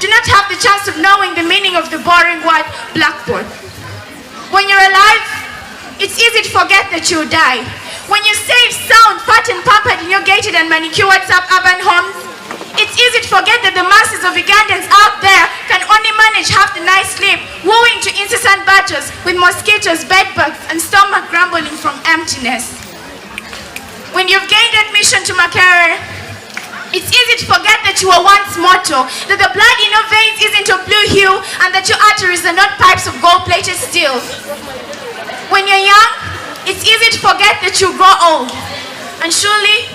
do not have the chance of knowing the meaning of the boring word blackboard. When you're alive, it's easy to forget that you'll die. When you're safe, sound, fat and pampered in your gated and manicured suburban homes, it's easy to forget that the masses of Ugandans out there can only manage half the night's sleep, wooing to incessant battles with mosquitoes, bedbugs, and stomach grumbling from emptiness. When you've gained admission to Makerere, it's easy to forget that you were once mortal, that the blood in your veins isn't of blue hue, and that your arteries are not pipes of gold-plated steel. When you're young, it's easy to forget that you grow old, and surely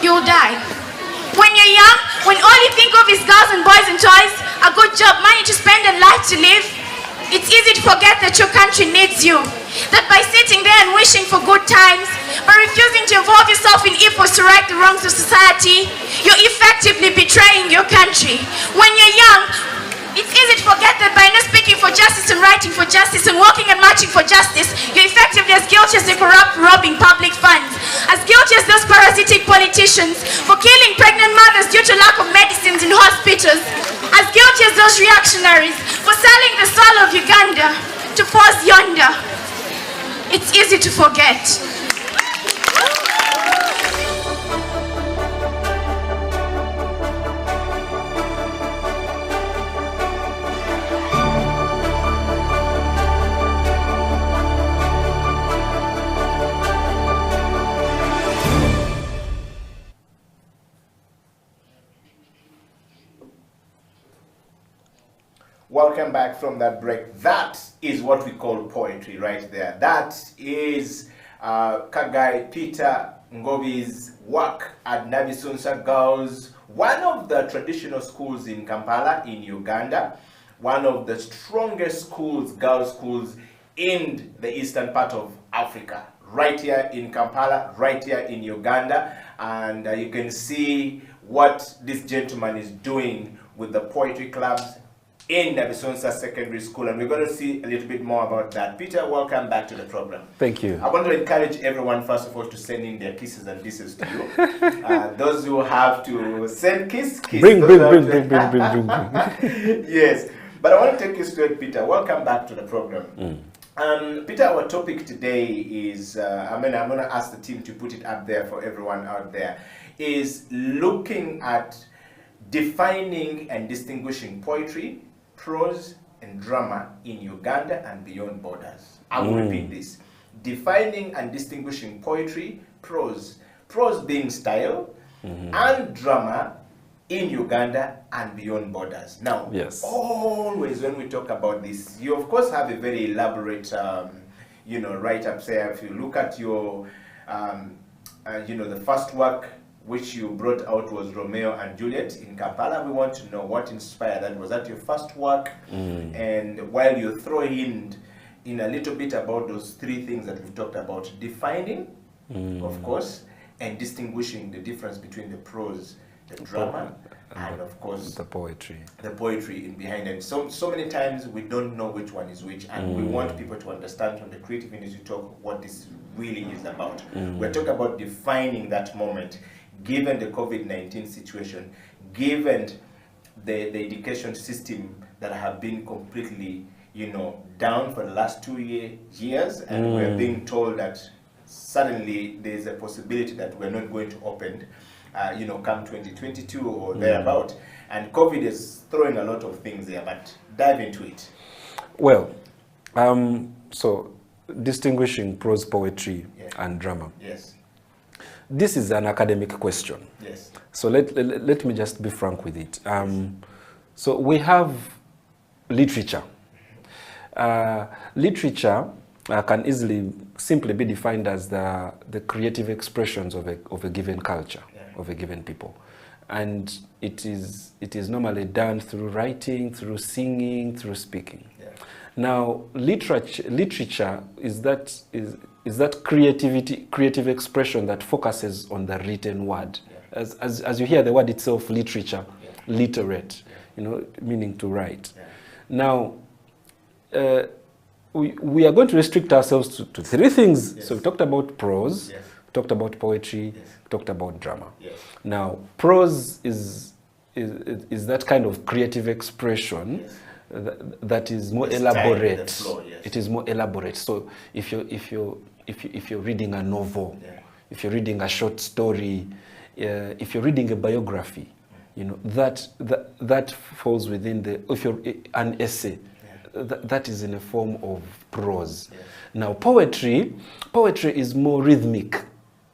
you'll die. When you're young, when all you think of is girls and boys and toys, a good job, money to spend and life to live, it's easy to forget that your country needs you. That by sitting there and wishing for good times, by refusing to involve yourself in efforts to right the wrongs of society, you're effectively betraying your country. When you're young, it's easy to forget that by not speaking for justice and writing for justice and walking and marching for justice, you're effectively as guilty as the corrupt robbing public funds, as guilty as those parasitic politicians for killing pregnant mothers due to lack of medicines in hospitals, as guilty as those reactionaries for selling the soul of Uganda to force yonder. It's easy to forget. Welcome back from that break. That is what we call poetry right there. That is Kagai Peter Ngobi's work at Nabisunsa Girls, one of the traditional schools in Kampala in Uganda, one of the strongest schools, girls schools in the eastern part of Africa, right here in Kampala, right here in Uganda. And you can see what this gentleman is doing with the poetry clubs in Nabisonsa Secondary School, and we're going to see a little bit more about that. Peter, welcome back to the program. Thank you. I want to encourage everyone, first of all, to send in their kisses and disses to you. Those who have to send kiss. Bring. Yes, but I want to take you straight, Peter. Welcome back to the program. Peter, our topic today is, I'm going to ask the team to put it up there for everyone out there, is looking at defining and distinguishing poetry, prose and drama in Uganda and beyond borders. I will repeat this. Defining and distinguishing poetry, prose being style, and drama in Uganda and beyond borders. Now, yes, always when we talk about this, you of course have a very elaborate, write-up there. If you look at your, the first work which you brought out was Romeo and Juliet in Kampala. We want to know what inspired that. Was that your first work? And while you throw in a little bit about those three things that we've talked about, defining, of course, and distinguishing the difference between the prose, the drama, and of course the poetry in behind. And so many times we don't know which one is which, and we want people to understand from the creative industry talk what this really is about. We're talking about defining that moment, given the COVID-19 situation, given the education system that have been completely, down for the last 2 years, and we're being told that suddenly there's a possibility that we're not going to open, come 2022 or thereabout. And COVID is throwing a lot of things there, but dive into it. Well, so distinguishing prose poetry and drama. Yes. This is an academic question. Yes. So let me just be frank with it. So we have literature. Literature can easily simply be defined as the creative expressions of a given culture, of a given people. And it is normally done through writing, through singing, through speaking. Yeah. Now, literature is that creative expression that focuses on the written word. Yeah. As you hear the word itself, literature, literate, meaning to write. Yeah. Now, we are going to restrict ourselves to three things. Yes. So we talked about prose, we talked about poetry, we talked about drama. Yes. Now, prose is is that kind of creative expression. Yes. That is more It's elaborate. the flow, yes. It is more elaborate. So if you're reading a novel, Yeah. if you're reading a short story, if you're reading a biography, you know, that falls within the, if you're an essay, that is in a form of prose. Yes. Now poetry is more rhythmic.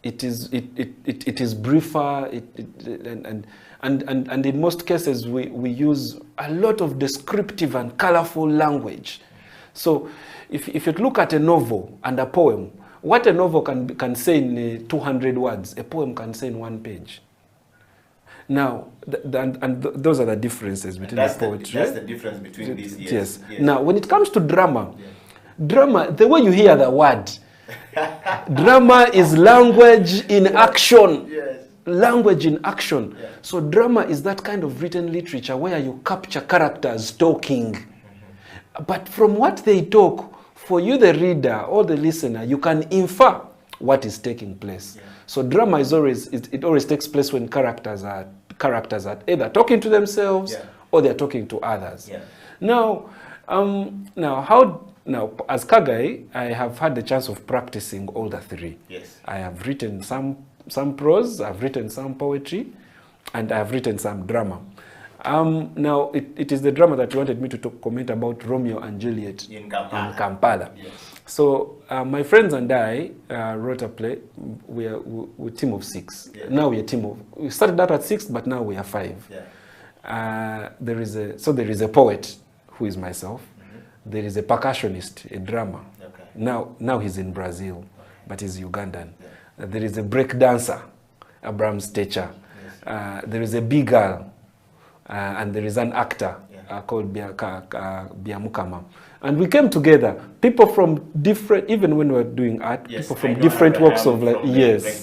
It is briefer, and in most cases we use a lot of descriptive and colorful language. So if you look at a novel and a poem, what a novel can say in 200 words, a poem can say in 1 page. Now, those are the differences between the poetry. That's the difference between these. Yes. Now, when it comes to drama, drama, the way you hear the word, drama is language in action. Yes. Language in action. Yeah. So drama is that kind of written literature where you capture characters talking. But from what they talk, for you the reader or the listener, you can infer what is taking place. Yeah. So drama is always, it always takes place when characters are either talking to themselves or they're talking to others. Yeah. Now, now, as Kagai, I have had the chance of practicing all the three. Yes. I have written some prose, I've written some poetry, and I've written some drama. Now, it is the drama that you wanted me to comment about, Romeo and Juliet in Kampala. Yes. So my friends and I wrote a play. We're a team of 6. Yeah. Now we're a team of, we started out at 6, but now we are 5. Yeah. There is a poet who is myself. Mm-hmm. There is a percussionist, a drummer. Okay. Now he's in Brazil, okay, but he's Ugandan. Yeah. There is a break dancer, Abraham Stecher. Yes. There is a big girl, and there is an actor called Biamukama. And we came together, people from different, even when we were doing art, people from different walks of life. Yes,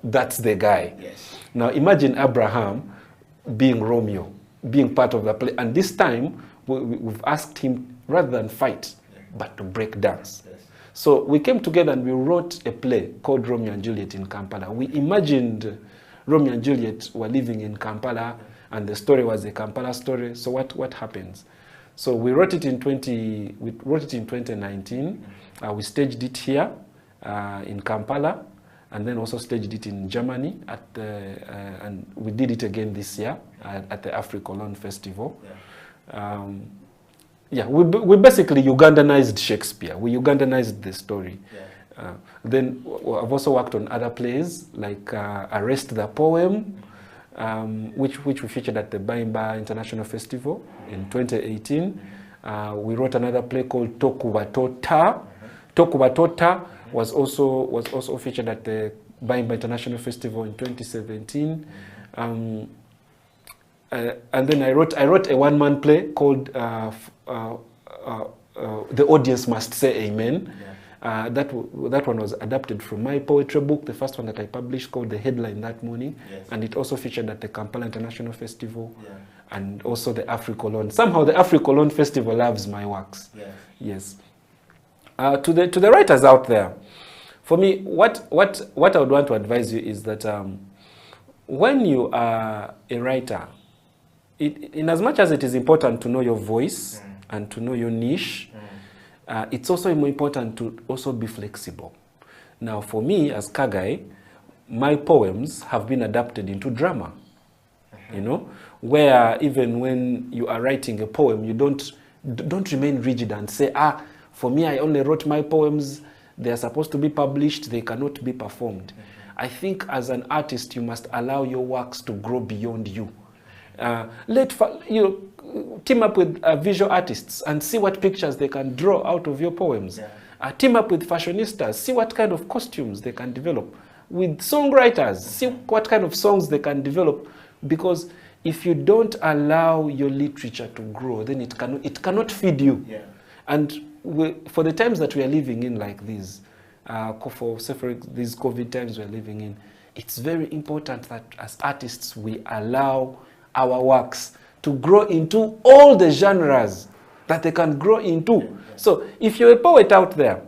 that's the guy. Yes. Now imagine Abraham being Romeo, being part of the play. And this time, we've asked him, rather than fight, but to break dance. Yes. So we came together and we wrote a play called Romeo and Juliet in Kampala. We imagined Romeo and Juliet were living in Kampala, and the story was a Kampala story. So what happens? So we wrote it in 2019. We staged it here in Kampala, and then also staged it in Germany and we did it again this year at the Africolon Festival. Yeah. We basically Ugandanized Shakespeare. We Ugandanized the story. Yeah. Then I've also worked on other plays like Arrest the Poem, which we featured at the Baimba International Festival in 2018. We wrote another play called Tokubatota. Tokubatota was also featured at the Baimba International Festival in 2017. And then I wrote a one-man play called The Audience Must Say Amen. Yeah. That one was adapted from my poetry book, the first one that I published called The Headline That Morning. Yes. And it also featured at the Kampala International Festival, and also the Africolon. Somehow the Africolon Festival loves my works. Yes. To the writers out there, for me, what I would want to advise you is that when you are a writer, in as much as it is important to know your voice and to know your niche, it's also more important to also be flexible. Now, for me, as Kagai, my poems have been adapted into drama. You know, where even when you are writing a poem, you don't remain rigid and say, for me, I only wrote my poems. They are supposed to be published. They cannot be performed. I think as an artist, you must allow your works to grow beyond you. Team up with visual artists and see what pictures they can draw out of your poems. Team up with fashionistas, see what kind of costumes they can develop. With songwriters, see what kind of songs they can develop. Because if you don't allow your literature to grow, then it cannot feed you. And for the times that we are living in like these, for these COVID times we are living in, it's very important that as artists we allow our works to grow into all the genres that they can grow into. So if you're a poet out there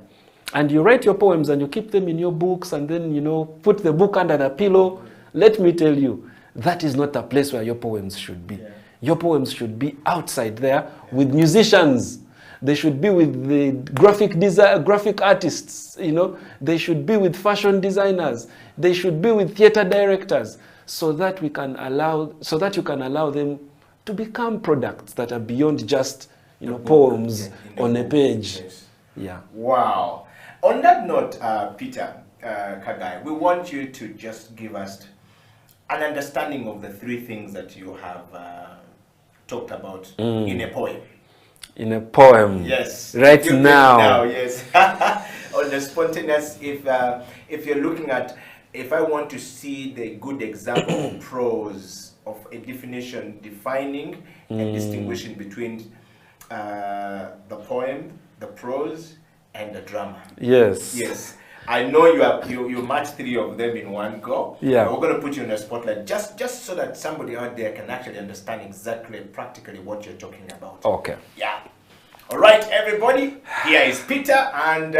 and you write your poems and you keep them in your books and then, put the book under the pillow, let me tell you, that is not the place where your poems should be. Yeah. Your poems should be outside there with musicians. They should be with the graphic artists, you know. They should be with fashion designers. They should be with theater directors, so that you can allow them to become products that are beyond just, you know, poems on a page. Yes. Yeah. Wow. On that note, Peter Kagai, we want you to just give us an understanding of the three things that you have talked about in a poem. In a poem. Yes. Right now. Yes. On the spontaneous, if you're looking at, if I want to see the good example of prose, of a definition defining and distinguishing between the poem, the prose, and the drama. Yes. Yes. I know you match three of them in one go. Yeah. We're going to put you in a spotlight just so that somebody out there can actually understand exactly, practically what you're talking about. Okay. Yeah. All right, everybody. Here is Peter, and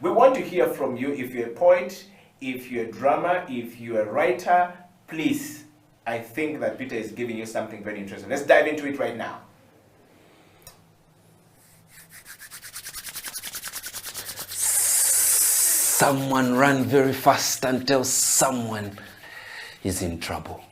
we want to hear from you. If you're a poet, if you're a drummer, if you're a writer, please. I think that Peter is giving you something very interesting. Let's dive into it right now. Someone ran very fast and tell someone is in trouble.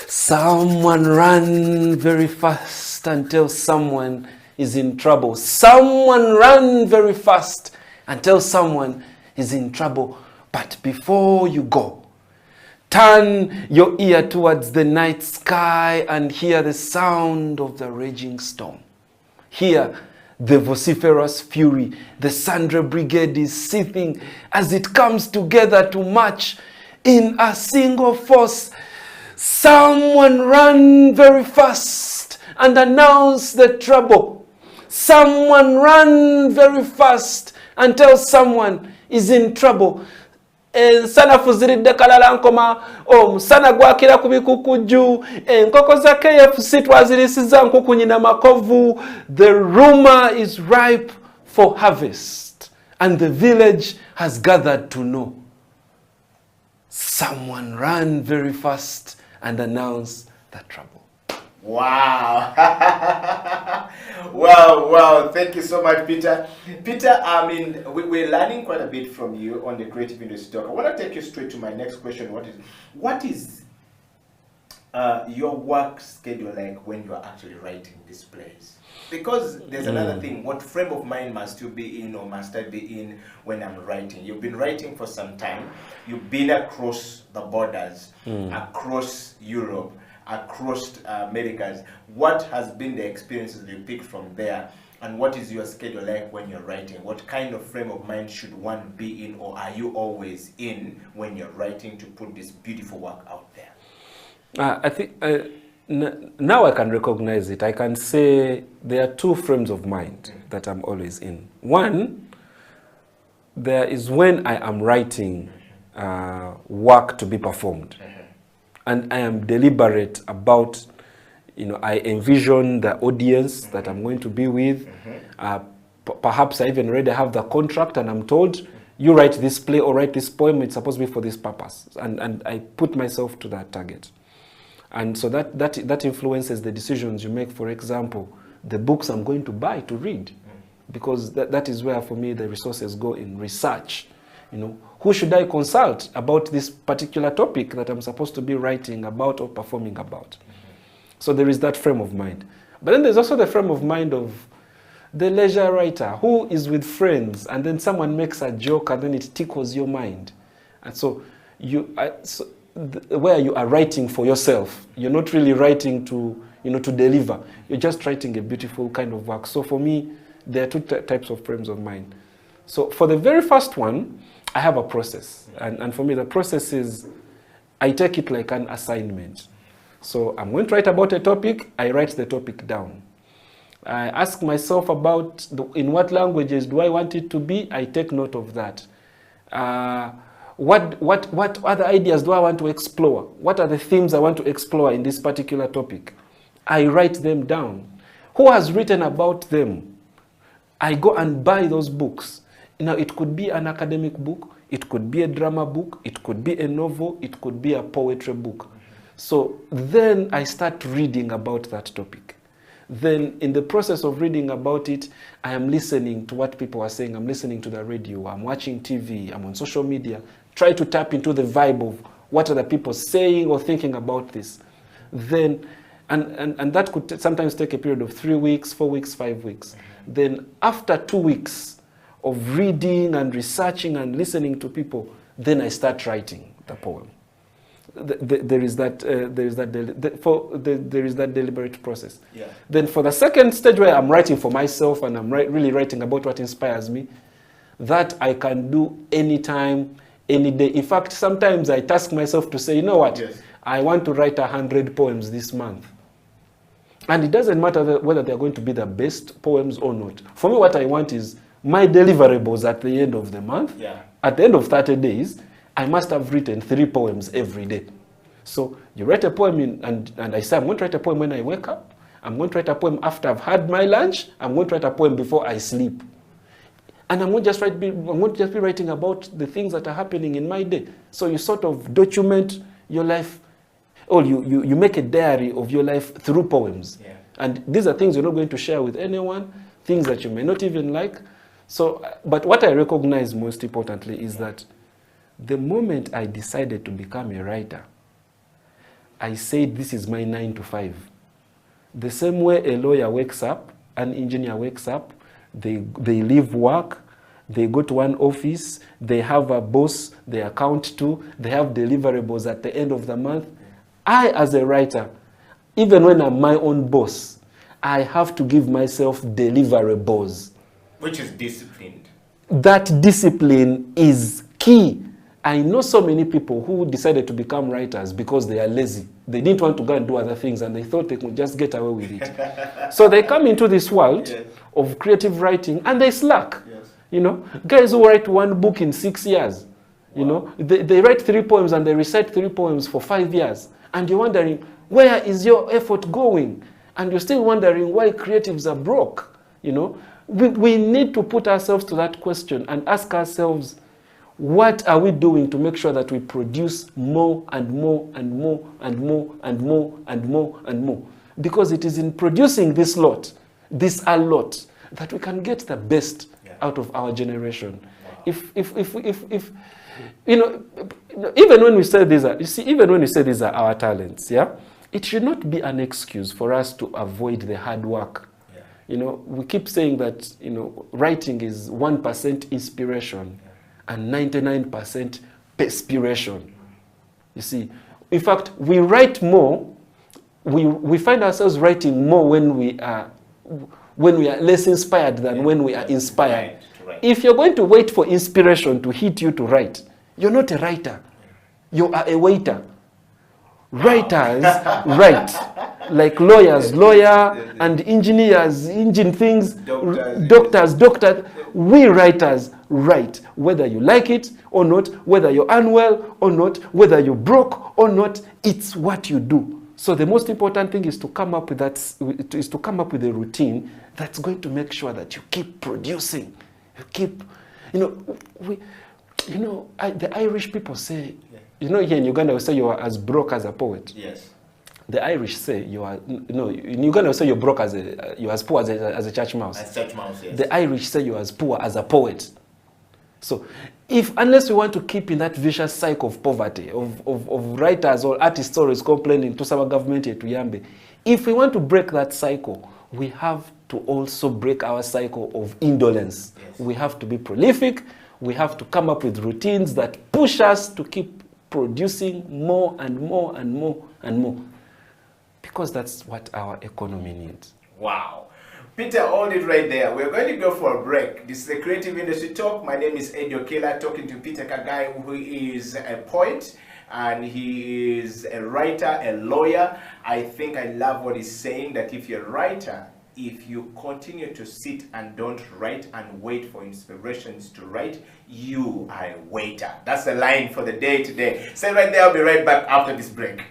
Someone ran very fast and tell someone is in trouble. Someone ran very fast and tell someone is in trouble. But before you go, turn your ear towards the night sky and hear the sound of the raging storm. Hear the vociferous fury. The Sandra Brigade is seething as it comes together to march in a single force. Someone run very fast and announce the trouble. Someone run very fast and tell someone is in trouble. Sana fuziridde kalala nkoma omusana gwakira ku bikukuju enkoko za KFC twazirisiza nkuku nyina makovu. The rumor is ripe for harvest and the village has gathered to know. Someone ran very fast and announced the trouble. Wow. Wow. Thank you so much, Peter. Peter, I mean, we're learning quite a bit from you on the creative industry talk. I want to take you straight to my next question. What is your work schedule like when you are actually writing these plays? Because there's another thing. What frame of mind must you be in, or must I be in when I'm writing? You've been writing for some time. You've been across the borders, across Europe, across Americas. What has been the experiences you picked from there, and what is your schedule like when you're writing? What kind of frame of mind should one be in, or are you always in when you're writing to put this beautiful work out there? I think now I can recognize it. I can say there are two frames of mind that I'm always in. One, there is when I am writing work to be performed. And I am deliberate about, you know, I envision the audience that I'm going to be with. Perhaps I even already have the contract and I'm told, you write this play or write this poem, it's supposed to be for this purpose. And I put myself to that target. And so that influences the decisions you make. For example, the books I'm going to buy to read. Because that is where, for me, the resources go in research. You know, who should I consult about this particular topic that I'm supposed to be writing about or performing about? So there is that frame of mind. But then there's also the frame of mind of the leisure writer who is with friends and then someone makes a joke and then it tickles your mind. And so where you are writing for yourself, you're not really writing to deliver. You're just writing a beautiful kind of work. So for me, there are two types of frames of mind. So for the very first one, I have a process. And for me, the process is, I take it like an assignment. So I'm going to write about a topic, I write the topic down. I ask myself about in what languages do I want it to be, I take note of that. What other ideas do I want to explore? What are the themes I want to explore in this particular topic? I write them down. Who has written about them? I go and buy those books. Now, it could be an academic book, it could be a drama book, it could be a novel, it could be a poetry book. So then I start reading about that topic. Then in the process of reading about it, I am listening to what people are saying. I'm listening to the radio. I'm watching TV. I'm on social media. Try to tap into the vibe of what are the people saying or thinking about this. Then, and that could sometimes take a period of 3 weeks, 4 weeks, 5 weeks. Then after 2 weeks of reading and researching and listening to people, then I start writing the poem. There is that deliberate process. Yeah. Then for the second stage where I'm writing for myself and I'm really writing about what inspires me, that I can do anytime, any day. In fact, sometimes I task myself to say, you know what, yes, I want to write 100 poems this month. And it doesn't matter whether they're going to be the best poems or not. For me, what I want is my deliverables at the end of the month. Yeah. At the end of 30 days, I must have written 3 poems every day. So you write a poem and I say, I'm going to write a poem when I wake up. I'm going to write a poem after I've had my lunch. I'm going to write a poem before I sleep. And I'm going to just be writing about the things that are happening in my day. So you sort of document your life, or you make a diary of your life through poems. Yeah. And these are things you're not going to share with anyone, things that you may not even like. So, but what I recognize most importantly is that the moment I decided to become a writer, I said this is my 9 to 5. The same way a lawyer wakes up, an engineer wakes up, they leave work, they go to one office, they have a boss they account to, they have deliverables at the end of the month. I, as a writer, even when I'm my own boss, I have to give myself deliverables. Which is disciplined. That discipline is key. I know so many people who decided to become writers because they are lazy. They didn't want to go and do other things and they thought they could just get away with it. So they come into this world, yes, of creative writing and they slack. Yes. You know, guys who write 1 book in 6 years, wow, you know, they write 3 poems and they recite 3 poems for 5 years. And you're wondering, where is your effort going? And you're still wondering why creatives are broke. You know, we need to put ourselves to that question and ask ourselves, what are we doing to make sure that we produce more and more and more and more and more and more and more? Because it is in producing this a lot, that we can get the best, yeah, out of our generation. Wow. If you know, even when we say these are, you see, even when we say these are our talents, yeah, it should not be an excuse for us to avoid the hard work. Yeah. You know, we keep saying that, you know, writing is 1% inspiration, yeah, and 99% perspiration. You see, in fact, we write more, we find ourselves writing more when we are less inspired than, yeah, when we are inspired. Right. If you're going to wait for inspiration to hit you to write, you're not a writer. You are a waiter. Wow. Writers write. Like lawyers, and engineers, engine things, doctors. We writers write. Whether you like it or not, whether you're unwell or not, whether you're broke or not, it's what you do. So the most important thing is to come up with a routine that's going to make sure that you keep producing. You keep, the Irish people say, yeah, here in Uganda we say you are as broke as a poet. Yes. The Irish say you are, in Uganda we say you're broke you're as poor as a church mouse. As church mouse, yes. The Irish say you're as poor as a poet. So, unless we want to keep in that vicious cycle of poverty, of writers or artists always complaining to our government to Yambe, if we want to break that cycle, we have to also break our cycle of indolence. Yes. We have to be prolific. We have to come up with routines that push us to keep producing more and more and more and more. Because that's what our economy needs. Wow. Peter, hold it right there. We're going to go for a break. This is the Creative Industry Talk. My name is Eddie Okela, talking to Peter Kagai, who is a poet and he is a writer, a lawyer. I think I love what he's saying, that if you're a writer, if you continue to sit and don't write and wait for inspirations to write, you are a waiter. That's the line for the day today. Stay right there. I'll be right back after this break.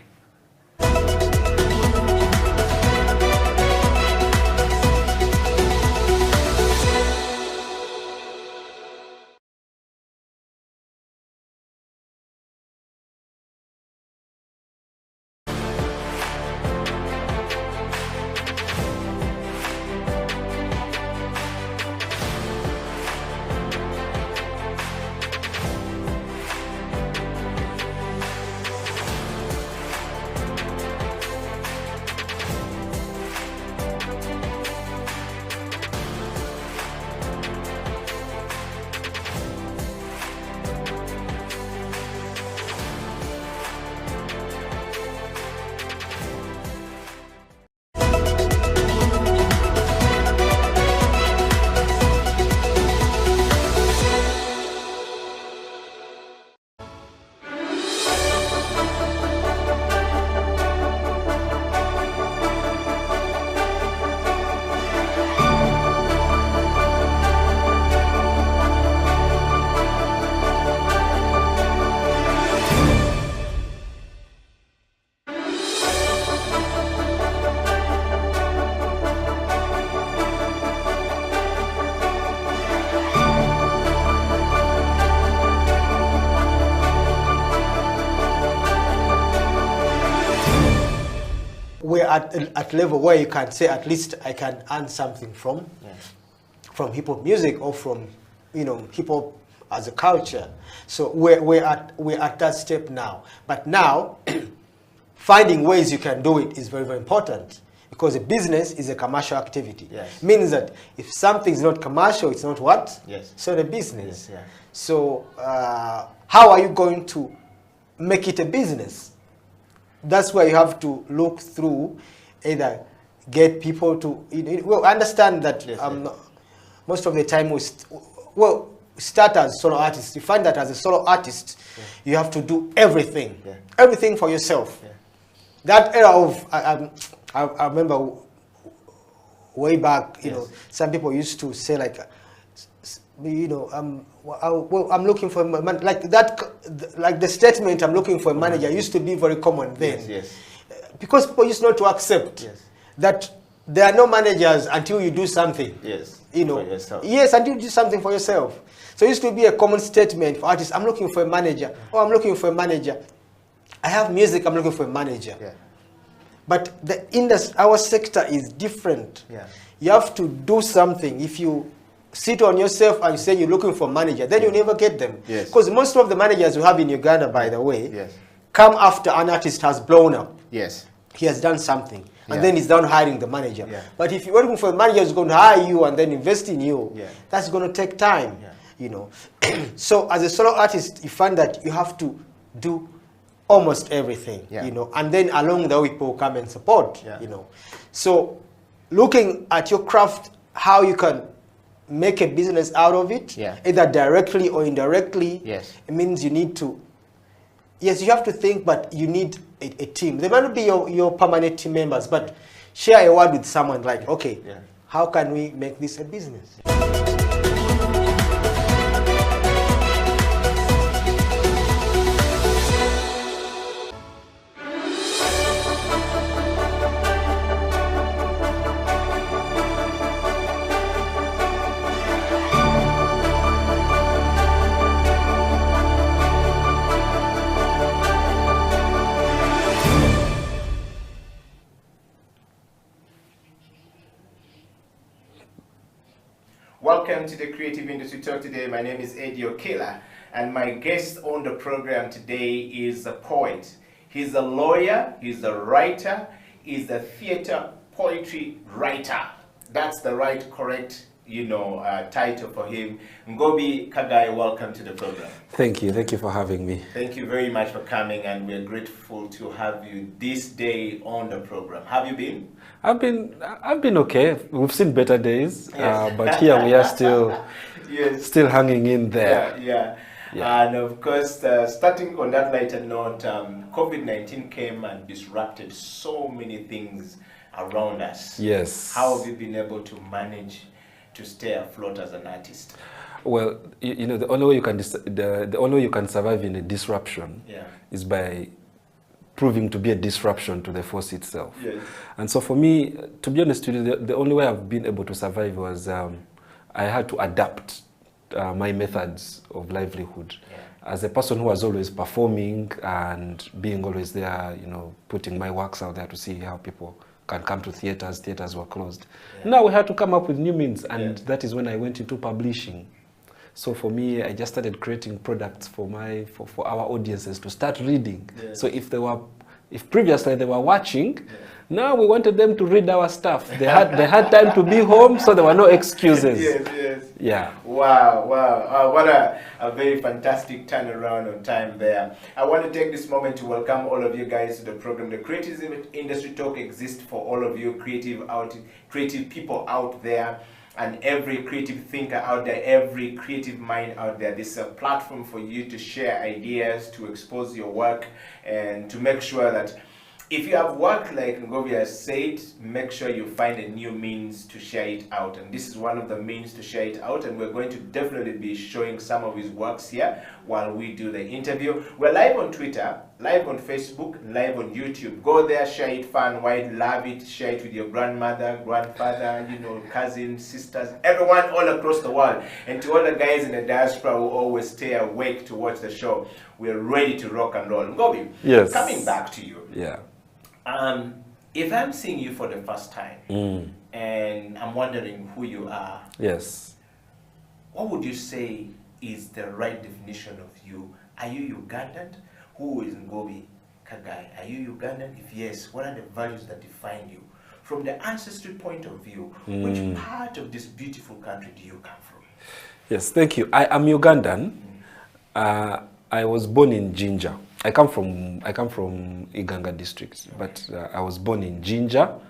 at level where you can say at least I can earn something from hip hop music or from hip hop as a culture. So we're at that step now. But now finding ways you can do it is very, very important, because a business is a commercial activity. Yes. Means that if something's not commercial, it's not what? Yes. It's not a business. Yes, yeah. So how are you going to make it a business? That's where you have to look through, either get people to understand that most of the time start as solo artists. You find that as a solo artist, you have to do everything, everything for yourself. Yeah. That era of I remember way back, some people used to say like, I'm looking for a man, like that, like the statement "I'm looking for a manager" used to be very common then. Yes. Because people used not to accept that there are no managers until you do something. Yes. For yourself. Yes, until you do something for yourself. So it used to be a common statement for artists: I'm looking for a manager. Oh, I'm looking for a manager. I have music, I'm looking for a manager. Yeah. But the industry, our sector is different. Yeah. You have to do something. If you sit on yourself and say you're looking for a manager, then you never get them. Yes. Because most of the managers we have in Uganda, by the way, come after an artist has blown up. Yes. He has done something. And then he's down hiring the manager. Yeah. But if you're looking for a manager who's going to hire you and then invest in you, that's going to take time. Yeah. So as a solo artist, you find that you have to do almost everything, and then along the way people come and support, So looking at your craft, how you can make a business out of it, either directly or indirectly, it means you need to, you have to think, but you need a team. They might not be your permanent team members, but share a word with someone like, okay, how can we make this a business? Welcome to the Creative Industry Talk today. My name is Eddie Okela, and my guest on the program today is a poet. He's a lawyer, he's a writer, he's a theater poetry writer. That's the right, correct, title for him. Ngobi Kagai, welcome to the program. Thank you for having me. Thank you very much for coming, and we're grateful to have you this day on the program. Have you been? I've been okay. We've seen better days, but here we are still hanging in there. Yeah. And of course, starting on that lighter note, COVID-19 came and disrupted so many things around us. Yes. How have you been able to manage to stay afloat as an artist? Well, the only way you can survive in a disruption is by proving to be a disruption to the force itself. Yes. And so for me, to be honest with you, the only way I've been able to survive was I had to adapt my methods of livelihood. Yeah. As a person who was always performing and being always there, putting my works out there to see how people can come to theaters. Theaters were closed. Yeah. Now we had to come up with new means, and that is when I went into publishing. So for me, I just started creating products for our audiences to start reading. Yeah. So if previously they were watching, now we wanted them to read our stuff. They had time to be home, so there were no excuses. Yes. Yeah. Wow. What a very fantastic turnaround on time there. I want to take this moment to welcome all of you guys to the program. The Creative Industry Talk exists for all of you creative people out there, and every creative thinker out there, every creative mind out there. This is a platform for you to share ideas, to expose your work, and to make sure that if you have work like Ngobi has said, make sure you find a new means to share it out. And this is one of the means to share it out, and we're going to definitely be showing some of his works here while we do the interview. We're live on Twitter, live on Facebook, live on YouTube. Go there, share it far and wide, love it, share it with your grandmother, grandfather, cousins, sisters, everyone all across the world. And to all the guys in the diaspora who always stay awake to watch the show, we're ready to rock and roll. Ngobi, yes. Coming back to you. Yeah. If I'm seeing you for the first time, and I'm wondering who you are, Yes. what would you say is the right definition of you? Are you Ugandan? Who is Ngobi Kagai? Are you Ugandan? If yes, what are the values that define you? From the ancestry point of view, which part of this beautiful country do you come from? Yes, thank you. I am Ugandan. I was born in Jinja. I come from Iganga district, but I was born in Jinja.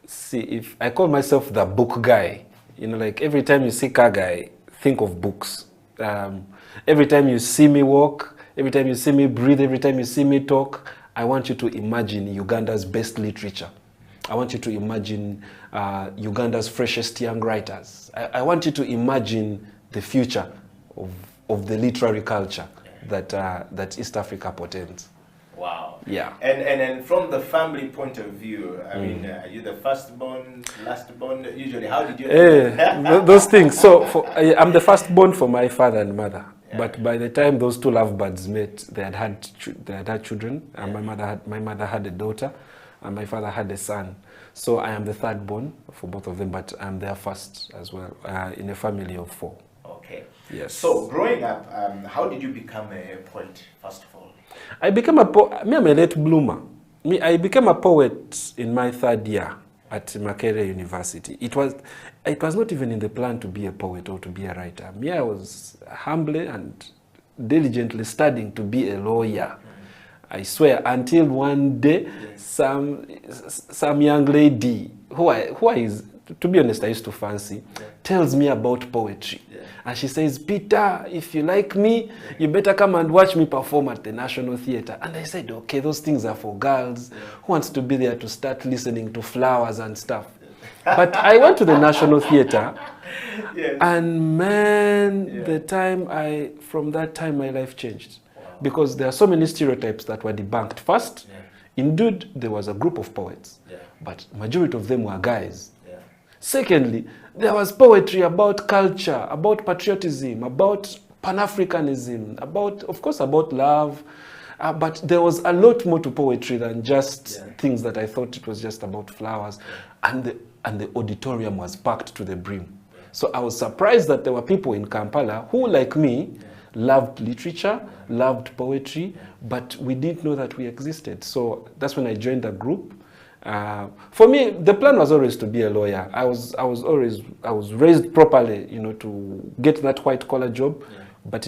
See, if I call myself the book guy, you know, like every time you see Kagai, think of books. Every time you see me walk, every time you see me breathe, every time you see me talk, I want you to imagine Uganda's best literature. I want you to imagine Uganda's freshest young writers. I want you to imagine the future of the literary culture that East Africa portends. Wow. Yeah. And from the family point of view, I mean, are you the firstborn, lastborn? Usually, how did you? Those things. So I'm the firstborn for my father and mother. Yeah. But by the time those two lovebirds met, they had had children. And my mother had a daughter, and my father had a son. So I am the thirdborn for both of them, but I'm their first as well in a family of 4. Okay. Yes. So growing up, how did you become a poet, first of all? I became a poet. I'm a late bloomer. I became a poet in my 3rd year at Makerere University. It was not even in the plan to be a poet or to be a writer. I was humbly and diligently studying to be a lawyer. I swear, until one day, some young lady who is, to be honest, I used to fancy, tells me about poetry. And she says, Peter, if you like me, you better come and watch me perform at the National Theatre. And I said, okay, those things are for girls. Who wants to be there to start listening to flowers and stuff? But I went to the National Theatre, and man, from that time, my life changed. Because there are so many stereotypes that were debunked. First, indeed, there was a group of poets, but majority of them were guys. Secondly, there was poetry about culture, about patriotism, about Pan-Africanism, of course, about love. But there was a lot more to poetry than just things that I thought it was just about flowers. And the auditorium was packed to the brim. So I was surprised that there were people in Kampala who, like me, loved literature, loved poetry, but we didn't know that we existed. So that's when I joined the group. For me, the plan was always to be a lawyer. I was raised properly, you know, to get that white collar job. But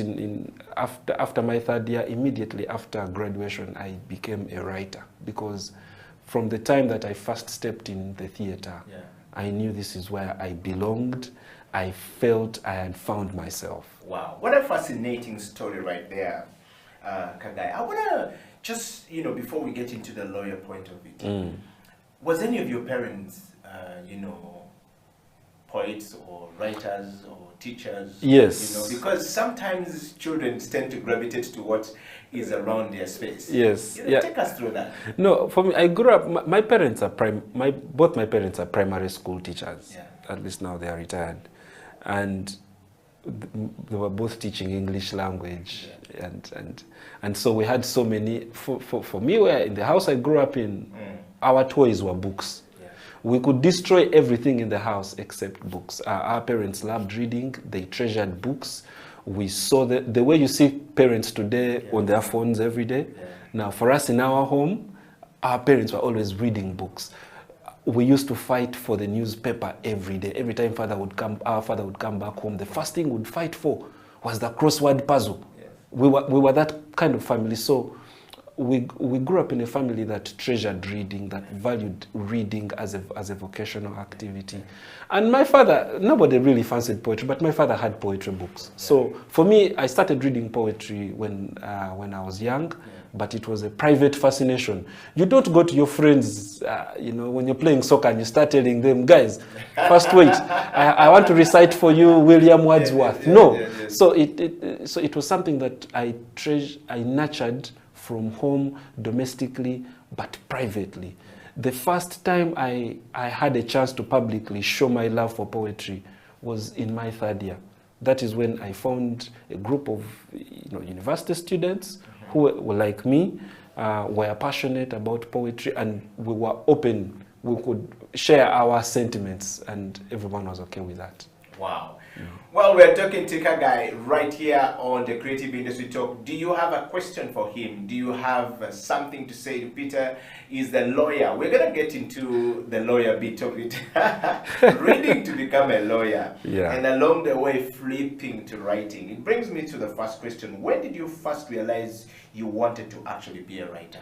after my 3rd year, immediately after graduation, I became a writer, because from the time that I first stepped in the theater, I knew this is where I belonged. I felt I had found myself. Wow, what a fascinating story right there, Kagai. I want to just, you know, before we get into the lawyer point of it, was any of your parents, you know, poets or writers or teachers? Yes. You know, because sometimes children tend to gravitate to what is around their space. Yes. You know, take us through that. No, for me, I grew up. My parents are both my parents are primary school teachers. At least now they are retired, and they were both teaching English language, and so we had so many. For me, where in the house I grew up in, our toys were books. We could destroy everything in the house except books. Our parents loved reading. They treasured books. We saw the way you see parents today on their phones every day. Now, for us in our home, our parents were always reading books. We used to fight for the newspaper every day. Every time our father would come back home, the first thing we'd fight for was the crossword puzzle. We were that kind of family. So we grew up in a family that treasured reading, that valued reading as a vocational activity. And my father, nobody really fancied poetry, but my father had poetry books. So for me, I started reading poetry when I was young, but it was a private fascination. You don't go to your friends, you know, when you're playing soccer and you start telling them, guys, first wait, I want to recite for you William Wordsworth. So it was something that I nurtured from home, domestically, but privately. The first time I had a chance to publicly show my love for poetry was in my 3rd year. That is when I found a group of university students who were like me. were passionate about poetry, and we were open. We could share our sentiments, and everyone was okay with that. Wow. Well, we're talking to Kagai right here on the Creative Industry Talk. Do you have a question for him? Do you have something to say to Peter? Is the lawyer. We're going to get into the lawyer bit of it. Reading to become a lawyer. Yeah. And along the way, flipping to writing. It brings me to the first question. When did you first realize you wanted to actually be a writer?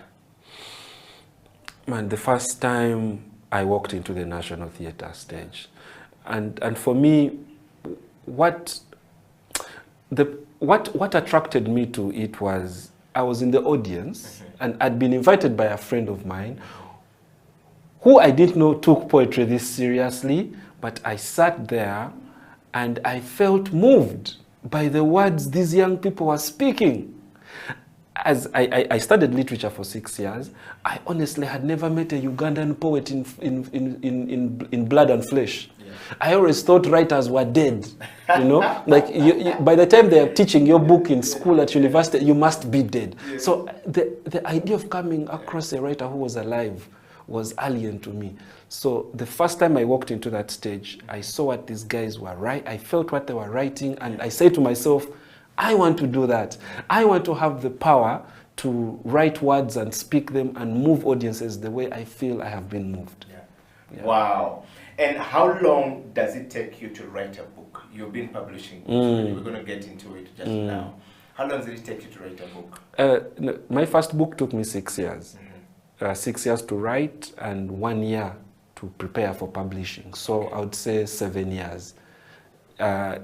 Man, the first time I walked into the National Theatre stage. And for me, what attracted me to it was I was in the audience, and I'd been invited by a friend of mine who I didn't know took poetry this seriously, but I sat there and I felt moved by the words these young people were speaking. As I studied literature for 6 years, I honestly had never met a Ugandan poet in blood and flesh. Yeah. I always thought writers were dead, you know? Like, by the time they are teaching your book in school, at university, you must be dead. Yeah. So the idea of coming across a writer who was alive was alien to me. So the first time I walked into that stage, I saw what these guys were writing. I felt what they were writing, and I said to myself, I want to do that. I want to have the power to write words and speak them and move audiences the way I feel I have been moved. Yeah. Yeah. Wow. And how long does it take you to write a book? You've been publishing. We're going to get into it just now. How long does it take you to write a book? No, my first book took me 6 years. 6 years to write and 1 year to prepare for publishing. So I would say 7 years. That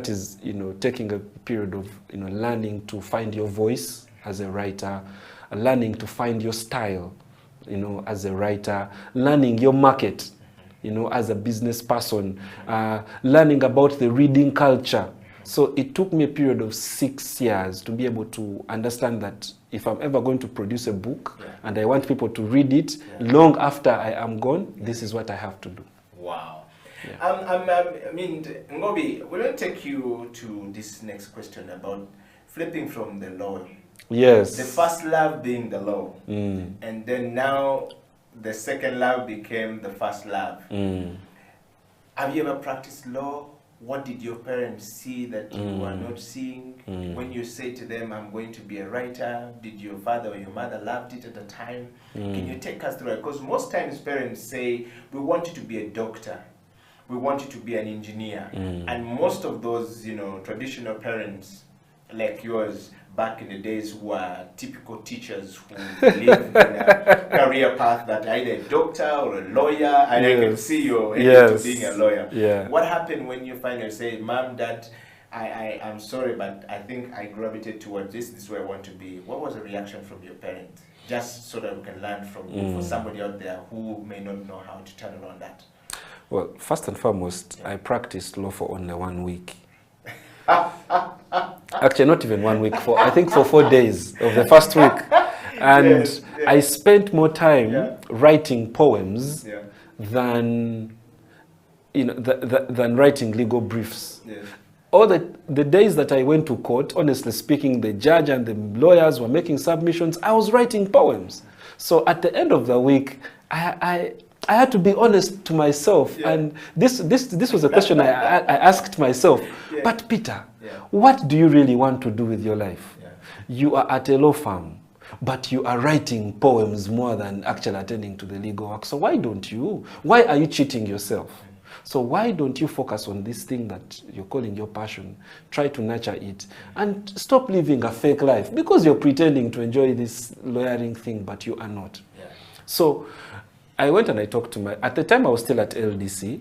is, you know, taking a period of, you know, learning to find your voice as a writer, learning to find your style, you know, as a writer, learning your market, you know, as a business person, learning about the reading culture. So it took me a period of 6 years to be able to understand that if I'm ever going to produce a book and I want people to read it long after I am gone, this is what I have to do. Wow. Yeah. I mean, Ngobi, we're going to take you to this next question about flipping from the law. Yes. The first love being the law. And then now the second love became the first love. Have you ever practiced law? What did your parents see that you were not seeing? When you say to them, I'm going to be a writer, did your father or your mother loved it at the time? Can you take us through it? Because most times parents say, we want you to be a doctor. We want you to be an engineer. And most of those, you know, traditional parents like yours back in the days were typical teachers who believed in a career path that either a doctor or a lawyer, and I can see you into being a lawyer. Yeah. What happened when you finally say, Mom, Dad, I'm sorry, but I think I gravitated towards this is where I want to be. What was the reaction from your parents? Just so that we can learn from you, for somebody out there who may not know how to turn around that. Well, first and foremost, I practiced law for only 1 week. Actually, not even 1 week. I think for 4 days of the first week. And I spent more time writing poems than, you know, than writing legal briefs. All the days that I went to court, honestly speaking, the judge and the lawyers were making submissions. I was writing poems. So at the end of the week, I had to be honest to myself, and this was a question I asked myself. But Peter, what do you really want to do with your life? You are at a law firm, but you are writing poems more than actually attending to the legal work. So why don't you? Why are you cheating yourself? So why don't you focus on this thing that you're calling your passion? Try to nurture it and stop living a fake life because you're pretending to enjoy this lawyering thing, but you are not. So I went and I talked to at the time I was still at LDC.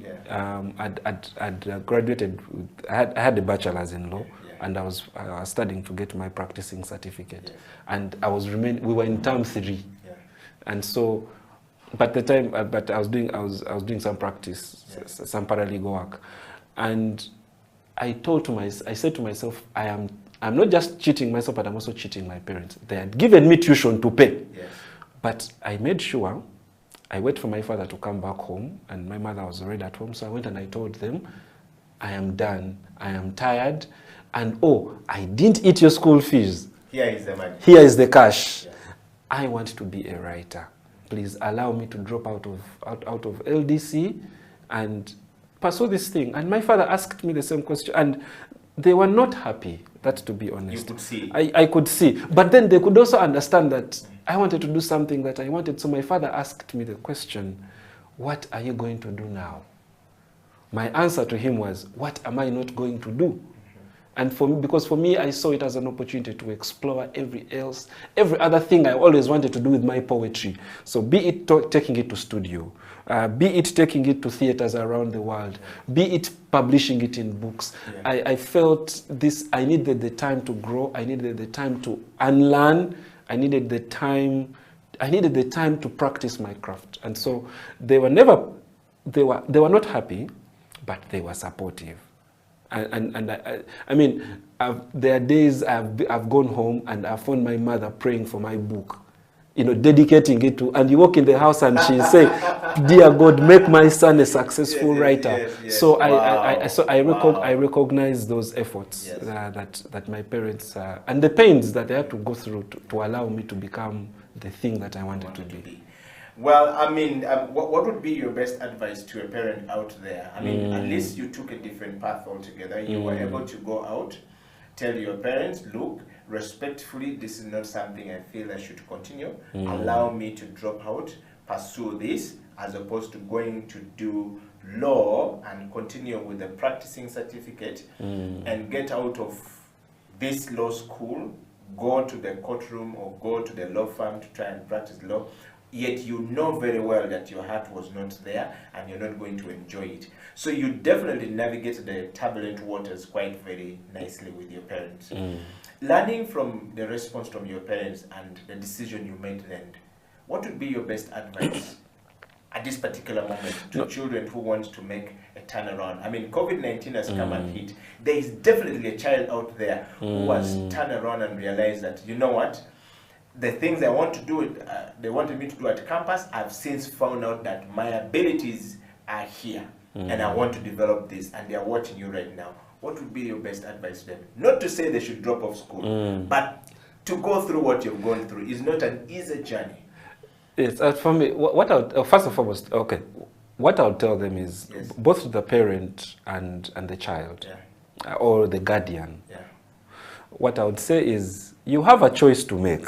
I'd graduated, I had a bachelor's in law, and I was studying to get my practicing certificate. And we were in term 3. And so, but the time, but I was doing some practice, some paralegal work. And I said to myself, I'm not just cheating myself, but I'm also cheating my parents. They had given me tuition to pay. But I made sure I waited for my father to come back home, and my mother was already at home. So I went and I told them, I am done. I am tired. And I didn't eat your school fees. Here is the money. Here is the cash. Yeah. I want to be a writer. Please allow me to drop out of LDC and pursue this thing. And my father asked me the same question, and they were not happy. That, to be honest, You could see. I could see, but then they could also understand that I wanted to do something that I wanted. So my father asked me the question, "What are you going to do now?" My answer to him was, "What am I not going to do?" And for me, because for me, I saw it as an opportunity to explore every other thing I always wanted to do with my poetry. So be it taking it to studio, be it taking it to theaters around the world, be it publishing it in books. Yeah. I felt this, I needed the time to grow, I needed the time to unlearn, I needed the time to practice my craft. And so they were not happy, but they were supportive. I mean, there are days I've gone home and I found my mother praying for my book, dedicating it to, and you walk in the house and she's saying, "Dear God, make my son a successful writer." Yes. So Wow. I recognize those efforts, Yes. that my parents, and the pains that they had to go through to allow me to become the thing that I wanted to be. Well, I mean, what would be your best advice to a parent out there? I mean, at least you took a different path altogether. You were able to go out, tell your parents, "Look, respectfully, this is not something I feel I should continue. Allow me to drop out, pursue this, as opposed to going to do law and continue with the practicing certificate and get out of this law school, go to the courtroom or go to the law firm to try and practice law. Yet you know very well that your heart was not there and you're not going to enjoy it." So you definitely navigated the turbulent waters quite very nicely with your parents. Learning from the response from your parents and the decision you made then, what would be your best advice at this particular moment to children who want to make a turnaround? I mean, COVID-19 has come and hit. There is definitely a child out there who has turned around and realized that, you know what? The things I want to do, they wanted me to do at campus, I've since found out that my abilities are here and I want to develop this, and they are watching you right now. What would be your best advice to them? Not to say they should drop off school, but to go through what you've gone through is not an easy journey. Yes, for me, first and foremost, okay, what I'll tell them is, Yes. both the parent and the child, or the guardian, what I would say is, you have a choice to make.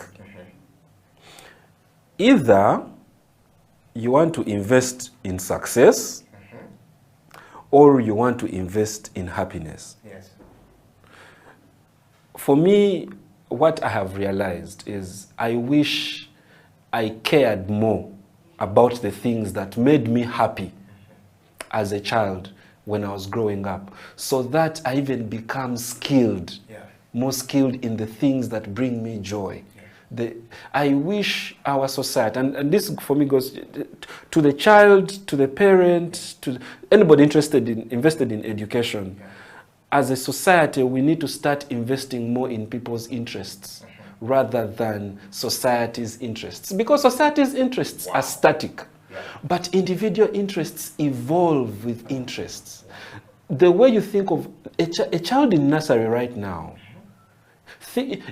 Either you want to invest in success, or you want to invest in happiness. Yes. For me, what I have realized is, I wish I cared more about the things that made me happy as a child when I was growing up, so that I even become skilled, more skilled in the things that bring me joy. I wish our society, and this for me goes to the child, to the parent, to anybody invested in education. As a society, we need to start investing more in people's interests rather than society's interests, because society's interests are static, but individual interests evolve with interests. The way you think of a child in nursery right now,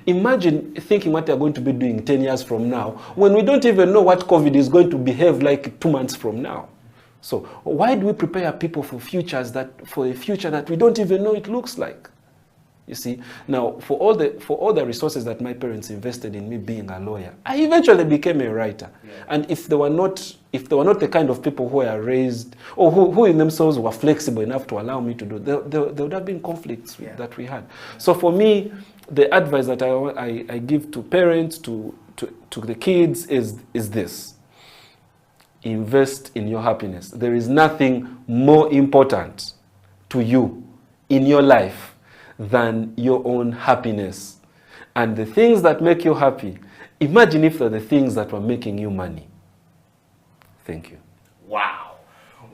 imagine thinking what they're going to be doing 10 years from now, when we don't even know what COVID is going to behave like 2 months from now. So why do we prepare people for a future that we don't even know it looks like? You see, now for all the resources that my parents invested in me being a lawyer, I eventually became a writer. And if they were not the kind of people who were raised, or who in themselves were flexible enough to allow me to do, there would have been conflicts that we had. So for me, the advice that I give to parents, to the kids is this: invest in your happiness. There is nothing more important to you in your life than your own happiness. And the things that make you happy, imagine if they're the things that were making you money. Thank you. Wow.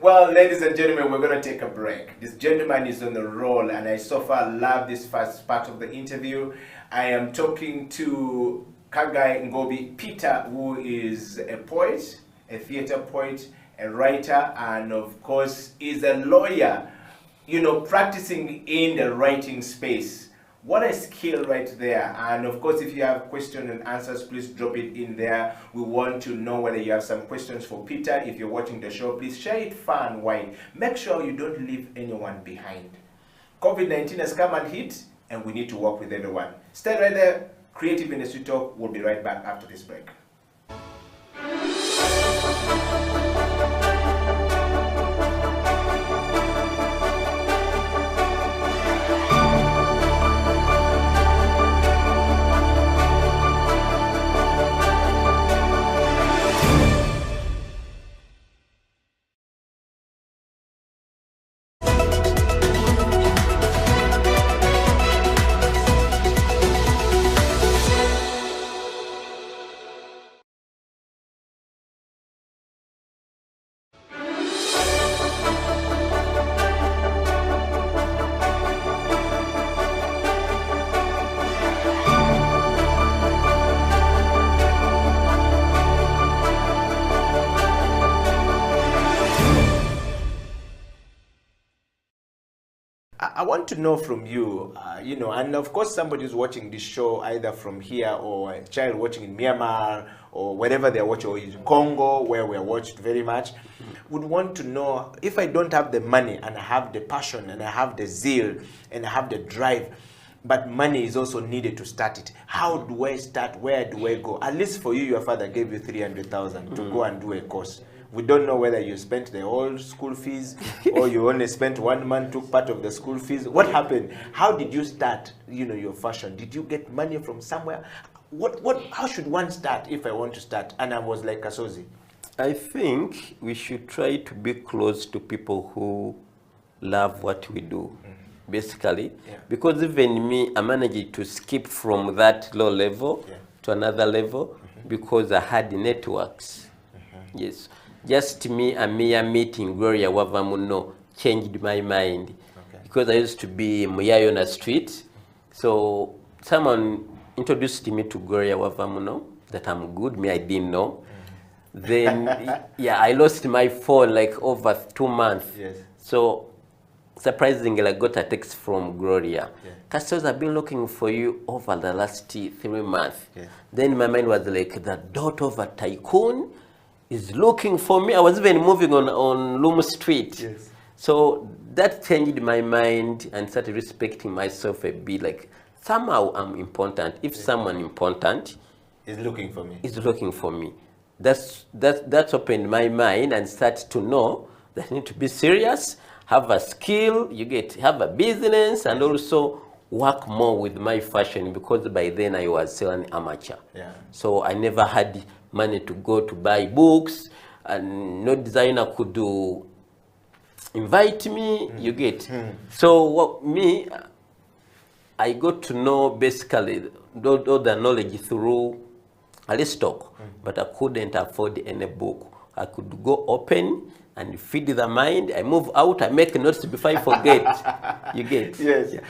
Well, ladies and gentlemen, we're going to take a break. This gentleman is on the roll, and I so far love this first part of the interview. I am talking to Kagai Ngobi Peter, who is a poet, a theater poet, a writer, and of course is a lawyer, practicing in the writing space. What a skill right there. And of course, if you have questions and answers, please drop it in there. We want to know whether you have some questions for Peter. If you're watching the show, please share it far and wide. Make sure you don't leave anyone behind. COVID-19 has come and hit, and we need to work with everyone. Stay right there. Creative Industry Talk will be right back after this break. I want to know from you, and of course somebody who's watching this show either from here or a child watching in Myanmar or wherever they're watching, or in Congo where we're watched very much, would want to know, if I don't have the money and I have the passion and I have the zeal and I have the drive, but money is also needed to start it. How do I start? Where do I go? At least for you, your father gave you 300,000 to go and do a course. We don't know whether you spent the whole school fees or you only spent 1 month, took part of the school fees. What happened? How did you start, your fashion? Did you get money from somewhere? How should one start if I want to start? And I was like, Kasozi. I think we should try to be close to people who love what we do, basically. Yeah. Because even me, I managed to skip from that low level to another level because I had networks. Yes. Just me and Mia meeting Gloria Wavamuno changed my mind. Because I used to be Muyayona Street. So someone introduced me to Gloria Wavamuno, that I'm good, me I didn't know. Then, I lost my phone like over 2 months. Yes. So surprisingly, I got a text from Gloria. Customers have been looking for you over the last 3 months. Yes. Then my mind was like, the daughter of a tycoon is looking for me. I was even moving on Loom Street. Yes. So that changed my mind and started respecting myself a bit. Like, somehow I'm important. If someone important Is looking for me. is looking for me, that's opened my mind and started to know that I need to be serious, have a skill, have a business, and also work more with my fashion, because by then I was still an amateur. Yeah. So I never had money to go to buy books, and no designer could invite me, So I got to know basically all the knowledge through Aristotle, but I couldn't afford any book. I could go open and feed the mind. I move out, I make notes before I forget. You get? Yes. Yeah.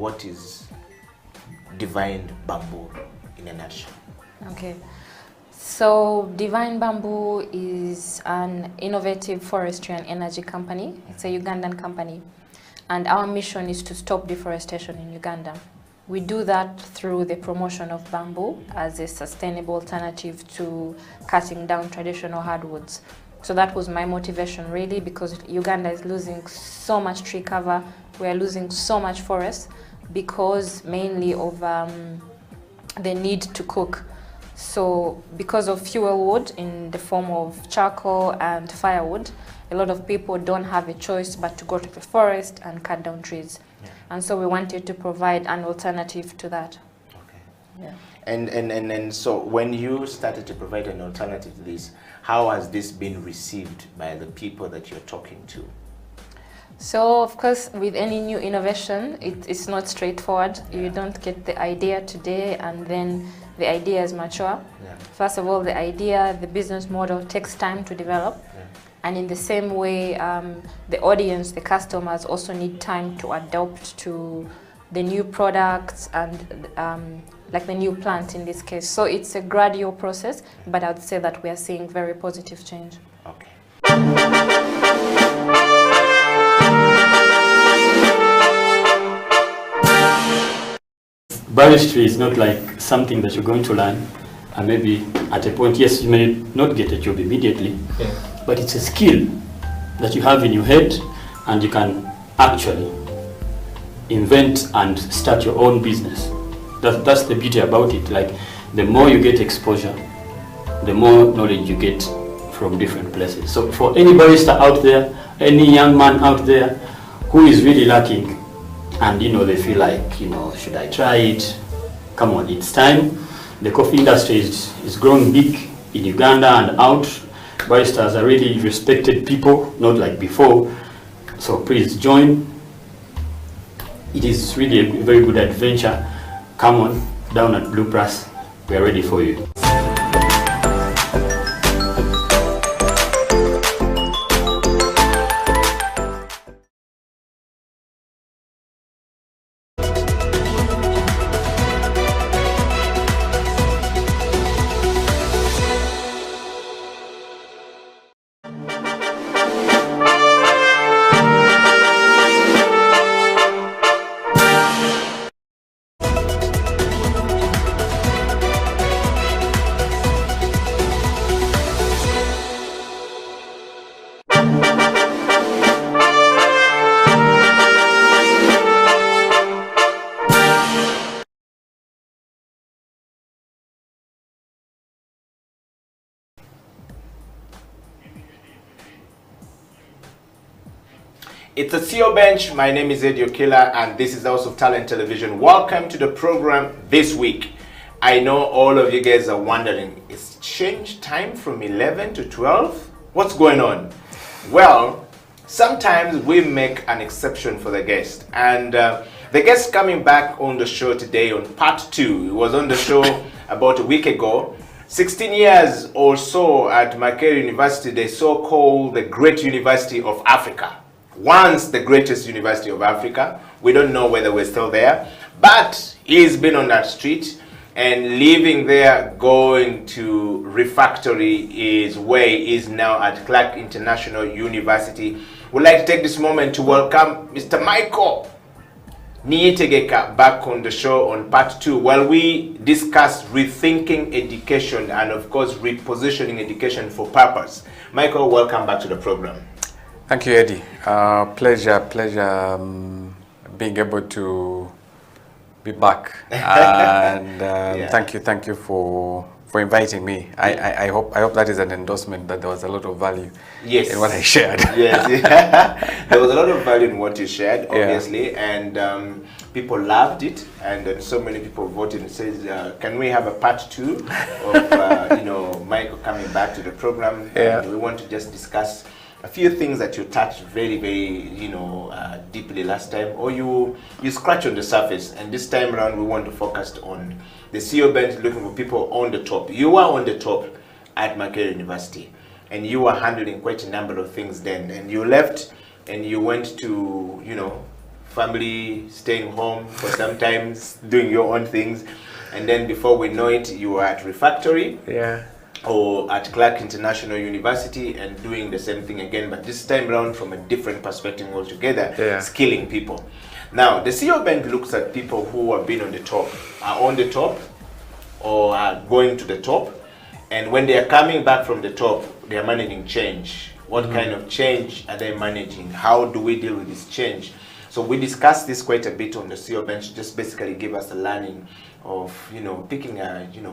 what is Divine Bamboo in a nutshell? Okay. So Divine Bamboo is an innovative forestry and energy company. It's a Ugandan company. And our mission is to stop deforestation in Uganda. We do that through the promotion of bamboo as a sustainable alternative to cutting down traditional hardwoods. So that was my motivation really, because Uganda is losing so much tree cover. We are losing so much forest because mainly of the need to cook. So because of fuel wood in the form of charcoal and firewood, a lot of people don't have a choice but to go to the forest and cut down trees. Yeah. And so we wanted to provide an alternative to that. Okay. Yeah. And so when you started to provide an alternative to this, how has this been received by the people that you're talking to? So of course, with any new innovation, it's not straightforward. Yeah. You don't get the idea today and then the idea is mature. Yeah. First of all, the idea, the business model takes time to develop. Yeah. And in the same way, the audience, the customers also need time to adapt to the new products and like the new plant in this case. So it's a gradual process, but I would say that we are seeing very positive change. Okay. Baristry is not like something that you're going to learn and maybe at a point, yes, you may not get a job immediately, but it's a skill that you have in your head and you can actually invent and start your own business. That's the beauty about it. Like, the more you get exposure, the more knowledge you get from different places. So for any barista out there, any young man out there who is really lacking and they feel like, should I try it? Come on, it's time. The coffee industry is growing big in Uganda and out. Baristas are really respected people, not like before. So please join. It is really a very good adventure. Come on, down at Blue Press. We are ready for you. It's a CEO Bench. My name is Eddie Okila and this is House of Talent Television. Welcome to the program this week. I know all of you guys are wondering, it's changed time from 11 to 12? What's going on? Well, sometimes we make an exception for the guest. And the guest coming back on the show today on part 2. He was on the show about a week ago. 16 years or so at Makerere University, the so-called the Great University of Africa. Once the greatest university of Africa. We don't know whether we're still there, but he's been on that street and living there, going to refactory his way is now at Clark International University. We'd like to take this moment to welcome Mr. Michael Niyitegeka back on the show on part 2 while we discuss rethinking education and of course repositioning education for purpose. Michael, welcome back to the program. Thank you, Eddie. Pleasure being able to be back. And yeah. Thank you for inviting me. I hope that is an endorsement that there was a lot of value in what I shared. Yes, there was a lot of value in what you shared, obviously, and people loved it, and so many people voted and says, "Can we have a part 2 of Michael coming back to the program?" And we want to just discuss a few things that you touched very, very, deeply last time, or you scratch on the surface, and this time around we want to focus on the CEO Bench, looking for people on the top. You were on the top at Makerere University, and you were handling quite a number of things then, and you left, and you went to, family, staying home for sometimes, doing your own things, and then before we know it, you are at refactory. Yeah. Or at Clark International University and doing the same thing again, but this time around from a different perspective altogether, skilling people. Now, the CEO Bank looks at people who have been on the top, are on the top, or are going to the top, and when they are coming back from the top, they are managing change. What kind of change are they managing? How do we deal with this change? So we discussed this quite a bit on the CEO Bench, just basically give us a learning of, picking,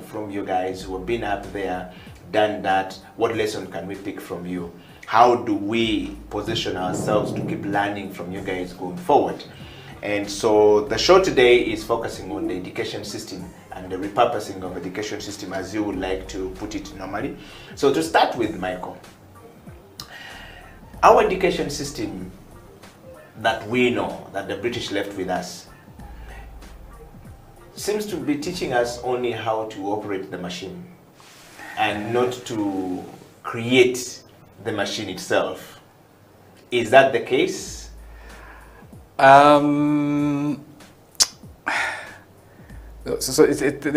from you guys who have been up there, done that, what lesson can we pick from you? How do we position ourselves to keep learning from you guys going forward? And so the show today is focusing on the education system and the repurposing of education system, as you would like to put it normally. So to start with, Michael, our education system that we know, that the British left with us, seems to be teaching us only how to operate the machine and not to create the machine itself. Is that the case? The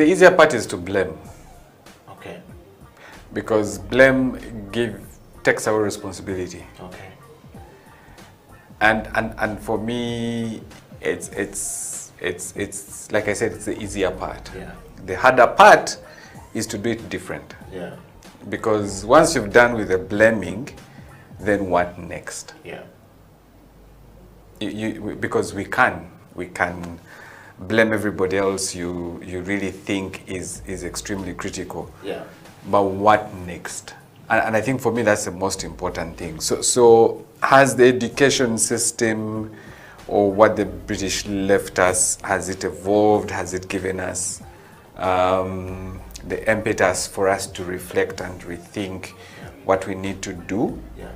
easier part is to blame. Okay. Because blame takes away responsibility. Okay. And for me, it's like I said, it's the easier part. Yeah. The harder part is to do it different. Yeah. Because once you've done with the blaming, then what next? Yeah. Because we can blame everybody else you really think is extremely critical. Yeah. But what next? And I think for me that's the most important thing. So has the education system, or what the British left us, has it evolved? Has it given us the impetus for us to reflect and rethink what we need to do? Yeah.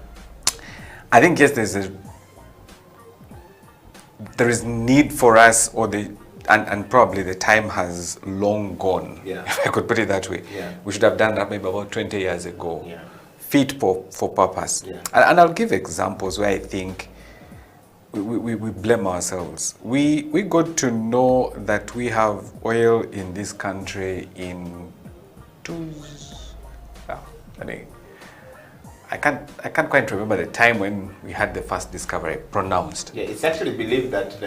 I think yes, there is need for us, and probably the time has long gone, if I could put it that way. Yeah. We should have done that maybe about 20 years ago. Yeah. Fit for purpose. Yeah. And I'll give examples where I think we blame ourselves. We got to know that we have oil in this country in I can't quite remember the time when we had the first discovery pronounced. Yeah, it's actually believed that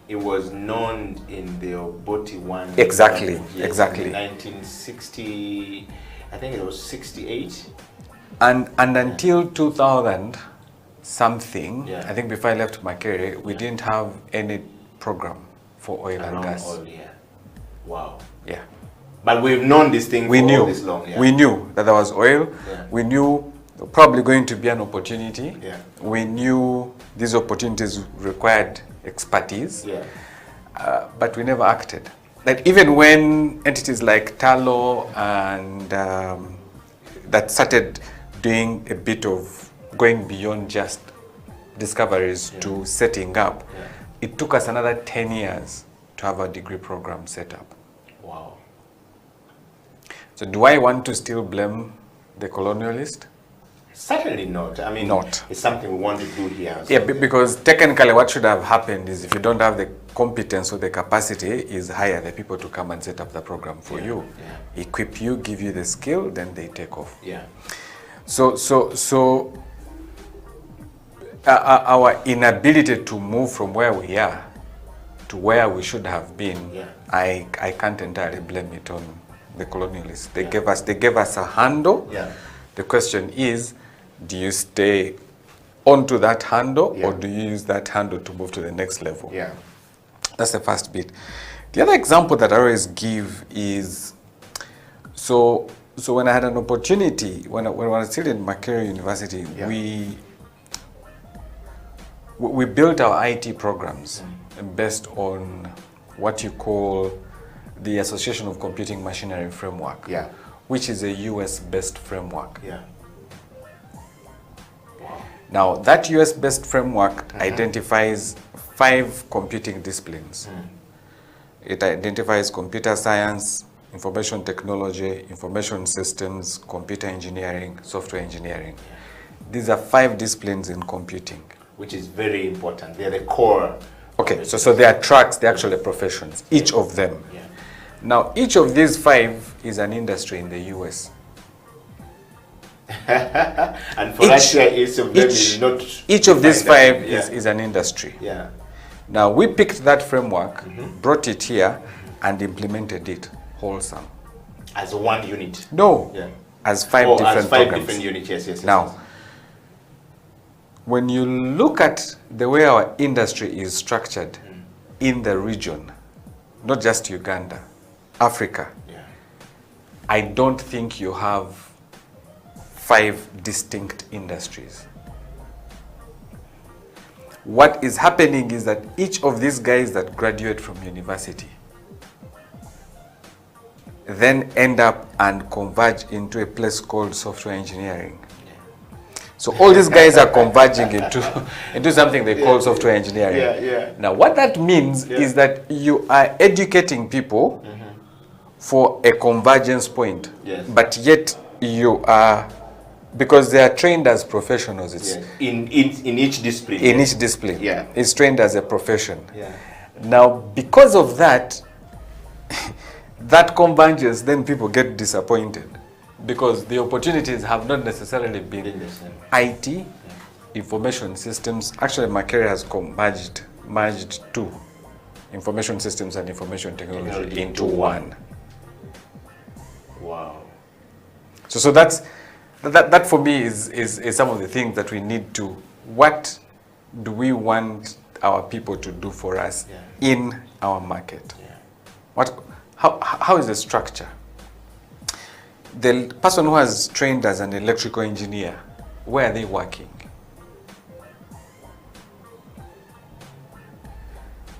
it was known in the Oboti one. Exactly, yes, exactly. In 1960, I think it was 68. And until 2000 something, Yeah. I think before I left Makere, we didn't have any program for oil and Around gas. oil, yeah. Wow. Yeah. But we've known this thing We for knew. all this long. Yeah. We knew that there was oil. Yeah. We knew probably going to be an opportunity. Yeah. We knew these opportunities required expertise. Yeah. But we never acted. Like even when entities like Talo and that started doing a bit of going beyond just discoveries to setting up, it took us another 10 years to have a degree program set up. Wow. So do I want to still blame the colonialist? Certainly not. I mean, Not. It's something we want to do here. Yeah, because technically what should have happened is if you don't have the competence or the capacity, is hire the people to come and set up the program for you. Yeah. Equip you, give you the skill, then they take off. Yeah. So our inability to move from where we are to where we should have been, I can't entirely blame it on the colonialists. They gave us a handle. Yeah. The question is, do you stay onto that handle or do you use that handle to move to the next level? Yeah. That's the first bit. The other example that I always give is, so when I had an opportunity, when I was still in Makere University, we built our IT programs based on what you call the Association of Computing Machinery Framework, which is a US-based framework. Yeah. Now, that US-based framework identifies 5 computing disciplines. It identifies computer science, information technology, information systems, computer engineering, software engineering. These are 5 disciplines in computing. which is very important. They're the core. Okay, so they are tracks, they're actually professions, each of them. Yeah. Now, each of these 5 is an industry in the US. And for us here, each of them is not. Each of these 5 yeah. is an industry. Yeah. Now, we picked that framework, brought it here, and implemented it wholesome. As one unit. No, Yeah. as 5 Oh, different as 5 programs. different units. Yes, yes. Now, yes. when you look at the way our industry is structured in the region, not just Uganda, Africa, Yeah. I don't think you have 5 distinct industries. What is happening is that each of these guys that graduate from university then end up and converge into a place called software engineering. So all these guys are converging into something they call software engineering. Yeah, yeah. Now what that means is that you are educating people for a convergence point, Yes. but yet you are, because they are trained as professionals, it's Yes. In each discipline. in yes. each discipline. Yeah. It's trained as a profession. Yeah. Now, because of that, that convergence, then people get disappointed because the opportunities have not necessarily been Been the same. IT, information systems. Actually, my career has merged 2, information systems and information technology into one. Wow. So that for me is some of the things that we need to. What do we want our people to do for us in our market? Yeah. How is the structure? The person who has trained as an electrical engineer, where are they working?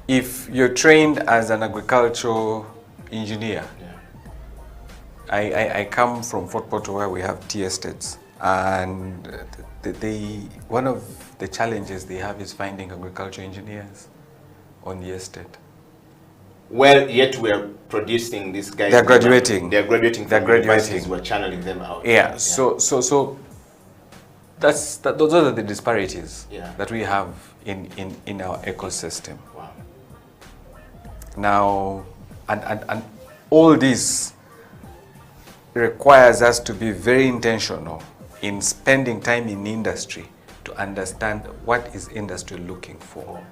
If you're trained as an agricultural engineer, I come from Fort Portal where we have tea estates, and one of the challenges they have is finding agricultural engineers on the estate. Well, yet we are producing these guys. They're graduating. They're graduating. They're from graduating. universities. We're channeling them out. Yeah. So those are the disparities that we have in our ecosystem. Wow. Now, and all this requires us to be very intentional in spending time in industry to understand what is industry looking for.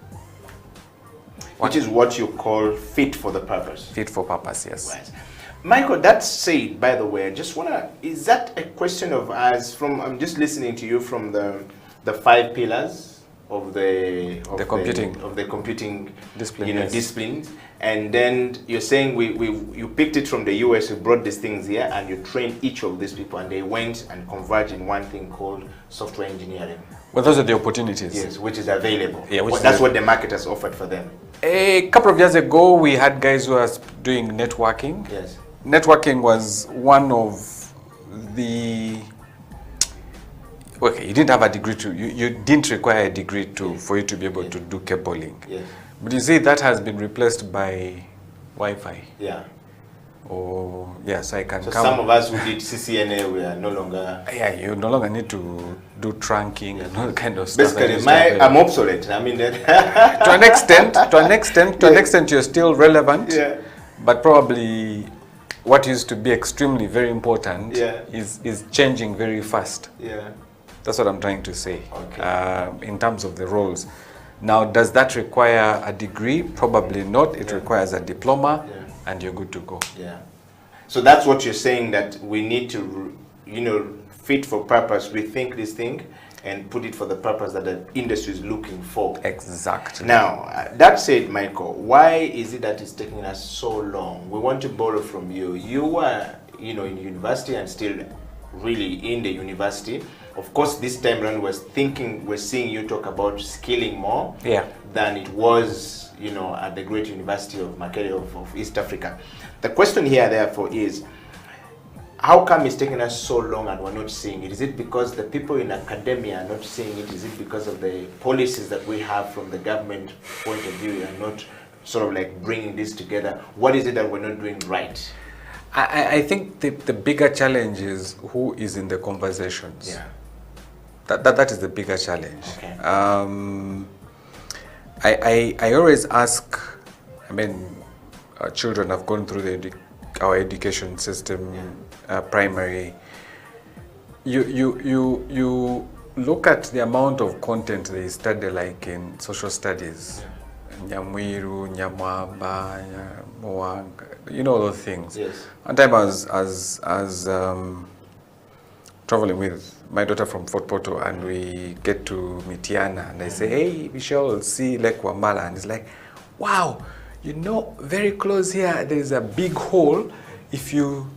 Which is what you call fit for the purpose. Fit for purpose, yes. Right. Michael, that said, by the way, I just wanna, is that a question of us from, I'm just listening to you from the 5 pillars of the computing discipline, disciplines, and then you're saying you picked it from the US, you brought these things here, and you trained each of these people, and they went and converged in one thing called software engineering. Well, those are the opportunities. Yes, which is available. Yeah, that's what the market has offered for them. A couple of years ago, we had guys who were doing networking. Yes. Networking was one of the. Okay, you didn't have a degree to. You didn't require a degree for you to be able to do cabling. Yes. But you see, that has been replaced by Wi-Fi. Yeah. Oh, yeah, so I can So come. some of us who did CCNA, we are no longer. Yeah, you no longer need to do trunking and all kind of stuff. Basically, I'm obsolete. I mean, that to an extent, you're still relevant. Yeah. But probably, what used to be extremely very important Yeah. is changing very fast. Yeah. That's what I'm trying to say. Okay. In terms of the roles. Now, does that require a degree? Probably not. It requires a diploma, and you're good to go. Yeah. So that's what you're saying, that we need to, fit for purpose, rethink this thing, and put it for the purpose that the industry is looking for. Exactly. Now, that said, Michael, why is it that it's taking us so long? We want to borrow from you. You were, in university and still really in the university. Of course, this time around, we're seeing you talk about skilling more than it was, at the great University of Makerere of East Africa. The question here, therefore, is how come it's taking us so long and we're not seeing it? Is it because the people in academia are not seeing it? Is it because of the policies that we have from the government point of view and not sort of like bringing this together? What is it that we're not doing right? I think the bigger challenge is who is in the conversations. Yeah. That is the bigger challenge. Okay. I always ask, I mean, our children have gone through our education system, primary. You look at the amount of content they study, like in social studies, Nyamwiru, Nyamwamba, Moanga, you know those things. Yes. One time I was traveling with my daughter from Fort Porto, and we get to Mitiana, and I say, hey, Michelle, see Lake Wambala, and it's like, wow, you know, very close here, there is a big hole. If you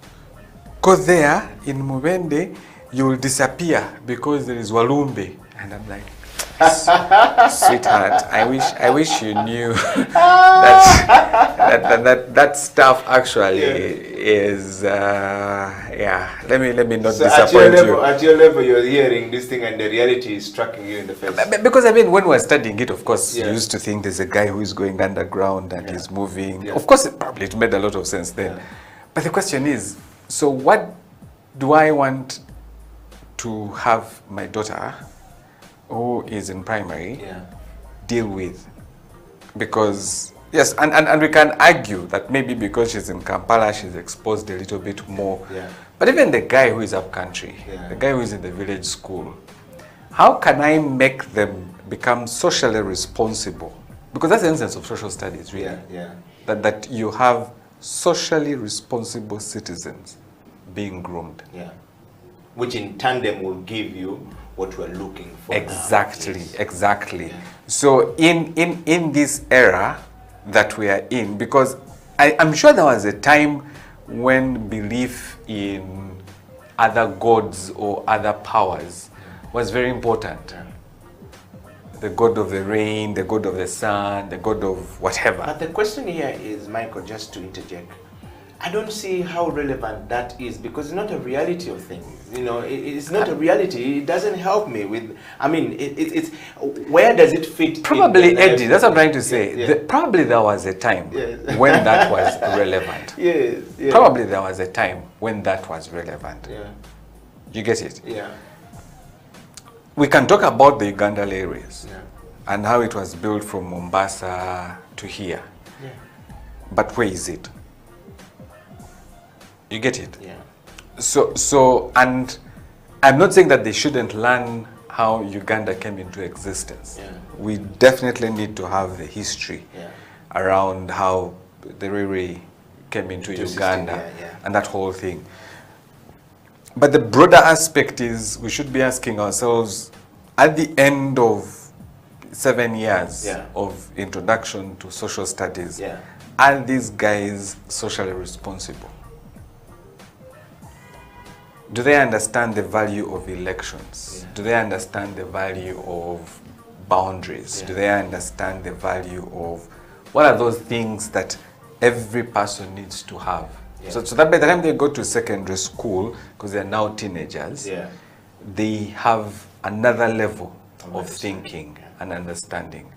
go there in Mubende, you will disappear because there is Walumbe. And I'm like, sweetheart, I wish you knew that stuff actually is let me not disappoint you. At your level, you're hearing this thing and the reality is striking you in the face. Because I mean, when we're studying it, of course, you used to think there's a guy who is going underground and he's moving. Of course, it made a lot of sense then. But the question is, so what do I want to have my daughter, who is in primary, deal with? Because yes, and we can argue that maybe because she's in Kampala, she's exposed a little bit more. But even the guy who is up country, the guy who is in the village school, how can I make them become socially responsible? Because that's the essence of social studies, really. That you have socially responsible citizens being groomed. Which in tandem will give you what we're looking for. Exactly. So in this era that we are in, because I'm sure there was a time when belief in other gods or other powers was very important. The god of the rain, the god of the sun, the god of whatever. But the question here is, Michael, just to interject, I don't see how relevant that is, because it's not a reality of things. You know, it's not a reality. It doesn't help me with, I mean, it's where does it fit? Probably, Eddie, that's what I'm trying to say. Probably there was a time when that was relevant. Probably there was a time when that was relevant. You get it? We can talk about the Uganda areas and how it was built from Mombasa to here. But where is it? You get it? So, and I'm not saying that they shouldn't learn how Uganda came into existence. We definitely need to have the history around how the Riri came into Uganda and that whole thing. But the broader aspect is we should be asking ourselves, at the end of 7 years of introduction to social studies, are these guys socially responsible? Do they understand the value of elections? Do they understand the value of boundaries? Do they understand the value of what are those things that every person needs to have? So that by the time they go to secondary school, because they're now teenagers, they have another level of thinking and understanding.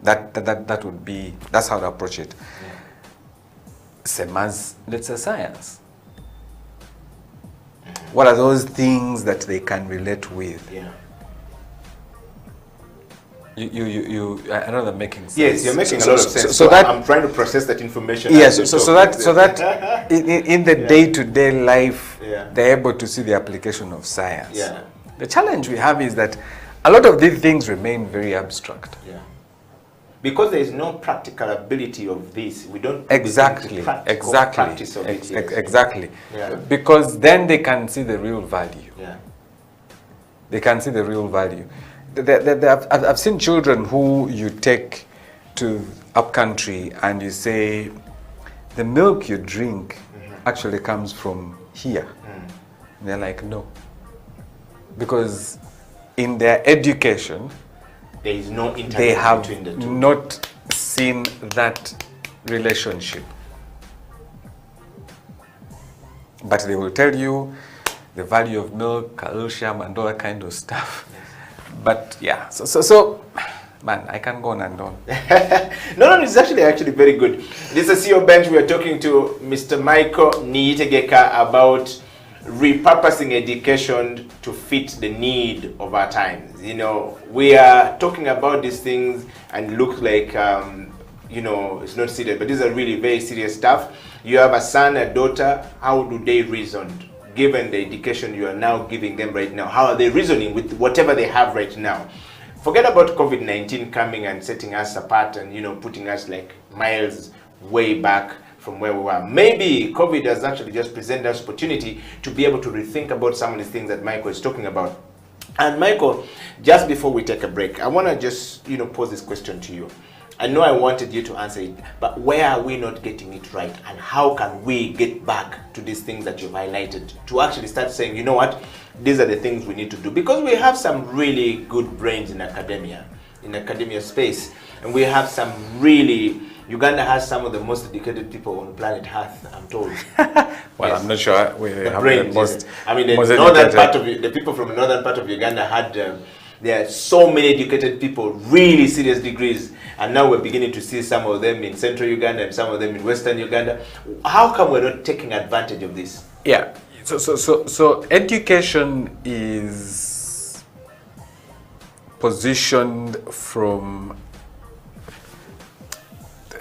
That would be, that's how to approach it. Same as, let's say, science. What are those things that they can relate with? I know they're making sense. Yes, you're making a lot of sense. So that I'm trying to process that information. Yes, so that in the day-to-day life, they're able to see the application of science. The challenge we have is that a lot of these things remain very abstract. Because there is no practical ability of this, we don't exactly. practice of it. Exactly. Because then they can see the real value. They can see the real value. I've seen children who you take to upcountry and you say, the milk you drink actually comes from here. And they're like, no. Because in their education, there is no they have between the two. Not seen that relationship. But they will tell you the value of milk, calcium, and all that kind of stuff. But yeah, so man, I can go on and on. No, it's actually very good. This is CEO Bench. We are talking to Mr. Michael Niyitegeka about repurposing education to fit the need of our times. You know, we are talking about these things and look like, you know, it's not serious, but these are really very serious stuff. You have a son, a daughter, how do they reason? Given the education you are now giving them right now, how are they reasoning with whatever they have right now? Forget about COVID-19 coming and setting us apart and, you know, putting us like miles way back from where we were. Maybe COVID has actually just presented us opportunity to be able to rethink about some of the things that Michael is talking about. And Michael, just before we take a break, I want to just, you know, pose this question to you. I know I wanted you to answer it, but where are we not getting it right? And how can we get back to these things that you've highlighted to actually start saying, you know what, these are the things we need to do? Because we have some really good brains in academia space, and we have some really, Uganda has some of the most educated people on planet Earth, I'm told. Well, yes. I'm not sure we the have brains, the most. I mean, the people from the northern part of Uganda had, there are so many educated people, really serious degrees, and now we're beginning to see some of them in central Uganda and some of them in western Uganda. How come we're not taking advantage of this? Yeah, so education is positioned from,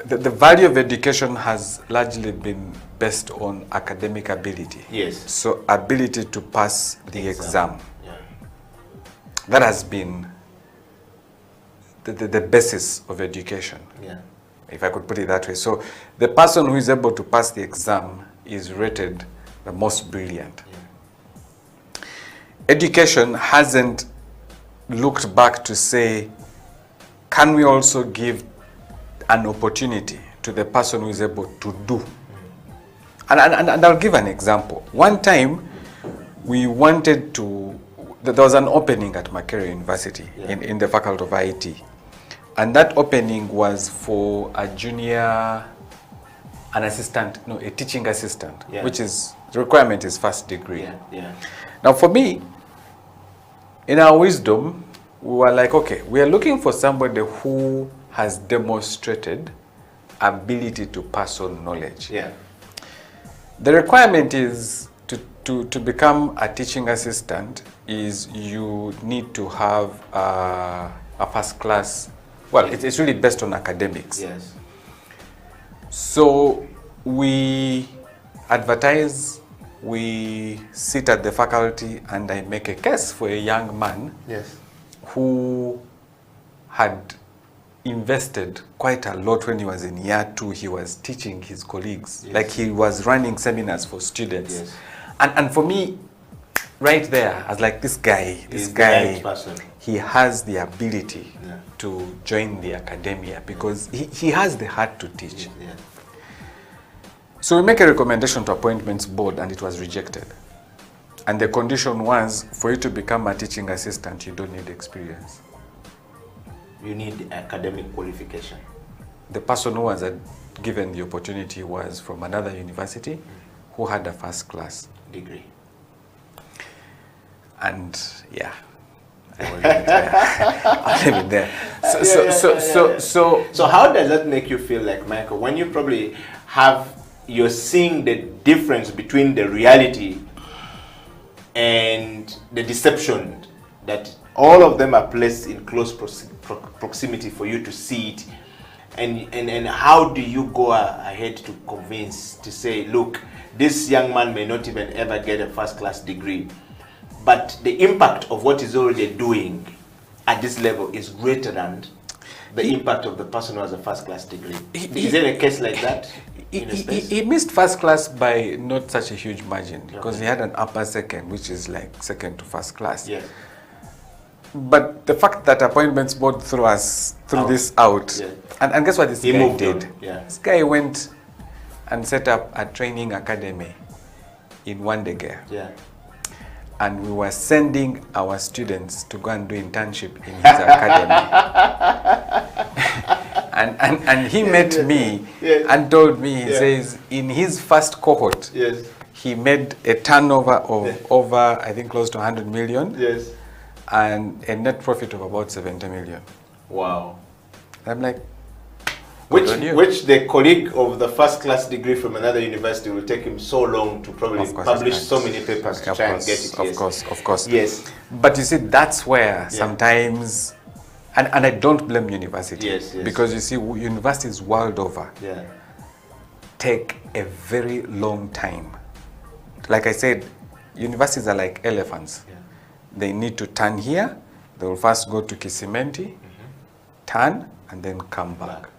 the value of education has largely been based on academic ability. Yes. So ability to pass the exam. Yeah. That has been the basis of education. Yeah. If I could put it that way. So the person who is able to pass the exam is rated the most brilliant. Yeah. Education hasn't looked back to say, can we also give an opportunity to the person who is able to do? And I'll give an example. One time, we wanted to, there was an opening at Makerere University, yeah, in the Faculty of IT. And that opening was for a junior, an assistant, no, a teaching assistant, yeah, which is, the requirement is first degree. Yeah. Yeah. Now for me, in our wisdom, we were like, okay, we are looking for somebody who has demonstrated ability to pass on knowledge. Yeah. The requirement is to become a teaching assistant is you need to have a first class, well, it's really based on academics. Yes. So we advertise, we sit at the faculty, and I make a case for a young man, Yes, who had invested quite a lot when he was in year 2. He was teaching his colleagues. Yes. Like he was running seminars for students. Yes. And for me, right there, I was like, this guy, He's the right person. he has the ability, Yeah, to join the academia because he has the heart to teach. yeah. So we make a recommendation to appointments board and it was rejected. And the condition was, for you to become a teaching assistant, you don't need experience. You need academic qualification. The person who was given the opportunity was from another university who had a first class Degree. And yeah, I will leave it there. I'll leave it there. So how does that make you feel, like, Michael, when you probably you're seeing the difference between the reality and the deception, that all of them are placed in close proximity for you to see it, and how do you go ahead to convince, to say, look, this young man may not even ever get a first-class degree, but the impact of what he's already doing at this level is greater than the impact of the person who has a first-class degree. Is there a case like that in a space? He missed first class by not such a huge margin because he had an upper second, which is like second to first class. Yes. But the fact that appointments board threw this out, Yeah. and guess what this He guy moved did? on. Yeah. This guy went and set up a training academy in Wandegea. Yeah. And we were sending our students to go and do internship in his academy. and he met me and told me, he says, in his first cohort, he made a turnover of over, I think, close to 100 million. Yes. And a net profit of about 70 million. Wow. I'm like, Which the colleague of the first class degree from another university will take him so long to probably publish so many papers to try and get it. Of course. Yes. But you see, that's where sometimes, and I don't blame university. Yes. Because you see, universities world over take a very long time. Like I said, universities are like elephants. They need to turn here. They will first go to Kisimenti, turn, and then come back.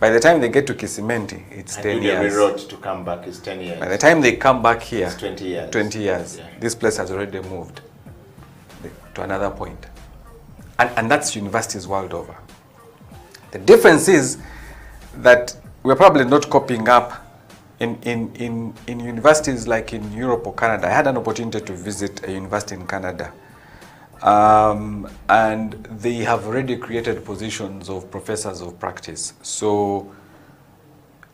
By the time they get to Kisimenti, it's 10 years. The road to come back is 10 years. By the time they come back here, it's 20 years. 20 years. Yeah. This place has already moved to another point. And that's universities world over. The difference is that we're probably not copying up in universities like in Europe or Canada. I had an opportunity to visit a university in Canada. And they have already created positions of professors of practice. So,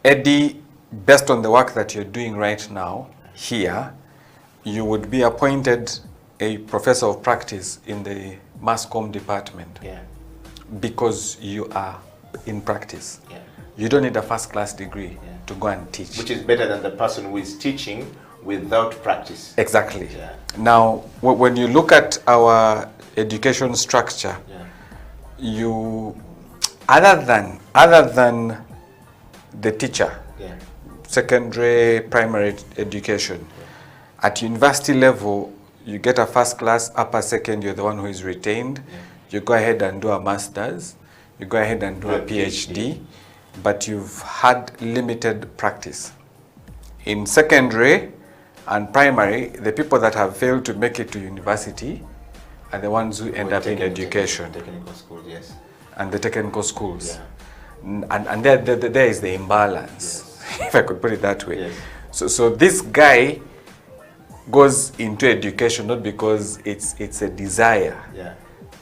Eddie, based on the work that you're doing right now here, you would be appointed a professor of practice in the mass comm department because you are in practice. You don't need a first class degree to go and teach. Which is better than the person who is teaching without practice. Exactly. Now, when you look at our education structure, you, other than the teacher, secondary, primary education, at university level, you get a first class, upper second, you're the one who is retained. You go ahead and do a master's, you go ahead and do a PhD, but you've had limited practice. In secondary and primary, the people that have failed to make it to university are the ones who end up in education. Technical schools, yes. And the technical schools. And there is the imbalance, if I could put it that way. So this guy goes into education not because it's a desire.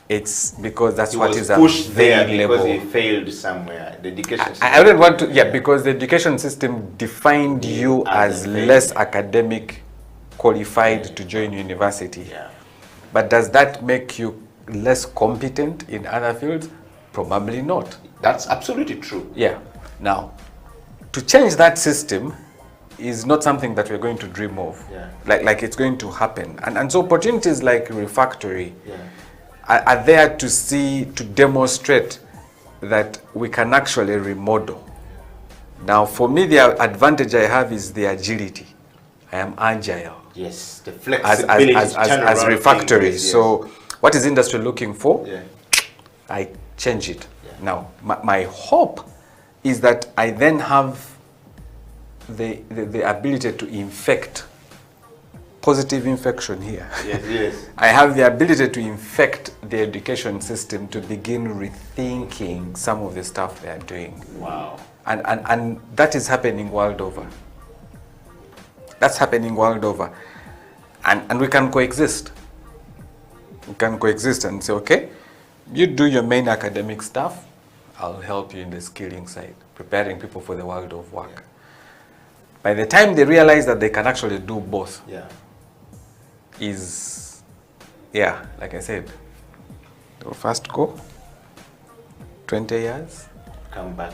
It's because that's what is pushed there available. Because he failed somewhere. The education system. I wouldn't want to, because the education system defined you as less academic qualified to join university. But does that make you less competent in other fields? Probably not. That's absolutely true. Now, to change that system is not something that we're going to dream of. Like it's going to happen. And so opportunities like Refactory are there to demonstrate that we can actually remodel. Now, for me, the advantage I have is the agility. I am agile. Yes, the flexibility as Refactory. So, what is industry looking for? I change it. Now, my hope is that I then have the ability to infect. Positive infection here. I have the ability to infect the education system to begin rethinking some of the stuff they are doing. Wow. And that is happening world over. That's happening world over. And we can coexist. We can coexist and say, okay, you do your main academic stuff, I'll help you in the skilling side, preparing people for the world of work. By the time they realize that they can actually do both, like I said, they'll first go 20 years, come back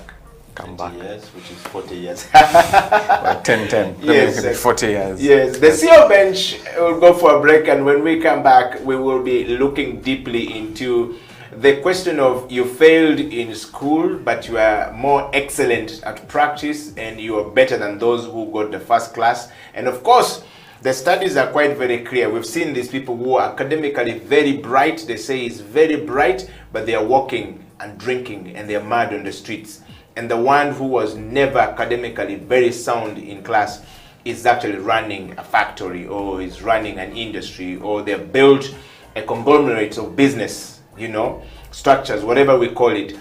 20 years, which is 40 years. Well, 10, yes, 40 years. Yes, the CEO bench will go for a break, and when we come back, we will be looking deeply into the question of you failed in school, but you are more excellent at practice, and you are better than those who got the first class. And of course, the studies are quite very clear. We've seen these people who are academically very bright. They say it's very bright, but they are walking and drinking and they are mad on the streets. And the one who was never academically very sound in class is actually running a factory or is running an industry, or they've built a conglomerate of business, structures, whatever we call it.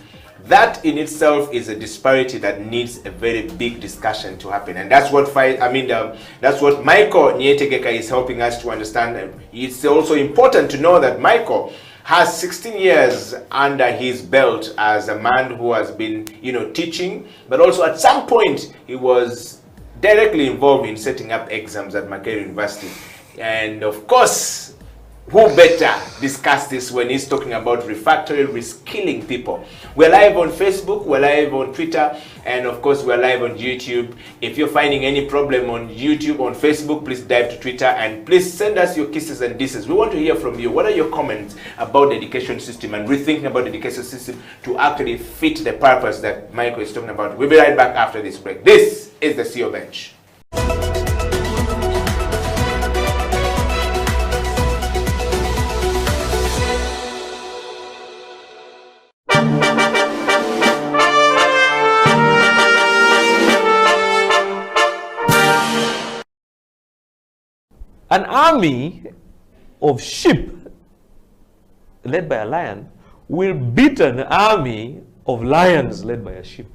That in itself is a disparity that needs a very big discussion to happen, and that's what that's what Michael Nietegeka is helping us to understand. It's also important to know that Michael has 16 years under his belt as a man who has been, teaching, but also at some point he was directly involved in setting up exams at Makerere University, and of course, who better discuss this when he's talking about refactory reskilling people? We're live on Facebook, we're live on Twitter, and of course we're live on YouTube. If you're finding any problem on YouTube, on Facebook, please dive to Twitter and please send us your kisses and disses. We want to hear from you. What are your comments about the education system and rethinking about the education system to actually fit the purpose that Michael is talking about? We'll be right back after this break. This is the CEO Bench. An army of sheep led by a lion will beat an army of lions led by a sheep.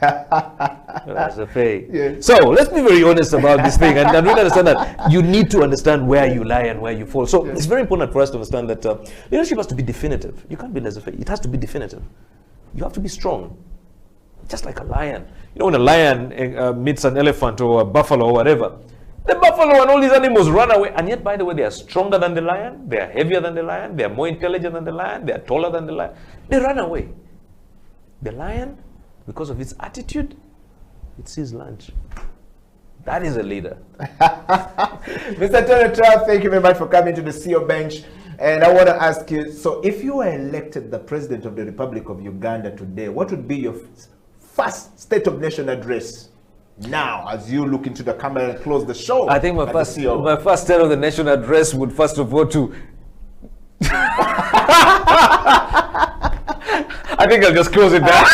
That's a fake. Yeah. So let's be very honest about this thing and really understand that you need to understand where you lie and where you fall. So it's very important for us to understand that leadership has to be definitive. You can't be laissez-faire. It has to be definitive. You have to be strong, just like a lion. You know, when a lion meets an elephant or a buffalo or whatever, the buffalo and all these animals run away, and yet, by the way, they are stronger than the lion, they are heavier than the lion, they are more intelligent than the lion, they are taller than the lion. They run away. The lion, because of its attitude, it sees lunch. That is a leader. Mr. Tonatra, thank you very much for coming to the CEO Bench. And I want to ask you, so if you were elected the President of the Republic of Uganda today, what would be your first State of Nation address? Now, as you look into the camera and close the show, I think my first State of the Nation address would first of all to I think I'll just close it down.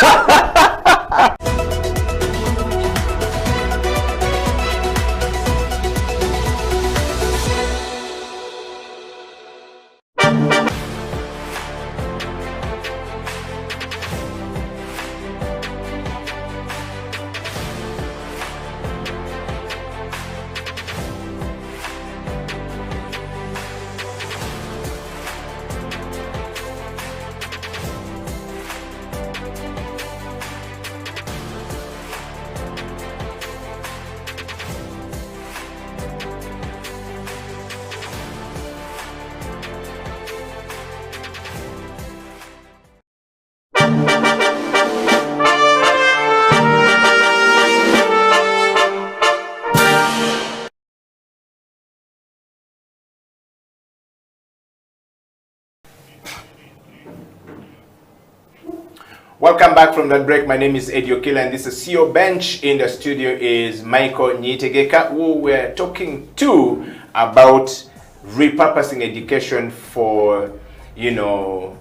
Welcome back from that break. My name is Eddie Okila and this is CEO Bench. In the studio is Michael Nyitegeka, who we're talking to about repurposing education for, you know,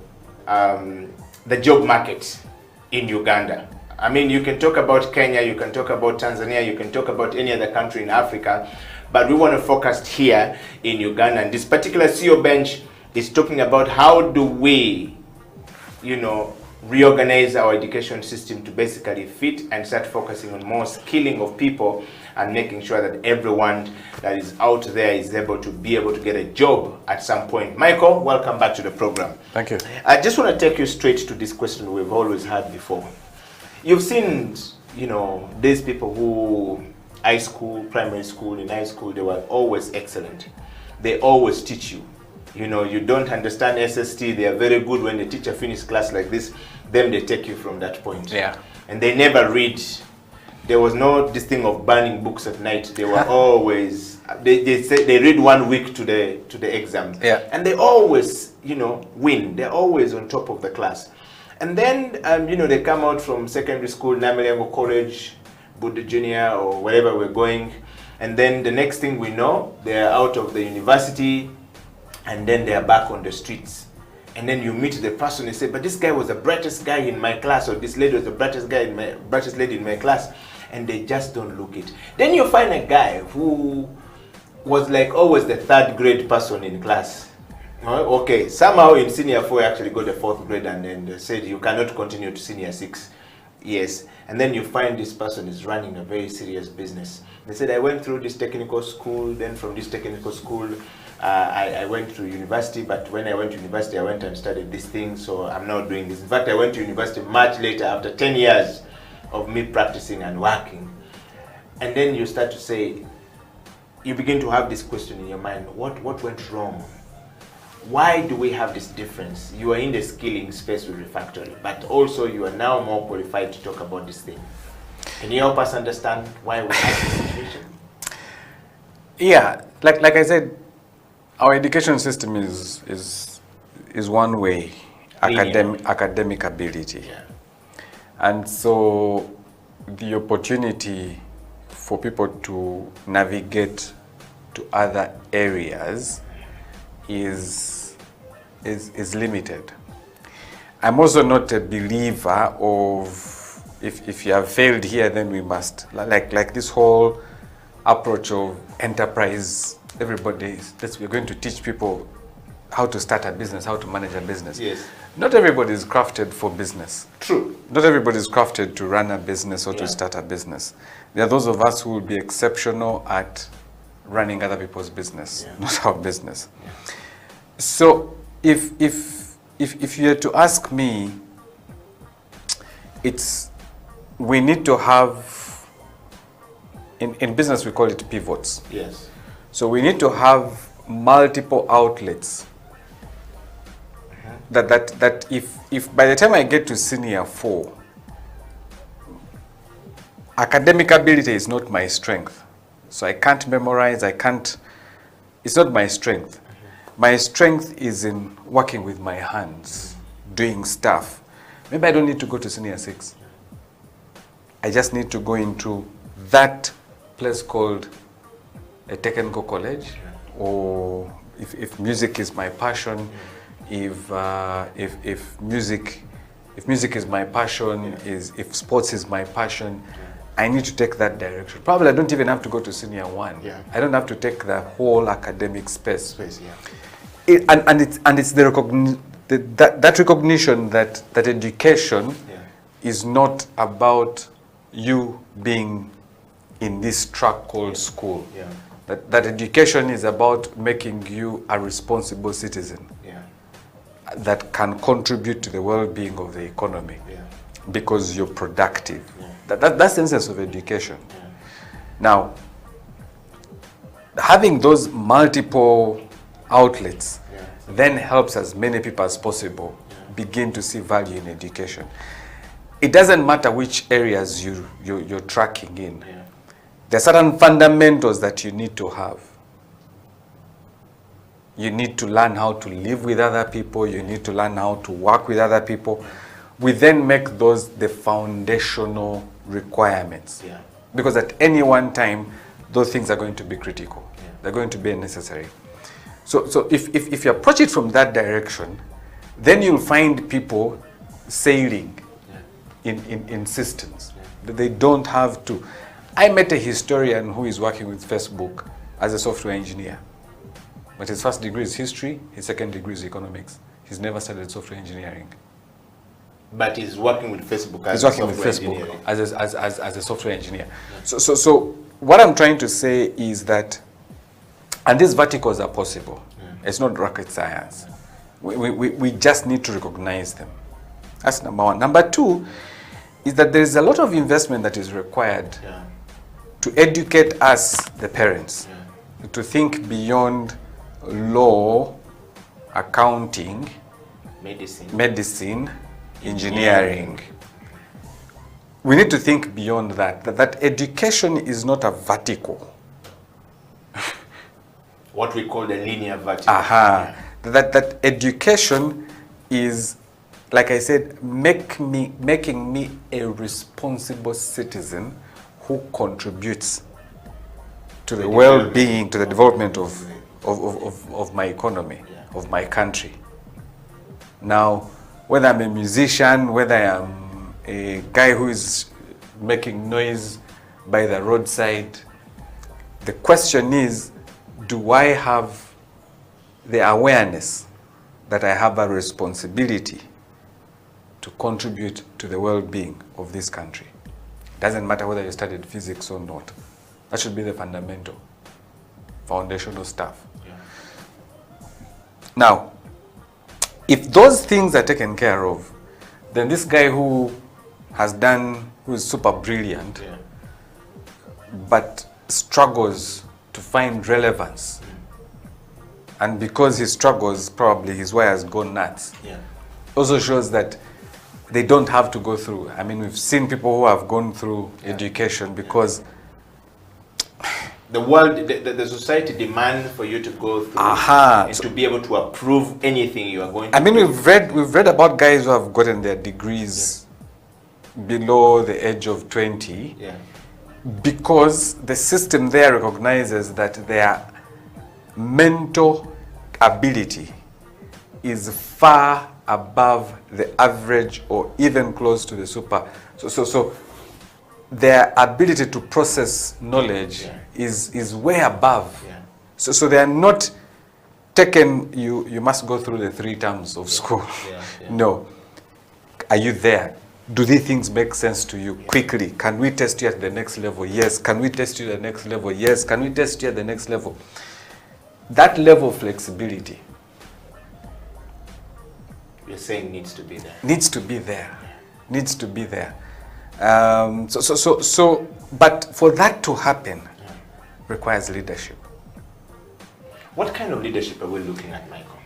the job market in Uganda. I mean, you can talk about Kenya, you can talk about Tanzania, you can talk about any other country in Africa, but we want to focus here in Uganda. And this particular CEO Bench is talking about how do we, you know, reorganize our education system to basically fit and start focusing on more skilling of people and making sure that everyone that is out there is able to get a job at some point. Michael, welcome back to the program. Thank you. I just want to take you straight to this question we've always had before. You've seen, you know, these people who high school, primary school, in high school, they were always excellent. They always teach you. You know, you don't understand SST, they are very good when the teacher finishes class like this, then they take you from that point. Yeah. And they never read. There was no this thing of burning books at night. They were always, they say they read 1 week to the exam. Yeah. And they always, you know, win. They're always on top of the class. And then, you know, they come out from secondary school, Namilengo College, Buddha Junior, or wherever we're going. And then the next thing we know, they're out of the university, and then they are back on the streets. And then you meet the person and say, but this guy was the brightest guy in my class, or this lady was the brightest lady in my class, and they just don't look it. Then you find a guy who was like always the 3rd grade person in class. Okay, somehow in senior 4 actually got the 4th grade, and then they said you cannot continue to senior 6. Yes, and then you find this person is running a very serious business. They said, I went through this technical school, then from this technical school, I went to university, but when I went to university, I went and studied this thing, so I'm now doing this. In fact, I went to university much later, after 10 years of me practicing and working. And then you start to say, you begin to have this question in your mind, what went wrong? Why do we have this difference? You are in the skilling space with the factory, but also you are now more qualified to talk about this thing. Can you help us understand why we have this situation? Yeah, like I said, our education system is one way, academic ability. Yeah. And so the opportunity for people to navigate to other areas is limited. I'm also not a believer of if you have failed here, then we must, like this whole approach of enterprise. We're going to teach people how to start a business, how to manage a business. Yes. Not everybody is crafted for business. True. Not everybody is crafted to run a business or to start a business. There are those of us who will be exceptional at running other people's business, not our business. Yeah. So if you are to ask me, we need to have, in business we call it pivots. Yes. So we need to have multiple outlets that if by the time I get to senior 4, academic ability is not my strength. So I can't memorize, it's not my strength. My strength is in working with my hands, doing stuff. Maybe I don't need to go to senior 6. I just need to go into that place called a technical college, or if music is my passion, if music is my passion, if sports is my passion, I need to take that direction. Probably I don't even have to go to senior 1. Yeah. I don't have to take the whole academic space. Yeah. And it's that recognition that education is not about you being in this track called school. Yeah. That education is about making you a responsible citizen that can contribute to the well-being of the economy because you're productive. That's the essence of education. Now, having those multiple outlets then helps as many people as possible begin to see value in education. It doesn't matter which areas you're tracking in. There are certain fundamentals that you need to have. You need to learn how to live with other people. You need to learn how to work with other people. We then make those the foundational requirements. Because at any one time, those things are going to be critical. They're going to be necessary. So if you approach it from that direction, then you'll find people sailing in systems. They don't have to. I met a historian who is working with Facebook as a software engineer. But his first degree is history, his second degree is economics. He's never studied software engineering. But he's working with Facebook as a software engineer. So what I'm trying to say is that, and these verticals are possible. It's not rocket science. We just need to recognize them. That's number one. Number two is that there is a lot of investment that is required to educate us, the parents, to think beyond law, accounting, medicine, engineering. We need to think beyond that education is not a vertical. What we call the linear vertical. That education is, like I said, making me a responsible citizen who contributes to the well-being, to the development of my economy, of my country. Now, whether I'm a musician, whether I'm a guy who is making noise by the roadside, the question is, do I have the awareness that I have a responsibility to contribute to the well-being of this country? Doesn't matter whether you studied physics or not. That should be the foundational stuff. Now, if those things are taken care of, then this guy who is super brilliant, but struggles to find relevance and because he struggles, probably his wife has gone nuts. Yeah. Also shows that they don't have to go through. I mean, we've seen people who have gone through education because the world, the society demand for you to go through and to be able to approve anything you are going to I mean, do. we've read about guys who have gotten their degrees below the age of 20 because the system there recognizes that their mental ability is far above the average or even close to the super. So their ability to process knowledge is way above. So they are not taken, you must go through the 3 terms of school. No. Are you there? Do these things make sense to you quickly? Can we test you at the next level? Yes. Can we test you at the next level? Yes. Can we test you at the next level? That level of flexibility, you're saying, needs to be there. Needs to be there. Needs to be there. But for that to happen, requires leadership. What kind of leadership are we looking at, Michael?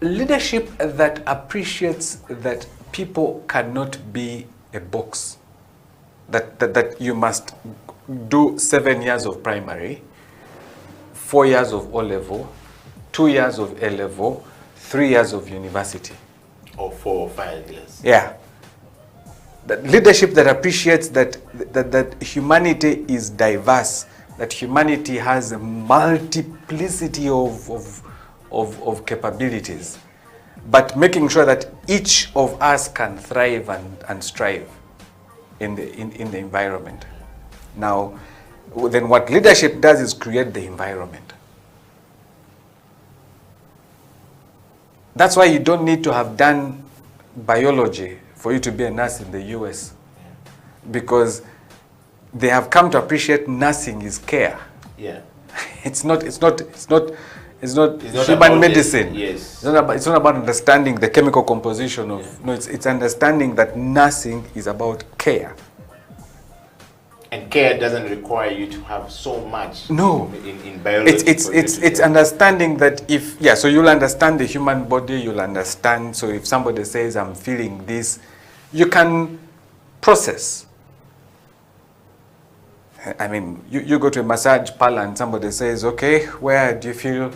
Leadership that appreciates that people cannot be a box. That you must do 7 years of primary, 4 years of O-level, 2 years of A-level, 3 years of university. Or 4 or 5 years. Yeah. That leadership that appreciates that humanity is diverse, that humanity has a multiplicity of capabilities, but making sure that each of us can thrive and strive in the environment. Now, then what leadership does is create the environment. That's why you don't need to have done biology for you to be a nurse in the US, because they have come to appreciate nursing is care. Yeah. It's not human about medicine. Yes. It's not about understanding the chemical composition of no. It's understanding that nursing is about care. And care doesn't require you to have so much. No. In biology. It's understanding that so you'll understand the human body. You'll understand. So if somebody says I'm feeling this, you can process. I mean, you go to a massage parlor and somebody says, okay, where do you feel?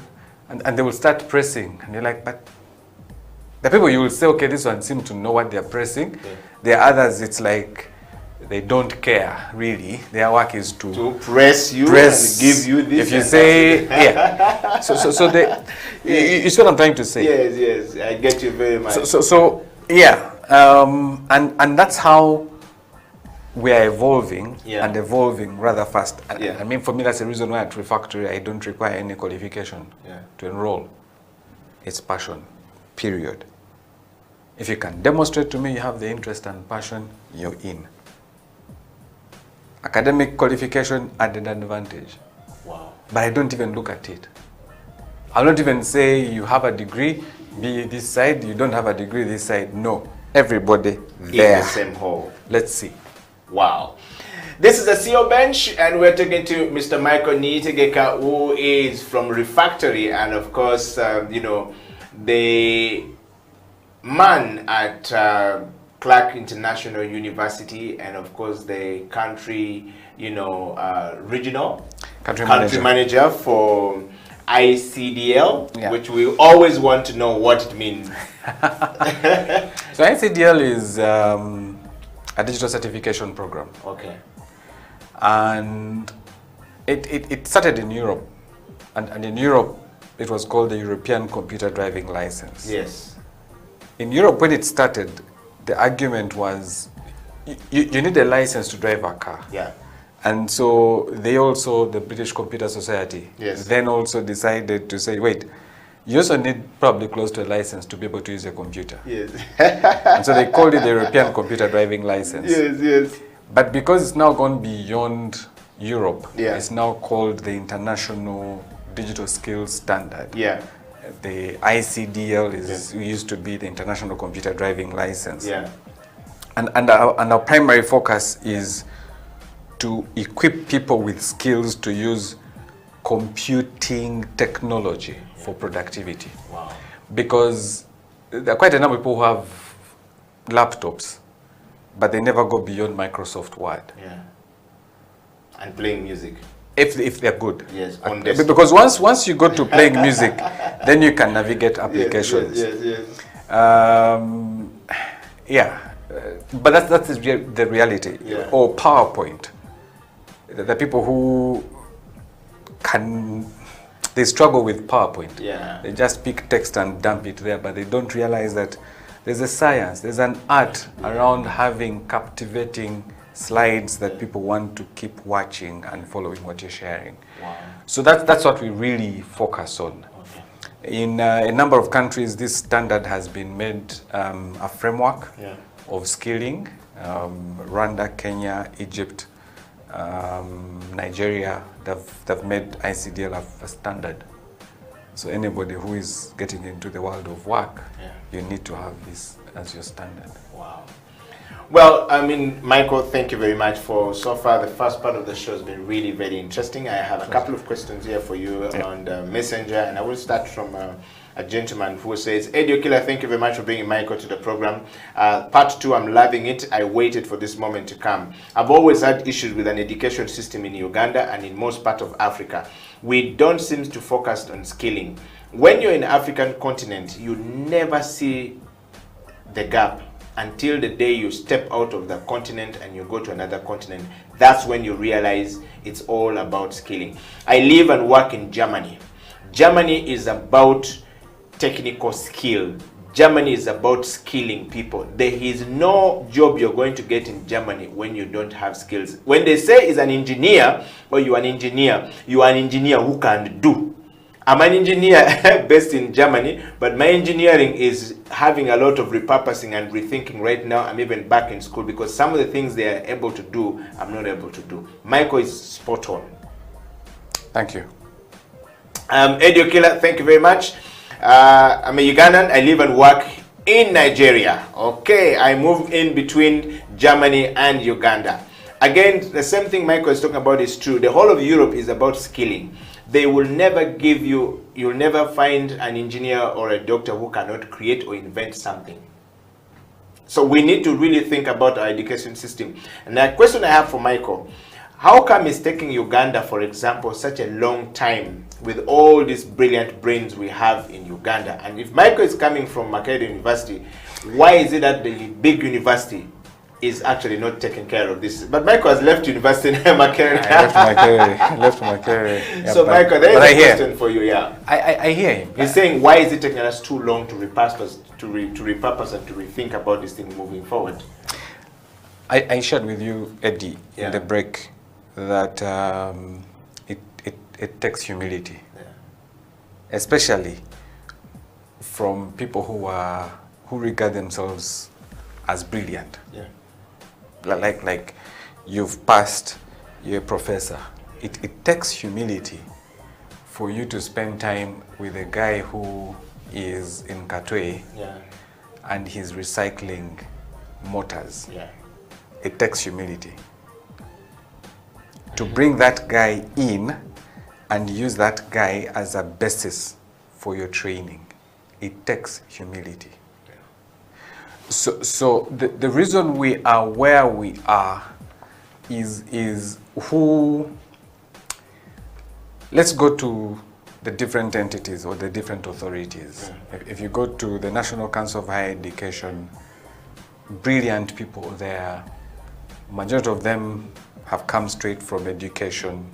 And they will start pressing. And you're like, but the people you will say, okay, this one seems to know what they're pressing. Yeah. There are others, it's like they don't care, really. Their work is to press you and give you this. If you say, yeah. So they, you see what I'm trying to say? Yes, I get you very much. So yeah. And that's how we are evolving and evolving rather fast. I mean, for me, that's the reason why at Refactory I don't require any qualification to enroll. It's passion, period. If you can demonstrate to me you have the interest and passion, you're in. Academic qualification added advantage. Wow. But I don't even look at it. I'll not even say you have a degree, be this side, you don't have a degree this side. No. Everybody there. In the same hole. Let's see. Wow. This is the CEO Bench, and we're talking to Mr. Michael Niyitegeka, who is from Refactory, and of course, the man at Clark International University, and of course the country, regional country manager for ICDL, which we always want to know what it means. So ICDL is a digital certification program. Okay. And it started in Europe, and in Europe it was called the European Computer Driving License. Yes. In Europe, when it started, the argument was you need a license to drive a car. Yeah. And so the British Computer Society, yes, then also decided to say, wait, you also need probably close to a license to be able to use a computer. Yes. And so they called it the European Computer Driving License. Yes. But because it's now gone beyond Europe, it's now called the International Digital Skills Standard. Yeah. The ICDL used to be the International Computer Driving License. Yeah. And our primary focus is to equip people with skills to use computing technology for productivity. Wow. Because there are quite a number of people who have laptops, but they never go beyond Microsoft Word. Yeah. And playing music. If they're good. Yes, on desktop. Because once you go to playing music, then you can navigate applications. Yes. But that's the reality. Yeah. Or PowerPoint. The people who they struggle with PowerPoint. Yeah. They just pick text and dump it there, but they don't realize that there's a science, there's an art around having captivating slides that people want to keep watching and following what you're sharing. Wow. So that's what we really focus on. Okay. In a number of countries, this standard has been made a framework of skilling. Rwanda, Kenya, Egypt, Nigeria, they've made ICDL a standard. So anybody who is getting into the world of work, you need to have this as your standard. Wow. Well, I mean, Michael, thank you very much for so far. The first part of the show has been really very interesting. I have a couple of questions here for you on the Messenger, and I will start from a gentleman who says, Edio Killer, thank you very much for bringing Michael to the program. Part 2, I'm loving it. I waited for this moment to come. I've always had issues with an education system in Uganda and in most parts of Africa. We don't seem to focus on skilling. When you're in the African continent, you never see the gap until the day you step out of the continent and you go to another continent. That's when you realize it's all about skilling. I live and work in Germany. Germany is about technical skill. Germany is about skilling people. There is no job you're going to get in Germany when you don't have skills. When they say is an engineer, or you are an engineer who can do. I'm an engineer based in Germany, but my engineering is having a lot of repurposing and rethinking right now. I'm even back in school because some of the things they are able to do, I'm not able to do. Michael is spot on. Thank you. Edio Killer, thank you very much. I'm a Ugandan. I live and work in Nigeria. Okay, I moved in between Germany and Uganda. Again, the same thing Michael is talking about is true. The whole of Europe is about skilling. They will never give you, you'll never find an engineer or a doctor who cannot create or invent something. So we need to really think about our education system. And the question I have for Michael, how come it's taking Uganda, for example, such a long time with all these brilliant brains we have in Uganda? And if Michael is coming from Makerere University, why is it that the big university is actually not taking care of this? But Michael has left university in Makerere. I left Makerere. Yeah, so Michael, there is a question for you, I hear him. He's saying, why is it taking us too long to repurpose and to rethink about this thing moving forward? I shared with you, Eddie, in the break, that it takes humility, especially from people who regard themselves as brilliant. Like you've passed, you're a professor. It takes humility for you to spend time with a guy who is in Katwe and he's recycling motors. It takes humility to bring that guy in and use that guy as a basis for your training. It takes humility. So the reason we are where we are is who, let's go to the different entities or the different authorities. If you go to the National Council of Higher Education, brilliant people there, majority of them have come straight from education,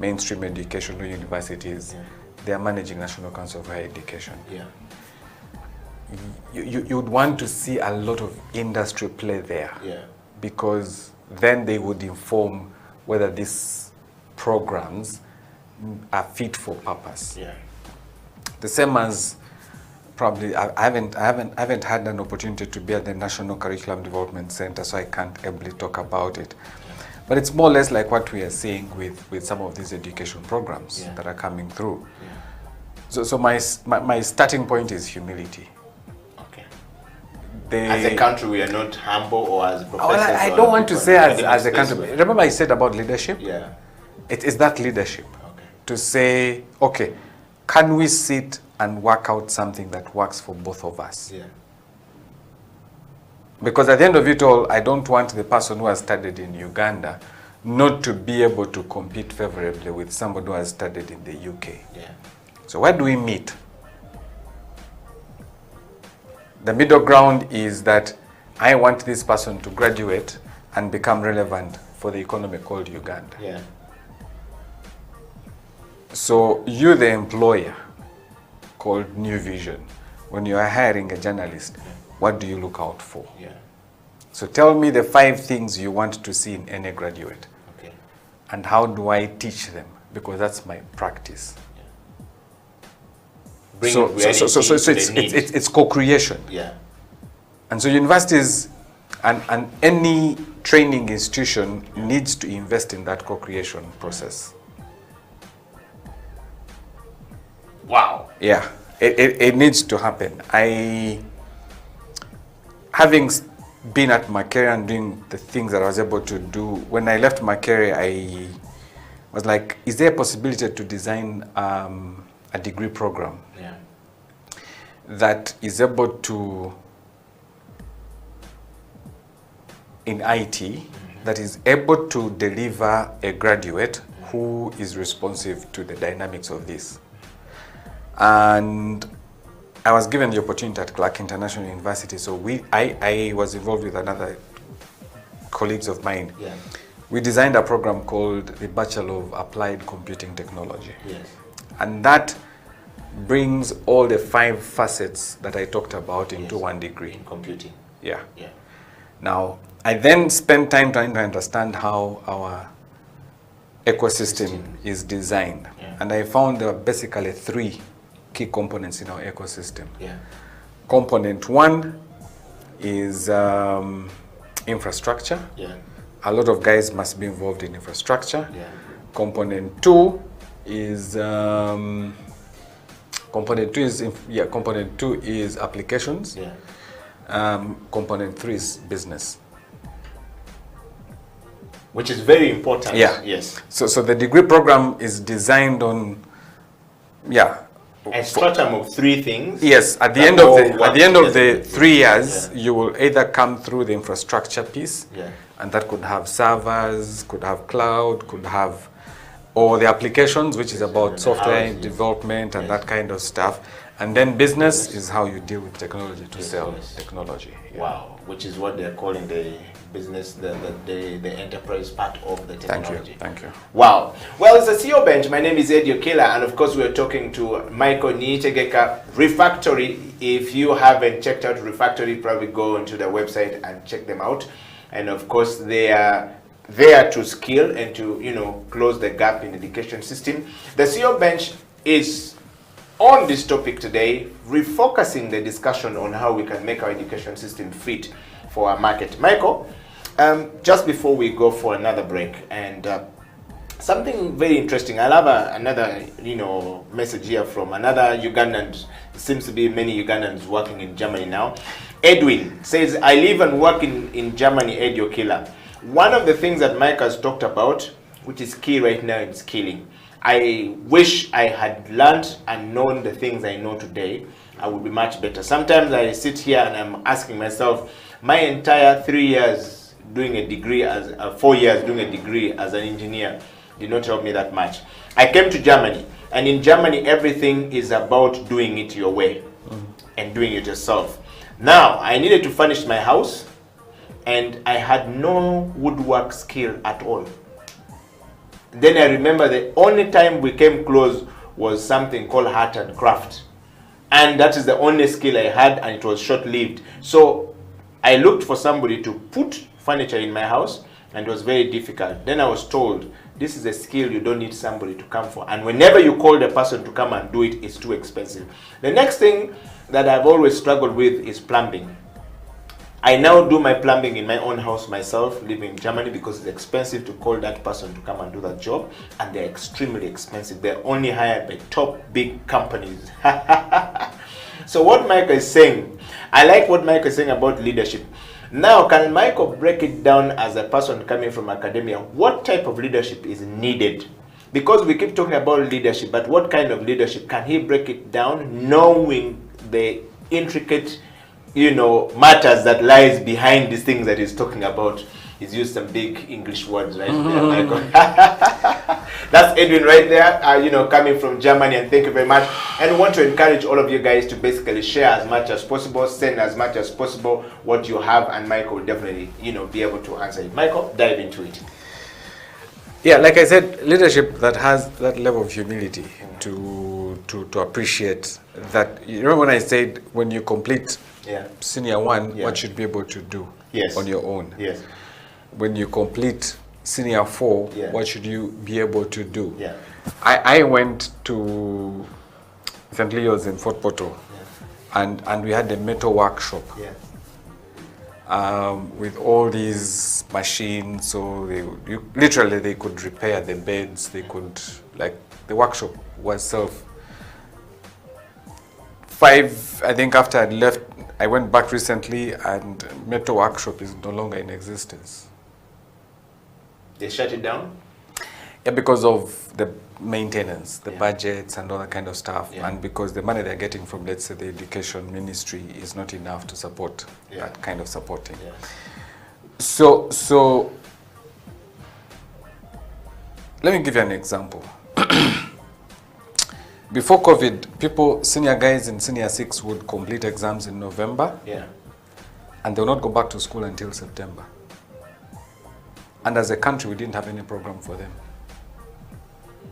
mainstream education or universities. They are managing National Council of Higher Education. You would want to see a lot of industry play there, because then they would inform whether these programs are fit for purpose. The same as probably I haven't had an opportunity to be at the National Curriculum Development Center, so I can't ably talk about it. But it's more or less like what we are seeing with some of these education programs that are coming through. So my starting point is humility. As a country, we are not humble, or as professors? Well, I don't want to say as a country. Remember I said about leadership? It is that leadership. To say, okay, can we sit and work out something that works for both of us. Yeah. Because at the end of it all, I don't want the person who has studied in Uganda not to be able to compete favorably with somebody who has studied in the UK. Yeah. So where do we meet? The middle ground is that I want this person to graduate and become relevant for the economy called Uganda. Yeah. So you, the employer, called New Vision, when you are hiring a journalist, what do you look out for? Yeah. So tell me the 5 things you want to see in any graduate. Okay. And how do I teach them? Because that's my practice. Bring So reality to the need. it's co-creation. Yeah. And so universities and any training institution needs to invest in that co-creation process. Wow. Yeah, it needs to happen. Having been at Makerere and doing the things that I was able to do, when I left Makerere, I was like, is there a possibility to design a degree program Yeah. that is able to, in IT, that is able to deliver a graduate who is responsive to the dynamics of this. And I was given the opportunity at Clark International University, so I was involved with another colleagues of mine. Yeah. We designed a program called the Bachelor of Applied Computing Technology. Yes. And that brings all the 5 facets that I talked about into one degree. In computing. Yeah. Yeah. Now, I then spent time trying to understand how our ecosystem is designed. Yeah. And I found there were basically 3 key components in our ecosystem. Yeah. Component 1 is infrastructure. Yeah. A lot of guys must be involved in infrastructure. Yeah. Component 2 is component 2 is applications. Yeah. Component 3 is business. Which is very important. Yeah. Yes. So the degree program is designed on, A stratum of 3 things. yes. At the that end of all the work together. 3 years, Yeah. you will either come through the infrastructure piece, Yeah. and that could have servers, could have cloud, could have, or the applications, which is about software Houses. development and Yes. that kind of stuff. And then business is how you deal with technology to Yes, sell yes. technology. Yeah. Wow. Which is what they're calling the business, the enterprise part of the Thank technology. you. Thank you. Wow. Well, it's a CEO Bench. My name is Eddie Okila, and of course we're talking to Michael Niyitegeka, Refactory. If you haven't checked out Refactory, probably go onto the website and check them out. And of course they are there to skill and to, close the gap in the education system. The CEO Bench is on this topic today, refocusing the discussion on how we can make our education system fit for our market. Michael, just before we go for another break, and something very interesting. I love another, message here from another Ugandan. Seems to be many Ugandans working in Germany now. Edwin says, I live and work in Germany, Eddie Okila. One of the things that Mike has talked about, which is key right now, is skilling. I wish I had learned and known the things I know today. I would be much better. Sometimes I sit here and I'm asking myself, my entire 3 years doing a degree 4 years doing a degree as an engineer did not help me that much. I came to Germany, and in Germany everything is about doing it your way and doing it yourself. Now I needed to furnish my house, and I had no woodwork skill at all. Then I remember the only time we came close was something called art and craft, and that is the only skill I had, and it was short-lived. So I looked for somebody to put furniture in my house, and it was very difficult. Then I was told, this is a skill you don't need somebody to come for, and whenever you call the person to come and do it, it's too expensive. The next thing that I've always struggled with is plumbing. I now do my plumbing in my own house myself, living in Germany, because it's expensive to call that person to come and do that job, and they're extremely expensive. They're only hired by top big companies. So what Michael is saying, I like what Michael is saying about leadership. Now, can Michael break it down as a person coming from academia? What type of leadership is needed because we keep talking about leadership, but what kind of leadership? Can he break it down, knowing the intricate, matters that lies behind these things that he's talking about? He's used some big English words right there, Michael. That's Edwin right there, coming from Germany, and thank you very much. And we want to encourage all of you guys to basically share as much as possible, send as much as possible what you have, and Michael will definitely, be able to answer it. Michael, dive into it. Yeah, like I said, leadership that has that level of humility to appreciate that. You know when I said when you complete senior 1, what should be able to do on your own? Yes. When you complete senior 4, what should you be able to do? Yeah. I went to St. Leo's in Fort Portal, and we had a metal workshop. Yeah. With all these machines, so literally they could repair the beds, they could, the workshop was I think after I left, I went back recently, and metal workshop is no longer in existence. They shut it down? Yeah, because of the maintenance, the budgets and all that kind of stuff, and because the money they're getting from, let's say, the education ministry is not enough to support that kind of supporting. Yeah. So let me give you an example. Before COVID, senior guys in senior 6 would complete exams in November, and they will not go back to school until September. And as a country, we didn't have any program for them.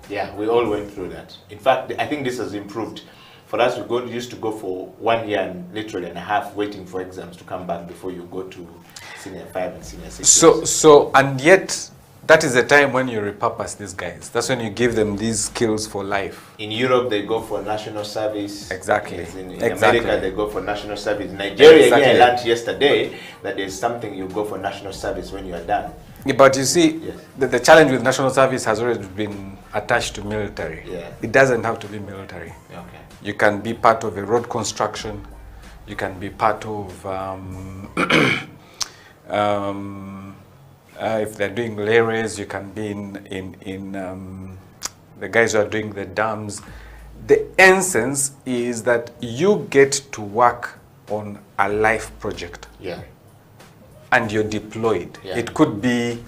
Yeah, we all went through that. In fact, I think this has improved. For us, we used to go for 1 year and literally and a half waiting for exams to come back before you go to senior 5 and senior 6. So, and yet, that is the time when you repurpose these guys. That's when you give them these skills for life. In Europe, they go for national service. Exactly. In America, they go for national service. In Nigeria, I learned yesterday that there's something you go for national service when you are done. Yeah, but you see, the challenge with national service has already been attached to military. Yeah. It doesn't have to be military. Okay. You can be part of a road construction. You can be part of, if they're doing lorries, you can be in the guys who are doing the dams. The essence is that you get to work on a life project. Yeah. And you're deployed. It could be,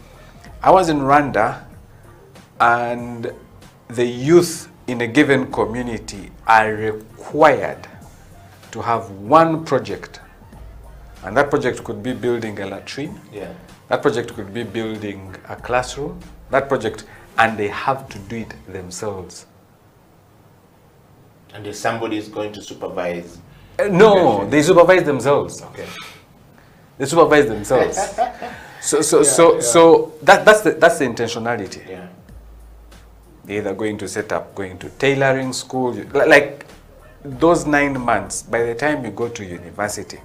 I was in Rwanda, and the youth in a given community are required to have one project. And that project could be building a latrine. Yeah. That project could be building a classroom. That project, and they have to do it themselves. And if somebody is going to supervise? No, they supervise themselves. Okay. They supervise themselves. So that's the intentionality. Yeah. They're either going to tailoring school, like those 9 months. By the time you go to university,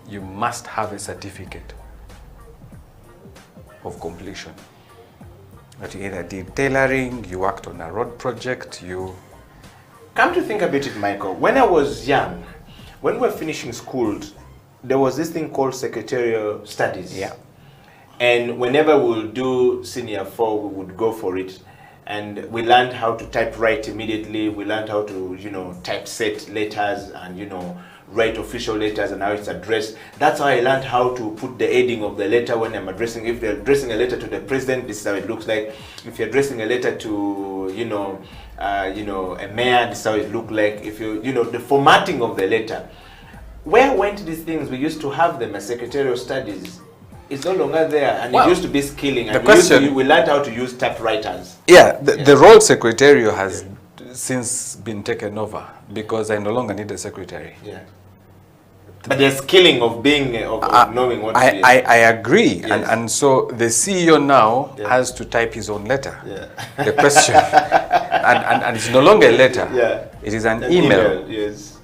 you must have a certificate of completion. That you either did tailoring, you worked on a road project, you. Come to think about it, Michael. When I was young, when we were finishing school, there was this thing called secretarial studies. Yeah. And whenever we'll do senior 4, we would go for it. And we learned how to typewrite immediately. We learned how to, typeset letters and, write official letters and how it's addressed. That's how I learned how to put the heading of the letter when I'm addressing. If you're addressing a letter to the president, this is how it looks like. If you're addressing a letter to, a mayor, this is how it looks like. If the formatting of the letter. Where went these things? We used to have them as secretarial studies. It's no longer there, and it used to be skilling. And we learned how to use typewriters. Yeah, the role secretarial has since been taken over because I no longer need a secretary. Yeah. But the skilling of being, of knowing what to do. I agree. Yes. And so the CEO now has to type his own letter. Yeah. The question. and it's no longer a letter. Yeah. It is an email. Yes.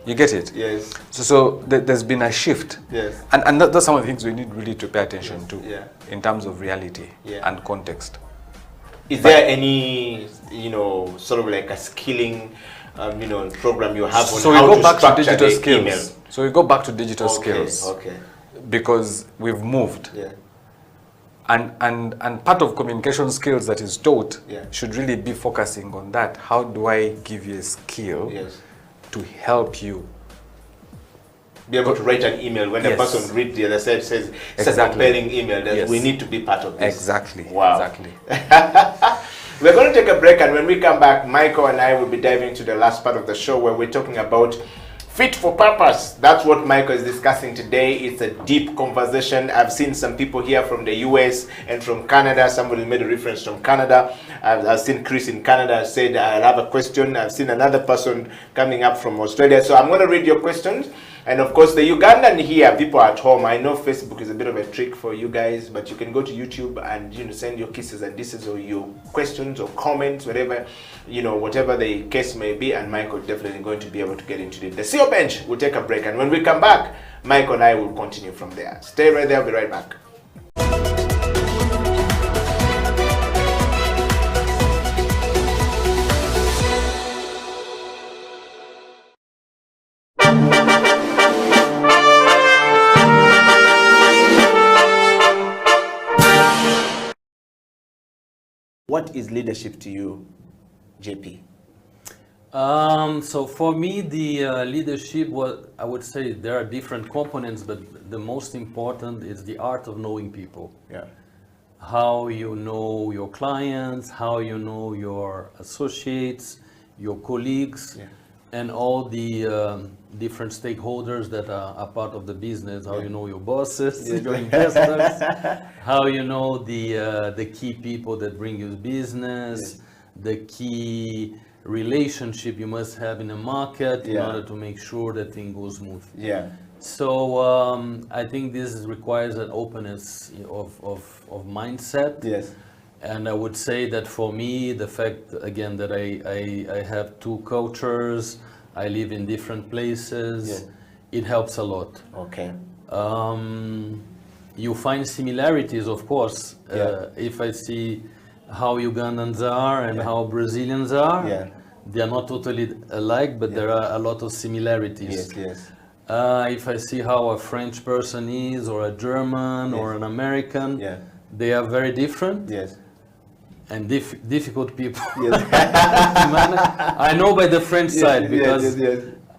You get it? Yes. So there's been a shift. Yes. And that's some of the things we need really to pay attention to in terms of reality and context. Is there any, sort of like a skilling, program you have on how to structure digital skills. Email? So we go back to digital skills. Okay. Because we've moved. Yeah. And part of communication skills that is taught Yeah. should really be focusing on that. How do I give you a skill Yes. to help you Be able to write an email when the Yes. person reads the other side says it's a Exactly. compelling email that Yes. we need to be part of this. exactly? Wow. Exactly. We're going to take a break, and when we come back, Michael and I will be diving into the last part of the show where we're talking about fit for purpose. That's what Michael is discussing today. It's a deep conversation. I've seen some people here from the US and from Canada. Somebody made a reference from Canada. I've seen Chris in Canada said, I'll have a question. I've seen another person coming up from Australia. So I'm going to read your questions. And of course, the Ugandan here, people at home, I know Facebook is a bit of a trick for you guys, but you can go to YouTube and send your kisses and disses or your questions or comments, whatever, whatever the case may be, and Michael definitely going to be able to get into it. The CEO Bench will take a break, and when we come back, Michael and I will continue from there. Stay right there, I'll be right back. What is leadership to you, JP? So for me, the leadership, I would say there are different components, but the most important is the art of knowing people. Yeah. How you know your clients, how you know your associates, your colleagues, Yeah. and all the different stakeholders that are part of the business. How you know your bosses, your investors, how you know the key people that bring you business, the key relationship you must have in a market in order to make sure that thing goes smooth. Yeah. So I think this requires an openness of mindset. Yes. And I would say that for me, the fact again that I have two cultures, I live in different places, it helps a lot. Okay. You find similarities, of course. If I see how Ugandans are and how Brazilians are, they are not totally alike, but there are a lot of similarities. Yes, yes. If I see how a French person is, or a German, or an American, they are very different. Yes. And difficult people to manage. I know by the French side because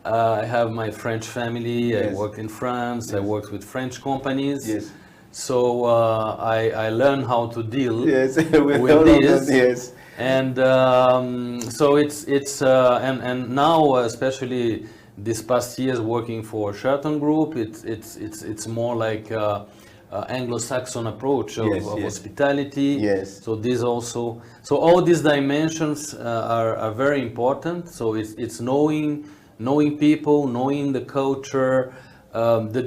I have my French family. I worked in France. I worked with French companies. Yes. So I learned how to deal with this. Yes. And so it's and now especially this past years working for Sheraton Group, it's more like Anglo-Saxon approach of hospitality. Yes. So this also, so all these dimensions are very important. So it's knowing people, knowing the culture, the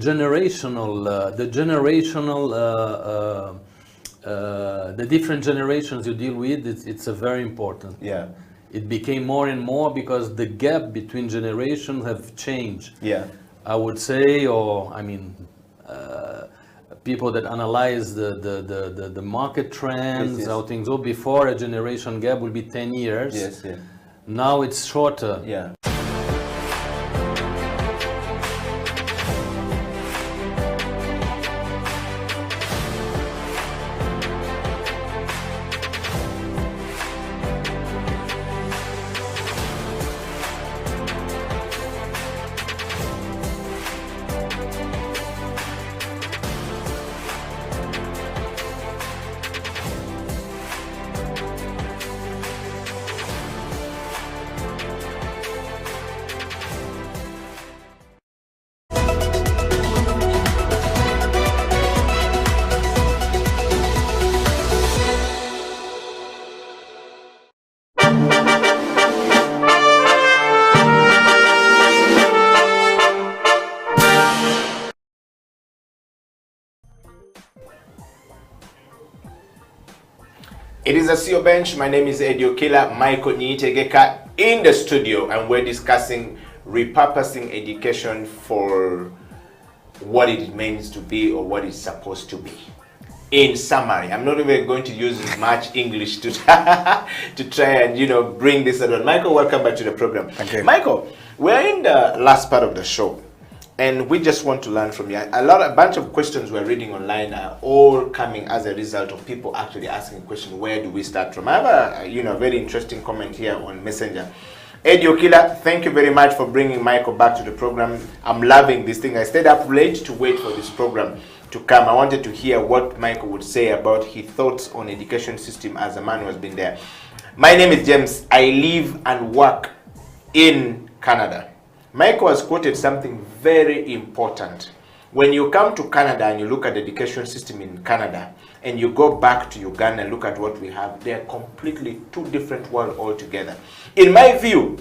different generations you deal with. It's a very important. Yeah. It became more and more because the gap between generations have changed. Yeah. I would say, or I mean. People that analyze the market trends, how things go. Before, a generation gap will be 10 years. Yes, yes. Now it's shorter. Yeah. It is a CEO Bench. My name is Eddie Okila, Michael Niyitegeka in the studio, and we're discussing repurposing education for what it means to be or what it's supposed to be. In summary, I'm not even going to use much English to try and bring this around. Michael, welcome back to the program. Thank you. Michael, we're in the last part of the show, And we just want to learn from you. A bunch of questions we're reading online are all coming as a result of people actually asking questions. Where do we start from? I have a very interesting comment here on Messenger. Eddie Okila, thank you very much for bringing Michael back to the program. I'm loving this thing. I stayed up late to wait for this program to come. I wanted to hear what Michael would say about his thoughts on education system as a man who has been there. My name is James. I live and work in Canada. Michael has quoted something very important. When you come to Canada and you look at the education system in Canada and you go back to Uganda and look at what we have, they are completely two different worlds altogether. In my view,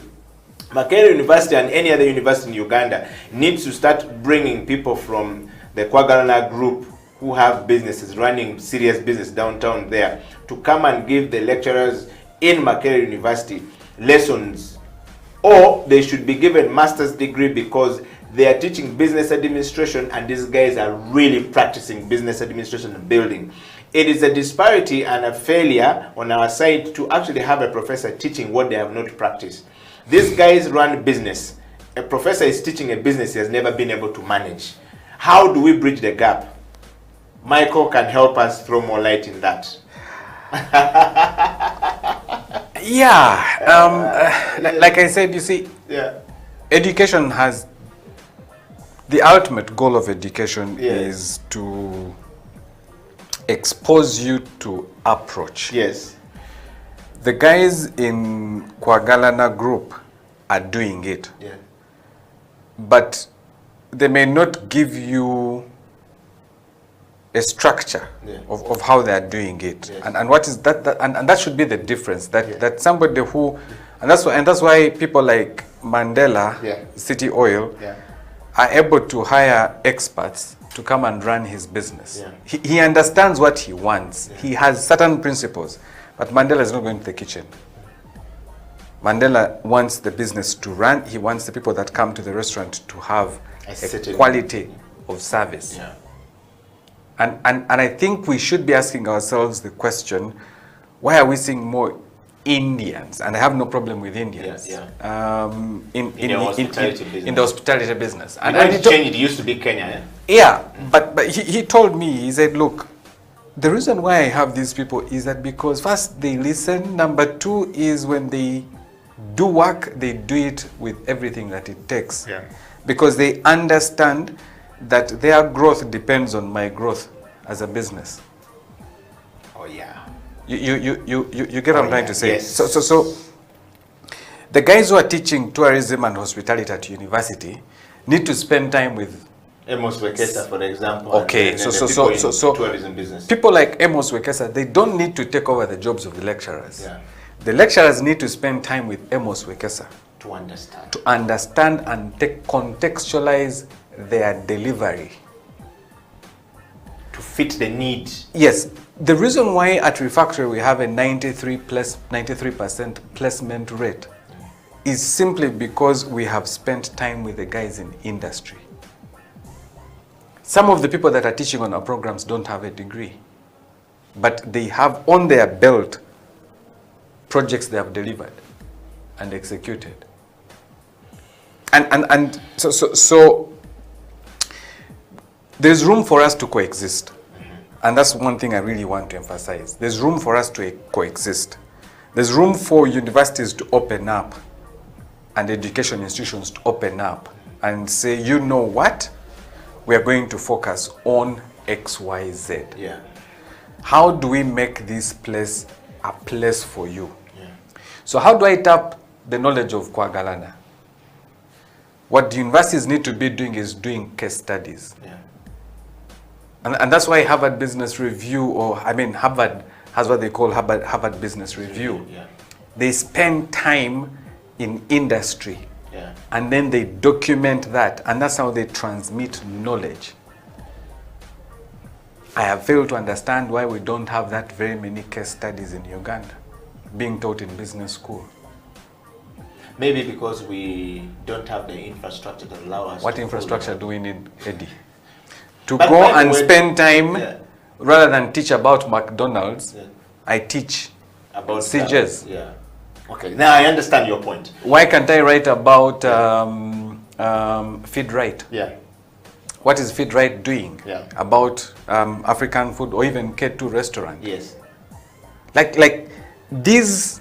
Makerere University and any other university in Uganda needs to start bringing people from the Kwagalana group who have businesses, running serious business downtown there, to come and give the lecturers in Makerere University lessons. Or they should be given master's degree because they are teaching business administration and these guys are really practicing business administration and building. It is a disparity and a failure on our side to actually have a professor teaching what they have not practiced. These guys run business. A professor is teaching a business he has never been able to manage. How do we bridge the gap? Michael can help us throw more light in that. Like I said, you see, education has, the ultimate goal of education is to expose you to approach. Yes. The guys in Kwagalana group are doing it. Yeah. But they may not give you a structure of how they are doing it. Yes. And what is that, and that should be the difference, that somebody who, and that's why people like Mandela, City Oil, are able to hire experts to come and run his business. He understands what he wants. He has certain principles, but Mandela is not going to the kitchen. Mandela wants the business to run. He wants the people that come to the restaurant to have a quality of service. And I think we should be asking ourselves the question, why are we seeing more Indians? And I have no problem with Indians in the hospitality business. And it used to be Kenya. But he told me, he said, look, the reason why I have these people is that because first they listen. Number two is when they do work, they do it with everything that it takes. Because they understand that their growth depends on my growth as a business. Oh yeah. You get what I'm trying to say? Yes. So the guys who are teaching tourism and hospitality at university need to spend time with Amos Wekesa, for example. Okay, so tourism business. People like Amos Wekesa, they don't need to take over the jobs of the lecturers. The lecturers need to spend time with Amos Wekesa to understand and contextualize their delivery. To fit the need. Yes. The reason why at Refactory we have a 93% placement rate is simply because we have spent time with the guys in industry. Some of the people that are teaching on our programs don't have a degree, but they have on their belt projects they have delivered and executed. And so there's room for us to coexist. And that's one thing I really want to emphasize. There's room for us to coexist. There's room for universities to open up and education institutions to open up and say, you know what? We are going to focus on X, Y, Z. How do we make this place a place for you? So how do I tap the knowledge of Kwagalana? What the universities need to be doing is doing case studies. And that's why Harvard Business Review, Harvard has what they call Harvard Business Review. They spend time in industry and then they document that, and that's how they transmit knowledge. I have failed to understand why we don't have that very many case studies in Uganda being taught in business school. Maybe because we don't have the infrastructure that allow us. What infrastructure do we need, Eddie? To go and spend time, rather than teach about McDonald's, I teach about CJs. Okay, now I understand your point. Why can't I write about Feed Right? what is Feed Right doing Yeah. about African food or even K2 restaurant? Yes. Like these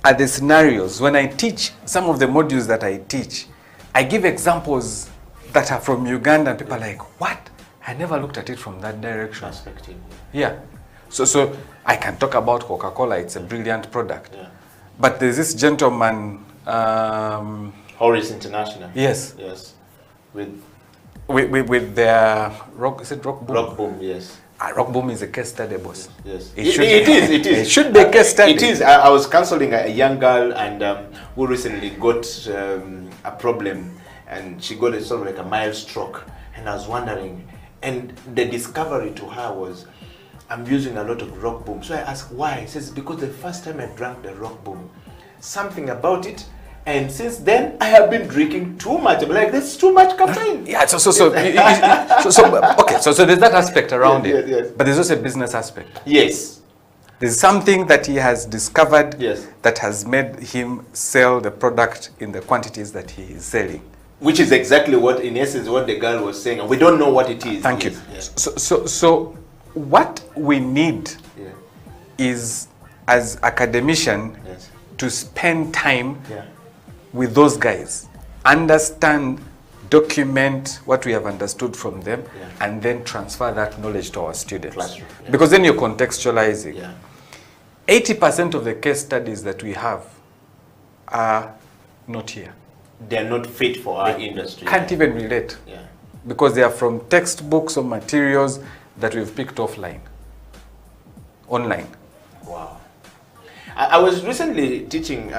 are the scenarios. When I teach some of the modules that I teach, I give examples that are from Uganda, and people are like, what? I never looked at it from that direction. Perspective. Yeah. So I can talk about Coca-Cola. It's a brilliant product. Yeah. But there's this gentleman. Horace International. Yes. Yes. With With their rock. Is it Rock Boom? Rock Boom. Yes. Rock Boom is a case study, boss. Yes. It should be. It is. It should be a case study. It is. I was counseling a young girl and who recently got a problem, and she got a sort of like a mild stroke, and I was wondering, and the discovery to her was, I'm using a lot of Rock Boom. So I asked why. She says, because the first time I drank the Rock Boom, something about it, and since then I have been drinking too much. I'm like, there's too much caffeine. Yeah, so okay, so there's that aspect around Yes, it. yes. But there's also a business aspect. Yes. There's something that he has discovered Yes. that has made him sell the product in the quantities that he is selling. Which is exactly what, in essence, what the girl was saying. And we don't know what it is. Thank you. Yes. So what we need Yeah. is, as academician, Yes. to spend time Yeah. with those guys, understand, document what we have understood from them, Yeah. and then transfer that knowledge to our students. Classroom, yeah. Because then you're contextualizing. Yeah. 80% of the case studies that we have are not here. They're not fit for our industry. Can't even relate. Yeah. Because they are from textbooks or materials that we've picked offline, online. Wow. I was recently teaching,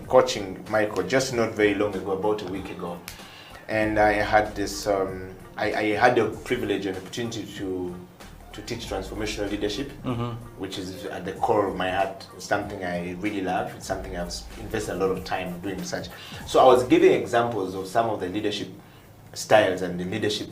coaching Michael just not very long ago, about a week ago. And I had this, I had the privilege and opportunity to teach transformational leadership, which is at the core of my heart. It's something I really love. It's something I've invested a lot of time doing research. So I was giving examples of some of the leadership styles and the leadership,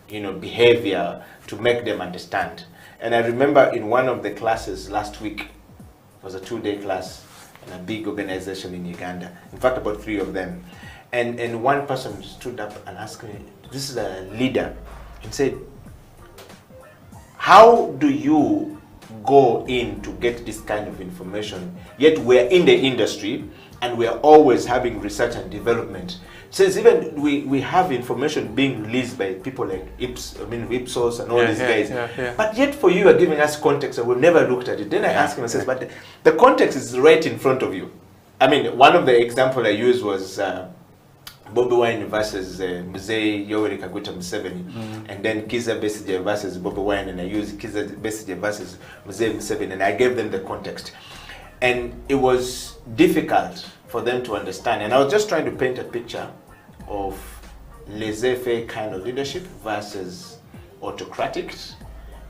behavior to make them understand. And I remember in one of the classes last week, it was a 2-day class in a big organization in Uganda. In fact, about 3 of them. And one person stood up and asked me, this is a leader, and said, how do you go in to get this kind of information, yet we're in the industry and we're always having research and development? Says even we have information being released by people like Ipsos and all these guys. Yeah. But yet for you are giving us context and we've never looked at it. Then I asked him, I says, but the context is right in front of you. I mean, one of the examples I used was Bobi Wine versus Mzee Yoweri Kaguta Museveni, and then Kizza Besigye versus Bobi Wine, and I used Kizza Besigye versus Mzee Museveni, and I gave them the context. And it was difficult for them to understand. And I was just trying to paint a picture of laissez-faire kind of leadership versus autocratic.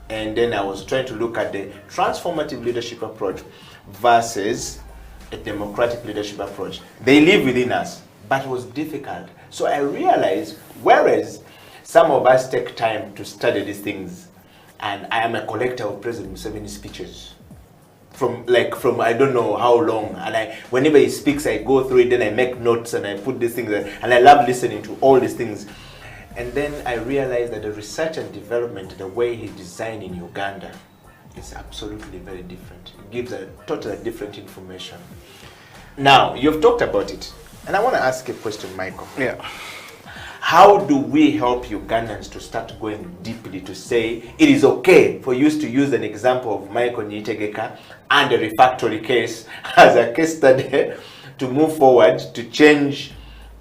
And then I was trying to look at the transformative leadership approach versus a democratic leadership approach. They live within us, but it was difficult. So I realized, whereas some of us take time to study these things, and I am a collector of President Museveni's speeches, from I don't know how long, and whenever he speaks I go through it, then I make notes and I put these things there, and I love listening to all these things. And then I realized that the research and development, the way he designed in Uganda, is absolutely very different. It gives a totally different information. Now, you've talked about it, and I want to ask a question, Michael. Yeah. How do we help Ugandans to start going deeply to say it is okay for you to use an example of Michael Nyitegeka and the refactory case as a case study to move forward, to change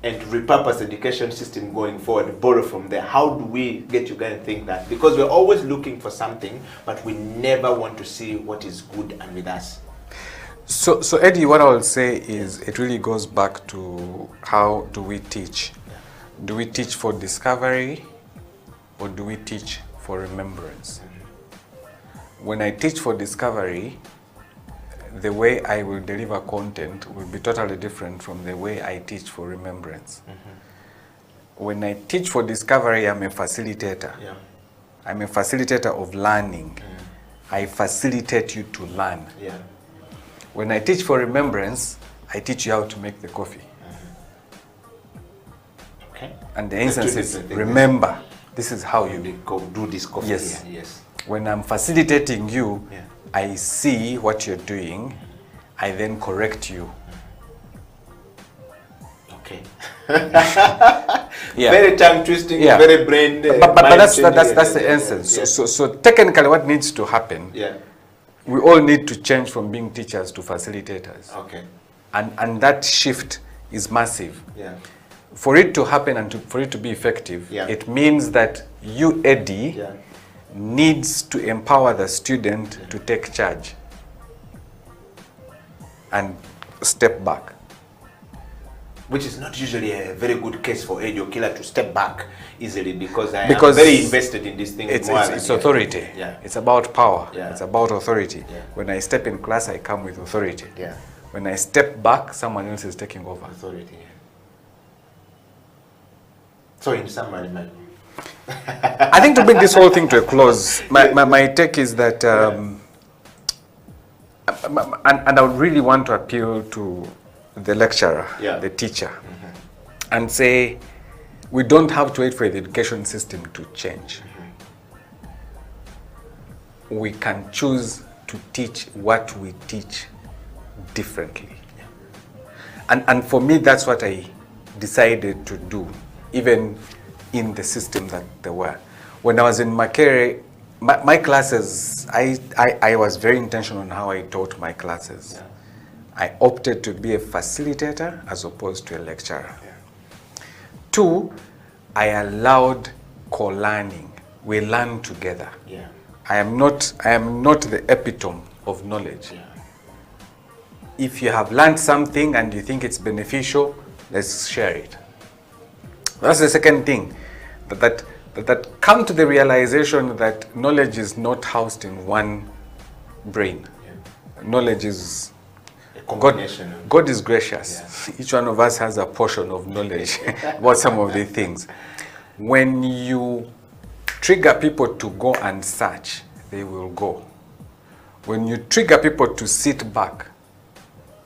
and to repurpose the education system going forward, borrow from there? How do we get Uganda to think that? Because we're always looking for something, but we never want to see what is good and with us. So Eddie, what I will say is it really goes back to how do we teach? Do we teach for discovery or do we teach for remembrance? When I teach for discovery, the way I will deliver content will be totally different from the way I teach for remembrance. When I teach for discovery, I'm a facilitator. Yeah. I'm a facilitator of learning. I facilitate you to learn. Yeah. When I teach for remembrance, I teach you how to make the coffee. Okay. And the instance is different things. remember this is how you do this coffee. Yes. Here. Yes. When I'm facilitating you, Yeah. I see what you're doing, I then correct you. Okay. Yeah. Very tongue twisting, Yeah. very brain. But that's the essence. Yeah. So technically, what needs to happen? Yeah. We all need to change from being teachers to facilitators. Okay. And that shift is massive. Yeah. For it to happen and for it to be effective, Yeah. it means that you, Eddie, Yeah. needs to empower the student to take charge and step back. Which is not usually a very good case for Eddie Okila to step back easily because I Because am very invested in this thing. It's more authority. Yeah. It's about power. Yeah. It's about authority. Yeah. When I step in class, I come with authority. Yeah. When I step back, someone else is taking over. Authority. Yeah. So in summary, man. I think to bring this whole thing to a close, my take is that, and I would really want to appeal to the lecturer, Yeah. the teacher, and say, we don't have to wait for the education system to change. We can choose to teach what we teach differently. And for me, that's what I decided to do, even in the system that there were. When I was in Makere, my classes, I was very intentional on how I taught my classes. Yeah. I opted to be a facilitator as opposed to a lecturer. Yeah. 2, I allowed co-learning. We learn together. Yeah. I am not the epitome of knowledge. Yeah. If you have learned something and you think it's beneficial, let's share it. That's the second thing, that come to the realization that knowledge is not housed in one brain. Yeah. Knowledge is God is gracious. Yeah. Each one of us has a portion of knowledge about some of the things. When you trigger people to go and search, they will go. When you trigger people to sit back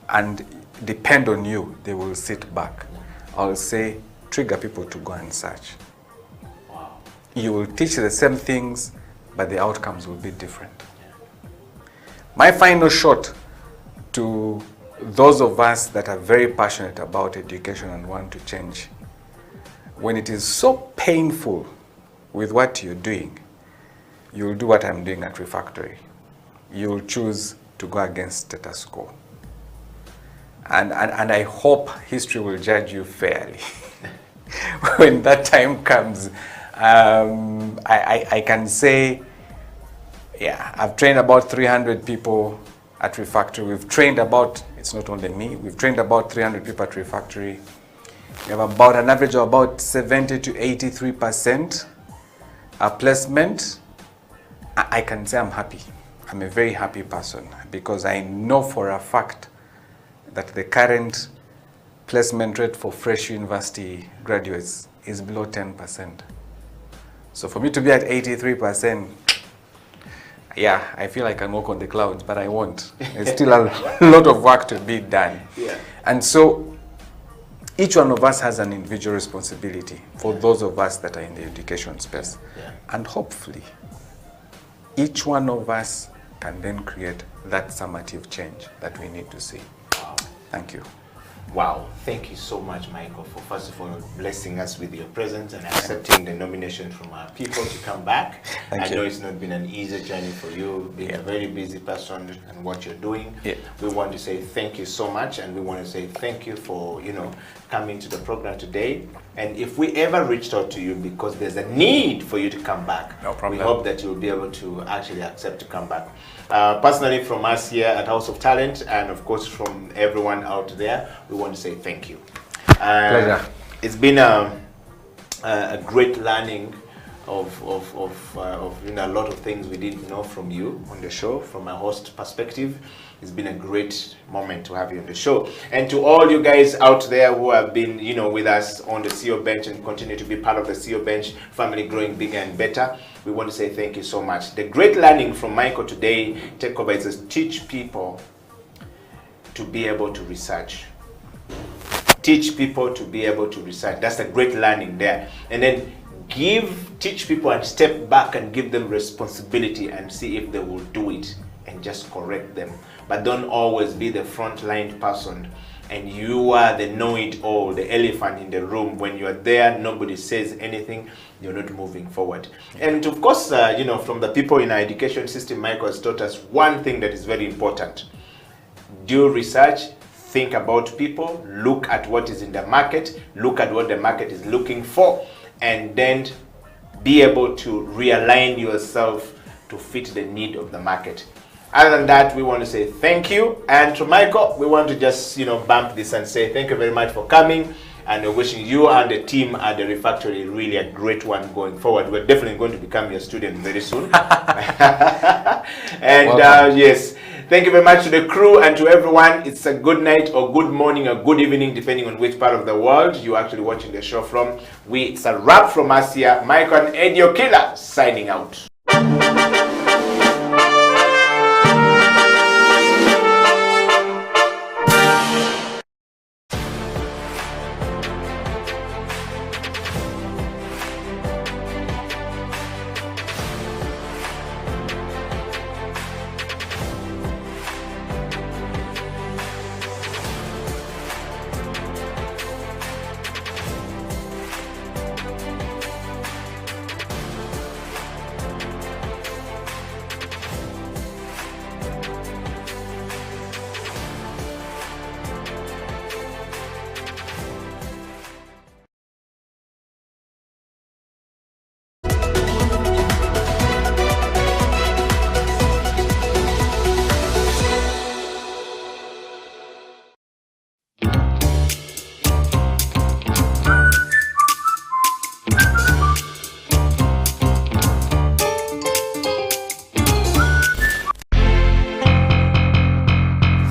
and depend on you, they will sit back. I'll say, trigger people to go and search. Wow. You will teach the same things, but the outcomes will be different. Yeah. My final shot to those of us that are very passionate about education and want to change, when it is so painful with what you're doing, you'll do what I'm doing at Refactory. You'll choose to go against status quo. And I hope history will judge you fairly. When that time comes, I can say, yeah, I've trained about 300 people at Refactory. We've trained about, it's not only me, we've trained about 300 people at Refactory. We have about an average of about 70 to 83% placement. I can say I'm happy. I'm a very happy person because I know for a fact that the current placement rate for fresh university graduates is below 10%. So for me to be at 83%, yeah, I feel I can walk on the clouds, but I won't. There's still a lot of work to be done. Yeah. And so each one of us has an individual responsibility for those of us that are in the education space. Yeah. And hopefully, each one of us can then create that summative change that we need to see. Wow. Thank you. Wow, thank you so much, Michael, for first of all blessing us with your presence and accepting the nomination from our people to come back. I know it's not been an easy journey for you, being a very busy person and what you're doing. Yeah. We want to say thank you so much, and we want to say thank you for, coming to the program today. And if we ever reached out to you because there's a need for you to come back, no problem. We hope that you'll be able to actually accept to come back. Personally, from us here at House of Talent, and of course from everyone out there, we want to say thank you. Pleasure. It's been a great learning of a lot of things we didn't know from you on the show. From a host perspective, it's been a great moment to have you on the show. And to all you guys out there who have been, with us on the CEO Bench and continue to be part of the CEO Bench family growing bigger and better, we want to say thank you so much. The great learning from Michael today, takeover, is to teach people to be able to research. Teach people to be able to research. That's a great learning there. And then teach people and step back and give them responsibility and see if they will do it and just correct them. But don't always be the frontline person and you are the know-it-all, the elephant in the room. When you are there, nobody says anything, you're not moving forward. And of course, from the people in our education system, Michael has taught us one thing that is very important. Do research, think about people, look at what is in the market, look at what the market is looking for, and then be able to realign yourself to fit the need of the market. Other than that, we want to say thank you. And to Michael, we want to just, bump this and say thank you very much for coming. And we're wishing you and the team at the Refactory really a great one going forward. We're definitely going to become your student very soon. And yes, thank you very much to the crew and to everyone. It's a good night or good morning or good evening, depending on which part of the world you're actually watching the show from. It's a wrap from us here. Michael and Eddie Okila signing out.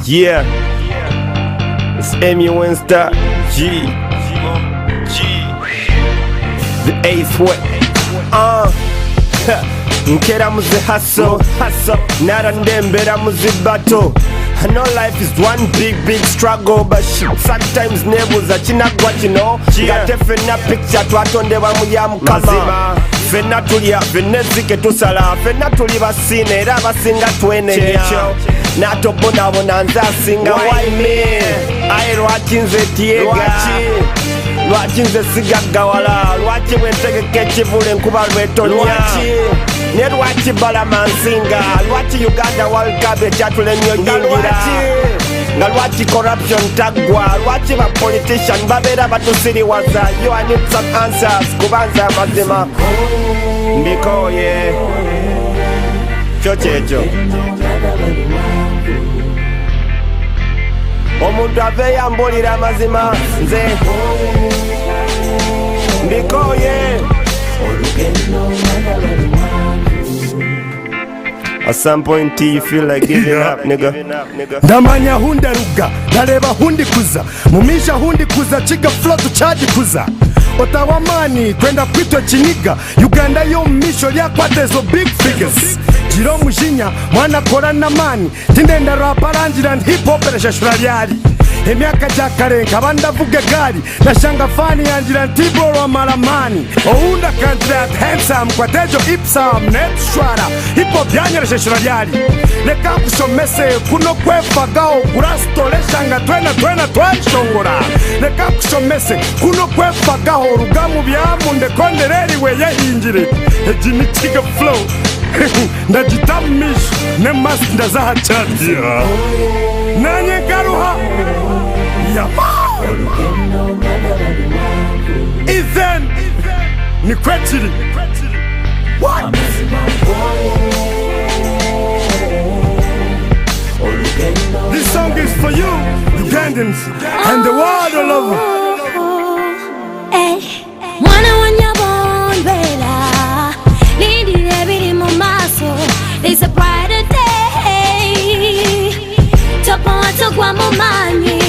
Yeah, it's Amy Winstar, G, the 8th way. Nkera muzi hustle, nara ndembera muzi battle. I know life is one big struggle, but shit, sometimes nebuza chinagwa kino ngate fenna picture twatondebwa mu ya mukama. Fenna tulya venezike tusala, fenna tuli basine era basinga twenenya. Natobonabona nze asinga why me? Aye lwaki nze tyega, lwaki nze sigagawala, lwaki bwentegeka ekivule enkuba lwetonya, ne lwaki balama nsinga, lwaki Uganda World Cup ekyatulemye onyingira, nga lwaki corruption taggwa, lwaki ba politician babeera batusiriwaza. I need some answers kubanza amazima mbikoye kyo kyekyo. Omuntu ave yambulira amazima nze mbikoye. At some point you feel like giving up, nigga. Ndamanya hunde ruga, naleba hundi kuza, mumisha hundi kuza, chiga flow to charge kuza. Otawamani kwenda kwitwa chiniga, Uganda yo misho lyakwate zo big figures. Jiro mujinya mwana kora na mani, tindenda rapa ranjira and hip hop ereshashura lyali. Emyaka jakarenga bandavuga gari, nashanga fani yanjira ntiboro wa maramani. Ounda kanjira handsome kwa tejo ipsam netshwara, hip hop yanyereshashura lyali. Leka kushomese kuno kwefagao kurastole shanga twena twashongora. Leka kushomese kuno kwefagao rugamu byamunde kondereri we yahinjire. Ejini chiga flow ndajitamish ne mask ndazaha chati nanye garuha yama Ethan ni kwetiri. What? This song is for you, Ugandans, and the world all over. Mwana wanyabondela Lindi ebiri mu maso. There's a brighter day. Tokwa mu manyi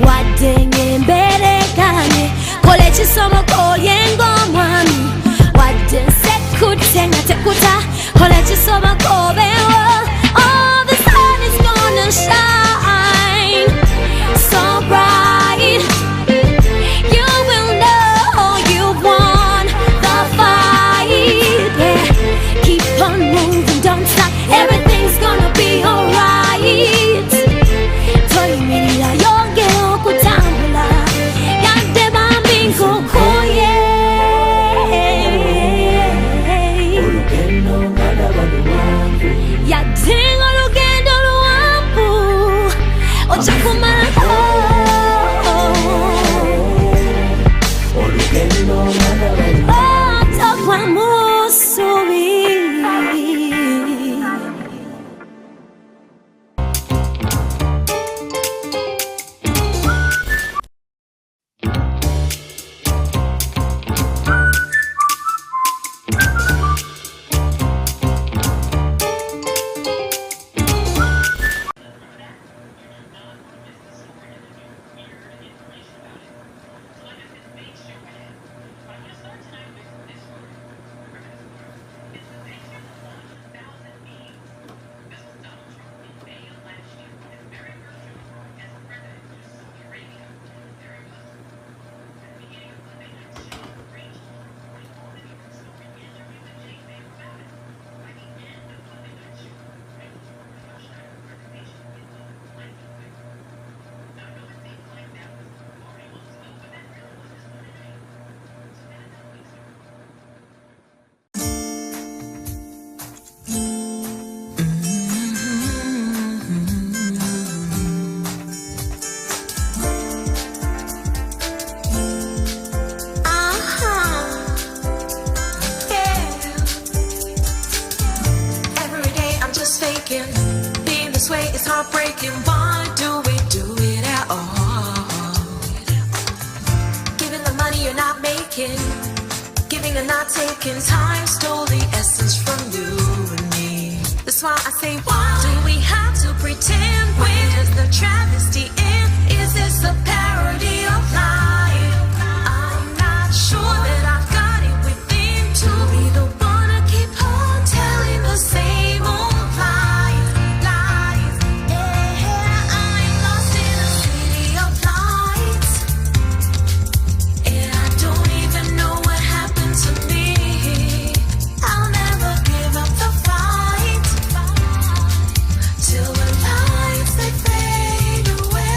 wadenge mbere kane kole chisomo koyengo mwami wadde sekutenga tekuta kole chisomo kobewo. Oh, the sun is gonna shine so bright. heartbreaking. Why do we do it at all? Giving the money you're not making, giving and not taking. Time stole the essence from you and me. That's why I say, why do we have to pretend? When does the travesty end? Is this a parody of life? I'm not sure that I've got it within to be the one to keep on telling the same old lies, lies. Yeah, I'm lost in a city of lights, and I don't even know what happened to me. I'll never give up the fight till the lights they fade away.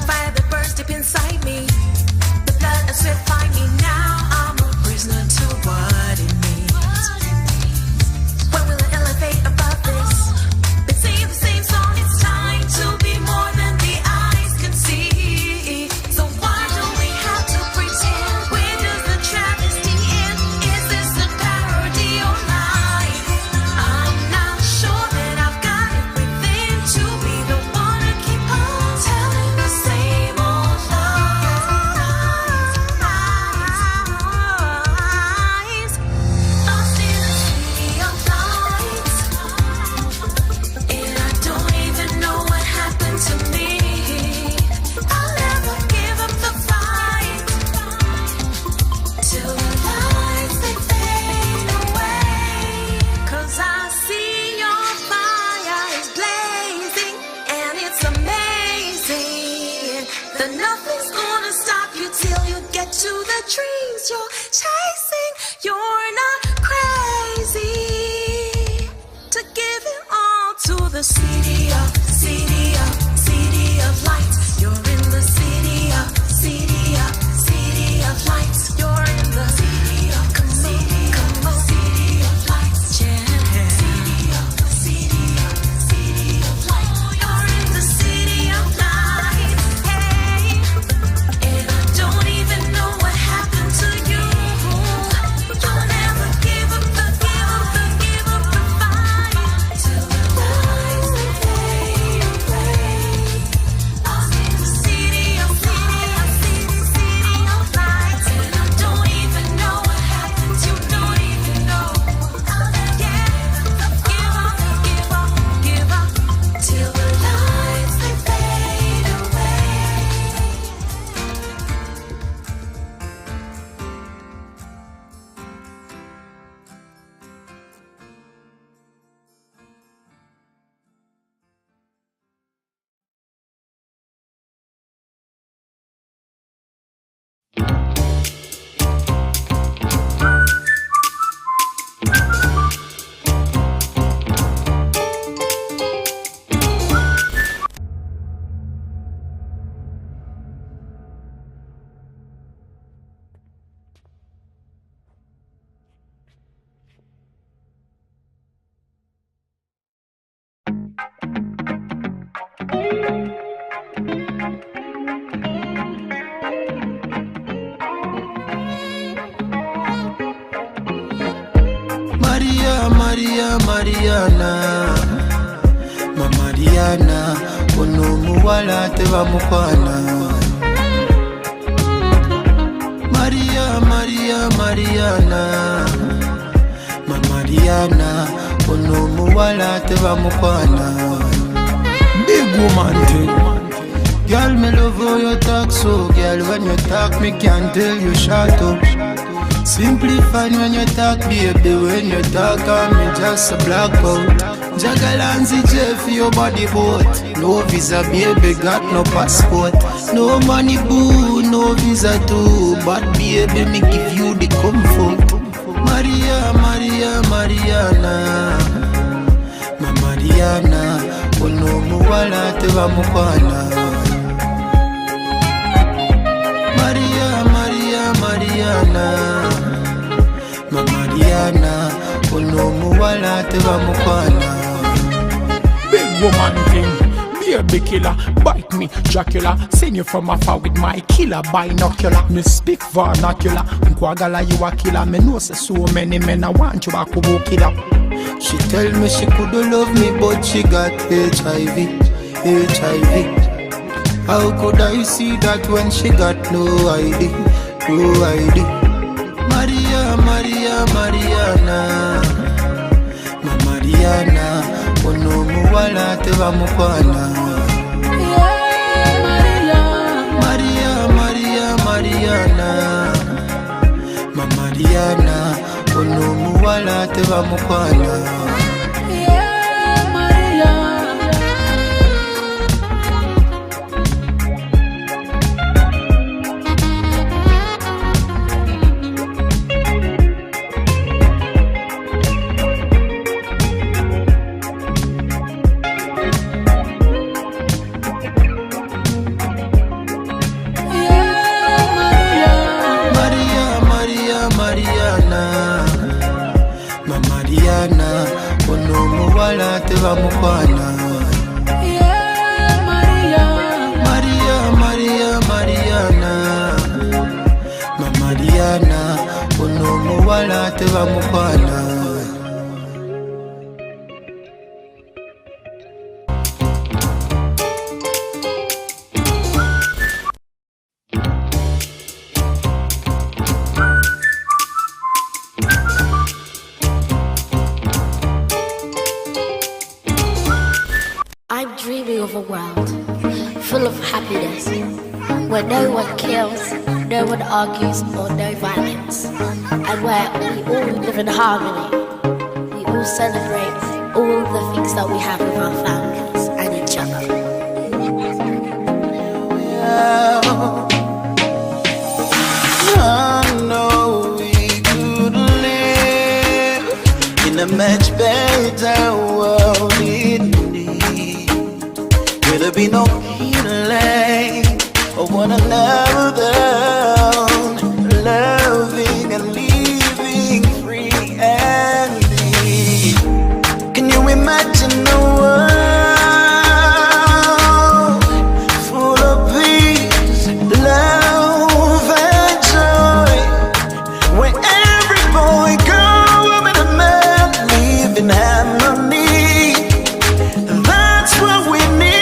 Fire that burns deep inside me, the blood and sweat find me now. I'm a prisoner to what it means. When will it elevate above this? Been singing the same song. It's time to be more than the eyes can see. So why do we have to pretend? When does the travesty end? Is this a parody or life? I'm not sure that I've got it within to be the one to keep on telling the same old lies. Lost in a city of lights, and I don't even know what happened to me. I'll never give up the fight till the lights they fade away. 'Cause I see your fire is blazing, and it's amazing that nothing's gonna stop you till you get to the dreams you're chasing. You're not crazy to give it all to the city of lights. You're in the city of lights. You're in the city of lights. Yeah. City of lights. You're in the city of lights. Hey. And I don't even know what happened to you. You'll never give up the fight till the lights they fade away. Lost in the city of lights, and I don't even know what happened. You don't even know. Yeah, give up till the lights they fade away. Mariana, ma Mariana, ono muwala teba mukwana. Mariana, ma Mariana, ono muwala teba mukwana. Big woman thing. Girl, me love how you talk so. Girl, when you talk, me can't tell you shut up. Simply fine when you talk, baby. When you talk, I'm just a blackout. Jagalanzi Jeff, your body boat. No visa, baby, got no passport. No money, boo, no visa too. But baby, me give you the comfort. Mariana, ma Mariana, ono muwala teba mukwana. Mariana, ma Mariana, ono muwala teba mukwana. Big woman thing, baby killer, bite me, Dracula. Send you from afar with my killer binocular. Me speak vernacular, Nkwagala you a killer. Me know say so many men I want you a kubo killer. She tell me she coulda love me, but she got HIV. How could I see that when she got no ID? Maria, Mariana, ma Mariana, ono muwala teba mukwana. Mariana, ma Mariana, ono muwala teba mukwana. Mukwana. Mariana, ma Mariana, ono muwala teba mukwana. I'm dreaming of a world full of happiness, where no one kills, no one argues, or no violence, and where we all live in harmony. We all celebrate all the things that we have with our families and each other. I know we could live in a much better world. There'll be no healing of one another, loving and living free and deep. Can you imagine a world full of peace, love and joy, where every boy, girl, woman and man live in harmony? That's what we need.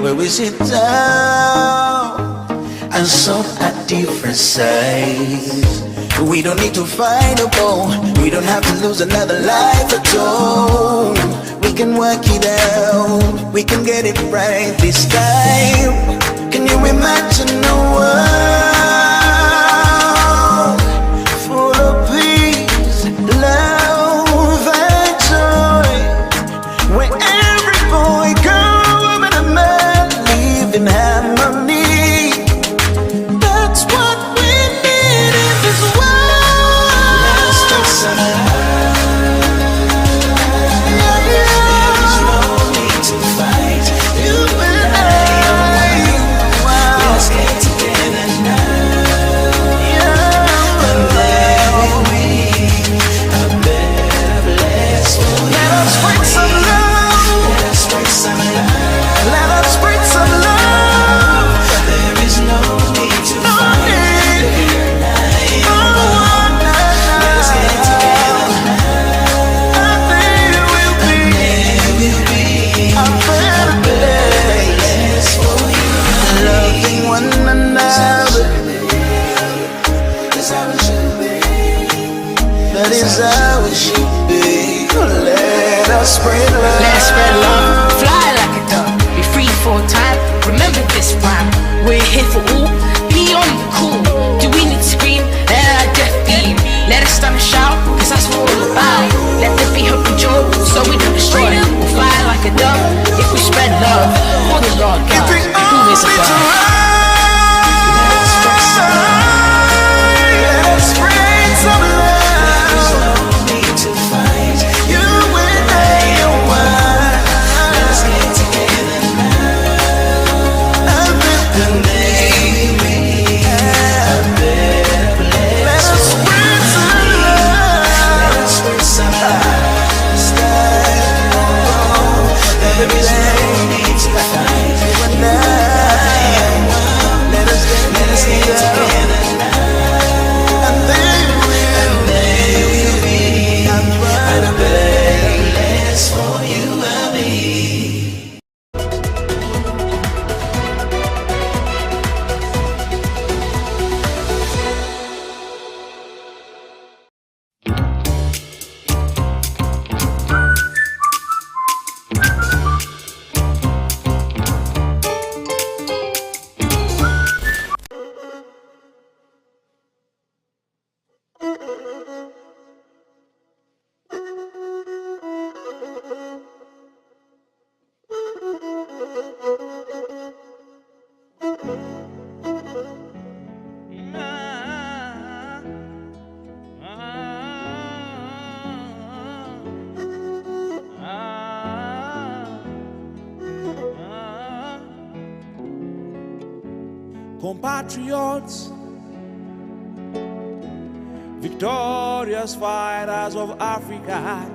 Where we sit down and solve our differences. We don't need to fight no more. We don't have to lose another life at all. We can work it out. We can get it right this time. Can you imagine a world full of peace, love and joy, where every boy, girl, woman and man live in harmony? That's what we need in this world. Let's fix some love. There is no need to fight. You and I, let's get together now. And there will be a better place for you. Let us spread some love. Let us spread some love. Let us spread some love. There is no need to fight. Let's get together now. And there will be a better place for you. Loving one another. That's how it should be. That is how it should be. Let us spread love. Let's spread love. Fly like a dove. Be free for a time. Remember this rhyme. We're here for all. Be on the cool. Do we need to scream? Let our death beam. Let us stand and shout. Cause that's what we're all about. Let there be hope Compatriots, victorious fighters of Africa,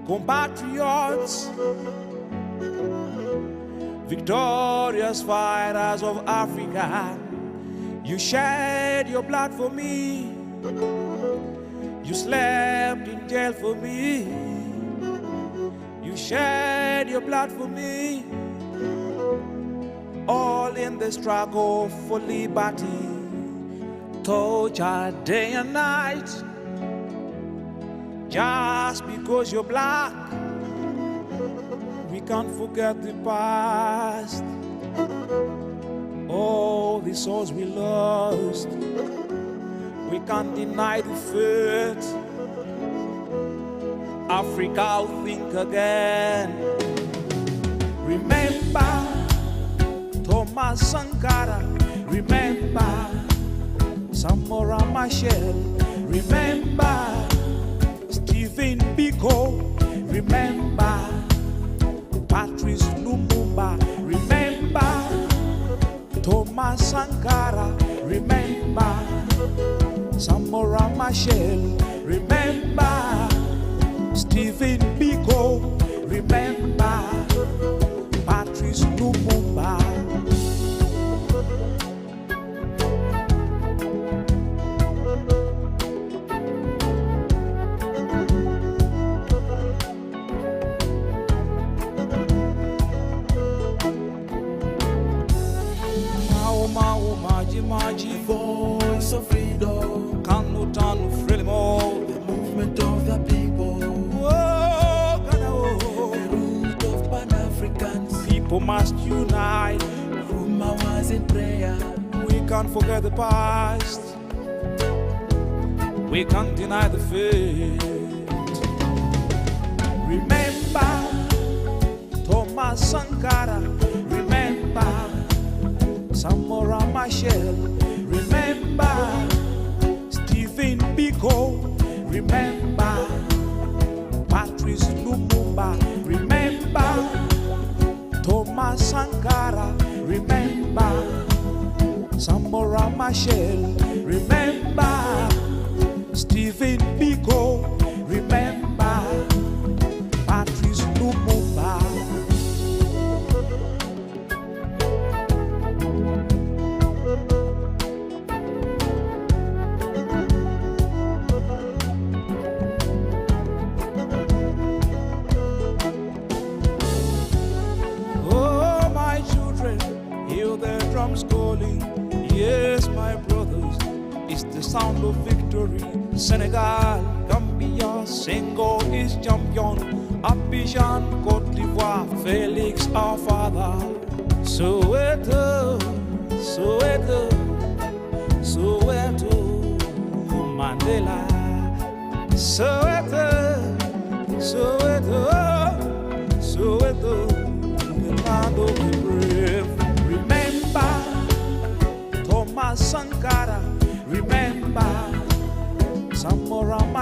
compatriots, victorious fighters of Africa, you shed your blood for me, you slept in jail for me, you shed your blood for me, all in the struggle for liberty, tortured day and night, just because you're black. We can't forget the past, all the souls we lost. We can't deny the fate. Africa will think again. Remember Thomas Sankara, remember Samora Machel, remember Stephen Biko, remember Patrice Lumumba, remember Thomas Sankara, remember Samora Machel, remember Stephen Biko, remember Patrice Lumumba. Voice of freedom, Kanutanu Frelimo, the movement of the people, the root of Pan-Africans. People must unite. From hours in prayer, we can't forget the past. We can't deny the faith. Remember Thomas Sankara, remember Samora Machel, remember Stephen Biko, remember Patrice Lumumba, remember Thomas Sankara, remember Samora Machel, remember Stephen Biko, remember Patrice Lumumba. Drums calling, yes, my brothers, it's the sound of victory. Senegal, Gambia, Senghor is champion. Abidjan, Côte d'Ivoire, Félix our father. Soweto, Soweto, Soweto, Mandela. Soweto, Soweto, Soweto, the land of the brave. Remember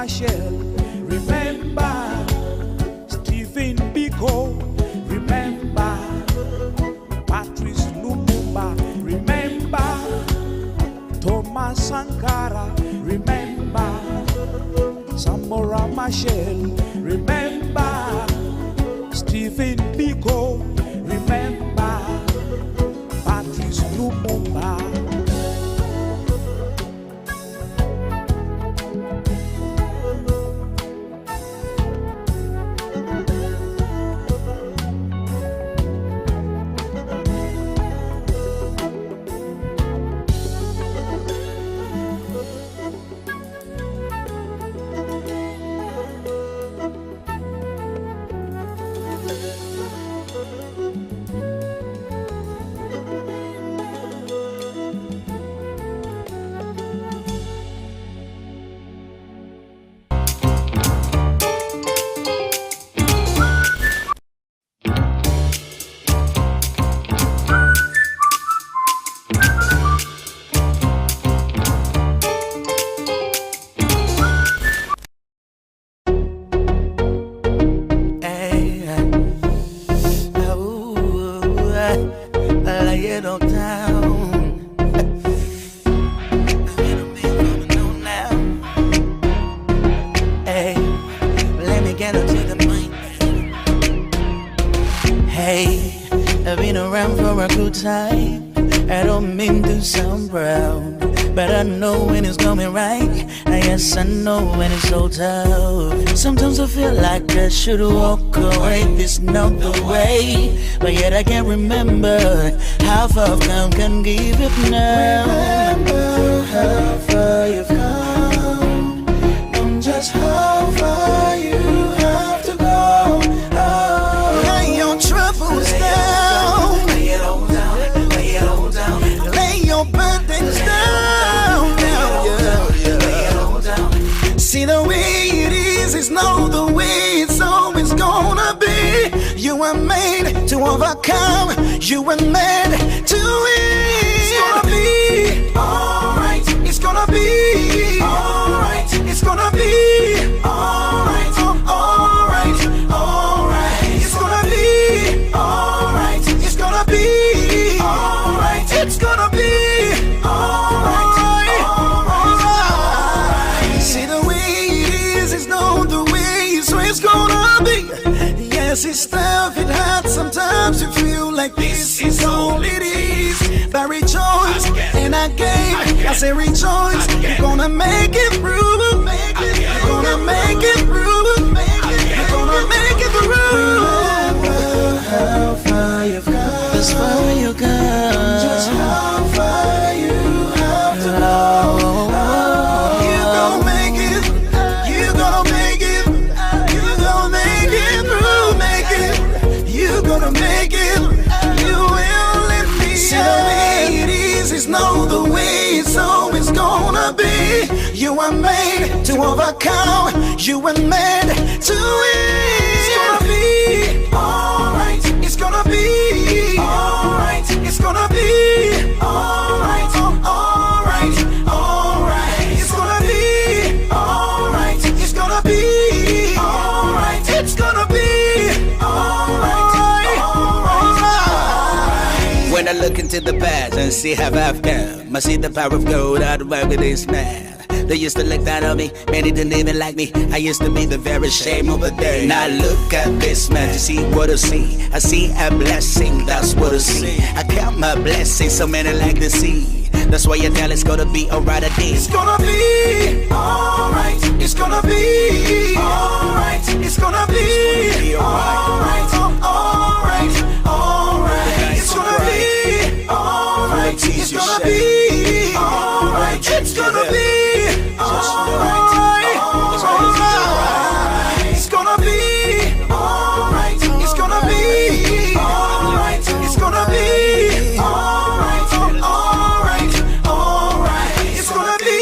Machel, remember Stephen Biko, remember Patrice Lumumba, remember Thomas Sankara, remember Samora Machel, remember Stephen Biko, remember Patrice Lumumba. I've been around for a good time. I don't mean to sound proud, but I know when it's coming right. I guess I know when it's so tough. Sometimes I feel like I should walk away, this not the way. But yet I can't remember how far I've come, can give it now. Remember how far you've come, and just how far you have to go. Oh, lay your troubles down, lay it all down, lay it all down, lay your burdens down, lay it all down. See, the way it is not the way it's always gonna be. You were made to overcome, you were made to win. It's gonna be alright, it's gonna be alright, it's gonna be alright, alright, alright. It's gonna be alright, it's gonna be alright, it's gonna be alright, alright. See, the way it is not the way it's gonna be. Yes, it's tough, it hurts sometimes. You feel like this is all it is. But rejoice, and again, I say rejoice. You're gonna make it through. You're gonna make it through. You're gonna make it through. Remember how far you've come. As far you come. Just how far you have to go. You're gonna make it. You're gonna make it. You're gonna make it through. Make it. You're gonna make it. You will let me. See, the way it is not the way it's always gonna be. You were made to overcome. You were made to win. It's gonna be alright. It's gonna be alright. It's gonna be alright. Alright. Alright. It's gonna be alright. It's gonna be alright. It's gonna be alright. Alright. When I look into the past and see how I've come, I see the power of God out of work with this man. They used to look down on me, many didn't even like me. I used to be the very shame over there. Now look at this man to see what I see. I see a blessing, that's what I see. I count my blessings, so many like the sea. That's why you tell it's gonna be alright a day. It's gonna be alright. It's gonna be alright. It's gonna be alright. Alright. Alright. It's gonna be alright. It's gonna be alright. It's gonna be alright. It's gonna be alright. It's gonna be alright. It's gonna be alright. Alright. Alright. It's gonna be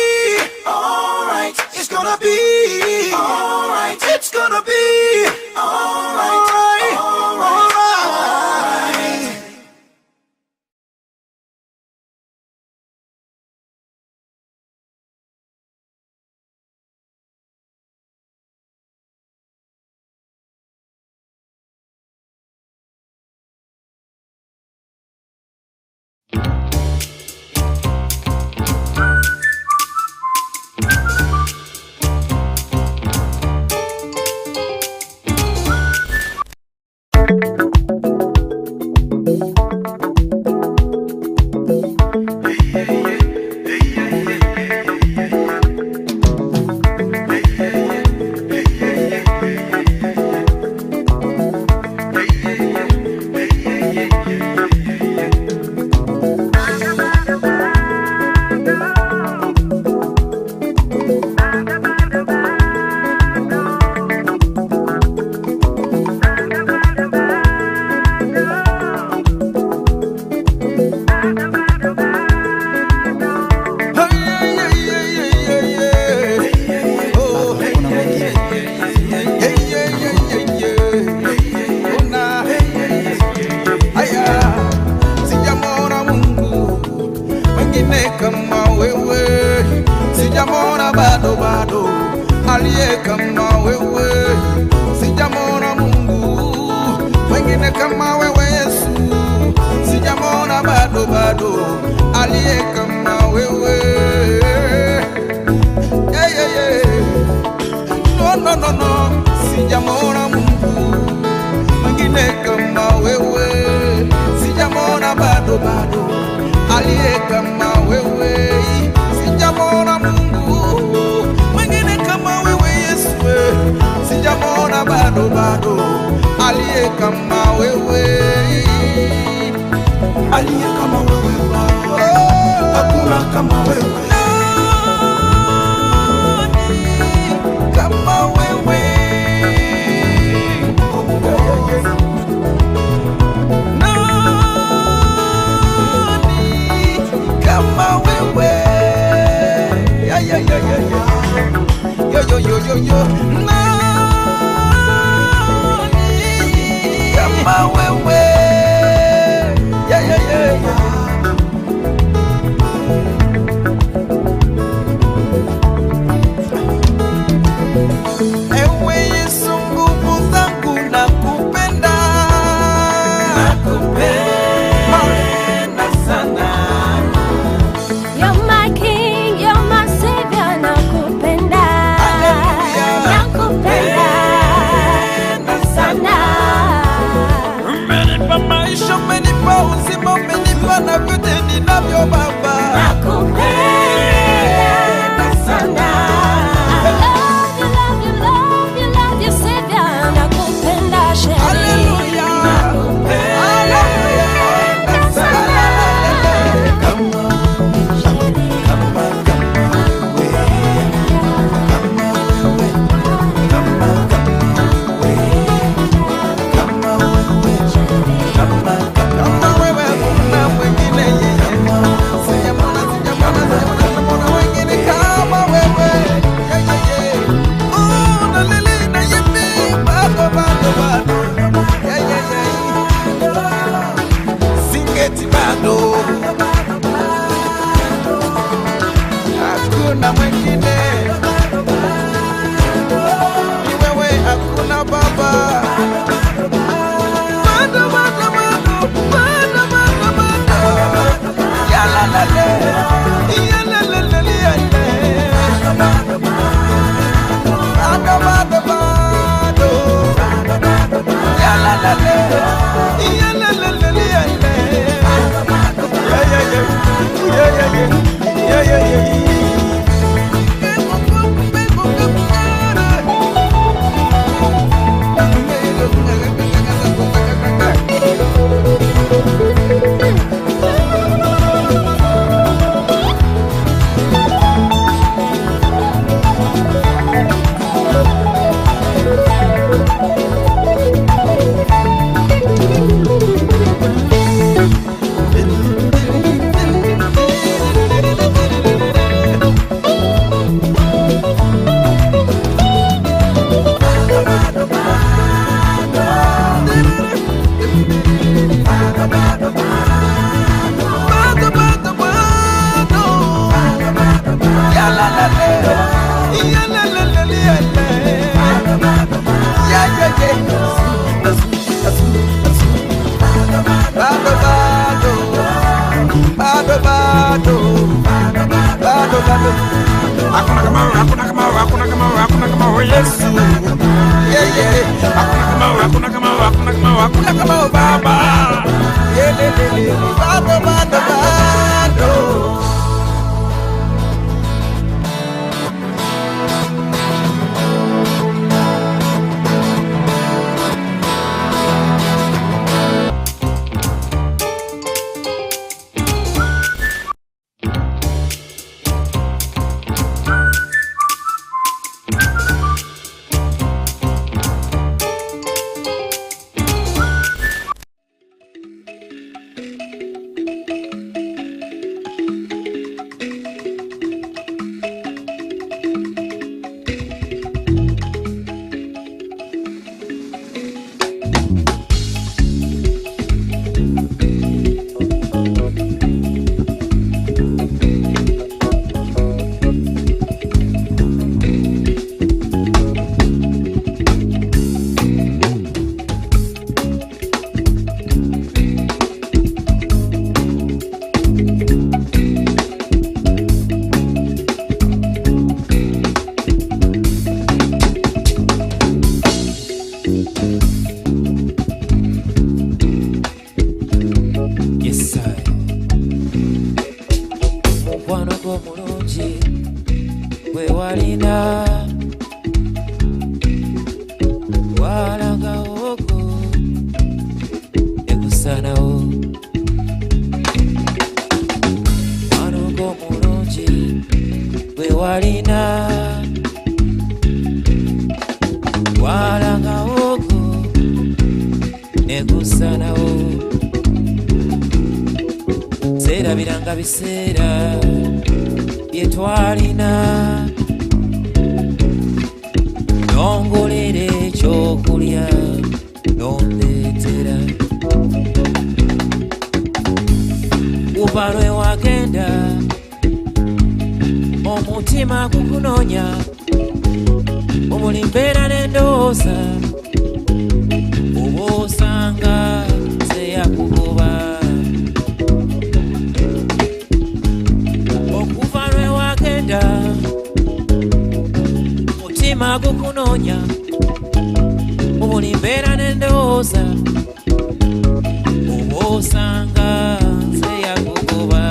sijamona bado bado aliye kama wewe, sijamona Mungu mwingine kama wewe Yesu, sijamona bado bado aliye kama wewe. Yeah, yeah, yeah. No, no, no, no, sijamona Mungu mwingine kama wewe, sijamona bado bado aliye kama wewe, sijamona Mungu mwingine kama wewe Yesu, sijamona bado bado aliye kama wewe, aliye kama wewe Baba, hakuna kama wewe. Kama wewe kama wewe, ya ya ya ya ya, yo yo yo yo yo, kama wewe, ya ya ya ya. Ewe Yesu nguvu zangu nakupenda, nakupenda sana. You're my king, you're my savior, nakupenda. Nakupenda sana. Umenipa maisha, umenipa uzima, umenipa na vyote ninavyo Baba. Nakupenda sana. Hakuna mwingine, ni wewe, hakuna Baba. Bado bado bado bado bado bado, ya la la la, ya la la la la, bado bado bado, ya la la la, ya la la la la, ya ya ya ya ya ya ya ya. walina walaga ogo ekusanawo wanogo mulungi gwe walina walaga ogo ekusanawo seerabiranga biseera byetwalina nongolera ekyokulya nondeetera kuva lwe wagenda omutima gukunoonya omuli mbeera n'endowooza oba osanga zeyakugoba okuva lwe wagenda omutima gukunoonya omuli mbeera n'endowooza oba osanga zeyakugoba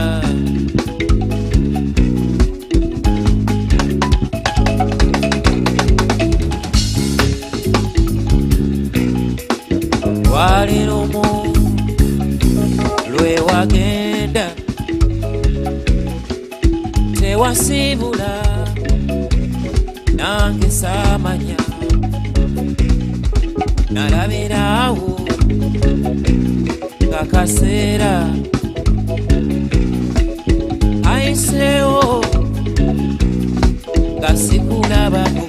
wali lumu lwe wagenda tewasibula nange saamanya nalabiraawo nga kaseera ayiseewo nga sikulabako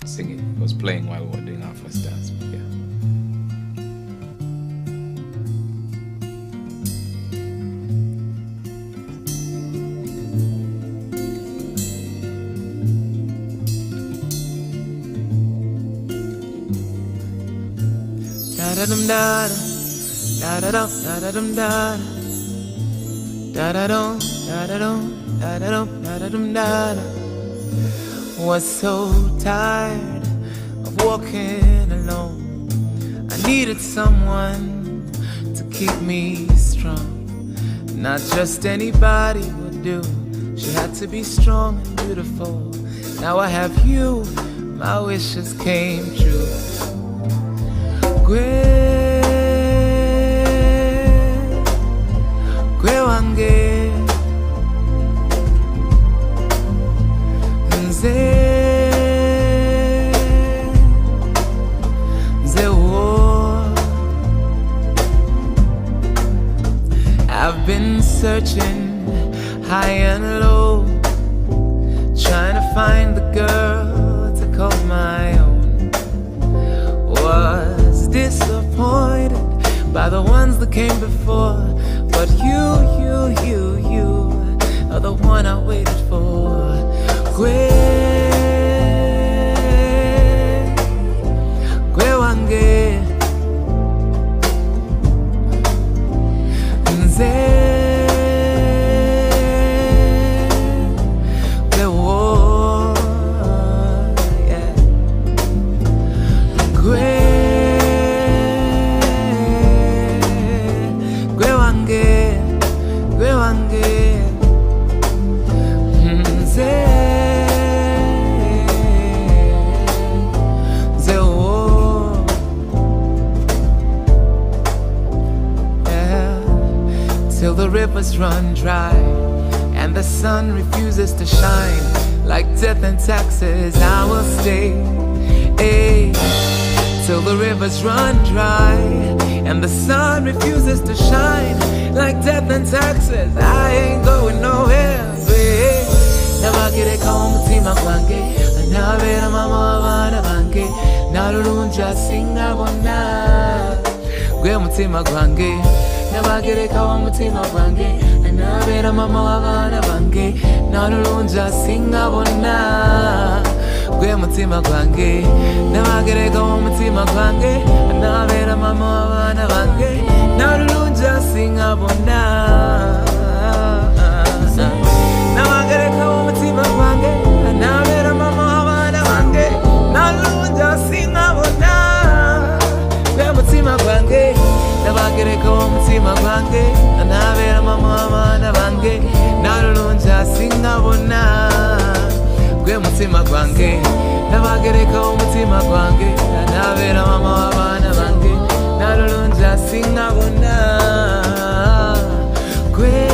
Singing was playing while we were doing our first dance. But yeah. Da da dum da da da da da dum da da da dum da da dum da da dum da da dum da da. Was so tired of walking alone. I needed someone to keep me strong. Not just anybody would do. She had to be strong and beautiful. Now I have you, my wishes came true. Gwe wange nze I've been searching high and low, trying to find the girl to call my own. Was disappointed by the ones that came before, but you are the one I waited for. Gwe wange nze till the rivers run dry and the sun refuses to shine. Like death and taxes, I will stay, till the rivers run dry and the sun refuses to shine. Like death and taxes, I ain't going nowhere. Never get it home, mutima gwange anabera mama abana bange nalulunja singa bonna. gwe mutima gwange nabagereka wa mutima gwange nabeera mama w'abaana bange nalulunja singa bonna gwe mutima gwange nabagereka wa mutima gwange nabeera mama w'abaana bange nalulunja singa bonna nabagereka wa mutima gwange nabeera mama w'abaana bange nalulunja singa bonna gwe mutima gwange nabagereka wa mutima gwange nabeera mama w'abaana bange nalulunja singa bonna gwe mutima gwange nabagereka wa mutima gwange nabeera mama w'abaana bange nalulunja singa bonna gwe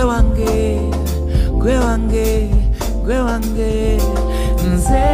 wange gwe wange gwe wange nze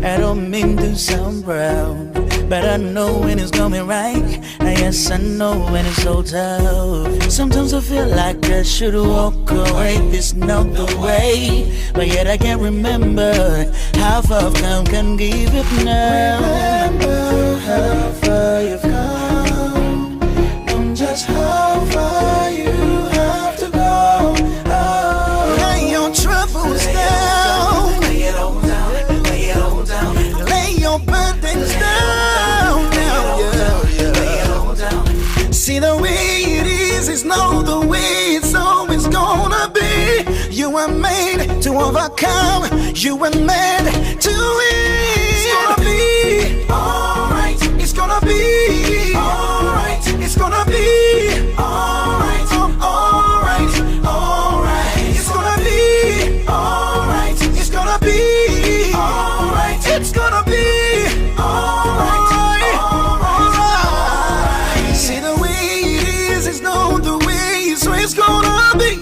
I don't mean to sound proud, but I know when it's coming right. Yes, I know when it's so tough. Sometimes I feel like I should walk away, this not the way. But yet I can't remember how far I've come, can give it now. Remember how far you've come, not just how far you have to go. Oh, lay your troubles down, lay it all down, lay it all down, lay your burdens down now. Lay it all down. See the way it is not the way it's always gonna be. You were made to overcome, you were made to win. It's gonna be alright, it's gonna be alright, it's gonna be alright, alright, alright. It's gonna be alright, it's gonna be alright, it's gonna be alright, alright. See the way it is not the way it's gonna be.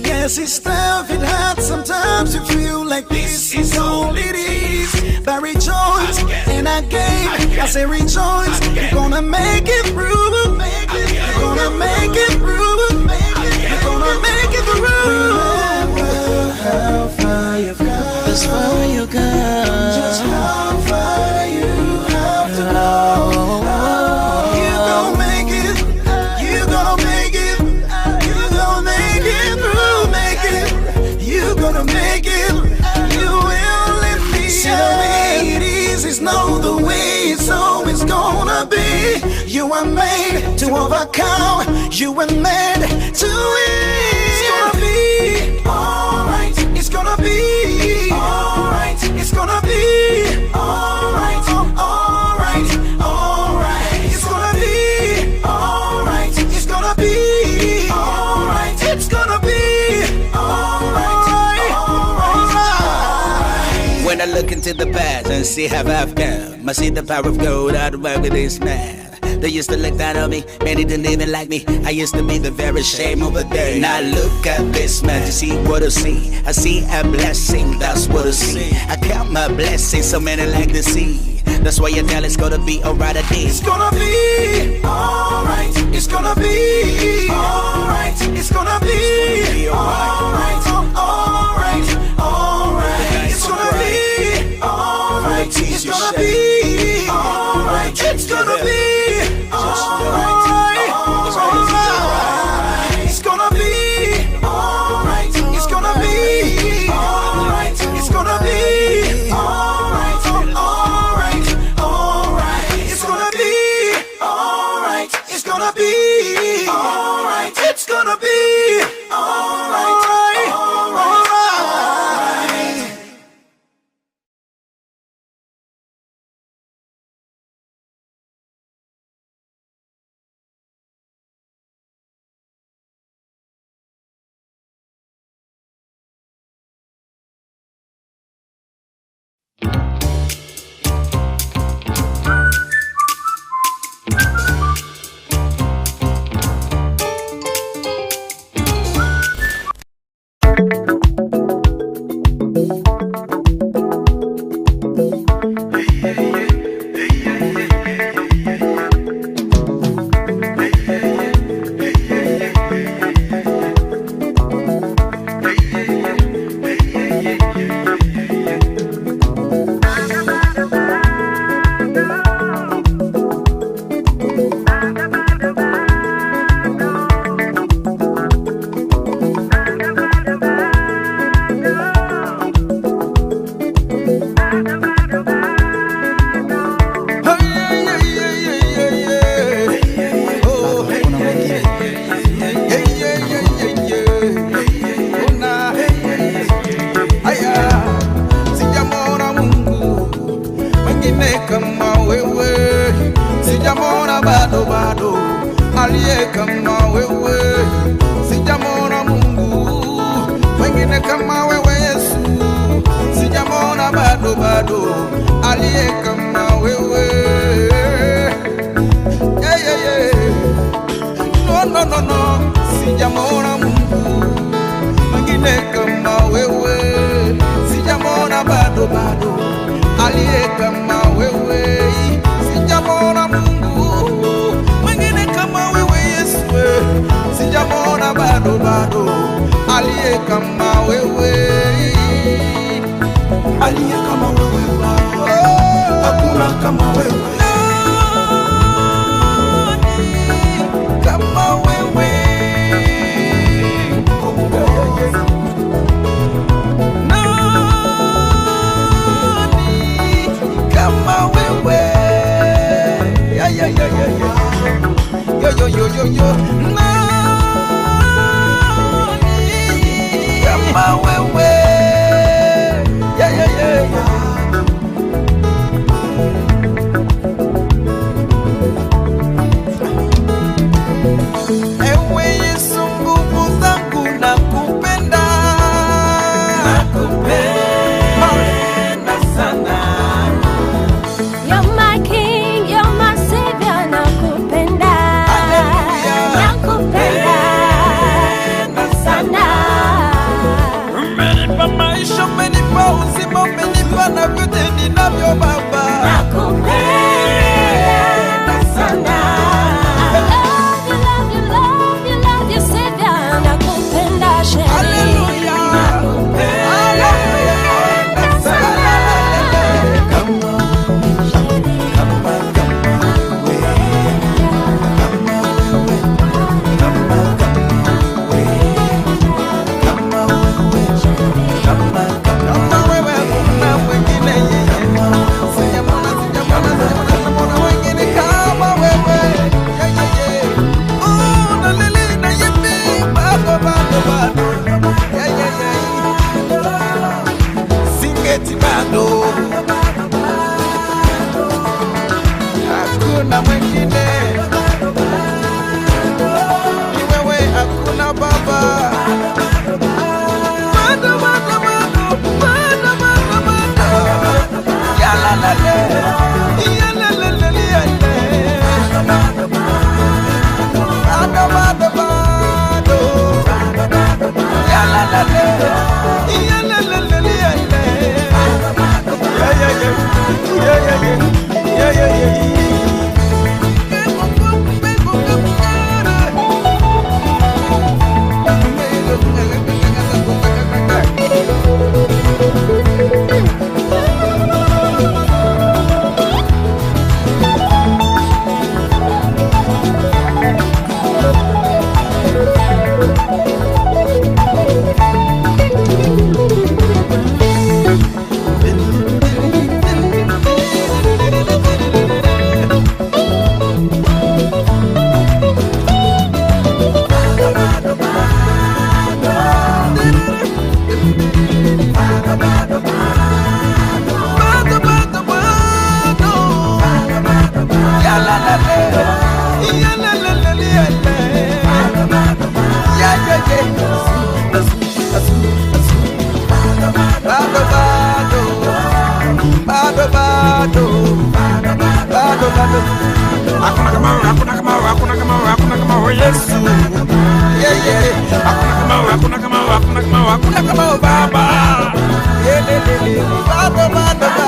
Yes, it's tough, it hurts sometimes. You feel like this is all it is. But rejoice, and again, I say rejoice. You're gonna make it through. You're gonna make it through. You're gonna make it through. Remember how far you've come. As far you come. Just how far you have to go. You're gonna make it. You're gonna make it. You're gonna make it through. Make it. You're gonna make it. You will let me. See the way it is not the way it's always gonna be. You were made to overcome. You were made to win. It's gonna be alright. It's gonna be alright. It's gonna be alright. Alright. Alright. It's gonna be alright. It's gonna be alright. It's gonna be alright. Alright. When I look into the past and see how I've come, I see the power of God out of work with this man. They used to look down on me, many didn't even like me. I used to be the very shame over there. Now look at this man to see what I see. I see a blessing, that's what I see. I count my blessings, so many like to see. That's why you tell it's gonna be alright at this. It's gonna be alright. It's gonna be alright. It's gonna be alright. Alright. Alright. It's gonna be alright. It's gonna be alright. It's gonna be alright. Alright. It's gonna be alright. It's gonna be alright. It's gonna be alright. Alright. be alright, alright. aliye kama wewe, sijamona Mungu wengine kama wewe Yesu, sijamona bado aliye kama wewe. Yeah, yeah, yeah. No, sijamona Mungu wengine kama wewe, sijamona bado aliye kama wewe, sijamona Mungu wengine kama wewe Yesu, sijamona bado aliye kama wewe, aliye kama wewe Baba, hakuna kama wewe kama wewe, nani kama wewe, yeah. Yo, nani kama wewe, yeah. Ewe Yesu nguvu zangu nakupenda sana. You're my king, you're my savior, nakupenda. Nakupenda sana. Umenipa maisha, umenipa uzima, umenipa na vyote ninavyo Baba. Nakupenda sana. I love you, love you, love kama Yesu. Yeah, yeah. Hakuna kama Baba. Yeah, Baba.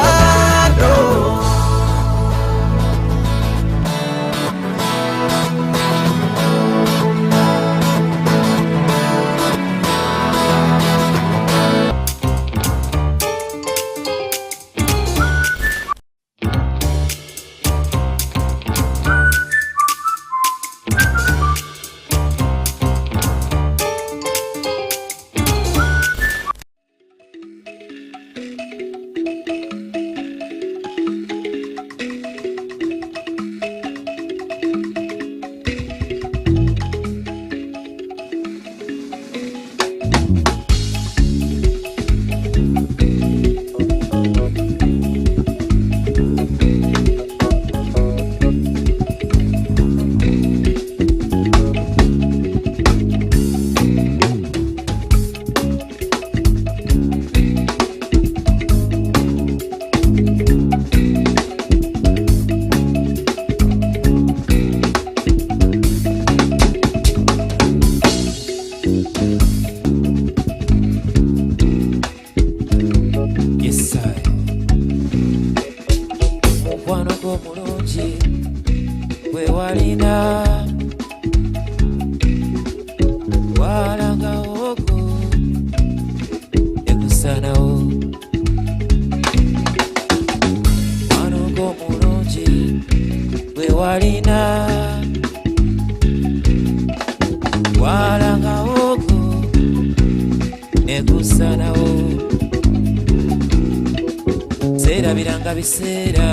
Bisera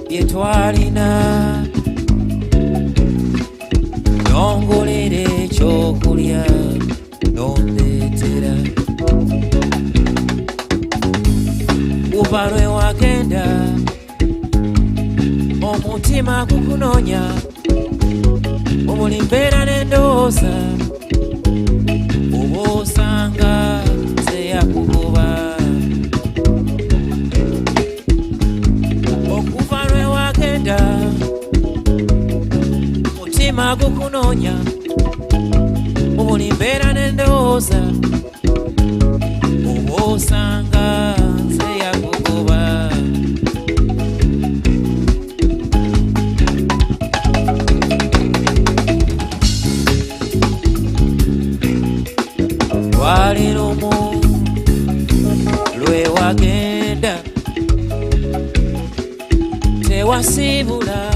byetwalina nongolere ekyokulya nondeetera kuva lwe wagenda omutima gukunoonya obuli mbeera n'endowooza oba osanga zeyakugoba mutima gukunoonya obuli mbeera n'endowooza oba osanga zeyakugoba walirumu lwe wagenda tewasibula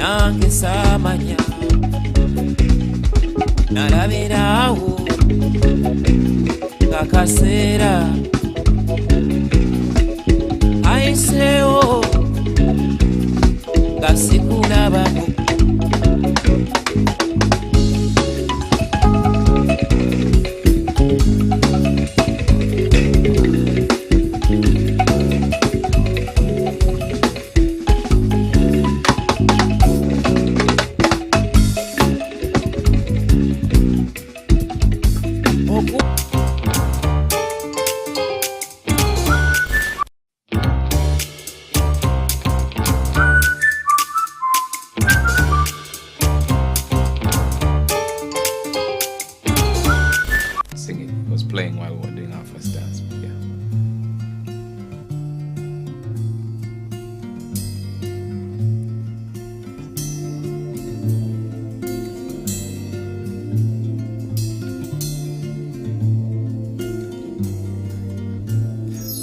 nange saamanya nalabiraawo kakaseera ayiseewo nga sikulabako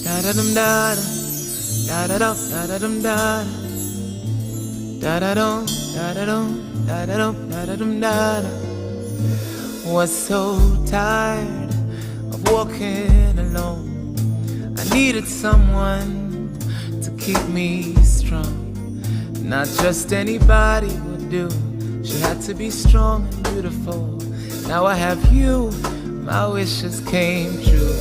Da-da-dum da-da, da-da-dum, da-da-dum da-da, da-da-dum, da-da-dum, da-da-dum, da-da-dum da-da. Was so tired of walking alone. I needed someone to keep me strong. Not just anybody would do. She had to be strong and beautiful. Now I have you, my wishes came true.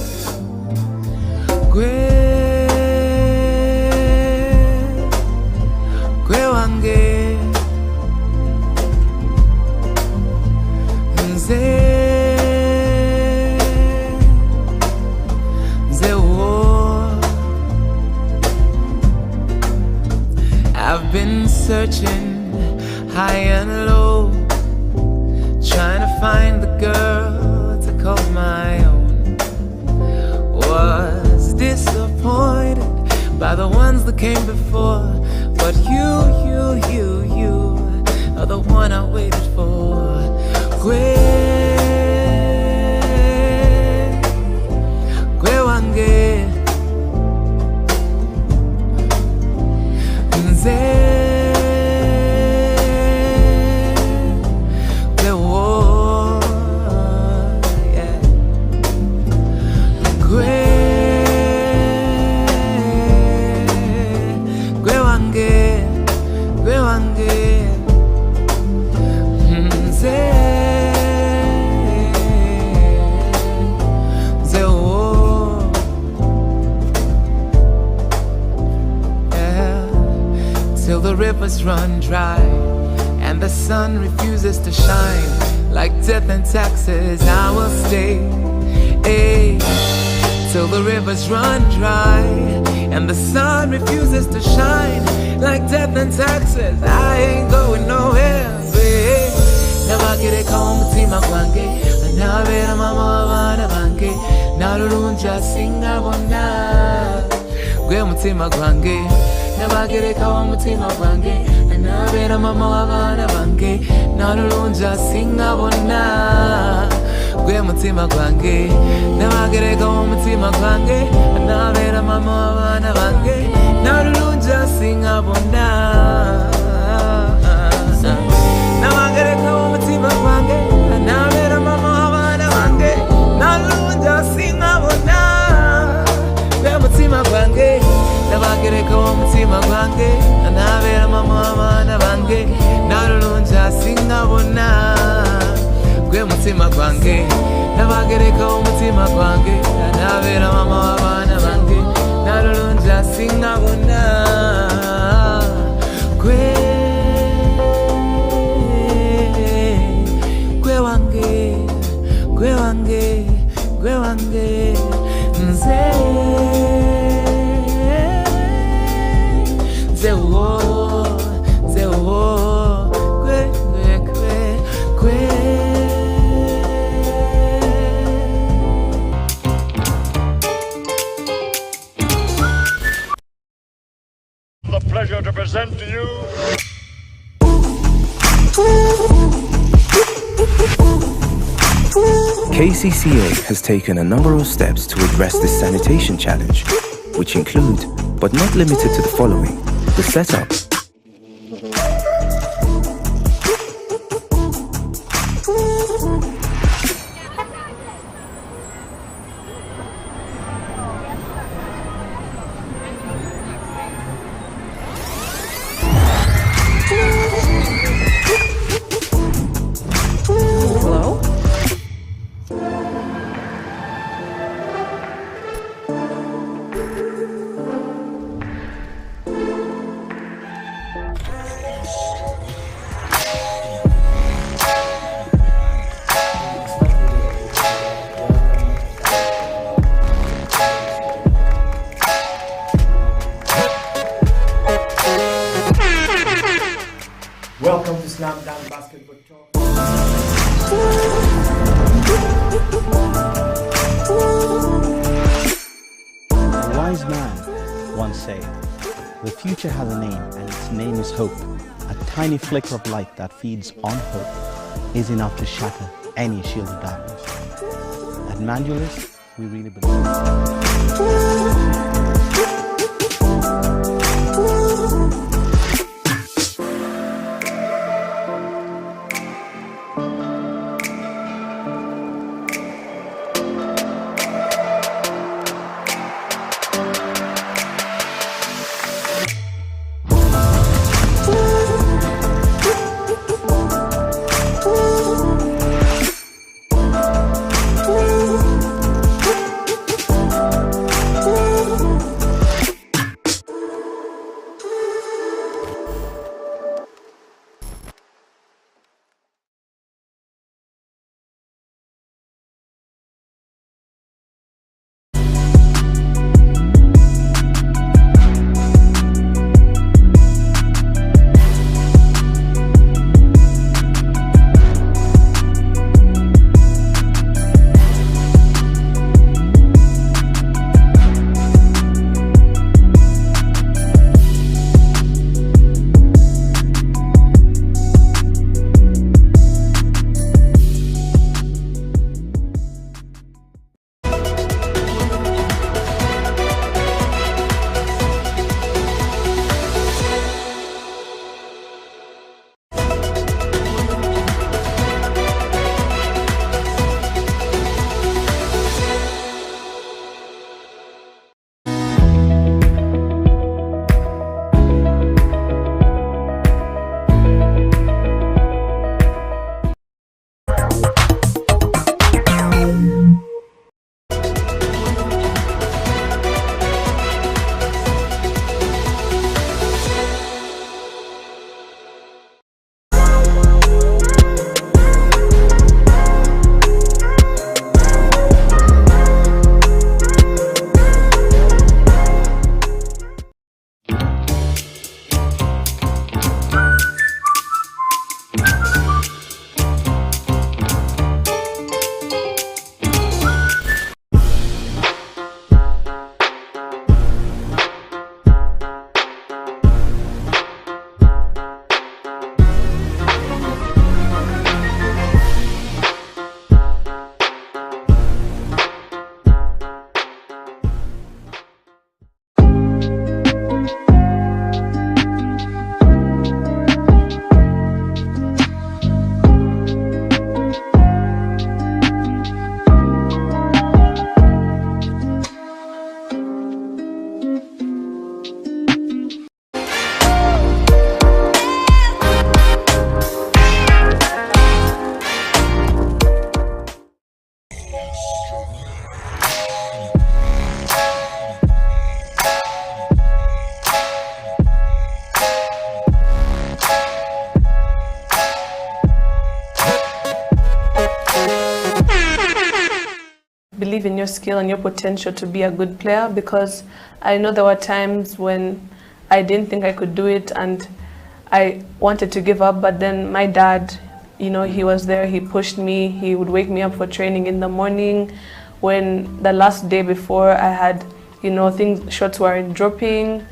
Gwe wange nze wo. I've been searching high and low, trying to find the girl to call my own. Was disappointed by the ones that came before, but you are the one I waited for. Gwe wange nze gwe wo, yeah. Gwe wange till the rivers run dry and the sun refuses to shine. Like death and taxes, I will stay. Till the rivers run dry and the sun refuses to shine. Like death and taxes, I ain't going nowhere. Nabagire kumutima gwange, anabera mama w'abana bange, narurunja singabona. Gwe mutima gwange, nabagire kumutima gwange, anabera mama w'abana bange, narurunja singabona. Gwe mutima gwange, nabagire kumutima gwange, anabera mama w'abana bange, narurunja singabona. Nabagire kumutima gwange, anabera mama w'abana bange, narurunja singabona. Gwe mutima gwange, nabagire kumutima gwange, anabera mama w'abana bange, narurunja singabona. Gwe mutima gwange, nabagire kumutima gwange, anabera mama w'abana bange, narurunja singabona. Gwe wange nze wo gwe. The pleasure to present to you KCCA has taken a number of steps to address this sanitation challenge, which include, but not limited to the following: the setup, Welcome to Slam Dunk Basketball Talk. A wise man once said, "The future has a name, and its name is hope. A tiny flicker of light that feeds on hope is enough to shatter any shield of darkness." At Mandulus, we really believe. believe in your skill and your potential to be a good player, because I know there were times when I didn't think I could do it and I wanted to give up, but then my dad, you know, he was there, he pushed me, he would wake me up for training in the morning. When the last day before I had, you know, shots weren't dropping.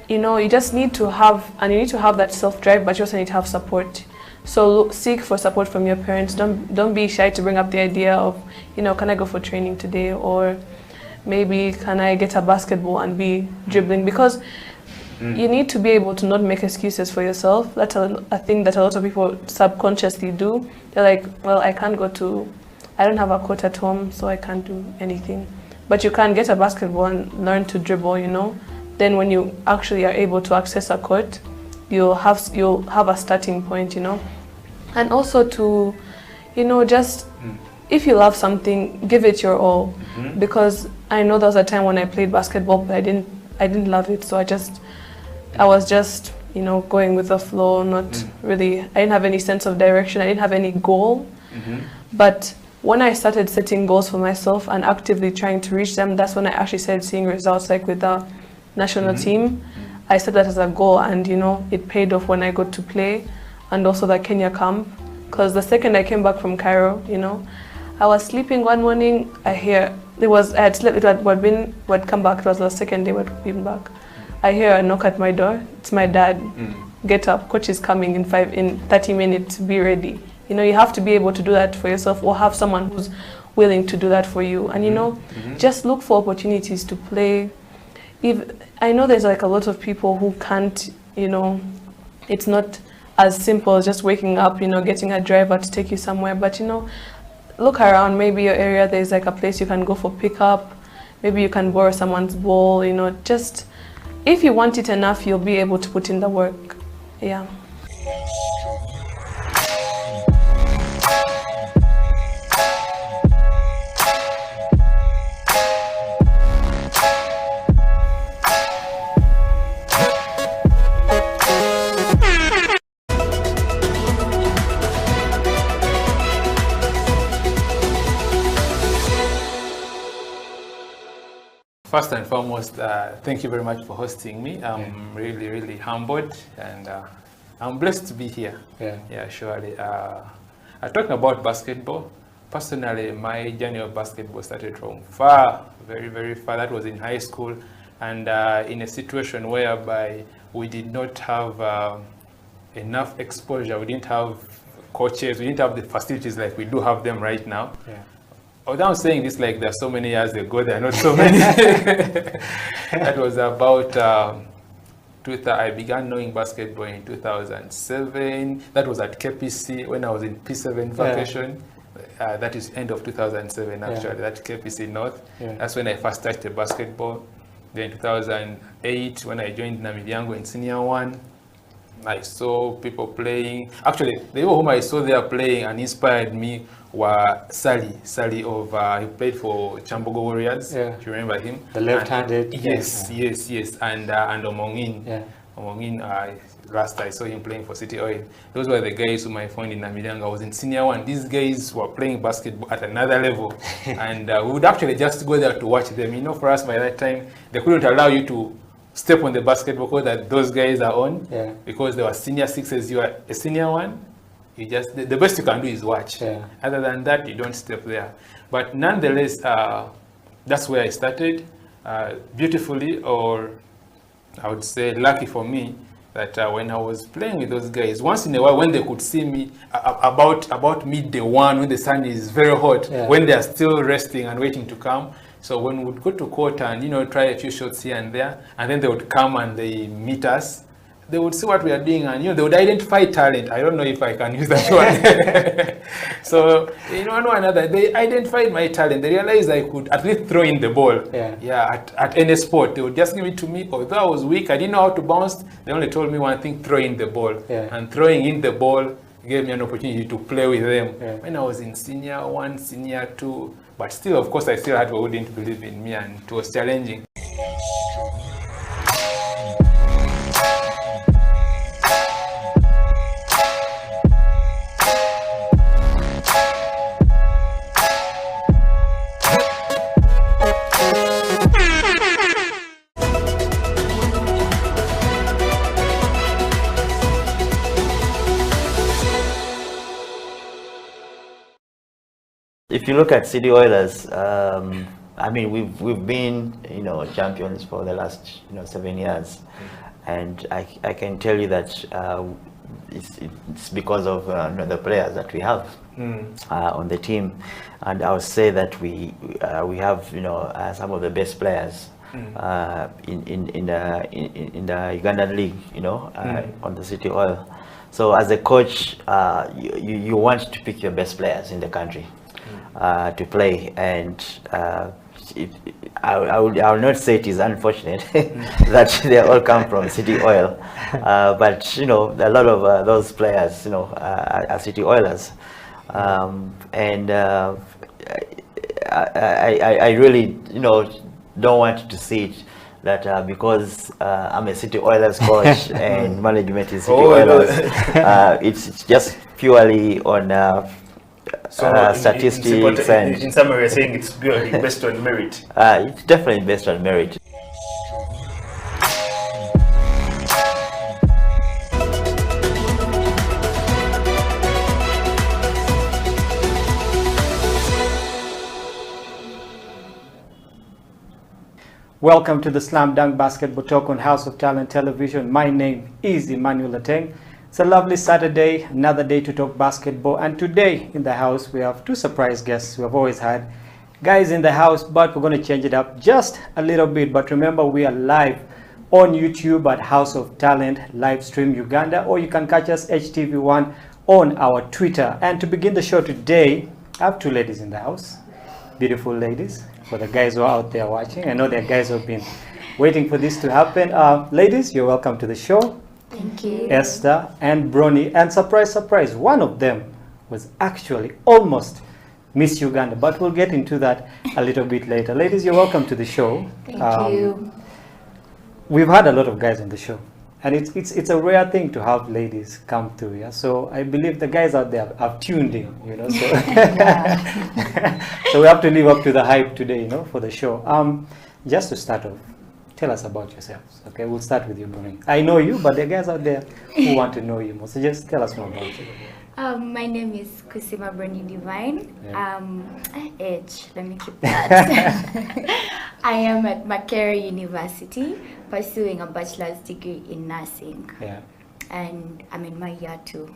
You know, you just need to have, and you need to have that self-drive, but you also need to have support. So seek for support from your parents. Don't be shy to bring up the idea of, you know, can I go for training today? Or maybe can I get a basketball and be dribbling? Because you need to be able to not make excuses for yourself. That's a thing that a lot of people subconsciously do. They're like, well, I don't have a court at home, so I can't do anything. But you can get a basketball and learn to dribble, you know. Then when you actually are able to access a court, you'll have a starting point, you know. And also to, you know, just if you love something, give it your all. Because I know there was a time when I played basketball, but I didn't love it, so I was just, you know, going with the flow, not really, I didn't have any sense of direction, I didn't have any goal. But when I started setting goals for myself and actively trying to reach them, that's when I actually started seeing results, like with the national team. I set that as a goal, and you know, it paid off when I got to play, and also the Kenya camp. Because the second I came back from Cairo, you know, I was sleeping one morning, I had slept, we'd come back, it was the second day we'd been back. I hear a knock at my door, it's my dad. Get up, coach is coming in 30 minutes, be ready. You know, you have to be able to do that for yourself, or have someone who's willing to do that for you. And you know, just look for opportunities to play. I know there's like a lot of people who can't, you know, it's not as simple as just waking up, you know, getting a driver to take you somewhere. But you know, look around, maybe your area, there's like a place you can go for pickup. Maybe you can borrow someone's ball, you know, just, if you want it enough, you'll be able to put in the work. Yeah. First and foremost, thank you very much for hosting me. I'm really, really humbled, and I'm blessed to be here. Yeah, surely. Talking about basketball, personally, my journey of basketball started from far, very, very far. That was in high school, and in a situation whereby we did not have enough exposure. We didn't have coaches. We didn't have the facilities like we do have them right now. I'm saying this like there's so many years ago, there are not so many. That was about, I began knowing basketball in 2007. That was at KPC when I was in P7 vacation. That is end of 2007 actually, that KPC North. That's when I first started basketball. Then 2008, when I joined Namibyango in Senior 1, I saw people playing. Actually, the people whom I saw there playing and inspired me were Sally of, he played for Chambogo Warriors. Do you remember him? The left-handed. Yes. And Omongin, last I saw him playing for City Oil. Those were the guys whom I found in Namibyango. I was in Senior 1. These guys were playing basketball at another level. And we would actually just go there to watch them. You know, for us by that time, they couldn't allow you to step on the basketball court that those guys are on, because they were senior 6s, you are a senior 1. You just, the best you can do is watch. Other than that, you don't step there. But nonetheless, that's where I started. Beautifully, or I would say lucky for me, that when I was playing with those guys, once in a while when they could see me about midday 1, when the sun is very hot, when they are still resting and waiting to come. So when we would go to court and, you know, try a few shots here and there, and then they would come and they meet us, they would see what we are doing, and, you know, they would identify talent. I don't know if I can use that word. So, you know, one or another, they identified my talent. They realized I could at least throw in the ball. At any sport. They would just give it to me. Although I was weak, I didn't know how to bounce. They only told me one thing: throw in the ball. And throwing in the ball gave me an opportunity to play with them. When I was in Senior 1, Senior 2, but still, of course, I still had people who didn't believe in me, and it was challenging. If you look at City Oilers, I mean, we've been, you know, champions for the last, you know, 7 years, and I can tell you that it's because of you know, the players that we have on the team, and I would say that we have, you know, some of the best players in the Ugandan league, you know, on the City Oil. So as a coach, you want to pick your best players in the country to play, and I will not say it is unfortunate that they all come from City Oil, but you know, a lot of those players, you know, are City Oilers, and I really, you know, don't want to see it that because I'm a City Oilers coach and management is City Oilers, it's just purely on statistics, and in summary, you're saying it's purely based on merit. It's definitely based on merit. Welcome to the Slam Dunk Basketball Talk on House of Talent Television. My name is Emmanuel Lateng. It's a lovely Saturday, another day to talk basketball, and today in the house we have two surprise guests. We have always had guys in the house, but we're going to change it up just a little bit. But remember, we are live on YouTube at House of Talent live stream Uganda, or you can catch us HTV1 on our Twitter. And to begin the show today, I have two ladies in the house, beautiful ladies. For the guys who are out there watching, I know there are guys who have been waiting for this to happen. Ladies, you're welcome to the show. Thank you. Esther and Bronny, and surprise, surprise, one of them was actually almost Miss Uganda, but we'll get into that a little bit later. Ladies, you're welcome to the show. Thank you. We've had a lot of guys on the show, and it's a rare thing to have ladies come through. Yeah, so I believe the guys out there have tuned in, you know. So, so we have to live up to the hype today, you know, for the show. Just to start off, tell us about yourselves. Okay, we'll start with you, Bronny. I know you, but there are guys out there who want to know you more. So just tell us more about you. My name is Kusima Bronny Divine. Age, let me keep that. I am at Makerere University pursuing a bachelor's degree in nursing. Yeah. And I'm in my year 2.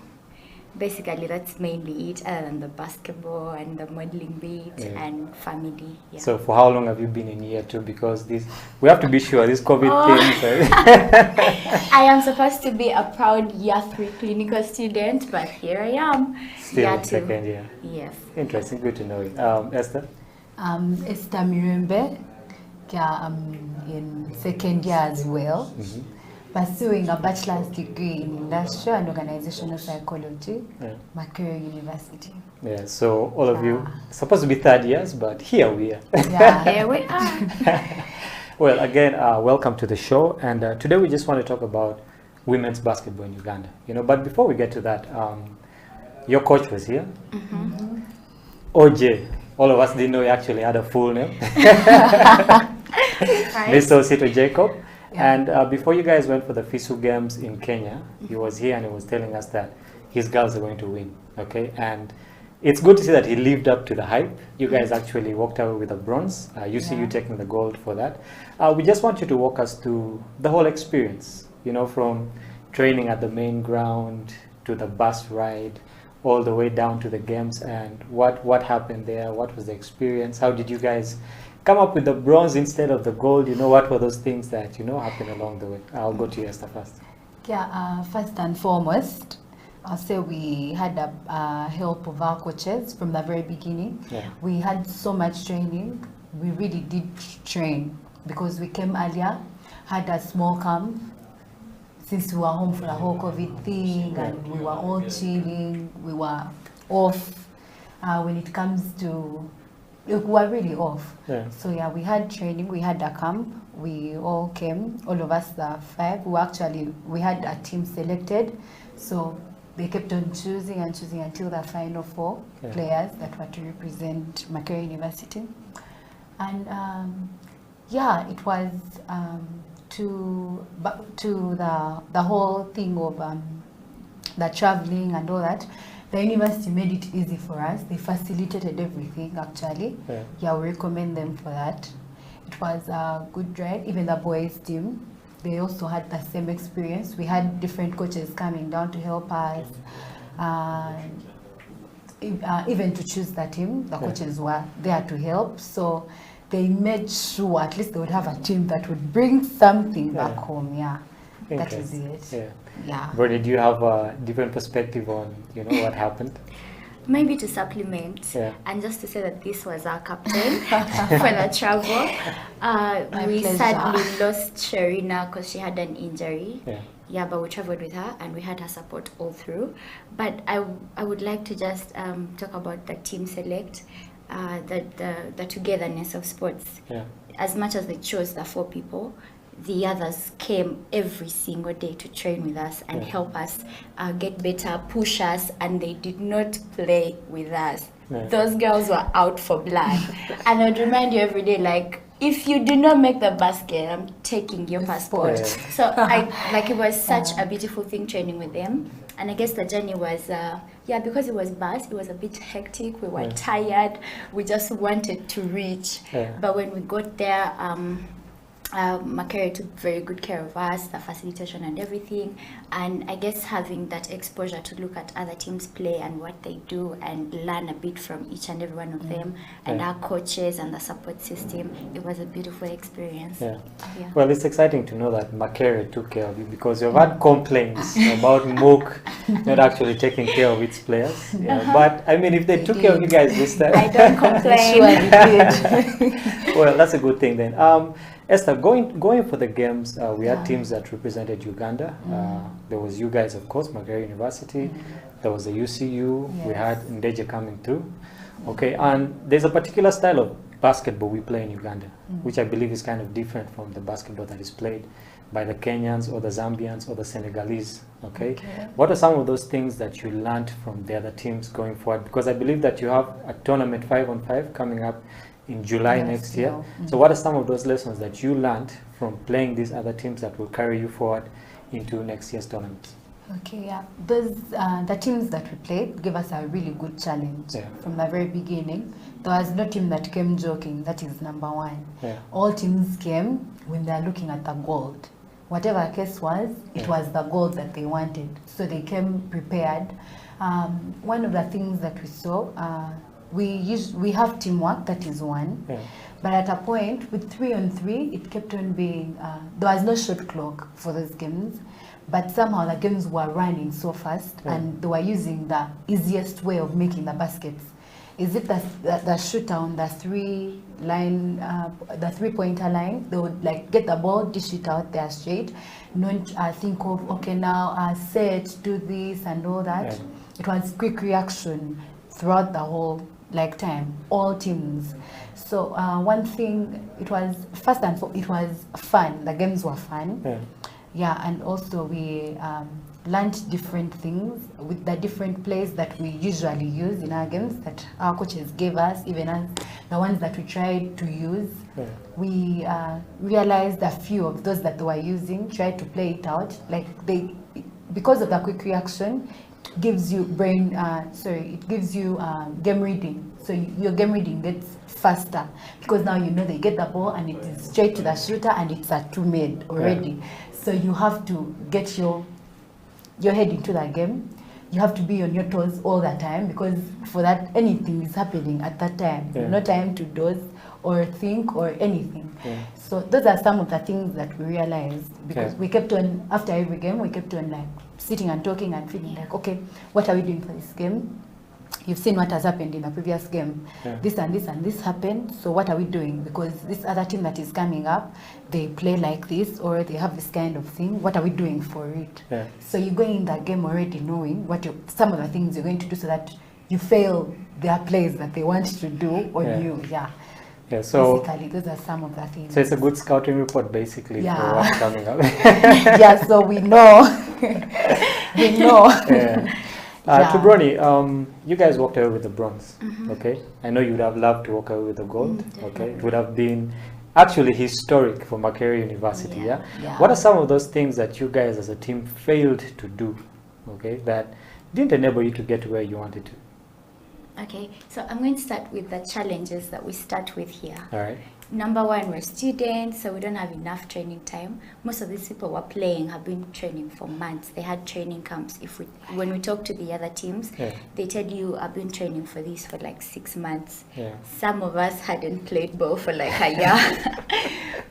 Basically, that's mainly it, other than the basketball and the modeling bit and family. Yeah. So for how long have you been in year 2? Because this, we have to be sure, this COVID thing. I am supposed to be a proud year 3 clinical student, but here I am. Still year in 2. second year. Yes. Interesting, good to know you. Esther? Esther Mirembe. I'm in second year as well. Pursuing a bachelor's degree in industrial and organizational psychology, Makerere University. Yeah, so all of you supposed to be third years, but here we are. Yeah, here we are. Well, again, welcome to the show, and today we just want to talk about women's basketball in Uganda. You know, but before we get to that, your coach was here. OJ. All of us didn't know he actually had a full name. Mr. Osito Jacob. Yeah. And before you guys went for the FISU games in Kenya, he was here and he was telling us that his girls are going to win. Okay, and it's good to see that he lived up to the hype. You guys actually walked away with a bronze. You see you taking the gold for that. We just want you to walk us through the whole experience, you know, from training at the main ground to the bus ride, all the way down to the games, and what happened there, what was the experience, how did you guys come up with the bronze instead of the gold, you know, what were those things that, you know, happened along the way? I'll go to you, Esther, first. Yeah, first and foremost, I'll say we had help of our coaches from the very beginning. Yeah. We had so much training. We really did train because we came earlier, had a small camp, since we were home for the whole COVID thing, and we were all chilling, we were off. When it comes to, we were really off. Yeah. So yeah, we had training, we had a camp, we all came, all of us, the 5. We had a team selected, so they kept on choosing and choosing until the final 4 players that were to represent Makerere University. And yeah, it was to the whole thing of the traveling and all that. The university made it easy for us. They facilitated everything, actually. Yeah, we recommend them for that. It was a good ride. Even the boys team, they also had the same experience. We had different coaches coming down to help us. Even to choose the team, the coaches were there to help. So they made sure at least they would have a team that would bring something back home. Yeah, that is it. Yeah. Brody, do you have a different perspective on what happened? Maybe to supplement and just to say that this was our captain for the travel. We sadly lost Sharina because she had an injury. Yeah, but we traveled with her and we had her support all through. But I would like to just talk about the team select, the togetherness of sports. As much as they chose the 4 people, the others came every single day to train with us and help us get better, push us, and they did not play with us. Those girls were out for blood. And I'd remind you every day, like, if you do not make the basket, I'm taking your passport. So it was such a beautiful thing training with them. And I guess the journey was, because it was bus, it was a bit hectic. We were tired. We just wanted to reach. But when we got there, Makere took very good care of us, the facilitation and everything, and I guess having that exposure to look at other teams play and what they do and learn a bit from each and every one of them and our coaches and the support system, it was a beautiful experience. Well, it's exciting to know that Makere took care of you, because you've had complaints about Mook not actually taking care of its players. But I mean, if they took care of you guys this time, I don't complain. Well, that's a good thing then. Esther, going for the games, we had teams that represented Uganda. There was you guys, of course, Makere University. There was the UCU. We had Ndeje coming through. Okay, and there's a particular style of basketball we play in Uganda, which I believe is kind of different from the basketball that is played by the Kenyans or the Zambians or the Senegalese. Okay, what are some of those things that you learned from the other teams going forward? Because I believe that you have a tournament 5-on-5 coming up in July next year. So what are some of those lessons that you learned from playing these other teams that will carry you forward into next year's tournament? Okay, those the teams that we played gave us a really good challenge from the very beginning. There was no team that came joking. That is number one. All teams came when they are looking at the gold. Whatever the case was, it was the gold that they wanted. So they came prepared. One of the things that we saw, we have teamwork, that is one. But at a point, with 3-on-3, it kept on being, there was no shot clock for those games. But somehow the games were running so fast and they were using the easiest way of making the baskets. Is it the shooter on the 3-line, the 3-pointer line? They would like get the ball, dish it out there straight. Not think of, okay, now set, do this and all that. It was quick reaction throughout the whole time, all teams. So one thing, it was first and foremost, it was fun. The games were fun. And also we learned different things with the different plays that we usually use in our games that our coaches gave us, even as the ones that we tried to use. We realized a few of those that they were using, tried to play it out. Because of the quick reaction, gives you it gives you game reading. So your game reading gets faster because now you know they get the ball and it is straight to the shooter and it's a 2-made already. So you have to get your head into the game. You have to be on your toes all the time because for that anything is happening at that time. No time to doze or think or anything. So those are some of the things that we realized because we kept on, after every game, we kept on sitting and talking and feeling okay, what are we doing for this game? You've seen what has happened in the previous game. This and this and this happened, so what are we doing? Because this other team that is coming up, they play like this or they have this kind of thing. What are we doing for it? So you go in that game already knowing some of the things you're going to do so that you fail their plays that they want to do on you. So basically, those are some of the things. So it's a good scouting report, basically, for what's coming up. So we know. To Bronny, you guys walked away with the bronze. Okay, I know you would have loved to walk away with the gold. Okay, it would have been actually historic for Makere University. What are some of those things that you guys as a team failed to do? Okay, that didn't enable you to get to where you wanted to? Okay, so I'm going to start with the challenges that we start with here. All right. Number one, we're students, so we don't have enough training time. Most of these people who are playing have been training for months. They had training camps. When we talk to the other teams, they tell you, I've been training for this for like 6 months. Some of us hadn't played ball for like a year.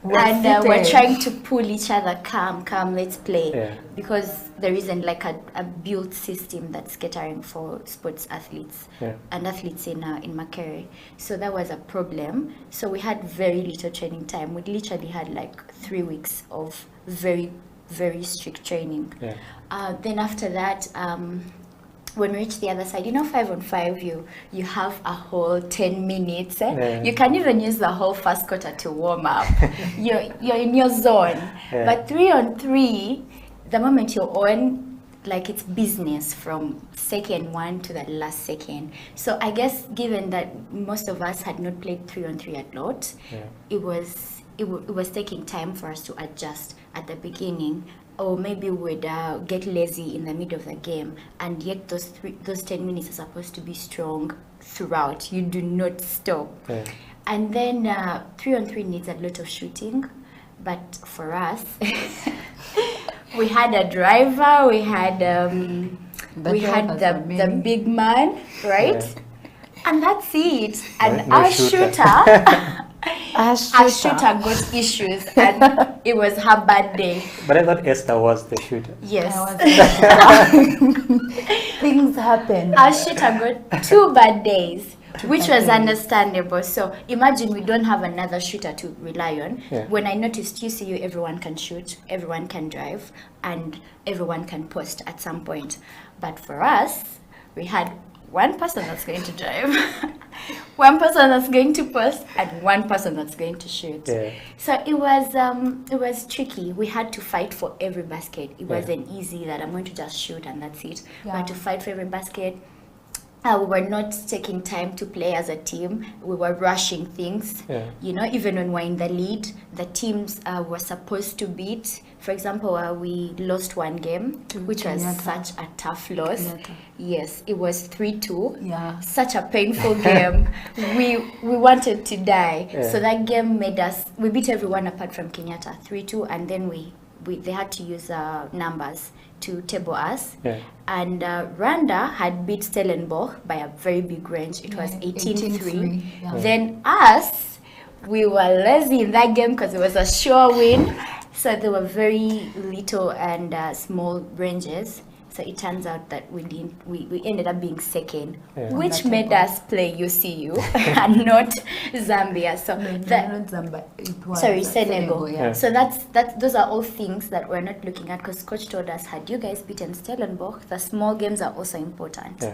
And we're trying to pull each other, come, let's play. Because there isn't like a built system that's catering for sports athletes and athletes in Makerere. So that was a problem. So we had very little training time. We literally had like 3 weeks of very, very strict training. Then after that, when we reach the other side, 5-on-5, you have a whole 10 minutes. You can even use the whole first quarter to warm up. You're in your zone. But 3-on-3, the moment you're on, like it's business from second one to the last second. So I guess given that most of us had not played 3-on-3 a lot, it was taking time for us to adjust at the beginning. Or maybe we'd get lazy in the middle of the game, and yet those 10 minutes are supposed to be strong throughout. You do not stop. And then 3-on-3 needs a lot of shooting, but for us, we had a driver, we had the big man, right? And that's it. And our shooter. Our shooter got issues, and it was her bad day. But I thought Esther was the shooter. Yes. Things happen. Our shooter got 2 bad days, which was understandable. So imagine we don't have another shooter to rely on. When I noticed UCU, everyone can shoot, everyone can drive, and everyone can post at some point. But for us, we had one person that's going to drive, one person that's going to post, and one person that's going to shoot. So it was tricky. We had to fight for every basket. It wasn't easy that I'm going to just shoot and that's it. We had to fight for every basket. We were not taking time to play as a team. We were rushing things. Even when we're in the lead, the teams were supposed to beat. For example, we lost one game, which was such a tough loss. Yes, it was 3-2. Such a painful game. We wanted to die. So that game made us. We beat everyone apart from Kenyatta, 3-2, and then they had to use numbers to table us. And Rwanda had beat Stellenbosch by a very big range. It was 18-3. Then us, we were lazy in that game because it was a sure win. So there were very little and small ranges. So it turns out that we ended up being second, which made us play UCU and not Zambia. So not Zambia. It was Senegal. So those are all things that we're not looking at, because coach told us, had you guys beaten Stellenbosch, the small games are also important.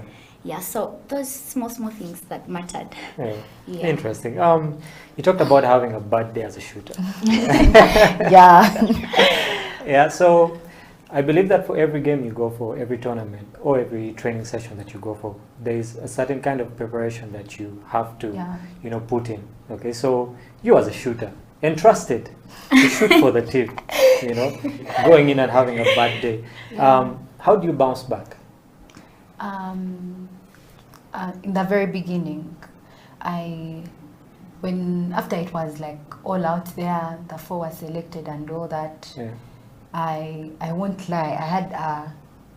So those small things that mattered. Interesting. You talked about having a bad day as a shooter. So I believe that for every game you go for, every tournament or every training session that you go for, there is a certain kind of preparation that you have to, put in. Okay, so you as a shooter, entrusted to shoot for the team, going in and having a bad day. How do you bounce back? In the very beginning, after it was like all out there, the 4 were selected and all that. I won't lie,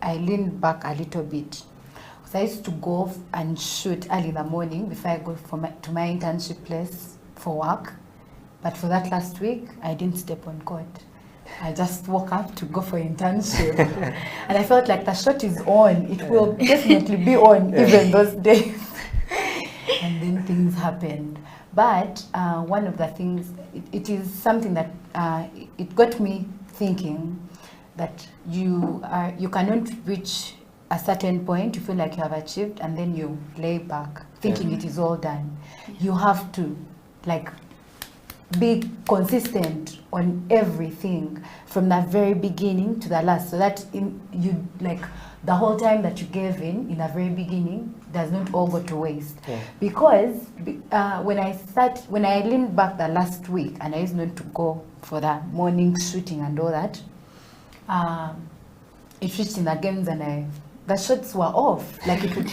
I leaned back a little bit. So I used to go and shoot early in the morning before I go to my internship place for work. But for that last week, I didn't step on court. I just woke up to go for internship. And I felt like the shot is on. It will definitely be on even those days. And then things happened. But one of the things, it is something that it got me thinking that you cannot reach a certain point, you feel like you have achieved, and then you lay back thinking it is all done. You have to be consistent on everything from the very beginning to the last, so that the whole time that you gave in the very beginning does not all go to waste. Because when I leaned back the last week and I used not to go for the morning shooting and all that, it reached in the games and I the shots were off. Like it would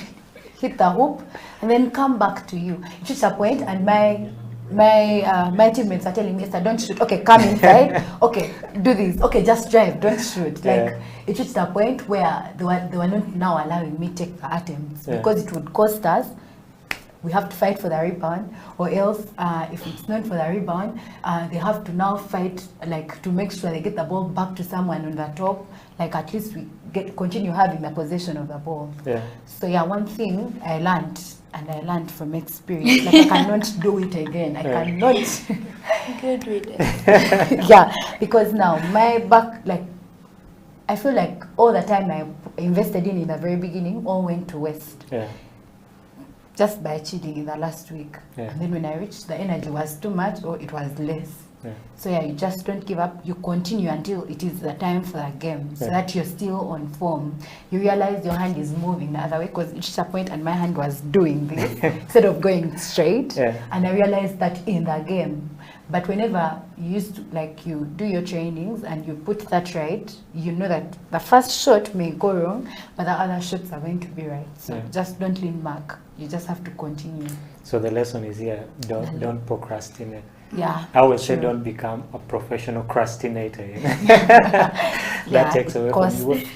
hit the hoop and then come back to you. It reached a point, and my teammates are telling me, Esther, don't shoot. Okay, come inside. Okay, do this. Okay, just drive. Don't shoot. Like it reached a point where they were not now allowing me take the attempts because it would cost us. We have to fight for the rebound, or else if it's not for the rebound, they have to now fight like to make sure they get the ball back to someone on the top. Like at least we continue having the possession of the ball. So one thing I learned, and I learned from experience, like I cannot do it again. I cannot. Good riddance. Because now my back, like I feel like all the time I invested in the very beginning all went to waste. Just by cheating in the last week. And then when I reached, the energy was too much or it was less. So you just don't give up. You continue until it is the time for the game, so that you're still on form. You realize your hand is moving the other way, because it's a point and my hand was doing this instead of going straight. And I realized that in the game. But whenever you used to, like, you do your trainings and you put that right, you know that the first shot may go wrong, but the other shots are going to be right. So just don't lean back. You just have to continue. So the lesson is here: don't procrastinate. Yeah. I always say don't become a professional procrastinator. That takes away from you.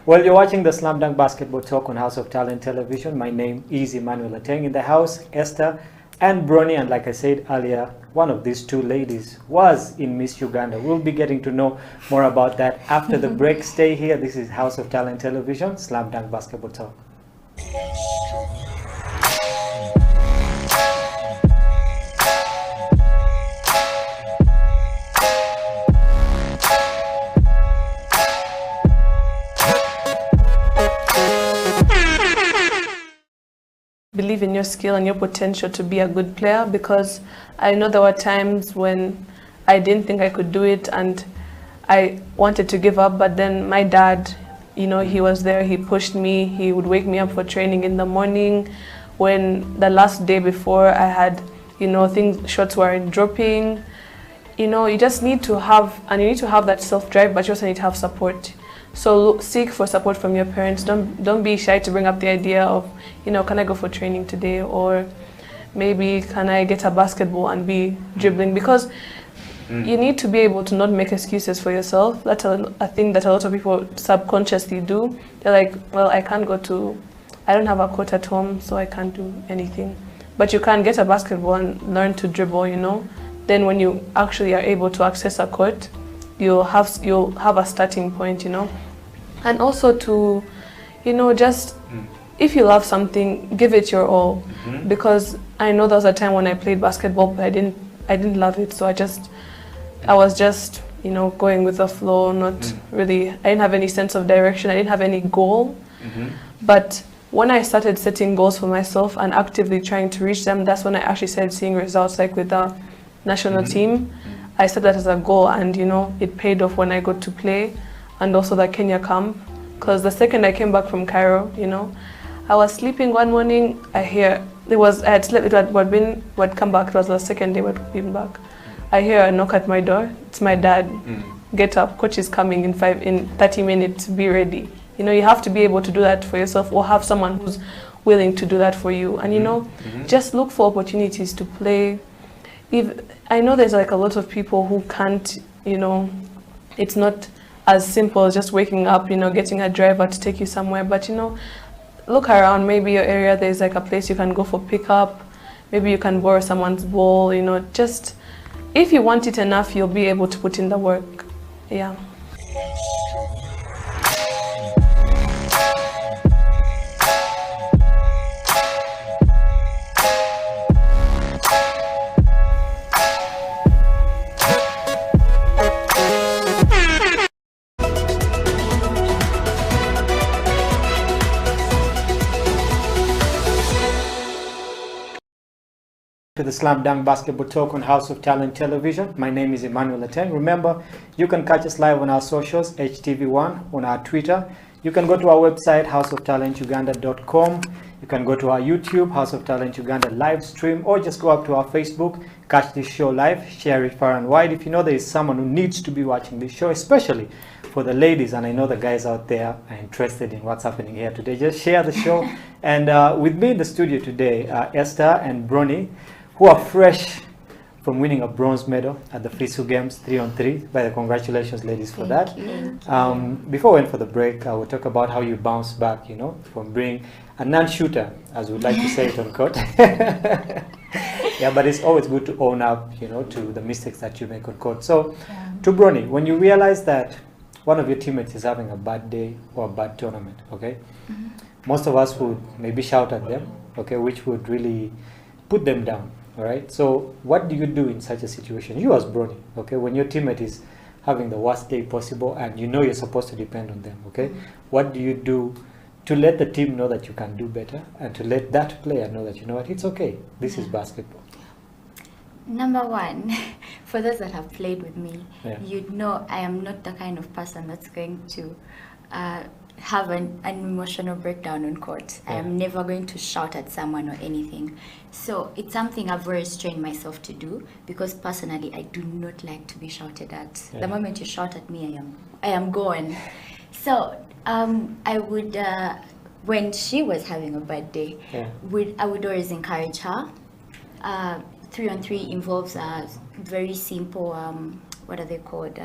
Well, you're watching the Slam Dunk Basketball Talk on House of Talent Television. My name is Emmanuel Ateng. In the house, Esther and Bronny, and like I said earlier, one of these two ladies was in Miss Uganda. We'll be getting to know more about that after the break. Stay here. This is House of Talent Television, Slam Dunk Basketball Talk. Believe in your skill and your potential to be a good player, because I know there were times when I didn't think I could do it and I wanted to give up, but then my dad, you know, he was there, he pushed me, he would wake me up for training in the morning. When the last day before I had, you know, shots weren't dropping. You know, you just need to have, and you need to have that self-drive, but you also need to have support. So seek for support from your parents. Don't be shy to bring up the idea of, you know, can I go for training today, or maybe can I get a basketball and be dribbling, because you need to be able to not make excuses for yourself. That's a thing that a lot of people subconsciously do. They're like, well, I don't have a court at home, so I can't do anything. But you can get a basketball and learn to dribble, you know. Then when you actually are able to access a court, you'll have a starting point, you know. And also to, you know, just if you love something, give it your all. Because I know there was a time when I played basketball, but I didn't love it, so I was just, you know, going with the flow, not really, I didn't have any sense of direction, I didn't have any goal. But when I started setting goals for myself and actively trying to reach them, that's when I actually started seeing results, like with the national team. I set that as a goal, and you know, it paid off when I got to play, and also the Kenya camp. Because the second I came back from Cairo, you know, I was sleeping one morning, I had slept, I'd come back, it was the second day we'd been back. I hear a knock at my door, it's my dad. Get up, coach is coming in 30 minutes, be ready. You know, you have to be able to do that for yourself, or have someone who's willing to do that for you. And you know, just look for opportunities to play. I know there's like a lot of people who can't, you know, it's not as simple as just waking up, you know, getting a driver to take you somewhere. But you know, look around, maybe your area, there's like a place you can go for pickup. Maybe you can borrow someone's ball, you know, just if you want it enough, you'll be able to put in the work. Yeah. To the Slam Dunk Basketball Talk on House of Talent Television. My name is Emmanuel Ateng. Remember, you can catch us live on our socials, HTV1, on our Twitter. You can go to our website, houseoftalentuganda.com. You can go to our YouTube, House of Talent Uganda live stream, or just go up to our Facebook, catch this show live, share it far and wide. If you know there is someone who needs to be watching this show, especially for the ladies, and I know the guys out there are interested in what's happening here today, just share the show. And with me in the studio today are Esther and Bronny, who are fresh from winning a bronze medal at the FISU Games 3-on-3. By the congratulations, ladies, for that. Before we went for the break, I will talk about how you bounce back, you know, from being a non-shooter, as we'd like to say it on court. Yeah, but it's always good to own up, you know, to the mistakes that you make on court. So, to Bronny, when you realize that one of your teammates is having a bad day or a bad tournament, okay, most of us would maybe shout at them, okay, which would really put them down. All right. So what do you do in such a situation? You as Bronny, okay, when your teammate is having the worst day possible and you know you're supposed to depend on them, okay, what do you do to let the team know that you can do better and to let that player know that, you know what, it's okay, this is basketball? Number one, for those that have played with me, Yeah. you'd know I am not the kind of person that's going to have an emotional breakdown on court. I am never going to shout at someone or anything. So it's something I've always trained myself to do, because personally I do not like to be shouted at. Yeah. The moment you shout at me, I am gone. So I would, when she was having a bad day, I would always encourage her. 3-on-3 involves a very simple, what are they called?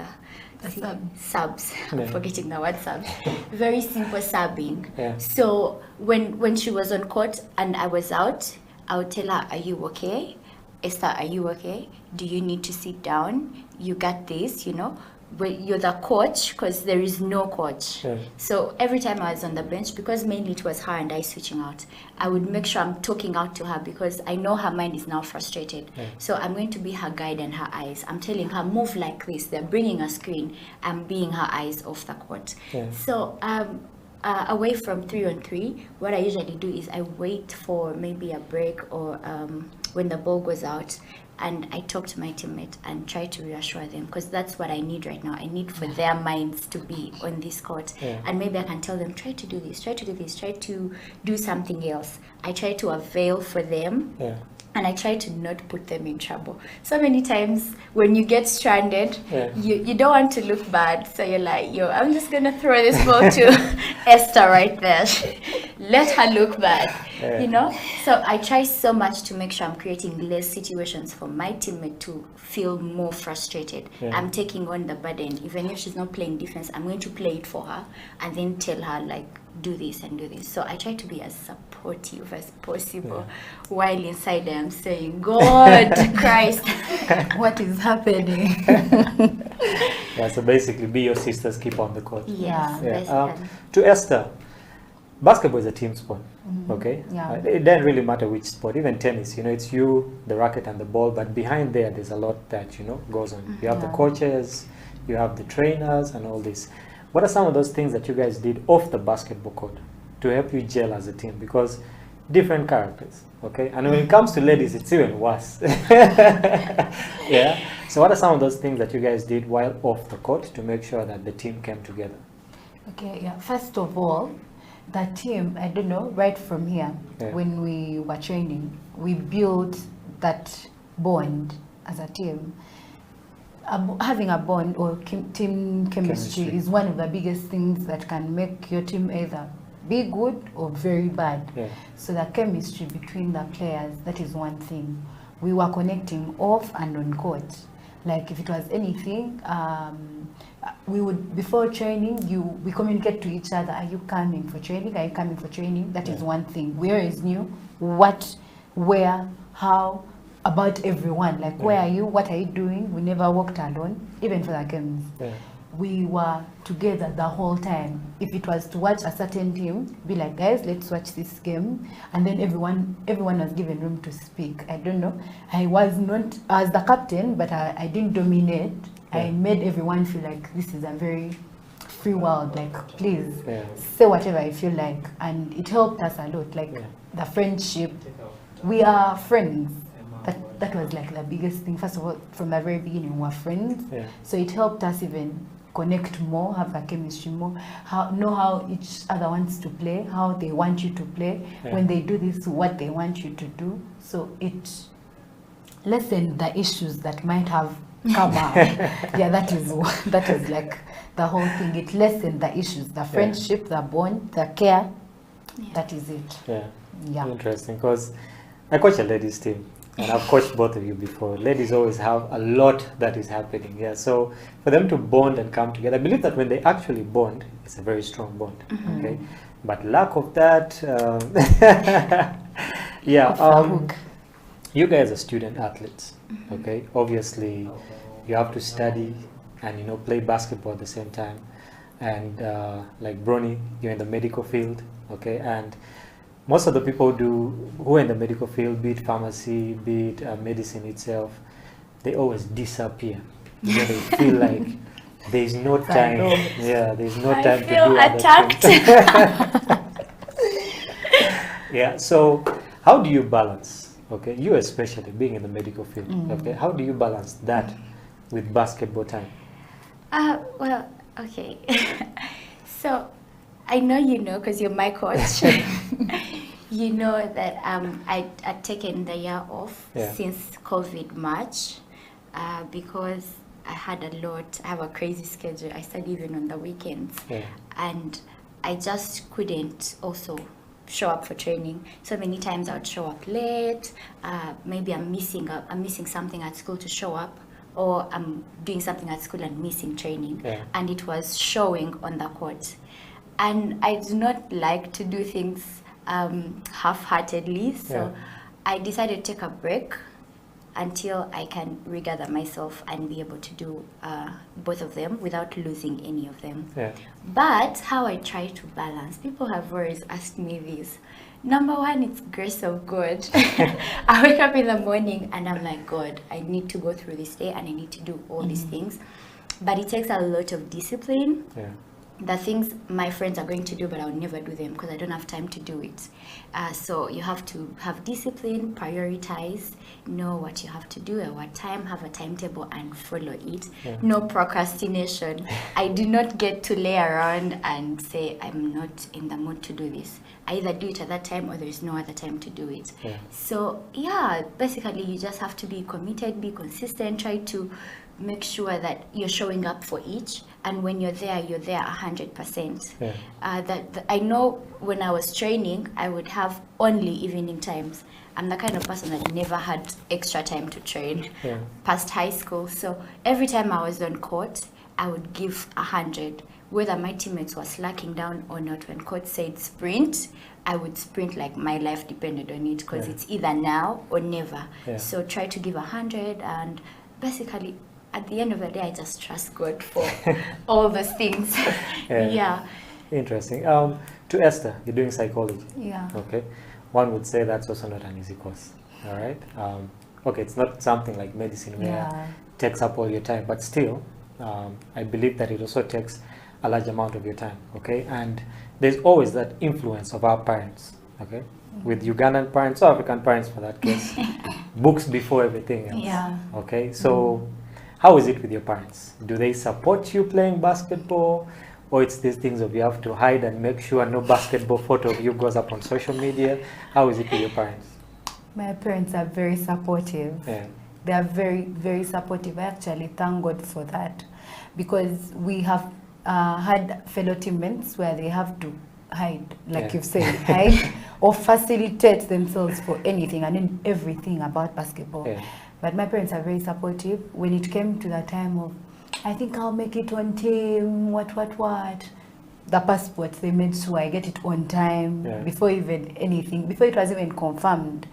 Subs. I'm forgetting the word subs. Very simple subbing. Yeah. So when she was on court and I was out, I would tell her, are you okay? Esther, are you okay? Do you need to sit down? You got this, you know. But you're the coach, because there is no coach. Yeah. So every time I was on the bench, because mainly it was her and I switching out, I would make sure I'm talking out to her, because I know her mind is now frustrated. Yeah. So I'm going to be her guide and her eyes. I'm telling her, move like this. They're bringing a screen. I'm being her eyes off the court. Yeah. So away from 3-on-3, what I usually do is I wait for maybe a break or when the ball goes out, and I talk to my teammate and try to reassure them, because that's what I need right now. I need for their minds to be on this court. Yeah. And maybe I can tell them, try to do this, try to do this, try to do something else. I try to avail for them. Yeah. And I try to not put them in trouble. So many times when you get stranded, you don't want to look bad. So you're like, yo, I'm just going to throw this ball to Esther right there. Let her look bad, you know? So I try so much to make sure I'm creating less situations for my teammate to feel more frustrated. Yeah. I'm taking on the burden. Even if she's not playing defense, I'm going to play it for her and then tell her, like, do this and do this. So I try to be as supportive as possible, while inside I'm saying, God, Christ, what is happening? Yeah, so basically be your sister's keeper on the court. Yes, to Esther, basketball is a team sport, okay? Yeah. It doesn't really matter which sport, even tennis, you know, it's you, the racket and the ball, but behind there's a lot that, you know, goes on. You have the coaches, you have the trainers and all this. What are some of those things that you guys did off the basketball court to help you gel as a team? Because different characters, okay? And when it comes to ladies, it's even worse. Yeah. So what are some of those things that you guys did while off the court to make sure that the team came together? Okay, yeah. First of all, the team, I don't know, right from here, when we were training, we built that bond as a team. Having a bond or team chemistry is one of the biggest things that can make your team either be good or very bad. Yeah. So the chemistry between the players, that is one thing. We were connecting off and on court. Like if it was anything, we would, before training, we communicate to each other, are you coming for training? Are you coming for training? That is one thing. Where is new? What, where, how, about everyone. Like where are you? What are you doing? We never walked alone, even for the games. Yeah. We were together the whole time. If it was to watch a certain team, be like, guys, let's watch this game. And then everyone was given room to speak. I don't know. I was the captain, but I didn't dominate. I made everyone feel like this is a very free world. Like, please say whatever I feel like. And it helped us a lot. Like the friendship. We are friends. That was like the biggest thing. First of all, from the very beginning, we were friends. Yeah. So it helped us even connect more, have a chemistry more, know how each other wants to play, how they want you to play. Yeah. When they do this, what they want you to do. So it lessened the issues that might have Come on. Yeah, that is like the whole thing. It lessens the issues, the friendship, the bond, the care. That is it. Yeah. Interesting, because I coach a ladies team, and I've coached both of you before. Ladies always have a lot that is happening. Yeah. So for them to bond and come together, I believe that when they actually bond, it's a very strong bond. Okay. But lack of that, you guys are student athletes. Okay. Obviously, you have to study and play basketball at the same time. And like Bronny, you're in the medical field. Okay. And most of the people who are in the medical field, be it pharmacy, be it medicine itself, they always disappear. They feel like there's no time. There's no time to do other things. So how do you balance? Okay, you especially being in the medical field. Okay, how do you balance that with basketball time? Well, okay. So I know you know because you're my coach. You know that I'd taken the year off since COVID March because I had I have a crazy schedule. I study even on the weekends. And I just couldn't also show up for training. So many times I would show up late. Maybe I'm missing something at school to show up, or I'm doing something at school and missing training. And it was showing on the court. And I do not like to do things half-heartedly, so I decided to take a break until I can regather myself and be able to do both of them without losing any of them. But how I try to balance, people have always asked me this. Number one, it's grace of God. I wake up in the morning and I'm like, God, I need to go through this day and I need to do all these things. But it takes a lot of discipline. The things my friends are going to do, but I'll never do them because I don't have time to do it. So you have to have discipline, prioritize, know what you have to do at what time, have a timetable and follow it. No procrastination. I do not get to lay around and say, I'm not in the mood to do this. I either do it at that time or there is no other time to do it. So basically you just have to be committed, be consistent, try to make sure that you're showing up for each, and when you're there 100%. I know when I was training I would have only evening times. I'm the kind of person that never had extra time to train past high school, so every time I was on court I would give 100, whether my teammates were slacking down or not. When coach said sprint, I would sprint like my life depended on it, because it's either now or never. So try to give 100, and basically at the end of the day, I just trust God for all those things. Interesting. To Esther, you're doing psychology. Yeah. Okay. One would say that's also not an easy course. All right. Okay, it's not something like medicine where it takes up all your time, but still, I believe that it also takes a large amount of your time. Okay. And there's always that influence of our parents. Okay. With Ugandan parents or African parents for that case, books before everything else. Okay. So. How is it with your parents? Do they support you playing basketball, or it's these things of you have to hide and make sure no basketball photo of you goes up on social media? How is it with your parents? My parents are very supportive. They are very, very supportive. I actually thank God for that, because we have had fellow teammates where they have to hide, like you've said, hide or facilitate themselves for anything and everything about basketball. But my parents are very supportive. When it came to the time of, I think I'll make it on team, what, the passports, they made sure I get it on time before even anything, before it was even confirmed.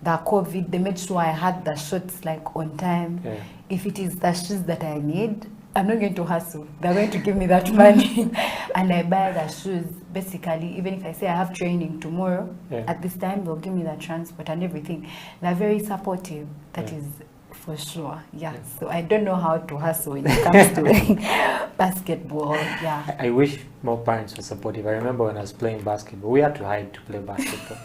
The COVID, they made sure I had the shots like on time. If it is the shoes that I need, I'm not going to hustle. They're going to give me that money and I buy the shoes. Basically, even if I say I have training tomorrow, at this time, they'll give me the transport and everything. They're very supportive. That is for sure. So I don't know how to hustle when it comes to basketball. I wish more parents were supportive. I remember when I was playing basketball, we had to hide to play basketball.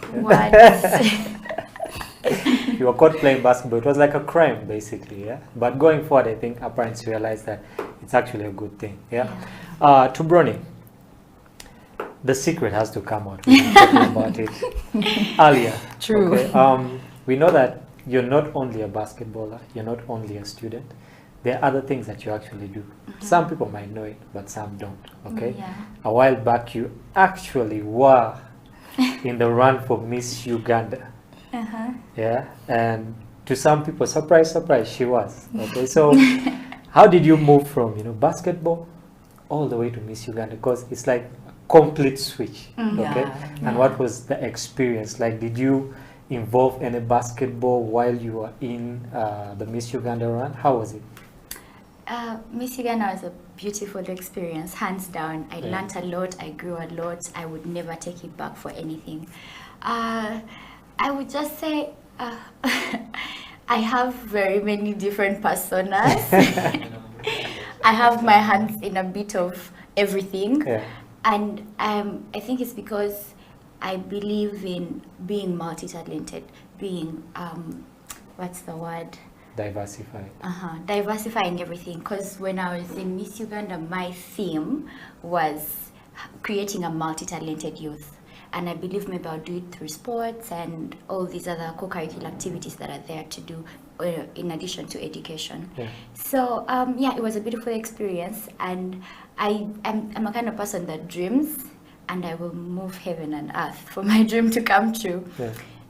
If you were caught playing basketball, it was like a crime, basically. But going forward, I think our parents realized that it's actually a good thing. To Bronny, the secret has to come out. We've been talking about it earlier. True. We know that you're not only a basketballer, you're not only a student, there are other things that you actually do. Some people might know it, but some don't. Okay. Yeah. A while back, you actually were in the run for Miss Uganda. Yeah, and to some people, surprise, surprise, she was. Okay, so how did you move from basketball all the way to Miss Uganda? Because it's like a complete switch. Okay, and what was the experience like? Did you involve any basketball while you were in the Miss Uganda run? How was it? Miss Uganda was a beautiful experience, hands down. I learned a lot, I grew a lot. I would never take it back for anything. I would just say I have very many different personas. I have my hands in a bit of everything. And I think it's because I believe in being multi-talented, being, what's the word? Diversified. Diversifying everything. Because when I was in Miss Uganda, my theme was creating a multi-talented youth. And I believe maybe I'll do it through sports and all these other co-curricular activities that are there to do in addition to education. So yeah, it was a beautiful experience, and I'm a kind of person that dreams, and I will move heaven and earth for my dream to come true.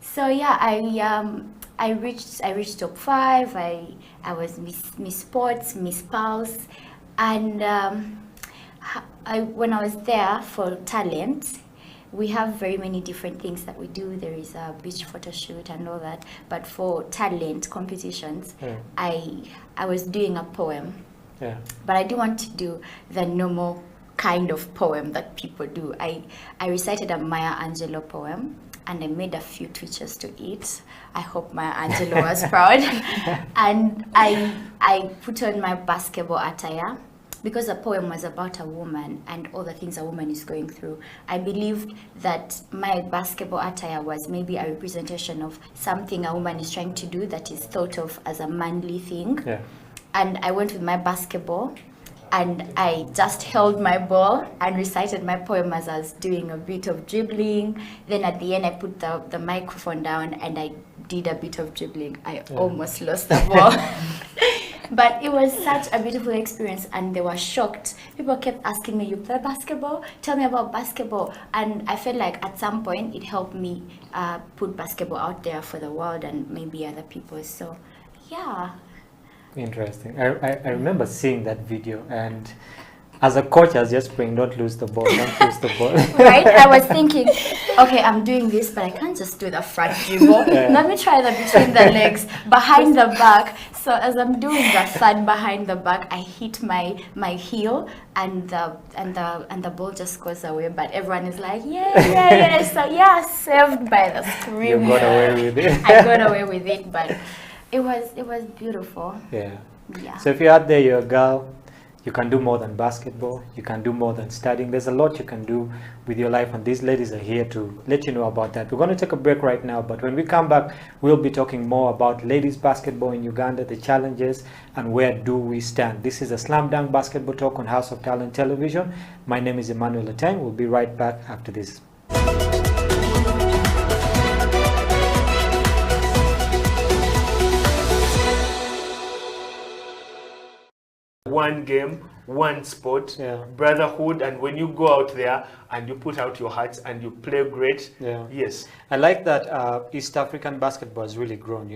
So yeah, I reached top 5. I was Miss Sports, Miss Pulse, and when I was there for talent, we have very many different things that we do. There is a beach photo shoot and all that. But for talent competitions, I was doing a poem. But I didn't want to do the normal kind of poem that people do. I recited a Maya Angelou poem, and I made a few tweets to it. I hope Maya Angelou was proud. And I put on my basketball attire, because the poem was about a woman and all the things a woman is going through. I believed that my basketball attire was maybe a representation of something a woman is trying to do that is thought of as a manly thing. And I went with my basketball, and I just held my ball and recited my poem as I was doing a bit of dribbling. Then at the end, I put the microphone down and I did a bit of dribbling. I almost lost the ball. But it was such a beautiful experience, and they were shocked. People kept asking me, "You play basketball? Tell me about basketball." And I felt like at some point it helped me put basketball out there for the world and maybe other people. So, yeah. Interesting. I remember seeing that video, and as a coach, I was just praying, don't lose the ball, don't lose the ball. Right? I was thinking, okay, I'm doing this, but I can't just do the front dribble. Let me try the between the legs, behind the back. So as I'm doing the third behind the back, I hit my heel, and the ball just goes away. But everyone is like, yeah. So yeah, saved by the scream. You got away with it. I got away with it, but it was beautiful. Yeah. Yeah. So if you're out there, you're a girl, you can do more than basketball, you can do more than studying. There's a lot you can do with your life, and these ladies are here to let you know about that. We're going to take a break right now, but when we come back, we'll be talking more about ladies basketball in Uganda, the challenges, and where do we stand. This is a Slam Dunk Basketball Talk on House of Talent Television. My name is Emmanuel Ateng. We'll be right back after this. One game, one sport, brotherhood, and when you go out there and you put out your hearts and you play great, yes. I like that East African basketball has really grown,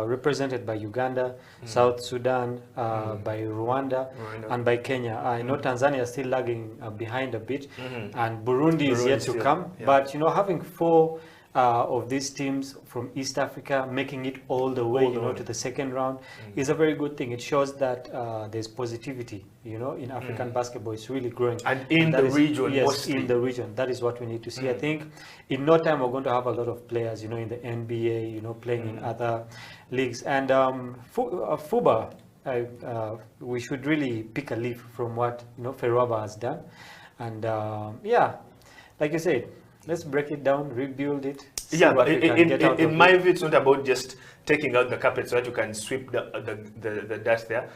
represented by Uganda, South Sudan, by Rwanda, and by Kenya. I know Tanzania is still lagging behind a bit, and Burundi is yet to come, but having 4 of these teams from East Africa making it all the way to the second round is a very good thing. It shows that there's positivity in African basketball. It's really growing, and in the region. Yes, mostly. in the region. That is what we need to see. I think in no time we're going to have a lot of players in the NBA, playing in other leagues. And FUBA, we should really pick a leaf from what Ferwaba has done. And like you said, let's break it down, rebuild it. Yeah, but in my view, it's not about just taking out the carpet so that you can sweep the dust there.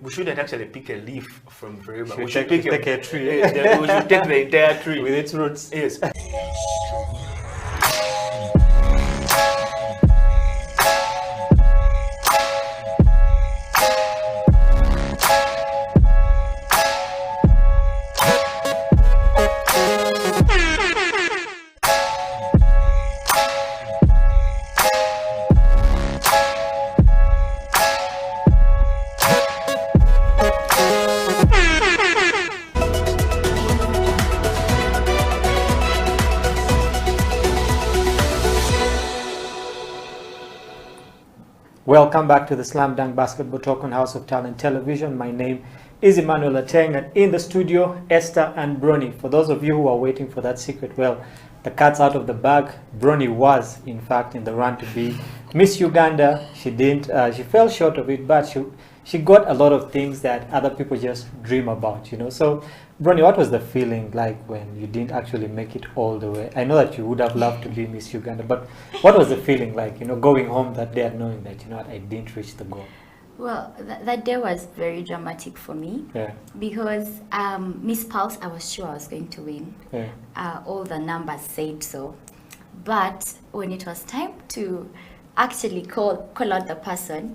We shouldn't actually pick a leaf from Ferwaba. We should take a tree. We should take the entire tree with its roots. Yes. Welcome back to the Slam Dunk Basketball Talk on House of Talent Television. My name is Emmanuel Ateng, and in the studio, Esther and Brony. For those of you who are waiting for that secret, well, the cat's out of the bag. Brony was, in fact, in the run to be Miss Uganda. She didn't. She fell short of it, but she got a lot of things that other people just dream about, you know. So, Brony, what was the feeling like when you didn't actually make it all the way? I know that you would have loved to be Miss Uganda, but what was the feeling like, you know, going home that day and knowing that, you know what, I didn't reach the goal? Well, that day was very dramatic for me, because Miss Pulse, I was sure I was going to win. All the numbers said so. But when it was time to actually call out the person,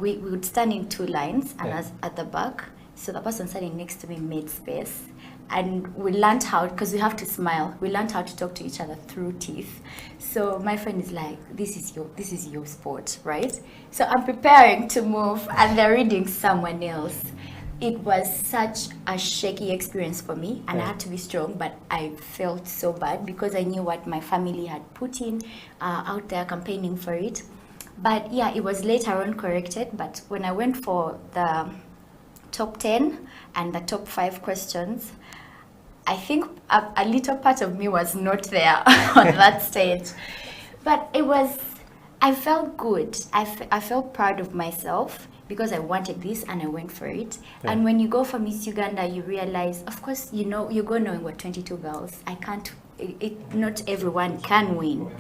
we would stand in two lines, and I was at the back. So the person standing next to me made space. And we learned how, because we have to smile, we learned how to talk to each other through teeth. So my friend is like, this is your sport, right? So I'm preparing to move and they're reading someone else. It was such a shaky experience for me, and I had to be strong, but I felt so bad because I knew what my family had put in out there campaigning for it. But yeah, it was later on corrected. But when I went for the top 10 and the top 5 questions, I think a little part of me was not there on that stage. But I felt good. I felt proud of myself because I wanted this and I went for it. And when you go for Miss Uganda, you realize, of course, you know, you go knowing we're 22 girls. Not everyone can win.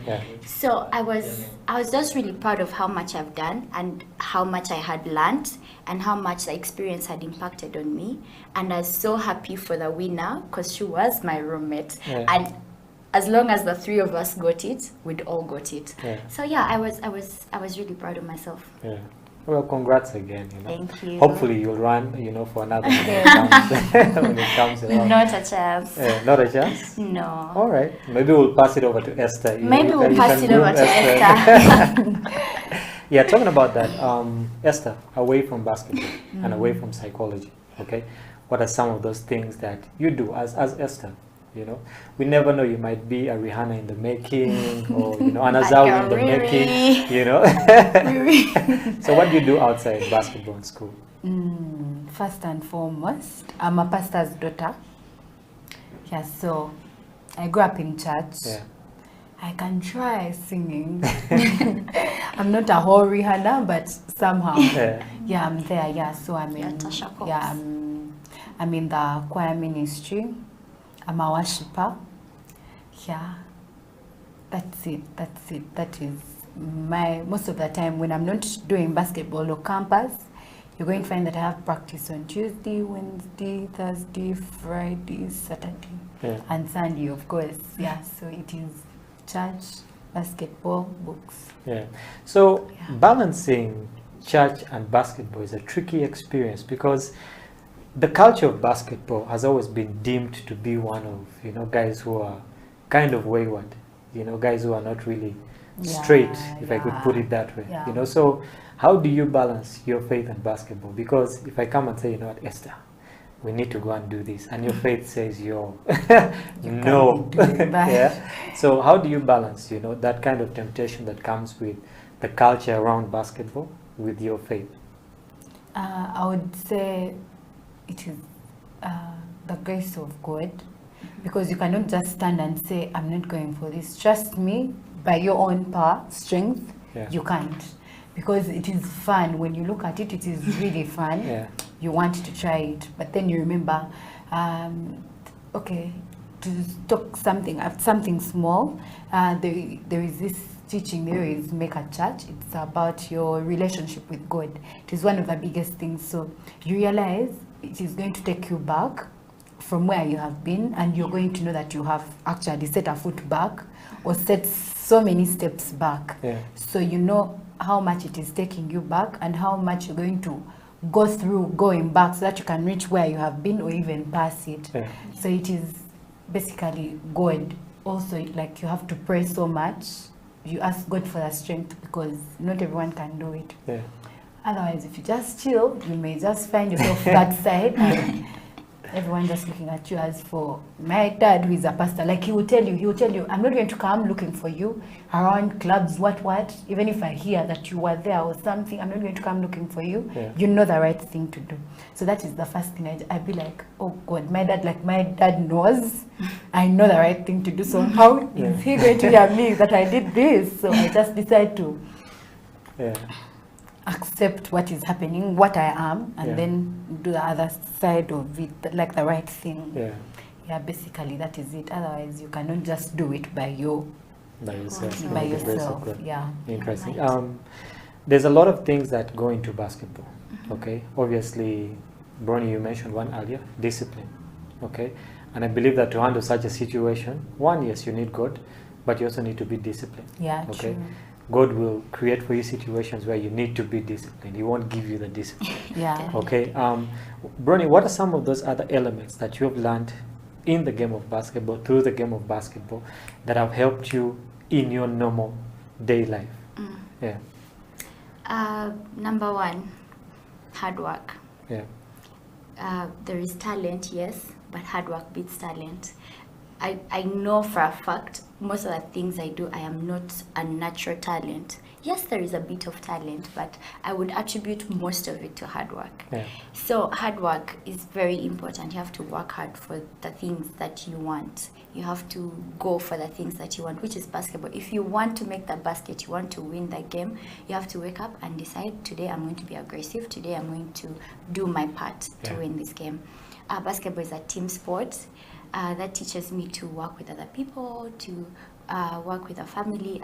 So I was just really proud of how much I've done and how much I had learned and how much the experience had impacted on me. And I was so happy for the winner because she was my roommate. And as long as the three of us got it, we'd all got it. So yeah, I was really proud of myself. Well, congrats again. You know. Thank you. Hopefully you'll run, you know, for another when it comes around. Not a chance. Not a chance? No. All right. Maybe we'll pass it over to Esther. Maybe we'll pass it over to Esther. Yeah, talking about that, Esther, away from basketball and away from psychology, okay? What are some of those things that you do as Esther? You know, we never know, you might be a Rihanna in the making, or, you know, an Azawi in the making, you know. So what do you do outside basketball in school? First and foremost, I'm a pastor's daughter. Yeah, so I grew up in church. I can try singing. I'm not a whole Rihanna, but somehow, yeah, I'm there. Yeah, so I'm in the choir ministry. I'm a worshipper. Yeah, that's it. That is most of the time when I'm not doing basketball or campus, you're going to find that I have practice on Tuesday, Wednesday, Thursday, Friday, Saturday, and Sunday, of course. Yeah, so it is church, basketball, books. So balancing church and basketball is a tricky experience because the culture of basketball has always been deemed to be one of, you know, guys who are kind of wayward, you know, guys who are not really straight, if I could put it that way. You know, so how do you balance your faith and basketball? Because if I come and say, you know what, Esther, we need to go and do this, and your faith says no. So how do you balance, you know, that kind of temptation that comes with the culture around basketball with your faith? I would say it is the grace of God, because you cannot just stand and say, I'm not going for this. Trust me, by your own power, strength, you can't. Because it is fun. When you look at it, it is really fun. You want to try it, but then you remember, okay, to talk something small, there is this teaching, there is Make a Church. It's about your relationship with God. It is one of the biggest things. So you realize it is going to take you back from where you have been, and you're going to know that you have actually set a foot back or set so many steps back. So you know how much it is taking you back and how much you're going to go through going back so that you can reach where you have been or even pass it. So it is basically God. Also, like, you have to pray so much. You ask God for the strength because not everyone can do it. Otherwise, if you just chill, you may just find yourself that side and everyone just looking at you. As for my dad, who is a pastor, like he will tell you, I'm not going to come looking for you around clubs, what. Even if I hear that you were there or something, I'm not going to come looking for you. Yeah. You know the right thing to do. So that is the first thing I'd be like, oh God, my dad knows I know the right thing to do. So how is he going to hear me that I did this? So I just decide to accept what is happening, what I am, and then do the other side of it, like the right thing. Yeah, basically that is it. Otherwise, you cannot just do it by yourself. Yeah. Interesting. There's a lot of things that go into basketball. Okay. Obviously, Bronnie, you mentioned one earlier, discipline. Okay. And I believe that to handle such a situation, one, yes, you need God, but you also need to be disciplined. Yeah. Okay. True. God will create for you situations where you need to be disciplined. He won't give you the discipline. Yeah. Okay. Bronnie, what are some of those other elements that you have learned in the game of basketball, through the game of basketball, that have helped you in your normal day life? Yeah. Number one, hard work. Yeah. There is talent, yes, but hard work beats talent. I know for a fact most of the things I do, I am not a natural talent. Yes, there is a bit of talent, but I would attribute most of it to hard work. Yeah. So hard work is very important. You have to work hard for the things that you want. You have to go for the things that you want, which is basketball. If you want to make the basket, you want to win the game, you have to wake up and decide, today I'm going to be aggressive, today I'm going to do my part to win this game. Basketball is a team sport. That teaches me to work with other people, to work with a family.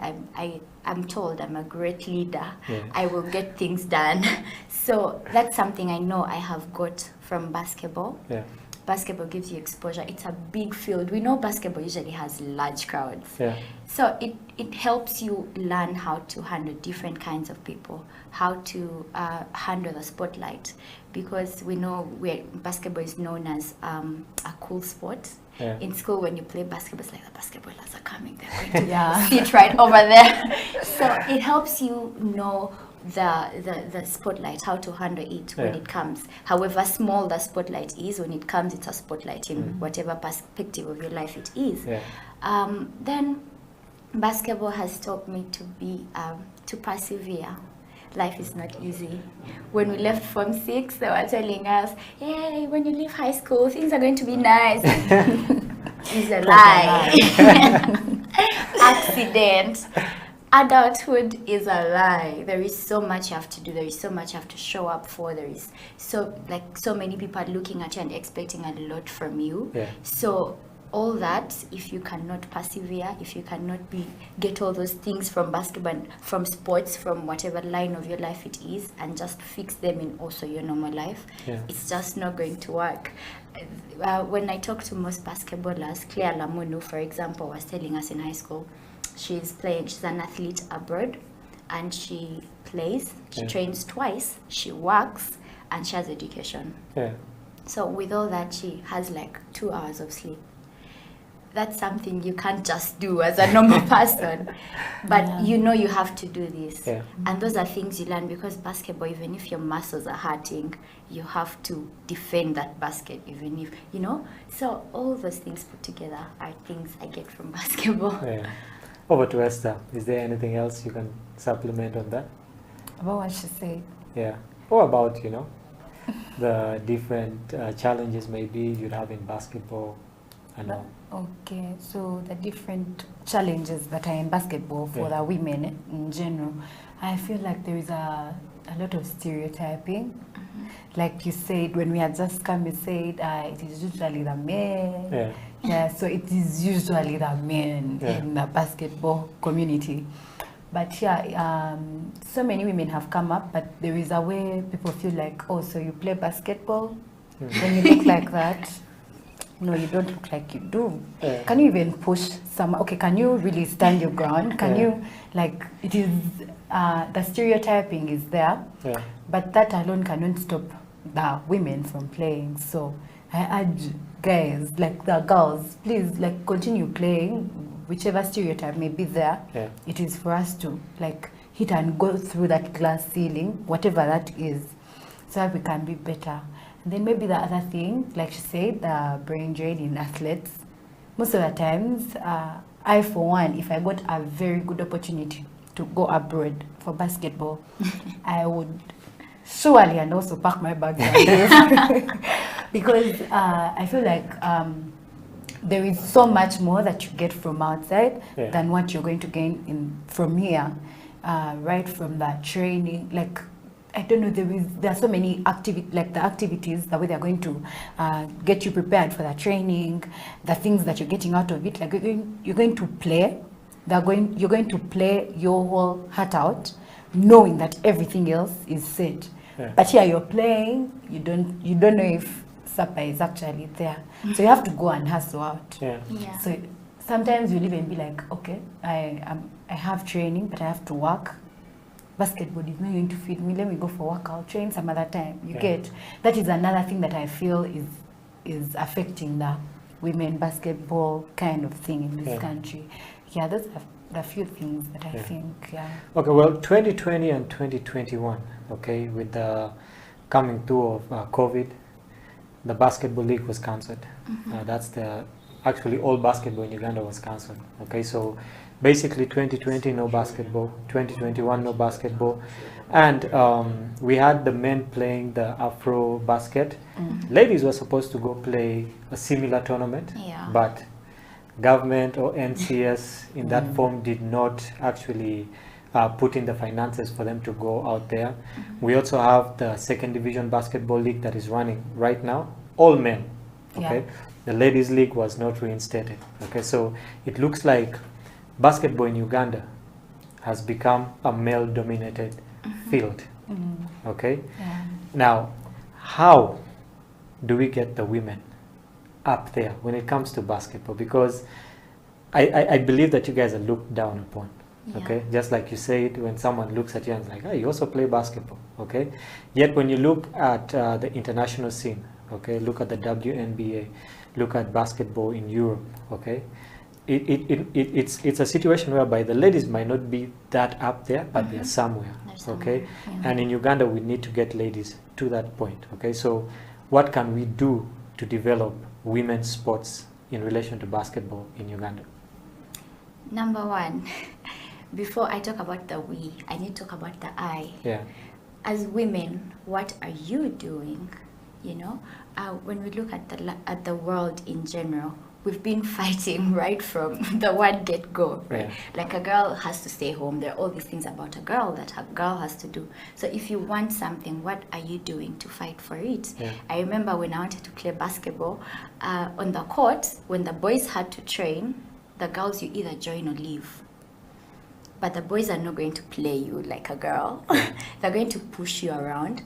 I'm told I'm a great leader. Yeah. I will get things done. So that's something I know I have got from basketball. Yeah. Basketball gives you exposure. It's a big field. We know basketball usually has large crowds. Yeah. So it helps you learn how to handle different kinds of people, how to handle the spotlight, because we know basketball is known as a cool sport. Yeah. In school, when you play basketball, it's like the basketballers are coming. They're going to sit right over there. So it helps you know the spotlight, how to handle it when it comes. However small the spotlight is, when it comes, it's a spotlight in whatever perspective of your life it is. Yeah. Then basketball has taught me to persevere. Life is not easy. When we left Form 6, they were telling us, hey, when you leave high school, things are going to be nice. It's a lie. Accident. Adulthood is a lie. There is so much you have to do. There is so much you have to show up for. There is so many people are looking at you and expecting a lot from you. Yeah. So all that, if you cannot persevere, if you cannot get all those things from basketball, from sports, from whatever line of your life it is, and just fix them in also your normal life, it's just not going to work. When I talk to most basketballers, Claire Lamunu, for example, was telling us in high school, she's an athlete abroad, and she plays, she trains twice, she works, and she has education. Yeah. So with all that, she has like 2 hours of sleep. That's something you can't just do as a normal person, but you know you have to do this. Yeah. And those are things you learn, because basketball, even if your muscles are hurting, you have to defend that basket, even if, so all those things put together are things I get from basketball. Yeah. Over to Esther. Is there anything else you can supplement on that? About what she said. Yeah. Or about, the different challenges maybe you'd have in basketball and all. Okay, so the different challenges that are in basketball for the women in general, I feel like there is a lot of stereotyping. Like you said, when we had just come, you said it is usually the men. Yeah, so it is usually the men in the basketball community. But so many women have come up, but there is a way people feel like, oh, so you play basketball? When you look like that? No, you don't look like you do. Can you even push some? Okay, can you really stand your ground? Can you, it is, the stereotyping is there, but that alone cannot stop the women from playing. So I urge guys, the girls, please, continue playing. Whichever stereotype may be there, it is for us to, hit and go through that glass ceiling, whatever that is, so that we can be better. Then maybe the other thing, like she said, the brain drain in athletes. Most of the times, I for one, if I got a very good opportunity to go abroad for basketball, I would surely and also pack my bags because I feel like there is so much more that you get from outside than what you're going to gain from here, right from that training. Like, I don't know, there are so many activities, the way they're going to get you prepared for the training, the things that you're getting out of it. Like you're going to play, you're going to play your whole heart out, knowing that everything else is set. But here you're playing, you don't know if supper is actually there. So you have to go and hustle out. So sometimes you'll even be like, okay, I have training, but I have to work. Basketball is not going to feed me. Let me go for work. I'll train some other time. You get that is another thing that I feel is affecting the women basketball kind of thing in this country. Yeah, those are the few things that I think. Okay, well, 2020 and 2021. Okay, with the coming through of COVID, the basketball league was cancelled. That's actually all basketball in Uganda was cancelled. Okay, so basically 2020 no basketball, 2021 no basketball, and we had the men playing the Afro basket. Ladies were supposed to go play a similar tournament, but government or NCS in that form did not actually put in the finances for them to go out there. We also have the second division basketball league that is running right now, all men. Okay, the ladies league was not reinstated. Okay, so it looks like basketball in Uganda has become a male-dominated field. Okay, now how do we get the women up there when it comes to basketball? Because I believe that you guys are looked down upon. Okay, just like you said, when someone looks at you and is like, "Hey, you also play basketball." Okay, yet when you look at the international scene, okay, look at the WNBA, look at basketball in Europe. Okay, it's a situation whereby the ladies might not be that up there, but they're somewhere. Okay, and in Uganda we need to get ladies to that point. Okay, so what can we do to develop women's sports in relation to basketball in Uganda? Number one, before I talk about the we, I need to talk about the I. As women, what are you doing? You know, when we look at the world in general, we've been fighting right from the word get-go, right? Like a girl has to stay home. There are all these things about a girl that a girl has to do. So if you want something, what are you doing to fight for it? I remember when I wanted to play basketball, on the court, when the boys had to train, the girls, you either join or leave. But the boys are not going to play you like a girl. They're going to push you around.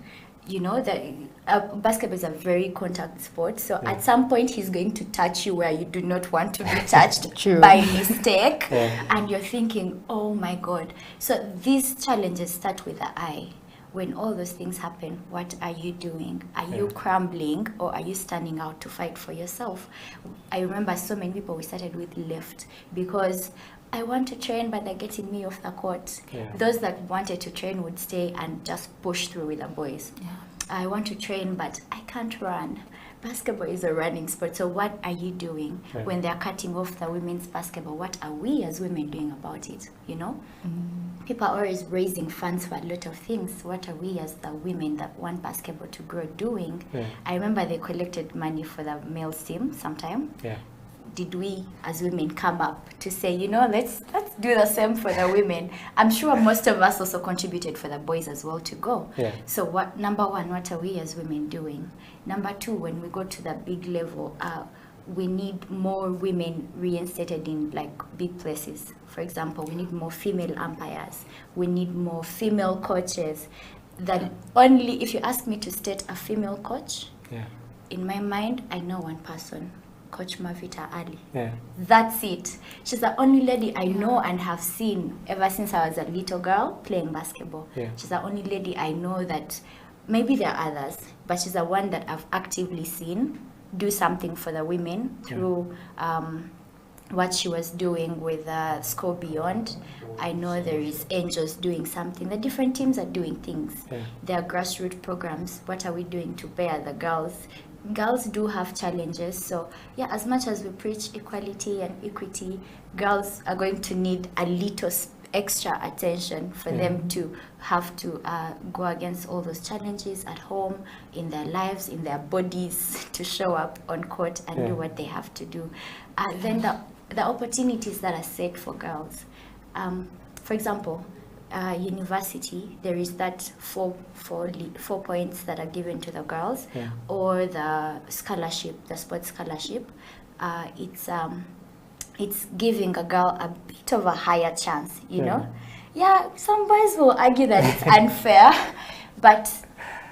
You know, that basketball is a very contact sport. So at some point, he's going to touch you where you do not want to be touched by mistake. And you're thinking, oh my God. So these challenges start with the I. When all those things happen, what are you doing? Are you crumbling, or are you standing out to fight for yourself? I remember so many people we started with left because I want to train, but they're getting me off the court. Those that wanted to train would stay and just push through with the boys. I want to train, but I can't run. Basketball is a running sport. So what are you doing when they're cutting off the women's basketball? What are we as women doing about it? You know, people are always raising funds for a lot of things. What are we as the women that want basketball to grow doing? I remember they collected money for the male team sometime. Did we as women come up to say, you know, let's do the same for the women? I'm sure most of us also contributed for the boys as well to go. So what, number one, what are we as women doing? Number two, when we go to the big level, we need more women reinstated in like big places. For example, we need more female umpires. We need more female coaches. That only, if you ask me to state a female coach, in my mind, I know one person. Coach Mavita Ali. That's it. She's the only lady I know and have seen ever since I was a little girl playing basketball. She's the only lady I know that, maybe there are others, but she's the one that I've actively seen do something for the women through what she was doing with Score Beyond. I know there is Angels doing something. The different teams are doing things. Yeah. There are grassroots programs. What are we doing to bear the girls? Girls do have challenges. So yeah, as much as we preach equality and equity, girls are going to need a little extra attention for them to have to go against all those challenges at home, in their lives, in their bodies, to show up on court and do what they have to do. Then the opportunities that are set for girls. For example, university, there is that four points that are given to the girls, or the scholarship, the sports scholarship. It's giving a girl a bit of a higher chance, you know. Yeah, some boys will argue that it's unfair, but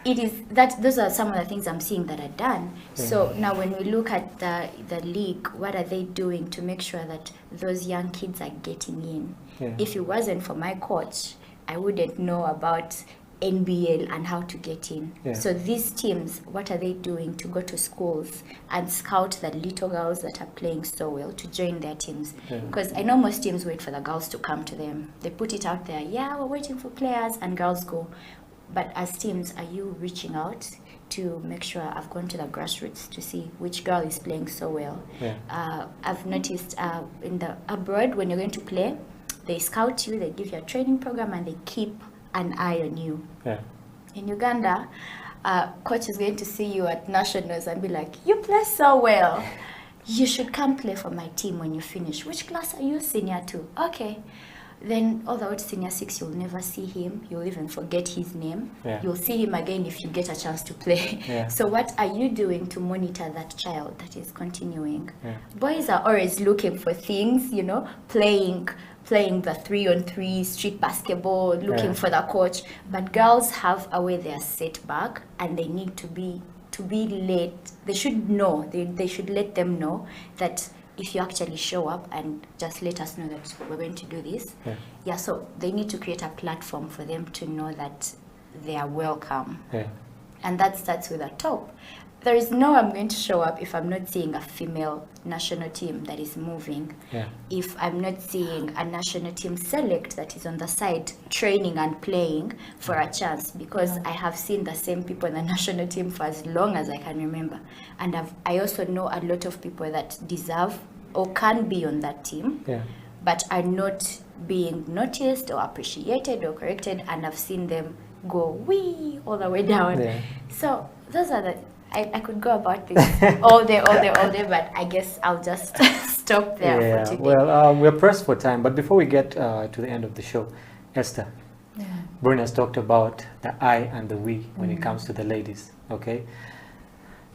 it is that those are some of the things I'm seeing that are done. So now when we look at the league, what are they doing to make sure that those young kids are getting in? If it wasn't for my coach, I wouldn't know about NBL and how to get in. So these teams, what are they doing to go to schools and scout the little girls that are playing so well to join their teams? Because I know most teams wait for the girls to come to them. They put it out there, yeah, we're waiting for players, and girls go. But as teams, are you reaching out to make sure I've gone to the grassroots to see which girl is playing so well? I've noticed in the abroad, when you're going to play, they scout you, they give you a training program, and they keep an eye on you. In Uganda, coach is going to see you at nationals and be like, you play so well, you should come play for my team when you finish. Which class are you? Senior 2. Okay. Then all the way to senior 6, you'll never see him. You'll even forget his name. You'll see him again if you get a chance to play. So what are you doing to monitor that child that is continuing? Boys are always looking for things, you know, playing the 3-on-3 street basketball, looking for the coach. But girls have a way they are set back, and they need to be led. They should know. They should let them know that if you actually show up and just let us know that we're going to do this. So they need to create a platform for them to know that they are welcome. And that starts with the top. There is no I'm going to show up if I'm not seeing a female national team that is moving. If I'm not seeing a national team select that is on the side training and playing for a chance, because I have seen the same people in the national team for as long as I can remember. And I also know a lot of people that deserve or can be on that team, but are not being noticed or appreciated or corrected, and I've seen them go wee all the way down. So those are the I could go about this all day, but I guess I'll just stop there for today. Well, we're pressed for time, but before we get to the end of the show, Esther, Bryn has talked about the I and the we when it comes to the ladies, okay?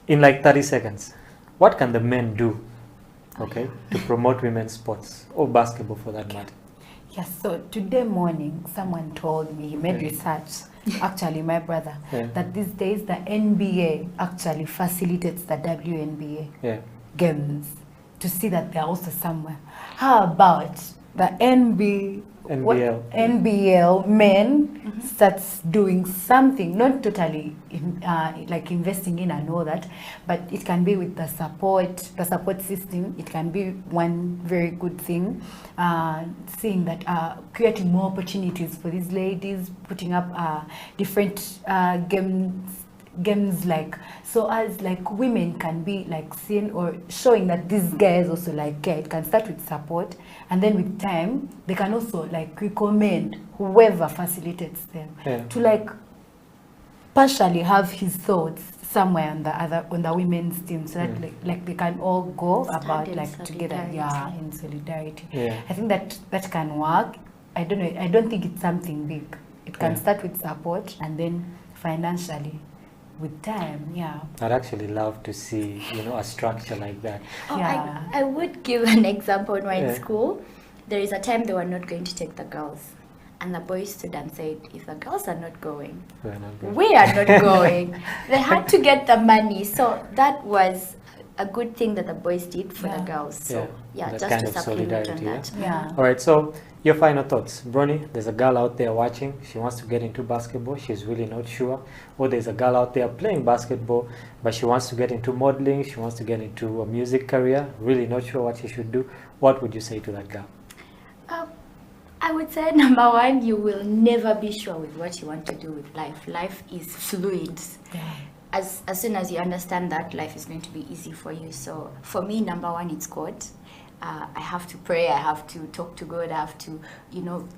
In like 30 seconds, what can the men do, okay, to promote women's sports, or basketball for that matter? Yes, so today morning, someone told me, he made research, actually my brother, that these days the NBA actually facilitates the WNBA games to see that they're also somewhere. How about the NBL men starts doing something, not totally like investing in and all that, but it can be with the support system. It can be one very good thing, seeing that creating more opportunities for these ladies, putting up different games, like so as like women can be like seen or showing that these guys also like care. It can start with support, and then with time they can also like recommend whoever facilitates them to like partially have his thoughts somewhere on the women's team, so that like they can all go about like together in solidarity. I think that can work. I don't think it's something big. It can start with support and then financially with time. I'd actually love to see, you know, a structure like that. I would give an example. When we're in school, there is a time they were not going to take the girls, and the boys stood and said, if the girls are not going, we are not going. They had to get the money, so that was a good thing that the boys did for the girls. So just kind to of supplement solidarity, on that. All right, so Your final thoughts. Bronny, there's a girl out there watching. She wants to get into basketball. She's really not sure. Or there's a girl out there playing basketball, but she wants to get into modeling. She wants to get into a music career. Really not sure what she should do. What would you say to that girl? I would say, number one, you will never be sure with what you want to do with life. Life is fluid. Yeah. As soon as you understand that, life is going to be easy for you. So for me, number one, it's God. I have to pray. I have to talk to God. I have to,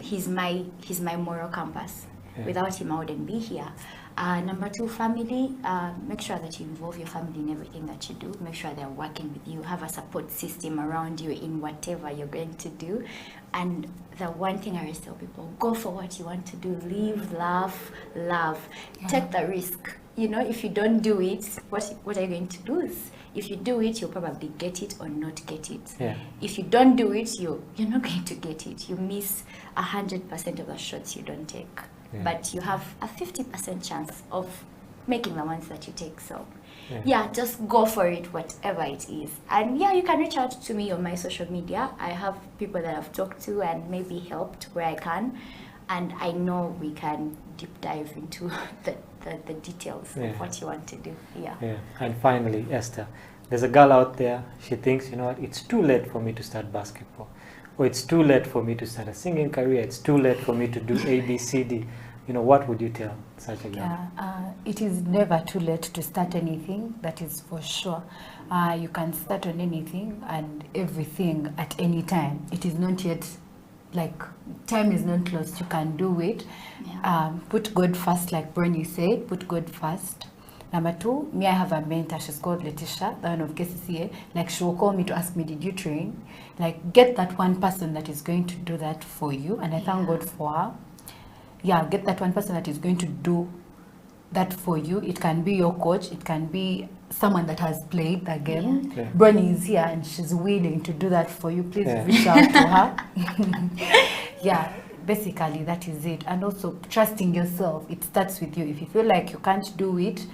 He's my moral compass. Yeah. Without Him, I wouldn't be here. Number two, family. Make sure that you involve your family in everything that you do. Make sure they're working with you. Have a support system around you in whatever you're going to do. And the one thing I always tell people, go for what you want to do. Live, laugh, love. Yeah. Take the risk. If you don't do it, what are you going to lose? If you do it, you'll probably get it or not get it. Yeah. If you don't do it, you're not going to get it. You miss 100% of the shots you don't take. Yeah. But you have a 50% chance of making the ones that you take. So Yeah. just go for it, whatever it is. And you can reach out to me on my social media. I have people that I've talked to and maybe helped where I can. And I know we can deep dive into the details Yeah. of what you want to do. Yeah. And finally, Esther, there's a girl out there, she thinks, it's too late for me to start basketball. Or it's too late for me to start a singing career. It's too late for me to do A, B, C, D. What would you tell such a girl? Yeah, it is never too late to start anything, that is for sure. You can start on anything and everything at any time. It is not yet, time is not lost, you can do it. Put God first, like Bronny said, put God first. Number two, I have a mentor, she's called Letitia, the one of KCCA. She will call me to ask me, did you train? Get that one person that is going to do that for you, and I thank God for her. Get that one person that is going to do that for you. It can be your coach, it can be someone that has played the game. Yeah. Bronny is here and she's willing to do that for you. Please Yeah. reach out to her. Basically that is it. And also trusting yourself. It starts with you. If you feel like you can't do it,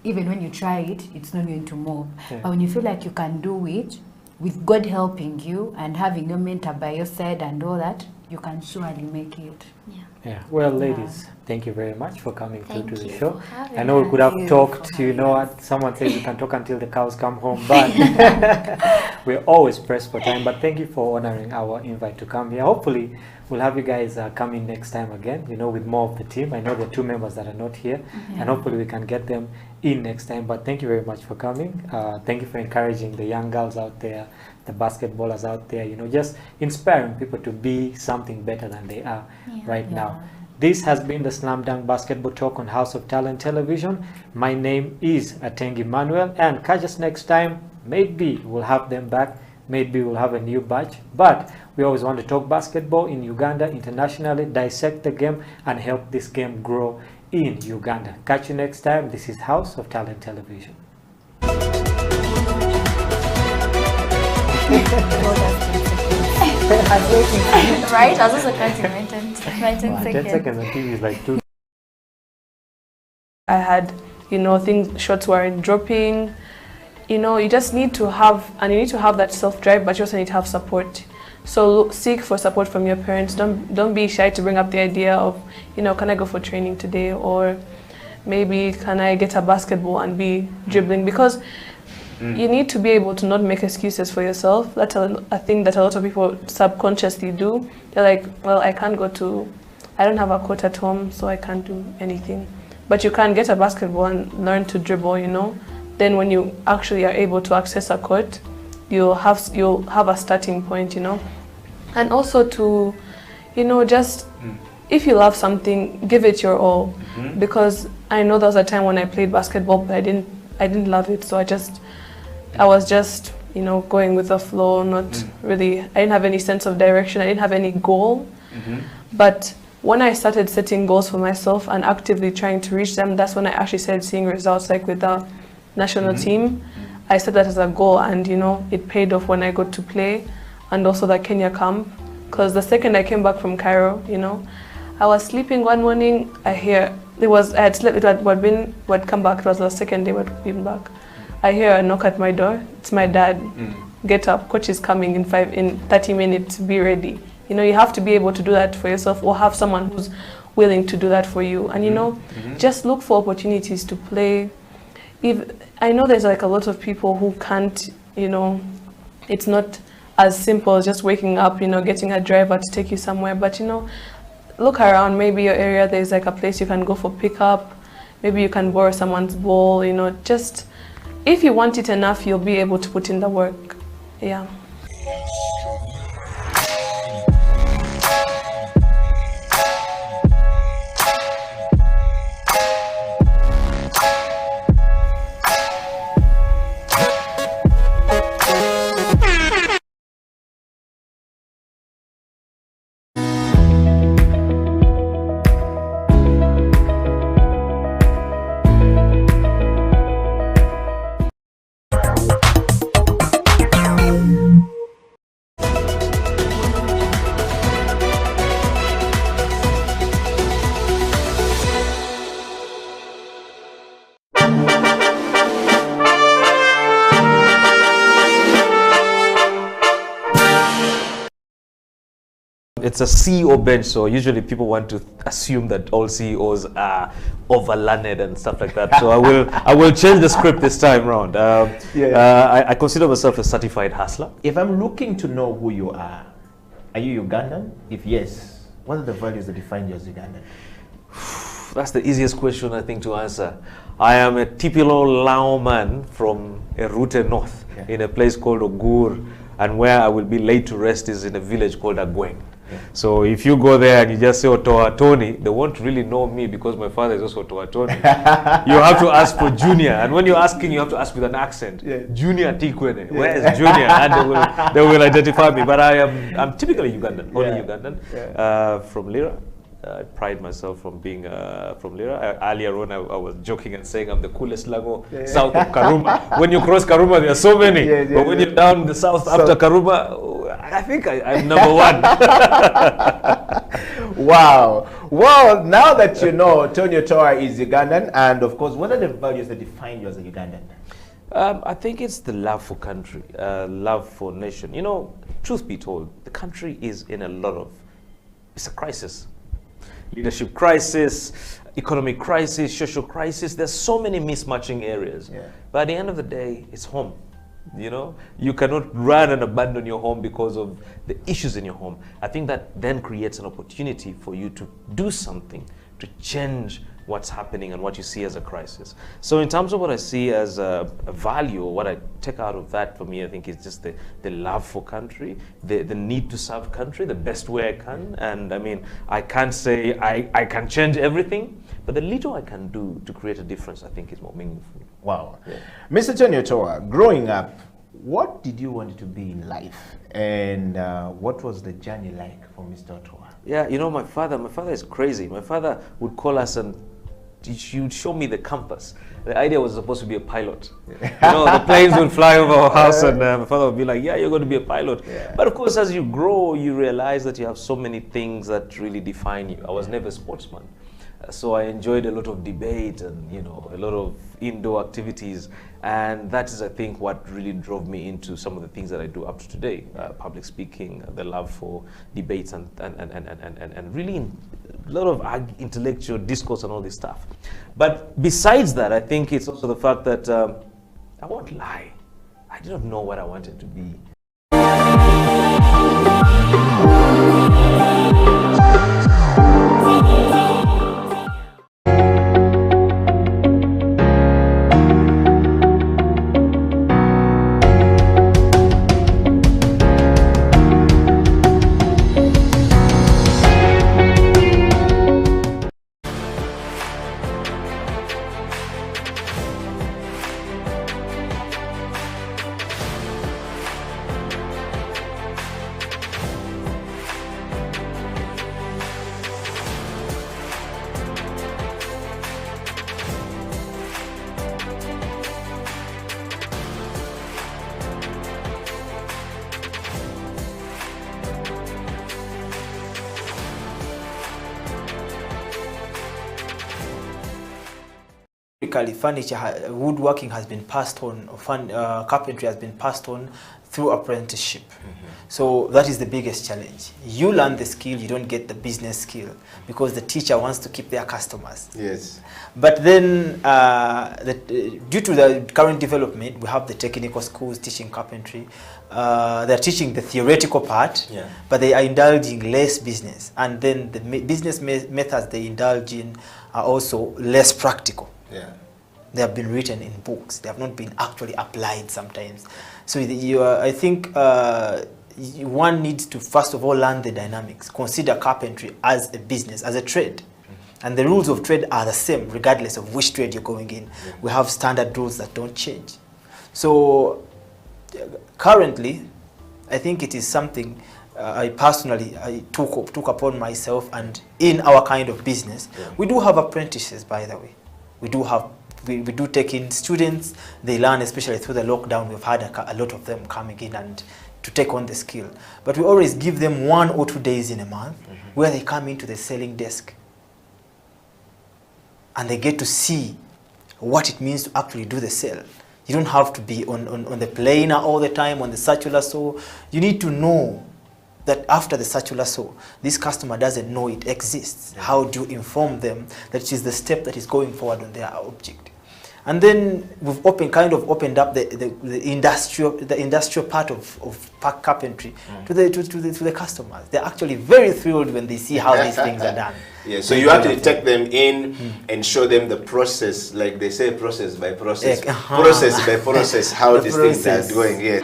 even when you try it, it's not going to move. Yeah. But when you feel like you can do it, with God helping you and having your mentor by your side and all that, you can surely make it. Yeah. Well, ladies, thank you very much for coming Thank through to the you show. for having I know we could us. have talked, someone says we can talk until the cows come home, but we're always pressed for time. But thank you for honoring our invite to come here. Hopefully, we'll have you guys coming next time again, with more of the team. I know there are 2 members that are not here, and hopefully we can get them in next time. But thank you very much for coming. Thank you for encouraging the young girls out there, the basketballers out there, just inspiring people to be something better than they are right now. This has been the Slam Dunk Basketball Talk on House of Talent Television. My name is Atengi Manuel, and catch us next time. Maybe we'll have them back. Maybe we'll have a new batch. But we always want to talk basketball in Uganda, internationally, dissect the game, and help this game grow in Uganda. Catch you next time. This is House of Talent Television. Right? I was also counting 10 seconds. 10 seconds, the TV is like 2. I had, shots weren't dropping. You just need to have, and you need to have that self-drive, but you also need to have support. So seek for support from your parents. Don't be shy to bring up the idea of, can I go for training today? Or maybe can I get a basketball and be dribbling? Because you need to be able to not make excuses for yourself. That's a thing that a lot of people subconsciously do. They're like, well, I don't have a court at home, so I can't do anything. But you can get a basketball and learn to dribble, Then when you actually are able to access a court, you'll have a starting point, And also to, just if you love something, give it your all. Because I know there was a time when I played basketball, but I didn't love it, so I was just going with the flow, not really. I didn't have any sense of direction. I didn't have any goal. But when I started setting goals for myself and actively trying to reach them, that's when I actually started seeing results, like with the national team. I set that as a goal, and it paid off when I got to play, and also the Kenya camp. Because the second I came back from Cairo, I was sleeping one morning. I had slept. I'd come back. It was the second day I'd been back. I hear a knock at my door. It's my dad. Get up, coach is coming in 30 minutes. Be ready. You know, you have to be able to do that for yourself, or have someone who's willing to do that for you. And you know, just look for opportunities to play. I know there's like a lot of people who can't, you know, it's not as simple as just waking up, you know, getting a driver to take you somewhere. But you know, look around, maybe your area there's like a place you can go for pickup. Maybe you can borrow someone's ball, you know, just if you want it enough, you'll be able to put in the work. Yeah. It's a CEO bench, so usually people want to assume that all CEOs are overlearned and stuff like that. So I will change the script this time around. I consider myself a certified hustler. If I'm looking to know who you are you Ugandan? If yes, what are the values that define you as Ugandan? That's the easiest question I think to answer. I am a typical Lao man from Erute North, in a place called Ogur, and where I will be laid to rest is in a village called Agweng. So if you go there and you just say Otoa Tony, they won't really know me because my father is also Otoa Tony. You have to ask for Junior, and when you're asking, you have to ask with an accent. Junior Tikwene, where is Junior? And they will identify me. But I'm typically Ugandan, only Ugandan, from Lira. I pride myself from being from Lira. Earlier on, I was joking and saying I'm the coolest Lago south of Karuma. When you cross Karuma, there are so many. But when you're down the south after Karuma, I think I'm number one. Wow. Well, now that you know Tony Otoa is Ugandan, and of course, what are the values that define you as a Ugandan? I think it's the love for country, love for nation. You know, truth be told, the country is in a lot of, it's a crisis. Leadership crisis, economic crisis, social crisis. There's so many mismatching areas. But at the end of the day, it's home. You know, you cannot run and abandon your home because of the issues in your home. I think that then creates an opportunity for you to do something to change what's happening and what you see as a crisis. So in terms of what I see as a value, or what I take out of that for me, I think it's just the love for country, the need to serve country the best way I can. And I mean, I can't say I can change everything, but the little I can do to create a difference, I think is more meaningful. Wow. Mr. Tony Otoa, growing up, what did you want to be in life? And what was the journey like for Mr. Otoa? Yeah, you know, my father is crazy. My father would call us and he would show me the compass. The idea was supposed to be a pilot. You know, the planes would fly over our house and my father would be like, yeah, you're going to be a pilot. But of course, as you grow, you realize that you have so many things that really define you. I was never a sportsman. So I enjoyed a lot of debate and, you know, a lot of indoor activities. And that is, I think, what really drove me into some of the things that I do up to today. Public speaking, the love for debates and really a lot of intellectual discourse and all this stuff. But besides that, I think it's also the fact that I won't lie. I didn't know what I wanted to be. Furniture, woodworking has been passed on, carpentry has been passed on through apprenticeship. So that is the biggest challenge. You learn the skill, you don't get the business skill because the teacher wants to keep their customers. Yes. But then, due to the current development, we have the technical schools teaching carpentry. They're teaching the theoretical part, but they are indulging less business. And then the business methods they indulge in are also less practical. Yeah. They have been written in books. They have not been actually applied sometimes. So I think one needs to first of all learn the dynamics. Consider carpentry as a business, as a trade. And the rules of trade are the same regardless of which trade you're going in. We have standard rules that don't change. So currently, I think it is something I personally took upon myself, and in our kind of business, we do have apprentices, by the way. We do take in students. They learn, especially through the lockdown. We've had a lot of them coming in and to take on the skill. But we always give them 1 or 2 days in a month where they come into the selling desk and they get to see what it means to actually do the sale. You don't have to be on the planer all the time, on the circular saw. You need to know that after the circular saw, this customer doesn't know it exists. How do you inform them that it is the step that is going forward on their object? And then we've opened up the industrial part of carpentry to the customers. They're actually very thrilled when they see how these things are done. Yeah, so you actually take them in and show them the process, like they say, process by process, process by process, how these things are going. Yeah.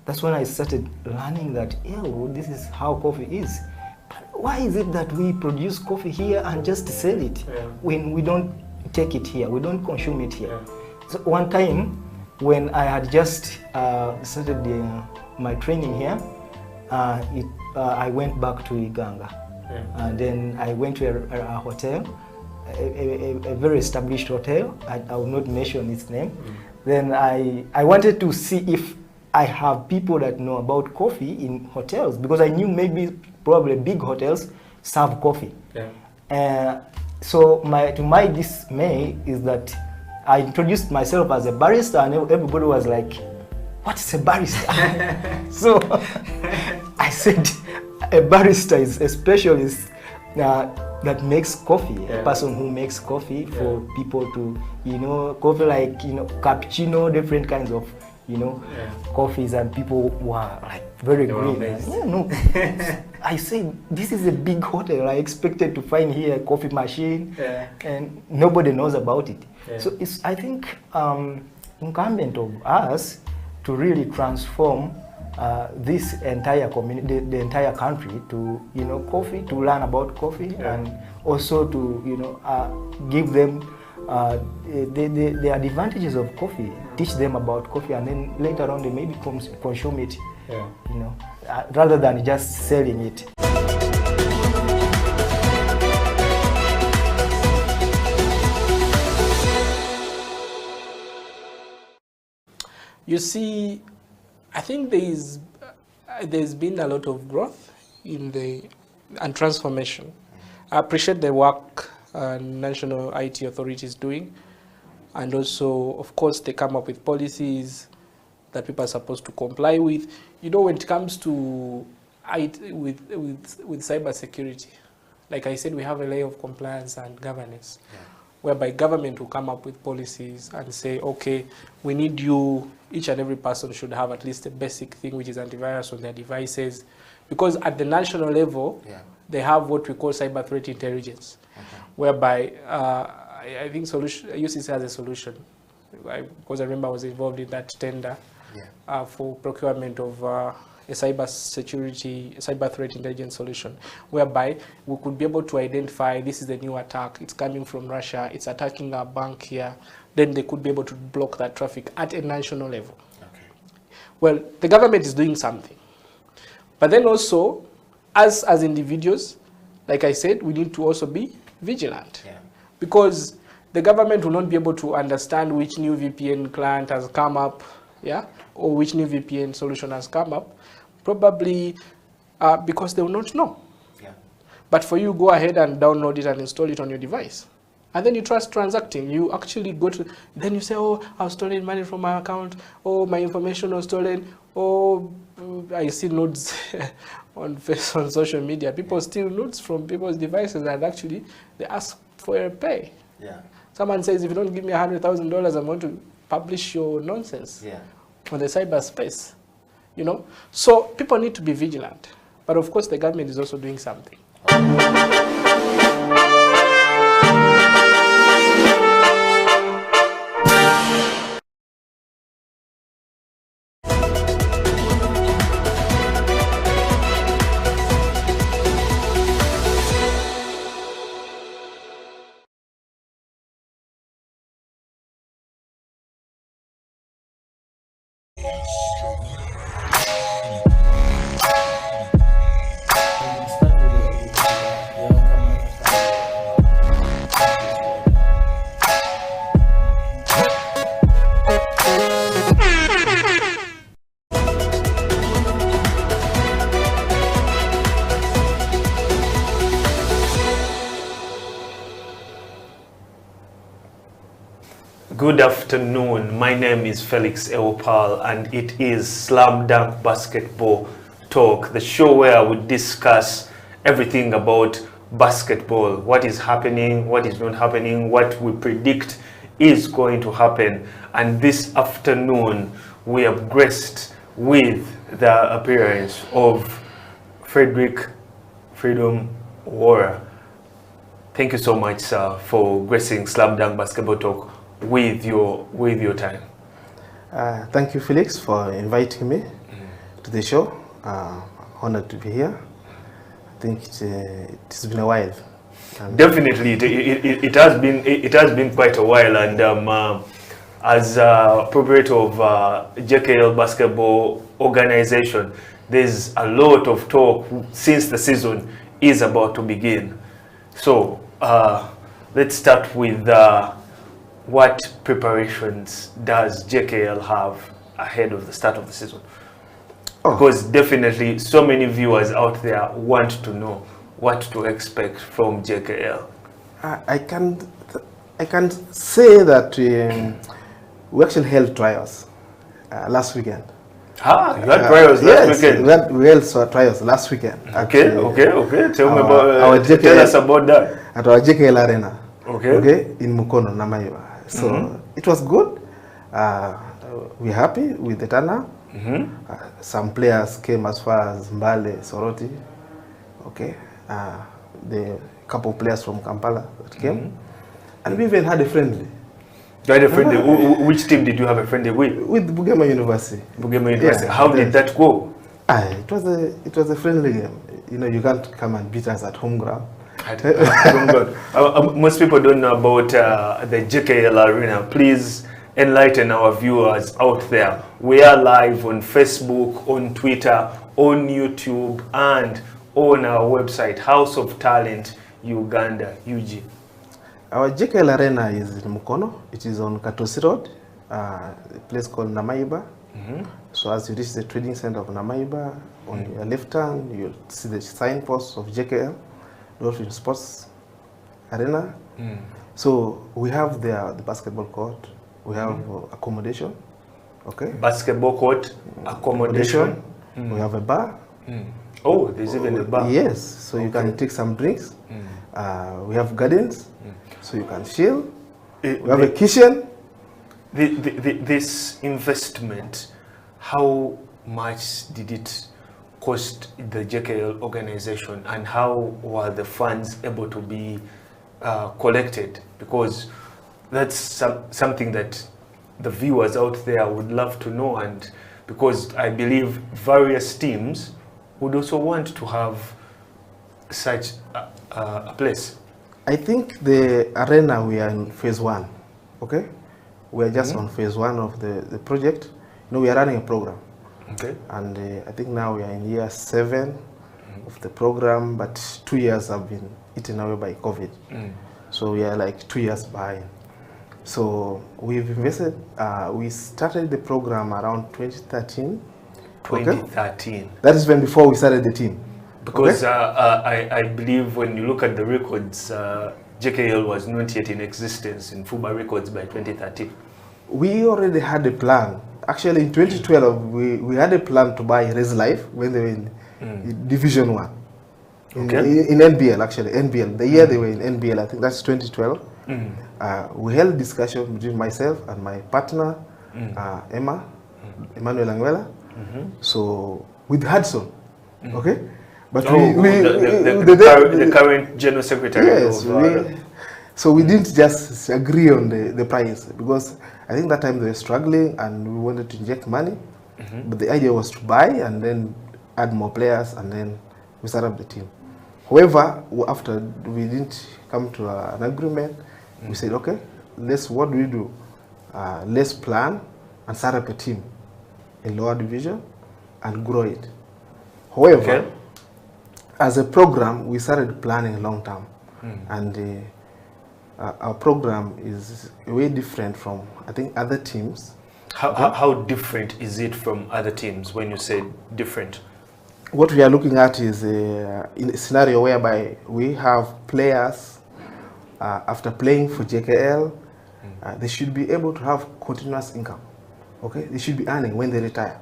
That's when I started learning that, this is how coffee is. Why is it that we produce coffee here and just sell it when we don't take it here, we don't consume it here? So one time when I had just started my training here, I went back to Uganda. And then I went to a hotel, a very established hotel. I will not mention its name. Then I wanted to see if I have people that know about coffee in hotels, because I knew probably big hotels serve coffee. So to my dismay is that I introduced myself as a barista, and everybody was like, "What's a barista?" So I said, a barista is a specialist that makes coffee, a person who makes coffee for people to, coffee like, cappuccino, different kinds of coffees, and people were like very green. I said, this is a big hotel. I expected to find here a coffee machine, and nobody knows about it. So it's, I think, incumbent of us to really transform this entire community, the entire country, to coffee, to learn about coffee, and also to give them the advantages of coffee, teach them about coffee, and then later on they maybe consume it, rather than just selling it. You see, I think there's been a lot of growth and transformation. I appreciate the work national IT authorities is doing, and also, of course, they come up with policies that people are supposed to comply with. When it comes to IT, with cyber security, like I said, we have a layer of compliance and governance, whereby government will come up with policies and say, okay, we need you, each and every person should have at least a basic thing, which is antivirus on their devices. Because at the national level, they have what we call cyber threat intelligence, whereby I think UCC has a solution. Because I remember I was involved in that tender for procurement of a cyber threat intelligence solution, whereby we could be able to identify this is a new attack, it's coming from Russia, it's attacking our bank here, then they could be able to block that traffic at a national level. Well, the government is doing something. But then also, as individuals, like I said, we need to also be vigilant. Because the government will not be able to understand which new VPN client has come up, or which new VPN solution has come up, probably because they will not know. But for you, go ahead and download it and install it on your device. And then you try transacting. You actually go to, then you say, oh, I've stolen money from my account. Oh, my information was stolen. Oh, I see nodes on social media. People steal nodes from people's devices and actually they ask for a pay. Someone says, if you don't give me $100,000, I'm going to publish your nonsense on the cyberspace. You know? So people need to be vigilant. But of course, the government is also doing something. Good afternoon. My name is Felix Eopal and it is Slam Dunk Basketball Talk, the show where we discuss everything about basketball, what is happening, what is not happening, what we predict is going to happen. And this afternoon we are graced with the appearance of Frederick Freedom Warrior. Thank you so much, sir, for gracing Slam Dunk Basketball Talk with your time. Thank you, Felix, for inviting me to the show. Honored to be here. I think it's been a while. Definitely, it has been quite a while, and as proprietor of JKL Basketball Organization, there's a lot of talk since the season is about to begin. So let's start with what preparations does JKL have ahead of the start of the season? Because definitely so many viewers out there want to know what to expect from JKL. I can say that we actually held trials last weekend. You had trials last weekend? We held trials last weekend. Okay. Tell me about tell us about that. At our JKL Arena. Okay. In Mukono, Namaiba. So it was good. We're happy with the turnout. Some players came as far as Mbale, Soroti. Okay. The couple players from Kampala that came. And we even had a friendly. You had a friendly. Which team did you have a friendly with? With Bugema University. Bugema University. How did that go? It was a friendly game. You know, you can't come and beat us at home ground. Most people don't know about the JKL Arena. Please enlighten our viewers out there. We are live on Facebook, on Twitter, on YouTube, and on our website, House of Talent Uganda, UG. Our JKL Arena is in Mukono. It is on Katosi Road, a place called Namaiba. So as you reach the trading center of Namaiba, on your left hand, you'll see the signpost of JKL. Dolphin Sports Arena. So we have the basketball court, we have accommodation, okay? Basketball court, accommodation. We have a bar. Oh, there's even a bar. Yes, so you can take some drinks. We have gardens, so you can chill. We have a kitchen. This investment, how much did it cost the JKL organization, and how were the funds able to be collected? Because that's something that the viewers out there would love to know, and because I believe various teams would also want to have such a place. I think the arena, we are in phase 1, okay? We are just on phase 1 of the project. We are running a program. Okay. And I think now we are in year 7 of the program, but 2 years have been eaten away by COVID. So we are like 2 years behind. So we've invested, we started the program around 2013. 2013. Okay? That is when before we started the team. Because I believe when you look at the records, JKL was not yet in existence in FUBA records by 2013. We already had a plan. Actually, in 2012, we had a plan to buy Res Life when they were in Division 1. In NBL, actually, NBL. The year they were in NBL, I think that's 2012. We held discussion between myself and my partner, Emmanuel Anguela. So, with Hudson, okay? But the current general secretary. Yes, so we didn't just agree on the price, because I think that time they were struggling and we wanted to inject money. But the idea was to buy and then add more players and then we set up the team. However, after we didn't come to an agreement, we said, okay, what do we do? Let's plan and set up a team in lower division and grow it. However, as a program, we started planning long term, and our program is way different from, I think, other teams. How different is it from other teams when you say different? What we are looking at is in a scenario whereby we have players, after playing for JKL, they should be able to have continuous income. Okay, they should be earning when they retire.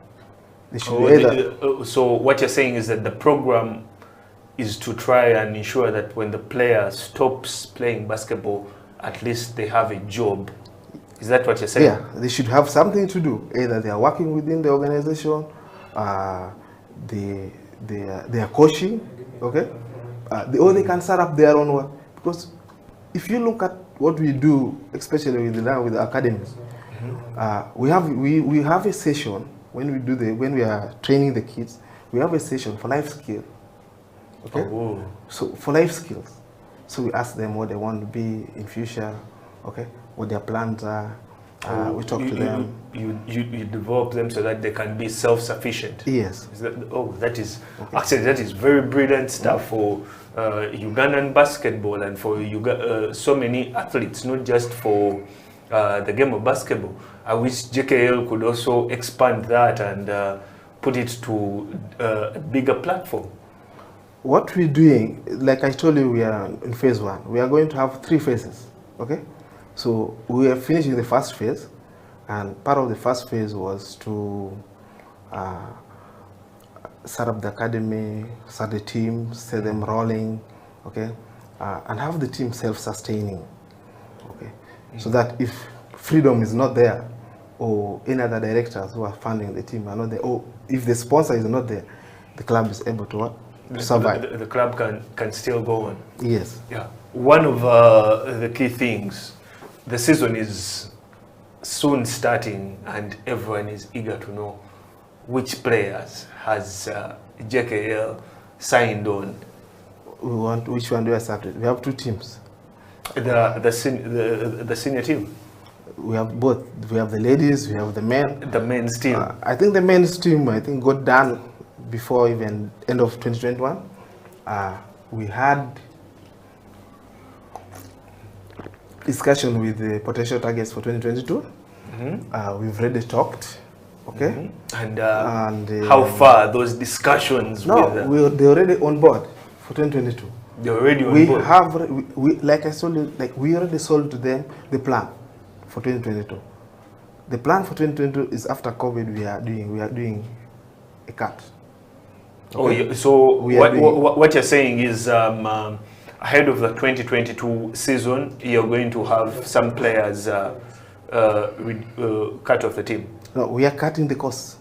They should so what you're saying is that the program is to try and ensure that when the player stops playing basketball, at least they have a job. Is that what you're saying? Yeah, they should have something to do. Either they are working within the organization, they are coaching, okay? Or they can set up their own work. Because if you look at what we do, especially with the academies, we have a session when we are training the kids. We have a session for life skills. Okay. So for life skills, so we ask them what they want to be in future. Okay, what their plans are. We talk to them. You develop them so that they can be self-sufficient. Yes. That is actually that is very brilliant stuff for Ugandan basketball and for so many athletes, not just for the game of basketball. I wish JKL could also expand that and put it to a bigger platform. What we're doing, like I told you, we are in phase 1. We are going to have 3 phases, okay? So we are finishing the first phase, and part of the first phase was to set up the academy, start the team, set them rolling, okay? And have the team self-sustaining, okay? So that if freedom is not there, or any other directors who are funding the team are not there, or if the sponsor is not there, the club is able to survive. The club can still go on. Yes. Yeah. One of the key things, the season is soon starting and everyone is eager to know which players has JKL signed on. Which one do I start with? We have 2 teams. The senior team. We have both. We have the ladies, we have the men. The men's team. I think the men's team, got done before even end of 2021. We had discussion with the potential targets for 2022. We've already talked, okay? And how far are those discussions? No, they're already on board for 2022. They're already on board. Like I told you, we already sold to them the plan for 2022. The plan for 2022 is after COVID. We are doing a cut. Okay? So what you're saying is ahead of the 2022 season, you're going to have some players cut off the team. No, we are cutting the costs.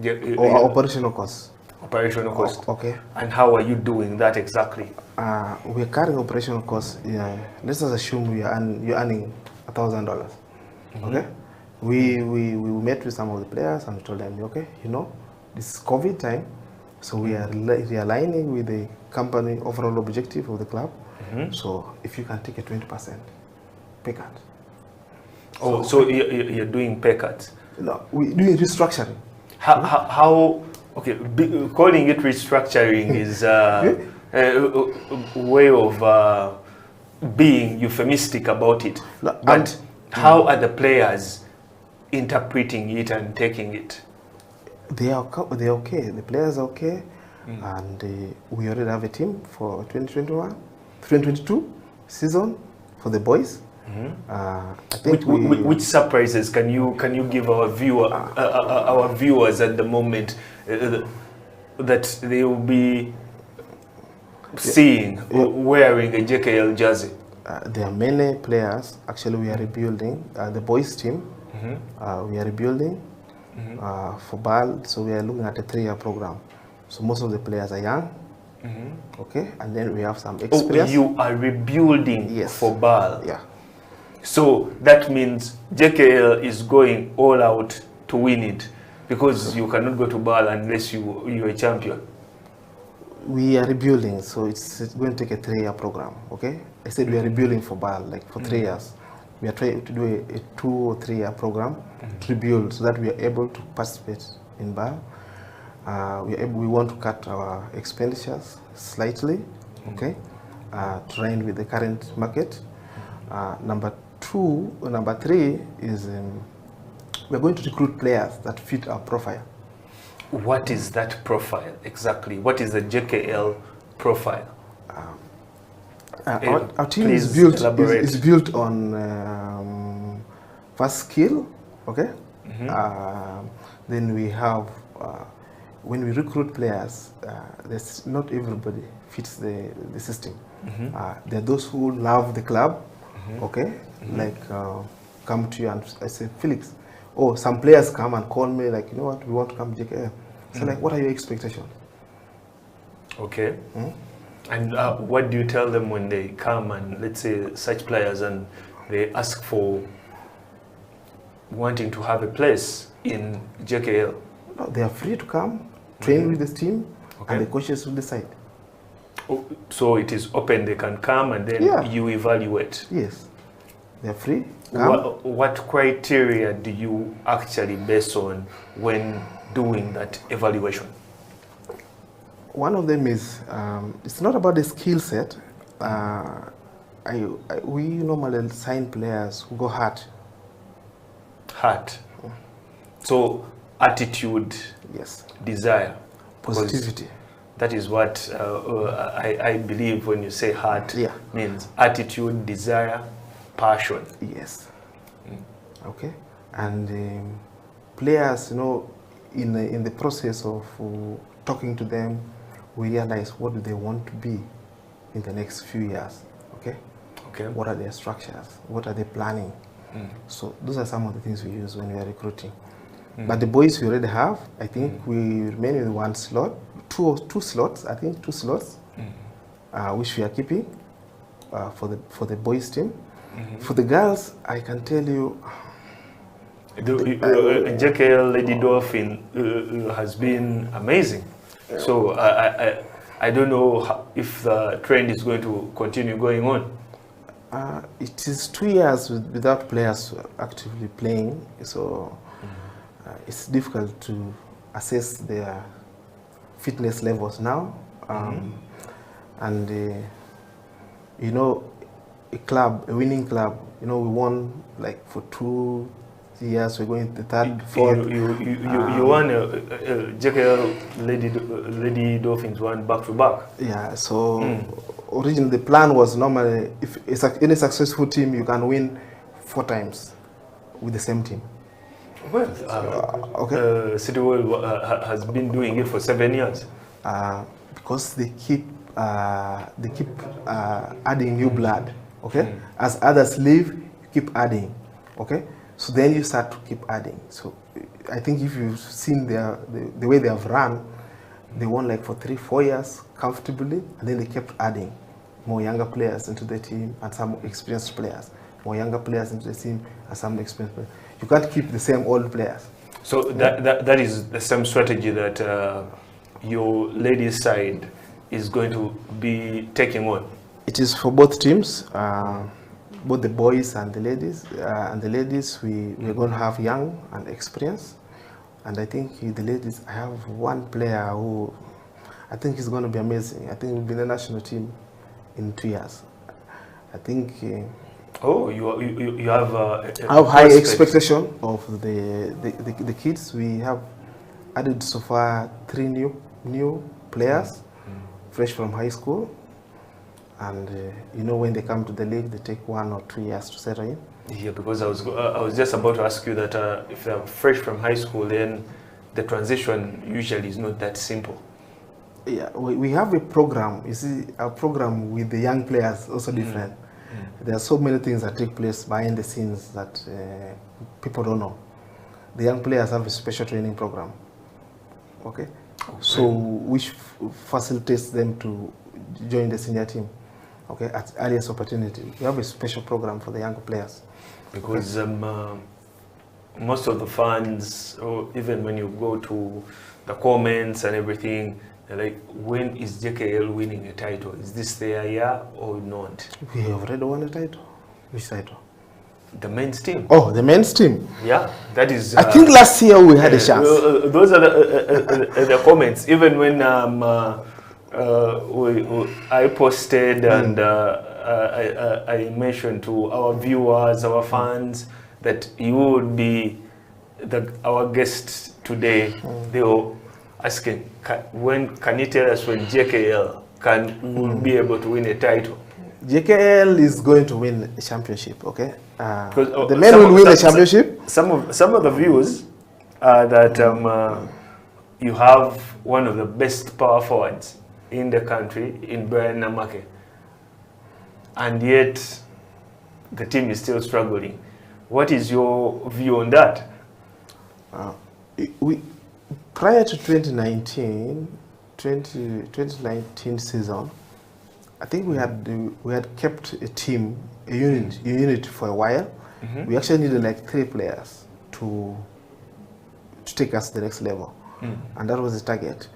Or operational costs. Operational costs. Okay. And how are you doing that exactly? We are cutting operational costs. Yeah. Let's just assume you're earning $1,000. Okay. We met with some of the players and told them, okay, this is COVID time, so we are realigning with the company overall objective of the club. So if you can take a 20% pay cut. Oh, so you're doing pay cuts? No, we're doing restructuring. How okay, calling it restructuring is a way of being euphemistic about it. But how are the players interpreting it and taking it? They're okay. The players are okay. And we already have a team for 2022 season for the boys. I think which surprises can you give our viewers at the moment that they will be seeing wearing a JKL jersey? There are many players. Actually, we are rebuilding the boys team. We are rebuilding for BAL, so we are looking at a 3-year program. So most of the players are young. Okay, and then we have some experience. Oh, you are rebuilding for BAL. Yeah. So that means JKL is going all out to win it, because you cannot go to BAL unless you're a champion. We are rebuilding, so it's going to take a 3-year program. Okay, I said we are rebuilding for BAL, like for 3 years. We are trying to do a 2 or 3 year program to rebuild, so that we are able to participate in BAL. We want to cut our expenditures slightly, okay, to align with the current market. Number 3 is we're going to recruit players that fit our profile. What is that profile exactly? What is the JKL profile? Our team is built on first skill, okay. Then we have when we recruit players, there's not everybody fits the system. There are those who love the club, okay, like come to you and I say, Felix, oh, some players come and call me like, you know what, we want to come to JKL. So like, what are your expectations? Okay. And what do you tell them when they come and, let's say, such players, and they ask for wanting to have a place in JKL? No, they are free to come, train with this team, and the coaches will decide. Oh, so it is open, they can come and then you evaluate? Yes, they are free. What criteria do you actually base on when doing that evaluation? One of them is, it's not about the skill set. We normally sign players who go hard. Heart. So attitude, desire, positivity. That is what I believe when you say heart means. Attitude, desire, passion. Yes. Okay. And players, you know, in the process of talking to them, we realize what do they want to be in the next few years. Okay. Okay. What are their structures? What are they planning? So those are some of the things we use when we are recruiting. But the boys we already have, I think we remain with one slot, two slots, I think 2 slots, which we are keeping for the boys team. For the girls, I can tell you, JKL Lady Dolphin has been amazing. So I don't know if the trend is going to continue going on. It is 2 years without players actively playing, so it's difficult to assess their fitness levels now. And you know, a winning club, you know, we won like for 2 years, we're going to 3rd, 4th. You won JKL Lady Dolphins won back-to-back. Yeah, so originally the plan was normally, if it's any successful team, you can win 4 times with the same team. Well, City World has been doing it for 7 years. Because they keep adding new blood. Okay, as others leave, you keep adding. Okay, so then you start to keep adding. So I think if you've seen the way they have run, they won like for 3-4 years comfortably, and then they kept adding more younger players into the team and some experienced players, more younger players into the team and some experienced players. You can't keep the same old players. So that is the same strategy that your ladies side is going to be taking on? It is for both teams. both the boys and the ladies. We're going to have young and experienced. And I think the ladies, I have one player who I think is going to be amazing. I think he'll be in the national team in 2 years. I think. You have I have high expectation of the kids. We have added so far 3 new players, fresh from high school. And when they come to the league, they take 1 or 2 years to settle in. Yeah, because I was just about to ask you that if they're fresh from high school, then the transition usually is not that simple. Yeah, we have a program. You see, our program with the young players also different. There are so many things that take place behind the scenes that people don't know. The young players have a special training program. Okay, so which facilitates them to join the senior team. Okay, at earliest opportunity. We have a special program for the young players. Because most of the fans, or even when you go to the comments and everything, they're like, when is JKL winning a title? Is this their year or not? We have already won a title. Which title? The men's team. Oh, the men's team. Yeah, that is. I think last year we had a chance. Those are the comments. Even when I posted and I mentioned to our viewers, our fans, that you would be our guest today. They were asking, when can you tell us when JKL will be able to win a title? JKL is going to win a championship, okay? The men will win the championship. Some of the views are that you have one of the best power forwards in the country, in Brian Namake, and yet the team is still struggling. What is your view on that? Prior to 2019 season, I think we had kept a team, a unit for a while. We actually needed like 3 players to take us to the next level, and that was the target.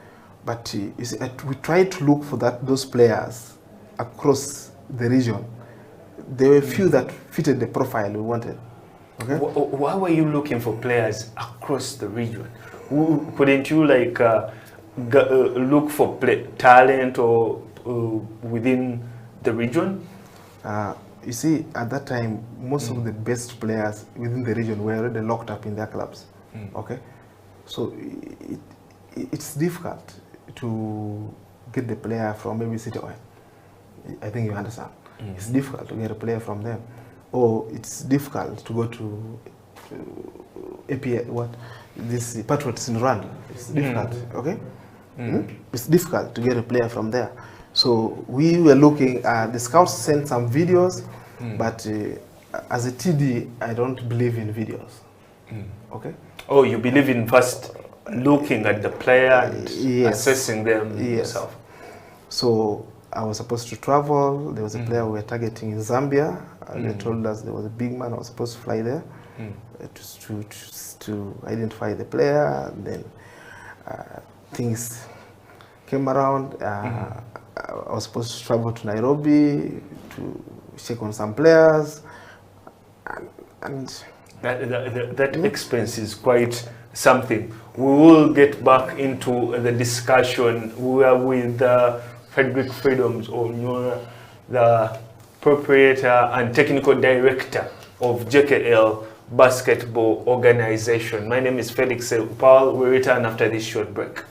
But you see, we tried to look for those players across the region. There were few that fitted the profile we wanted. Okay? Why were you looking for players across the region? Couldn't you like look for talent or within the region? You see, at that time, most of the best players within the region were already locked up in their clubs. Okay, so it's difficult to get the player from maybe City Oil. I think you understand. It's difficult to get a player from them, or it's difficult to go to APA. This Patriots in Rwanda. It's difficult. Okay, it's difficult to get a player from there. So we were looking. The scouts sent some videos, but as a TD, I don't believe in videos. Okay. Oh, you believe in first looking at the player and assessing them yourself. So I was supposed to travel. There was a player we were targeting in Zambia. They told us there was a big man. I was supposed to fly there to identify the player. And then things came around. I was supposed to travel to Nairobi to check on some players, and that expense is quite something. We will get back into the discussion. We are with Frederick Freedoms, or the proprietor and technical director of JKL Basketball Organization. My name is Felix Paul. We return after this short break.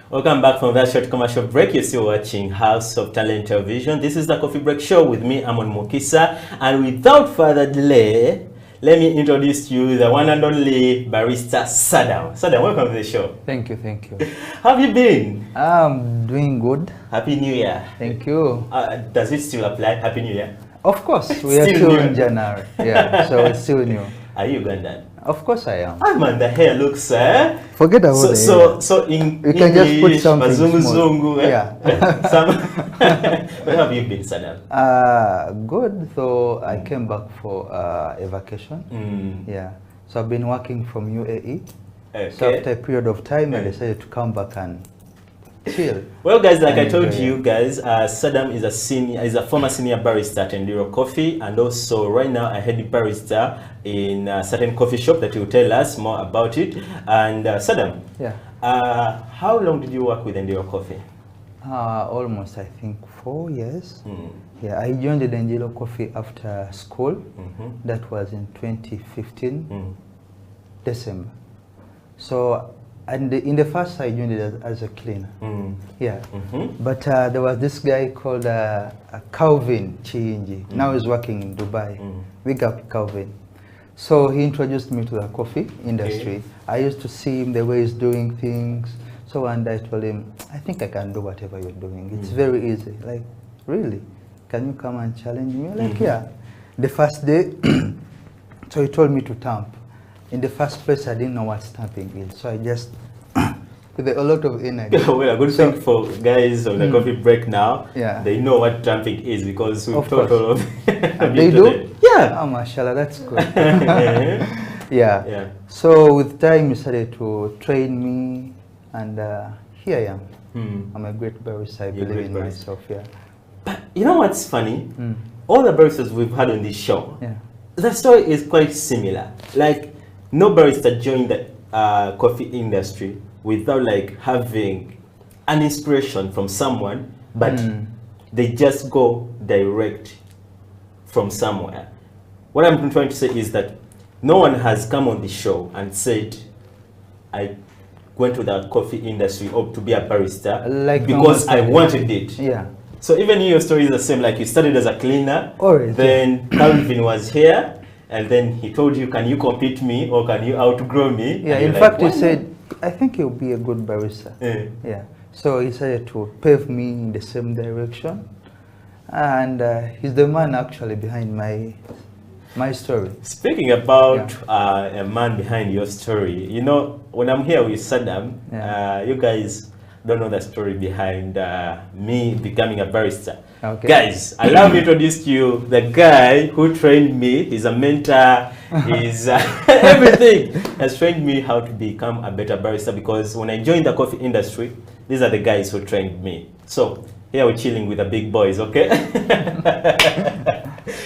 Welcome back from that short commercial break. You're still watching House of Talent Television. This is the Coffee Break Show with me, Amon Mukisa. And without further delay, let me introduce you the one and only barista Saddam. Saddam, welcome to the show. Thank you, thank you. How have you been? I'm doing good. Happy New Year. Thank you. Does it still apply? Happy New Year? Of course, we are still in January. Yeah, so it's still new. Are you Ugandan? Of course I am. Ah man, the hair looks Forget about the hair. So in you can just put something small. Yeah. Where have you been, Saddam? Good. So I came back for a vacation. Yeah. So I've been working from UAE. Okay. So after a period of time, I decided to come back and chill. Well, guys, like I told you guys, Saddam is a former senior barista at Enduro Coffee, and also right now a head barista in a certain coffee shop that will tell us more about it. And Saddam, yeah, how long did you work with Enduro Coffee? Almost, I think, 4 years. Yeah, I joined the Enduro Coffee after school. That was in 2015, December. So. And in the first, I joined it as a cleaner. Yeah. But there was this guy called Calvin Chiinji. Now he's working in Dubai. Big up Calvin. So he introduced me to the coffee industry. I used to see him the way he's doing things. So one day I told him, I think I can do whatever you're doing. It's very easy. Like, really? Can you come and challenge me? Like, yeah. The first day, so he told me to tamp. In the first place, I didn't know what stamping is, so I just, with a lot of energy. Well, a good thing for guys on the coffee break now, yeah, they know what stamping is because we've taught all of them. They do? Yeah. Oh, mashallah, that's good. Yeah. So with time, he started to train me, and here I am. I'm a great barista. I believe in myself, yeah. But you know what's funny? All the baristas we've had on this show, yeah, the story is quite similar. Like, no barista joined the coffee industry without like having an inspiration from someone, but they just go direct from somewhere. What I'm trying to say is that no one has come on the show and said, I went to the coffee industry or to be a barista because I wanted it. Yeah. So even your story is the same, like you started as a cleaner, then Calvin was here, and then he told you, can you compete me or can you outgrow me? Yeah, in fact, he said, I think you'll be a good barista. Yeah. So he decided to pave me in the same direction. And he's the man actually behind my story. Speaking about a man behind your story, you know, when I'm here with Saddam, you guys don't know the story behind me becoming a barista. Okay. Guys, allow me to introduce to you the guy who trained me. He's a mentor, he's everything. Has trained me how to become a better barista, because when I joined the coffee industry, these are the guys who trained me. So here we're chilling with the big boys, okay?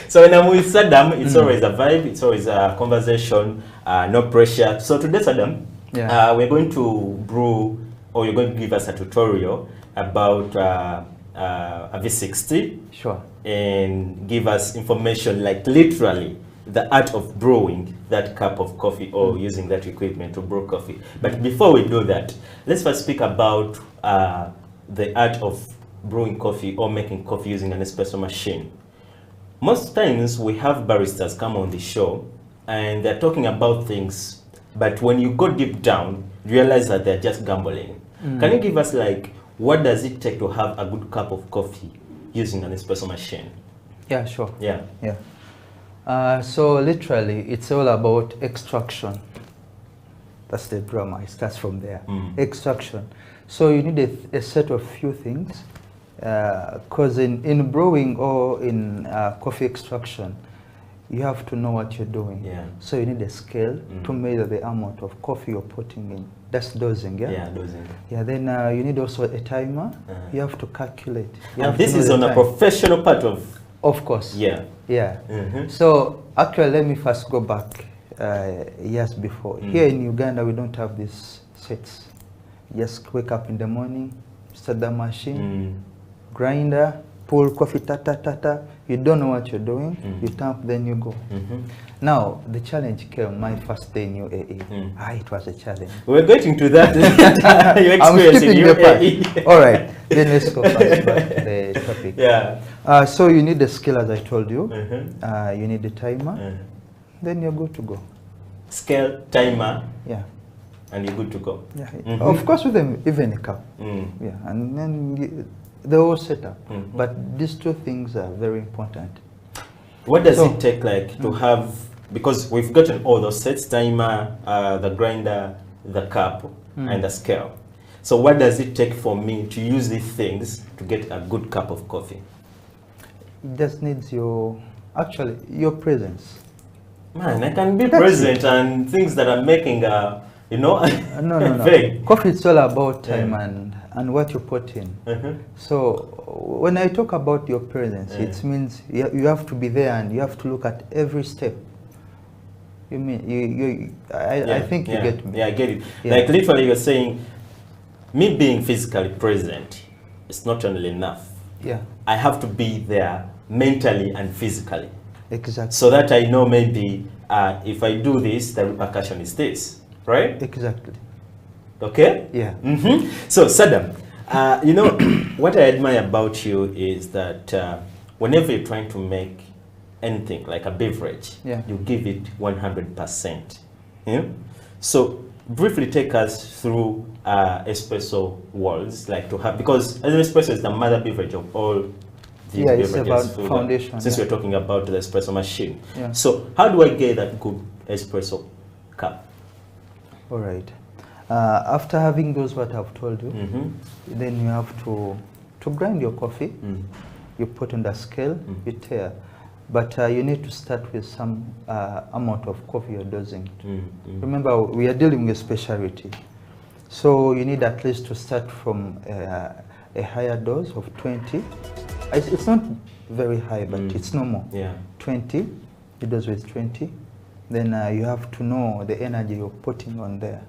So when I'm with Saddam, it's always a vibe, it's always a conversation, no pressure. So today, Saddam, we're going to brew, or you're going to give us a tutorial about a V60. Sure. And give us information, like literally the art of brewing that cup of coffee or using that equipment to brew coffee. But before we do that, let's first speak about the art of brewing coffee or making coffee using an espresso machine. Most times we have baristas come on the show and they're talking about things, but when you go deep down, you realize that they're just gambling. Can you give us like, what does it take to have a good cup of coffee using an espresso machine? Yeah, sure. Yeah. Yeah. So literally, it's all about extraction. That's the drama. It starts from there. Extraction. So you need a set of few things, because in brewing or in coffee extraction, you have to know what you're doing. Yeah. So you need a scale to measure the amount of coffee you're putting in. That's dosing, yeah? Yeah, dosing. Yeah, then you need also a timer. You have to calculate. And this is on a professional part of... Of course. Yeah. Yeah. So actually, let me first go back years before. Here in Uganda, we don't have these sets. You just wake up in the morning, start the machine, grinder, pull coffee, ta ta ta ta. You don't know what you're doing. You tap, then you go. Now the challenge came my first day in UAE. It was a challenge. We're getting to that. Your I'm experience in skipping the UAE. part. All right, then let's go first back to the topic. Yeah. So you need the skill, as I told you. You need the timer. Then you're good to go. Scale, timer. Yeah. And you're good to go. Yeah. Of course, with even a cup. Yeah, and then the whole setup. But these two things are very important. What does it take like to have, because we've gotten all those sets, timer, the grinder, the cup, and the scale. So what does it take for me to use these things to get a good cup of coffee? It just needs your presence. Man, I can be present and things that I'm making are, you know, no. Coffee is all about time and what you put in. So when I talk about your presence, it means you have to be there and you have to look at every step. You mean I think you get me. Yeah, I get it. Like literally, you're saying, me being physically present is not only enough. Yeah. I have to be there mentally and physically. Exactly. So that I know maybe if I do this, the repercussion is this, right? Exactly. Okay? Yeah. So Saddam, you know, what I admire about you is that whenever you're trying to make anything like a beverage, you give it 100%. Yeah? So briefly take us through espresso worlds, like to have, because espresso is the mother beverage of all these beverages. It's about foundation. Since we're talking about the espresso machine. Yeah. So how do I get that good espresso cup? All right. After having those what I've told you, then you have to grind your coffee. You put on the scale, you tear. But you need to start with some amount of coffee you're dosing. Remember, we are dealing with specialty. So you need at least to start from a higher dose of 20. It's not very high, but it's normal. 20, you dose with 20. Then you have to know the energy you're putting on there.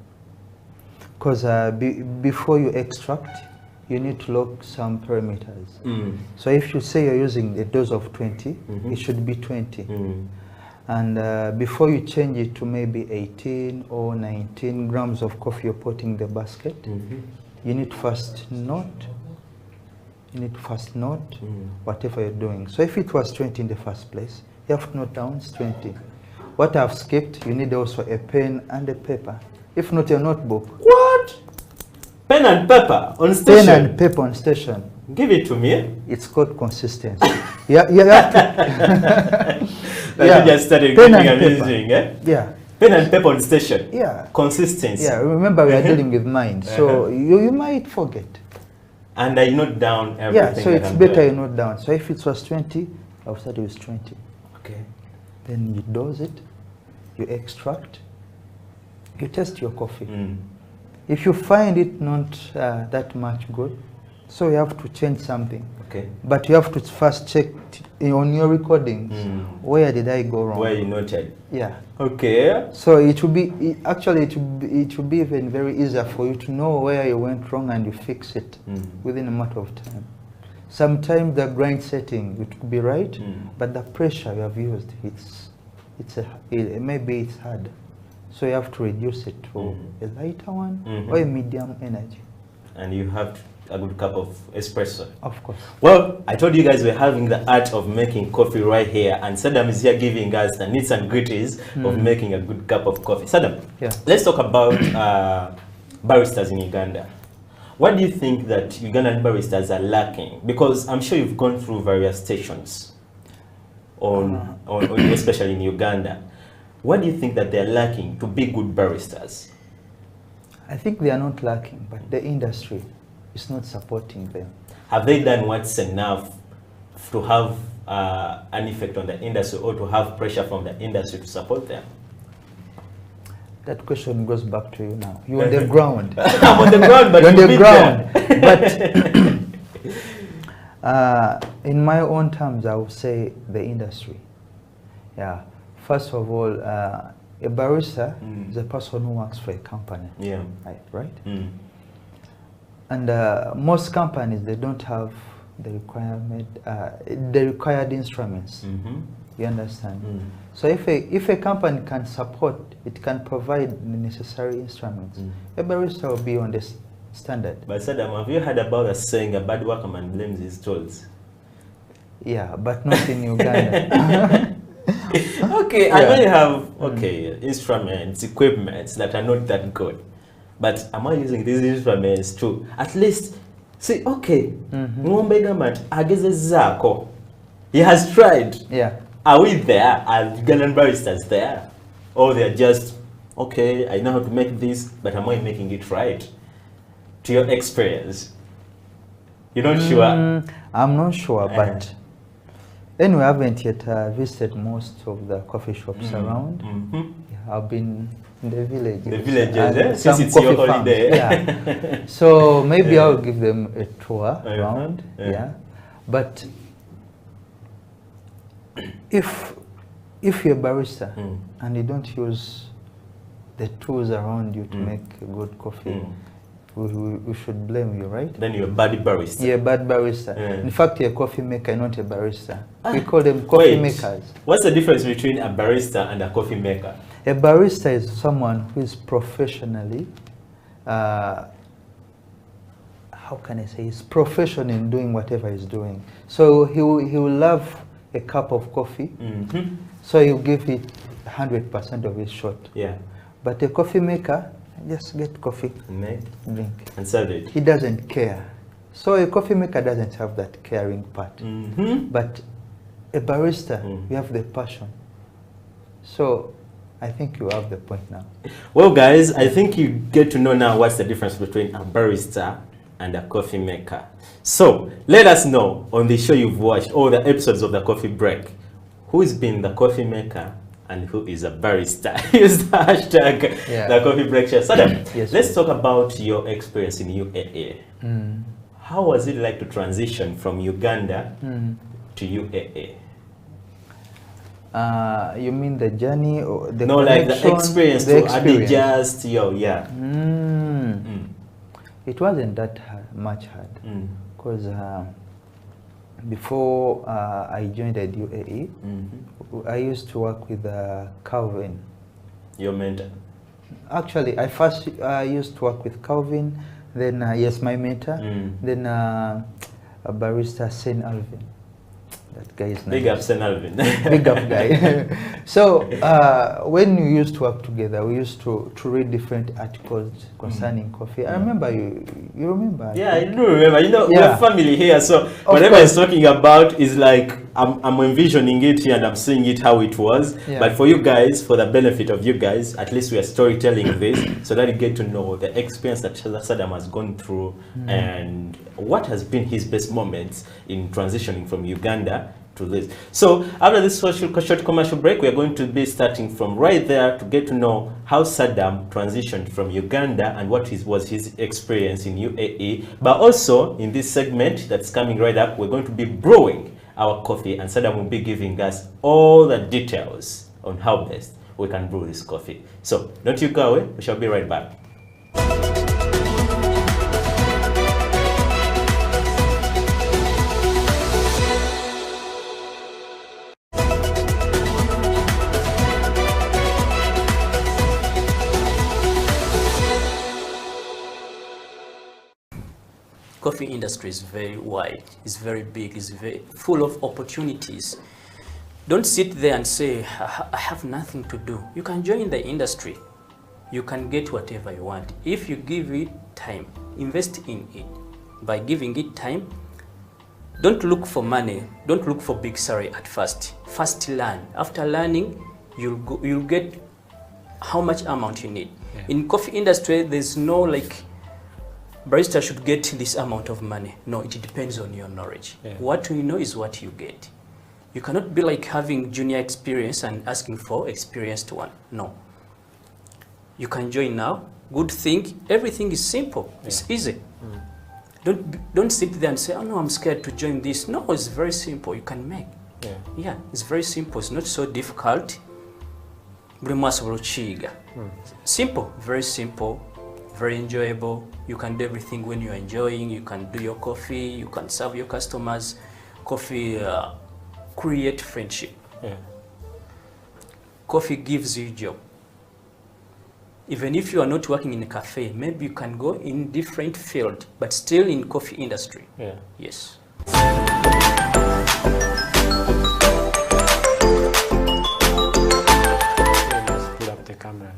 Because before you extract, you need to lock some parameters. So if you say you're using a dose of 20, it should be 20. And before you change it to maybe 18 or 19 grams of coffee you're putting in the basket, you need to first note. Whatever you're doing. So if it was 20 in the first place, you have to note down it's 20. What I've skipped, you need also a pen and a paper. If not, a notebook. What? Pen and paper on station? Pen and paper on station. Give it to me. It's called consistency. You have to. You just started getting amazing, eh? Yeah. Pen and paper on station. Yeah. Consistency. Yeah, remember we are dealing with mind, so you might forget. And I note down everything. Yeah, so it's better you note down. So if it was 20, I'll start with 20. Okay. Then you dose it, you extract, you test your coffee. If you find it not that much good, so you have to change something. Okay. But you have to first check on your recordings, where did I go wrong? Where you noted. Yeah. Okay. So it will be, actually it will be even very easier for you to know where you went wrong and you fix it within a matter of time. Sometimes the grind setting, it could be right, but the pressure you have used, maybe it's hard. So you have to reduce it to a lighter one or a medium energy. And you have a good cup of espresso. Of course. Well, I told you guys we're having the art of making coffee right here, and Saddam is here giving us the nits and gritties of making a good cup of coffee. Saddam, let's talk about baristas in Uganda. What do you think that Ugandan baristas are lacking? Because I'm sure you've gone through various stations, especially in Uganda. What do you think that they're lacking to be good baristas? I think they are not lacking, but the industry is not supporting them. Have they done what's enough to have an effect on the industry, or to have pressure from the industry to support them? That question goes back to you now. You're on the ground. I'm on the ground, but you're on the ground. But in my own terms, I would say the industry. Yeah. First of all, a barista is a person who works for a company. Yeah. Right? And most companies, they don't have the required instruments. You understand? So if a company can support, it can provide the necessary instruments, a barista will be on this standard. But Saddam, have you heard about a saying, a bad workman blames his tools? Yeah, but not in Uganda. Okay, I know you have instruments, equipments that are not that good. But am I using these instruments to at least say, okay, he has tried. Yeah. Are we there? Are Ugandan baristas there? Or they're just, okay, I know how to make this, but am I making it right? To your experience? You're not sure? I'm not sure, but anyway, I haven't yet visited most of the coffee shops around. Yeah, I've been in the villages. The villages, since it's your holiday. Yeah. So maybe I'll give them a tour around. Yeah. But if you're a barista and you don't use the tools around you to make a good coffee, we should blame you, right? Then you're a bad barista. You're a bad barista. In fact, you're a coffee maker, not a barista. We call them coffee makers. What's the difference between a barista and a coffee maker? A barista is someone who is professionally, how can I say, he's professional in doing whatever he's doing. So he will love a cup of coffee, so he'll give it 100% of his shot. Yeah. But a coffee maker, just get coffee, drink, and serve it. He doesn't care. So a coffee maker doesn't have that caring part. But a barista, you have the passion. So I think you have the point now. Well, guys, I think you get to know now what's the difference between a barista and a coffee maker. So let us know on the show you've watched, all the episodes of the Coffee Break, who's been the coffee maker and who is a barista. Use the hashtag the Coffee Break Show. Saddam, let's talk about your experience in UAE. How was it like to transition from Uganda to UAE? You mean the journey or the like the experience just It wasn't that much hard because before I joined the UAE, I used to work with Calvin. Your mentor? Actually, I first used to work with Calvin, then yes, my mentor, then a barista, Saint Alvin. That guy is nice. Big up, Saint Alvin. Big up guy. So when we used to work together, we used to read different articles concerning coffee. I remember you remember? Yeah, I do remember. You know, we're family here, so whatever he's talking about is like I'm envisioning it here and I'm seeing it how it was. But for you guys, for the benefit of you guys, at least we are storytelling this so that you get to know the experience that Saddam has gone through and what has been his best moments in transitioning from Uganda to this. So after this short commercial break, we are going to be starting from right there to get to know how Saddam transitioned from Uganda and what was his experience in UAE. But also in this segment that's coming right up, we're going to be brewing our coffee and Saddam will be giving us all the details on how best we can brew this coffee. So don't you go away, we shall be right back. Coffee industry is very wide, it's very big, it's very full of opportunities. Don't sit there and say, I have nothing to do. You can join the industry. You can get whatever you want. If you give it time, invest in it. By giving it time, don't look for money, don't look for big salary at first. First learn. After learning, you'll get how much amount you need. In coffee industry, there's no like, barista should get this amount of money. No, it depends on your knowledge. What you know is what you get. You cannot be like having junior experience and asking for experienced one. No. You can join now. Good thing, everything is simple. It's easy. Don't sit there and say, oh no, I'm scared to join this. No, it's very simple. You can make. Yeah, it's very simple. It's not so difficult. Simple, very simple. very enjoyable. You can do everything when you're enjoying. You can do your coffee, you can serve your customers. Coffee create friendship. Yeah. Coffee gives you job. Even if you are not working in a cafe, maybe you can go in different field, but still in coffee industry. Yeah. Yes. Let's pull up the camera.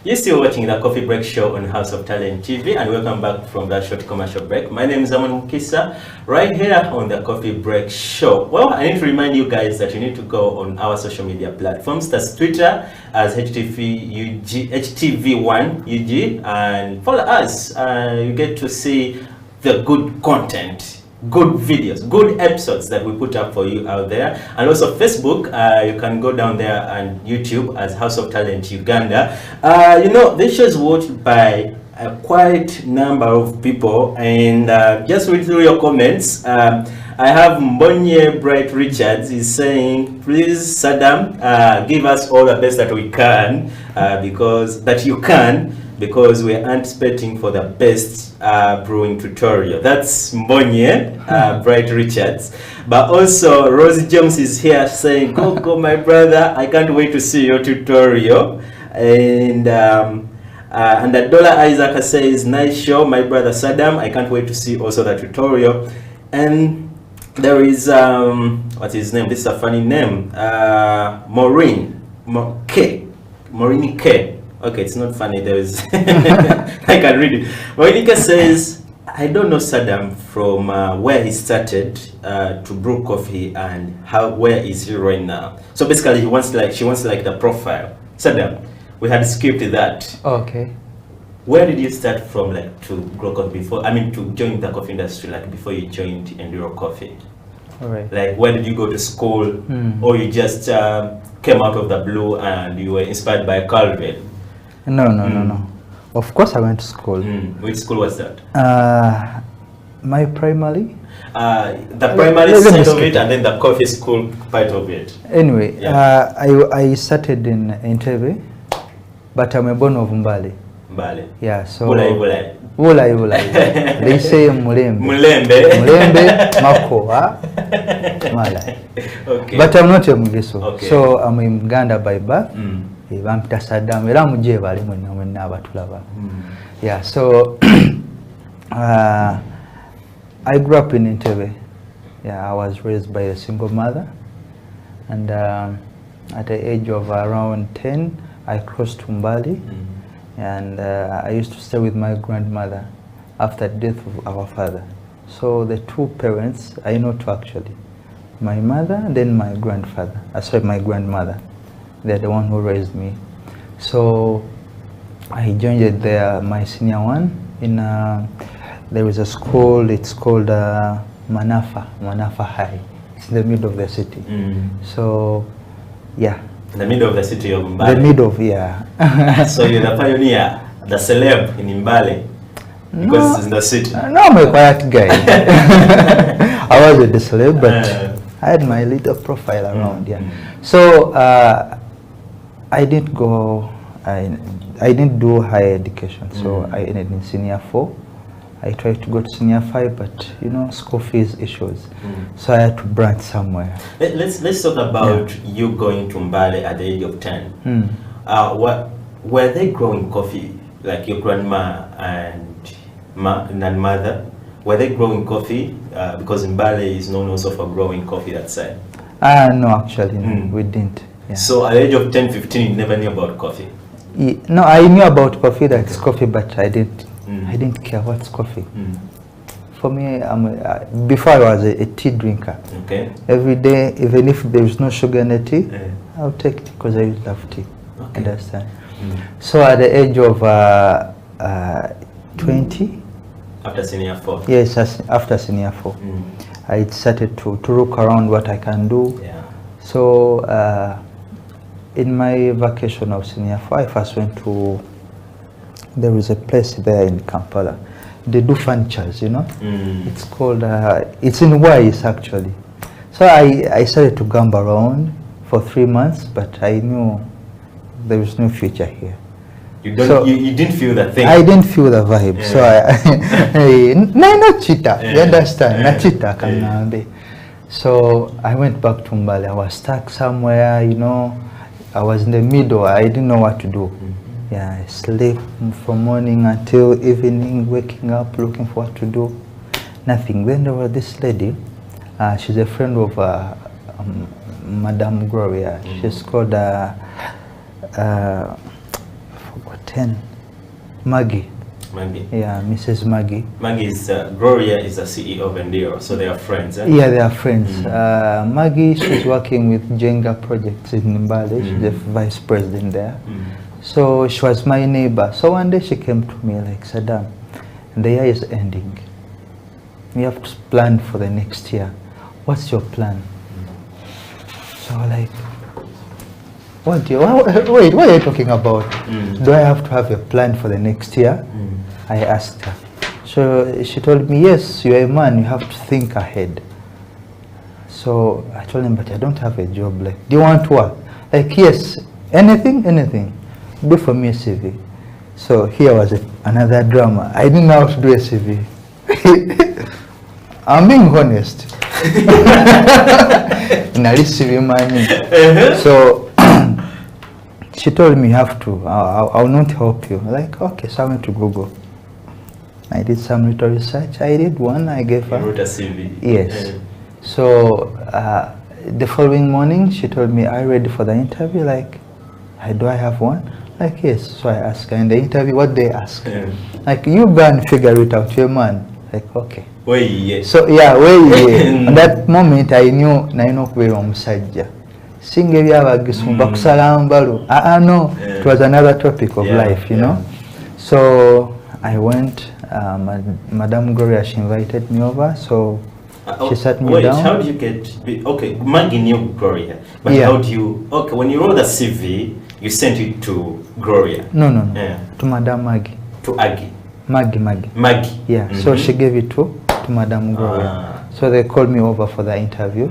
You're still watching the Coffee Break Show on House of Talent TV, and welcome back from that short commercial break. My name is Aman Mukisa, right here on the Coffee Break Show. Well, I need to remind you guys that you need to go on our social media platforms. That's Twitter as HTV1UG, and follow us. You get to see the good content, good videos, good episodes that we put up for you out there. And also Facebook, you can go down there and YouTube as House of Talent Uganda. You know, this show is watched by a quite number of people, and just read through your comments. I have Mbonye Bright Richards is saying, please Saddam, give us all the best that we can, because we're anticipating for the best brewing tutorial. That's Mbonye Bright Richards. But also Rosie James is here saying, go my brother, I can't wait to see your tutorial. And the Dollar Isaac says, nice show my brother Saddam, I can't wait to see also the tutorial. And there is what's his name, this is a funny name, Maureen K. Okay, it's not funny. There is I can read it. Monica says, I don't know Saddam from where he started to brew coffee and where is he right now. So basically, she wants like the profile. Saddam, we had skipped that. Okay. Where did you start from, like, to grow coffee before? I mean, to join the coffee industry, like before you joined Enduro Coffee. All right. Like, where did you go to school, or you just came out of the blue and you were inspired by Calvin? No. Of course, I went to school. Which school was that? My primary. The primary side of it, and then the coffee school part of it. Anyway, I started in Entebbe, but I'm a born of Mbale. Mbale. Yeah, so Bulai. They say Mulembe. Mulembe, Makoa, Malai. Okay. But I'm not a Mugeso. Okay. So I'm in Uganda by birth. I'm Tasadam. Yeah, so I grew up in Entebbe. Yeah, I was raised by a single mother. And at the age of around 10, I crossed to Mbali. And I used to stay with my grandmother after the death of our father. So the two parents, I know two actually. My mother, then my grandfather. Sorry, my grandmother. They're the one who raised me. So I joined there, my senior one. There is a school, it's called Manafa High. It's in the middle of the city. So, yeah. In the middle of the city of Mbale. The middle of, yeah. So you're the pioneer, the celeb in Mbale, because it's in the city. No, I'm a quiet guy. I wasn't the celeb, but I had my little profile around, yeah. So I didn't go, I didn't do higher education, so I ended in senior 4. I tried to go to senior 5, but you know, school fees issues. So I had to branch somewhere. Let's talk about you going to Mbale at the age of 10. Were they growing coffee, like your grandma and mother? Were they growing coffee? Because Mbale is known also for growing coffee that side. No, actually, no, we didn't. Yeah. So at the age of 10, 15, you never knew about coffee? No, I knew about coffee, that's coffee, but I didn't care what's coffee. For me, before I was a tea drinker. Okay. Every day, even if there is no sugar in the tea, I'll take it because I love tea. Okay. Understand? So at the age of 20. After senior 4? Yes, after senior 4. I started to look around what I can do. Yeah. So in my vacation of senior 4, I first went to, there is a place there in Kampala. They do furnitures, you know. It's called, it's in Wise actually. So I started to gamble around for 3 months, but I knew there was no future here. You didn't feel that thing? I didn't feel the vibe. Yeah. So not cheetah, you understand? Not cheetah. So I went back to Mbale. I was stuck somewhere, you know. I was in the middle. I didn't know what to do. Yeah, I sleep from morning until evening, waking up, looking for what to do. Nothing. Then there was this lady. She's a friend of Madame Gloria. She's called Maggie. Maggie. Yeah, Mrs. Maggie. Maggie is Gloria is the CEO of Endiro, so they are friends. Eh? Yeah, they are friends. Maggie, she's working with Jenga projects in Mbale. She's the vice president there. So she was my neighbor. So one day she came to me like, Saddam, the year is ending. We have to plan for the next year. What's your plan? So like, what are you talking about? Do I have to have a plan for the next year? I asked her. So she told me, yes, you're a man, you have to think ahead. So I told him, but I don't have a job. Like, do you want to work? Like, yes, anything. Do for me a CV. So here was another drama. I didn't know how to do a CV. I'm being honest. So she told me you have to, I'll not help you. Like, okay, so I went to Google. I did some little research. I did one, I gave her. You wrote a CV? Yes. So the following morning, she told me, are you ready for the interview? Like, do I have one? Like, yes. So I asked her in the interview, what they ask? Like, you go and figure it out, you're a man. Like, okay. So yeah, at that moment I knew naino kubeera omusajja. Singa ebyabagisumba kusala mbalu. No, it was another topic of life, you know. So I went, Madame Gloria, she invited me over, so she sat me down. How did you get, okay, Maggie knew Gloria, but how do you, okay, when you wrote the CV, you sent it to Gloria? No, to Madame Maggie. To Aggie? Maggie. Yeah, so she gave it to Madame Gloria. So they called me over for the interview.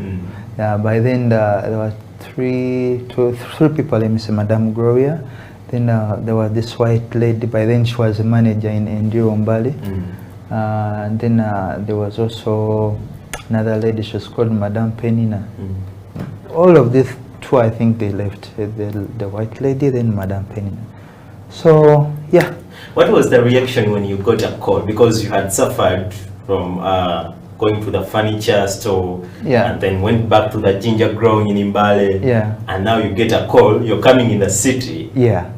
Yeah, by then there were three people, let me say Madame Gloria, Then there was this white lady. By then she was a manager in Enduro Mbali. And then there was also another lady. She was called Madame Penina. All of these two, I think they left. The white lady, then Madame Penina. So yeah. What was the reaction when you got a call? Because you had suffered from going to the furniture store, and then went back to the ginger growing in Mbale, and now you get a call, you're coming in the city.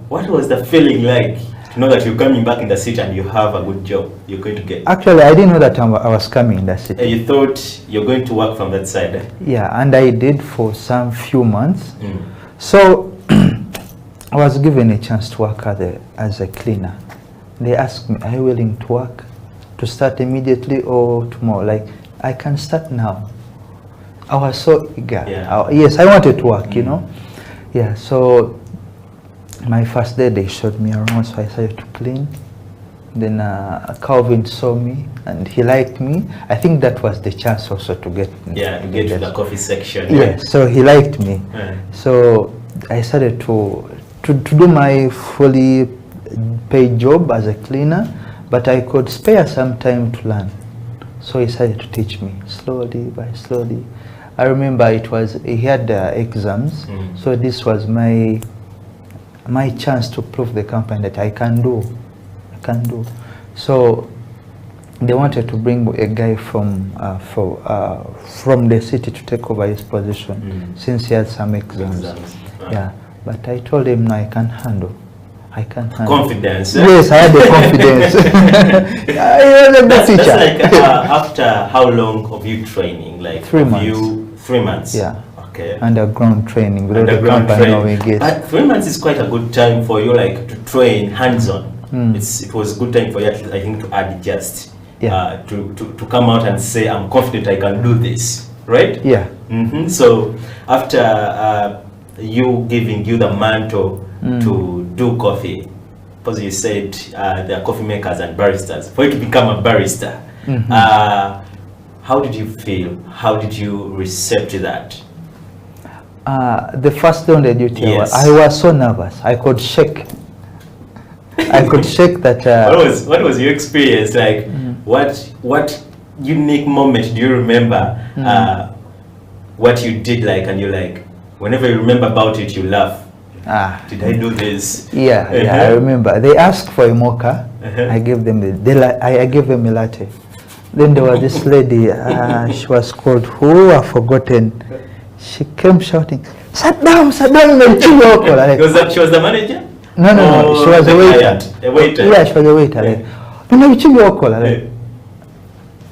What was the feeling like to know that you're coming back in the city and you have a good job you're going to get? Actually, I didn't know that I was coming in the city. You thought you're going to work from that side? Eh? Yeah, and I did for some few months. So I was given a chance to work as a cleaner. They asked me, are you willing to work? To start immediately or tomorrow? Like, I can start now. I was so eager. Yes, I wanted to work, you know. Yeah, so my first day they showed me around, so I started to clean. Then Calvin saw me and he liked me. I think that was the chance also to get to the coffee section. Yes, so he liked me. So I started to do my fully paid job as a cleaner, but I could spare some time to learn. So he started to teach me slowly by slowly. I remember he had exams, so this was my chance to prove the company that I can do. So they wanted to bring a guy from the city to take over his position since he had some exams. Yeah, but I told him, no, I can handle. Confidence. Yes, I had the confidence. I was a good teacher. That's like after how long of you training? Like 3 months. 3 months. Yeah. Okay. Underground training. Underground training. But 3 months is quite a good time for you, like to train hands-on. It was a good time for you, I think, to adjust. To come out and say, I'm confident I can do this, right? Yeah. So after giving you the mantle to do coffee, because you said there are coffee makers and baristas, for you to become a barista, how did you feel? How did you receive that? The first day on the duty, I was so nervous. I could shake. I could shake that. What was your experience like? What unique moment do you remember? What you did like, and you like, whenever you remember about it, you laugh. Did I do this? Yeah, I remember. They asked for a mocha. I gave them I gave them a latte. Then there was this lady. She was called I've forgotten. She came shouting, "Sit down, sit down!" She was the manager? No. She was a waiter. A waiter. Yeah, she was a waiter. Like,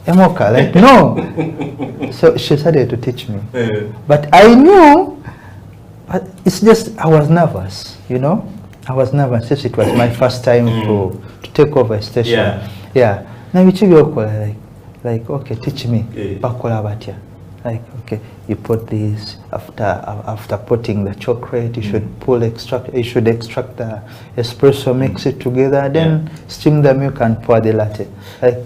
a mocha. Like, no. So she started to teach me. But I knew. But it's just, I was nervous, you know? I was nervous since it was my first time to take over a station. Yeah. Now you like, okay, teach me. Like, okay, you put this after putting the chocolate, you should extract the espresso, mix it together, then steam the milk and pour the latte. Like,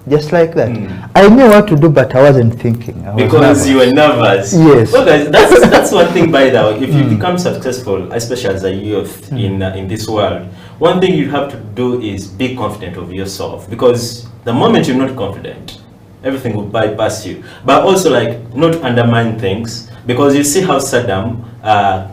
just like that. I knew what to do, but I wasn't thinking. Because you were nervous. Yes. Well, guys, that's one thing, by the way. If you become successful, especially as a youth in this world, one thing you have to do is be confident of yourself. Because the moment you're not confident, everything will bypass you. But also, like, not undermine things. Because you see how Saddam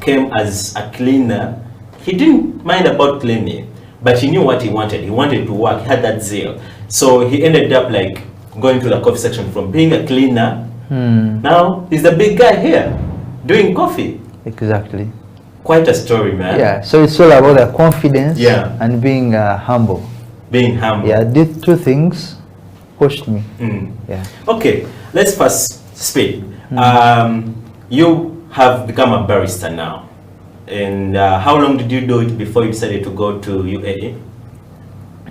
came as a cleaner. He didn't mind about cleaning, but he knew what he wanted. He wanted to work. He had that zeal. So he ended up like going to the coffee section from being a cleaner. Now he's the big guy here doing coffee. Exactly. Quite a story, man. Yeah. So it's all about the confidence and being humble. Being humble. Yeah. These two things pushed me. Yeah. Okay. Let's first speak. You have become a barista now, and how long did you do it before you decided to go to UAE?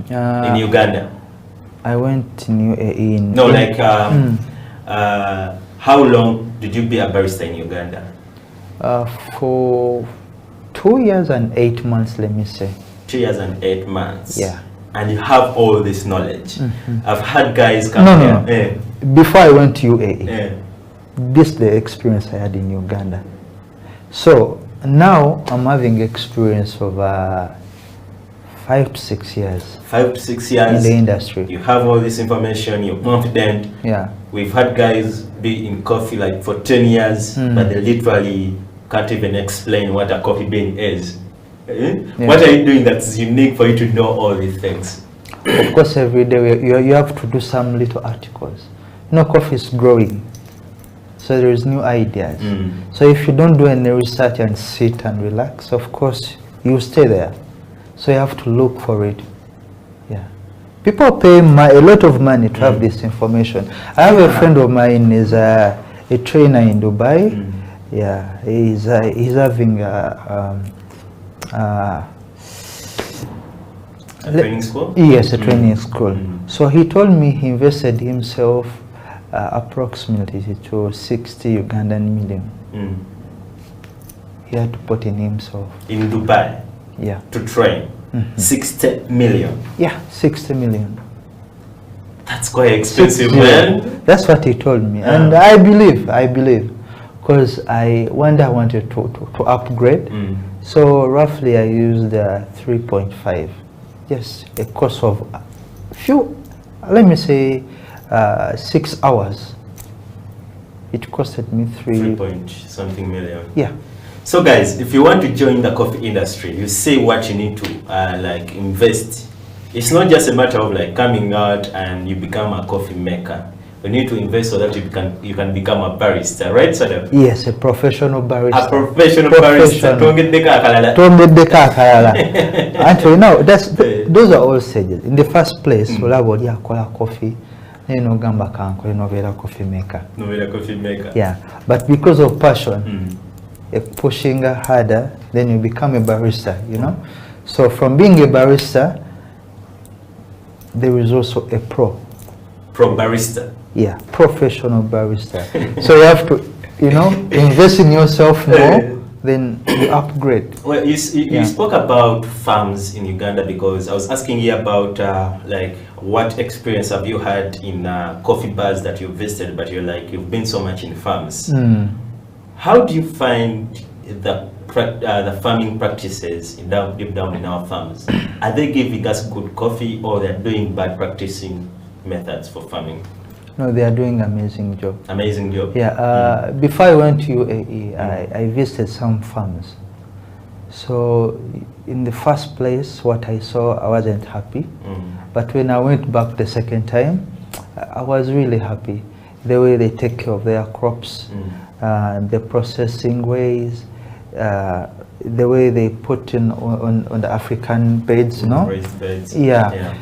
In Uganda. I went in UAE in... No, like, how long did you be a barista in Uganda? For 2 years and 8 months, let me say. 2 years and 8 months? Yeah. And you have all this knowledge. I've had guys come here. No. Before I went to UAE, this is the experience I had in Uganda. So, Now I'm having experience of 5 to 6 years. 5 to 6 years in the industry. You have all this information, you're confident. Yeah. We've had guys be in coffee like for 10 years, but they literally can't even explain what a coffee bean is. Yeah. What are you doing that's unique for you to know all these things? Of course, every day you have to do some little articles. You know, coffee is growing, so there is new ideas. So if you don't do any research and sit and relax, of course you stay there. So you have to look for it. Yeah, people pay a lot of money to have this information. I have a friend of mine is a trainer in Dubai. Yeah, he's having a training school? Yes, a training school. So he told me he invested himself approximately to 60 Ugandan million. He had to put in himself. In Dubai? Yeah. To train? 60 million? Yeah, 60 million. That's quite expensive, man. That's what he told me. And I believe. Because one day I wanted to upgrade. So roughly I used 3.5. Yes, a course of let me say 6 hours. It costed me 3 point something million. Yeah. So guys, if you want to join the coffee industry, you say what you need to like invest. It's not just a matter of like coming out and you become a coffee maker. You need to invest so that you can become a barista, right, Sadam? Yes, a professional barista. A professional barista. Actually, no, those are all stages. In the first place, we'll have coffee. Then you gamba kanko, coffee maker. Coffee maker. Yeah, but because of passion, pushing harder, then you become a barista. You know, so from being a barista, there is also a pro barista. Yeah, professional barista. So you have to, invest in yourself more, then you upgrade. Well, you spoke about farms in Uganda, because I was asking you about like what experience have you had in coffee bars that you've visited, but you've been so much in farms. How do you find the farming practices deep down in our farms? Are they giving us good coffee, or they're doing bad practicing methods for farming? No, they are doing amazing job. Amazing job. Yeah. Before I went to UAE, I visited some farms. So in the first place, what I saw, I wasn't happy. But when I went back the second time, I was really happy. The way they take care of their crops, the processing ways, the way they put in on the African beds, raised beds. Yeah.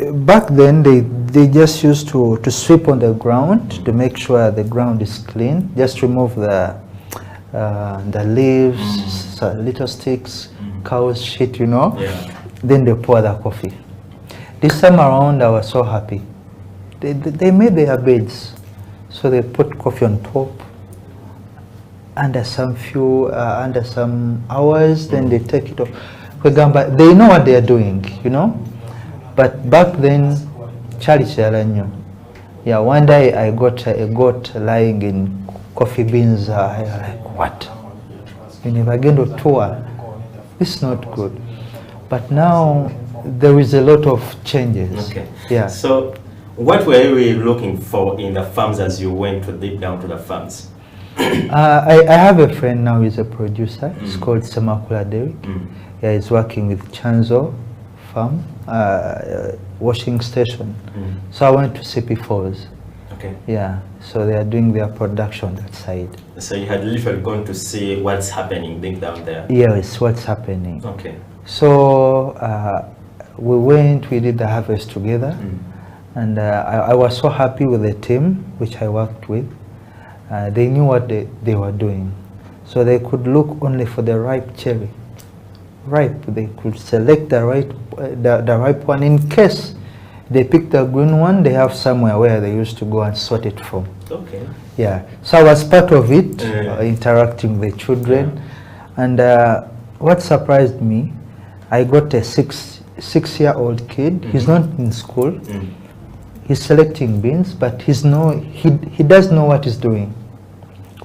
Back then they just used to sweep on the ground to make sure the ground is clean. Just remove the leaves, little sticks, cow's shit, Then they pour the coffee. This time around I was so happy. They made their beds, so they put coffee on top. Under some hours, then they take it off. They know what they are doing, But back then, yeah, one day I got a goat lying in coffee beans. I was like, what? You never get to tour. It's not good. But now there is a lot of changes. Okay. Yeah. So what were you looking for in the farms as you went deep down to the farms? I have a friend now, he's a producer. It's called Semakula Derek. Yeah, he's working with Chanzo Farm, washing station. So I went to CP Falls. Okay. Yeah, so they are doing their production that side. So you had literally gone to see what's happening deep down there? Yes, what's happening. Okay. So we did the harvest together. And I was so happy with the team which I worked with. They knew what they were doing. So they could look only for the ripe cherry. They could select the ripe one. In case they pick the green one, they have somewhere where they used to go and sort it from. Okay. Yeah. So I was part of it, interacting with the children. And what surprised me, I got a six-year-old kid. He's not in school. He's selecting beans, but he does know what he's doing.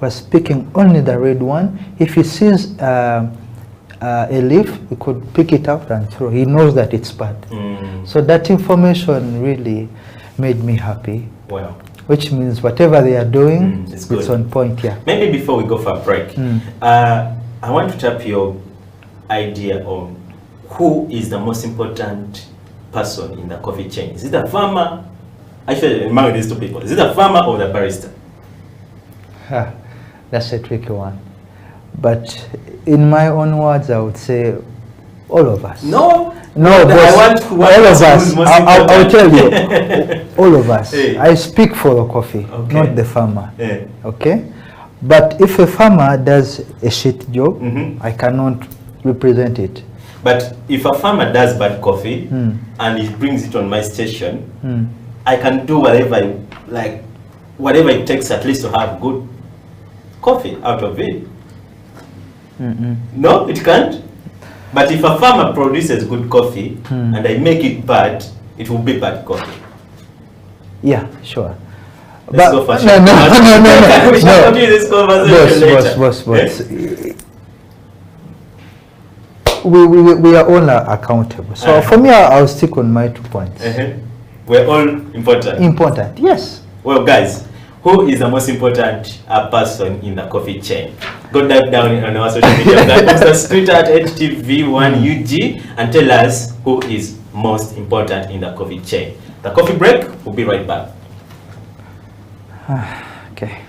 was picking only the red one. If he sees a leaf, he could pick it out and throw. He knows that it's bad. So that information really made me happy. Wow. Which means whatever they are doing, it's on point. Yeah. Maybe before we go for a break, I want to tap your idea on who is the most important person in the coffee chain. Is it the farmer? Actually, among these two people, is it the farmer or the barista? That's a tricky one. But in my own words, I would say all of us. No, boss, all of us. I'll tell you, all of us. Hey. I speak for the coffee, Okay. not the farmer. Yeah. Okay? But if a farmer does a shit job, I cannot represent it. But if a farmer does bad coffee and he brings it on my station, I can do whatever whatever it takes at least to have good coffee out of it. No, it can't. But if a farmer produces good coffee and I make it bad, it will be bad coffee. Yeah, sure. Let's go for We shall continue this conversation later. Boss. We are all accountable. So for me, I'll stick on my 2 points. We're all important. Important, yes. Well, guys, who is the most important person in the coffee chain? Go dive down on our social media platforms, Twitter at HTV1UG, and tell us who is most important in the coffee chain. The coffee break, we'll be right back. Okay.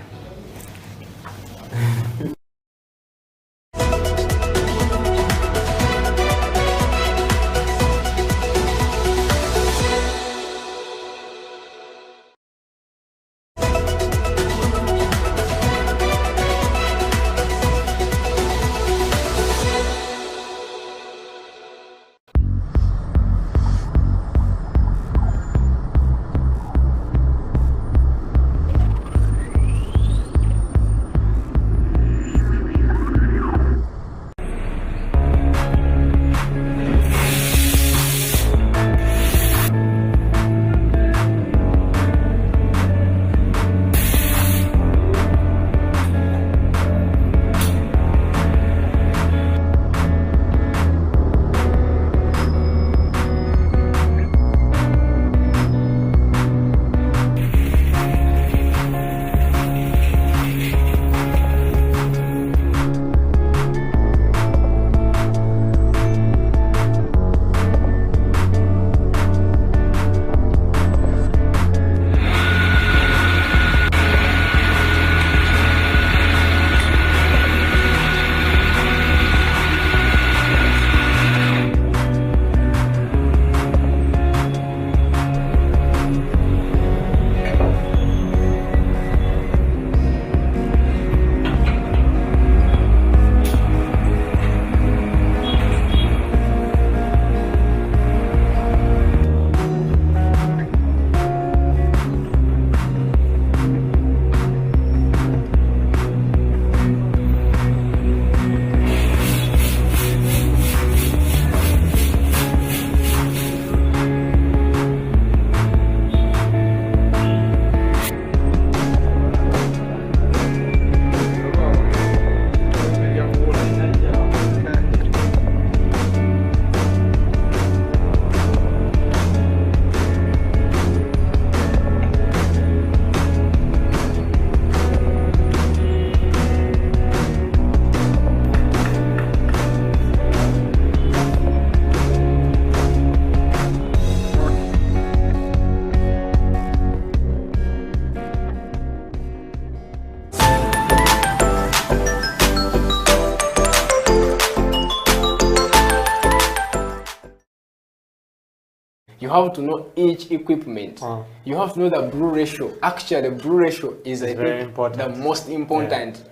You have to know each equipment. You have to know the brew ratio. Actually, brew ratio is very important. The most important.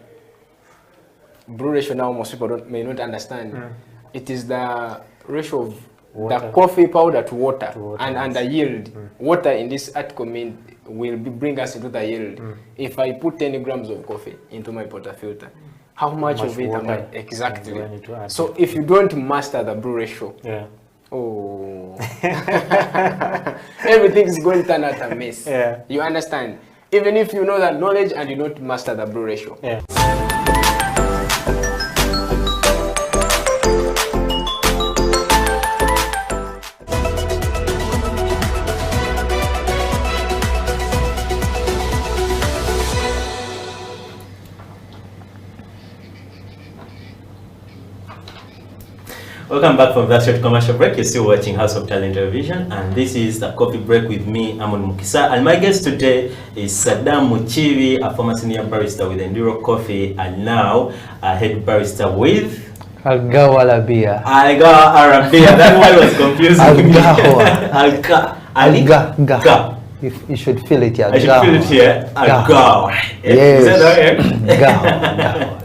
Brew ratio now most people may not understand. It is the ratio of the coffee powder to water, and the yield. Water in this article will bring us into the yield. If I put 10 grams of coffee into my portafilter, how much of it am I exactly? So if you don't master the brew ratio, everything is going to turn out a mess. You understand? even if you know that knowledge and you don't master the brew ratio. Yeah. Welcome back from that short commercial break. You're still watching House of Talent Television, and this is the coffee break with me, Amon Mukisa. And my guest today is Saddam Muchibi, a former senior barrister with Enduro Coffee, and now a head barrister with Algawa Arabia. Algawa Arabia. That one was confusing. Algawa. You should feel it here. I should feel it here. Algawa. Yes. Is that Gawa.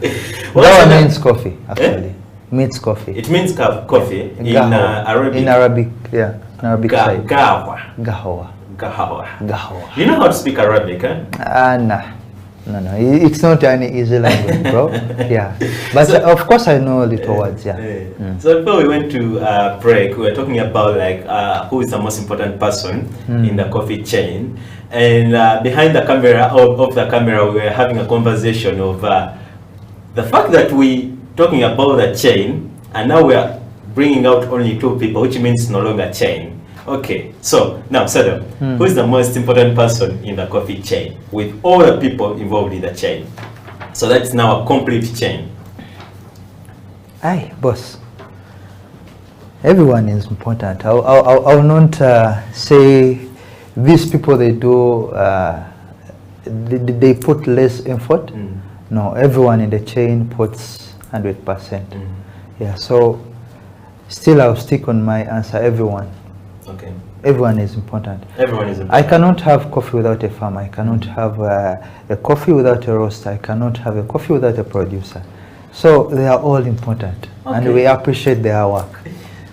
Gawa means coffee, actually. Means coffee. It means coffee in Arabic. In Arabic, yeah. In Arabic side. Gawa. Gahawa. Gahawa. Gahawa. You know how to speak Arabic, huh? Nah. No. It's not any easy language, bro. Yeah. But of course I know little words, yeah. So before we went to break, we were talking about like who is the most important person in the coffee chain. And behind the camera, of the camera, we were having a conversation of the fact that we talking about the chain, and now we are bringing out only 2 people, which means no longer chain. Okay, so now Saddam, who is the most important person in the coffee chain with all the people involved in the chain? So that's now a complete chain. Aye, boss. Everyone is important. I'll not say these people they do they put less effort. No, everyone in the chain puts 100%. Yeah, so still I'll stick on my answer, everyone. Okay. Everyone is important. Everyone is important. I cannot have coffee without a farmer. I cannot have a coffee without a roaster. I cannot have a coffee without a producer. So they are all important, and we appreciate their work.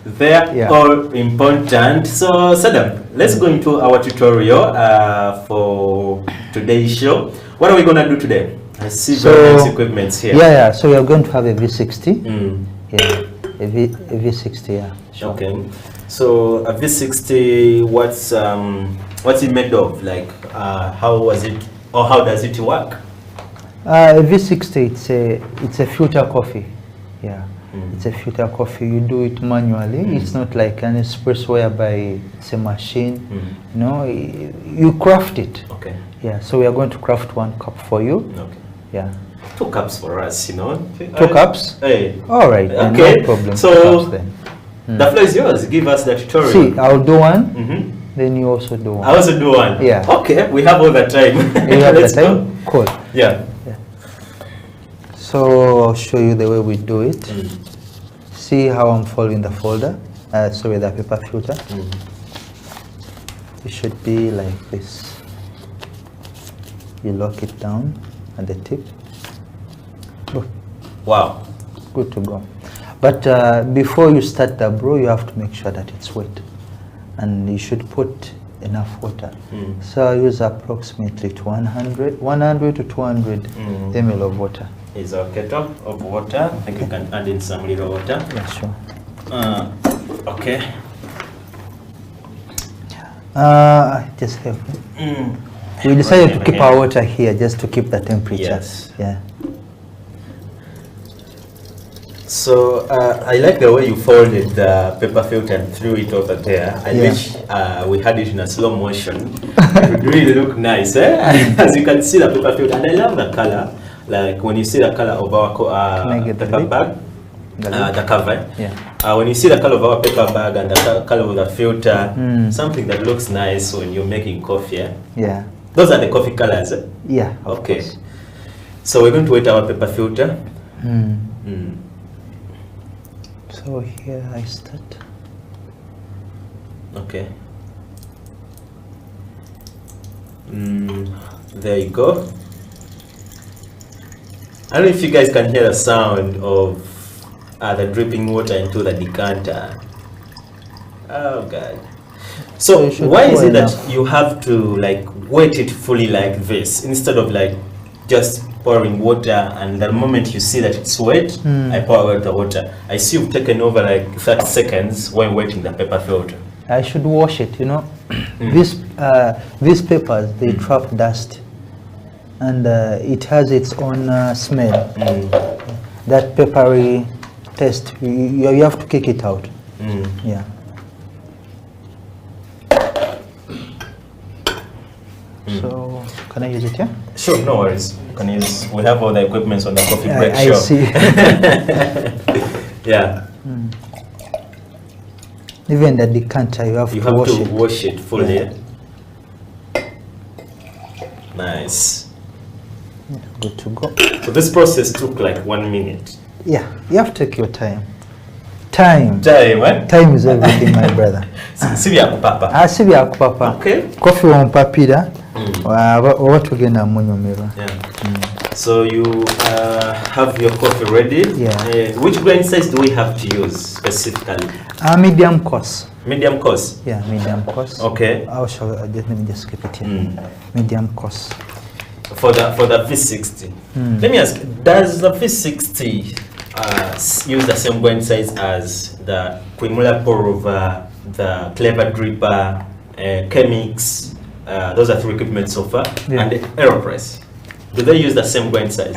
They are all important. So Saddam, let's go into our tutorial for today's show. What are we gonna do today? I see very nice equipment here. Yeah. So we are going to have a V60. Yeah, a V60. Yeah. Sure. Okay. So a V60, what's it made of? Like, how was it, or how does it work? A V60, it's a filter coffee. Yeah. It's a filter coffee. You do it manually. It's not like an espresso whereby it's a machine. You know, you craft it. Okay. Yeah. So we are going to craft 1 cup for you. Okay. Yeah. 2 cups for us, you know. 2 cups? Hey. All right. Okay. No problem. So 2 cups then. The floor is yours. Give us the tutorial. See, I'll do one. Then you also do one. I also do one. Yeah. Okay. We have all the time. You have the time? Cool. Yeah. So I'll show you the way we do it. See how I'm following the folder. Sorry, the paper filter. It should be like this. You lock it down at the tip. Wow. Good to go. But before you start the brew, you have to make sure that it's wet. And you should put enough water. So I use approximately 100 to 200 ml of water. Is a kettle of water. I think you can add in some little water. Yeah, sure. Okay. Just help me. We decided to keep our water here just to keep the temperature. Yes. Yeah. So I like the way you folded the paper filter and threw it over there. I wish we had it in a slow motion. It would really look nice, eh? As you can see the paper filter, and I love the color. Like when you see the color of our paper bag, the cover. Yeah. When you see the color of our paper bag and the color of the filter, something that looks nice when you're making coffee. Eh? Yeah. Those are the coffee colors. Eh? Yeah. Okay. So we're going to wet our paper filter. So here I start. Okay. There you go. I don't know if you guys can hear the sound of the dripping water into the decanter. Oh God. So why is it that you have to like wet it fully like this instead of like just pouring water, and the moment you see that it's wet, I pour out the water? I see you've taken over like 30 seconds when wetting the paper filter. I should wash it, you know. These papers, they trap dust. and it has its own smell. That peppery taste, you have to kick it out. Yeah. So, can I use it here? Sure, no worries. Can use. We have all the equipment on the coffee break I show. see. Yeah. Even the decanter, you have to wash it fully. Yeah. Nice. Yeah, good to go. So this process took like 1 minute. Yeah, you have to take your time. Time. Time, eh? Time is everything, my brother. Sibi akupapa. Sibi akupapa. Okay. Coffee wampapira. Oba tugenda munyumira. Yeah. So you have your coffee ready. Yeah. Which grain size do we have to use specifically? Medium coarse. Medium coarse. Yeah, medium coarse. Okay. Let me just keep it here. Medium coarse. For the V60. Let me ask, does the V60 use the same grain size as the Quimula Pour-Over, the Clever Dripper, Chemix? Those are 3 equipment so far. Yeah. And the AeroPress. Do they use the same grain size?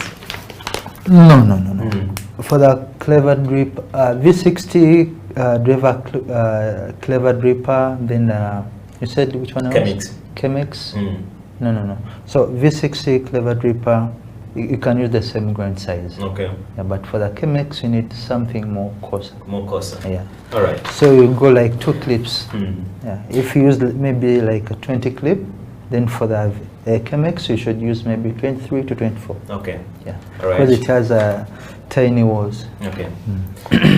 No. For the Clever Drip, V60 Clever Dripper, then you said which one else? Chemix. Chemix? No. So V60 Clever Dripper, you can use the same grain size. Okay. Yeah, but for the Chemix, you need something more coarser. More coarser. Yeah. All right. So you go like 2 clips. Yeah. If you use maybe like a 20 clip, then for the Chemix, you should use maybe 23 to 24. Okay. Yeah. All right. Because it has tiny walls. Okay.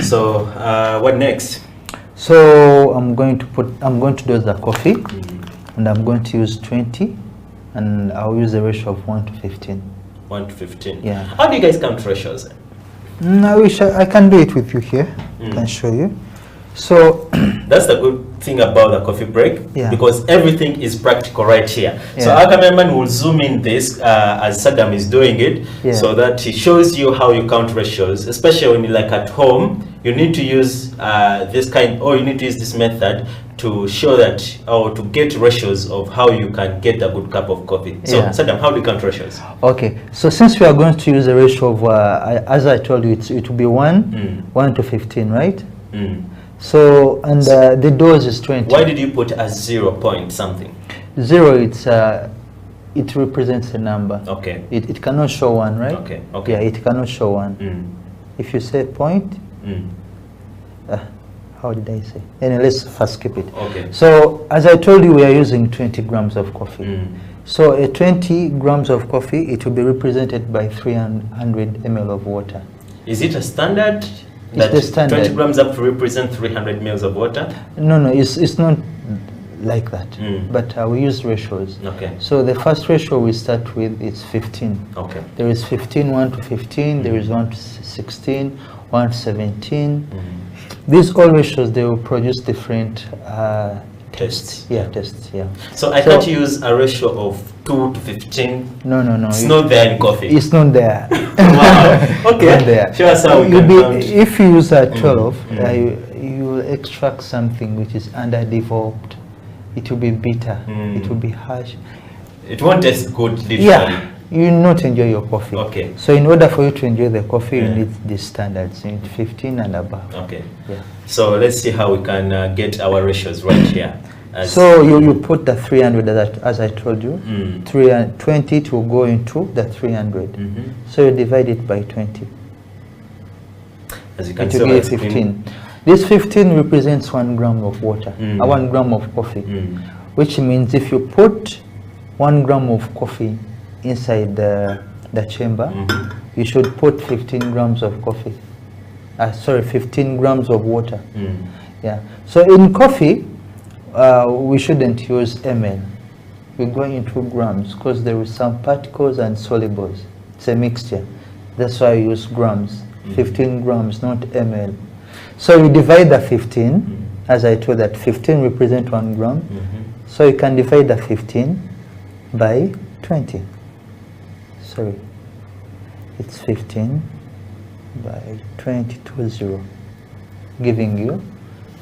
So what next? So I'm going to dose the coffee, and I'm going to use 20, and I'll use a ratio of 1 to 15. 1 to 15. Yeah. How do you guys count ratios? I wish I can do it with you here. I can show you. So that's the good thing about the coffee break, because everything is practical right here. So our cameraman will zoom in this as Saddam is doing it, so that he shows you how you count ratios, especially when you're like at home. You need to use this method to show that, or to get ratios of how you can get a good cup of coffee. So Saddam, how do you count ratios? Okay, so since we are going to use a ratio of, as I told you, it will be 1 to 15, right? So, and the dose is 20. Why did you put a 0 point something? 0, it represents a number. Okay. It cannot show 1, right? Okay. Yeah, it cannot show 1. If you say point, how did I say? Anyway, let's first skip it. Okay. So, as I told you, we are using 20 grams of coffee. So, a 20 grams of coffee, it will be represented by 300 ml of water. Is it a standard? It's the standard. 20 grams have to represent 300 ml of water? No, it's not like that. But we use ratios. Okay. So the first ratio we start with is 15. Okay. There is 15, 1 to 15. There is 1 to 16, 1 to 17. These all ratios, they will produce different tests. Yeah, tests. Yeah. So I can't use a ratio of 2 to 15. No. It's not there in coffee. It's not there. Wow. Okay. Not there. Show us how we can count. If you use a 12, you will extract something which is underdeveloped. It will be bitter. It will be harsh. It won't taste good, literally. Yeah. You will not enjoy your coffee. Okay. So in order for you to enjoy the coffee, you need these standards. You need 15 and above. Okay. Yeah. So let's see how we can get our ratios right here. So you put the 300 as I told you. 20 to go into the 300. So you divide it by 20. As you can it will be 15. This 15 represents 1 gram of water, 1 gram of coffee, which means if you put 1 gram of coffee inside the chamber, you should put 15 grams of coffee. 15 grams of water. Yeah. So in coffee, we shouldn't use ml. We're going into grams because there is some particles and solubles. It's a mixture. That's why I use grams. 15 grams, not ml. So you divide the 15, as I told that 15 represent 1 gram. So you can divide the 15 by 20. Sorry, it's 15 by 20, giving you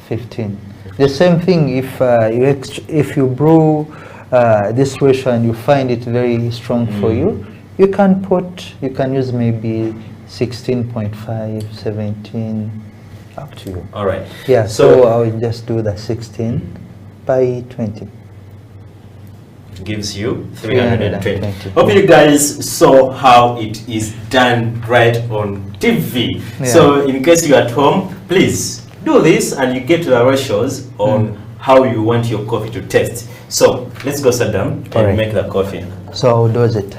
15. The same thing if you brew this ratio and you find it very strong for you, you can use maybe 16.5, 17, up to you. All right. Yeah, so I will just do the 16 by 20. Gives you 320. Hope you guys saw how it is done right on TV. Yeah. So in case you're at home, please do this and you get the ratios on how you want your coffee to taste. So let's go sit down and make the coffee. So I'll dose it.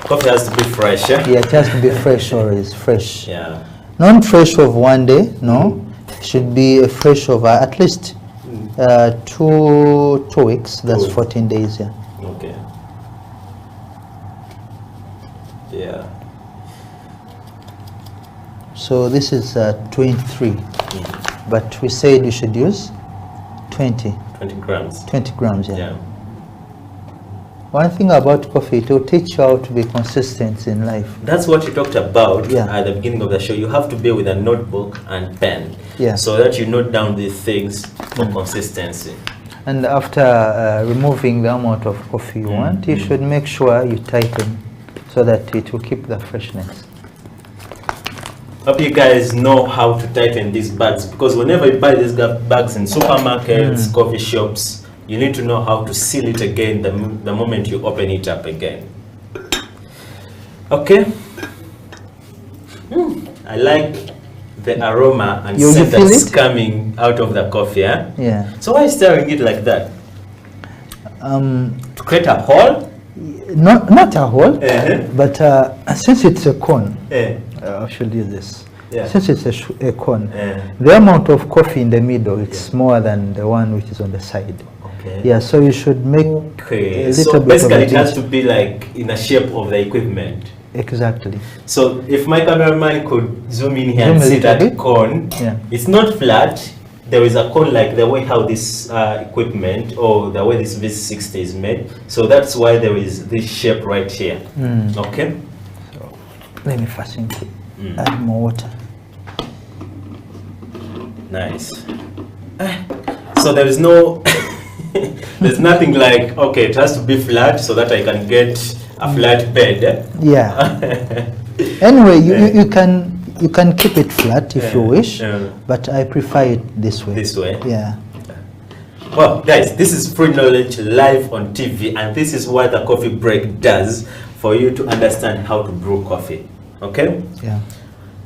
Coffee has to be fresh, yeah? Yeah, it has to be fresh, always fresh. Yeah. Not fresh of one day, no. Should be a fresh of at least 2 weeks. That's 14 days, yeah. Okay. Yeah. So this is 23, but we said you should use 20. 20 grams. 20 grams, yeah. One thing about coffee, it will teach you how to be consistent in life. That's what you talked about at the beginning of the show. You have to be with a notebook and pen, so that you note down these things for consistency. And after removing the amount of coffee you want, you should make sure you tighten so that it will keep the freshness. Hope you guys know how to tighten these bags, because whenever you buy these bags in supermarkets, coffee shops, you need to know how to seal it again the moment you open it up again. Okay. I like the aroma and scent that's coming out of the coffee. Yeah. So why stirring it like that? To create a hole? Not a hole, but since it's a cone, I should use this. Since it's a cone, the amount of coffee in the middle is more than the one which is on the side. Okay. Yeah, so you should make a little so bit basically of it has to be like in the shape of the equipment. Exactly. So if my cameraman could zoom in here and see that cone, it's not flat. There is a cone like the way how this equipment or the way this V60 is made. So that's why there is this shape right here. Okay. So let me first add more water. Nice. So there is no, there's nothing like, okay, it has to be flat so that I can get a flat bed. Yeah. Anyway, you can keep it flat if you wish, but I prefer it this way. This way? Yeah. Well, guys, this is Free Knowledge live on TV, and this is what the coffee break does for you to understand how to brew coffee. Okay? Yeah.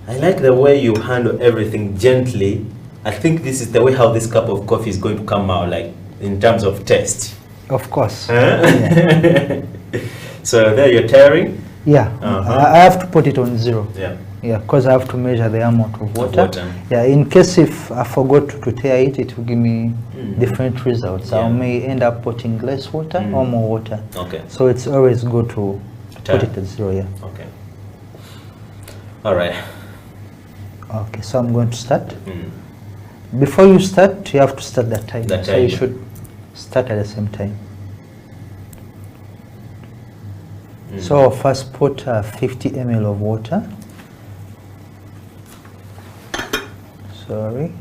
I like the way you handle everything gently. I think this is the way how this cup of coffee is going to come out, like in terms of taste. Of course. Yeah. So there you're tearing? Yeah. I have to put it on 0. Yeah. Yeah, because I have to measure the amount of water. Yeah, in case if I forgot to tear it, it will give me different results. I may end up putting less water or more water. Okay. So it's always good to put it at 0, yeah. Okay. All right. Okay, so I'm going to start. Before you start, you have to start that time. So you should start at the same time. So I'll first put 50 ml of water. Sorry.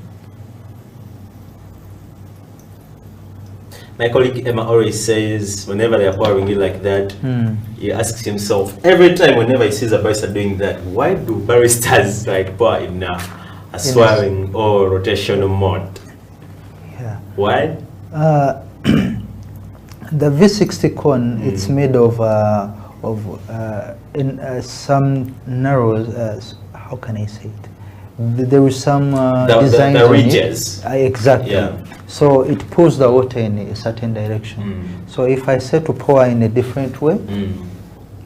My colleague Emma always says whenever they are pouring it like that, he asks himself every time whenever he sees a barista doing that, why do baristas like pour in a swirling or rotational mode? Yeah. Why? The V60 cone, it's made of some narrow, how can I say it? There is some design the ridges. Exactly. Yeah. So it pulls the water in a certain direction. So if I say to pour in a different way,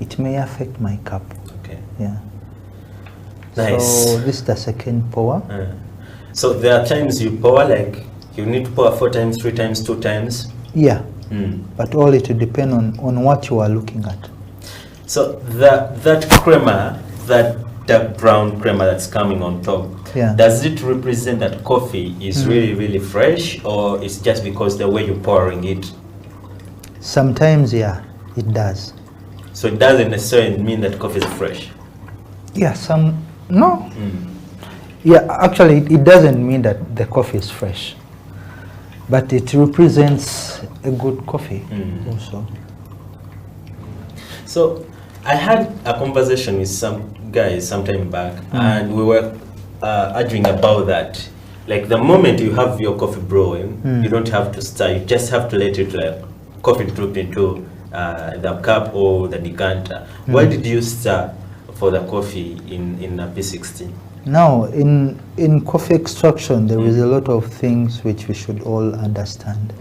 it may affect my cup. Okay. Yeah. Nice. So this is the second pour. So there are times you pour, like you need to pour 4 times, 3 times, 2 times. Yeah. But all it will depend on what you are looking at. So that crema, that dark brown crema that's coming on top, does it represent that coffee is really fresh, or it's just because the way you're pouring it? Sometimes, yeah, it does. So it doesn't necessarily mean that coffee is fresh? Yeah, no. Yeah, actually, it doesn't mean that the coffee is fresh. but it represents a good coffee also. So I had a conversation with some guys some time back, and we were arguing about that. Like the moment you have your coffee brewing, you don't have to stir. You just have to let it coffee drip into the cup or the decanter. Why did you stir for the coffee in a P60? Now, in coffee extraction, there is a lot of things which we should all understand.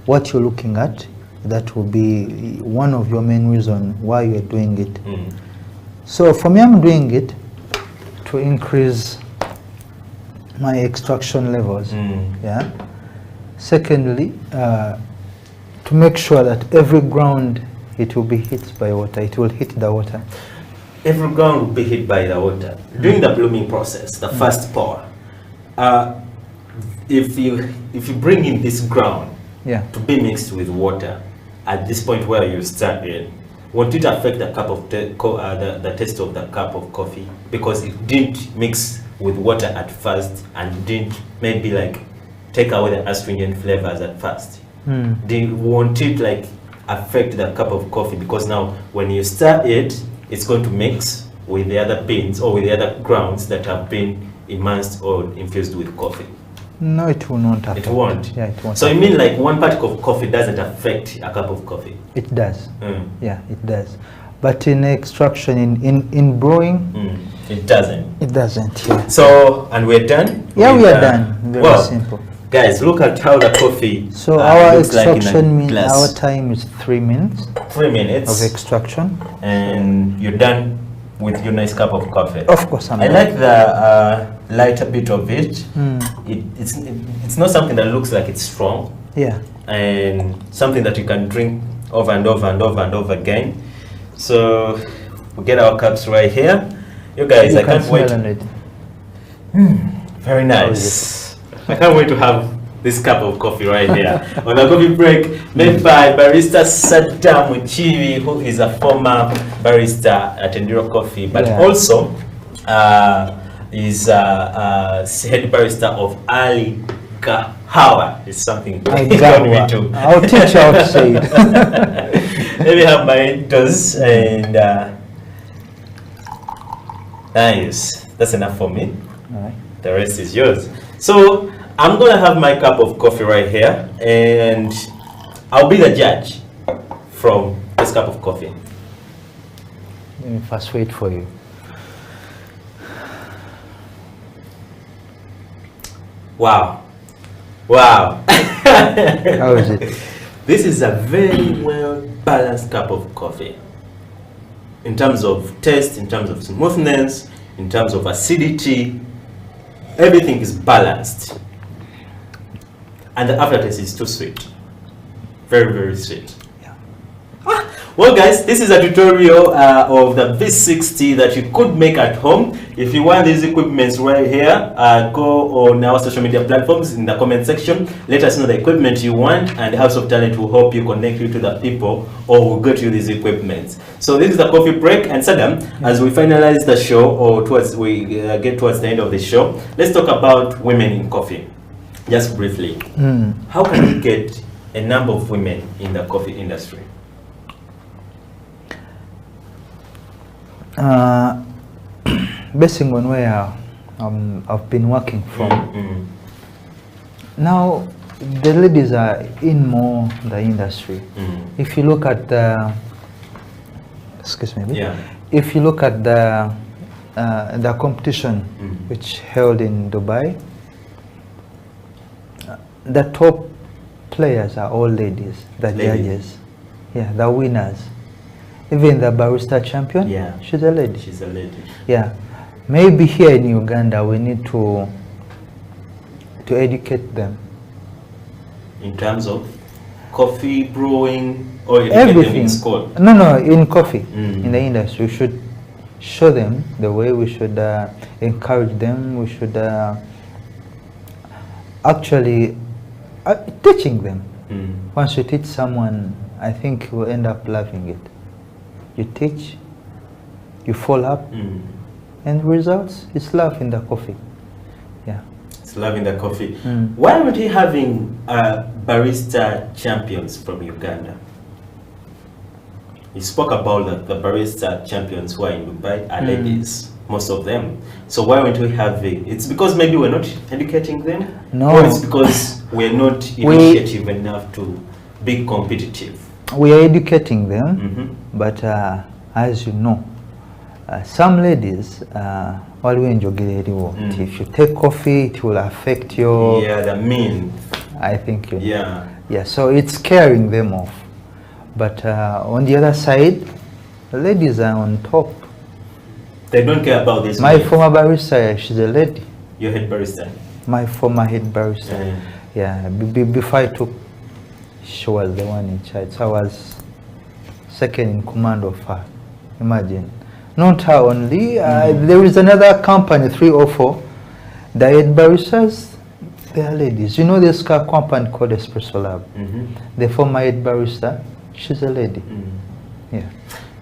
What you're looking at, that will be one of your main reasons why you're doing it. So for me, I'm doing it to increase my extraction levels. Yeah. Secondly, to make sure that every ground it will be hit by water, it will hit the water. Every ground will be hit by the water. During the blooming process, the first pour, if you bring in this ground to be mixed with water at this point where you start in, won't it affect the cup of the taste of the cup of coffee, because it didn't mix with water at first and didn't maybe like take away the astringent flavors at first? Won't it like affect the cup of coffee, because now when you stir it, it's going to mix with the other beans or with the other grounds that have been immersed or infused with coffee? No, it will not affect. It won't? Yeah, it won't. So you mean like one particle of coffee doesn't affect a cup of coffee? It does. Yeah, it does. But in extraction, in brewing, it doesn't. It doesn't. Yeah. So, and we're done? Yeah, we are done. Very simple. Guys, look at how the coffee So our looks extraction like in a glass. our time is 3 minutes. 3 minutes of extraction, and you're done with your nice cup of coffee. Of course, I like the lighter bit of it. It's not something that looks like it's strong. Yeah. And something that you can drink over and over and over and over again. So we get our cups right here. You guys, I can't wait. Very nice. I can't wait to have this cup of coffee right here. On a coffee break made by barista Saddam Muchiwi, who is a former barista at Enduro Coffee, but also is head barista of Ali Kahawa. It's something he told me to. I'll teach you how to say it. Let me have my toes and nice. That's enough for me. All right. The rest is yours. So I'm gonna have my cup of coffee right here, and I'll be the judge from this cup of coffee. Let me first wait for you. Wow. Wow. How is it? This is a very well balanced cup of coffee. In terms of taste, in terms of smoothness, in terms of acidity, everything is balanced. And the aftertaste is too sweet. Very, very sweet. Well guys, this is a tutorial of the V60 that you could make at home. If you want these equipments right here, go on our social media platforms in the comment section. Let us know the equipment you want, and the House of Talent will help you, connect you to the people, or will get you these equipments. So this is the coffee break, and Saddam, as we finalize the show, or we get towards the end of the show, let's talk about women in coffee. Just briefly, how can we get a number of women in the coffee industry? Basing on where I've been working from, now the ladies are in more the industry. If you look at the, excuse me, if you look at the competition which held in Dubai, the top players are all ladies, the judges, the winners. Even the barista champion, she's a lady. She's a lady. Yeah, maybe here in Uganda we need to educate them. In terms of coffee brewing, or educate them in school? No, in coffee, in the industry, we should show them the way. We should encourage them. We should actually teaching them. Once you teach someone, I think we'll end up loving it. You teach, you follow up, and results is love in the coffee. Yeah. It's loving the coffee. Why aren't we having barista champions from Uganda? You spoke about the barista champions who are in Dubai are ladies, most of them. So why aren't we having? It's because maybe we're not educating them? No. Or it's because we're not initiative enough to be competitive? We are educating them, but as you know, some ladies, if you take coffee, it will affect your... Yeah, the mean. I think you know. Yeah. Yeah, so it's scaring them off. But on the other side, the ladies are on top. They don't care about this. My former barista, she's a lady. Your head barista? My former head barista. Yeah, before I took, she was the one in charge. So I was second in command of her. Imagine. Not her only. There is another company, 3 or 4. The head baristas, they are ladies. You know this company called Espresso Lab. The former head barista, she's a lady. Yeah.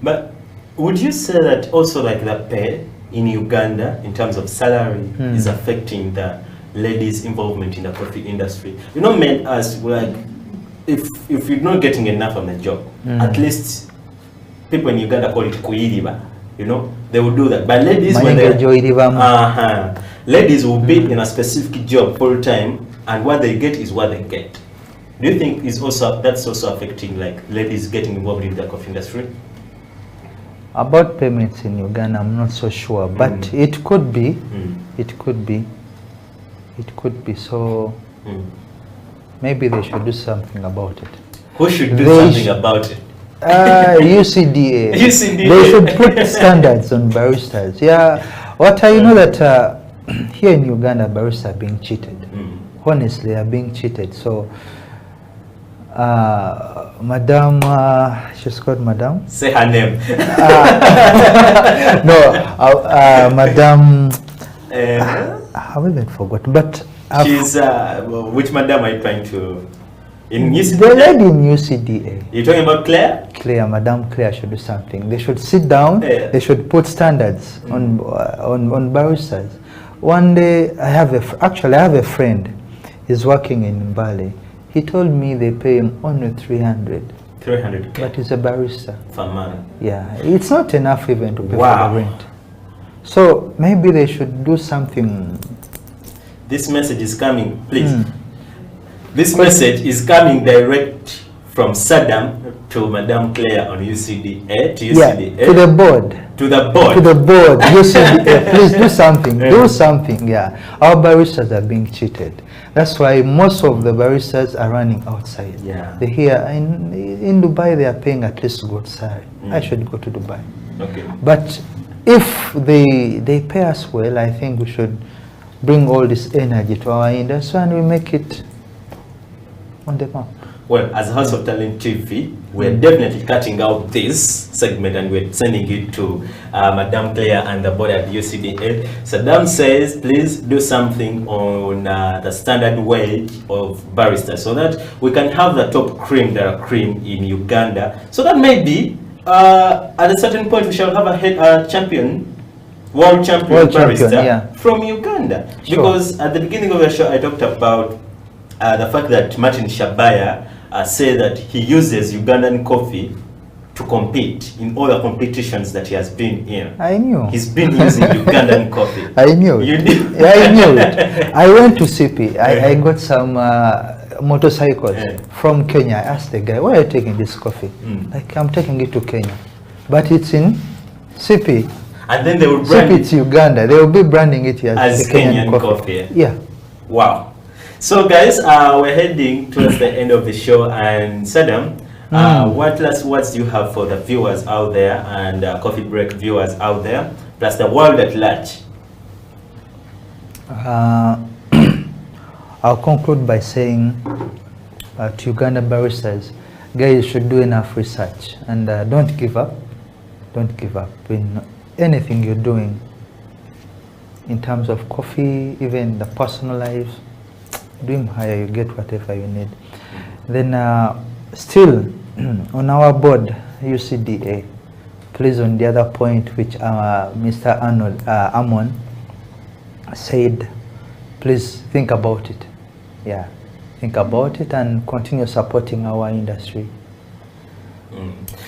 But would you say that also like the pay in Uganda in terms of salary is affecting the ladies' involvement in the coffee industry? You know, men as like, if you're not getting enough on the job, at least people in Uganda call it kuiriba. You know, they will do that. But ladies, when ladies will be in a specific job full time, and what they get is what they get. Do you think that's also affecting like ladies getting involved in the coffee industry? About payments in Uganda, I'm not so sure, but it could be. It could be. It could be. So maybe they should do something about it. Who should do something about it? UCDA. UCDA. They should put standards on baristas. Yeah. What I know that here in Uganda, baristas are being cheated. Honestly, are being cheated. So, Madam, she's called Madam. Say her name. No, Madam. I've even forgotten. But she's which Madam are you trying to? In UCDA? The lady in UCDA. You're talking about Claire? Claire, Madam Claire should do something. They should sit down. They should put standards on baristas. One day, I have a friend. He's working in Mbale. He told me they pay him only 300. 300. But he's a barista. For man. Yeah, it's not enough even to pay for the rent. So maybe they should do something. This message is coming, please. This message is coming direct from Saddam to Madame Claire on UCDA, to UCDA. Yeah, to the board. To the board. To the board. UCDA, please do something. Do something, yeah. Our baristas are being cheated. That's why most of the baristas are running outside. Yeah. They here in Dubai, they are paying at least good salary. I should go to Dubai. Okay. But if they pay us well, I think we should bring all this energy to our industry and we make it on the map. Well, as House of Talent TV, we're definitely cutting out this segment and we're sending it to Madame Claire and the board at UCDA. Saddam says, please do something on the standard wage of baristas so that we can have the top cream in Uganda. So that maybe at a certain point we shall have a champion, world champion barista from Uganda. Sure. Because at the beginning of the show I talked about the fact that Martin Shabaya said that he uses Ugandan coffee to compete in all the competitions that he has been in. I knew. He's been using Ugandan coffee. I knew. You knew? Yeah, I knew it. I went to CP. I got some motorcycles from Kenya. I asked the guy, why are you taking this coffee? Like, I'm taking it to Kenya. But it's in CP. And then they will brand CP, it's Uganda. They will be branding it as Kenyan coffee. Yeah. Wow. So guys, we're heading towards the end of the show, and Saddam, what last words do you have for the viewers out there and Coffee Break viewers out there, plus the world at large? I'll conclude by saying to Uganda baristas, guys should do enough research and don't give up. Don't give up in anything you're doing in terms of coffee, even the personal lives. Dream higher, you get whatever you need. Then still on our board, UCDA, please on the other point which Mr. Arnold Amon said, please think about it. Yeah, think about it and continue supporting our industry.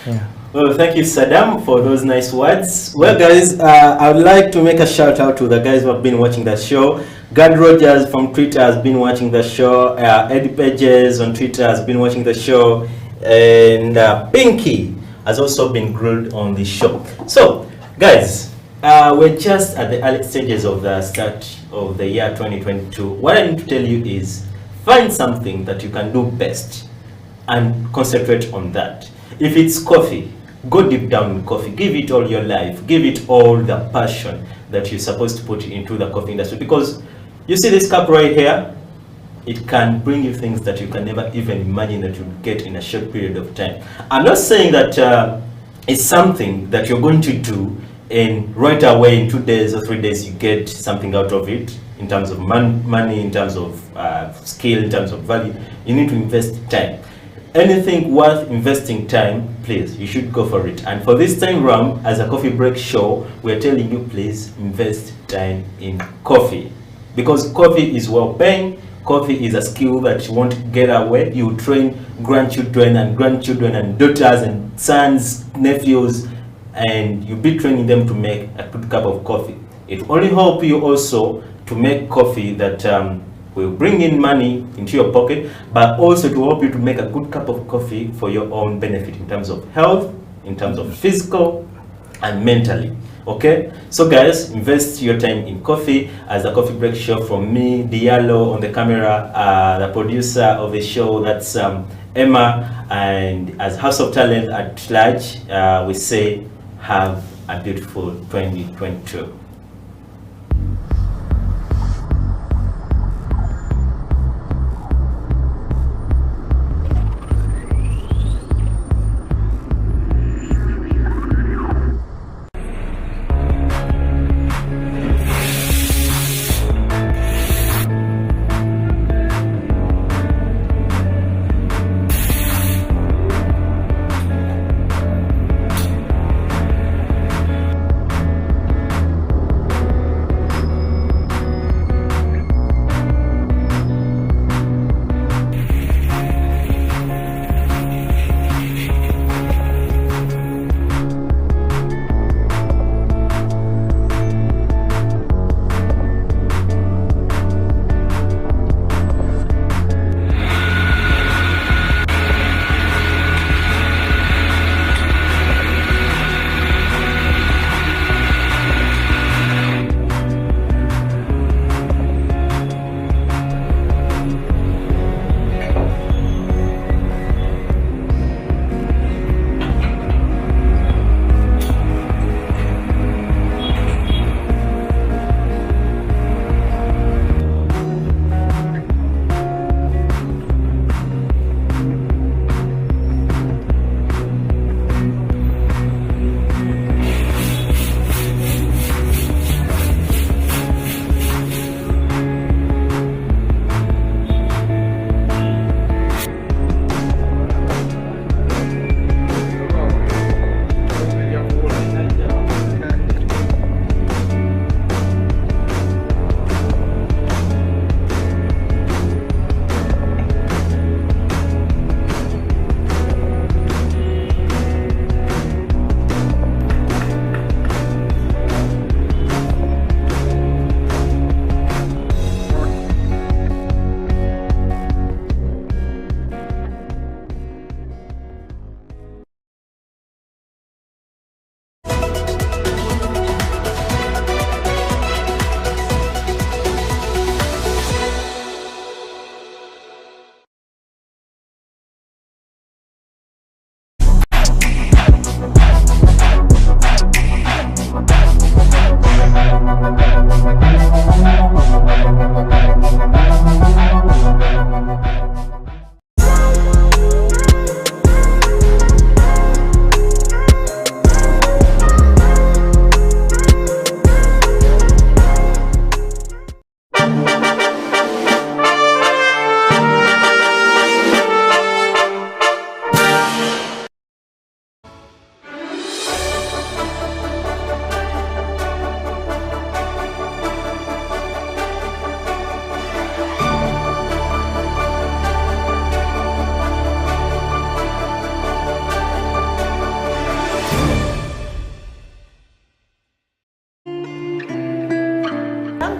Yeah. Well, thank you, Saddam, for those nice words. Well, guys, I would like to make a shout out to the guys who have been watching the show. Gad Rogers from Twitter has been watching the show. Eddie Pages on Twitter has been watching the show. And Pinky has also been grilled on the show. So, guys, we're just at the early stages of the start of the year 2022. What I need to tell you is, find something that you can do best and concentrate on that. If it's coffee, go deep down in coffee. Give it all your life. Give it all the passion that you're supposed to put into the coffee industry. Because you see this cup right here, it can bring you things that you can never even imagine that you'll get in a short period of time. I'm not saying that it's something that you're going to do and right away in 2 days or 3 days you get something out of it in terms of money, in terms of skill, in terms of value. You need to invest time. Anything worth investing time, please, you should go for it. And for this time round, as a coffee break show, we're telling you, please invest time in coffee. Because coffee is well paying. Coffee is a skill that you won't get away. You train grandchildren and daughters and sons, nephews, and you'll be training them to make a good cup of coffee. It will only help you also to make coffee that will bring in money into your pocket, but also to help you to make a good cup of coffee for your own benefit in terms of health, in terms of physical and mentally. Okay, so guys, invest your time in coffee. As a coffee break show from me, Diallo on the camera, the producer of the show, that's Emma, and as House of Talent at large, we say have a beautiful 2022.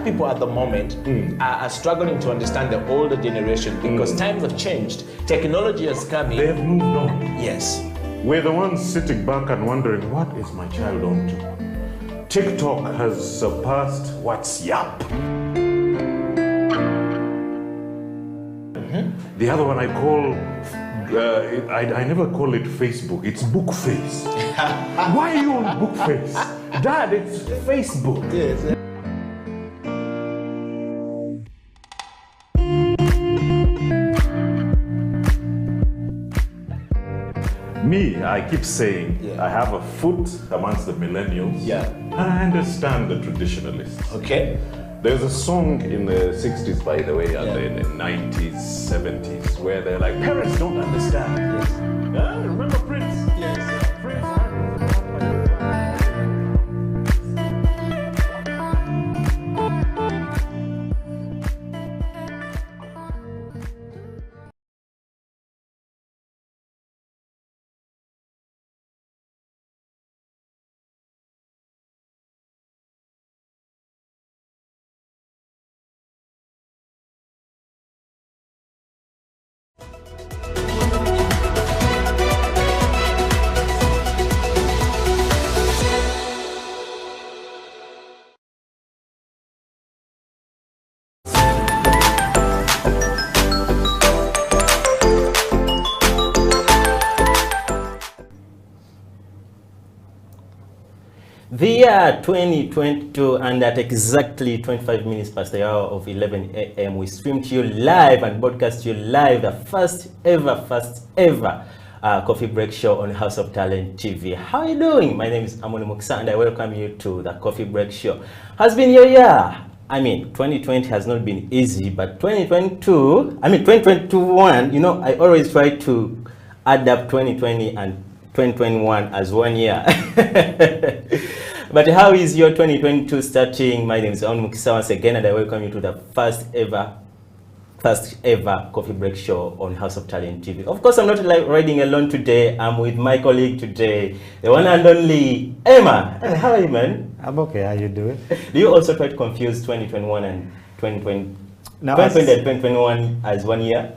young people at the moment are struggling to understand the older generation because times have changed. Technology has come in. They've moved on. Yes. We're the ones sitting back and wondering, what is my child on to? TikTok has surpassed WhatsApp. The other one I call, I never call it Facebook, it's Bookface. Why are you on Bookface? Dad, it's Facebook. Yes. Me, I keep saying I have a foot amongst the millennials. Yeah. And I understand the traditionalists. Okay. There's a song in the 60s, by the way, and in the 90s, 70s, where they're like, parents don't understand. Yes. Remember Prince? Yes. The year 2022, and at exactly 25 minutes past the hour of 11 a.m. we stream to you live and broadcast to you live the first ever coffee break show on House of Talent TV. How are you doing? My name is Amoni Muksa and I welcome you to the coffee break show. Has been your year. I mean, 2020 has not been easy, but 2021, you know, I always try to add up 2020 and 2021 as 1 year. But how is your 2022 starting? My name is Amoni Muksa once again, and I welcome you to the first ever coffee break show on House of Talent TV. Of course, I'm not riding alone today. I'm with my colleague today, the one and only Emma. How are you, man? I'm okay. How you doing? Do you also try to confuse 2021 and 2020? No, 2020 and 2021 as 1 year?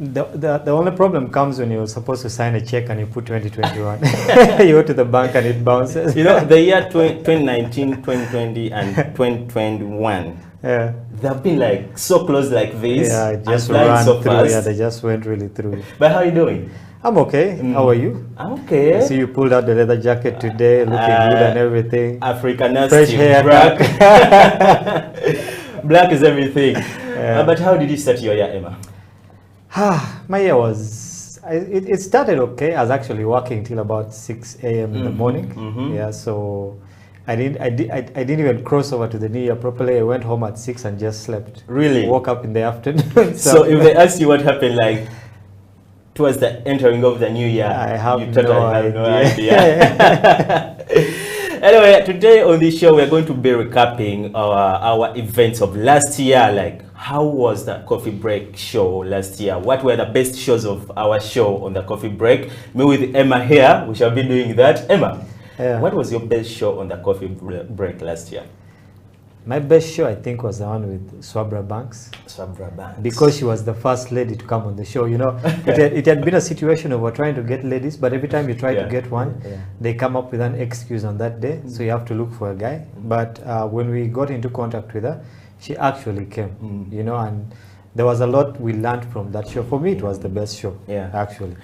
The only problem comes when you're supposed to sign a check and you put 2021. You go to the bank and it bounces. You know, the year 2019, 2020, and 2021. Yeah. They've been like so close like this. Yeah, it just ran ran so through. fast. Yeah, they just went really through. But how are you doing? I'm okay. How are you? I'm okay. I see you pulled out the leather jacket today, looking good and everything. African fresh hair, black. Black is everything. But how did you start your year, Emma? My year was, it started okay. I was actually working till about 6 a.m. in the morning. Yeah, so I didn't even cross over to the new year properly. I went home at 6 and just slept. Really? Woke up in the afternoon. So if they ask you what happened, like towards the entering of the new year, I have no idea. Anyway, today on this show, we're going to be recapping our events of last year. Like, how was the coffee break show last year? What were the best shows of our show on the coffee break? Me with Emma here, we shall be doing that. Emma, what was your best show on the coffee break last year? My best show, I think, was the one with Swabra Banks. Swabra Banks. Because she was the first lady to come on the show. You know, it had been a situation of we're trying to get ladies, but every time you try to get one, they come up with an excuse on that day. So you have to look for a guy. But when we got into contact with her, she actually came, you know, and there was a lot we learned from that show. For me, it was the best show, actually.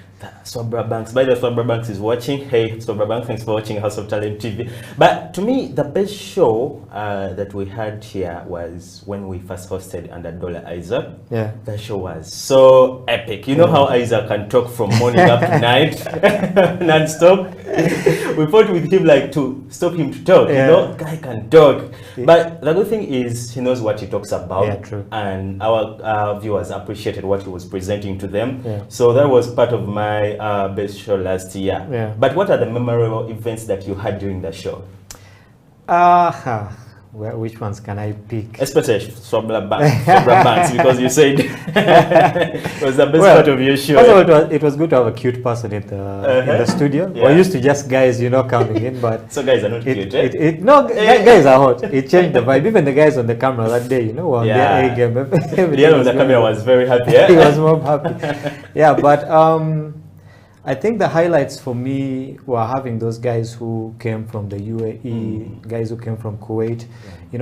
Swabra Banks. By the way, Swabra Banks is watching. Hey, Swabra Banks, thanks for watching House of Talent TV. But to me, the best show that we had here was when we first hosted under Dollar Isaac. Yeah. That show was so epic. You know how Isaac can talk from morning up to night, non-stop? We fought with him like to stop him to talk. You know, guy can talk. But the good thing is he knows what he talks about. Yeah, true. And our viewers appreciated what he was presenting to them. So that was part of my best show last year. But what are the memorable events that you had during the show? which ones can I pick? Especially Swabra Bands, because you said it was the best part of your show. First of all, it was good to have a cute person in the studio. Yeah. We're used to just guys, coming in, but so guys are not cute, eh? Guys are hot. It changed the vibe. Even the guys on the camera that day, were on their A game. The guy on the camera was very happy. He was more happy. Yeah, but I think the highlights for me were having those guys who came from the UAE, guys who came from Kuwait,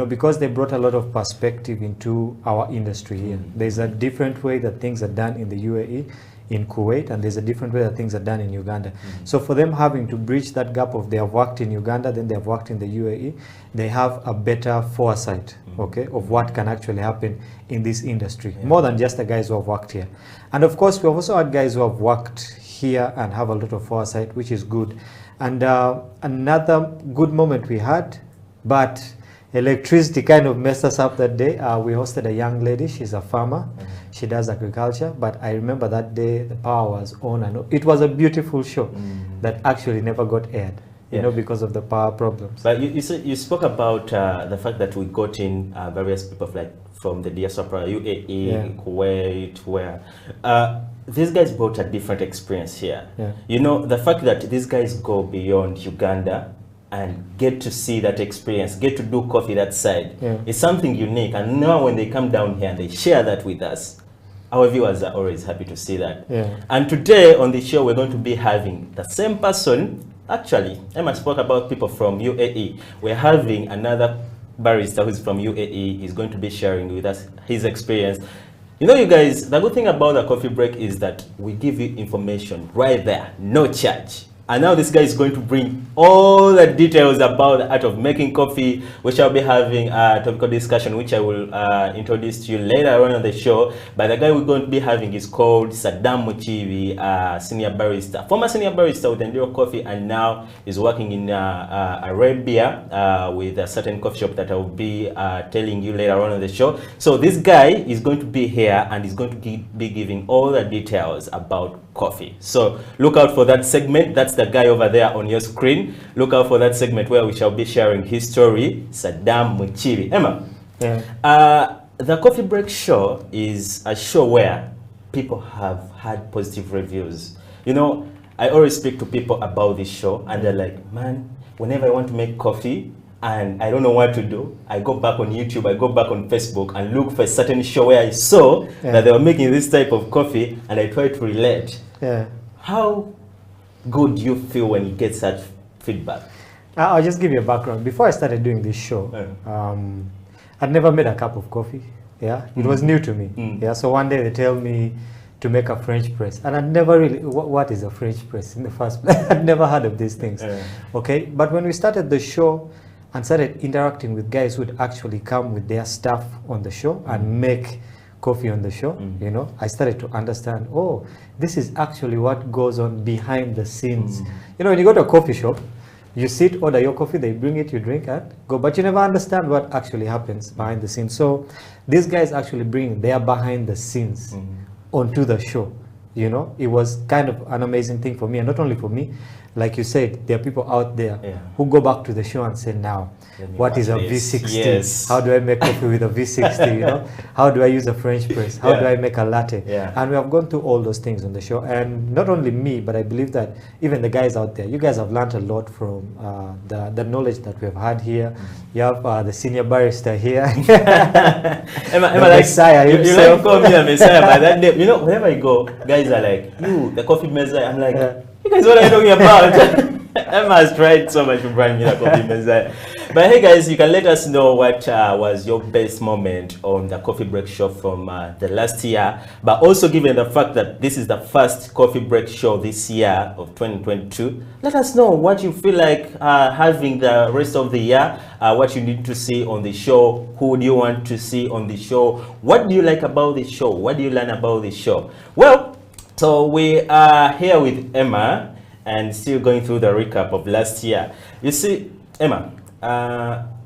because they brought a lot of perspective into our industry here. There's a different way that things are done in the UAE, in Kuwait, and there's a different way that things are done in Uganda. So for them having to bridge that gap of they have worked in Uganda, then they have worked in the UAE, they have a better foresight, of what can actually happen in this industry, more than just the guys who have worked here. And of course, we have also had guys who have worked here and have a lot of foresight, which is good. And another good moment we had, but electricity kind of messed us up that day. We hosted a young lady. She's a farmer. She does agriculture. But I remember that day the power was on and it was a beautiful show that actually never got aired, because of the power problems. But you spoke about the fact that we got in various people from the diaspora, UAE, Kuwait, where these guys brought a different experience here. The fact that these guys go beyond Uganda and get to see that experience, get to do coffee that side, is something unique. And now when they come down here and they share that with us, our viewers are always happy to see that. And today on the show, we're going to be having the same person. Actually, Emma spoke about people from UAE. We're having another barista who's from UAE. He's going to be sharing with us his experience. You guys, the good thing about the coffee break is that we give you information right there, no charge. And now this guy is going to bring all the details about the art of making coffee. We shall be having a topical discussion, which I will introduce to you later on the show. But the guy we're going to be having is called Saddam Muchibi, senior barista, former senior barista with Enduro Coffee, and now is working in Arabia with a certain coffee shop that I will be telling you later on the show. So this guy is going to be here and is going to be giving all the details about coffee. So look out for that segment. That's the guy over there on your screen. Look out for that segment where we shall be sharing his story, Saddam Muchibi. Emma, the Coffee Break Show is a show where people have had positive reviews. I always speak to people about this show and they're like, man, whenever I want to make coffee and I don't know what to do, I go back on YouTube, I go back on Facebook and look for a certain show where I saw that they were making this type of coffee and I try to relate. How good do you feel when you get such feedback? I'll just give you a background. Before I started doing this show, I'd never made a cup of coffee. It was new to me. So one day they tell me to make a French press, and I'd never really, what is a French press in the first place? I'd never heard of these things. But when we started the show and started interacting with guys who would actually come with their stuff on the show and make coffee on the show, I started to understand, oh, this is actually what goes on behind the scenes. When you go to a coffee shop, you sit, order your coffee, they bring it, you drink and go, but you never understand what actually happens behind the scenes. So these guys actually bring their behind the scenes onto the show. It was kind of an amazing thing for me, and not only for me, like you said, there are people out there who go back to the show and say, now, what is a V60? How do I make coffee with a V60? How do I use a French press? How do I make a latte? And we have gone through all those things on the show. And not only me, but I believe that even the guys out there, you guys have learned a lot from the knowledge that we've had here. You have the senior barista here. Emma, Messiah you like call me a Messiah by that day. Wherever I go, guys are like, you, the coffee Messiah. I'm like, you guys, what are you talking about? Emma has tried so much to bring me the coffee Messiah. But hey guys, you can let us know what was your best moment on the Coffee Break Show from the last year. But also, given the fact that this is the first Coffee Break Show this year of 2022, let us know what you feel like having the rest of the year, what you need to see on the show, who do you want to see on the show, what do you like about the show, what do you learn about the show. Well, so we are here with Emma and still going through the recap of last year. You see, Emma,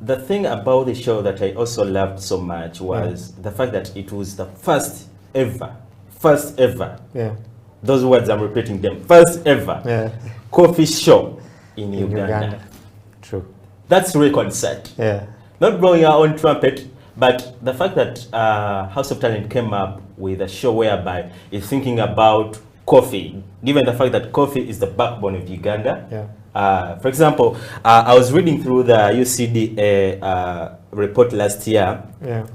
the thing about the show that I also loved so much was the fact that it was the first ever, those words I'm repeating them, first ever coffee show in Uganda. True. That's record set. not blowing our own trumpet, but the fact that House of Talent came up with a show whereby it's thinking about coffee, given the fact that coffee is the backbone of Uganda. Yeah. For example, I was reading through the UCDA report last year,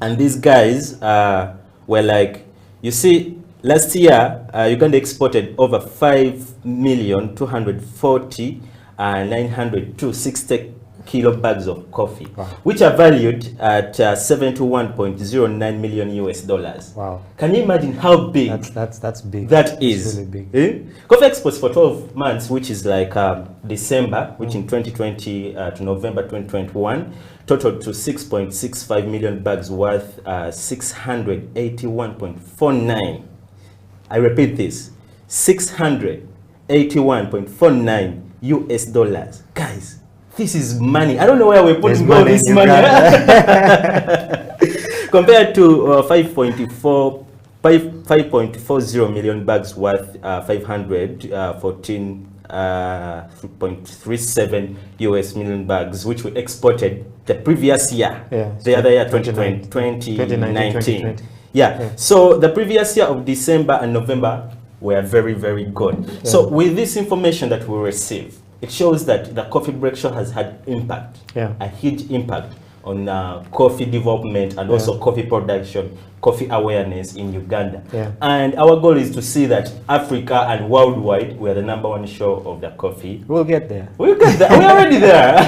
and these guys were like, you see, last year, Uganda exported over 5,240,960 kilo bags of coffee, which are valued at $71.09 million US dollars. Wow. Can you imagine how big that's big? That is. It's really big. Coffee exports for 12 months, which is like December, which in 2020 to November 2021, totaled to 6.65 million bags worth 681.49. I repeat this, 681.49 US dollars. Guys, this is money. I don't know where we're putting all this money. Compared to 5.40 million bags worth 514.37 US million bags, which we exported the previous year, the other year, 2019. Yeah. So the previous year of December and November were very, very good. So with this information that we receive, it shows that the coffee break show has had impact, a huge impact on coffee development and also coffee production, coffee awareness in Uganda. And our goal is to see that Africa and worldwide, we are the #1 show of the coffee. We'll get there. We'll get there. We're already there.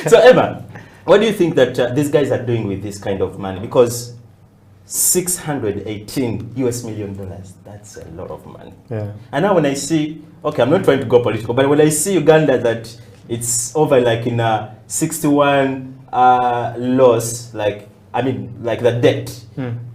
So Emma, what do you think that these guys are doing with this kind of money? Because 618 US million dollars, that's a lot of money. And now when I see, okay, I'm not trying to go political, but when I see Uganda that it's over like in a 61 loss, like, I mean, like the debt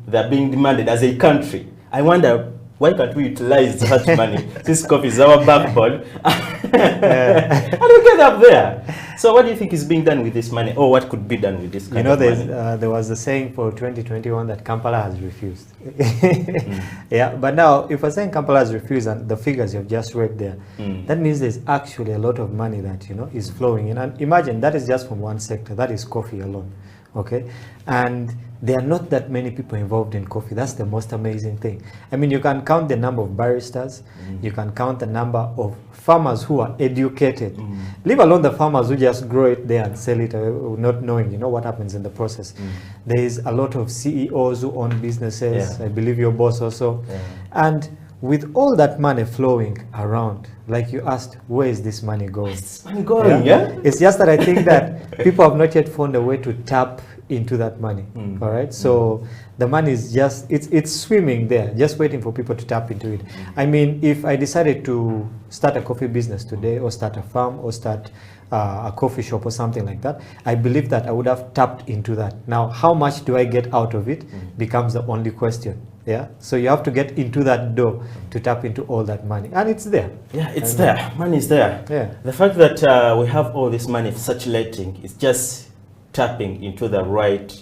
they're being demanded as a country, I wonder, why can't we utilize that money? This coffee is our backbone. And we get up there. So what do you think is being done with this money, or what could be done with this kind of money? There was a saying for 2021 that Kampala has refused. Yeah, but now if we're saying Kampala has refused and the figures you've just read there, that means there's actually a lot of money that, you know, is flowing in. And imagine that is just from one sector, that is coffee alone. Okay, and there are not that many people involved in coffee. That's the most amazing thing. I mean, you can count the number of baristas, you can count the number of farmers who are educated, leave alone the farmers who just grow it there and sell it, not knowing, you know, what happens in the process. There is a lot of CEOs who own businesses. I believe your boss also. And with all that money flowing around, like you asked, where is this money going? Where's this money going? It's just that I think that people have not yet found a way to tap into that money. All right, so the money is just, it's swimming there, just waiting for people to tap into it. I mean, if I decided to start a coffee business today, or start a farm, or start a coffee shop or something like that, I believe that I would have tapped into that. Now, how much do I get out of it becomes the only question. Yeah, so you have to get into that door to tap into all that money, and it's there. Yeah, it's there. Money is there. Yeah. The fact that we have all this money circulating is just tapping into the right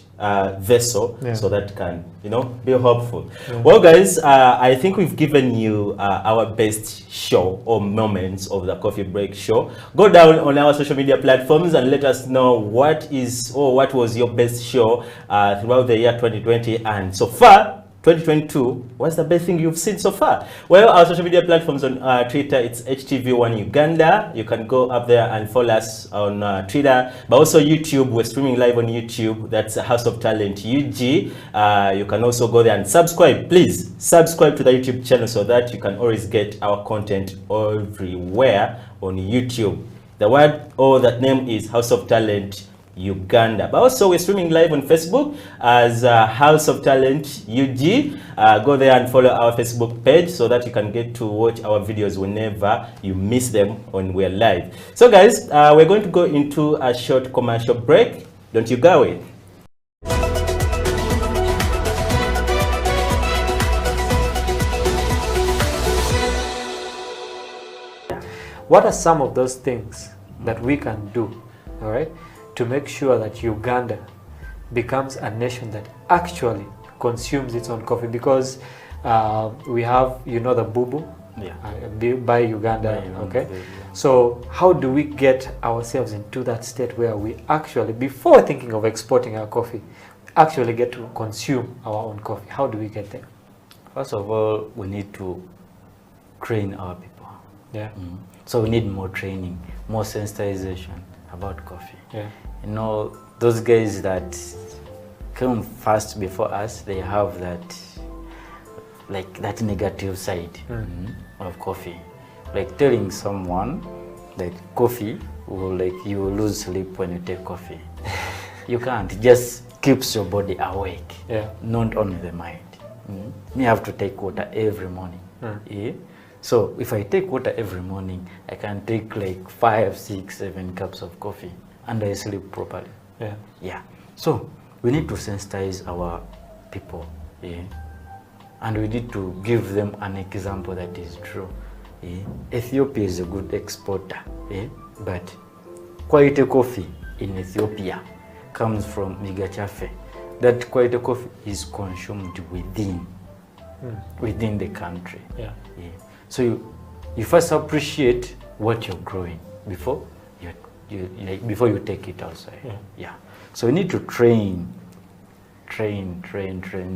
vessel, so that can, you know, be helpful. Well, guys, I think we've given you our best show or moments of the coffee break show. Go down on our social media platforms and let us know what is, or what was your best show throughout the year 2020, and so far 2022, what's the best thing you've seen so far? Well, our social media platforms on Twitter, it's HTV1 Uganda. You can go up there and follow us on Twitter, but also YouTube. We're streaming live on YouTube. That's House of Talent UG. You can also go there and subscribe. Please subscribe to the YouTube channel so that you can always get our content everywhere on YouTube. The word or that name is House of Talent Uganda. But also we're streaming live on Facebook as House of Talent UG. Go there and follow our Facebook page so that you can get to watch our videos whenever you miss them when we're live. So guys, we're going to go into a short commercial break. Don't you go away. What are some of those things that we can do, all right, to make sure that Uganda becomes a nation that actually consumes its own coffee? Because we have, you know, the bubu, by Uganda. Okay. So how do we get ourselves into that state where we actually, before thinking of exporting our coffee, actually get to consume our own coffee? How do we get there? First of all, we need to train our people. Yeah. So we need more training, more sensitization about coffee. Yeah. You know, those guys that came first before us, they have that, like that negative side of coffee. Like telling someone that coffee will, like, you will lose sleep when you take coffee. You can't. It just keeps your body awake, not only the mind. Me have to take water every morning. Yeah? So if I take water every morning, I can take like 5, 6, 7 cups of coffee and I sleep properly. Yeah. So we need to sensitize our people. Yeah? And we need to give them an example that is true. Yeah? Ethiopia is a good exporter, but quality coffee in Ethiopia comes from Migachafe. That quality coffee is consumed within the country. So you first appreciate what you're growing before you take it outside. So you need to train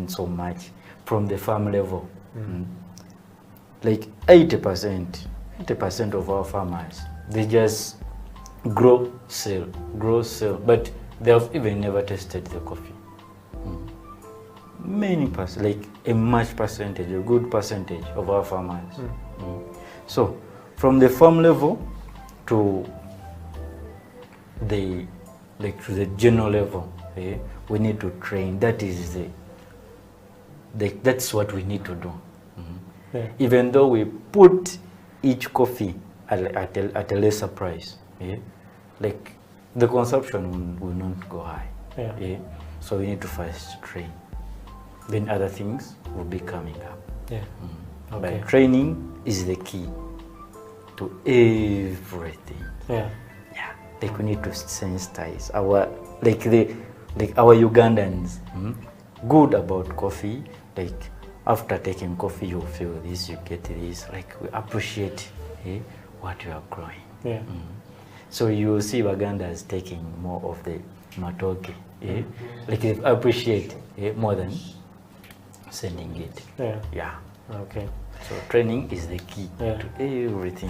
so much from the farm level. Like 80% of our farmers, they just grow, sell, but they have even never tasted the coffee. Like a much percentage, a good percentage of our farmers. So from the farm level to the general level, we need to train. That is that's what we need to do. Even though we put each coffee at a lesser price, like the consumption will not go high. So we need to first train. Then other things will be coming up. But training is the key to everything. Like we need to sensitize our our Ugandans good about coffee. Like after taking coffee, you feel this, you get this. Like we appreciate what you are growing. So you will see Ugandans taking more of the matoke. Like they appreciate more than sending it. Okay. So training is the key to everything.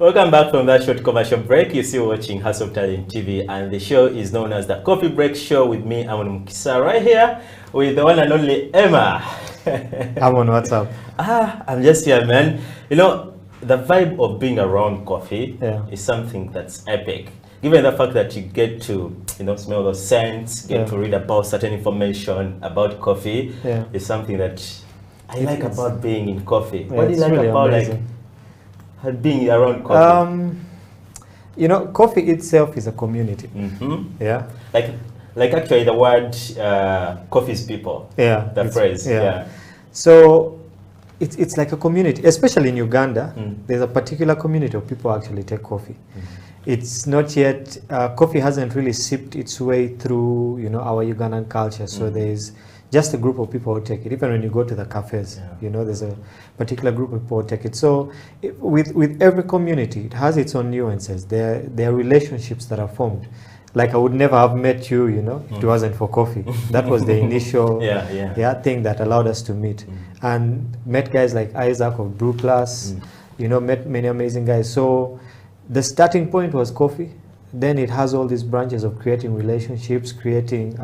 Welcome back from that short commercial break. You're still watching Hustle Talent TV, and the show is known as the Coffee Break Show with me, Amon Mukisa, right here with the one and only Emma. Amon, what's up? I'm just here, man. You know, the vibe of being around coffee is something that's epic. Given the fact that you get to, smell those scents, get to read about certain information about coffee, is something that I like about being in coffee. What do you like really about amazing. Being around coffee? Coffee itself is a community. Like actually the word coffee's people. The phrase. So it's like a community, especially in Uganda. There's a particular community of people who actually take coffee. It's not yet, coffee hasn't really seeped its way through, our Ugandan culture. So there's just a group of people who take it. Even when you go to the cafes, there's a particular group of people who take it. So with every community, it has its own nuances. There are relationships that are formed. Like I would never have met you, if it wasn't for coffee. That was the initial thing that allowed us to meet. And met guys like Isaac of Brew Plus, met many amazing guys. So the starting point was coffee. Then it has all these branches of creating relationships, creating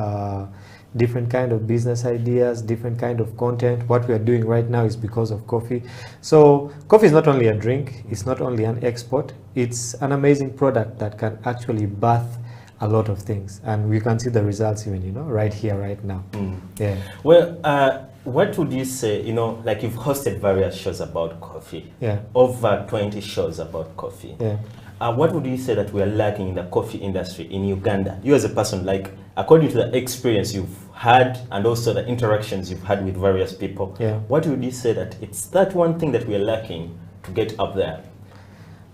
different kind of business ideas, different kind of content. What we are doing right now is because of coffee. So coffee is not only a drink, it's not only an export, it's an amazing product that can actually birth a lot of things. And we can see the results even, right here, right now. Well, what would you say, like you've hosted various shows about coffee, over 20 shows about coffee. what would you say that we are lacking in the coffee industry in Uganda? You as a person, like, according to the experience you've had and also the interactions you've had with various people, what would you say that it's that one thing that we are lacking to get up there?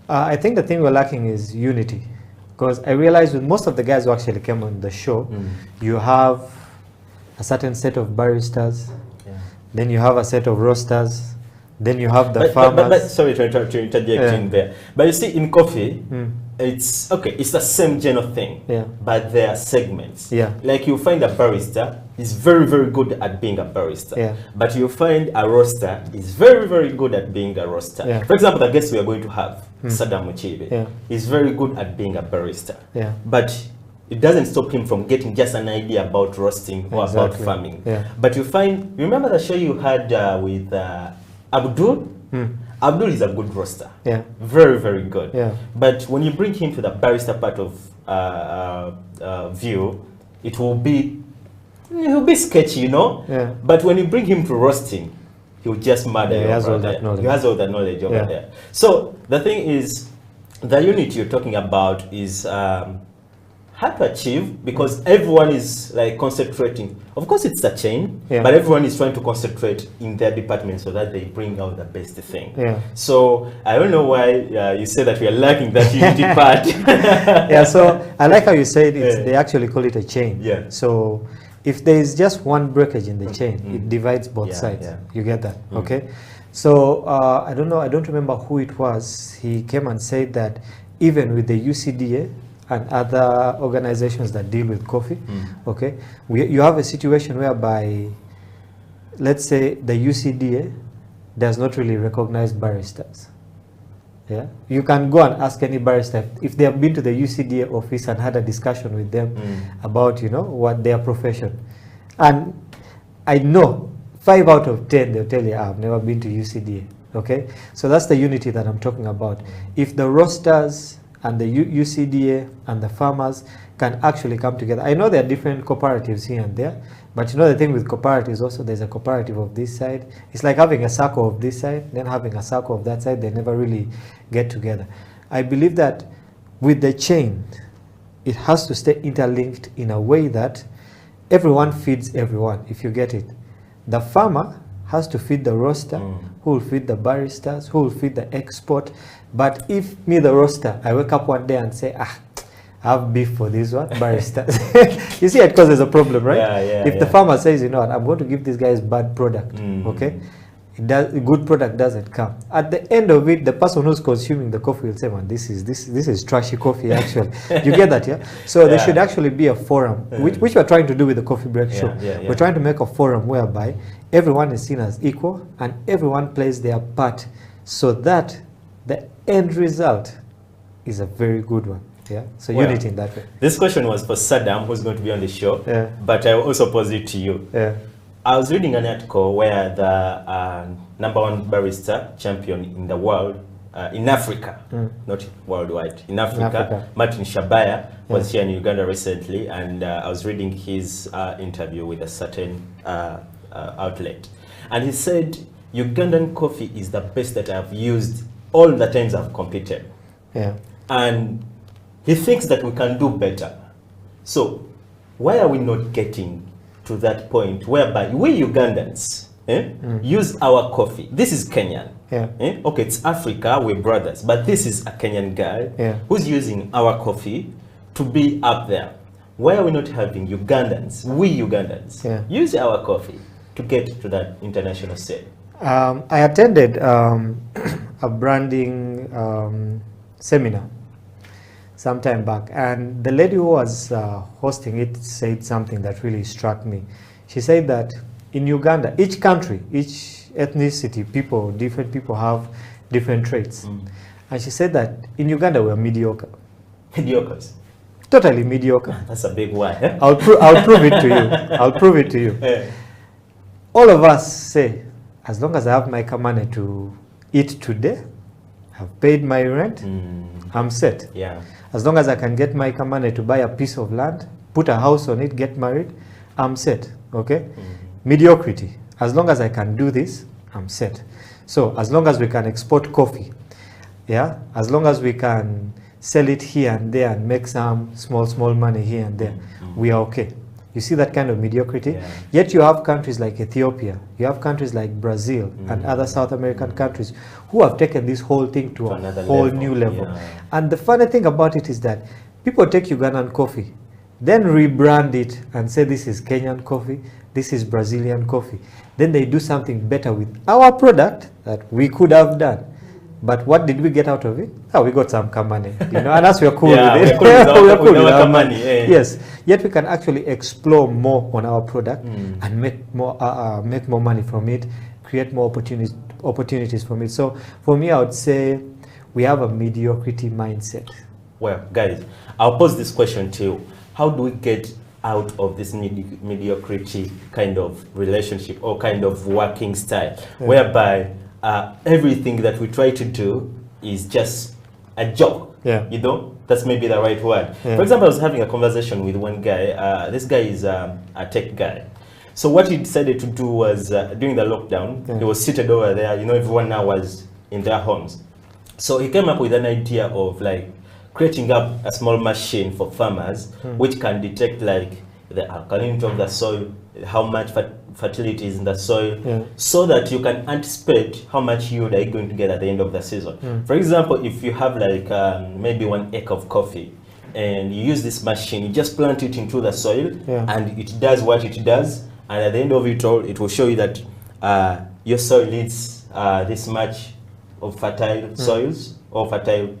I think the thing we're lacking is unity. Because I realized with most of the guys who actually came on the show, you have a certain set of baristas, then you have a set of roasters, then you have the farmers. But sorry to interject in there. But you see, in coffee, it's okay. It's the same general thing, but there are segments. Like you find a barista is very, very good at being a barista, but you find a roaster is very, very good at being a roaster. For example, the guest we are going to have, Saddam Muchibe, is very good at being a barista, but it doesn't stop him from getting just an idea about roasting or about farming. But you find, remember the show you had with Abdul? Abdul is a good roaster. Very, very good. But when you bring him to the barista part of view, it will be sketchy, you know? But when you bring him to roasting, he'll just murder you. He has all that knowledge. He has all that knowledge over there. So the thing is, the unit you're talking about is hard to achieve because everyone is like concentrating. Of course, it's a chain, but everyone is trying to concentrate in their department so that they bring out the best thing. So I don't know why you say that we are lacking that unity part. So I like how you said it. They actually call it a chain. So if there is just one breakage in the chain, it divides both sides. You get that? Okay. So I don't know. I don't remember who it was. He came and said that even with the UCDA and other organizations that deal with coffee, okay, you have a situation whereby, let's say, the UCDA does not really recognize baristas. You can go and ask any barista if they have been to the UCDA office and had a discussion with them about, you know, what their profession. And I know 5 out of 10 they'll tell you, I've never been to UCDA. Okay, so that's the unity that I'm talking about. If the roasters and the UCDA and the farmers can actually come together. I know there are different cooperatives here and there, but you know the thing with cooperatives also, there's a cooperative of this side. It's like having a circle of this side, then having a circle of that side. They never really get together. I believe that with the chain, it has to stay interlinked in a way that everyone feeds everyone, if you get it. The farmer has to feed the roaster, who will feed the baristas, who will feed the export. But if me, the roaster, I wake up one day and say, I have beef for this one, baristas. You see, it causes a problem, right? If the farmer says, you know what, I'm going to give these guys bad product, okay? Good product doesn't come. At the end of it, the person who's consuming the coffee will say, man, this is trashy coffee, actually. You get that, yeah? So there should actually be a forum, which we're trying to do with the Coffee Break Show. We're trying to make a forum whereby everyone is seen as equal and everyone plays their part so that the end result is a very good one. So unity in that way. This question was for Saddam, who's going to be on the show, but I will also pose it to you. I was reading an article where the #1 barista champion in the world, in Africa, not worldwide, in Africa, Martin Shabaya, was here in Uganda recently, and I was reading his interview with a certain outlet. And he said, Ugandan coffee is the best that I've used all the times I've competed. And he thinks that we can do better. So why are we not getting to that point whereby we Ugandans use our coffee? This is Kenyan. Okay, it's Africa, we're brothers, but this is a Kenyan guy who's using our coffee to be up there. Why are we not having Ugandans, we Ugandans, use our coffee to get to that international scale? I attended a branding seminar some time back, and the lady who was hosting it said something that really struck me. She said that in Uganda, each country, each ethnicity, different people have different traits. And she said that in Uganda we're mediocre. Mediocres? Totally mediocre. That's a big one. I'll prove it to you. I'll prove it to you. All of us say, as long as I have my kamane to eat today, I've paid my rent, I'm set. As long as I can get my kamane to buy a piece of land, put a house on it, get married, I'm set. Okay? Mediocrity. As long as I can do this, I'm set. So as long as we can export coffee, as long as we can sell it here and there and make some small money here and there, we are okay. You see that kind of mediocrity? Yet you have countries like Ethiopia, you have countries like Brazil and other South American countries who have taken this whole thing to a whole new level. And the funny thing about it is that people take Ugandan coffee, then rebrand it and say this is Kenyan coffee, this is Brazilian coffee. Then they do something better with our product that we could have done. But what did we get out of it? Oh, we got some money, you know, and as we're cool with it. We're cool with our money. Yes. Yet we can actually explore more on our product and make more money from it, create more opportunities from it. So for me, I would say we have a mediocrity mindset. Well, guys, I'll pose this question to you. How do we get out of this mediocrity kind of relationship or kind of working style, whereby everything that we try to do is just a job? You know, that's maybe the right word. For example, I was having a conversation with one guy. This guy is a tech guy. So what he decided to do was, during the lockdown, he was seated over there. You know, everyone now was in their homes. So he came up with an idea of like creating up a small machine for farmers, which can detect like the alkalinity of the soil, how much fertility is in the soil, so that you can anticipate how much yield are you going to get at the end of the season. For example, if you have like maybe 1 acre of coffee and you use this machine, you just plant it into the soil and it does what it does, and at the end of it all, it will show you that your soil needs this much of fertile soils or fertile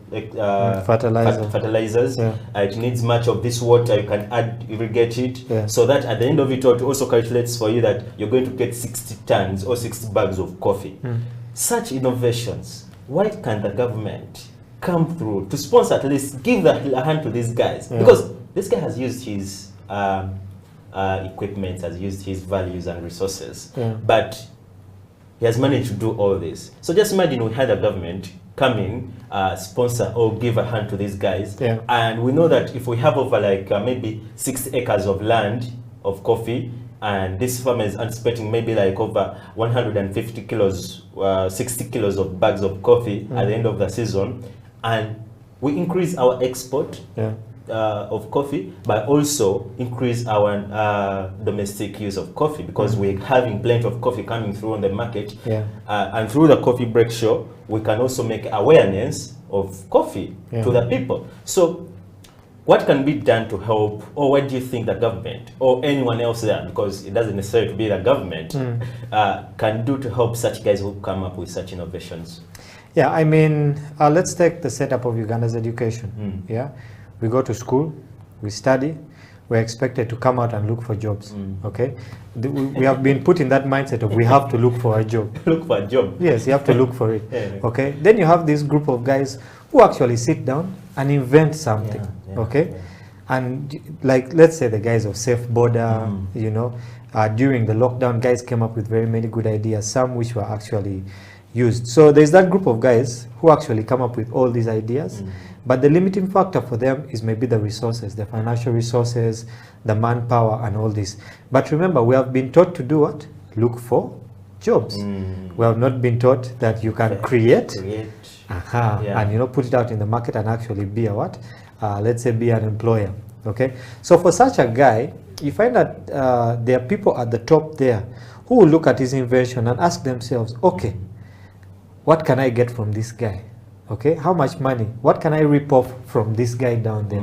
fertilizers. It needs much of this water, you can irrigate it, so that at the end of it all, it also calculates for you that you're going to get 60 tons or 60 bags of coffee. Such innovations, why can't the government come through to sponsor, at least give a hand to these guys? Because this guy has used his equipment, has used his values and resources, but he has managed to do all this. So just imagine we had a government come in, sponsor or give a hand to these guys. And we know that if we have over like maybe 60 acres of land of coffee, and this farmer is anticipating maybe like over 150 kilos, 60 kilos of bags of coffee at the end of the season, and we increase our export of coffee, but also increase our domestic use of coffee, because we're having plenty of coffee coming through on the market. And through the coffee break show, we can also make awareness of coffee to the people. So what can be done to help, or what do you think the government or anyone else there, because it doesn't necessarily be the government, can do to help such guys who come up with such innovations? I mean, let's take the setup of Uganda's education. We go to school, we study, we're expected to come out and look for jobs. Okay, we have been put in that mindset of we have to look for a job. Look for a job. Yes, you have to look for it. Okay, then you have this group of guys who actually sit down and invent something. Okay, and like let's say the guys of Safe Border, you know, during the lockdown, guys came up with very many good ideas, some which were actually used. So there's that group of guys who actually come up with all these ideas. But the limiting factor for them is maybe the resources, the financial resources, the manpower and all this. But remember, we have been taught to do what? Look for jobs. We have not been taught that you can create. And you know, put it out in the market and actually be a what? Let's say be an employer. Okay. So for such a guy, you find that there are people at the top there who will look at his invention and ask themselves, okay, what can I get from this guy? Okay, how much money? What can I rip off from this guy down there?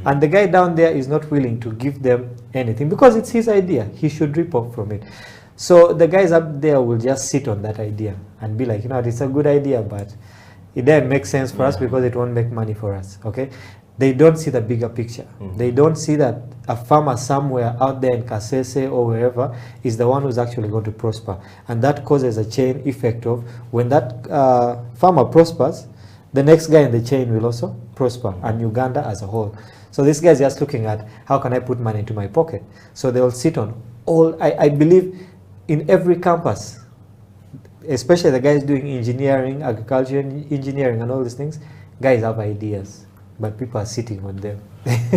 And the guy down there is not willing to give them anything because it's his idea. He should rip off from it. So the guys up there will just sit on that idea and be like, you know, it's a good idea, but it doesn't make sense for us because it won't make money for us. Okay, they don't see the bigger picture. They don't see that a farmer somewhere out there in Kasese or wherever is the one who's actually going to prosper. And that causes a chain effect of when that farmer prospers, the next guy in the chain will also prosper, and Uganda as a whole. So this guy is just looking at how can I put money into my pocket. So they will sit on all, I believe in every campus, especially the guys doing engineering, agriculture engineering and all these things, guys have ideas, but people are sitting on them.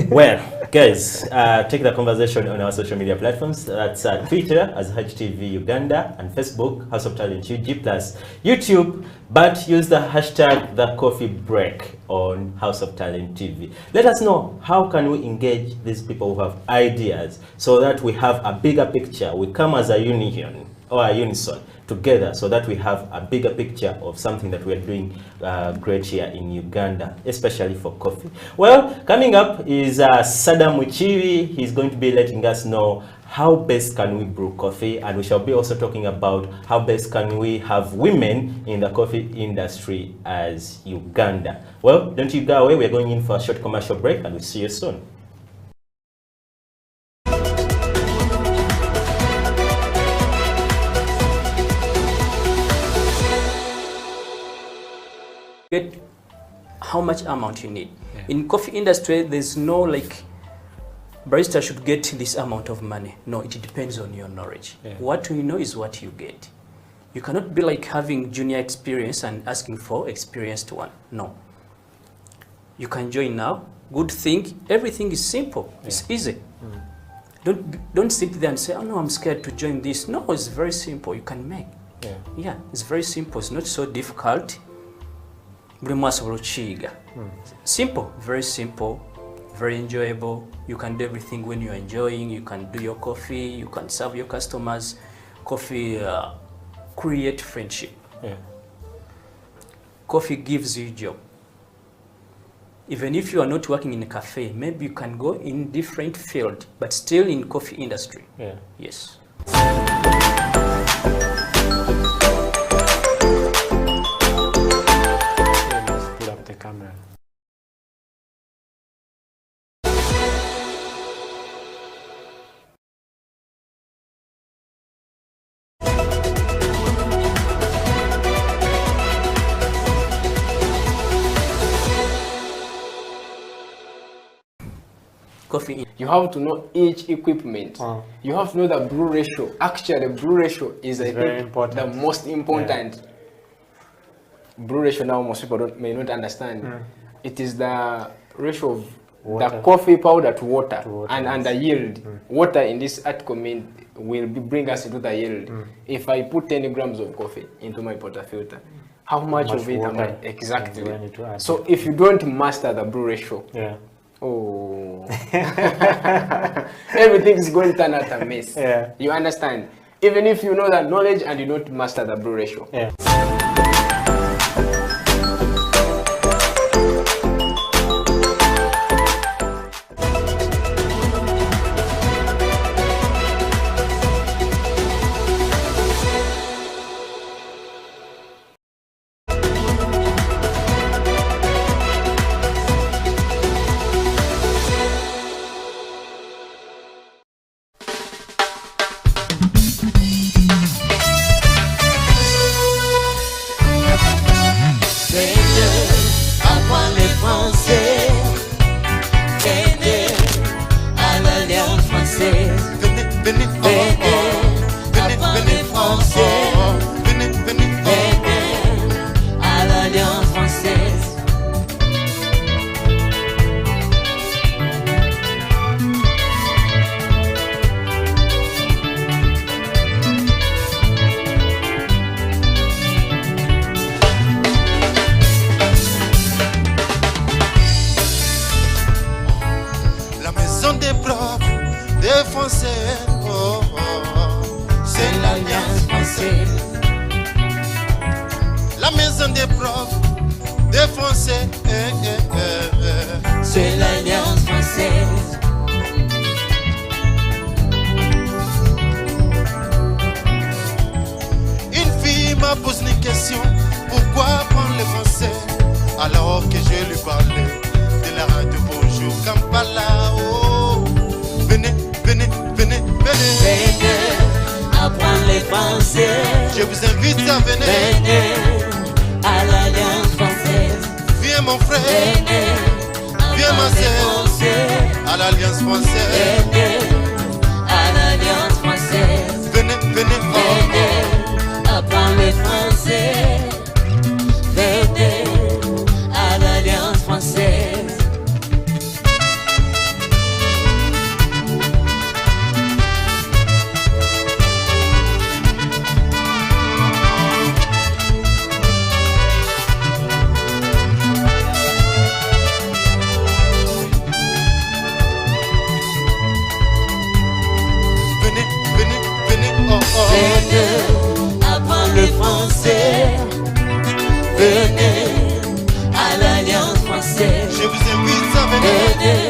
Well, guys, take the conversation on our social media platforms. That's Twitter as HTV Uganda and Facebook, House of Talent UG plus YouTube. But use the hashtag #TheCoffeeBreak on House of Talent TV. Let us know how can we engage these people who have ideas so that we have a bigger picture. We come as a union or a unison together so that we have a bigger picture of something that we are doing great here in Uganda, especially for coffee. Well, coming up is Sadam Muchiwi. He's going to be letting us know how best can we brew coffee, and we shall be also talking about how best can we have women in the coffee industry as Uganda. Well, don't you go away. We're going in for a short commercial break, and we'll see you soon. Get how much amount you need. In coffee industry, there's no like barista should get this amount of money. No, it depends on your knowledge. What you know is what you get. You cannot be like having junior experience and asking for experienced one. No. You can join now. Good thing, everything is simple. It's easy. Don't sit there and say, oh no, I'm scared to join this. No, it's very simple. You can make. Yeah, it's very simple. It's not so difficult. Simple, very simple, very enjoyable. You can do everything when you're enjoying. You can do your coffee, you can serve your customers. Coffee create friendship. Coffee gives you a job. Even if you are not working in a cafe, maybe you can go in different field, but still in coffee industry. Yes. Camera. Coffee. You have to know each equipment. You have to know the brew ratio. Actually, the brew ratio is I very think important. the most important. Brew ratio now most people may not understand. It is the ratio of the coffee powder to water, and the yield. Water in this article will bring us into the yield. If I put 10 grams of coffee into my portafilter, how much of it am I exactly? So if you don't master the brew ratio, oh, everything is going to turn out a mess. You understand? Even if you know that knowledge and you don't master the brew ratio. C'est l'Alliance française. Une fille m'a posé une question, pourquoi prendre le français alors que je lui parlais de la radio Bonjour Kampala. Oh, venez, venez, venez, venez. Venez apprendre les français. Je vous invite à venir. Venez à l'Alliance française. Viens mon frère. Venez. Viens ma sœur, à l'Alliance française. Venez à l'Alliance française. Venez, venez, venez apprendre le français. Venez à l'Alliance française. venez à l'Alliance française. Je vous invite à venir. Venez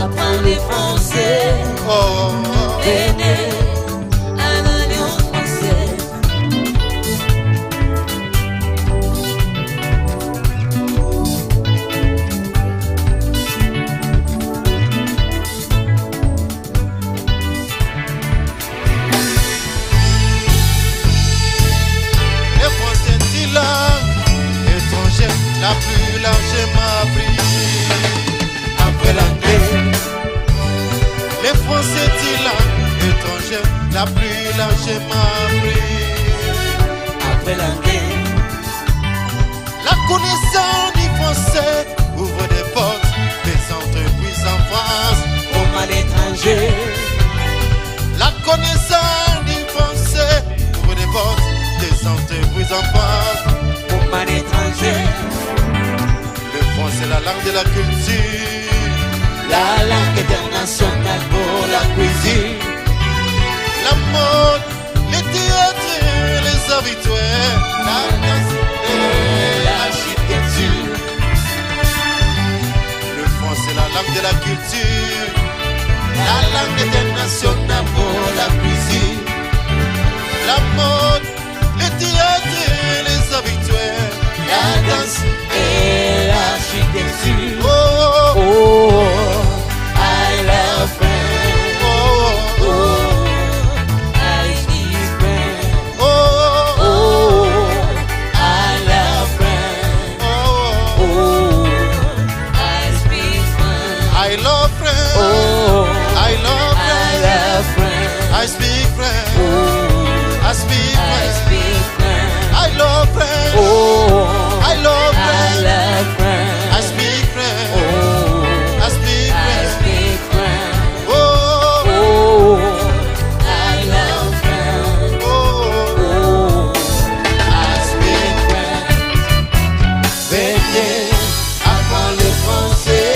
apprendre les français. Venez à l'Alliance française. Les Français dit langue étrangère la plus largement apprise après l'anglais. Les Français dit langue étrangère la plus largement apprise après l'anglais. La connaissance du français ouvre des portes, des entreprises en France comme à l'étranger. La connaissance du français ouvre des portes, des entreprises en France comme à l'étranger. Le français, la langue de la culture, la langue internationale pour la cuisine, la mode, les théâtres, les habitués, la danse et l'architecture. Le français, la langue de la culture, la langue internationale pour la cuisine, la mode, les théâtres, les habitués, la danse et l'architecture. Oh, oh, oh, I love French. Oh, oh, I speak French. Oh, oh, I love French. Oh, I speak French. I love French. Oh, I love French. I speak French. Oh, I speak French. I speak French. I love French. Oh, I love French. I love French. I speak French. Oh, I speak I French. speak French. Oh, oh, I love French. oh, I speak French. Venez apprendre le français.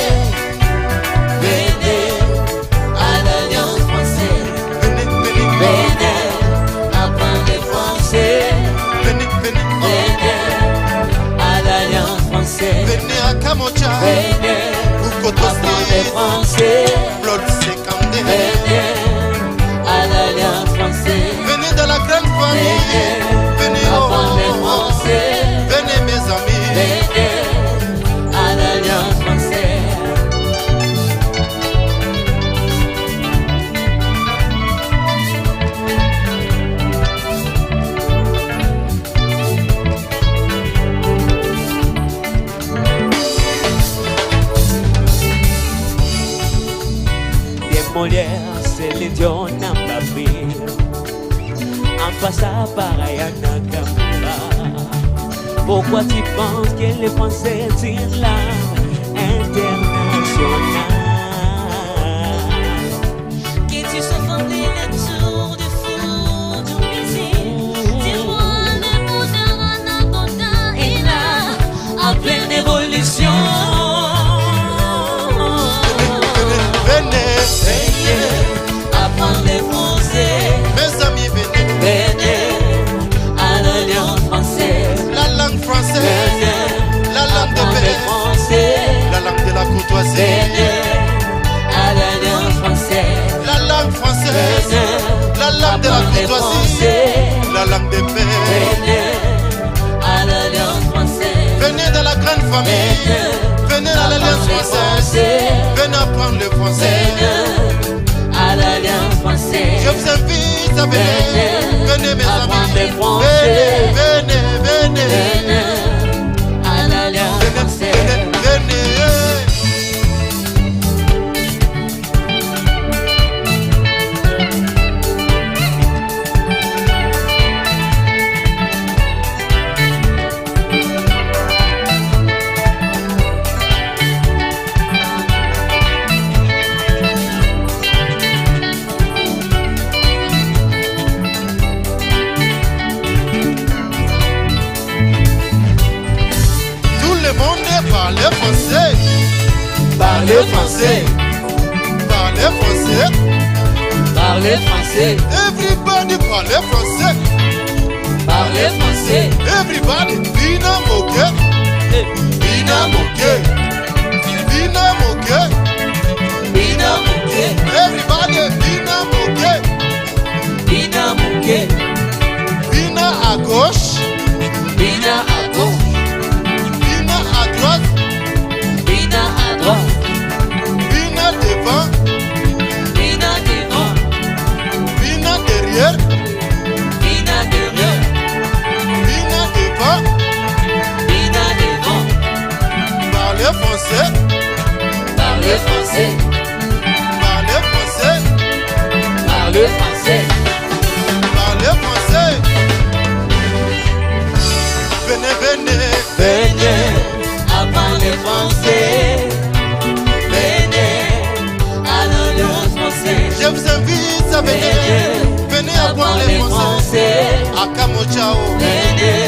Venez à l'Alliance française. Venez apprendre le français. Venez à l'Alliance française. Venez à Kamocha. Venez apprendre le français. Venez à l'Alliance française. Venez dans la grande famille. Venez apprendre le français. Venez mes amis. Venez à l'Alliance française. Molière, c'est l'idiot Nambabi. En passant par Ayana Kampala. Pourquoi tu penses que les Français tirent la internationale? Que tu sois fondé autour du four du plaisir. Dis-moi le bonheur en abondant et là, en pleine évolution. Apprendre les français. Mes amis, venez. Venez à l'Alliance française. La langue française. Venez la langue de paix. Français. La langue de la courtoisie. Venez à l'Alliance française. La langue française. Venez la langue de la courtoisie. La langue de paix. Venez à l'Alliance française. Venez dans la grande famille. Venez à l'Alliance française. Venez apprendre le français. À l'Alliance française. Je vous invite à venir. Venez mes amis. Venez, venez, venez. À l'Alliance française. Venez. Parlez français. Parlez français. Parlez français. Everybody parlez français. Parlez français. Everybody, Pina. moke, bina moke, bina moke, bina moke. Everybody, bina moke, bina moke, bina à gauche, bina à gauche, bina à droite, bina à droite, bina devant, bina devant, bina derrière, bina derrière, bina devant, bina devant. Parlez français, parlez français, parlez français, parlez français, parlez français. Venez, venez, venez, apprendre le français. Venez à l'Alliance française. Je vous invite à venir. Venez apprendre le français. À Kamochao. Venez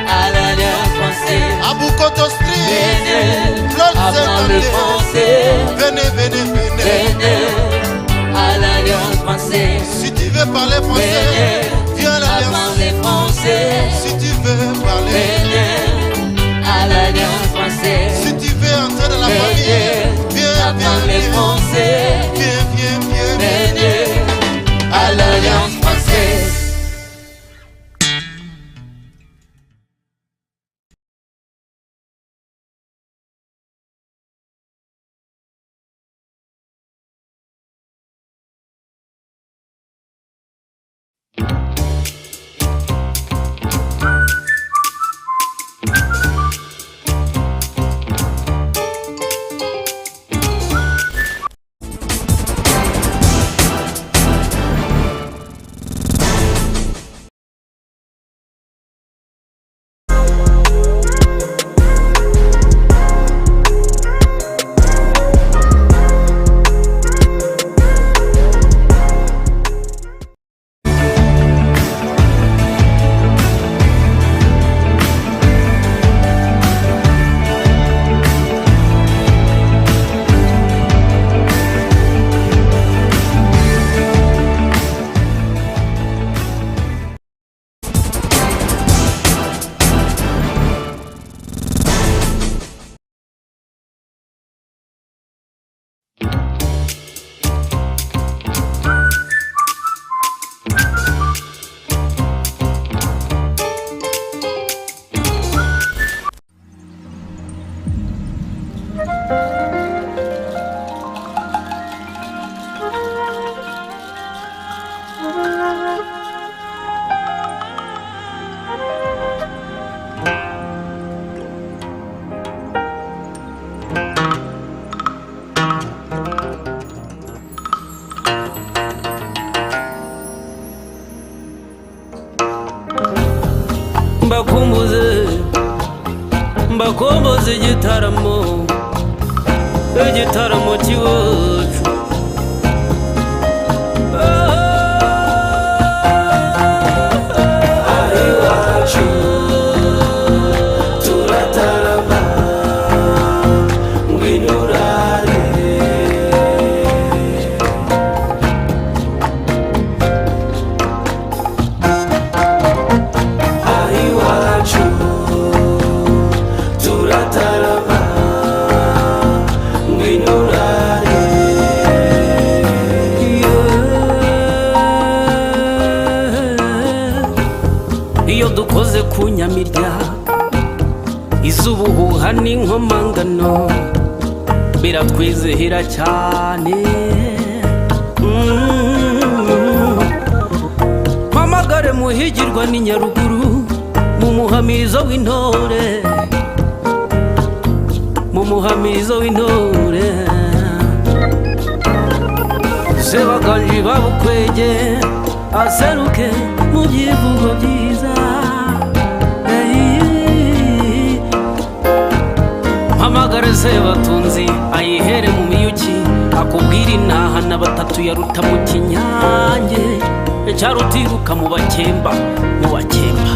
à l'Alliance française. À Bukoto Street. Venez apprendre le français. Venez, venez, venez. Venez à l'Alliance française. Si tu veux parler français, viens à l'Alliance française. Si tu veux parler, à l'Alliance française. Si tu veux entrer dans la famille, viens, viens, français. Viens, viens, viens, viens, à l'Alliance française. mbakomboze igitaramo cy'iwacu. Iwacu turatarama ngwino urare. Iwacu turatarama ngwino urare. Iyo dukoze ku nyamirya iz'ubuhuha n'inkomangano biratwizihira cyane. Mpamagare muhigirwa ni Nyaruguru mu muhamirizo w'intore, mu muhamirizo w'intore. Sebaganji babukwege aseruke mu byivugo byiza. Mpamagare Sebatunzi ayihere mu miyuki akubwira intaha na batatu yaruta mu kinyange cyarutiruka mu bakemba, mu bakemba.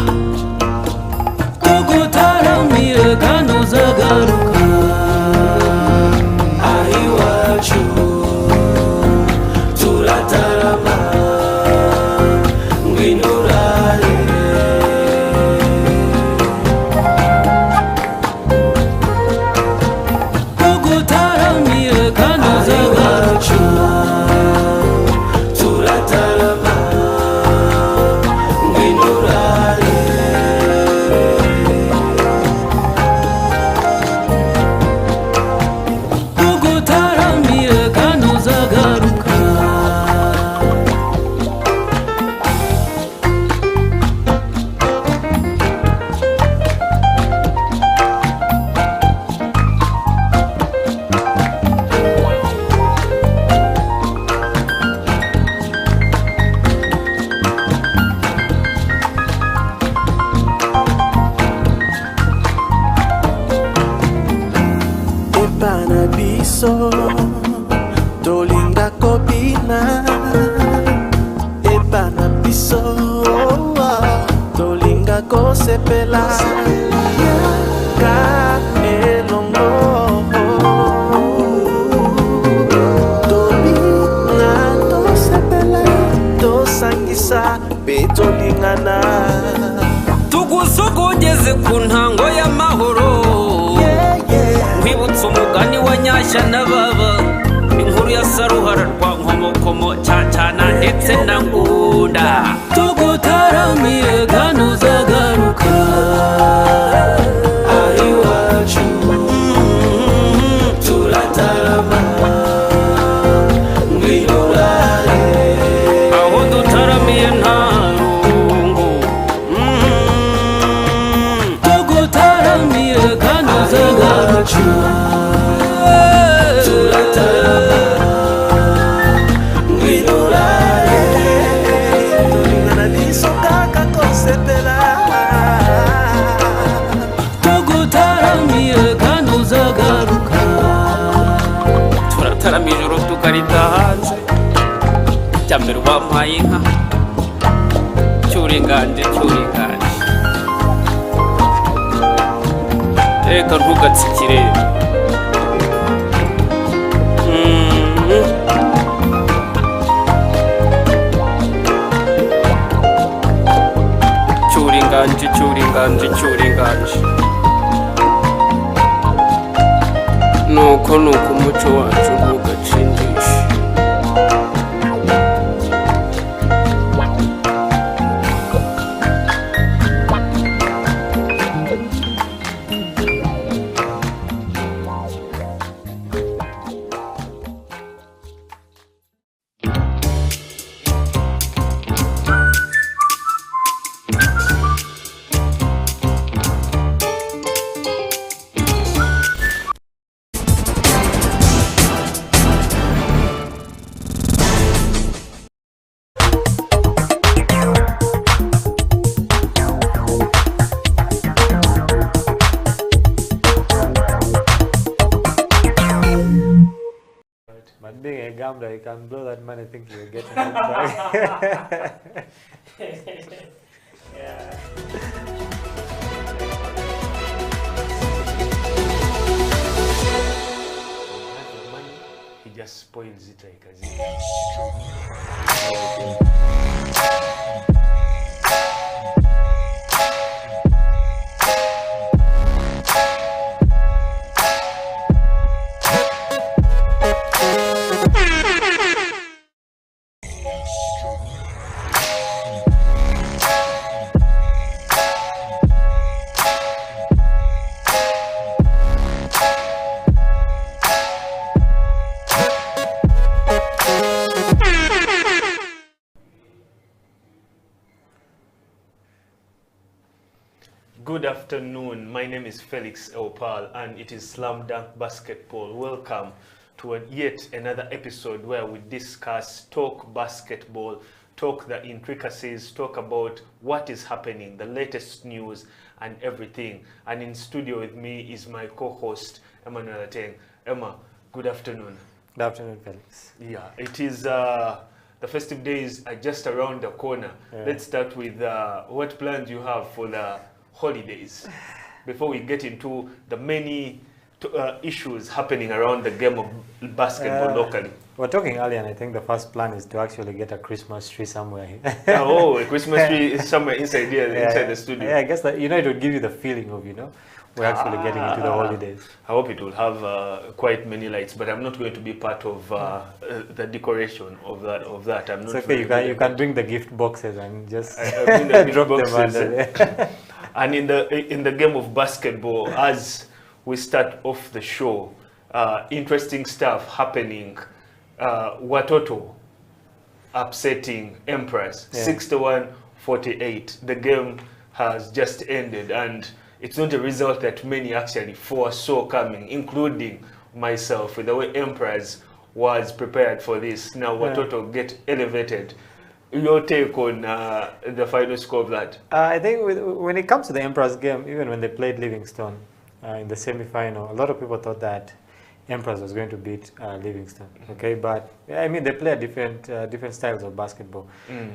Tugutaramire kandi uzagaruka. Iwacu turatarama ngwino urare. tosepela ka elongo tobinga tosepela tosangisa betolingana tugusogogeze ku ntango y'amahoro nkwibutsa umugani wa nyashya na baba inkuru ya saruhara rwa nkomokomo cyacana ndetse na ngunda tugutaramiye kandi uzagaruka ari iwacu turatarama ngwirurare aho dutaramiye nta rungu tugutaramiye kandi uzagaruka turataramiye ijoro tukarita hanze jya mbere wampaye inka cyuringanje reka ntugatsikire cyuringanje nuko umuco wacu ntugacindishe But being a gambler, you can blow that money thinking you're getting it back. Yeah. Money, he just spoils it like a Good afternoon. My name is Felix Opal and it is Slam Dunk Basketball. Welcome to yet another episode where we discuss, talk basketball, talk the intricacies, talk about what is happening, the latest news and everything. And in studio with me is my co-host, Emmanuel Ateng. Emma, good afternoon. Good afternoon, Felix. Yeah, it is the festive days are just around the corner. Yeah. Let's start with what plans you have for the holidays before we get into the many issues happening around the game of basketball locally. We're talking earlier, and I think the first plan is to actually get a Christmas tree somewhere here. Oh, a Christmas tree is somewhere inside here, inside the studio. Yeah, I guess that, it would give you the feeling of, we're actually getting into the holidays. I hope it will have quite many lights, but I'm not going to be part of the decoration of that. I'm not. It's okay. You can bring the gift boxes and just bring the gift drop boxes. them under there. And in the game of basketball, as we start off the show, interesting stuff happening. Watoto upsetting Empress, 61-48. The game has just ended, and it's not a result that many actually foresaw coming, including myself, with the way Empress was prepared for this. Now Watoto get elevated. Your take on the final score of that? I think when it comes to the Emperor's game, even when they played Livingstone in the semi-final, a lot of people thought that Emperors was going to beat Livingston. Okay, but I mean they play different styles of basketball.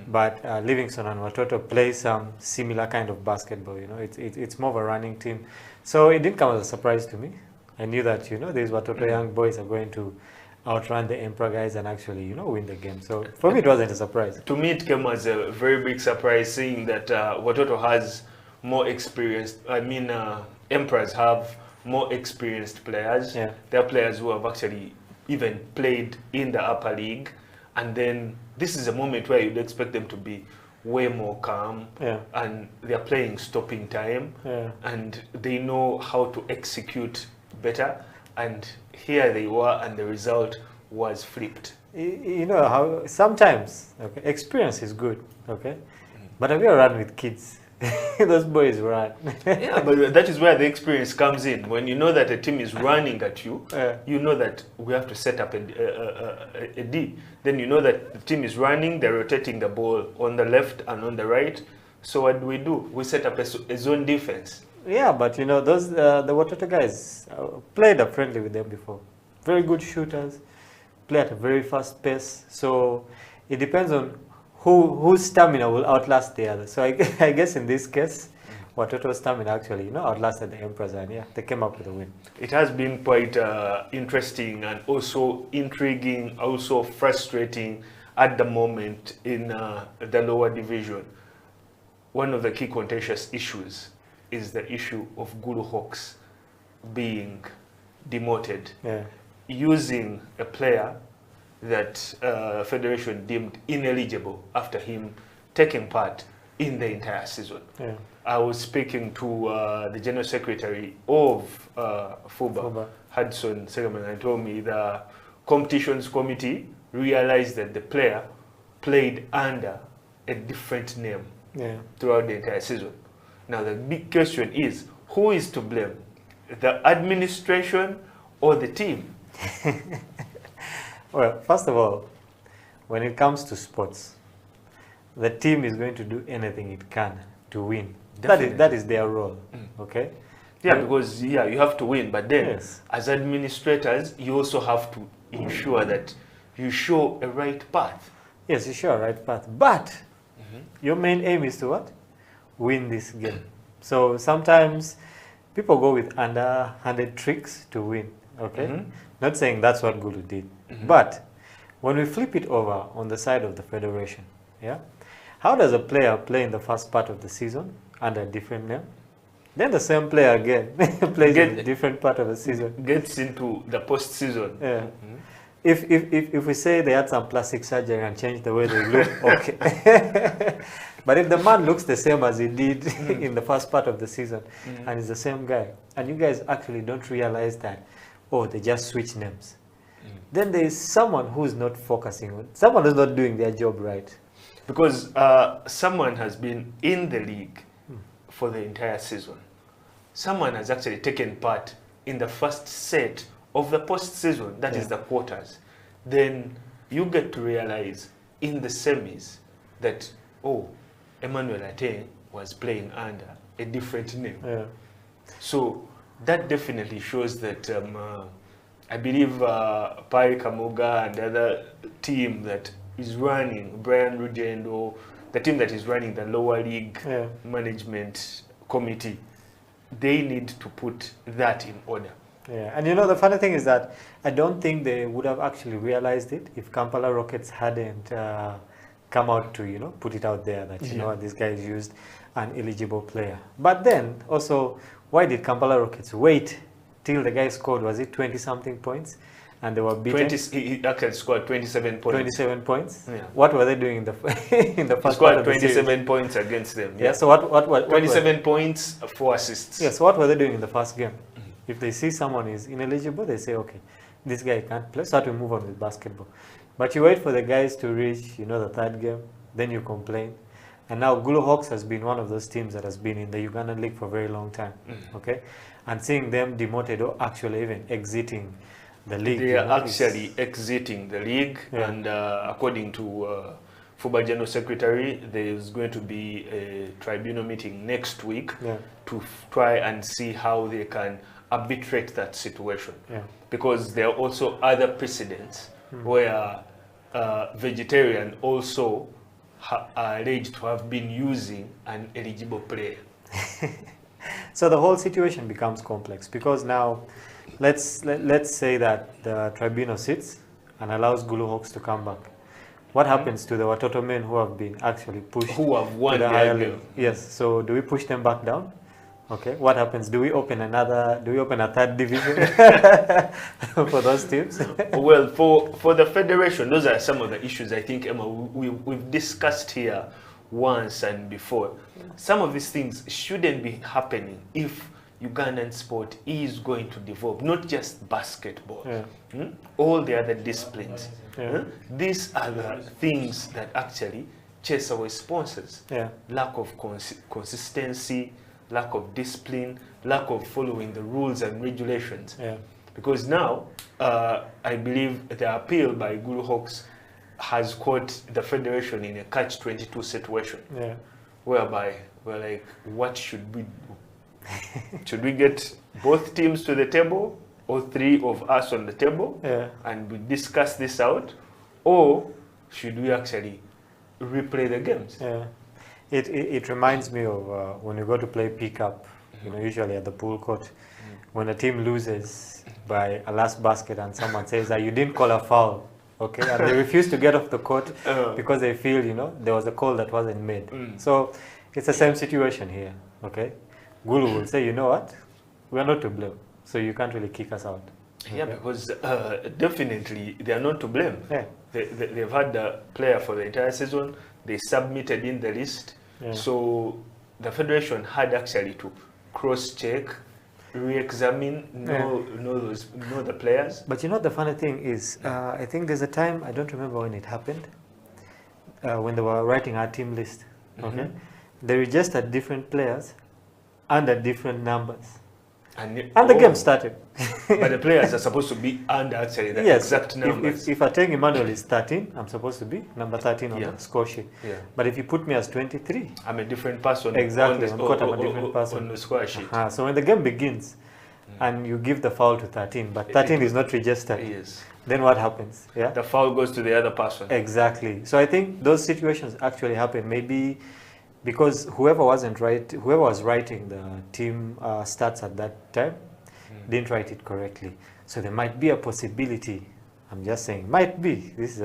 But Livingston and Watoto play some similar kind of basketball. You know, it's more of a running team. So it didn't come as a surprise to me. I knew that these Watoto young boys are going to outrun the Emperor guys and actually win the game. So for me it wasn't a surprise. To me it came as a very big surprise, seeing that Watoto has more experienced. I mean, Emperors have more experienced players. Yeah. They're players who have actually even played in the upper league, and then this is a moment where you'd expect them to be way more calm, and they're playing stopping time, and they know how to execute better, and here they were and the result was flipped. You know how sometimes experience is good, but have you run with kids? Those boys run. Yeah, but that is where the experience comes in. When you know that a team is running at you, you know that we have to set up a D. Then you know that the team is running, they're rotating the ball on the left and on the right. So what do? We set up a zone defense. Yeah, but those the Watoto guys played up friendly with them before. Very good shooters, play at a very fast pace. So it depends on whose stamina will outlast the other. So I guess in this case, Watoto's stamina actually outlasted the Emperors, and they came up with a win. It has been quite interesting and also intriguing, also frustrating at the moment in the lower division. One of the key contentious issues is the issue of Gulu Hawks being demoted, using a player that Federation deemed ineligible after him taking part in the entire season. I was speaking to the General Secretary of FUBA, Hudson Segaman, and told me the competitions committee realized that the player played under a different name throughout the entire season. Now the big question is, who is to blame? The administration or the team? Well, first of all, when it comes to sports, the team is going to do anything it can to win. That is their role, okay? Yeah, because you have to win, but then as administrators, you also have to ensure that you show a right path. Yes, you show a right path, but your main aim is to what? Win this game. So sometimes people go with underhanded tricks to win, okay? Not saying that's what Gulu did. But when we flip it over on the side of the Federation, how does a player play in the first part of the season under a different name? Then the same player again plays in a different part of the season. Gets into the postseason. Yeah. If we say they had some plastic surgery and changed the way they look, okay. But if the man looks the same as he did in the first part of the season, and he's the same guy, and you guys actually don't realize that, they just switch names, then there is someone who's not focusing on, someone who's not doing their job right. Because someone has been in the league for the entire season. Someone has actually taken part in the first set of the postseason, that is the quarters. Then you get to realize in the semis that, Emmanuel Ateng was playing under a different name. So that definitely shows that I believe Pai Kamuga and the other team that is running, Brian Rugendo, the team that is running the lower league management committee, they need to put that in order. Yeah, and the funny thing is that I don't think they would have actually realized it if Kampala Rockets hadn't come out to, put it out there that, this guy used an eligible player. But then also, why did Kampala Rockets wait till the guy scored, was it 20-something points? And they were beaten. He actually scored 27 points. 27 points? Yeah. What were they doing in the first part of the series? He scored 27 points against them. Yeah, so what 27 points, 4 assists. Yeah, so what were they doing in the first game? If they see someone is ineligible, they say, okay, this guy can't play, so we move on with basketball. But you wait for the guys to reach, the third game, then you complain. And now Gulu Hawks has been one of those teams that has been in the Ugandan league for a very long time, okay? And seeing them demoted or actually even exiting the league. They are actually exiting the league, and according to FUBA General Secretary, there is going to be a tribunal meeting next week to try and see how they can arbitrate that situation. Because there are also other precedents where vegetarian also are alleged to have been using an eligible player. So the whole situation becomes complex because now let's say that the tribunal sits and allows Gulu Hawks to come back. What happens to the Watoto men who have been actually pushed who have won to the the higher game? league? Yes. So do we push them back down? Okay. What happens? Do we open a third division for those teams? Well, for the federation, those are some of the issues I think, Emma, we've discussed here once and before. Some of these things shouldn't be happening if Ugandan sport is going to develop, not just basketball, all the other disciplines. These are the things that actually chase away sponsors. Lack of consistency, lack of discipline, lack of following the rules and regulations. Because now, I believe the appeal by Gulu Hawks has caught the federation in a catch-22 situation, whereby we're like, what should we do? Should we get both teams to the table, or three of us on the table, and we discuss this out, or should we actually replay the games? It reminds me of when you go to play pickup, usually at the pool court, when a team loses by a last basket and someone says that you didn't call a foul, okay, and they refuse to get off the court because they feel, there was a call that wasn't made. So it's the same situation here, okay? Gulu will say, you know what, we are not to blame, so you can't really kick us out. Because definitely they are not to blame. They've had the player for the entire season, they submitted in the list, so the federation had actually to cross-check, re-examine, know the players. But the funny thing is, I think there's a time, I don't remember when it happened, when they were writing our team list, okay? They registered different players under different numbers. And the game started. But the players are supposed to be under actually the exact numbers. If Ateng Emmanuel is 13, I'm supposed to be number 13 on the score sheet. But if you put me as 23, I'm a different person. Exactly, I'm a different person on the score sheet. So when the game begins and you give the foul to 13, but 13 is not registered, then what happens? The foul goes to the other person. Exactly. So I think those situations actually happen. Maybe because whoever was writing the team stats at that time didn't write it correctly. So there might be a possibility. I'm just saying, might be. This is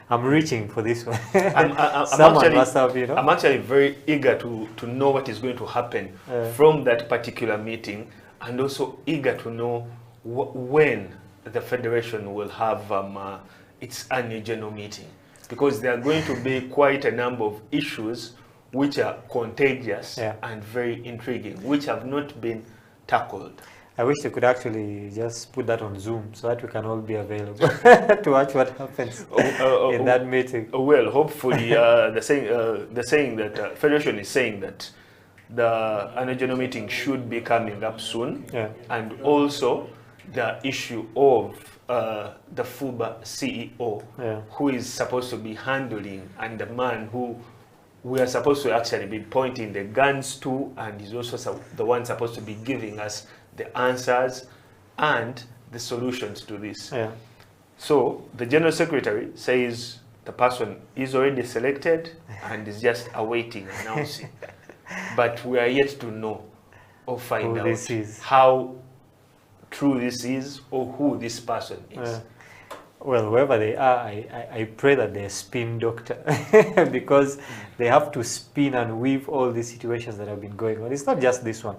I'm reaching for this one. I'm actually very eager to know what is going to happen from that particular meeting, and also eager to know when the federation will have its annual general meeting, because there are going to be quite a number of issues which are contagious and very intriguing, which have not been tackled. I wish they could actually just put that on Zoom so that we can all be available to watch what happens in that meeting. Well, hopefully, the saying that Federation is saying that the annual general meeting should be coming up soon, and also the issue of the FUBA CEO, who is supposed to be handling, and the man who we are supposed to actually be pointing the guns to, and is also the one supposed to be giving us the answers and the solutions to this. So the General Secretary says the person is already selected and is just awaiting announcing. But we are yet to know or find out how true this is or who this person is. Well, whoever they are, I pray that they're a spin doctor because they have to spin and weave all these situations that have been going on. It's not just this one.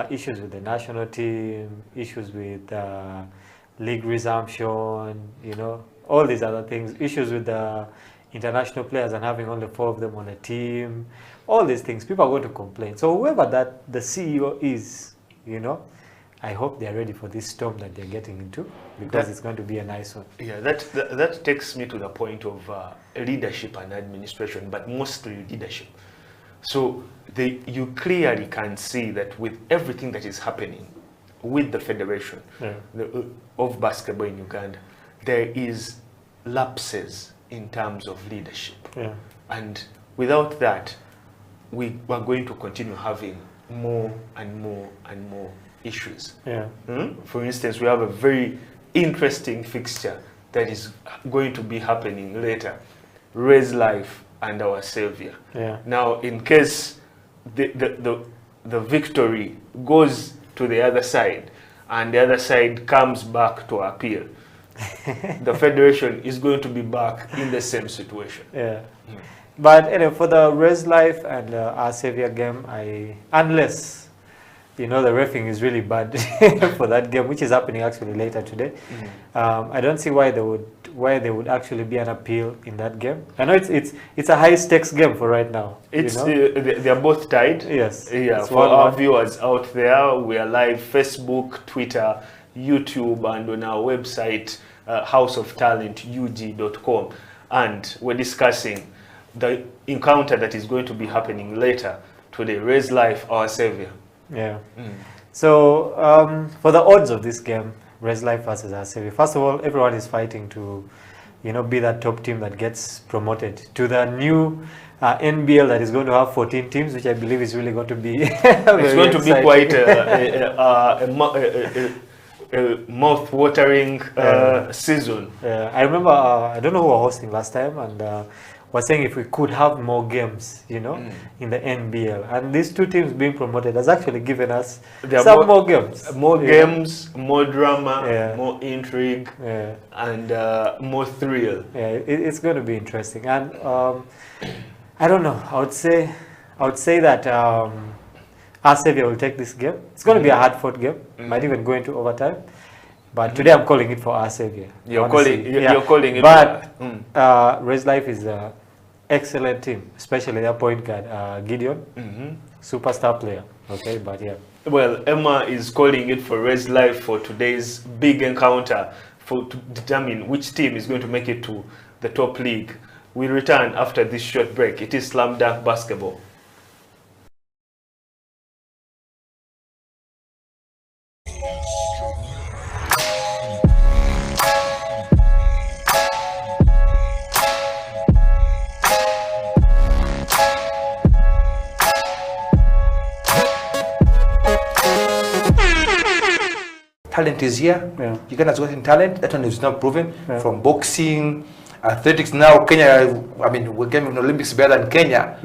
Issues with the national team, issues with league resumption, all these other things, issues with the international players and having only 4 of them on a team, all these things. People are going to complain. So whoever the CEO is, I hope they're ready for this storm that they're getting into, because it's going to be a nice one. Yeah, that takes me to the point of leadership and administration, but mostly leadership. So you clearly can see that with everything that is happening with the federation of basketball in Uganda, there is lapses in terms of leadership. Yeah. And without that, we are going to continue having more and more and more issues. Yeah. For instance, we have a very interesting fixture that is going to be happening later. Raise Life and Our Savior. Yeah. Now, in case the victory goes to the other side and the other side comes back to appeal, the federation is going to be back in the same situation. Yeah. But anyway, for the Raise Life and Our Savior game, unless the reffing is really bad for that game, which is happening actually later today, I don't see why there would actually be an appeal in that game. I know it's a high stakes game for right now. They are both tied. Yes. Yeah. For our viewers out there, we are live Facebook, Twitter, YouTube, and on our website, houseoftalentug.com, and we're discussing the encounter that is going to be happening later today. Raise Life, Our Savior. Yeah. So for the odds of this game, Raise Life versus Our Savior, first of all, everyone is fighting to be that top team that gets promoted to the new NBL that is going to have 14 teams, which I believe is really going to be it's going to be quite a mouth-watering season. I remember, I don't know who were hosting last time, and was saying if we could have more games, in the NBL. And these two teams being promoted has actually given us more games. More games, more drama, more intrigue, and more thrill. Yeah, it's going to be interesting. And I don't know, I would say that Our Savior will take this game. It's going to be a hard-fought game. Might even go into overtime. But today I'm calling it for Our Savior. You're calling it. But Raise Life is an excellent team, especially their point guard, Gideon, superstar player. Okay, but yeah. Well, Emma is calling it for Raise Life for today's big encounter to determine which team is going to make it to the top league. We return after this short break. It is Slam Dunk Basketball. Talent is here. Uganda has got talent. That one is not proven. From boxing, athletics. Now Kenya, we came in the Olympics better than Kenya.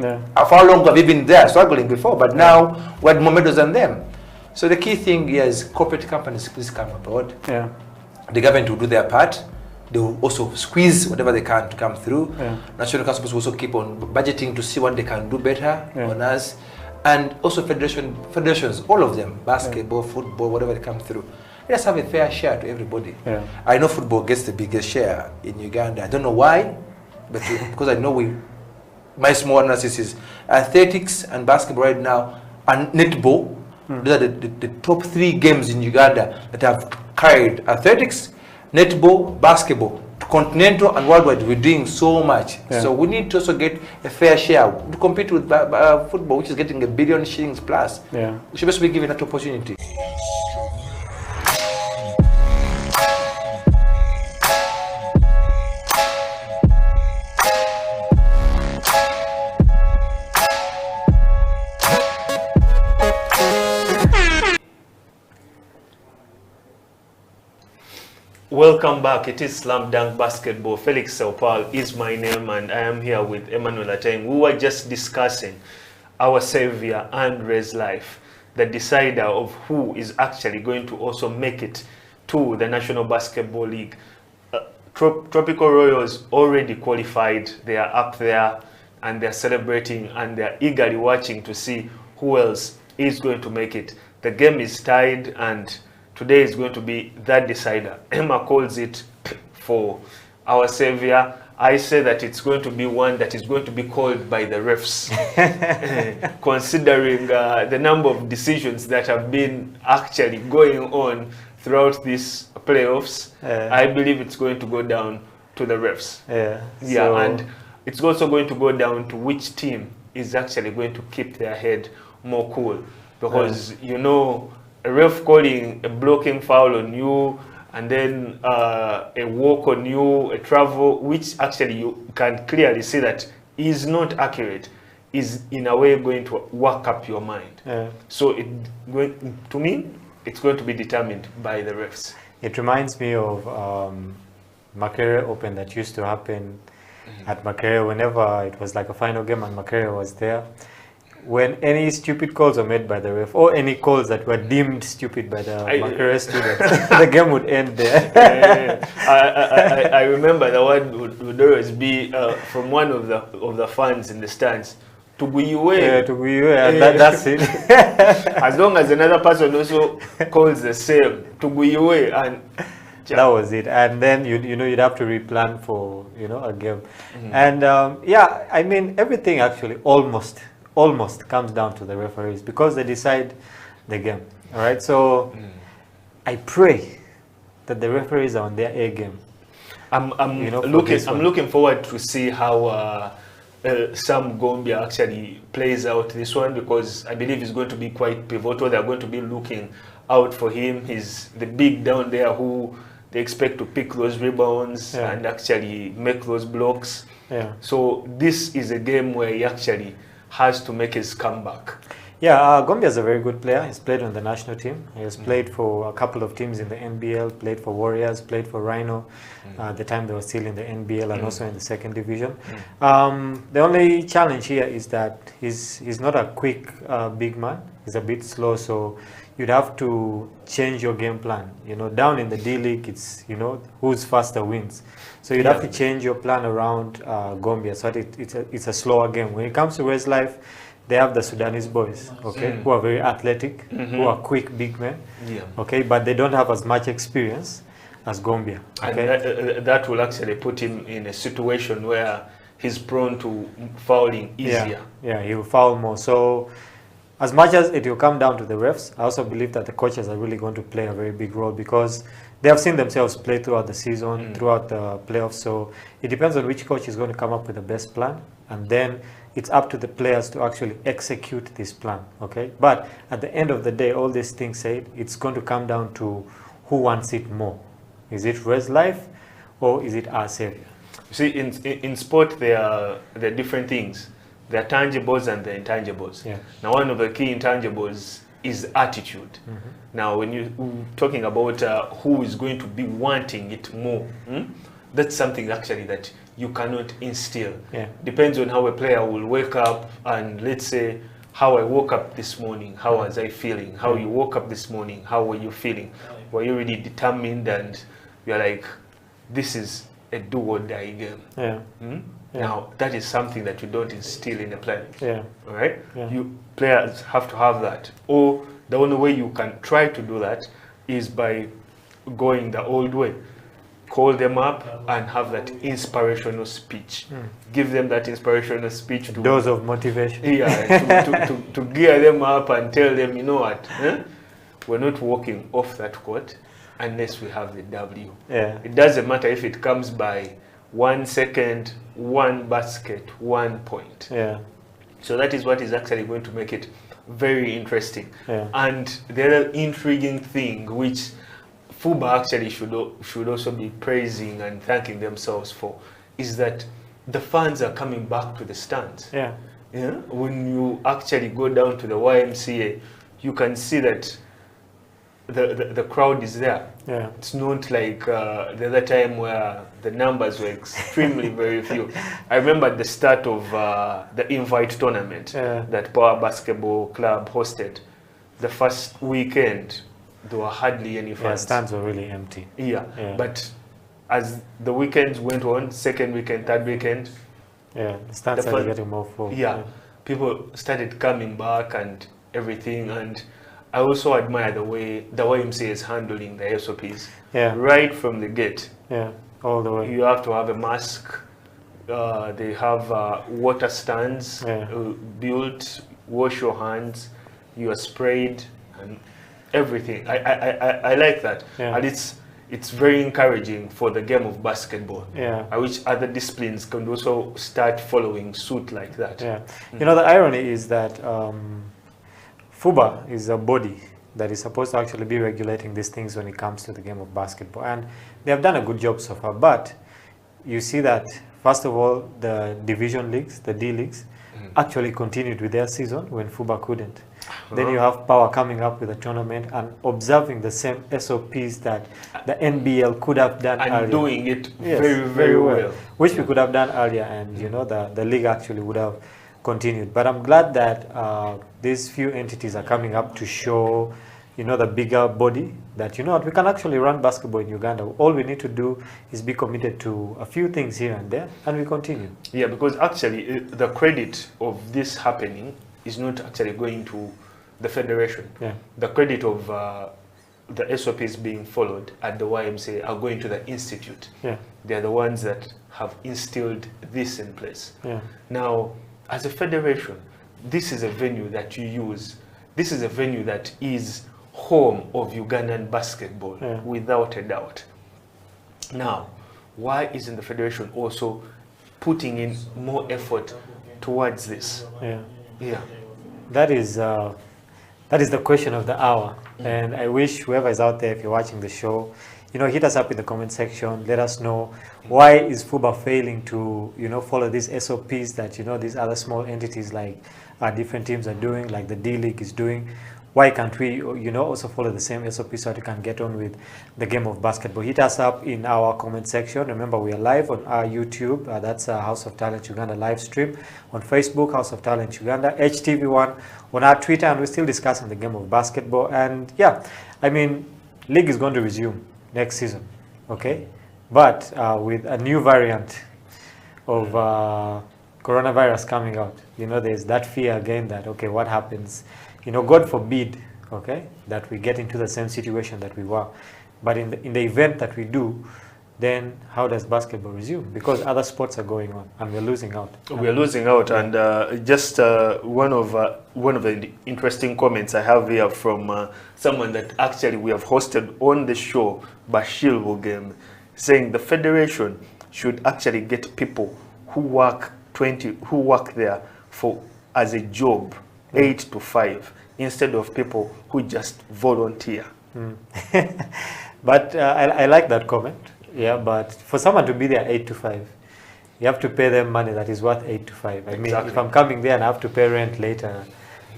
For how long have we been there, struggling before? But now we had more medals than them. So the key thing here is corporate companies please come aboard. The government will do their part. They will also squeeze whatever they can to come through. National councils will also keep on budgeting to see what they can do better on us. And also federations, all of them, basketball, football, whatever they come through. Let's have a fair share to everybody. I know football gets the biggest share in Uganda. I don't know why, but because I know my small analysis is athletics and basketball right now, and netball. Those are the top 3 games in Uganda that have carried athletics, netball, basketball. Continental and worldwide, we're doing so much. So we need to also get a fair share to compete with football, which is getting $1 billion shillings plus. We should also be given that opportunity. Welcome back. It is Slam Dunk Basketball. Felix Saupal is my name, and I am here with Emmanuel Ateng. We were just discussing Our Savior and Raise Life, the decider of who is actually going to also make it to the National Basketball League. Tropical Royals already qualified. They are up there and they're celebrating and they're eagerly watching to see who else is going to make it. The game is tied, and today is going to be that decider. Emma calls it for Our Savior. I say that it's going to be one that is going to be called by the refs. Considering the number of decisions that have been actually going on throughout these playoffs, I believe it's going to go down to the refs. And it's also going to go down to which team is actually going to keep their head more cool. Because, a ref calling a blocking foul on you and then a walk on you, a travel, which actually you can clearly see that is not accurate, is in a way going to work up your mind. So to me, it's going to be determined by the refs. It reminds me of Makerere Open that used to happen at Makerere whenever it was like a final game and Makerere was there. When any stupid calls were made by the ref, or any calls that were deemed stupid by the Makerere students, the game would end there. I remember the one would always be from one of the fans in the stands. Tuguiwe. Yeah, Tuguiwe, that's it. As long as another person also calls the same, Tuguiwe, and that was it. And then you'd have to replan for a game. And yeah, I mean everything actually almost comes down to the referees because they decide the game. All right, so I pray that the referees are on their A game. I'm looking forward to see how Sam Gombia actually plays out this one, because I believe it's going to be quite pivotal. They're going to be looking out for him. He's the big down there who they expect to pick those rebounds and actually make those blocks. So this is a game where he actually has to make his comeback. Yeah, Gombia is a very good player. He's played on the national team. He has played for a couple of teams in the NBL, played for Warriors, played for Rhino at the time they were still in the NBL and also in the second division. The only challenge here is that he's not a quick big man. He's a bit slow, so you'd have to change your game plan. Down in the D League, it's who's faster wins. So you'd have to change your plan around Gombia so that it's a slower game. When it comes to Res Life, they have the Sudanese boys, who are very athletic, who are quick big men, but they don't have as much experience as Gombia. And that will actually put him in a situation where he's prone to fouling easier. Yeah, he will foul more. So as much as it will come down to the refs, I also believe that the coaches are really going to play a very big role, because they have seen themselves play throughout the season, throughout the playoffs. So it depends on which coach is going to come up with the best plan, and then it's up to the players to actually execute this plan. But at the end of the day, all these things said, it's going to come down to who wants it more. Is it Res Life or is it our savior? You see, in sport, there are different things. There are tangibles and there are intangibles. Now, one of the key intangibles is attitude. Now, when you're talking about who is going to be wanting it more, that's something actually that you cannot instill. Depends on how a player will wake up, and let's say how I woke up this morning, how was I feeling? How you woke up this morning, how were you feeling? Were you really determined and you're like, this is a do or die game? Now, that is something that you don't instill in a player. All right? You players have to have that. Or the only way you can try to do that is by going the old way. Call them up and have that inspirational speech. Give them that inspirational speech. To dose of motivation. To gear them up and tell them, you know what, we're not walking off that court unless we have the W. It doesn't matter if it comes by 1 second, 1 basket, 1 point. So that is what is actually going to make it very interesting. And the other intriguing thing, which FUBA actually should also be praising and thanking themselves for, is that the fans are coming back to the stands. When you actually go down to the YMCA, you can see that the crowd is there. It's not like the other time where the numbers were extremely very few. I remember at the start of the Invite tournament that Power Basketball Club hosted, the first weekend, there were hardly any fans. Stands were really empty. But as the weekends went on, second weekend, third weekend, the stands started getting more full. People started coming back and everything. And I also admire the way the YMCA is handling the SOPs. Right from the gate. All the way. You have to have a mask. They have water stands built. Wash your hands. You are sprayed and everything. I like that. And it's very encouraging for the game of basketball. I wish other disciplines can also start following suit like that. You know, the irony is that FUBA is a body that is supposed to actually be regulating these things when it comes to the game of basketball. And they have done a good job so far. But you see that, first of all, the division leagues, the D leagues, actually continued with their season when FUBA couldn't. Then you have Power coming up with a tournament and observing the same SOPs that the NBL could have done and earlier. doing it very well. Which we could have done earlier, and you know, the league actually would have continued. But I'm glad that these few entities are coming up to show, you know, the bigger body that, you know what, we can actually run basketball in Uganda. All we need to do is be committed to a few things here and there, and we continue. Yeah, because actually the credit of this happening is not actually going to the federation. Yeah. The credit of the SOPs being followed at the YMCA are going to the institute. Yeah. They are the ones that have instilled this in place. Yeah. Now, as a federation, this is a venue that you use. This is a venue that is home of Ugandan basketball, Yeah. without a doubt. Now, why isn't the federation also putting in more effort towards this? Yeah. Yeah. That is the question of the hour. And I wish whoever is out there, if you're watching the show, you know, hit us up in the comment section. Let us know, why is FUBA failing to, you know, follow these SOPs that, you know, these other small entities like different teams are doing, like the D League is doing. Why can't we, you know, also follow the same SOPs so that we can get on with the game of basketball? Hit us up in our comment section. Remember, we are live on our YouTube. That's House of Talent Uganda live stream. On Facebook, House of Talent Uganda. HTV1 on our Twitter. And we're still discussing the game of basketball. And yeah, I mean, league is going to resume next season, okay? But with a new variant of coronavirus coming out, you know, there's that fear again that, okay, what happens? You know, God forbid, okay, that we get into the same situation that we were. But in the event that we do, then how does basketball resume? Because other sports are going on and we're losing out. We're losing out. And just one of the interesting comments I have here from someone that actually we have hosted on the show, Bashir Wogem, saying the federation should actually get people who work there for as a job, 8 to 5, instead of people who just volunteer. But I like that comment. Yeah, but for someone to be there 8 to 5, you have to pay them money that is worth 8 to 5. I mean, if I'm coming there and I have to pay rent later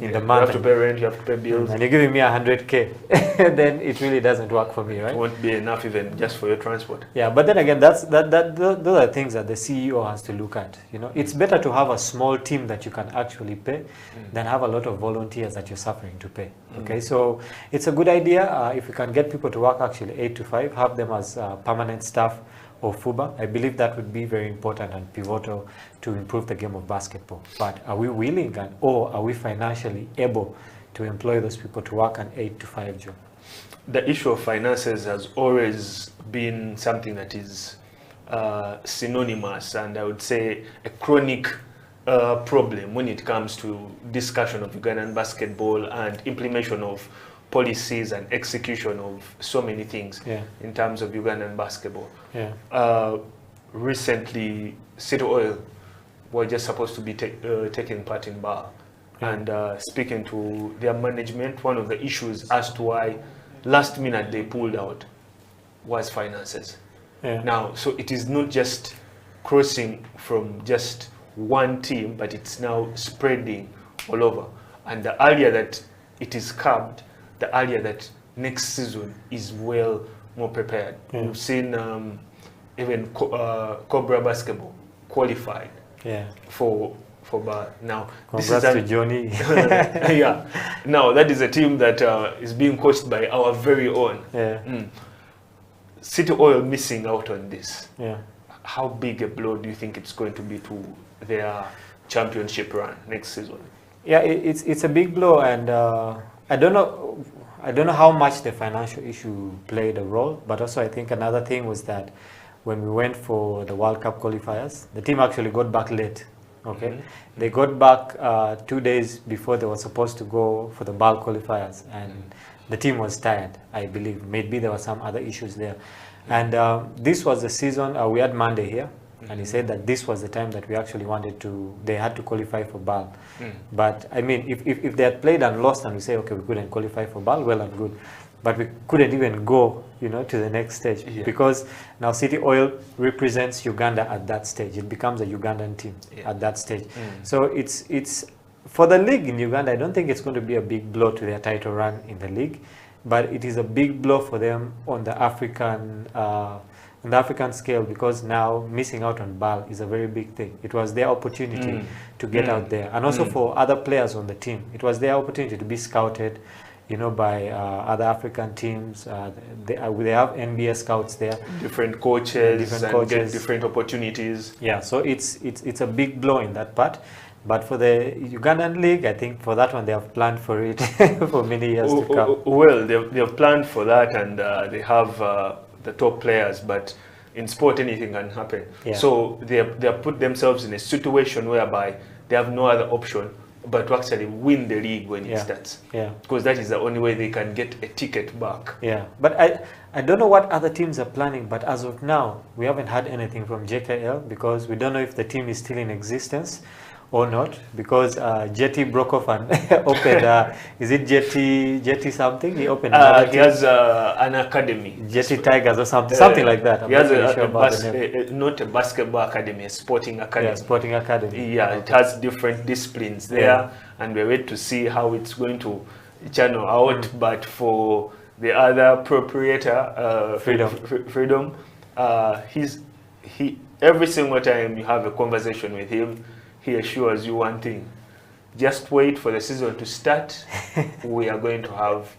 in the month, you have to pay rent, you have to pay bills, and you're giving me 100K, then it really doesn't work for me, right? It won't be enough even just for your transport. Yeah, but then again, those are things that the CEO has to look at. You know, it's better to have a small team that you can actually pay than have a lot of volunteers that you're suffering to pay. Okay, so it's a good idea if we can get people to work actually 8 to 5, have them as permanent staff of FUBA. I believe that would be very important and pivotal to improve the game of basketball. But are we willing or are we financially able to employ those people to work an 8 to 5 job? The issue of finances has always been something that is synonymous and I would say a chronic problem when it comes to discussion of Ugandan basketball and implementation of policies and execution of so many things in terms of Ugandan basketball. Recently, City Oil were just supposed to be taking part in Bar. And speaking to their management, one of the issues as to why last minute they pulled out was finances. Now, so it is not just crossing from just one team, but it's now spreading all over. And the earlier that it is curbed, the earlier that next season is well more prepared. We've seen even Cobra basketball qualified for Bar. Now, congrats to Johnny. Yeah. Now that is a team that is being coached by our very own. City Oil missing out on this. How big a blow do you think it's going to be to their championship run next season? Yeah, it's a big blow, and I don't know how much the financial issue played a role, but also I think another thing was that when we went for the World Cup qualifiers, the team actually got back late. Okay, they got back 2 days before they were supposed to go for the BAL qualifiers, and the team was tired, I believe. Maybe there were some other issues there. And this was the season, we had Monday here, and he said that this was the time that we actually wanted to, they had to qualify for BAL. But I mean, if they had played and lost and we say, okay, we couldn't qualify for BAL, well and good. But we couldn't even go, you know, to the next stage because now City Oil represents Uganda at that stage. It becomes a Ugandan team at that stage. So it's for the league in Uganda. I don't think it's going to be a big blow to their title run in the league, but it is a big blow for them on the African scale, because now missing out on BAL is a very big thing. It was their opportunity to get out there, and also for other players on the team, it was their opportunity to be scouted, you know, by other African teams. They have NBA scouts there, different coaches, get different opportunities. Yeah, so it's a big blow in that part. But for the Ugandan league, I think for that one they have planned for it for many years to come. Well, they have planned for that, and they have the top players. But in sport, anything can happen. So they have put themselves in a situation whereby they have no other option but to actually win the league when it starts. Because that is the only way they can get a ticket back. But I don't know what other teams are planning, but as of now, we haven't had anything from JKL because we don't know if the team is still in existence or not, because Jetty broke off and opened, is it Jetty something? He opened he has an academy. Jetty Tigers or something like that. He has not a basketball academy, a sporting academy. Yeah, sporting academy. Yeah, it has different disciplines there, and we're waiting to see how it's going to channel out. But for the other proprietor, Freedom, every single time you have a conversation with him, he assures you one thing: just wait for the season to start. We are going to have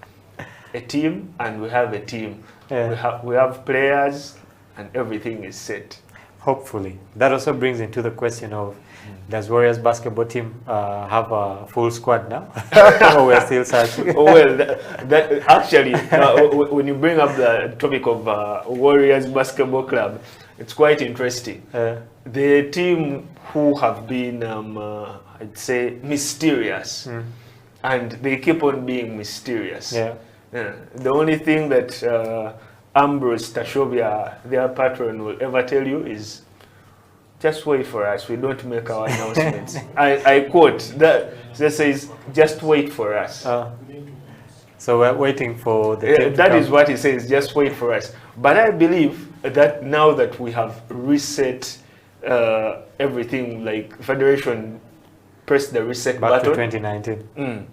a team, and we have a team. We have players, and everything is set. Hopefully. That also brings into the question of, does Warriors basketball team have a full squad now? Or we're still searching? Well, actually, when you bring up the topic of Warriors basketball club, it's quite interesting. The team who have been, I'd say, mysterious, and they keep on being mysterious. The only thing that Ambrose Tashovia, their patron, will ever tell you is, just wait for us, we don't make our announcements. I quote, that says, just wait for us. So we're waiting for the team that is what he says, just wait for us. But I believe that now that we have reset everything, like Federation pressed the reset back button. To 2019.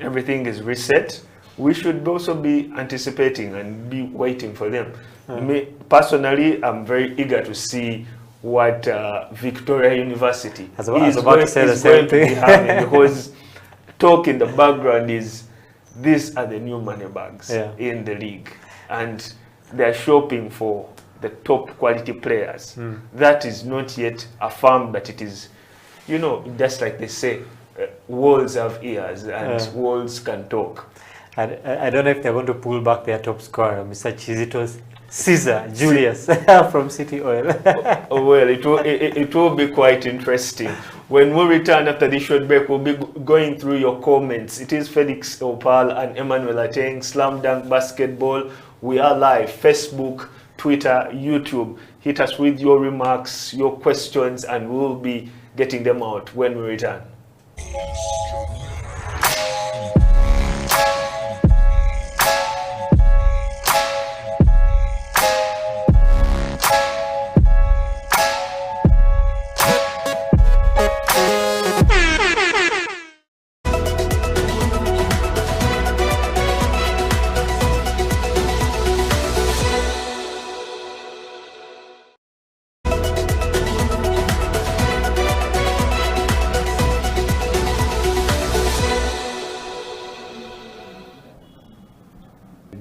Everything is reset. We should also be anticipating and be waiting for them. Me, personally, I'm very eager to see what Victoria University is going to be having, because talk in the background is, these are the new money bags in the league, and they're shopping for the top quality players. That is not yet affirmed, but it is, you know, just like they say, walls have ears and walls can talk. I don't know if they're going to pull back their top scorer, Mr. Chizito's Caesar Julius from City Oil. Well, it will be quite interesting. When we return after this short break, we'll be going through your comments. It is Felix Opal and Emmanuel Ateng, Slam Dunk Basketball. We are live, Facebook, Twitter, YouTube. Hit us with your remarks, your questions, and we'll be getting them out when we return.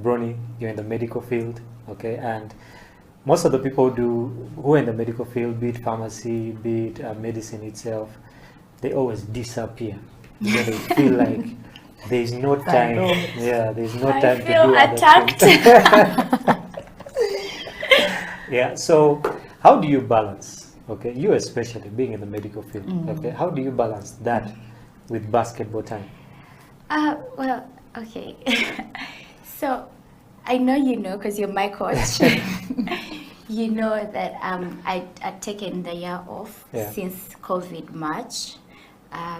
Bronny, you're in the medical field, okay, and most of the people who are in the medical field, be it pharmacy, be it medicine itself, they always disappear. You know, they feel like there's no time. There's no time to do attacked. So how do you balance, okay, you especially being in the medical field, okay, how do you balance that with basketball time? Well, okay. So, I know you know, because you're my coach. You know that I'd taken the year off since COVID March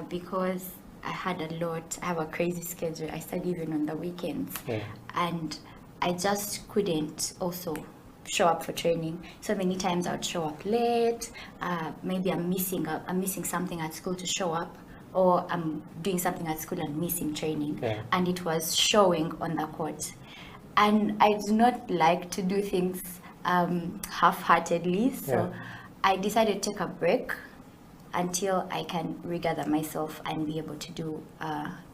because I had a lot. I have a crazy schedule. I study even on the weekends, and I just couldn't also show up for training. So many times I would show up late. Maybe I'm missing something at school to show up, or I'm doing something at school and missing training, and it was showing on the court. And I do not like to do things half-heartedly, so I decided to take a break until I can regather myself and be able to do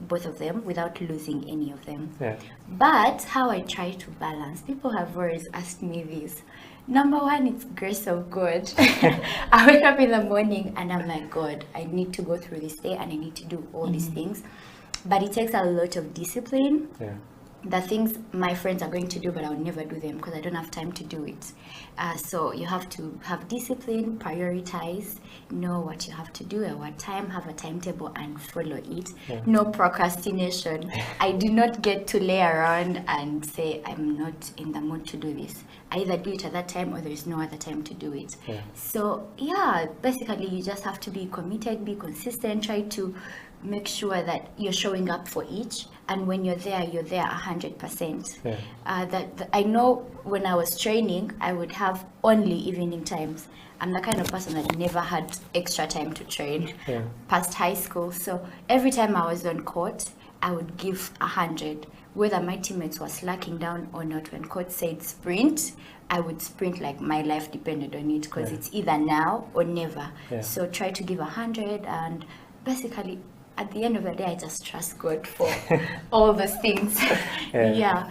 both of them without losing any of them. But how I try to balance, people have always asked me this. Number one, it's grace of God. I wake up in the morning and I'm like, God, I need to go through this day and I need to do all these things. But it takes a lot of discipline. The things my friends are going to do, but I'll never do them because I don't have time to do it. So you have to have discipline, prioritize, know what you have to do at what time, have a timetable and follow it. No procrastination. I do not get to lay around and say, I'm not in the mood to do this. I either do it at that time or there is no other time to do it. So yeah, basically you just have to be committed, be consistent, try to make sure that you're showing up for each, and when you're there 100%. I know when I was training I would have only evening times. I'm the kind of person that never had extra time to train past high school, so every time I was on court I would give 100, whether my teammates were slacking down or not. When coach said sprint, I would sprint like my life depended on it, because it's either now or never. So try to give 100, and basically at the end of the day, I just trust God for all those things. Yeah.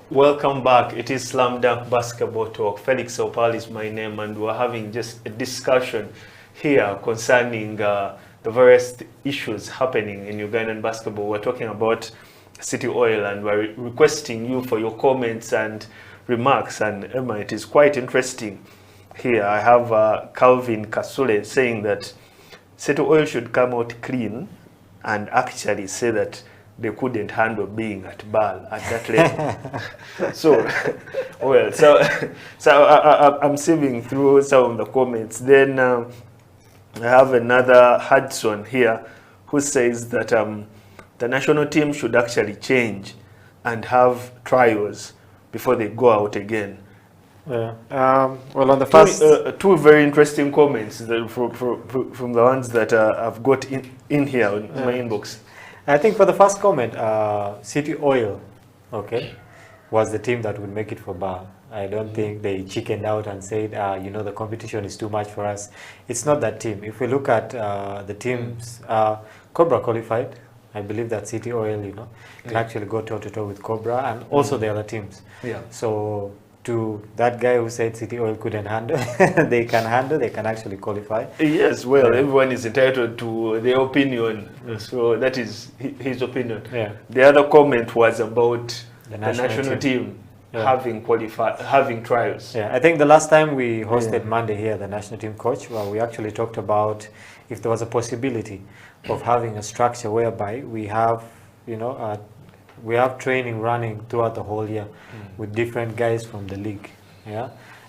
Welcome back. It is Slam Dunk Basketball Talk. Felix Opal is my name, and we're having just a discussion here concerning the various issues happening in Ugandan basketball. We're talking about City Oil, and we're requesting you for your comments and remarks. And Emma, it is quite interesting here. I have Calvin Kasule saying that City Oil should come out clean and actually say that they couldn't handle being at BAL at that level. So I'm sieving through some of the comments. Then I have another Hudson here who says that the national team should actually change and have trials before they go out again. Well, on the first... Two very interesting comments from the ones that I've got in here in my inbox. I think for the first comment, City Oil, was the team that would make it for BAL. I don't think they chickened out and said, the competition is too much for us. It's not that team. If we look at the teams, Cobra qualified. I believe that City Oil, can actually go toe-to-toe with Cobra and also the other teams. So to that guy who said City Oil couldn't handle, they can actually qualify. Yes, well, everyone is entitled to their opinion, so that is his opinion. The other comment was about the national team having trials. I think the last time we hosted Monday here, the national team coach, we actually talked about if there was a possibility of having a structure whereby we have, we have training running throughout the whole year with different guys from the league.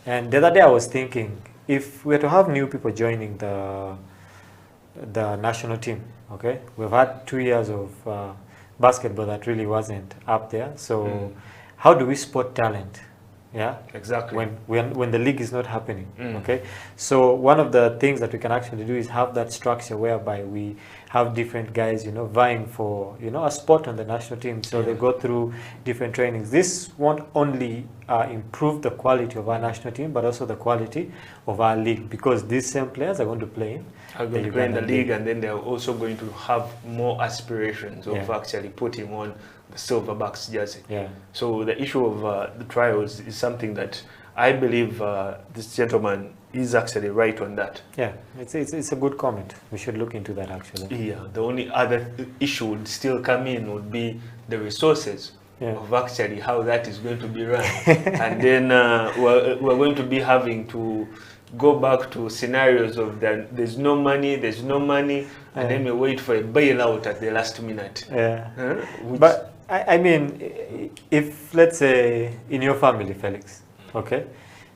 And the other day I was thinking, if we were to have new people joining the national team, we've had 2 years of basketball that really wasn't up there. So how do we spot talent? Yeah, exactly. When the league is not happening. Mm. Okay, so one of the things that we can actually do is have that structure whereby we have different guys, you know, vying for, you know, a spot on the national team. So they go through different trainings. This won't only improve the quality of our national team, but also the quality of our league, because these same players are going to play are going to play in the league, and then they're also going to have more aspirations of actually putting on the Silverbacks jersey. Yeah. So the issue of the trials is something that I believe this gentleman is actually right on that. Yeah, it's a good comment. We should look into that actually. Yeah, the only other issue would still come in would be the resources of actually how that is going to be run. And then we're going to be having to go back to scenarios of that there's no money, and then we wait for a bailout at the last minute. Yeah. But I mean, if let's say in your family, Felix, okay,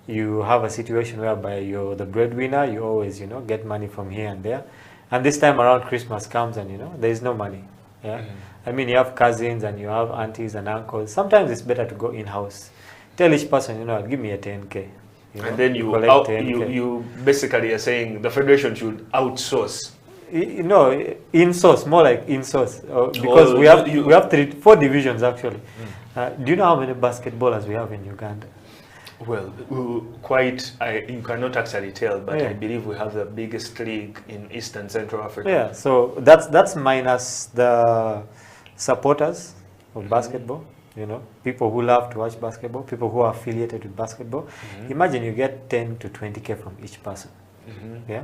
you have a situation whereby you're the breadwinner, you always, you know, get money from here and there, and this time around Christmas comes and, you know, there is no money. Yeah. I mean, you have cousins and you have aunties and uncles. Sometimes it's better to go in-house. Tell each person, you know, give me a 10K. You know, and then you basically are saying the federation should outsource. No, in-source, more like in-source, because we have 4 divisions actually. Do you know how many basketballers we have in Uganda? Well, you cannot actually tell, but I believe we have the biggest league in Eastern Central Africa. Yeah, so that's minus the supporters of basketball, you know, people who love to watch basketball, people who are affiliated with basketball. Imagine you get 10 to 20K from each person. Yeah,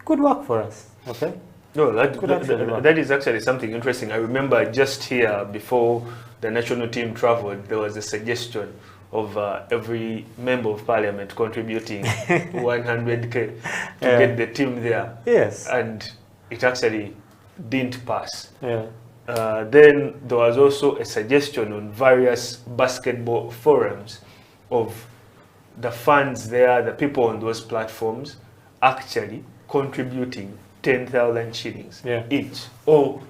good work for us. Okay. No, that is actually something interesting. I remember just here before the national team traveled, there was a suggestion of every member of parliament contributing 100K to get the team there. Yes. And it actually didn't pass. Yeah. Then there was also a suggestion on various basketball forums of the fans there, the people on those platforms, actually contributing 10,000 shillings each, or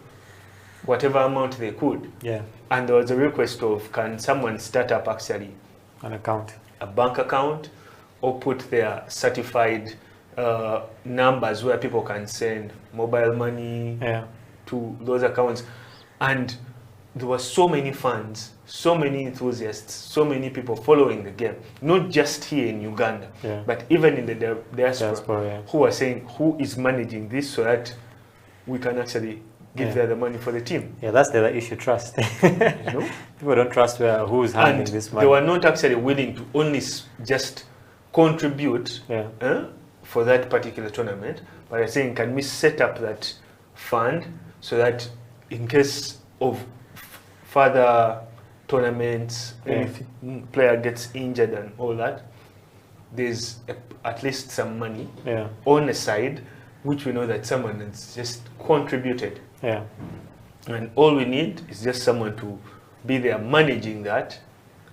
whatever amount they could. Yeah. And there was a request of, can someone start up actually an account, a bank account, or put their certified numbers where people can send mobile money to those accounts. And there were so many fans, so many enthusiasts, so many people following the game, not just here in Uganda, but even in the diaspora, who are saying, who is managing this so that we can actually give them the money for the team. Yeah, that's the other issue, trust. You know? People don't trust who's handling this money. They were not actually willing to only just contribute for that particular tournament, but they're saying, can we set up that fund so that in case of further tournaments, anything, player gets injured and all that, there's at least some money on the side, which we know that someone has just contributed. Yeah. And all we need is just someone to be there managing that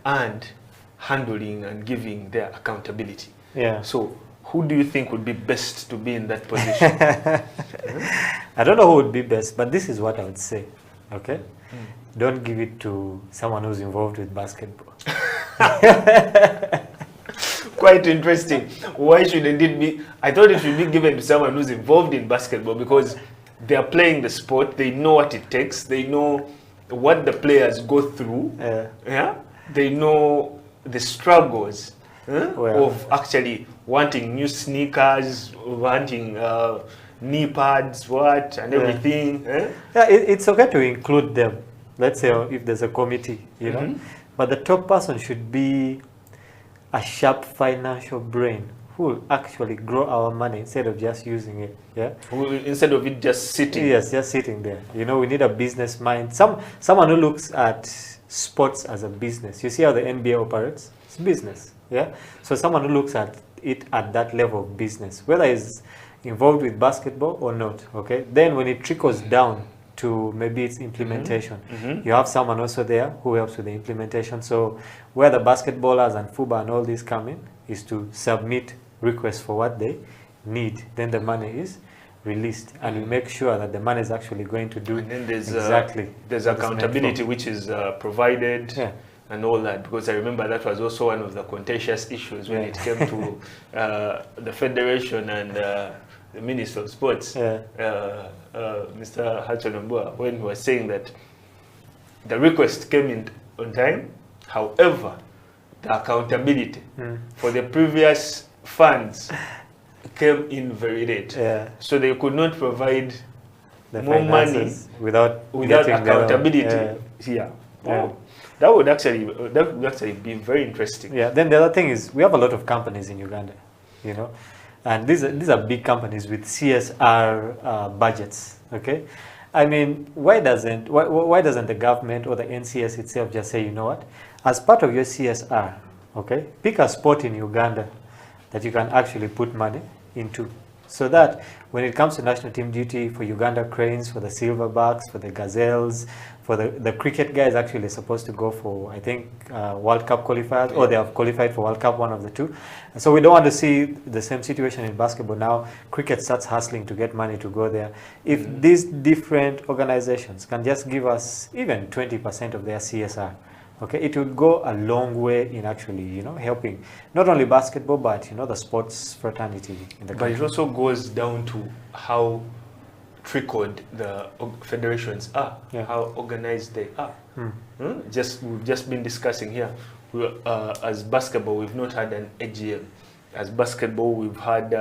and handling and giving their accountability. Yeah. So who do you think would be best to be in that position? I don't know who would be best, but this is what I would say. Okay? Don't give it to someone who's involved with basketball. Quite interesting. Why shouldn't it be? I thought it should be given to someone who's involved in basketball, because they are playing the sport, they know what it takes, they know what the players go through, they know the struggles of actually wanting new sneakers, wanting knee pads, and everything. Yeah, it's okay to include them. Let's say if there's a committee, you know, but the top person should be a sharp financial brain who will actually grow our money instead of just using it. Yeah. Instead of it just sitting. Yes, just sitting there. You know, we need a business mind. Someone who looks at sports as a business. You see how the NBA operates? It's business. Yeah. So someone who looks at it at that level of business, whether he's involved with basketball or not. Okay. Then when it trickles down to maybe its implementation, you have someone also there who helps with the implementation. So where the basketballers and football and all this come in is to submit requests for what they need. Then the money is released, and we make sure that the money is actually going to do and then there's exactly. There's accountability which is provided. and all that, because I remember that was also one of the contentious issues when it came to the federation and the Minister of Sports, Mr. Hudson Mbua, when he was saying that the request came in on time, however, the accountability for the previous funds came in very late. So they could not provide more money without accountability here. Oh, that would actually be very interesting. Yeah. Then the other thing is we have a lot of companies in Uganda, you know, and these are big companies with CSR budgets. Okay, I mean, why doesn't the government or the NCS itself just say, you know what, as part of your CSR, okay, pick a sport in Uganda that you can actually put money into, so that when it comes to national team duty for Uganda Cranes, for the Silverbacks, for the Gazelles, for the cricket guys actually supposed to go for, I think, World Cup qualifiers, or they have qualified for World Cup, one of the two. So we don't want to see the same situation in basketball now. Cricket starts hustling to get money to go there. If these different organizations can just give us even 20% of their CSR, okay, it would go a long way in actually, you know, helping not only basketball, but, you know, the sports fraternity in the country. But it also goes down to how trickled the federations are, how organized they are. We've just been discussing here. As basketball, we've not had an AGM. As basketball, we've had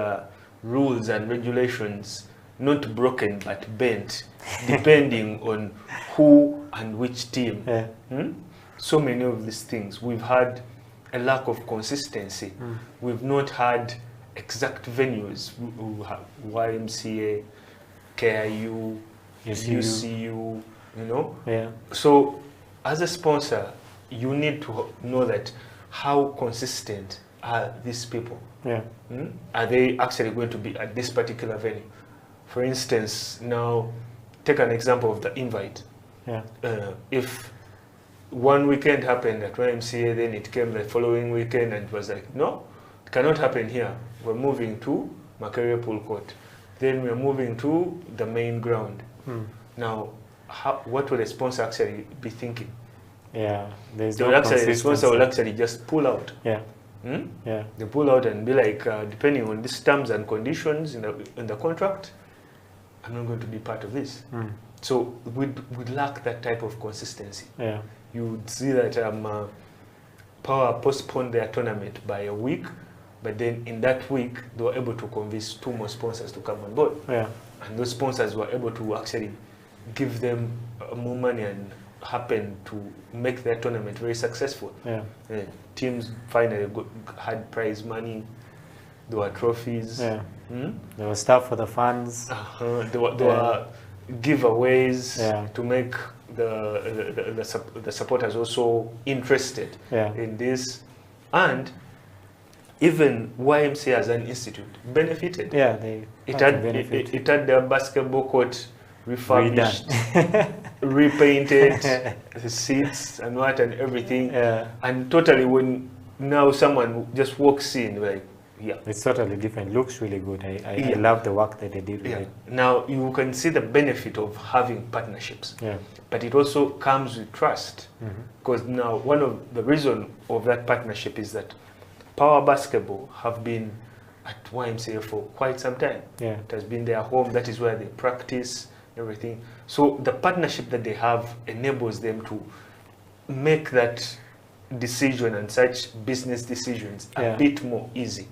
rules and regulations not broken but bent, depending on who and which team. So many of these things. We've had a lack of consistency. We've not had exact venues. We have YMCA, KIU, UCU, you know? So as a sponsor, you need to know that how consistent are these people? Are they actually going to be at this particular venue? For instance, now take an example of the invite. If one weekend happened at YMCA, then it came the following weekend and it was like, no, it cannot happen here. We're moving to Makerere Pool Court. Then we're moving to the main ground. Now, what would a sponsor actually be thinking? There's the sponsor will actually just pull out. They pull out and be like, depending on these terms and conditions in the contract, I'm not going to be part of this. So we'd lack that type of consistency. You would see that Power postponed their tournament by a week, but then in that week they were able to convince 2 more sponsors to come on board. And those sponsors were able to actually give them more money and happen to make their tournament very successful. Teams finally had prize money, there were trophies. There was stuff for the fans. There were giveaways to make the supporters also interested in this, and even YMCA as an institute benefited. It had their basketball court refurbished, repainted, the seats and what and everything, and totally when now someone just walks in like, it's totally different. Looks really good. I love the work that they did with it. Now you can see the benefit of having partnerships, but it also comes with trust, because now one of the reasons of that partnership is that Power Basketball have been at YMCA for quite some time. It has been their home. That is where they practice everything. So the partnership that they have enables them to make that decision and such business decisions a bit more easy.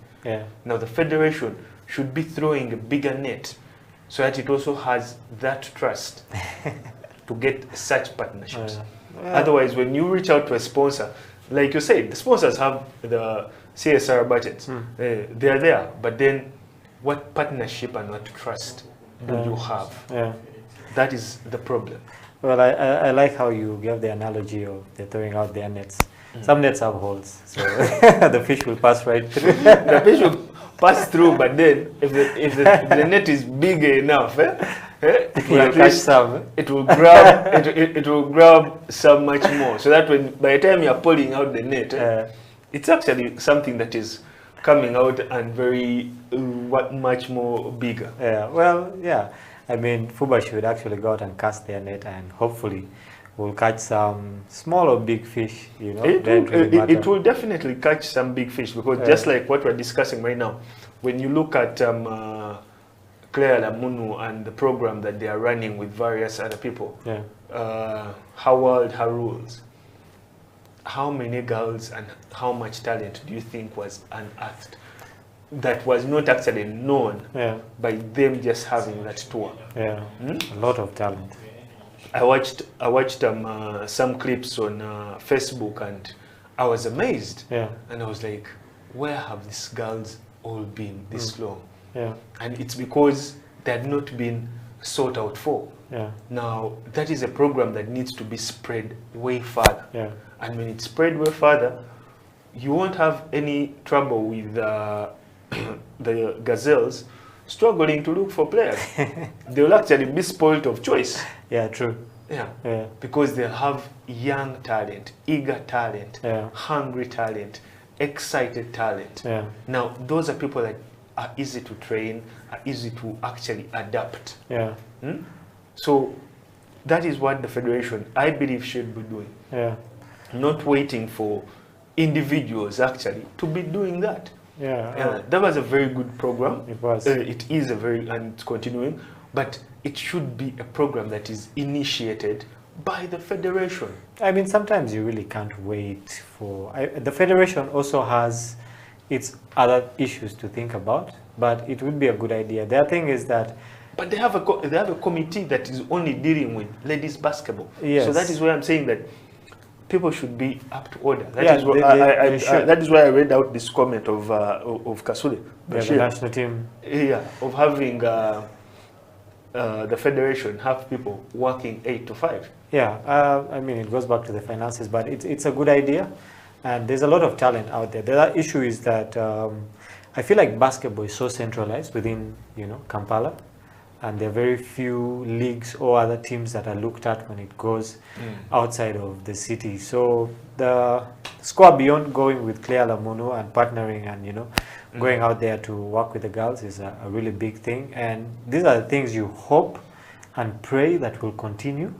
Now the federation should be throwing a bigger net so that it also has that trust to get such partnerships. Otherwise, when you reach out to a sponsor, like you said, the sponsors have the CSR budgets. They are there, but then what partnership and what trust do you have? That is the problem. Well, I like how you gave the analogy of they're throwing out their nets. Some nets have holes, so the fish will pass right through. The fish will pass through, but then if the net is big enough, it will at least it will grab it will grab some much more. So that when by the time you are pulling out the net, it's actually something that is coming out and very much more bigger. I mean, FUBA should actually go out and cast their net, and hopefully will catch some small or big fish, you know. It will definitely catch some big fish, because just like what we're discussing right now, when you look at Claire Lamunu and the program that they are running with various other people, Howard, her rules, how many girls and how much talent do you think was unearthed that was not actually known by them just having that tour? A lot of talent. I watched some clips on Facebook, and I was amazed. And I was like, where have these girls all been this long? And it's because they had not been sought out for. Now, that is a program that needs to be spread way further. And when it's spread way further, you won't have any trouble with the gazelles struggling to look for players. They will actually be spoiled of choice. True. Because they'll have young talent, eager talent, hungry talent, excited talent. Now, those are people that are easy to train, are easy to actually adapt. So that is what the federation, I believe, should be doing. Not waiting for individuals actually to be doing that. That was a very good program. It was. It is a very, and it's continuing, but it should be a program that is initiated by the federation. I mean, sometimes you really can't wait for... the federation also has its other issues to think about, but it would be a good idea. The other thing is that... But they have a committee that is only dealing with ladies basketball. Yes. So that is why I'm saying that people should be up to order. That is why I read out this comment of Kasule, the national team. Of having the federation have people working 8 to 5. I mean, it goes back to the finances, but it's a good idea, and there's a lot of talent out there. The other issue is that I feel like basketball is so centralized within, Kampala, and there are very few leagues or other teams that are looked at when it goes outside of the city. So the squad beyond going with Claire Lamunu and partnering and, going out there to work with the girls is a really big thing. And these are the things you hope and pray that will continue.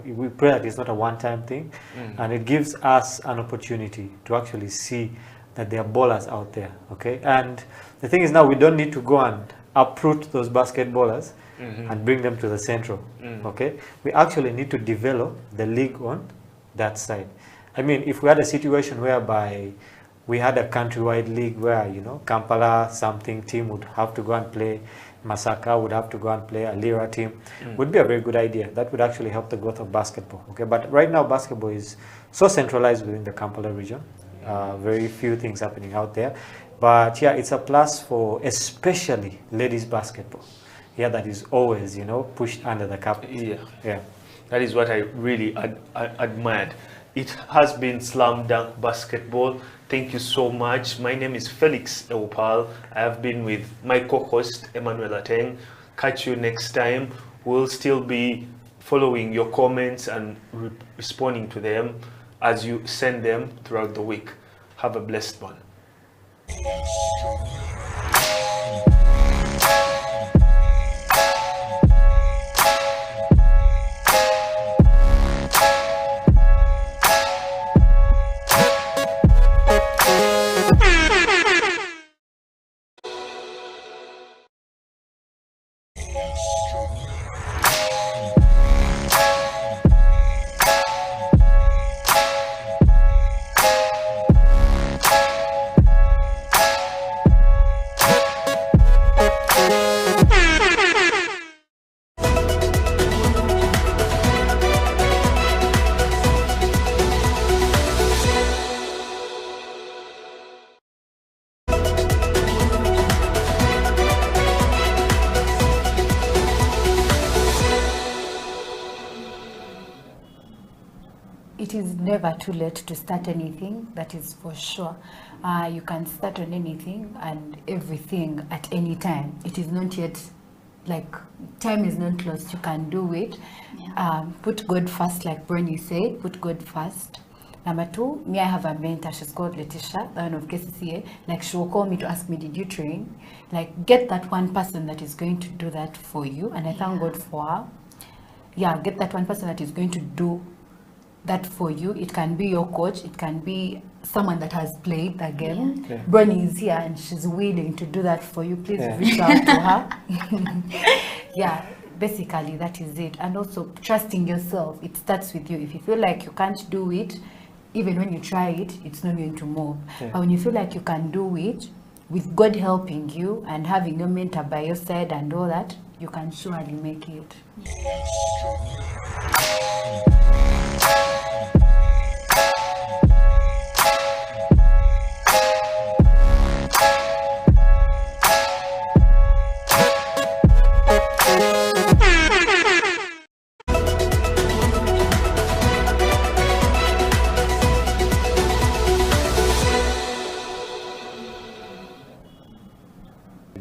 We pray that it's not a one-time thing, and it gives us an opportunity to actually see that there are ballers out there, okay? And the thing is, now we don't need to go and uproot those basketballers and bring them to the central, okay? We actually need to develop the league on that side. I mean, if we had a situation whereby we had a countrywide league where, Kampala something team would have to go and play, Masaka would have to go and play, a Lira team, would be a very good idea. That would actually help the growth of basketball, okay? But right now, basketball is so centralized within the Kampala region. Very few things happening out there. But yeah, it's a plus for especially ladies basketball. That is always, pushed under the carpet. That is what I really admired. It has been Slam Dunk Basketball. Thank you so much. My name is Felix Eupal. I have been with my co-host, Emmanuel Ateng. Catch you next time. We'll still be following your comments and responding to them as you send them throughout the week. Have a blessed one. It is never too late to start anything, that is for sure. You can start on anything and everything at any time. It is not yet, time is not lost, you can do it. Put God first, like Bernie said, put God first. Number 2, I have a mentor, she's called Letitia, the one of KCCA. She will call me to ask me, did you train? Get that one person that is going to do that for you, and I thank God for her. get that one person that is going to do that for you. It can be your coach, it can be someone that has played the game. Yeah. Bronnie is here and she's willing to do that for you. Please Yeah. reach out to her. Basically that is it. And also trusting yourself. It starts with you. If you feel like you can't do it, even when you try it, it's not going to move. Yeah. But when you feel like you can do it, with God helping you and having your mentor by your side and all that, you can surely make it.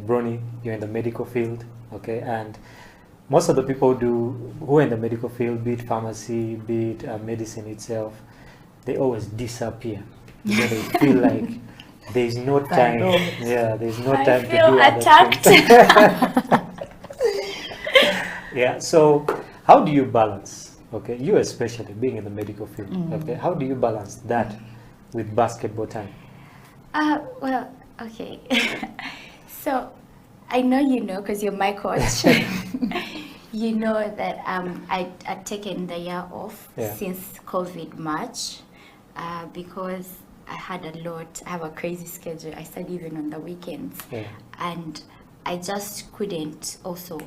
Bronnie, you're in the medical field, okay, and most of the people who are in the medical field, be it pharmacy, be it medicine itself, they always disappear. They feel like there's no time. There's no time to do attacked. Yeah. So, how do you balance? Okay, you especially being in the medical field. Okay, how do you balance that with basketball time? Well, okay. So, I know you know because you're my coach. You know that I'd taken the year off since COVID March because I had a lot. I have a crazy schedule. I study even on the weekends, and I just couldn't also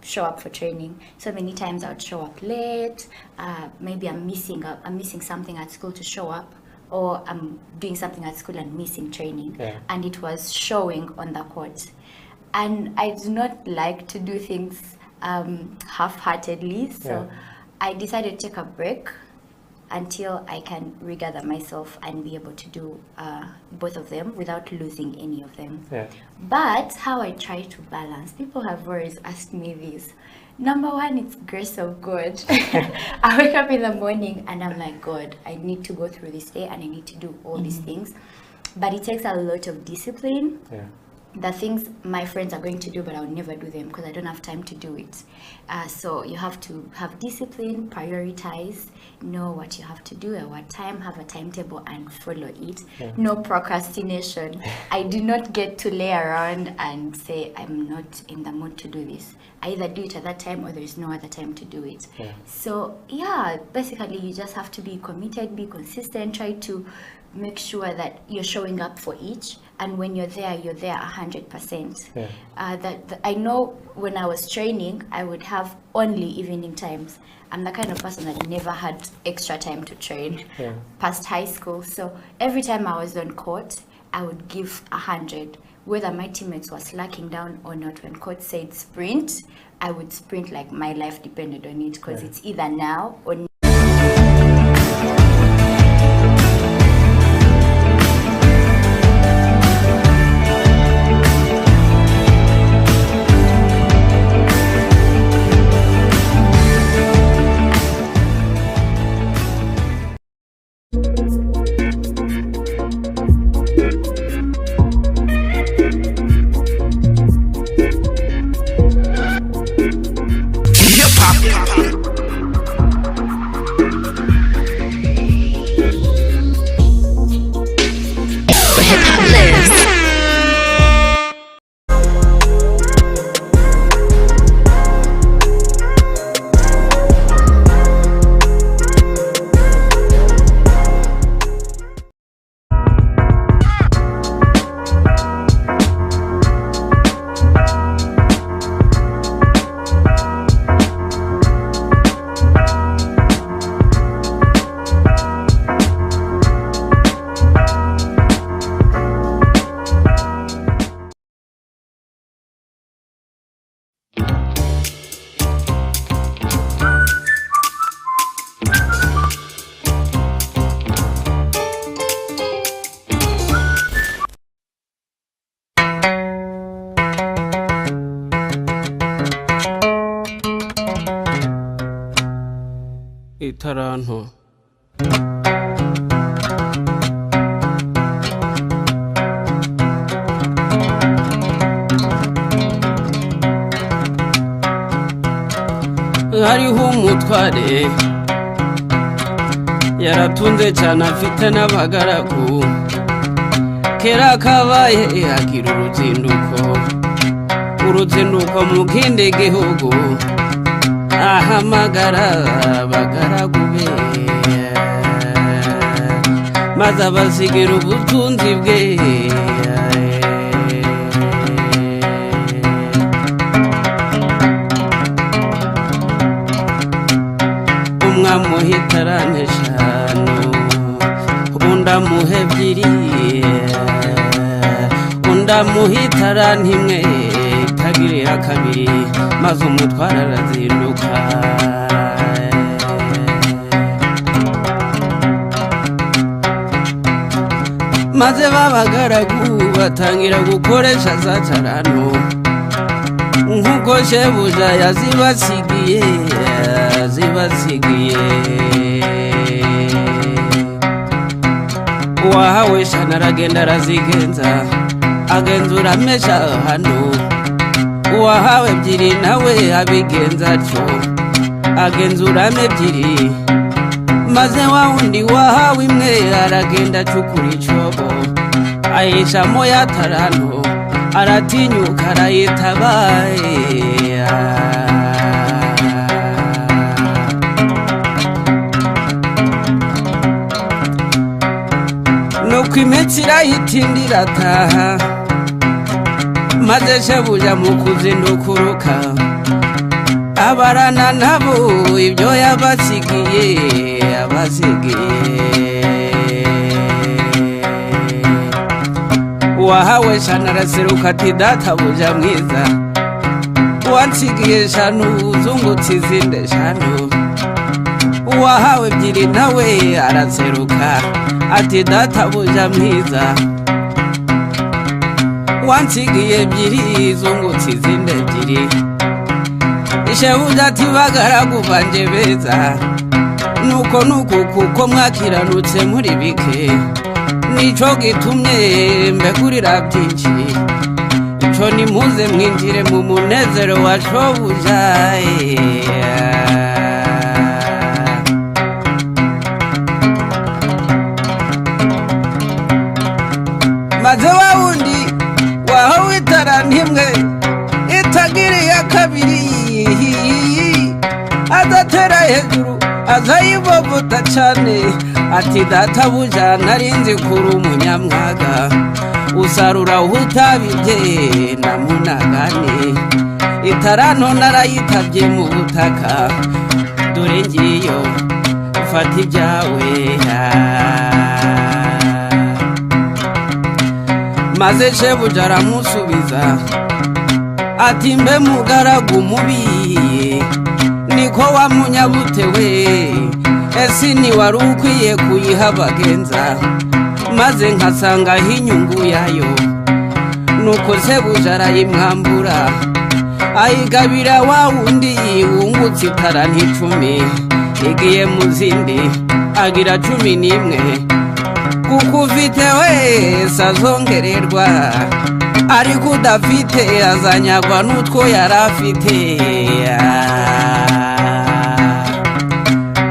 show up for training. So many times I would show up late. Maybe I'm missing something at school to show up, or I'm doing something at school and missing training, and it was showing on the court. And I do not like to do things half-heartedly, so I decided to take a break until I can regather myself and be able to do both of them without losing any of them. But how I try to balance, people have always asked me this. Number one, it's grace of God. I wake up in the morning and I'm like, God, I need to go through this day and I need to do all these things. But it takes a lot of discipline. The things my friends are going to do, but I'll never do them because I don't have time to do it. So you have to have discipline, prioritize, know what you have to do at what time, have a timetable and follow it. No procrastination. I do not get to lay around and say, I'm not in the mood to do this. I either do it at that time or there's no other time to do it. So basically you just have to be committed, be consistent, try to make sure that you're showing up for each, and when you're there 100%. I know when I was training, I would have only evening times. I'm the kind of person that never had extra time to train past high school. So every time I was on court, I would give 100. Whether my teammates were slacking down or not, when coach said sprint, I would sprint like my life depended on it, because it's either now or never. itaranto hariho umutware yaratunze cyane afite n'abagaragu kera kabaye agira uruzinduko mu kindi gihugu ahamagara abagaragu be maze abasigira ubutunzi bwe umwamuhe tarane eshanu undamuhe ebyiri undamuhe tarane imwe itagirira kabiri maze umutwara arazinduka maze babagaragu batangira gukoresha za tarano nk'uko shebuja yazibasigiye uwahawe shana aragenda arazigenza agenzura amesha hano uwahawe ebyiri nawe abigenza atyo agenzuramo ebyiri maze wa wundi wahawe imwe aragenda acukura icobo ayishamo ya tarano aratinyuka arayitabaye nuko imitsi irayitindira ataha maze shebuja mu kuzindukuruka abarana nabo ibyo yabasigiye uwahawe shana araseruka ati databuja mwiza wansigiye shanu uzungutse izindi eshanu uwahawe ebyiri nawe araseruka ati databuja mwiza wansigiye ebyiri zungutse izindi ebyiri shebuja ati bagaragu banje beza nuko kuko mwakiranutse muri bike nico gitumye mbegurira byinshi ico nimuze mwinjire mu munezero wa shobuja maze wa wundi wahawe tarane imwe itagiriye kabiri adatera hejuru azayibovota cyane ati databuja narinzi kuri umunyamwaga usarura utabibye na munagane itarano narayitabye mu butaka dore ngiyo ufata ibyawe maze shebuja aramusubiza ati mbe mugaragu mubi niko wamunyabutewe ese ni wari ukwiye kuyiha abagenza maze nkasangaho inyungu yayo nuko shebuja arayimwambura ayigabira wa wundi wungutse itarane 10 igiye mu zindi agira 11 kuko ufite wese azongererwa ariko udafite azanyagwa n'utwo yari afite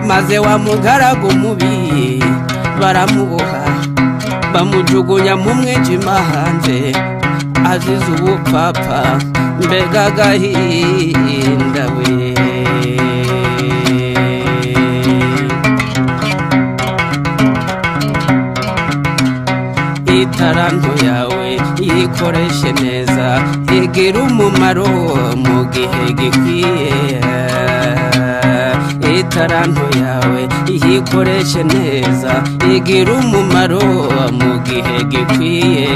maze wa mugaragu mubi baramuboha bamujugunya mu mwijima hanze azize ubupfapfa mbega agahinda we itaranto yawe yikoreshe neza igira umumaro mu gihe gikwiye itaranto yawe yikoreshe neza igira umumaro mu gihe gikwiye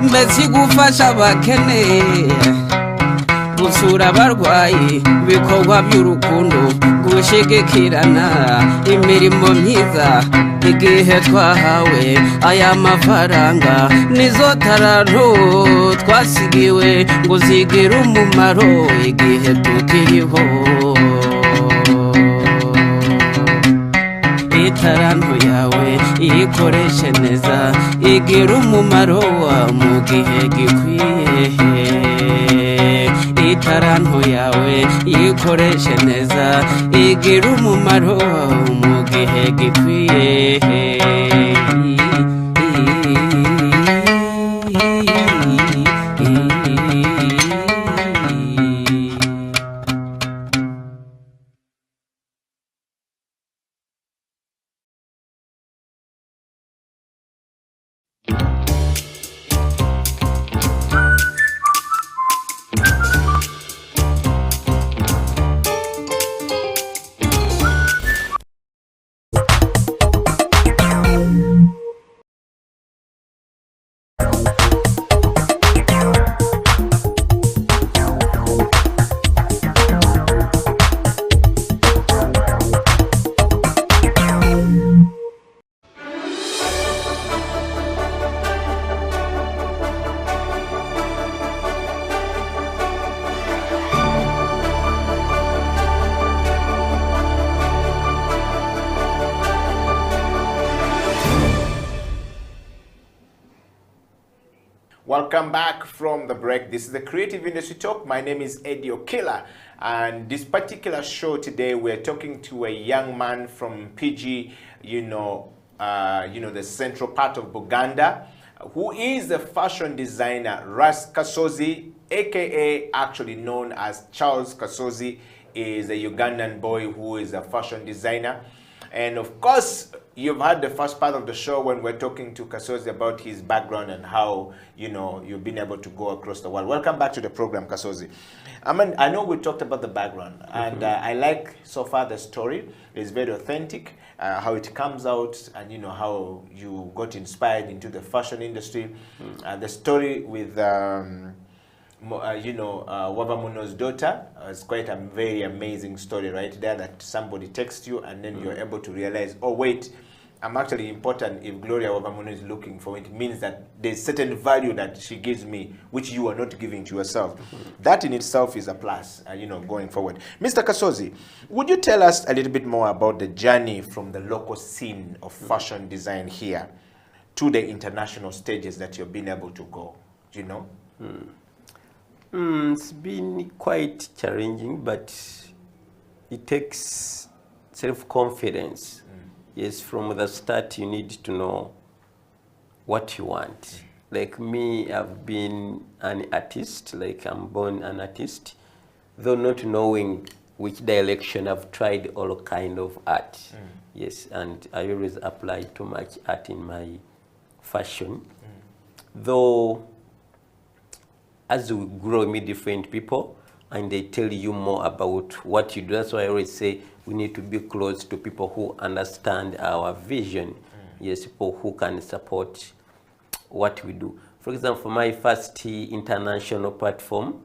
mbese gufasha abakene gusura abarwayi ibikorwa by'urukundo gushigikirana imirimo myiza igihe twahawe aya mafaranga nizo taranto twasigiwe ngo zigire umumaro igihe tukiriho itaranto yawe iyikoreshe neza igira umumaro mu gihe gikwiye taranto yawe yikoreshe neza igira umumaro mu gihe gikwiye. Welcome back from the break. This is the Creative Industry Talk. My name is Eddie Okila, and this particular show today we're talking to a young man from PG, the central part of Uganda, who is a fashion designer. Ras Kasozi, aka actually known as Charles Kasozi, is a Ugandan boy who is a fashion designer. And of course, you've had the first part of the show when we're talking to Kasozi about his background and how, you've been able to go across the world. Welcome back to the program, Kasozi. I know we talked about the background, and I like so far the story. It's very authentic, how it comes out, and how you got inspired into the fashion industry. The story with Wavamuno's daughter is quite a very amazing story right there, that somebody texts you and then you're able to realize, oh wait, I'm actually important. If Gloria Wavamuno is looking for it, means that there's certain value that she gives me which you are not giving to yourself. That in itself is a plus, going forward. Mr. Kasozi, would you tell us a little bit more about the journey from the local scene of fashion design here to the international stages that you've been able to go? It's been quite challenging, but it takes self-confidence. Yes, from the start you need to know what you want. Like me, I've been an artist, like I'm born an artist, though not knowing which direction. I've tried all kind of art. Yes, and I always apply too much art in my fashion. Though as we grow, we meet different people and they tell you more about what you do. That's why I always say we need to be close to people who understand our vision. Yes, people who can support what we do. For example, for my first international platform,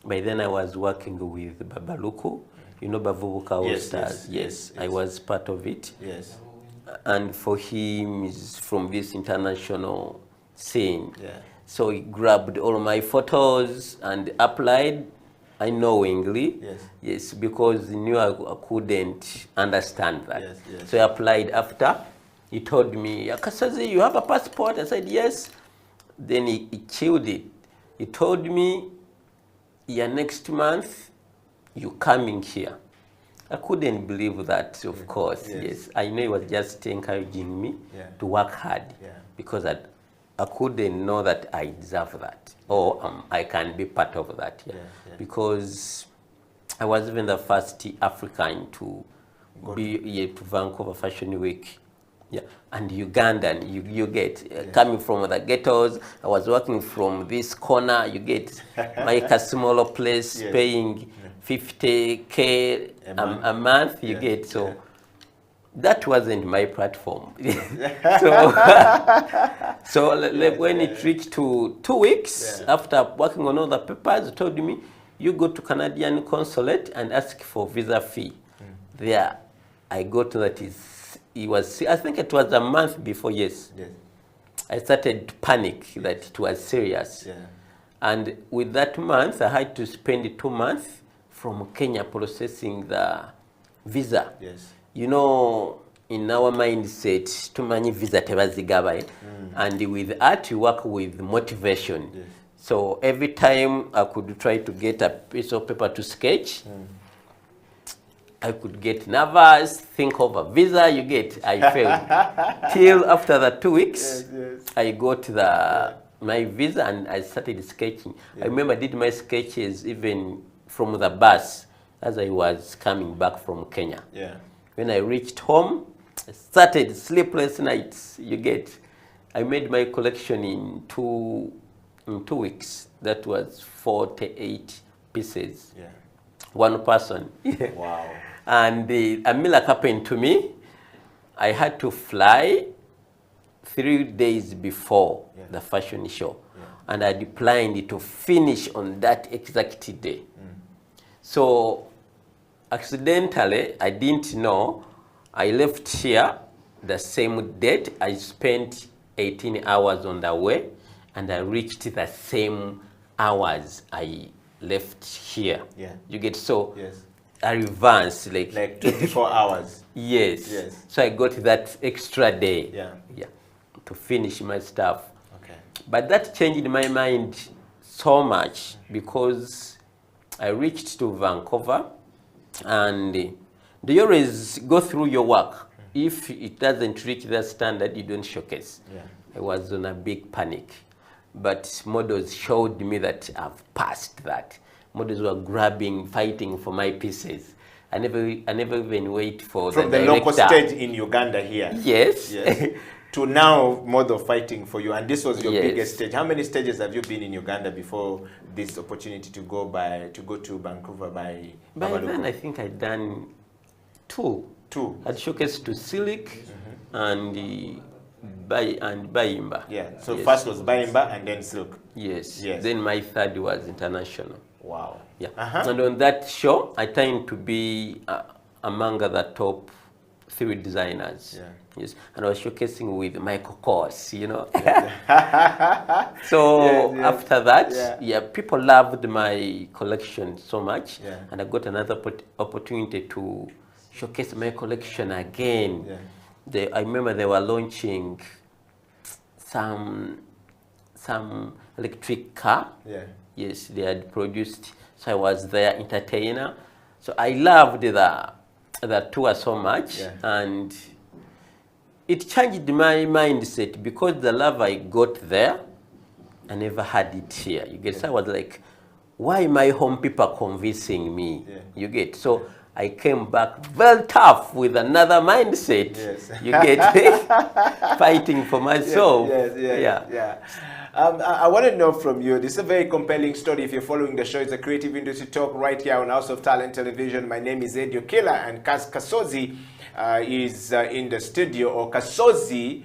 by then I was working with Babaluku, Bavubuka All Stars. Yes, I was part of it. Yes. And for him, is from this international scene. Yeah. So he grabbed all my photos and applied unknowingly. Yes, because he knew I couldn't understand that. So he applied after. He told me, Kasozi, you have a passport? I said, yes. Then he chilled it. He told me, yeah, next month, you coming here. I couldn't believe that, of course. Yes, I know he was just encouraging me to work hard because I couldn't know that I deserve that or I can be part of that. Because I was even the first African to be to Vancouver Fashion Week. And Ugandan, you get coming from the ghettos. I was working from this corner. You get like a smaller place paying 50K a month. You get so. That wasn't my platform. So when it reached to 2 weeks after working on all the papers, they told me, you go to Canadian consulate and ask for visa fee. There, I got to that. I think it was a month before, I started to panic that it was serious. And with that month, I had to spend 2 months from Kenya processing the visa. You know, in our mindset, too many visa tebazigabaye. And with art, you work with motivation. So every time I could try to get a piece of paper to sketch, I could get nervous, think of a visa, you get, I failed. Till after the 2 weeks, I got my visa and I started sketching. I remember I did my sketches even from the bus as I was coming back from Kenya. When I reached home, I started sleepless nights, you get. I made my collection in two weeks. That was 48 pieces. One person. Wow. And a miracle happened to me. I had to fly 3 days before the fashion show. And I planned to finish on that exact day. So accidentally, I didn't know, I left here the same date. I spent 18 hours on the way, and I reached the same hours I left here. You get, so I advanced like 24 hours. Yes. So I got that extra day. To finish my stuff. But that changed my mind so much because I reached to Vancouver, and they always go through your work. If it doesn't reach that standard, you don't showcase. I was on a big panic. But models showed me that I've passed that. Models were grabbing, fighting for my pieces. I never even wait for from the the director. local stage in Uganda here. Yes. To now model fighting for you, and this was your Yes. biggest stage. How many stages have you been in Uganda before this opportunity to go to Vancouver by then I think I'd done two. I'd showcased to Silk and Bayimba. So first was Bayimba and then Silk. Yes. Then my third was international. Wow. And on that show, I tend to be among the top 3 designers. Yes. And I was showcasing with Michael Kors, you know. So after that, people loved my collection so much, and I got another opportunity to showcase my collection again. I remember they were launching some electric car. Yes, they had produced. So I was their entertainer. So I loved the tour so much, and it changed my mindset because the love I got there, I never had it here. You get, so I was like, why my home people convincing me? You get, so I came back very tough with another mindset. You get, fighting for myself. I want to know from you, this is a very compelling story. If you're following the show, it's a creative industry talk right here on House of Talent Television. My name is Edio Killer, and Kaz Kasozi is in the studio, or Kasozi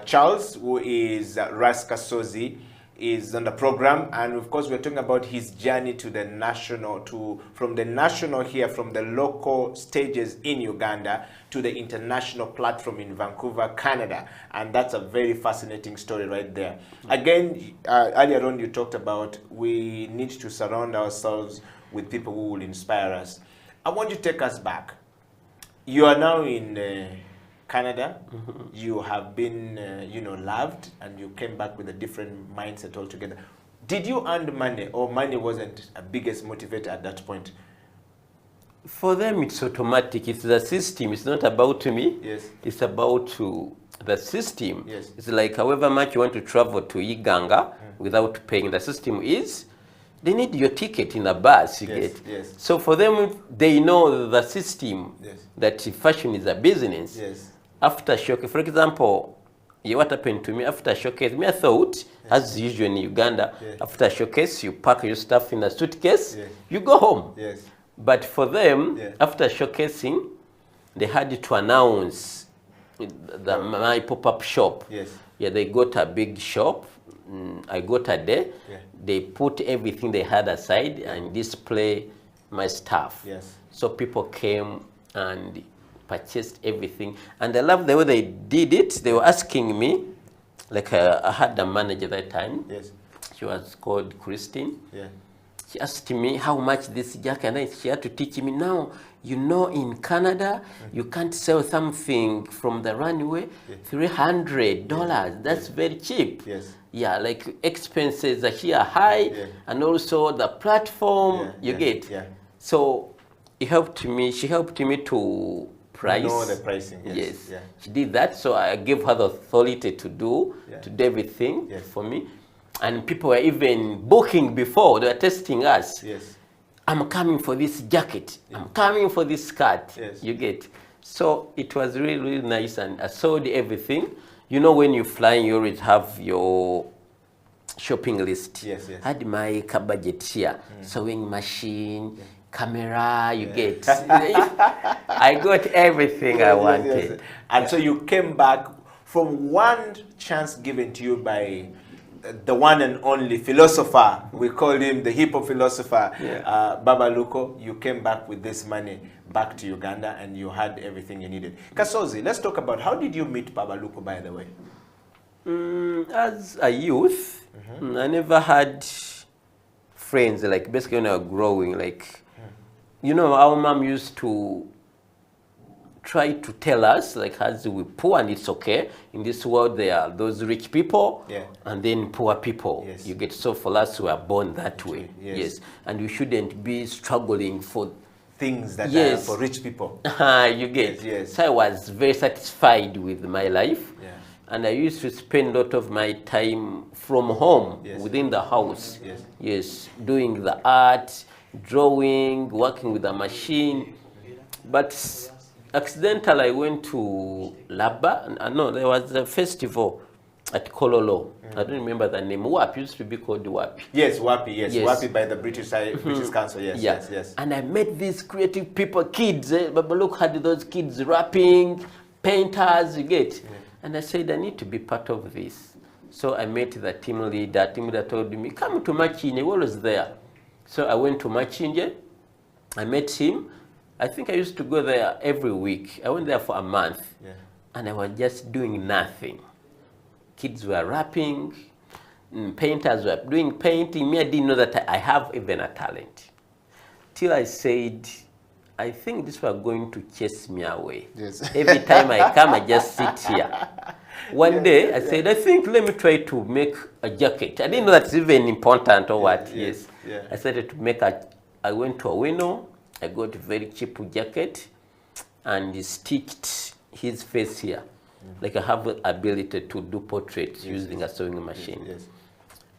Charles, who is Ras Kasozi, is on the program. And of course, we're talking about his journey to the national, from the national here, from the local stages in Uganda to the international platform in Vancouver, Canada. And that's a very fascinating story right there. Again, earlier on you talked about we need to surround ourselves with people who will inspire us. I want you to take us back. You are now in Canada. You have been, loved, and you came back with a different mindset altogether. Did you earn money, or money wasn't a biggest motivator at that point? For them, it's automatic. It's the system. It's not about me. It's about the system. It's like however much you want to travel to Uganda without paying, the system is, they need your ticket in a bus, you get. So for them, they know the system, that fashion is a business. After showcase, for example, what happened to me after showcase, I thought, as usual in Uganda, after showcase, you pack your stuff in a suitcase, you go home. But for them, after showcasing, they had to announce my pop-up shop. They got a big shop. I got a day. They put everything they had aside and display my stuff. So people came and purchased everything. And I love the way they did it. They were asking me, like I had a manager that time. She was called Christine. She asked me how much this jacket, and she had to teach me, now You know, in Canada, you can't sell something from the runway, $300. That's very cheap. Yes. Yeah, like expenses are here high, and also the platform you get. Yeah. So it helped me. She helped me to price. Know the pricing. Yes. Yes. Yeah. She did that. So I gave her the authority to do everything for me. And people were even booking before. They were testing us. Yes. I'm coming for this jacket. I'm coming for this skirt. Yes. You get. So it was really, really nice, and I sold everything. You know, when you're flying, you always have your shopping list. Yes, yes. I had my budget here, sewing machine, camera, you get. I got everything I wanted. Yes. And so you came back from one chance given to you by the one and only philosopher. We call him the hip hop philosopher, Baba Luko. You came back with this money back to Uganda, and you had everything you needed. Kasozi, let's talk about how did you meet Baba Luko, by the way? As a youth, I never had friends, like basically when I was growing, like, you know, our mom used to try to tell us, like, as we poor, and it's okay. In this world, there are those rich people and then poor people. Yes. You get, so for us, we are born that way. Yes. And we shouldn't be struggling for things that are for rich people. You get. Yes. So I was very satisfied with my life. And I used to spend a lot of my time from home, within the house. Yes, doing the art, drawing, working with a machine. But accidentally, I went to Laba. No, there was a festival at Kololo. I don't remember the name. WAP used to be called WAP. Yes, WAP, yes. WAP by the British Council, yes. And I met these creative people, kids. But look, had those kids rapping, painters, you get. And I said, I need to be part of this. So I met the team leader. Team leader told me, come to Machinje. He was there. So I went to Machinje. I met him. I think I used to go there every week. I went there for a month. And I was just doing nothing. Kids were rapping. Painters were doing painting. Me, I didn't know that I have even a talent. Till I said, I think this was going to chase me away. Every time I come, I just sit here. One day, I said, I think let me try to make a jacket. I didn't know that's even important or what. I started to make I went to a window. I got a very cheap jacket and stitched his face here. Like I have the ability to do portraits using a sewing machine.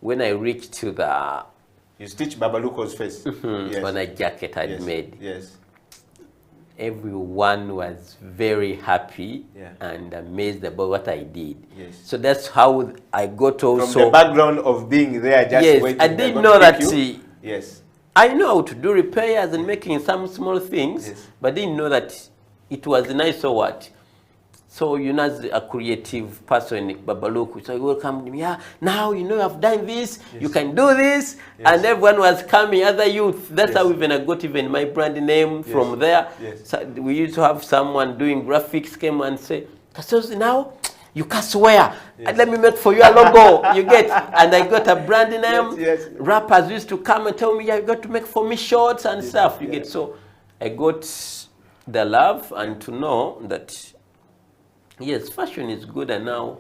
When I reached to the... You stitched Baba Luko's face? On a jacket I'd made. Everyone was very happy and amazed about what I did. So that's how I got also... From the background of being there, just waiting. I didn't know that... Yes. I know how to do repairs and making some small things, but didn't know that it was nice or what. So, you know, as a creative person, Babaluku, so he will come to me, now, you know, I've done this, you can do this, and everyone was coming, other youth. That's how even I got even my brand name from there. So we used to have someone doing graphics came and say, Kasozi, now, you can swear, and let me make for you a logo, you get, and I got a brand name. Rappers used to come and tell me, you got to make for me shorts and stuff, you get. So I got the love and to know that, yes, fashion is good, and now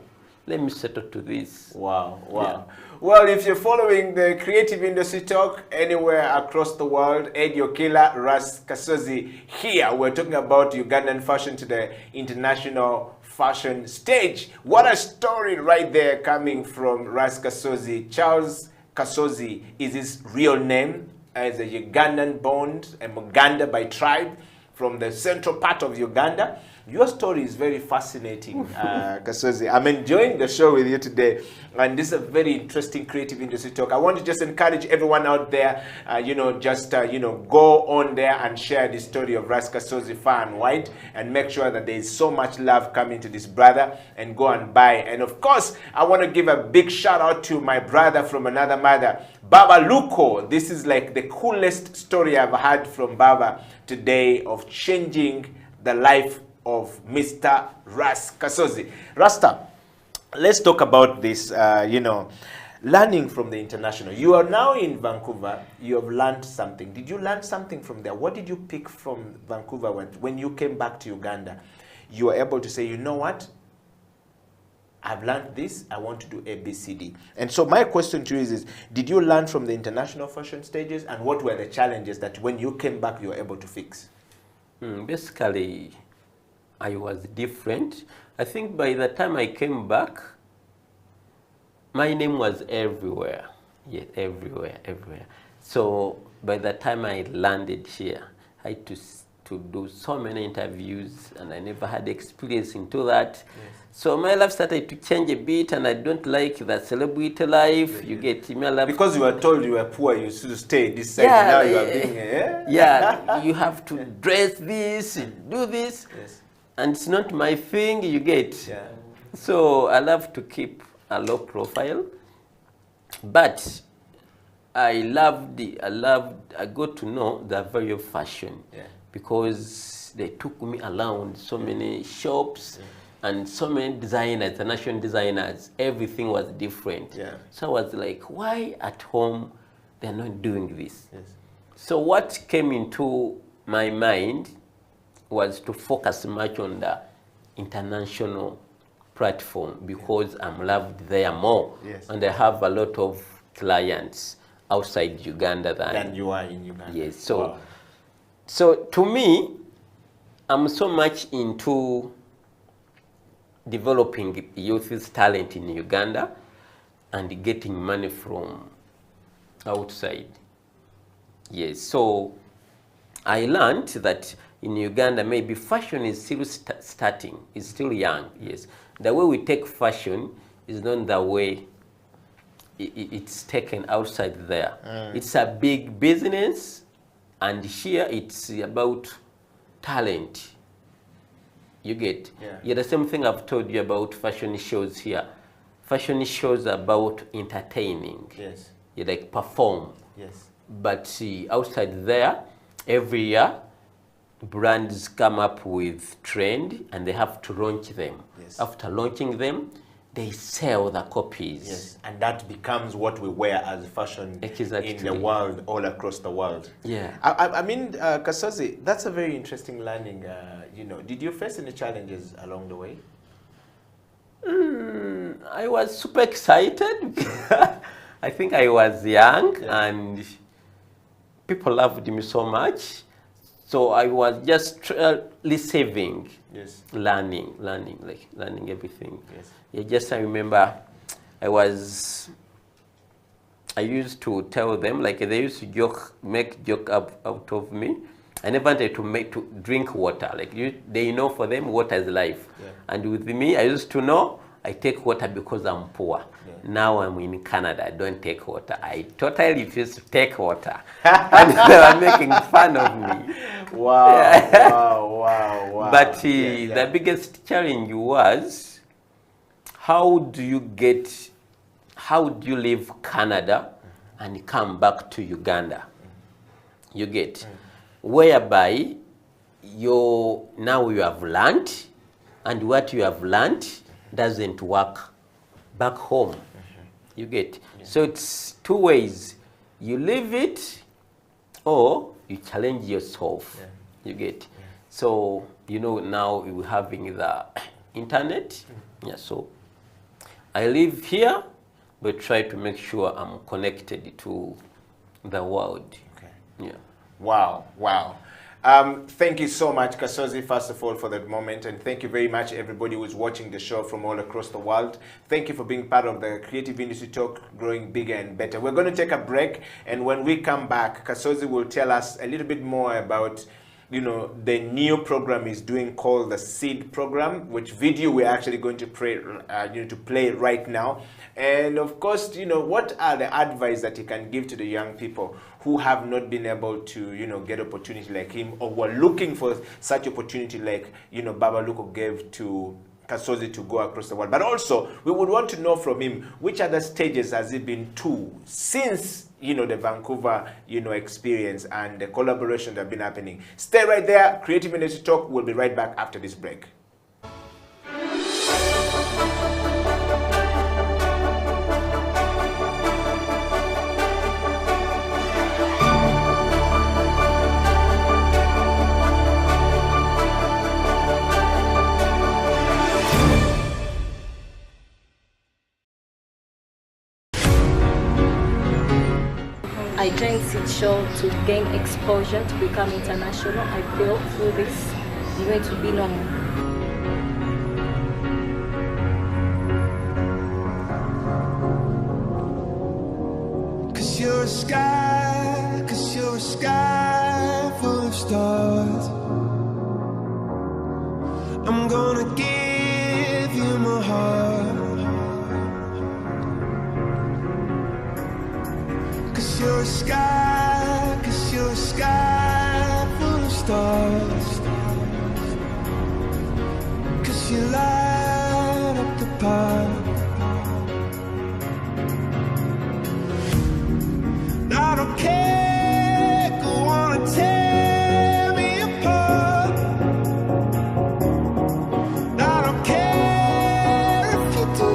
let me settle to this. Wow. Well, if you're following the creative industry talk anywhere across the world, Ed Yokila, Ras Kasozi here. We're talking about Ugandan fashion to the international fashion stage. What a story right there coming from Ras Kasozi. Charles Kasozi is his real name, as a Ugandan born, a Muganda by tribe, from the central part of Uganda. Your story is very fascinating, Kasozi. I'm enjoying the show with you today, and this is a very interesting creative industry talk. I want to just encourage everyone out there, go on there and share the story of Ras Kasozi far and wide, and make sure that there is so much love coming to this brother, and go and buy. And of course, I want to give a big shout out to my brother from another mother, Baba Luko. This is like the coolest story I've heard from Baba today of changing the life of Mr. Ras Kasozi. Rasta, let's talk about this. learning from the international. You are now in Vancouver. You have learned something. Did you learn something from there? What did you pick from Vancouver when you came back to Uganda? You were able to say, you know what? I've learned this. I want to do A, B, C, D. And so my question to you is did you learn from the international fashion stages, and what were the challenges that when you came back you were able to fix? Basically, I was different. I think by the time I came back, my name was everywhere. Yes, everywhere. So by the time I landed here, I had to do so many interviews, and I never had experience into that. Yes. So my life started to change a bit, and I don't like the celebrity life. You get email life. Because you were told you were poor, you should stay this side. Yeah, now you are being yeah, you have to dress this, do this. Yes. And it's not my thing, you get. Yeah. So I love to keep a low profile, but I got to know the value of fashion. Yeah. Because they took me around so many shops and so many designers, international designers. Everything was different. Yeah. So I was like, why at home they're not doing this? Yes. So what came into my mind was to focus much on the international platform, because I'm loved there more. Yes. And I have a lot of clients outside Uganda than you are in Uganda. Yes. So to me, I'm so much into developing youth's talent in Uganda and getting money from outside. Yes. So I learned that in Uganda, maybe fashion is still starting, it's still young. Yes. The way we take fashion is not the way it's taken outside there. It's a big business. And here it's about talent. You get? Yeah, the same thing I've told you about fashion shows here. Fashion shows are about entertaining. Yes. You like perform. Yes. But see, outside there, every year, brands come up with trend and they have to launch them. Yes. After launching them, they sell the copies. Yes, and that becomes what we wear as fashion in the world, all across the world. Yeah. I mean, Kasozi, that's a very interesting learning. You know, did you face any challenges along the way? I was super excited. I think I was young and people loved me so much. So I was just receiving, learning everything. Yes. Yeah, just I remember I used to tell them, like they used to make joke out of me. I never wanted to drink water. Like they know for them water is life. Yeah. And with me, I used to know I take water because I'm poor. Yeah. Now I'm in Canada, I don't take water. I totally refuse to take water. And they were making fun of me. Wow, yeah. wow. But the biggest challenge was, how do you leave Canada and come back to Uganda? You get? Whereby now you have learned, and what you have learned doesn't work back home. You get? So it's two ways. You leave it, or you challenge yourself. You get? So, you know, now we're having the internet. Yeah, so I live here, but try to make sure I'm connected to the world. Okay. Yeah. Wow. Thank you so much, Kasozi, first of all, for that moment. And thank you very much, everybody who's watching the show from all across the world. Thank you for being part of the Creative Industry Talk, growing bigger and better. We're going to take a break. And when we come back, Kasozi will tell us a little bit more about, you know, the new program he's doing called the Seed Program, which video we're actually going to play right now. And of course, you know, what are the advice that he can give to the young people who have not been able to, you know, get opportunity like him, or were looking for such opportunity like, you know, Baba Luko gave to Kasozi to go across the world. But also, we would want to know from him, which other stages has he been to since, you know, the Vancouver, you know, experience and the collaboration that have been happening. Stay right there. Creative Industry Talk. We'll be right back after this break. I joined Seed Show to gain exposure, to become international. I feel through this I'm going to be normal. Cause you're a sky full of stars. I'm gonna give you my heart. Cause you're a sky full of stars. Cause you light up the path. I don't care, go on and tear me apart. I don't care if you do.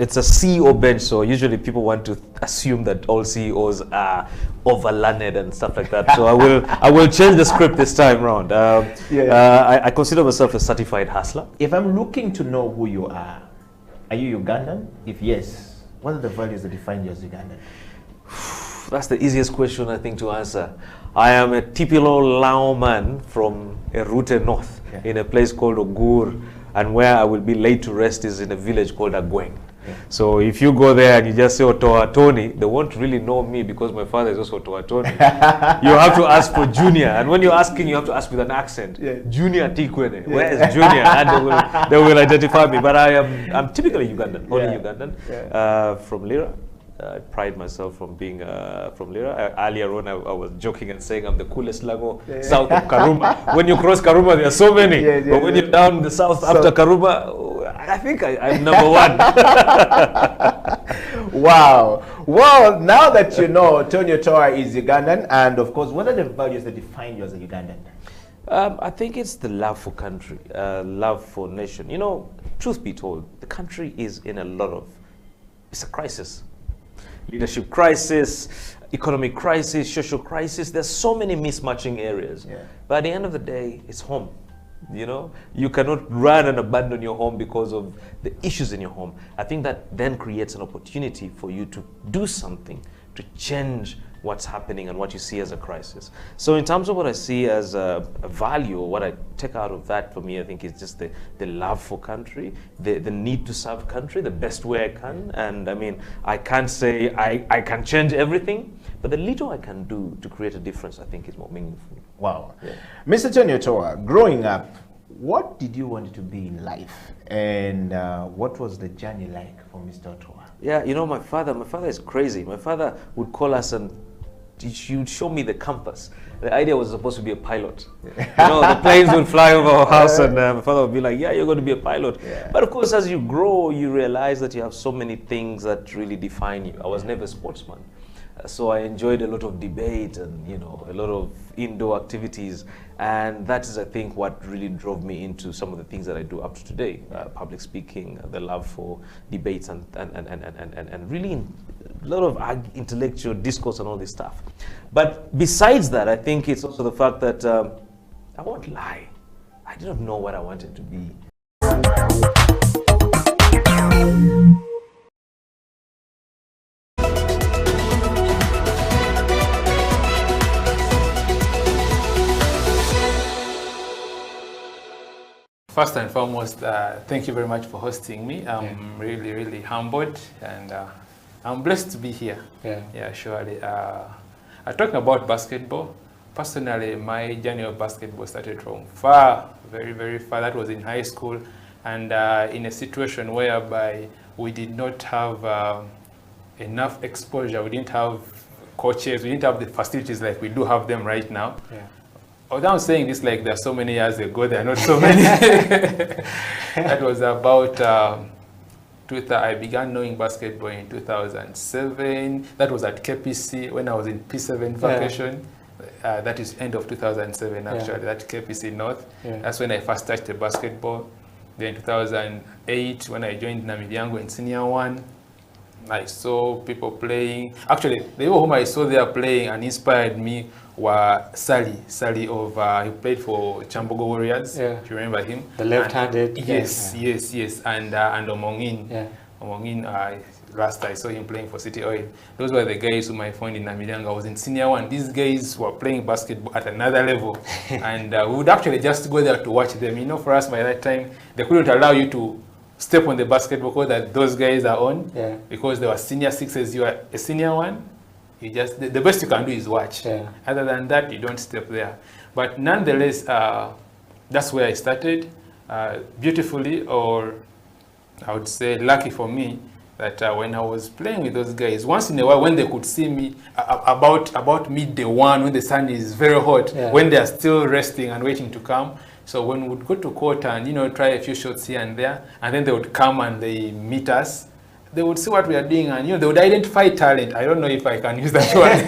it's a CEO bench, so usually people want to assume that all CEOs are overlearned and stuff like that. So I will change the script this time around. I consider myself a certified hustler. If I'm looking to know who you are you Ugandan? If yes, what are the values that define you as Ugandan? That's the easiest question, I think, to answer. I am a typical Lao man from a rooted north in a place called Ogur, and where I will be laid to rest is in a village called Agweng. So if you go there and you just say Otoa Tony, they won't really know me because my father is also Otoa Tony. You have to ask for Junior, and when you're asking, you have to ask with an accent. Junior Tikwene, where is Junior? And they will identify me. But I'm typically Ugandan, only Ugandan, from Lira. I pride myself from being from Lira. Earlier on, I was joking and saying I'm the coolest Lago south of Karuma. When you cross Karuma, there are so many. But when you're down the south after Karuma, I think I'm number one. Wow. Well, now that you know Tony Otoa is Ugandan, and of course, what are the values that define you as a Ugandan? I think it's the love for country, love for nation. You know, truth be told, the country is in a lot of, it's a crisis. Leadership crisis, economic crisis, social crisis. There's so many mismatching areas. But at the end of the day, it's home. You know, you cannot run and abandon your home because of the issues in your home. I think that then creates an opportunity for you to do something to change what's happening and what you see as a crisis. So in terms of what I see as a value, or what I take out of that for me, I think is just the love for country, the need to serve country the best way I can. And I mean, I can't say I can change everything, but the little I can do to create a difference, I think is more meaningful. Wow. Mr. Tony Otoa, growing up, what did you want to be in life? And what was the journey like for Mr. Otoa? Yeah, you know, my father is crazy. My father would call us and he would show me the compass. The idea was supposed to be a pilot. You know, the planes would fly over our house and my father would be like, yeah, you're going to be a pilot. But of course, as you grow, you realize that you have so many things that really define you. I was never a sportsman. So I enjoyed a lot of debate and, you know, a lot of indoor activities. And that is, I think, what really drove me into some of the things that I do up to today. Public speaking, the love for debates and really a lot of intellectual discourse and all this stuff. But besides that, I think it's also the fact that I won't lie. I didn't know what I wanted to be. First and foremost, thank you very much for hosting me. I'm really, really humbled, and I'm blessed to be here. Yeah, surely. Talking about basketball, personally, my journey of basketball started from far, very, very far. That was in high school, and in a situation whereby we did not have enough exposure. We didn't have coaches. We didn't have the facilities like we do have them right now. Although I'm saying this like there are so many years ago, there are not so many. That was about, I began knowing basketball in 2007. That was at KPC when I was in P7 vacation. That is end of 2007 actually, that KPC North. That's when I first touched the basketball. Then 2008 when I joined Namibyango in Senior 1. I saw people playing. Actually, the people whom I saw there playing and inspired me were Sally of, he played for Chambogo Warriors. Do you remember him? The left-handed. Yes. And Omongin. Omongin, last I saw him playing for City Oil. Those were the guys whom I found in Namibyango. I was in Senior 1. These guys were playing basketball at another level. And we would actually just go there to watch them. You know, for us by that time, they couldn't allow you to step on the basketball court that those guys are on, because they were senior 6s, you are a senior 1. You just the best you can do is watch. Other than that, you don't step there. But nonetheless, that's where I started. Beautifully, or I would say lucky for me, that when I was playing with those guys, once in a while when they could see me about midday 1, when the sun is very hot, when they are still resting and waiting to come. So when we would go to court and, you know, try a few shots here and there, and then they would come and they meet us, they would see what we are doing, and they would identify talent. I don't know if I can use that one.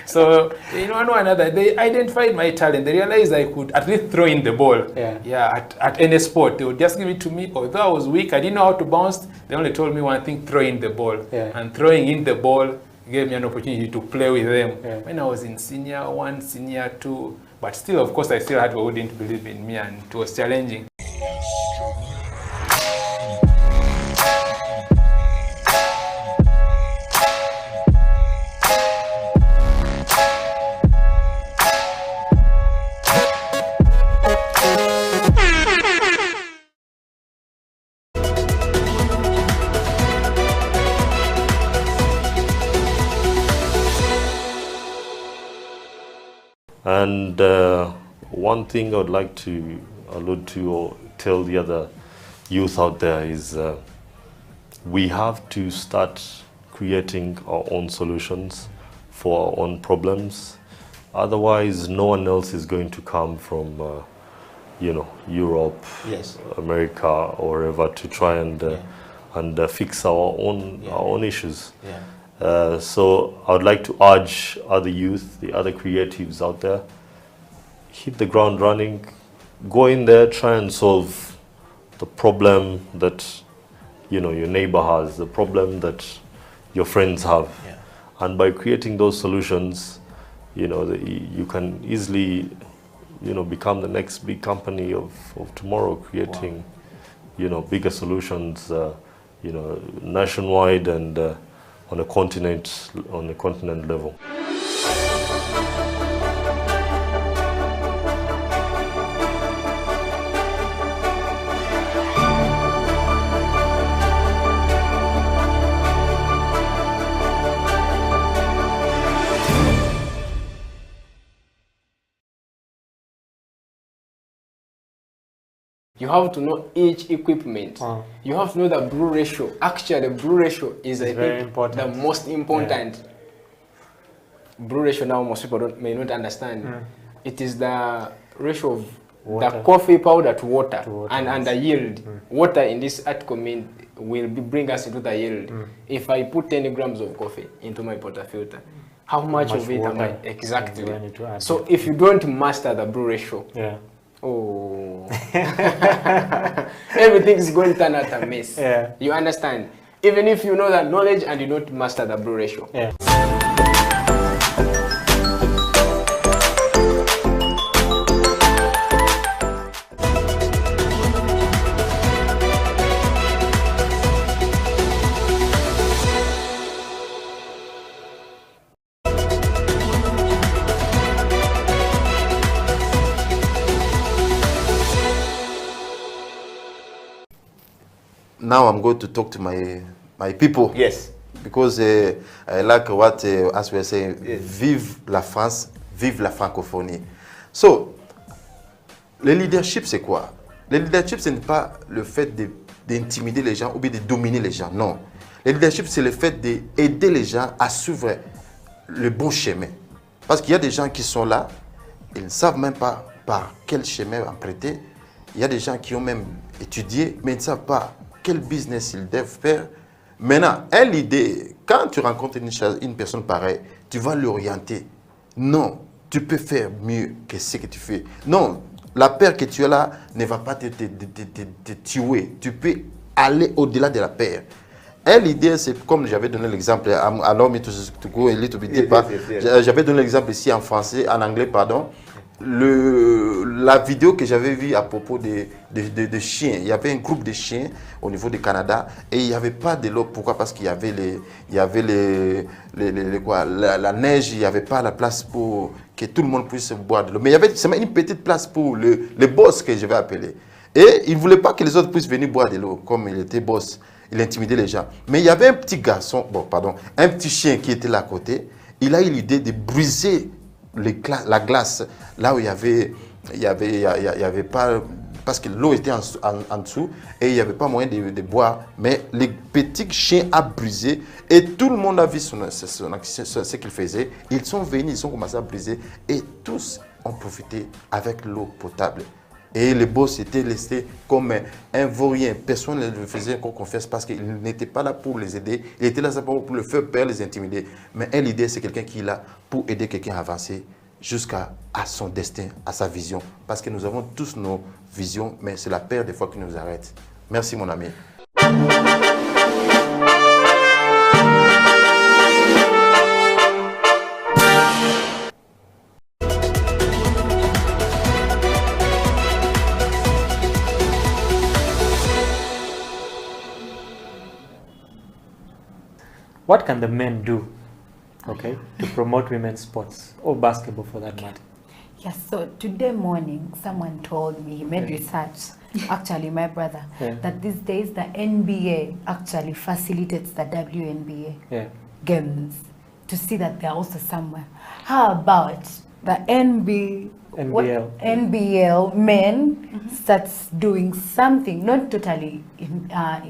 So one or another, they identified my talent. They realized I could at least throw in the ball. At any sport, they would just give it to me. Although I was weak, I didn't know how to bounce. They only told me one thing: throw in the ball. And throwing in the ball gave me an opportunity to play with them when I was in senior 1, senior 2. But still, of course, I still had people who didn't believe in me, and it was challenging. And one thing I would like to allude to or tell the other youth out there is we have to start creating our own solutions for our own problems. Otherwise, no one else is going to come from, Europe, America, or wherever to try and fix our own issues. So I would like to urge other youth, the other creatives out there, hit the ground running, go in there, try and solve the problem that your neighbor has, the problem that your friends have. And by creating those solutions, you can easily become the next big company of tomorrow, creating bigger solutions nationwide and on a continent level. You have to know each equipment. You have to know the brew ratio. Actually, the brew ratio is I think the most important. Brew ratio now most people may not understand. It is the ratio of the coffee powder to water, and the yield. Water in this article will bring us into the yield. If I put 10 grams of coffee into my portafilter, how much of it am I exactly? So if you don't master the brew ratio, everything is going to turn out a mess. You understand? Even if you know that knowledge and you don't master the brew ratio. Now I'm going to talk to my people. Yes. Because I like what, as we are saying, vive la France, vive la francophonie. So, le leadership, c'est quoi? Le leadership, ce n'est pas le fait d'intimider les gens ou bien de dominer les gens, non. Le leadership, c'est le fait d'aider les gens à suivre le bon chemin. Parce qu'il y a des gens qui sont là, ils ne savent même pas par quel chemin emprunter. Il y a des gens qui ont même étudié, mais ils ne savent pas quel business ils doivent faire. Maintenant, l'idée, quand tu rencontres une personne pareille, tu vas l'orienter. Non, tu peux faire mieux que ce que tu fais. Non, la peur que tu as là ne va pas te tuer. Tu peux aller au-delà de la peur. L'idée, c'est comme j'avais donné l'exemple, allow me to go a little bit deeper. J'avais donné l'exemple ici en français, en anglais, pardon. La vidéo que j'avais vue à propos de chiens, il y avait un groupe de chiens au niveau du Canada et il n'y avait pas de l'eau. Pourquoi? Parce qu'il y avait, la neige, il n'y avait pas la place pour que tout le monde puisse boire de l'eau. Mais il y avait seulement une petite place pour le boss que je vais appeler. Et il ne voulait pas que les autres puissent venir boire de l'eau, comme il était boss. Il intimidait les gens. Mais il y avait un petit garçon, un petit chien qui était là à côté. Il a eu l'idée de briser la glace, là où il y avait pas, parce que l'eau était en dessous et il n'y avait pas moyen de boire, mais le petit chien a brisé et tout le monde a vu ce qu'il faisait. Ils sont venus, ils ont commencé à briser et tous ont profité avec l'eau potable. Et le boss était laissé comme un vaurien. Personne ne le faisait encore confiance parce qu'il n'était pas là pour les aider. Il était là simplement pour le faire peur, les intimider. Mais un leader, c'est quelqu'un qui est là pour aider quelqu'un à avancer jusqu'à son destin, à sa vision. Parce que nous avons tous nos visions, mais c'est la peur des fois qui nous arrête. Merci mon ami. What can the men do, okay, to promote women's sports or basketball for that matter? Yes, so today morning, someone told me, he made research, actually my brother, that these days the NBA actually facilitates the WNBA games to see that they're also somewhere. How about the NBL men starts doing something, not totally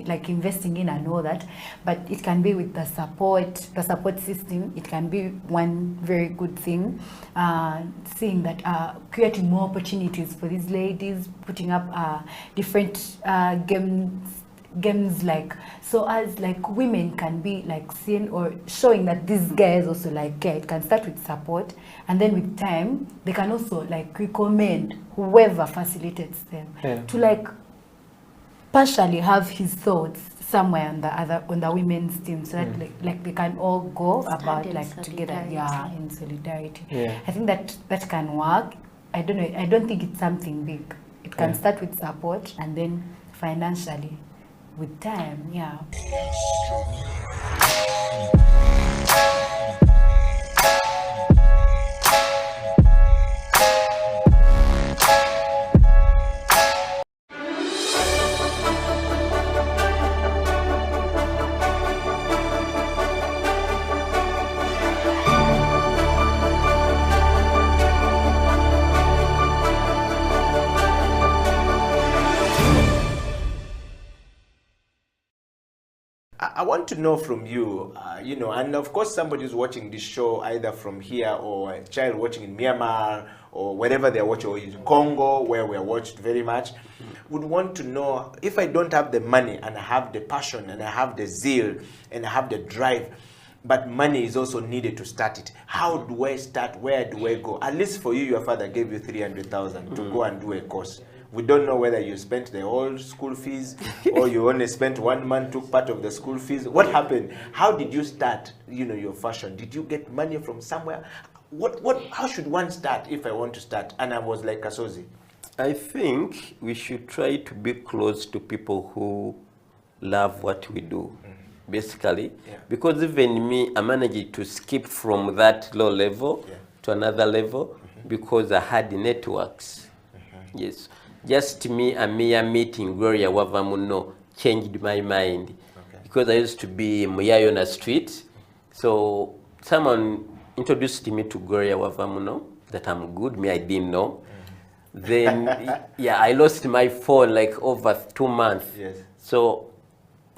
like investing in and all that, but it can be with the support system. It can be one very good thing, seeing that creating more opportunities for these ladies, putting up different games like, so as like women can be like seen or showing that these guys also like care. It can start with support, and then with time they can also like recommend whoever facilitates them to like partially have his thoughts somewhere on the women's team, so that like they can all go about like together in solidarity. I think that can work. I don't know, I don't think it's something big. It can start with support and then financially with time, I want to know from you, you know, and of course somebody who's watching this show either from here or a child watching in Myanmar or wherever they're watching, or in Congo where we're watched very much, would want to know, if I don't have the money and I have the passion and I have the zeal and I have the drive, but money is also needed to start it. How do I start? Where do I go? At least for you, your father gave you 300,000 to go and do a course. We don't know whether you spent the whole school fees or you only spent 1 month, took part of the school fees. What happened? How did you start, you know, your fashion? Did you get money from somewhere? How should one start if I want to start? And I was like Kasozi. I think we should try to be close to people who love what we do, basically. Because even me, I managed to skip from that low level to another level because I had networks. Yes. Just me and Mia meeting Gloria Wavamuno changed my mind. Because I used to be Muyayona Street. So someone introduced me to Gloria Wavamuno, that I'm good, me I didn't know. Then, I lost my phone like over 2 months. So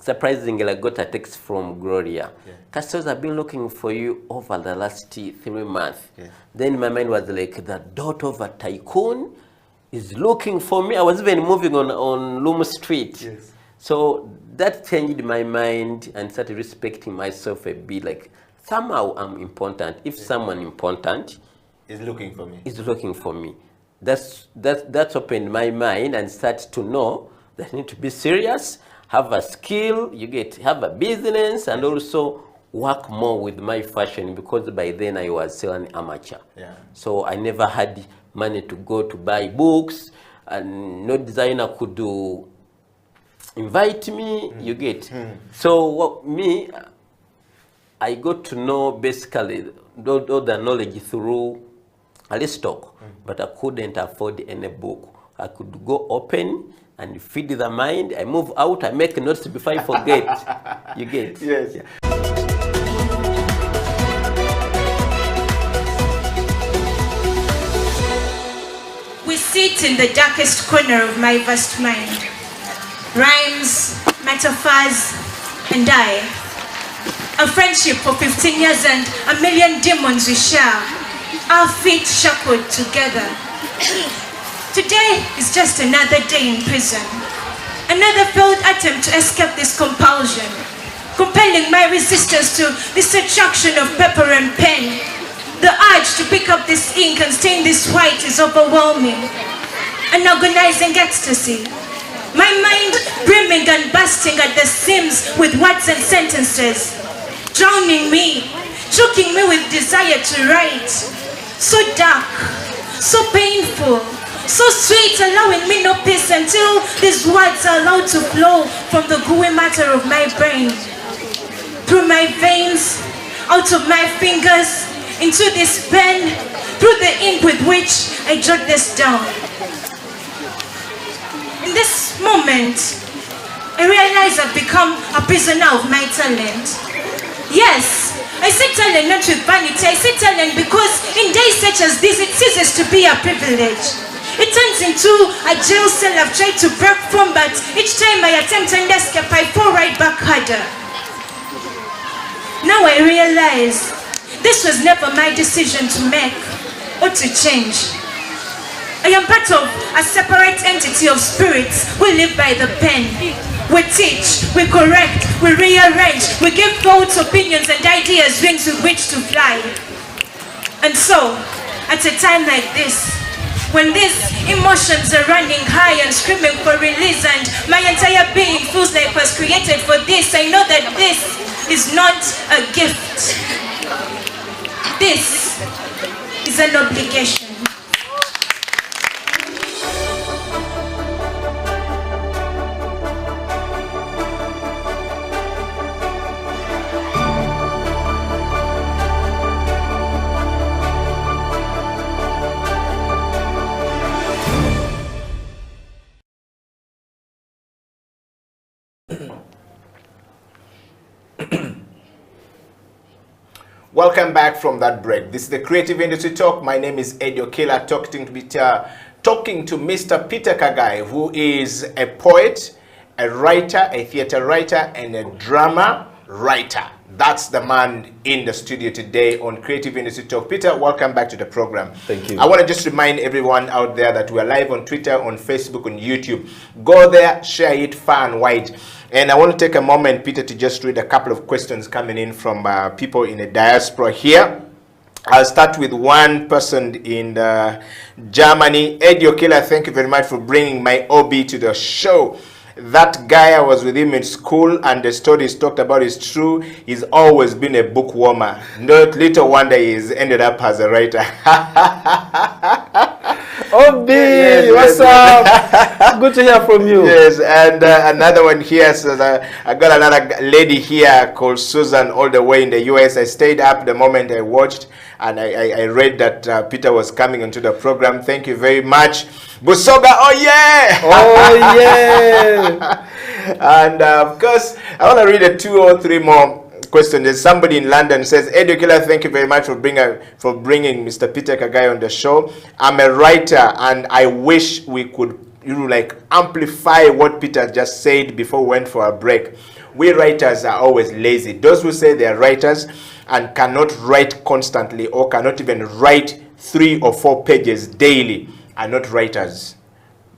surprisingly, I got a text from Gloria. Customers have been looking for you over the last 3 months. Then my mind was like, the daughter of a tycoon is looking for me. I was even moving on Loom Street. So that changed my mind and started respecting myself a bit. Like, somehow I'm important. If someone important is looking for me, that's opened my mind and started to know that I need to be serious, have a skill, have a business, and also work more with my fashion, because by then I was still an amateur. So I never had money to go to buy books, and no designer could invite me, So I got to know basically all the knowledge through Alistock, but I couldn't afford any book. I could go open and feed the mind. I move out, I make notes before I forget. Yes. We sit in the darkest corner of my vast mind. Rhymes, metaphors, and I. A friendship for 15 years and a million demons we share. Our feet shackled together. Today is just another day in prison. Another failed attempt to escape this compulsion, compelling my resistance to this attraction of paper and pen. The urge to pick up this ink and stain this white is overwhelming. An agonizing ecstasy. My mind brimming and bursting at the seams with words and sentences, drowning me, choking me with desire to write. So dark, so painful, so sweet, allowing me no peace until these words are allowed to flow from the gooey matter of my brain, through my veins, out of my fingers, into this pen, through the ink with which I jot this down. In this moment, I realize I've become a prisoner of my talent. Yes, I say talent not with vanity, I say talent because in days such as this, it ceases to be a privilege. It turns into a jail cell I've tried to break from, but each time I attempt an escape, I fall right back harder. Now I realize this was never my decision to make or to change. I am part of a separate entity of spirits who live by the pen. We teach, we correct, we rearrange, we give thoughts, opinions, and ideas wings with which to fly. And so, at a time like this, when these emotions are running high and screaming for release and my entire being feels like was created for this, I know that this is not a gift. This is an obligation. Welcome back from that break. This is the Creative Industry Talk. My name is Eddie Okela, talking to Mr. Peter Kagai, who is a poet, a writer, a theater writer, and a drama writer. That's the man in the studio today on Creative Industry Talk. Peter, welcome back to the program. Thank you. I want to just remind everyone out there that we're live on Twitter, on Facebook, on YouTube. Go there, share it far and wide. And I want to take a moment, Peter, to just read a couple of questions coming in from people in the diaspora here. I'll start with one person in Germany. Eddie Okela, thank you very much for bringing my OB to the show. That guy, I was with him in school, and the story he's talked about is true. He's always been a bookwormer. Not little wonder he's ended up as a writer. OB, yes, what's up? Good to hear from you. Yes, and another one here. So I got another lady here called Susan, all the way in the US. I stayed up the moment I watched, and I read that Peter was coming into the program. Thank you very much. Busoga, oh yeah! Oh yeah! And of course, I want to read a 2 or 3 more questions. There's somebody in London says, Eddie Okela, thank you very much for bringing Mr. Peter Kagai on the show. I'm a writer, and I wish we could amplify what Peter just said before we went for a break. We writers are always lazy. Those who say they are writers and cannot write constantly or cannot even write 3 or 4 pages daily are not writers.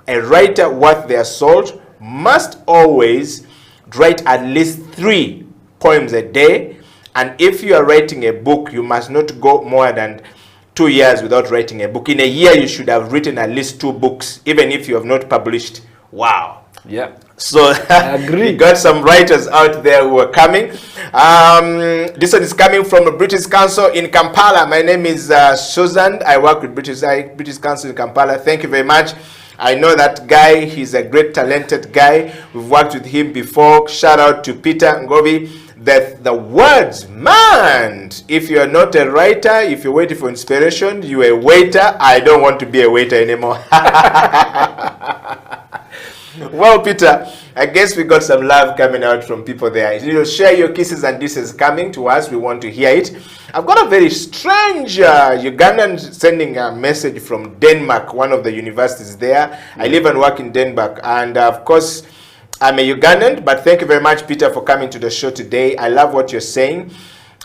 A writer worth their salt must always write at least 3 poems a day, and if you are writing a book, you must not go more than 2 years without writing a book. In a year, you should have written at least 2 books, even if you have not published. Wow. Yeah. So I agree. We got some writers out there who are coming. This one is coming from the British Council in Kampala. My name is Susan. I work with British Council in Kampala. Thank you very much. I know that guy. He's a great, talented guy. We've worked with him before. Shout out to Peter Ngovi. The words, man, if you're not a writer, if you're waiting for inspiration, you're a waiter. I don't want to be a waiter anymore. Well, Peter, I guess we got some love coming out from people there. Share your kisses and disses coming to us. We want to hear it. I've got a very strange Ugandan sending a message from Denmark, one of the universities there. I live and work in Denmark, and of course, I'm a Ugandan, but thank you very much, Peter, for coming to the show today. I love what you're saying.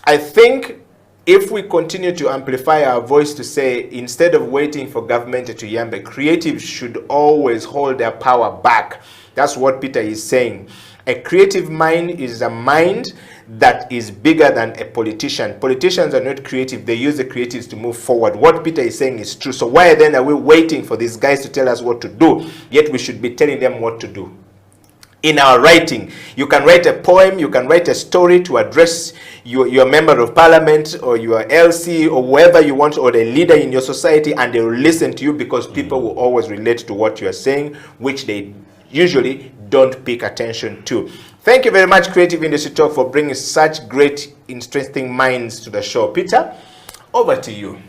I think if we continue to amplify our voice to say, instead of waiting for government to yambe, creatives should always hold their power back. That's what Peter is saying. A creative mind is a mind that is bigger than a politician. Politicians are not creative. They use the creatives to move forward. What Peter is saying is true. So why then are we waiting for these guys to tell us what to do? Yet we should be telling them what to do. In our writing, you can write a poem, you can write a story to address your member of parliament or your LC or whoever you want, or the leader in your society, and they will listen to you because people will always relate to what you are saying, which they usually don't pick attention to. Thank you very much, Creative Industry Talk, for bringing such great, interesting minds to the show. Peter, over to you.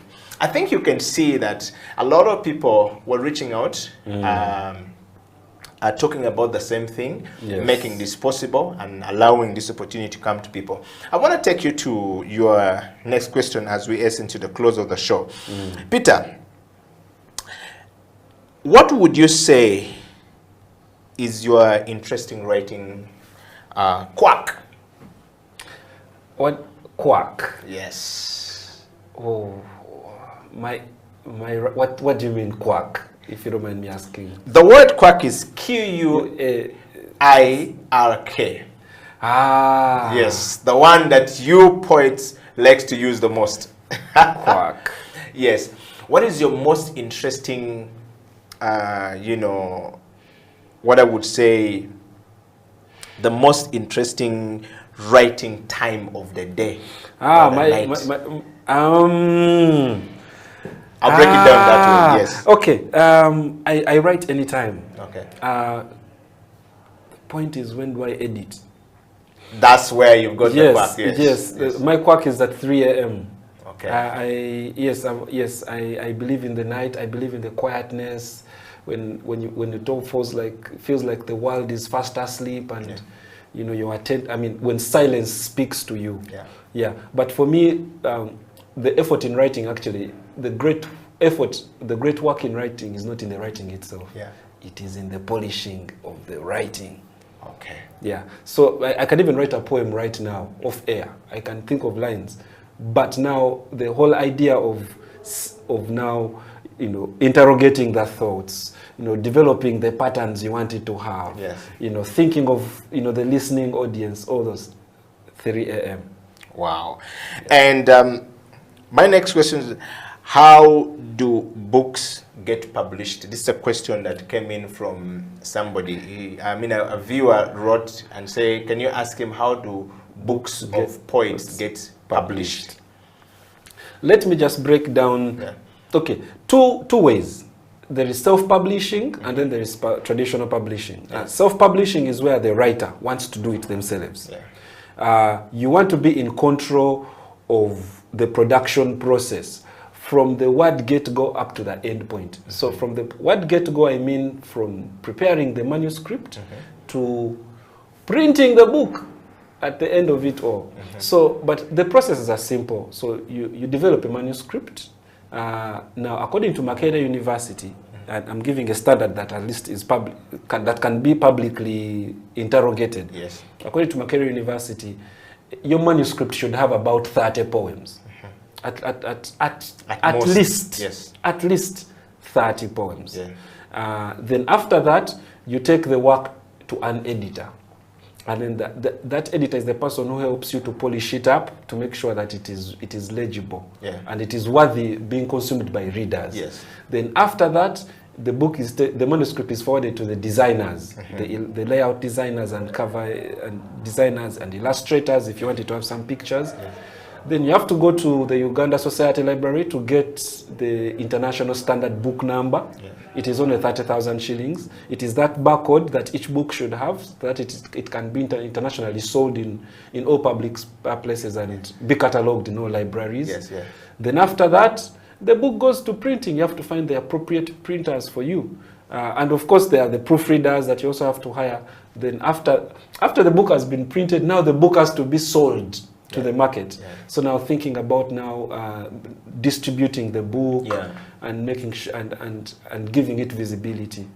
I think you can see that a lot of people were reaching out, are talking about the same thing, making this possible and allowing this opportunity to come to people. I want to take you to your next question as we hasten to the close of the show. Peter, what would you say is your interesting writing quirk? What quirk? Yes. Oh, what do you mean quirk? If you don't mind me asking. The word quirk is Q-U-I-R-K. Ah. Yes, the one that you poets like to use the most. Quirk. Yes. What is your most interesting, you know, what I would say, the most interesting writing time of the day? I'll break it down that way, yes. Okay, I write anytime. Okay. Point is, when do I edit? That's where you've got the quirk, yes. My quirk is at 3 a.m. Okay. I believe in the night. I believe in the quietness. When the dog feels like the world is fast asleep, and you know your when silence speaks to you. Yeah. But for me, the effort in writing, actually, the great work in writing is not in the writing itself. It is in the polishing of the writing. Okay. Yeah. So I can even write a poem right now, off air. I can think of lines, but now the whole idea of now, you know, interrogating the thoughts, you know, developing the patterns you want it to have. Yes. You know, thinking of, you know, the listening audience, all those. 3 a.m. Wow. And my next question is, how do books get published? This is a question that came in from somebody. A viewer wrote and said, can you ask him how do books of poets get published? Let me just break down. Okay, two ways. There is self-publishing, and then there is traditional publishing. Self-publishing is where the writer wants to do it themselves. You want to be in control of the production process from the word get-go up to the end point. So from the word get-go, I mean from preparing the manuscript to printing the book at the end of it all. So, but the processes are simple. So you develop a manuscript. Now, according to Makerere University, and I'm giving a standard that at least is public, that can be publicly interrogated. Yes. According to Makerere University, your manuscript should have about 30 poems. At least, at least 30 poems. Then after that, you take the work to an editor. And then that editor is the person who helps you to polish it up to make sure that it is legible and it is worthy being consumed by readers. Then after that, the manuscript is forwarded to the designers, the layout designers and cover and designers and illustrators if you wanted to have some pictures. Then you have to go to the Uganda Society Library to get the international standard book number. It is only 30,000 shillings. It is that barcode that each book should have, so that it can be internationally sold in all public places and be catalogued in all libraries. Then after that, the book goes to printing. You have to find the appropriate printers for you. And of course, there are the proofreaders that you also have to hire. Then after the book has been printed, now the book has to be sold to the market. So now thinking about now distributing the book and making and giving it visibility.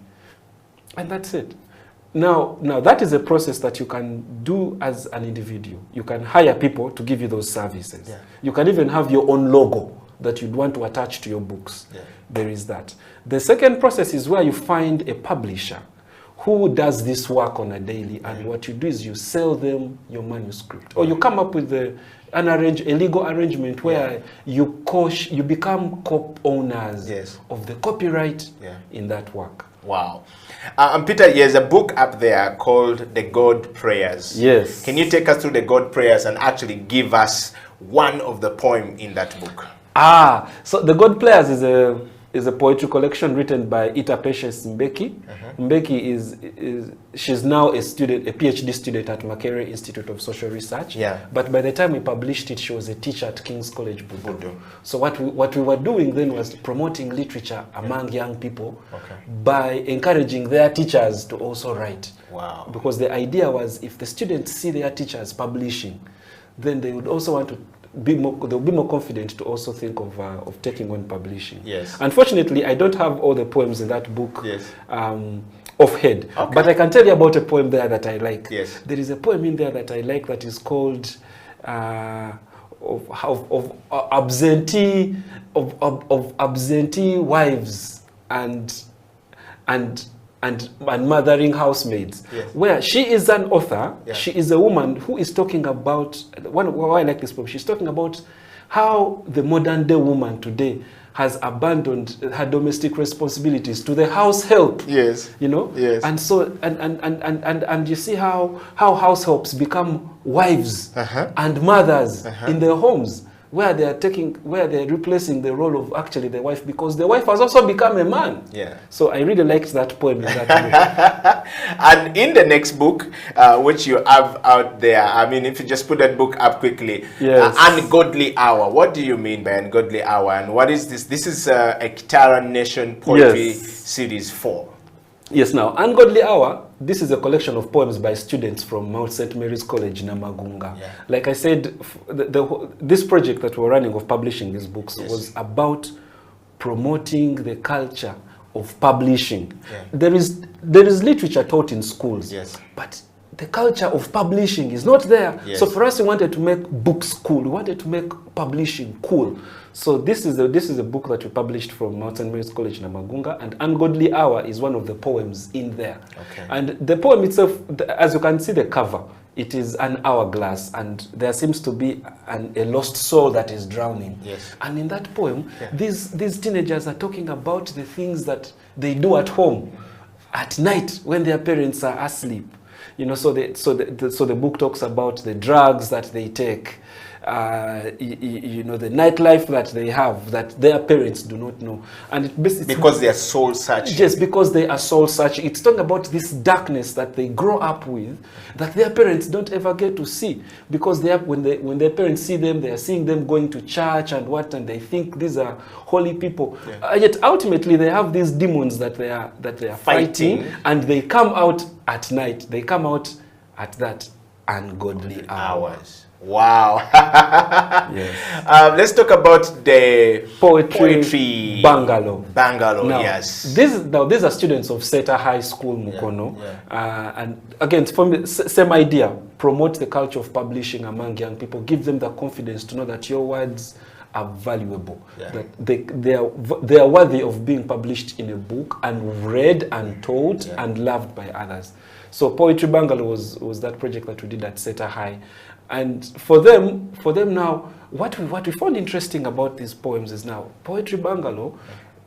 And that's it. Now that is a process that you can do as an individual. You can hire people to give you those services. Yeah. You can even have your own logo that you'd want to attach to your books. Yeah. There is that. The second process is where you find a publisher who does this work on a daily, and what you do is you sell them your manuscript, or you come up with a legal arrangement where you become co-owners of the copyright in that work. Wow. Peter, there's a book up there called The God Prayers. Yes. Can you take us through the God Prayers and actually give us one of the poem in that book? So The God Prayers is a poetry collection written by Ita Patience Mbeki. Mbeki she's now a PhD student at Makerere Institute of Social Research. Yeah. But by the time we published it, she was a teacher at King's College Budo. So what we were doing then was promoting literature among young people by encouraging their teachers to also write. Wow. Because the idea was, if the students see their teachers publishing, then they would also want to they'll be more confident to also think of taking on publishing. Yes. Unfortunately, I don't have all the poems in that book Okay. offhand, but I can tell you about a poem there that I like. Yes. There is a poem in there that I like that is called of absentee wives and mothering housemaids, where she is an author. She is a woman who is talking about, why I like this poem, she's talking about how the modern day woman today has abandoned her domestic responsibilities to the house help. Yes. You know? Yes. And so and you see how house helps become wives and mothers in their homes, where they're replacing the role of actually the wife, because the wife has also become a man. Yeah. So I really liked that poem in that book. And in the next book, which you have out there, I mean, if you just put that book up quickly, Yes. Ungodly Hour. What do you mean by Ungodly Hour? And what is this? This is a Kitara Nation Poetry Series 4. Yes, now, Ungodly Hour, this is a collection of poems by students from Mount St. Mary's College, Namagunga. Yeah. Like I said, this project that we're running of publishing these books was about promoting the culture of publishing. Yeah. There is literature taught in schools, but the culture of publishing is not there. Yes. So for us, we wanted to make books cool. We wanted to make publishing cool. So this is a book that we published from Mount St. Mary's College, Namagunga, and Ungodly Hour is one of the poems in there. Okay. And the poem itself, as you can see the cover, it is an hourglass, and there seems to be a lost soul that is drowning. Yes. And in that poem, these teenagers are talking about the things that they do at home at night when their parents are asleep. You know, so the book talks about the drugs that they take, you know, the nightlife that they have that their parents do not know, and it's because they are soul searching. Yes, because they are soul searching. It's talking about this darkness that they grow up with, that their parents don't ever get to see, because when their parents see them, they are seeing them going to church and they think these are holy people. Yet ultimately they have these demons that they are fighting, and they come out at night. They come out at that ungodly hours. Wow. Yes. Let's talk about the poetry bungalow. Bungalow, Now, these are students of Seta High School, Mukono. And again, from the same idea, promote the culture of publishing among young people. Give them the confidence to know that your words are valuable, that they are worthy of being published in a book and read and taught and loved by others. So Poetry Bungalow was that project that we did at Seta High. And for them now, what we found interesting about these poems is now Poetry Bungalow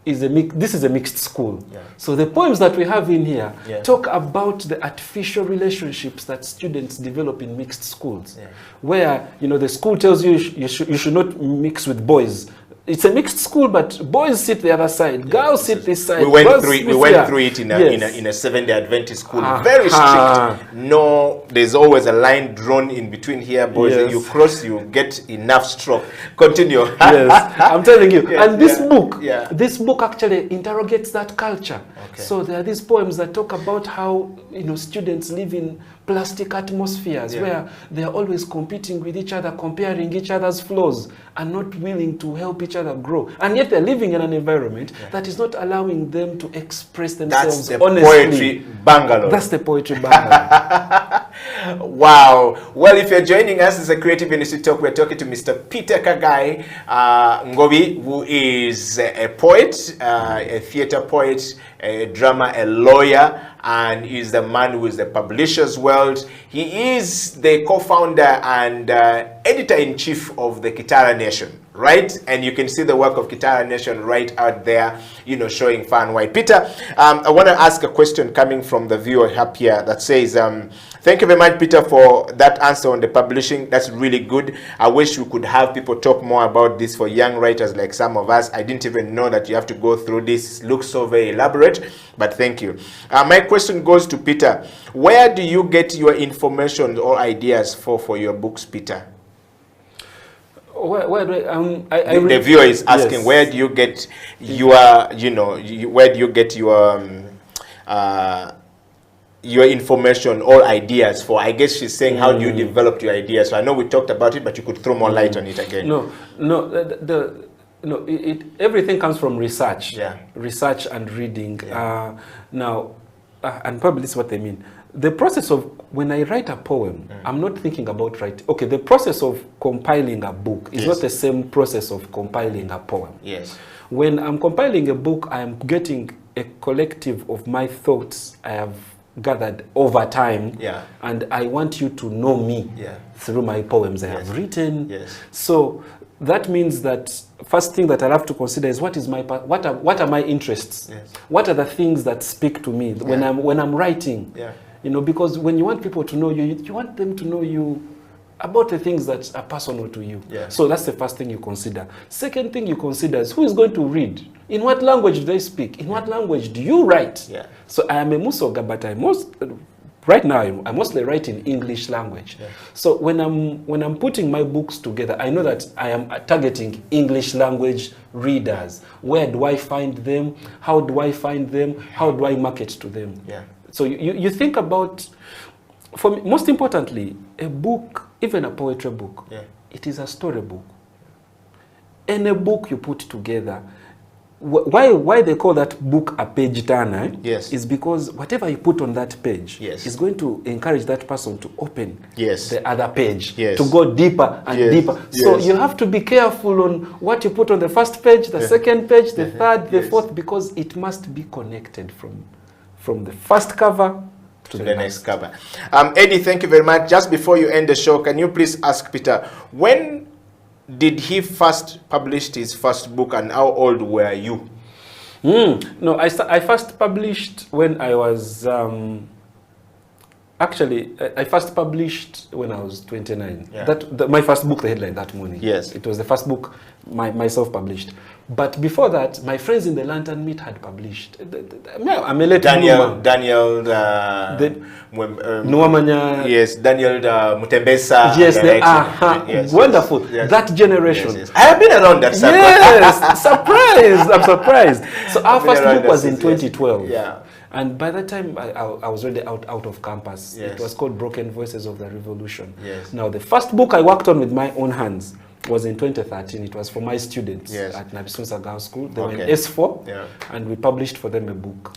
is this is a mixed school. So the poems that we have in here talk about the artificial relationships that students develop in mixed schools, where, you know, the school tells you you should not mix with boys. It's a mixed school, but boys sit the other side, girls sit this side. We went through it in a Seventh-day Adventist school. Very strict. No, there's always a line drawn in between here, boys. You cross, you get enough stroke. Continue. Yes, I'm telling you. And this book actually interrogates that culture. Okay. So there are these poems that talk about how, you know, students live in plastic atmospheres where they are always competing with each other, comparing each other's flaws, are not willing to help each other grow. And yet they're living in an environment that is not allowing them to express themselves That's the honestly. poetry Bangalore. That's the poetry Bangalore. Wow. Well, if you're joining us, it's a Creative Industry Talk. We're talking to Mr. Peter Kagai Ngobi, who is a poet, a theater poet, a drummer, a lawyer, and is the man who is the publisher's world. He is the co-founder and editor-in-chief of the Kitara Nation, right? And you can see the work of Kitara Nation right out there, you know, showing far and wide. Peter, I want to ask a question coming from the viewer up here that says, thank you very much, Peter, for that answer on the publishing. That's really good. I wish we could have people talk more about this for young writers like some of us. I didn't even know that you have to go through this. It looks so very elaborate, but thank you. My question goes to Peter. Where do you get your information or ideas for your books, Peter? The viewer is asking, yes, where do you get your, you know, where do you get your information or ideas for? I guess she's saying, how do you develop your ideas? So I know we talked about it, but you could throw more light on it again. Everything comes from research. Research and reading. And probably this is what they mean. The process of, when I write a poem, I'm not thinking about writing. Okay, the process of compiling a book is not the same process of compiling a poem. Yes. When I'm compiling a book, I'm getting a collective of my thoughts I have gathered over time, and I want you to know me through my poems I have written. So that means that first thing that I have to consider is what are my interests? What are the things that speak to me when I'm writing? You know, because when you want people to know you, you want them to know you about the things that are personal to you. So that's the first thing you consider. Second thing you consider is who is going to read? In what language do they speak? In what language do you write? So I am a Musoga, but right now I mostly write in English language. So when I'm putting my books together, I know that I am targeting English language readers. Where do I find them? How do I find them? How do I market to them? So you think about, for me, most importantly, a book, even a poetry book, it is a storybook. Any book you put together, why they call that book a page turner is because whatever you put on that page is going to encourage that person to open the other page, to go deeper and deeper. So you have to be careful on what you put on the first page, the second page, the third, the fourth, because it must be connected from the first cover to the next cover. Eddie, thank you very much. Just before you end the show, can you please ask Peter, when did he first publish his first book and how old were you? No, I first published when I was, actually, I first published when I was 29. My first book, the headline that morning. It was the first book myself published. But before that, my friends in the Lantern Meet had published. I'm a late Daniel Nuamanya. Yes, Daniel Mutembesa. Yes, they are wonderful. That generation. I have been around that. Yes, surprised. I'm surprised. So our first book was in 2012. And by that time, I was already out of campus. It was called Broken Voices of the Revolution. Now, the first book I worked on with my own hands was in 2013. It was for my students at Nabisunsa Girls School. They were in S4, and we published for them a book.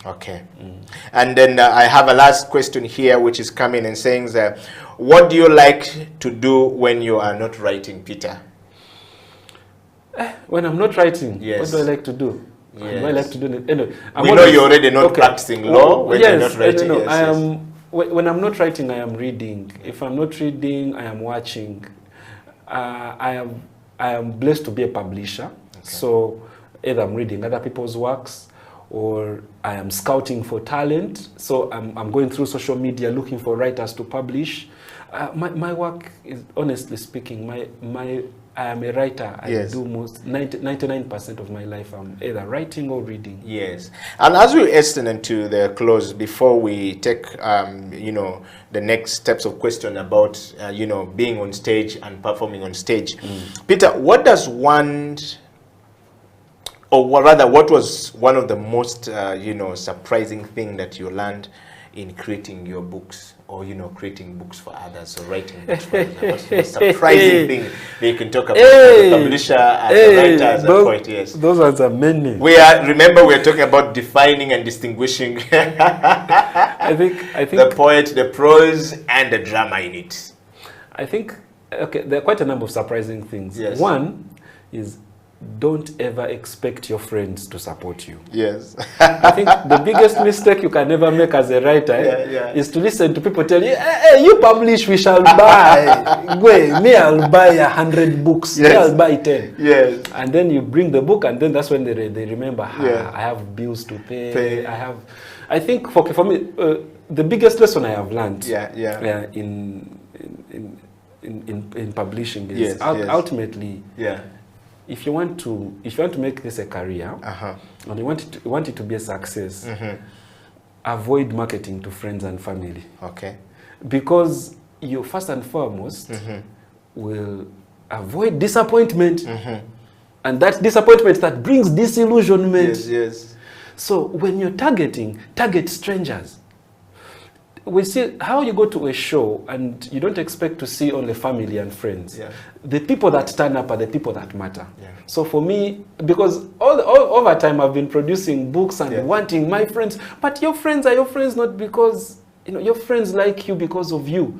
And then I have a last question here, which is coming and saying that, what do you like to do when you are not writing, Peter? When I'm not writing, what do I like to do? What do I like to do? Anyway, we know you're already not practicing law when you're not writing. When I'm not writing, I am reading. If I'm not reading, I am watching. I am blessed to be a publisher. So either I'm reading other people's works, or I am scouting for talent. So I'm going through social media looking for writers to publish. My work is, honestly speaking, I am a writer. I do most 99% of my life. I'm either writing or reading. And as we hasten to the close, before we take the next steps of question about being on stage and performing on stage, Peter, what does what was one of the most surprising thing that you learned in creating your books, or creating books for others, or writing books for others? What's the surprising thing that you can talk about as a publisher, as a writer, as a poet? Yes, those ones are many. Remember, we're talking about defining and distinguishing I think the poet, the prose, and the drama in it. I think, okay, there are quite a number of surprising things. Yes. One is, don't ever expect your friends to support you. Yes. I think the biggest mistake you can ever make as a writer is to listen to people tell you, hey, you publish, we shall buy. Me, I'll buy 100 books. Yes. Me, I'll buy 10. Yes. And then you bring the book, and then that's when they remember, Yeah. I have bills to pay. I think for me, the biggest lesson I have learned in publishing is ultimately, if you want to make this a career, and you want it to be a success, avoid marketing to friends and family. Okay. Because you first and foremost will avoid disappointment, and that disappointment that brings disillusionment. Yes. So when you're target strangers. We see how you go to a show and you don't expect to see only family and friends. Yeah. The people that turn up are the people that matter. Yeah. So for me, because all over time I've been producing books and wanting my friends, but your friends are your friends not because your friends like you because of you,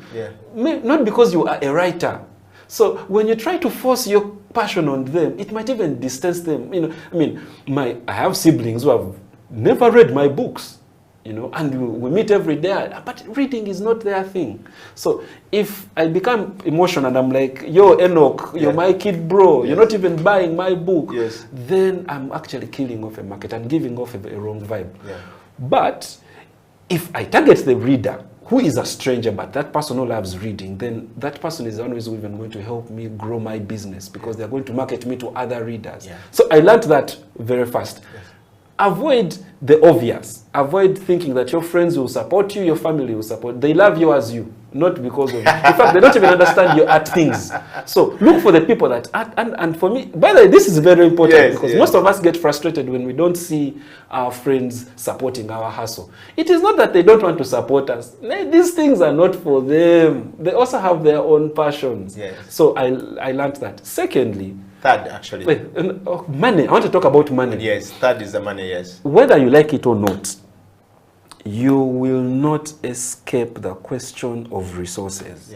not because you are a writer. So when you try to force your passion on them, it might even distance them. I have siblings who have never read my books. And we meet every day, but reading is not their thing. So if I become emotional and I'm like, yo, Enoch, you're my kid, bro, you're not even buying my book, then I'm actually killing off a market and giving off a wrong vibe. But if I target the reader, who is a stranger, but that person who loves reading, then that person is always even going to help me grow my business, because they're going to market me to other readers. So I learned that very fast. Avoid the obvious. Avoid thinking that your friends will support you, your family will support. They love you as you, not because of you. In fact, they don't even understand your art things. So look for the people that art. And for me, by the way, this is very important, because most of us get frustrated when we don't see our friends supporting our hustle. It is not that they don't want to support us. These things are not for them. They also have their own passions. So I learned that. Secondly, third, actually. Money. I want to talk about money. Yes, third is the money, yes. Whether you like it or not, you will not escape the question of resources.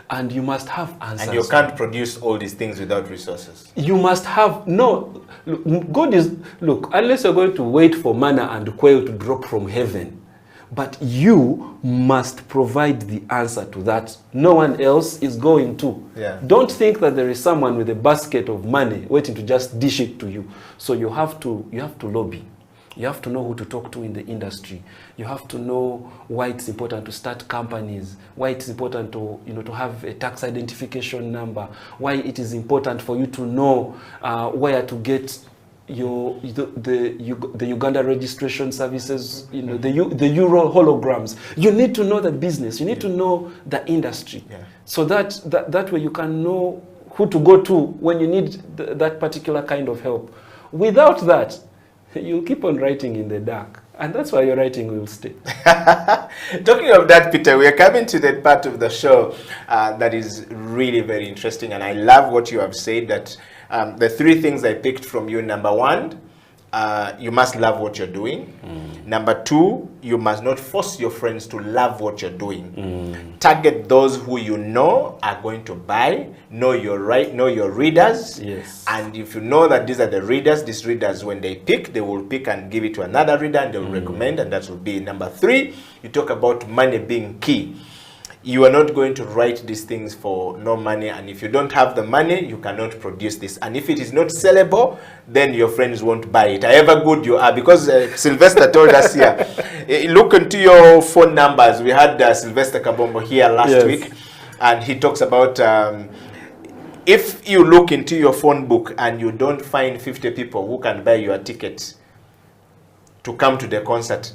And you must have answers. And you can't produce all these things without resources. You must have, unless you're going to wait for manna and quail to drop from heaven, but you must provide the answer to that. No one else is going to. Don't think that there is someone with a basket of money waiting to just dish it to you. So you have to lobby. You have to know who to talk to in the industry. You have to know why it's important to start companies, why it's important to have a tax identification number, why it is important for you to know where to get the Uganda registration services, the Euro holograms. You need to know the business. You need to know the industry, so that way you can know who to go to when you need that particular kind of help. Without that, you'll keep on writing in the dark, and that's why your writing will stay. Talking of that, Peter, we are coming to that part of the show that is really very interesting, and I love what you have said, that the three things I picked from you: number one, you must love what you're doing. Number two, you must not force your friends to love what you're doing. Target those who you know are going to buy. Know your readers. And if you know that these are the readers, these readers, when they pick, they will pick and give it to another reader, and they will recommend, and that will be number three. You talk about money being key. You are not going to write these things for no money, and if you don't have the money, you cannot produce this. And if it is not sellable, then your friends won't buy it, however good you are. Because Sylvester told us here, look into your phone numbers. We had Sylvester Kabombo here last week, and he talks about if you look into your phone book and you don't find 50 people who can buy your ticket to come to the concert,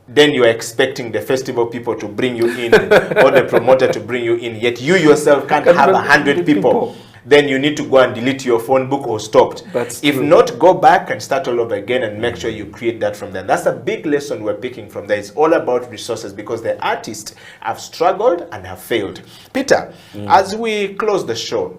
then you are expecting the festival people to bring you in or the promoter to bring you in, yet you yourself can't have 100 people then you need to go and delete your phone book or stopped. If not, go back and start all over again and make sure you create that from there. That's a big lesson we're picking from there. It's all about resources because the artists have struggled and have failed. Peter, as we close the show,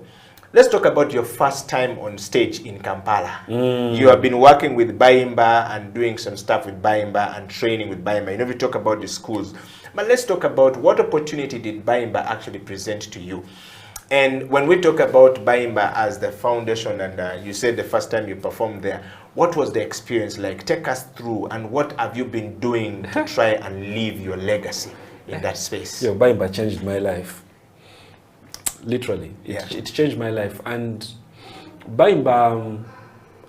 let's talk about your first time on stage in Kampala. You have been working with Bayimba and doing some stuff with Bayimba and training with Bayimba. You know, we talk about the schools. But let's talk about what opportunity did Bayimba actually present to you? And when we talk about Bayimba as the foundation, and you said the first time you performed there, what was the experience like? Take us through, and what have you been doing to try and leave your legacy in that space? Yo, Bayimba changed my life. Literally, it changed my life. And Bayimba,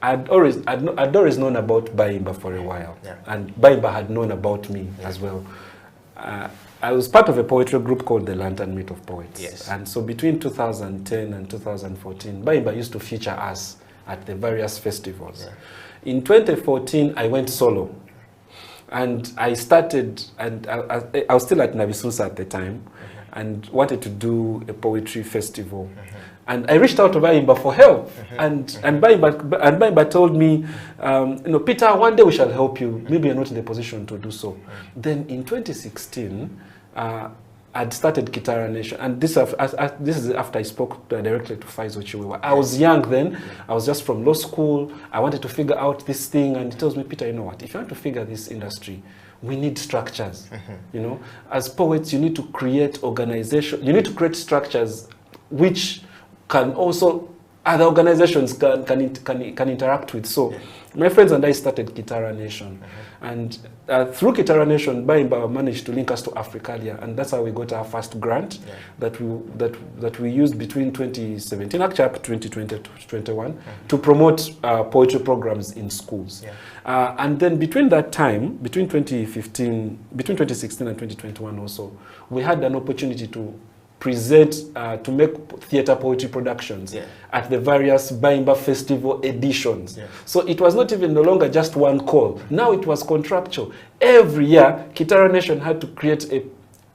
I'd always known about Bayimba for a while, and Bayimba had known about me as well. I was part of a poetry group called the Lantern Meet of Poets, and so between 2010 and 2014, Bayimba used to feature us at the various festivals. In 2014, I went solo, and I started, and I was still at Nabisunsa at the time, and wanted to do a poetry festival. And I reached out to Bayimba for help, and Bayimba told me, you know, Peter, one day we shall help you. Maybe you're not in the position to do so. Then in 2016, I'd started Kitara Nation, and this is after I spoke directly to Faizo Chiwewa. I was young then. I was just from law school. I wanted to figure out this thing, and he tells me, Peter, you know what? If you want to figure this industry, we need structures. You know, as poets, you need to create organization. You need to create structures which can also other organizations can interact with. So my friends and I started Kitara Nation, and through Kitara Nation, Bayimba managed to link us to Africalia, and that's how we got our first grant that we used between 2017, actually up to 2020 to 2021, to promote poetry programs in schools. And then between that time, between 2016 and 2021 also, we had an opportunity to present, to make theater poetry productions at the various Bayimba Festival editions. So it was not even no longer just one call. Now it was contractual. Every year, Kitara Nation had to create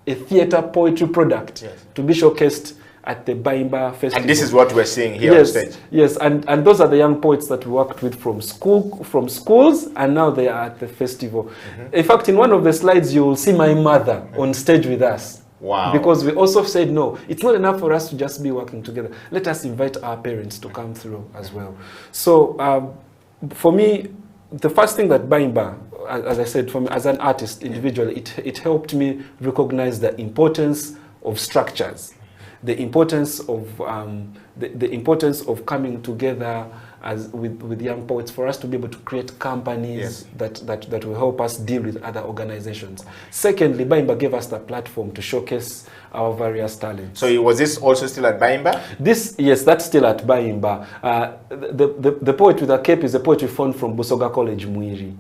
a theater poetry product to be showcased at the Bayimba Festival. And this is what we're seeing here on stage. Yes, and those are the young poets that we worked with from schools, and now they are at the festival. In fact, in one of the slides, you will see my mother on stage with us. Wow. Because we also said, no, it's not enough for us to just be working together. Let us invite our parents to come through as well. So for me, the first thing that Bayimba, as I said, for me as an artist individually, it helped me recognize the importance of structures, the importance of coming together as with young poets, for us to be able to create companies that will help us deal with other organizations. Secondly, Bayimba gave us the platform to showcase our various talents. So was this also still at Bayimba? Yes, that's still at Bayimba. The poet with a cape is a poet we found from Busoga College, Muiri.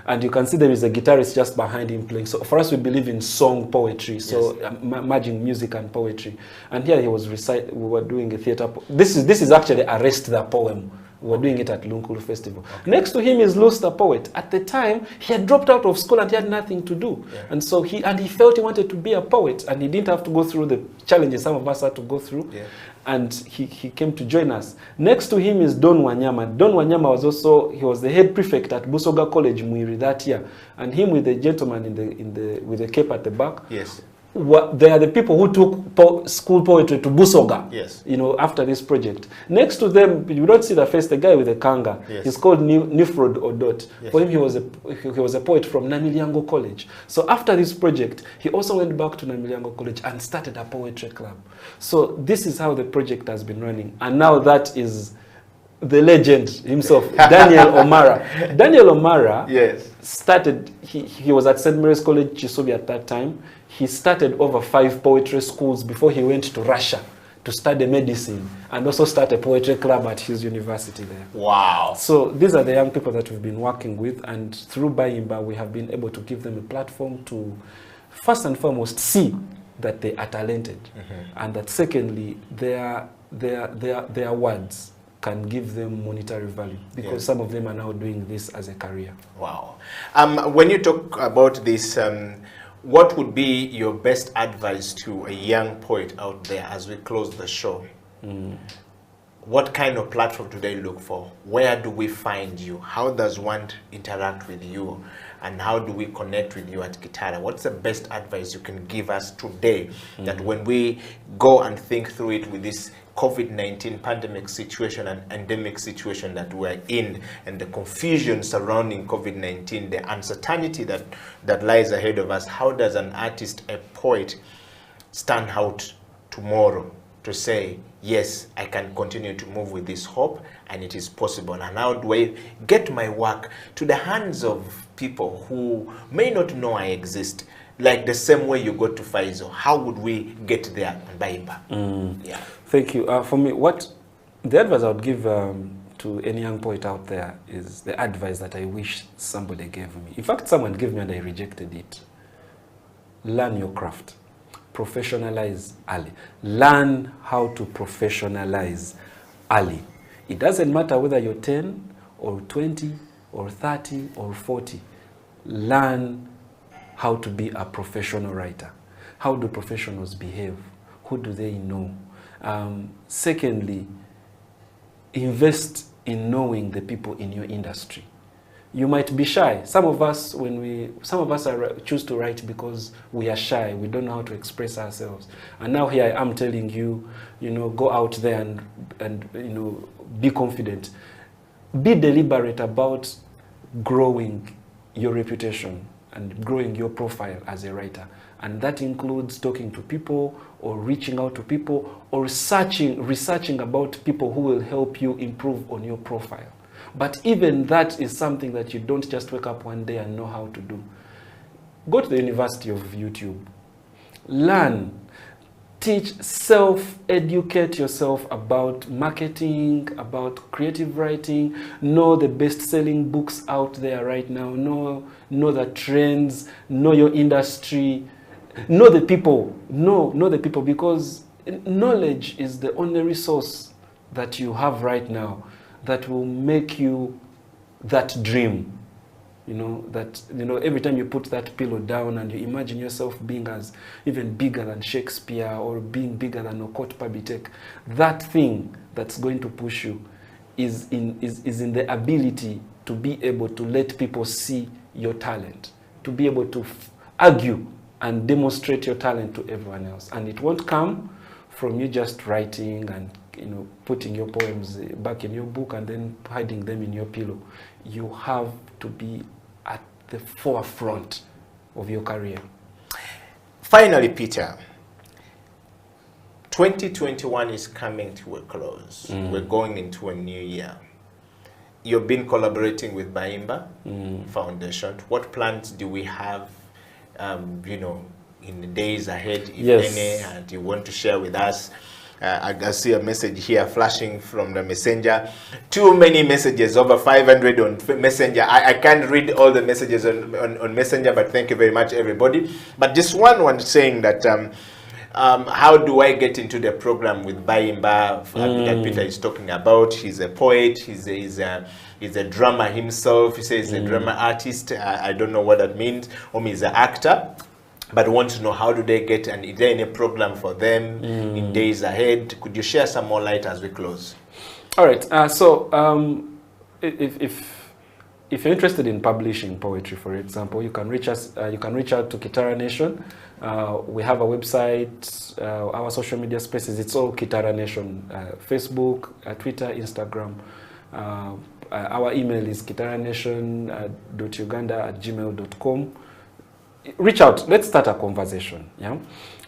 And you can see there is a guitarist just behind him playing. So for us, we believe in song poetry, so merging music and poetry. And here he was we were doing a theater. This is actually Arrest the Poem. We were doing it at Lunkulu Festival. Next to him is Luz the poet. At the time, he had dropped out of school and he had nothing to do. And so he felt he wanted to be a poet, and he didn't have to go through the challenges some of us had to go through. And he came to join us. Next to him is Don Wanyama. Don Wanyama was the head prefect at Busoga College, Muiri, that year. And him with the gentleman with the cape at the back. They are the people who took school poetry to Busoga, you know, after this project. Next to them, you don't see the face, the guy with the kanga. He's called Nifrod Odot. For him, he was a poet from Namilyango College. So after this project, he also went back to Namilyango College and started a poetry club. So this is how the project has been running. And now that is the legend himself, Daniel O'Mara. Daniel O'Mara started, he was at St. Mary's College, Chisobi at that time. He started over 5 poetry schools before he went to Russia to study medicine and also start a poetry club at his university there. Wow. So these are the young people that we've been working with, and through Bayimba, we have been able to give them a platform to, first and foremost, see that they are talented, and that secondly, their words can give them monetary value, because some of them are now doing this as a career. Wow. When you talk about this, what would be your best advice to a young poet out there as we close the show? What kind of platform do they look for? Where do we find you? How does one interact with you? And how do we connect with you at Kitara? What's the best advice you can give us today that when we go and think through it with this COVID-19 pandemic situation and endemic situation that we're in, and the confusion surrounding COVID-19, the uncertainty that lies ahead of us, how does an artist, a poet, stand out tomorrow to say, yes, I can continue to move with this hope and it is possible? And how do I get my work to the hands of people who may not know I exist? Like the same way you got to Faizo, how would we get there on Baimba? Yeah. Thank you. For me, what the advice I would give to any young poet out there is the advice that I wish somebody gave me. In fact, someone gave me and I rejected it. Learn your craft. Professionalize early. Learn how to professionalize early. It doesn't matter whether you're 10 or 20 or 30 or 40. Learn how to be a professional writer. How do professionals behave? Who do they know? Secondly, invest in knowing the people in your industry. You might be shy. Some of us choose to write because we are shy. We don't know how to express ourselves. And now here I am telling you, go out there and be confident. Be deliberate about growing your reputation and growing your profile as a writer. And that includes talking to people or reaching out to people or researching about people who will help you improve on your profile. But even that is something that you don't just wake up one day and know how to do. Go to the University of YouTube. Learn. Teach, self-educate yourself about marketing, about creative writing. Know the best-selling books out there right now. Know the trends. Know your industry. Know the people. Know the people, because knowledge is the only resource that you have right now that will make you that dream. Every time you put that pillow down and you imagine yourself being as even bigger than Shakespeare or being bigger than Okot Pabitek, that thing that's going to push you is in the ability to be able to let people see your talent, to be able to argue and demonstrate your talent to everyone else. And it won't come from you just writing and putting your poems back in your book and then hiding them in your pillow. You have to be at the forefront of your career. Finally, Peter, 2021 is coming to a close. We're going into a new year. You've been collaborating with Baimba Foundation. What plans do we have, in the days ahead, if any, and you want to share with us? I see a message here flashing from the messenger. Too many messages, over 500 on messenger. I can't read all the messages on messenger, but thank you very much, everybody. But this one saying that, how do I get into the program with Baimba that Peter is talking about? He's a poet, he's a drummer himself. He says he's a drummer artist. I don't know what that means. He's an actor. But want to know, how do they get, and is there any program for them in days ahead? Could you share some more light as we close? All right. If you're interested in publishing poetry, for example, you can reach us. You can reach out to Kitara Nation. We have a website, our social media spaces. It's all Kitara Nation. Facebook, Twitter, Instagram. Our email is kitaranation.uganda@gmail.com. Reach out. Let's start a conversation. Yeah.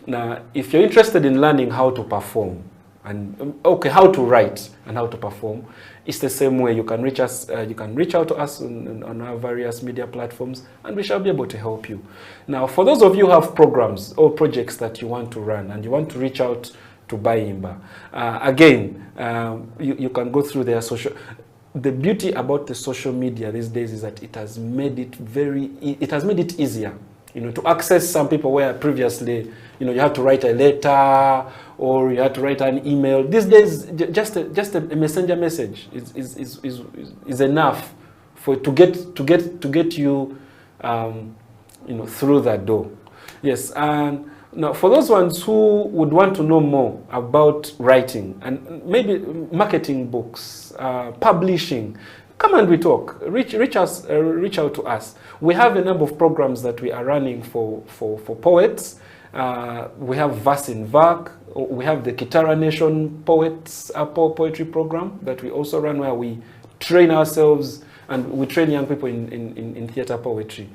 Now, if you're interested in learning how to perform and how to write and how to perform, it's the same way. You can reach us. You can reach out to us on our various media platforms, and we shall be able to help you. Now, for those of you who have programs or projects that you want to run and you want to reach out to Baimba, you can go through their social. The beauty about the social media these days is that it has made it easier. To access some people where previously, you had to write a letter or you had to write an email. These days, just a messenger message is enough to get you, through that door. Yes, and Now, for those ones who would want to know more about writing and maybe marketing books, publishing, come and we talk. Reach out to us. We have a number of programs that we are running for poets. We have Verse in Vac. We have the Kitara Nation Poets poetry program that we also run, where we train ourselves and we train young people in theater poetry.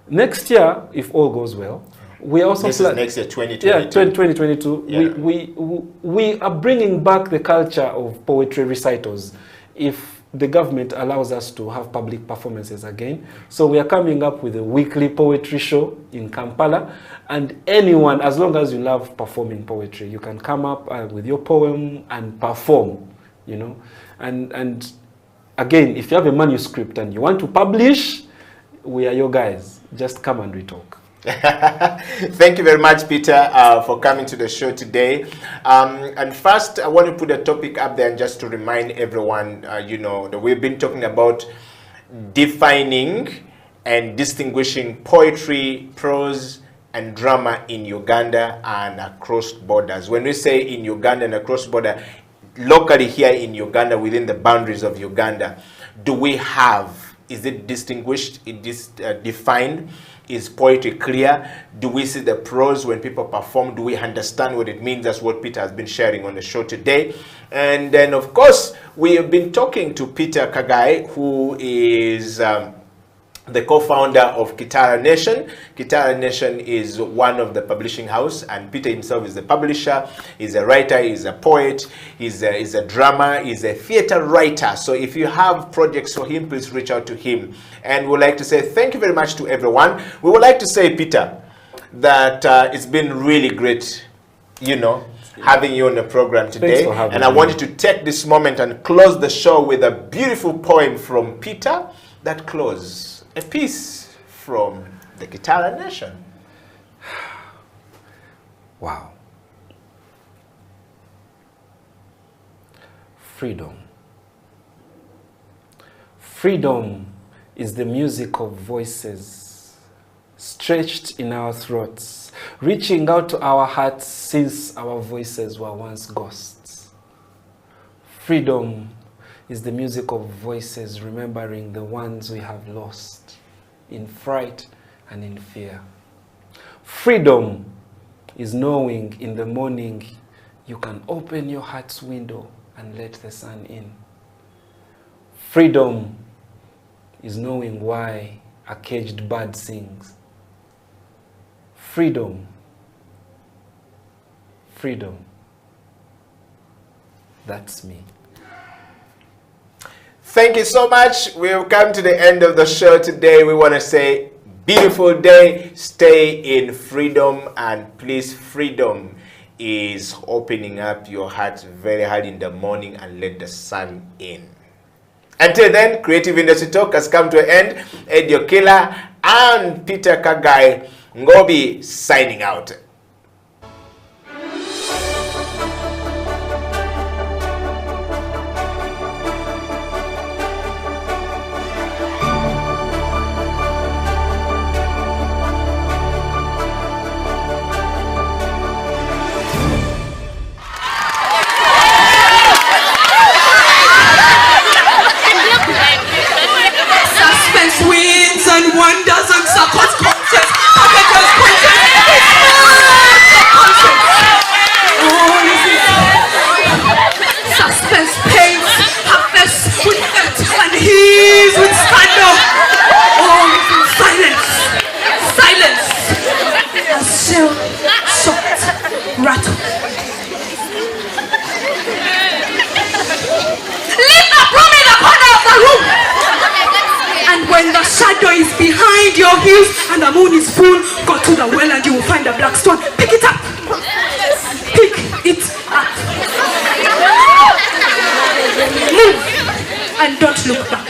Next year, if all goes well, we also this is next year, 2022. Yeah, 2022. Yeah. We are bringing back the culture of poetry recitals if the government allows us to have public performances again. So we are coming up with a weekly poetry show in Kampala, and anyone, as long as you love performing poetry, you can come up with your poem and perform, you know. And again, if you have a manuscript and you want to publish, we are your guys. Just come and we talk. Thank you very much, Peter, for coming to the show today. And first, I want to put a topic up there, and just to remind everyone, you know, that we've been talking about defining and distinguishing poetry, prose, and drama in Uganda and across borders. When we say in Uganda and across border, locally here in Uganda, within the boundaries of Uganda, do we have, is it distinguished, defined? Is poetry clear? Do we see the prose when people perform? Do we understand what it means? That's what Peter has been sharing on the show today. And then, of course, we have been talking to Peter Kagai, who is the co-founder of Kitara Nation. Kitara Nation is one of the publishing house, and Peter himself is the publisher. He's a writer, he's a poet, he's a drummer, he's a theater writer. So if you have projects for him, please reach out to him. And we'd like to say thank you very much to everyone. We would like to say, Peter, that it's been really great, you know, having you on the program today. Thanks for having me. I want you to take this moment and close the show with a beautiful poem from Peter that closes. A piece from the Kitara Nation. Wow. Freedom. Freedom is the music of voices stretched in our throats, reaching out to our hearts since our voices were once ghosts. Freedom is the music of voices remembering the ones we have lost in fright and in fear. Freedom is knowing in the morning you can open your heart's window and let the sun in. Freedom is knowing why a caged bird sings. Freedom. Freedom. That's me. Thank you so much. We've come to the end of the show today. We want to say beautiful day. Stay in freedom, and please, freedom is opening up your heart very hard in the morning and let the sun in. Until then, Creative Industry Talk has come to an end. Edio Killer and Peter Kagai Ngobi signing out. Wonders and circumstances. Suspense pains, happiness with death, and he's with scandal. All silence, silence. A shell shocked rattle. Leave the broom in the corner of the room. And when the shadow is behind your heels and the moon is full, go to the well and you will find a black stone. Pick it up. Pick it up. Move and don't look back.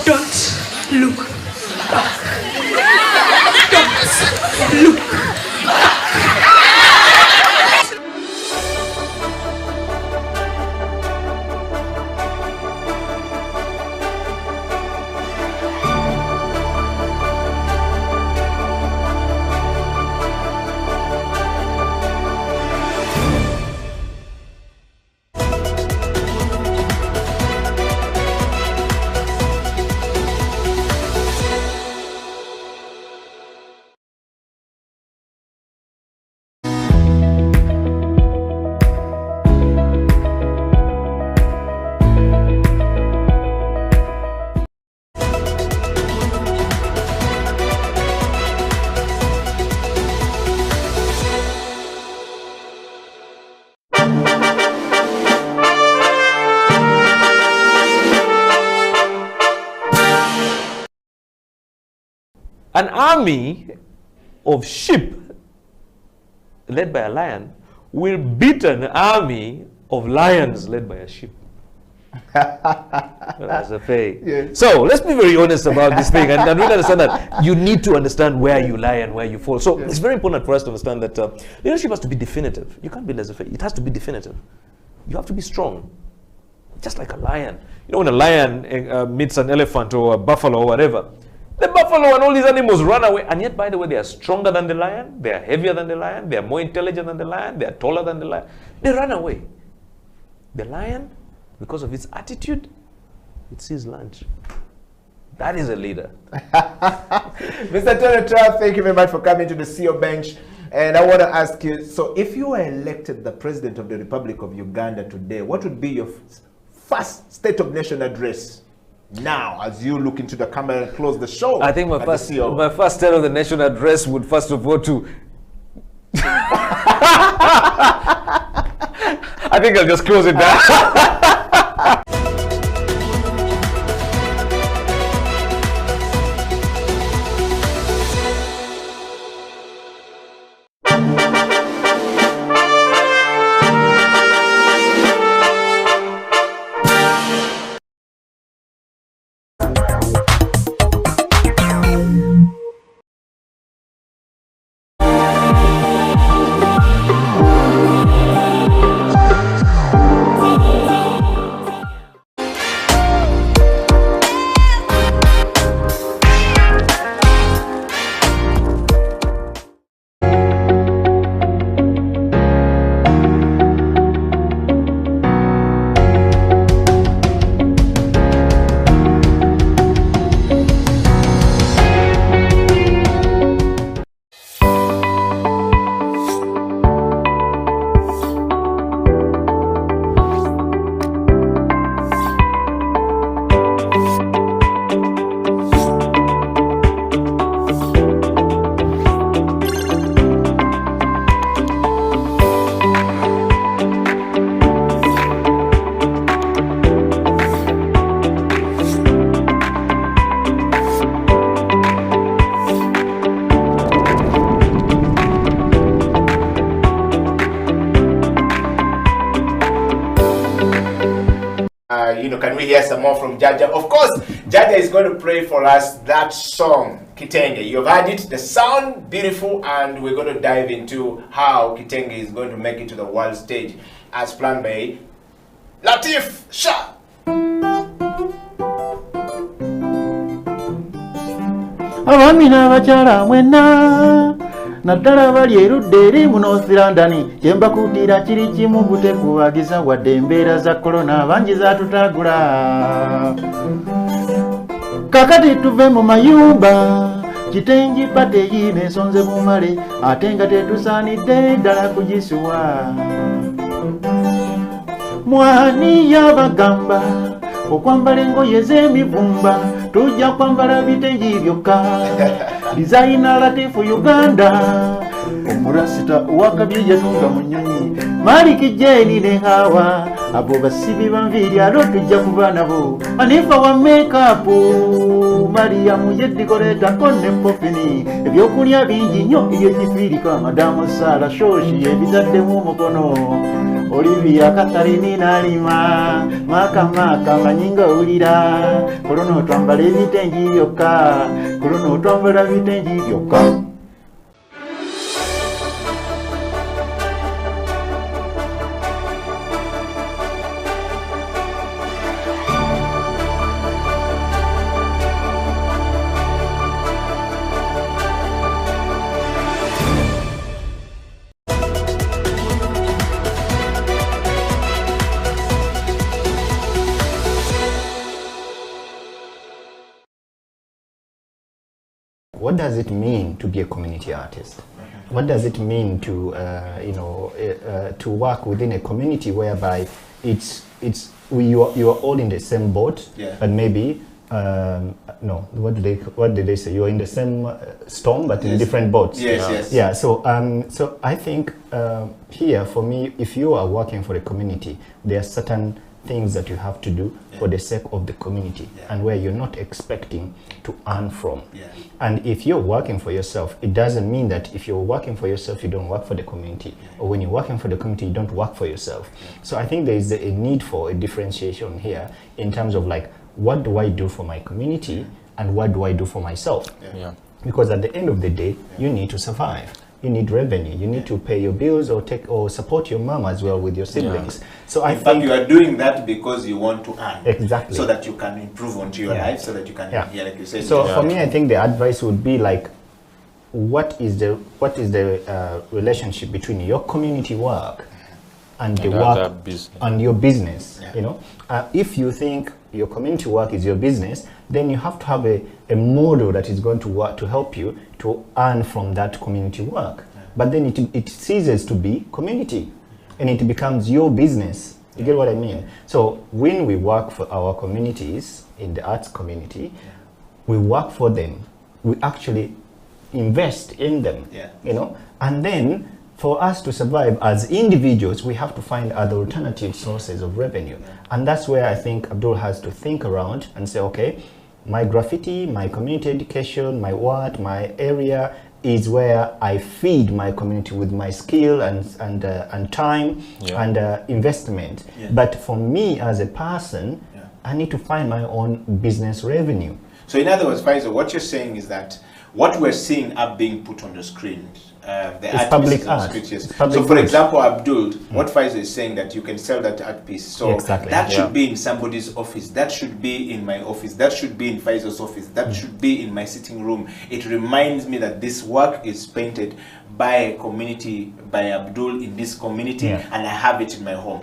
Don't look back. Don't look back. An army of sheep led by a lion will beat an army of lions led by a sheep. That's a pay. Yeah. So let's be very honest about this thing, and really understand that you need to understand where you lie and where you fall. So it's very important for us to understand that leadership has to be definitive. You can't be laissez-faire. It has to be definitive. You have to be strong, just like a lion. You know, when a lion meets an elephant or a buffalo or whatever, the buffalo and all these animals run away. And yet, by the way, they are stronger than the lion. They are heavier than the lion. They are more intelligent than the lion. They are taller than the lion. They run away. The lion, because of its attitude, it sees lunch. That is a leader. Mr. Tonatra, thank you very much for coming to the CEO bench. And I want to ask you, so if you were elected the President of the Republic of Uganda today, what would be your first State of Nation address now, as you look into the camera and close the show? I think my first State of the Nation address would first of all to... I think I'll just close it down. Can we hear some more from Jaja? Of course, Jaja is going to play for us that song, Kitenge. You've heard it, the sound, beautiful, and we're going to dive into how Kitenge is going to make it to the world stage as planned by Latif Shah. Abaami n'abakyala mwenna naddala bali erudda eri mu North London kye mbakuutira kiri kimu butekubagiza wadde embeera za korona bangi zaatutagula kakati tuve mu mayumba kitengi pate yiina ensonze bumale ate nga tetusaanidde ddala kugisuwa mwani yabagamba okwambala engoye z'emivumba tujja kwambala bitengi byokka designer Latifu Uganda omurasita owakabye yatunga mu nnyonyi Maliki Jeni ne Hawa abo basibi banviri alo tujja kuba nabo Anifa wa makeup Mariamu yedikoleta konne popini ebyokulya bingi nnyo ebyekifirika Madamu Sara Shoshi ebitaddemu umukono Olivia Katharini Nalima Maka manyinga ulira Kulono twambala ebitengi byokka Kulono twambala bitengi byokka What does it mean to be a community artist? What does it mean to to work within a community whereby you are all in the same boat, but maybe no, what did they say? You are in the same storm, but in different boats. Yes. Yeah. So I think here for me, if you are working for a community, there are certain things that you have to do for the sake of the community and where you're not expecting to earn from. And if you're working for yourself, it doesn't mean that if you're working for yourself, you don't work for the community, or when you're working for the community, you don't work for yourself. So I think there is a need for a differentiation here in terms of like, what do I do for my community and what do I do for myself? Because at the end of the day, you need to survive. You need revenue. You need to pay your bills or support your mom as well with your siblings. So I think you are doing that because you want to earn. Exactly. So that you can improve onto your life, so that you can, like you said. So for me, I think the advice would be like, what is the relationship between your community work and the work and your business? You know, if you think your community work is your business, then you have to have a model that is going to work to help you to earn from that community work. But then it ceases to be community and it becomes your business. You get what I mean? So when we work for our communities in the arts community, we work for them. We actually invest in them, you know, and then for us to survive as individuals, we have to find other alternative sources of revenue. And that's where I think Abdul has to think around and say, okay, my graffiti, my community education, my what, my area is where I feed my community with my skill and time and investment. But for me as a person, I need to find my own business revenue. So in other words, Faisal, what you're saying is that what we're seeing are being put on the screen. It's public art. So for example, Abdul, what Faisal is saying, that you can sell that art piece. So that should be in somebody's office. That should be in my office. That should be in Faisal's office. That should be in my sitting room. It reminds me that this work is painted by a community, by Abdul in this community, and I have it in my home.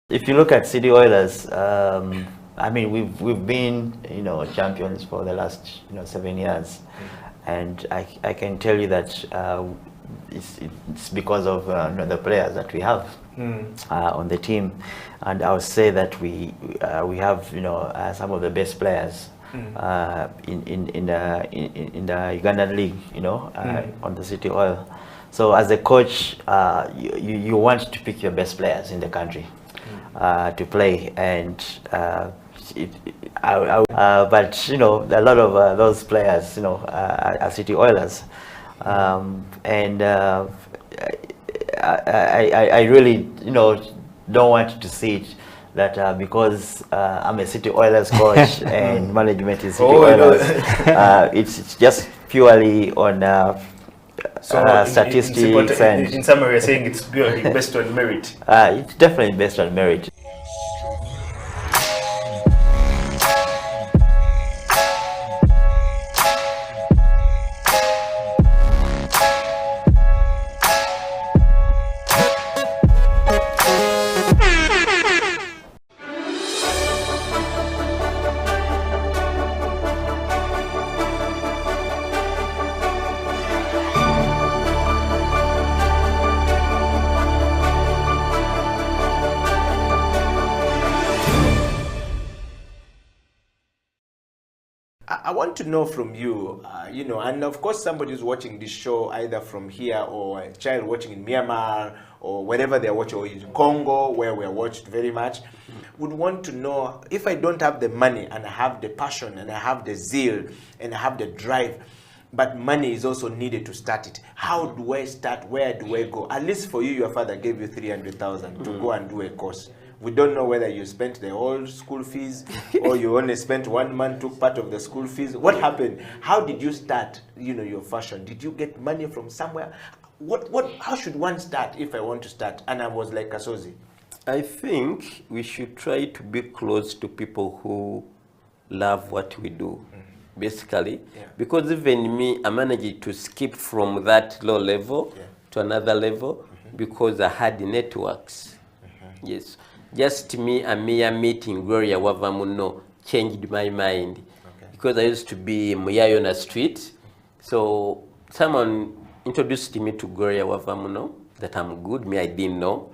If you look at City Oilers, I mean, we've been, you know, champions for the last, 7 years, and I can tell you that it's because of the players that we have on the team, and I would say that we have, some of the best players in the Ugandan league, on the City Oil. So as a coach, you want to pick your best players in the country to play, and but a lot of those players are City Oilers, and I really don't want to see it that because I'm a City Oilers coach and management is City Oilers, it's just purely on statistics, and in summary, you're saying it's purely based on merit. It's definitely based on merit. I want to know from you, and of course somebody who's watching this show either from here or a child watching in Myanmar or wherever they're watching, or in Congo where we're watched very much, would want to know, if I don't have the money and I have the passion and I have the zeal and I have the drive, but money is also needed to start it, how do I start? Where do I go? At least for you, your father gave you 300,000 to go and do a course. We don't know whether you spent the whole school fees or you only spent 1 month, took part of the school fees. What happened? How did you start, your fashion? Did you get money from somewhere? How should one start if I want to start? And I was like Kasozi. I think we should try to be close to people who love what we do, basically. Because even me, I managed to skip from that low level to another level because I had networks. Yes. just me and Mia meeting Gloria Wavamuno changed my mind. Because I used to be Muyayona Street. So someone introduced me to Gloria Wavamuno, that I'm good, me I didn't know.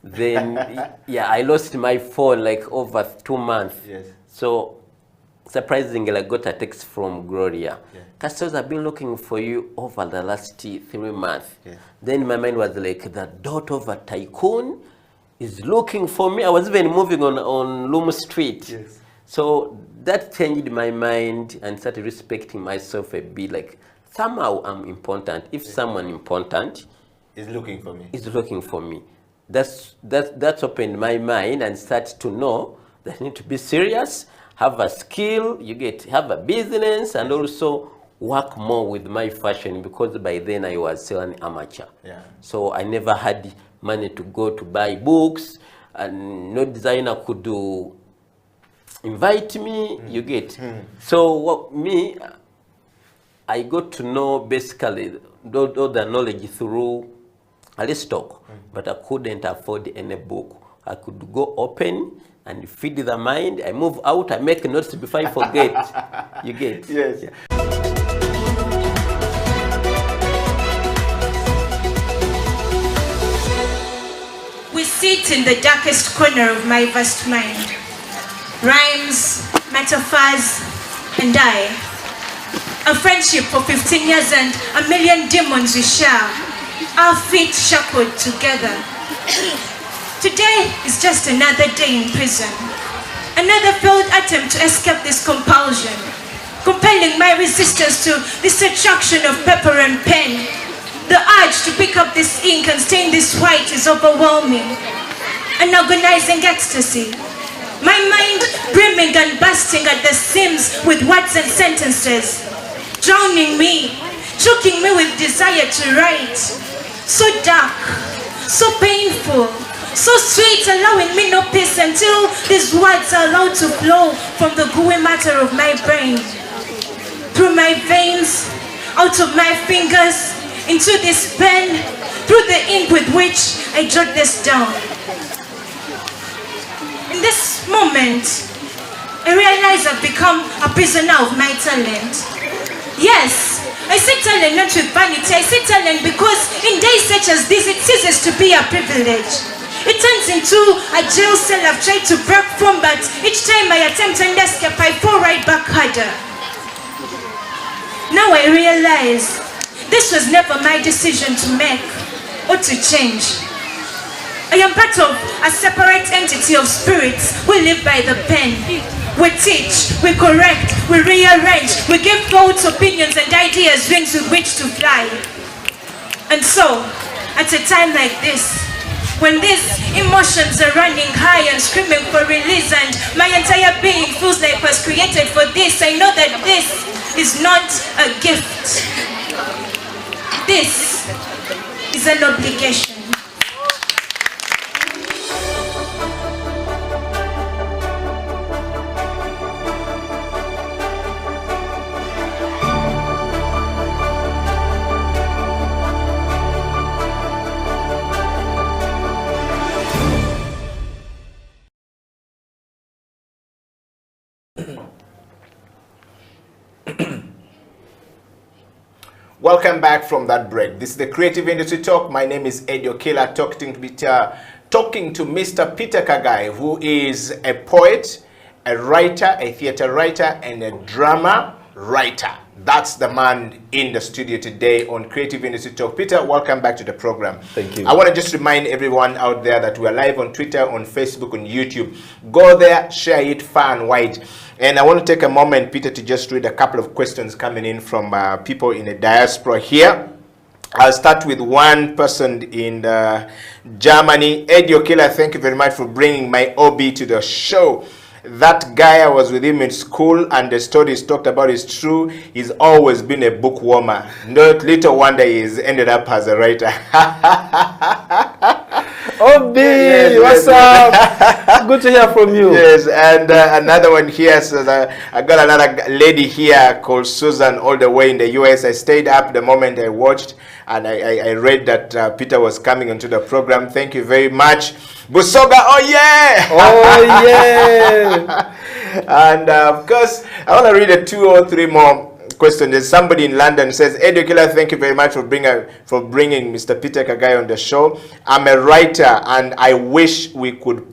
Then, yeah, I lost my phone like over 2 months. Yes. So surprisingly, I got a text from Gloria. Customers have been looking for you over the last 3 months. Yeah. Then my mind was like, the daughter of a tycoon is looking for me. I was even moving on Loom Street. Yes. So that changed my mind and started respecting myself a bit. Like, somehow I'm important. If someone important is looking for me, that's opened my mind and started to know that I need to be serious, have a skill, have a business, and also work more with my fashion, because by then I was still an amateur. Yeah. So I never had money to go to buy books, and no designer could invite me, So I got to know basically all the knowledge through Aristotle, but I couldn't afford any book. I could go open and feed the mind. I move out, I make notes before I forget. Yes. Yeah. We sit in the darkest corner of my vast mind. Rhymes, metaphors, and I. A friendship for 15 years and a million demons we share. Our feet shackled together. Today is just another day in prison. Another failed attempt to escape this compulsion. Compelling my resistance to this attraction of paper and pen. The urge to pick up this ink and stain this white is overwhelming. An agonizing ecstasy. My mind brimming and bursting at the seams with words and sentences. Drowning me, choking me with desire to write. So dark, so painful, so sweet, allowing me no peace until these words are allowed to flow from the gooey matter of my brain. Through my veins, out of my fingers, into this pen, through the ink with which I jot this down. In this moment, I realize I've become a prisoner of my talent. Yes, I say talent not with vanity, I say talent because in days such as this, it ceases to be a privilege. It turns into a jail cell I've tried to break from, but each time I attempt an escape, I fall right back harder. Now I realize this was never my decision to make or to change. I am part of a separate entity of spirits who live by the pen. We teach, we correct, we rearrange, we give thoughts, opinions, and ideas wings with which to fly. And so, at a time like this, when these emotions are running high and screaming for release, and my entire being feels like it was created for this, I know that this is not a gift. This is an obligation. Welcome back from that break. This is the Creative Industry Talk. My name is Eddie Okela, talking to Mr. Peter Kagai, who is a poet, a writer, a theater writer, and a drama writer. That's the man in the studio today on Creative Industry Talk. Peter, welcome back to the program. Thank you. I want to just remind everyone out there that we're live on Twitter, on Facebook, on YouTube. Go there, share it far and wide. And I want to take a moment, Peter, to just read a couple of questions coming in from people in the diaspora here. I'll start with one person in Germany. Eddie Okela, thank you very much for bringing my OB to the show. That guy, I was with him in school, and the stories talked about is true. He's always been a bookwormer. Not little wonder he's ended up as a writer. Obi, what's up? Good to hear from you. Yes, and another one here. So I got another lady here called Susan, all the way in the US. I stayed up the moment I watched, and I read that Peter was coming into the program. Thank you very much. Busoga, oh yeah! Oh yeah! And of course, I want to read a 2 or 3 more questions. There's somebody in London says, Edukila, thank you very much for bringing Mr. Peter Kagai on the show. I'm a writer, and I wish we could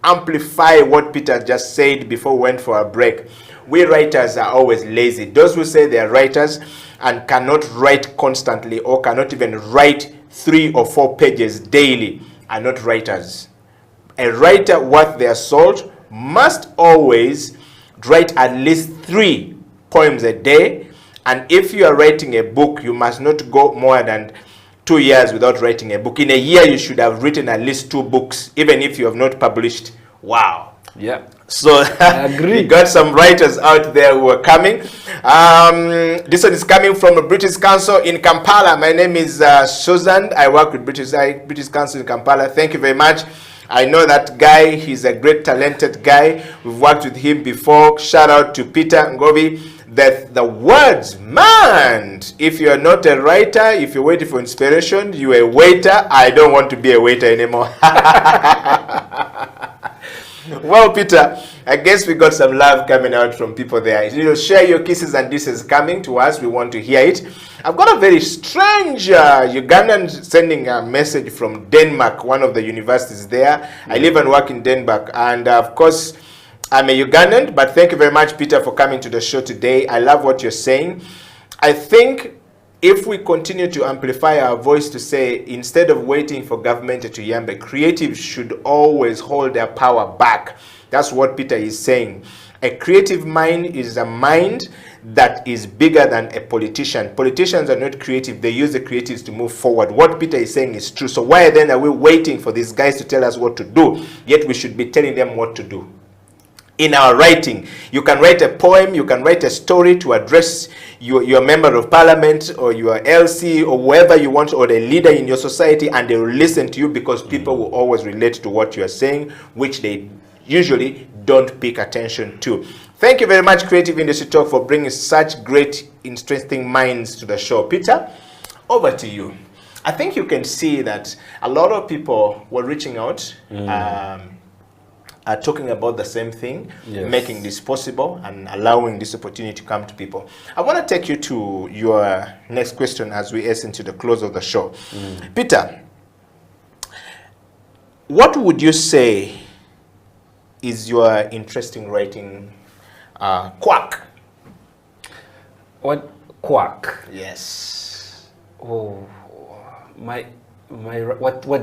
amplify what Peter just said before we went for a break. We writers are always lazy. Those who say they are writers and cannot write constantly or cannot even write 3 or 4 pages daily are not writers. A writer worth their salt must always write at least 3 poems a day, and if you are writing a book, you must not go more than 2 years without writing a book. In a year, you should have written at least 2 books, even if you have not published. Wow. Yeah. So I agree. We got some writers out there who are coming. This one is coming from the British Council in Kampala. My name is Susan. I work with British Council in Kampala. Thank you very much. I know that guy. He's a great, talented guy. We've worked with him before. Shout out to Peter Ngovi. That the words, man, if you're not a writer, if you're waiting for inspiration, you're a waiter. I don't want to be a waiter anymore. Well, Peter, I guess we got some love coming out from people there. Share your kisses and disses coming to us. We want to hear it. I've got a very strange Ugandan sending a message from Denmark, one of the universities there. I live and work in Denmark, and of course, I'm a Ugandan, but thank you very much, Peter, for coming to the show today. I love what you're saying. I think if we continue to amplify our voice to say, instead of waiting for government to yambe, creatives should always hold their power back. That's what Peter is saying. A creative mind is a mind that is bigger than a politician. Politicians are not creative. They use the creatives to move forward. What Peter is saying is true. So why then are we waiting for these guys to tell us what to do? Yet we should be telling them what to do. In our writing, you can write a poem, you can write a story to address your member of parliament or your LC or whoever you want, or the leader in your society, and they will listen to you because people will always relate to what you are saying, which they usually don't pay attention to. Thank you very much, Creative Industry Talk, for bringing such great, interesting minds to the show. Peter, over to you. I think you can see that a lot of people were reaching out, are talking about the same thing, making this possible and allowing this opportunity to come to people. I want to take you to your next question as we hasten to the close of the show. Peter, what would you say is your interesting writing quirk? What quirk? Yes. Oh, what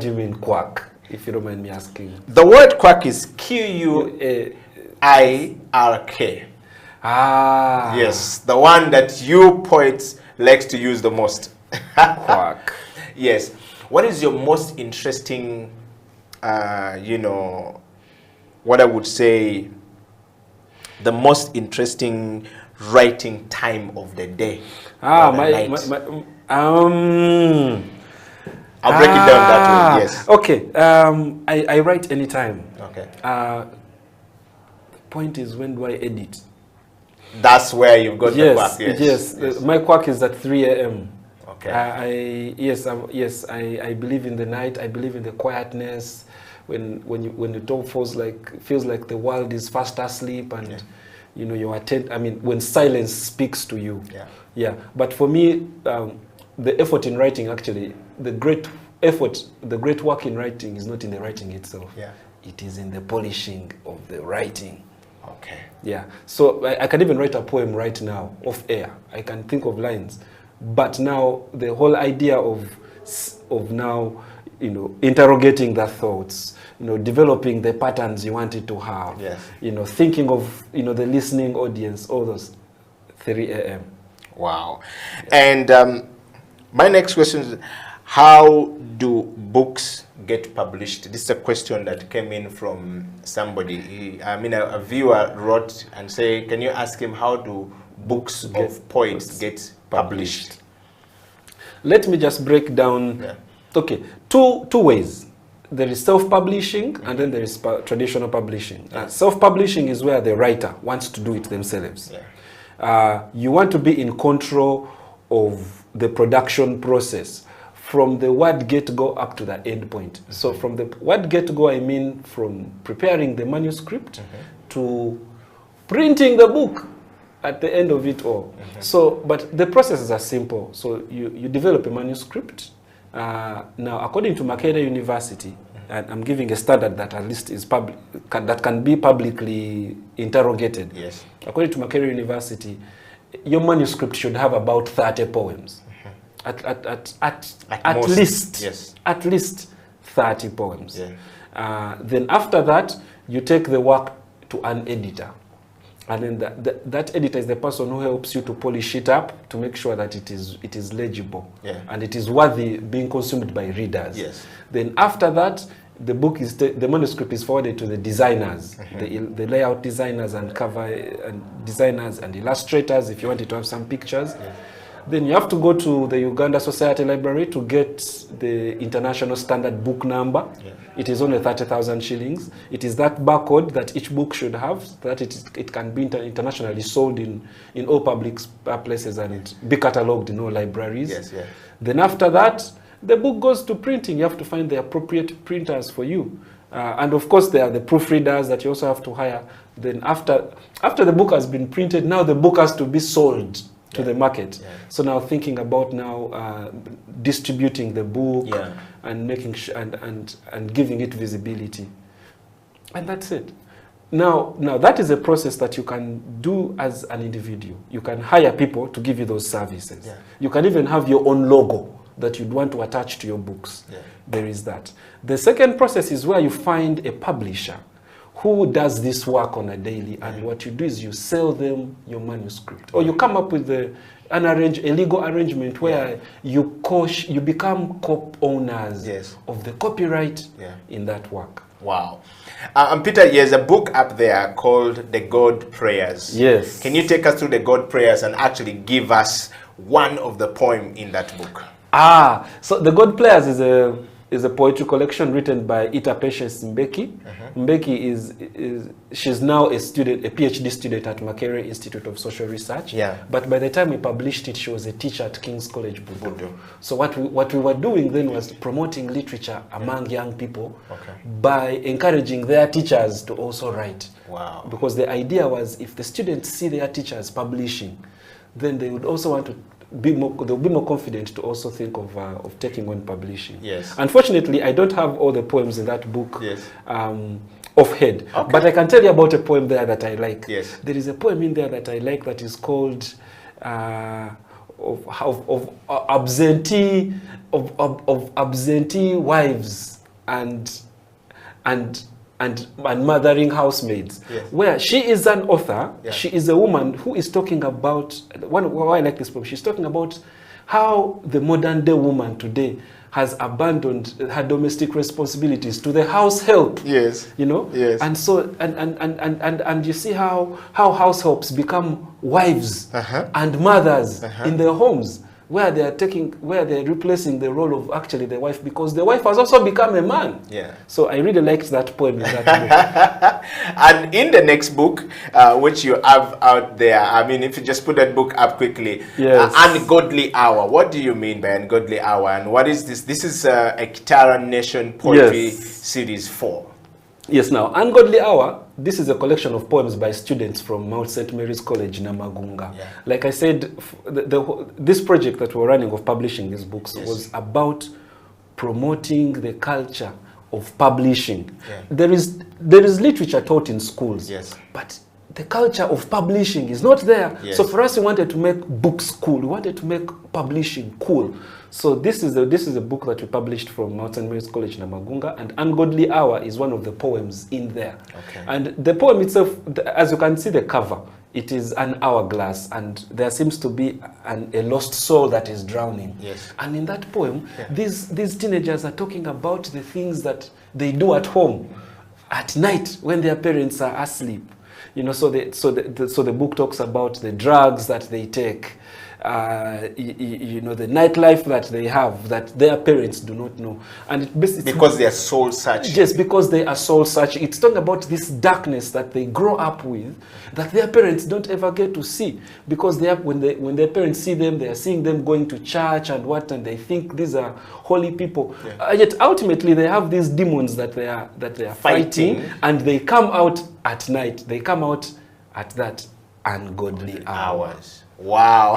do you mean quirk? If you don't mind me asking. The word quirk is Quirk. Ah. Yes, the one that you poets likes to use the most. Quirk. Yes. What is your most interesting, what I would say, the most interesting writing time of the day? I'll break it down that way, yes. Okay, I write anytime. Okay. Point is, when do I edit? That's where you've got the quirk, yes. My quirk is at 3 a.m. Okay. I believe in the night. I believe in the quietness. When the dog feels like the world is fast asleep, and you attend. I mean, when silence speaks to you. Yeah. But for me, the effort in writing, actually, the great work in writing is not in the writing itself. Yeah. It is in the polishing of the writing. Okay. Yeah. So I can even write a poem right now, off air. I can think of lines. But now the whole idea of now, interrogating the thoughts, developing the patterns you want it to have, thinking of, the listening audience, all those, 3 a.m. Wow. And my next question is, how do books get published? This is a question that came in from somebody. A viewer wrote and said, can you ask him how do books of poets get published? Let me just break down. Okay, two ways. there is self-publishing, and then there is traditional publishing. Self-publishing is where the writer wants to do it themselves. You want to be in control of the production process from the word get-go up to the end point. So from the word get-go, I mean from preparing the manuscript to printing the book at the end of it all. So, but the processes are simple. So you develop a manuscript. Now, according to Makerere University, and I'm giving a standard that at least is that can be publicly interrogated. Yes. According to Makerere University, your manuscript should have about 30 poems. At most. least, Yes. at least 30 poems. Then after that, you take the work to an editor. And then that editor is the person who helps you to polish it up to make sure that it is legible and it is worthy being consumed by readers. Yes. Then after that, the book is the manuscript is forwarded to the designers, the layout designers and cover and designers and illustrators if you wanted to have some pictures. Then you have to go to the Uganda Society Library to get the international standard book number. It is only 30,000 shillings. It is that barcode that each book should have, so that it can be internationally sold in all public places and be catalogued in all libraries. Then after that, the book goes to printing. You have to find the appropriate printers for you. And of course, there are the proofreaders that you also have to hire. Then after the book has been printed, now the book has to be sold to the market. So now thinking about now distributing the book and making and giving it visibility, and that's it. Now that is a process that you can do as an individual. You can hire people to give you those services. You can even have your own logo that you'd want to attach to your books. There is that. The second process is where you find a publisher who does this work on a daily, and what you do is you sell them your manuscript, or you come up with a legal arrangement where you become co-owners of the copyright in that work. Wow. Peter, there's a book up there called The God Prayers. Yes. Can you take us through The God Prayers and actually give us one of the poem in that book? So The God Prayers is a poetry collection written by Ita Patience Mbeki. Mbeki she's now a PhD student at Makerere Institute of Social Research. But by the time we published it, she was a teacher at King's College Budo. So what we were doing then was promoting literature among young people by encouraging their teachers to also write. Wow. Because the idea was if the students see their teachers publishing, then they would also want to they'll be more confident to also think of taking on publishing. Unfortunately, I don't have all the poems in that book offhand, but I can tell you about a poem there that I like. There is a poem in there that I like that is called of absentee wives and mothering housemaids, where she is an author. She is a woman who is talking about, why I like this poem, she's talking about how the modern day woman today has abandoned her domestic responsibilities to the house help. You know? And so, and you see how house helps become wives and mothers in their homes, where they're replacing the role of actually the wife, because the wife has also become a man. So I really liked that poem in that book. And in the next book, which you have out there, I mean, if you just put that book up quickly, Ungodly Hour. What do you mean by Ungodly Hour? And what is this? This is a Kitara Nation Poetry Series 4. Yes, now, Ungodly Hour, this is a collection of poems by students from Mount St. Mary's College, Namagunga. Like I said, this project that we're running of publishing these books was about promoting the culture of publishing. There is literature taught in schools, but the culture of publishing is not there. So for us, we wanted to make books cool. We wanted to make publishing cool. So this is a book that we published from Mount St. Mary's College, Namagunga, and Ungodly Hour is one of the poems in there. And the poem itself, as you can see the cover, it is an hourglass, and there seems to be a lost soul that is drowning. And in that poem, these teenagers are talking about the things that they do at home at night when their parents are asleep. You know, so the book talks about the drugs that they take, you know, the nightlife that they have that their parents do not know. And it's because they are soul searching. Yes, because they are soul searching. It's talking about this darkness that they grow up with, that their parents don't ever get to see, because they have, when their parents see them, they are seeing them going to church and what, and they think these are holy people. Yet ultimately they have these demons that they are fighting, and they come out at night. They come out at that ungodly hours. Wow.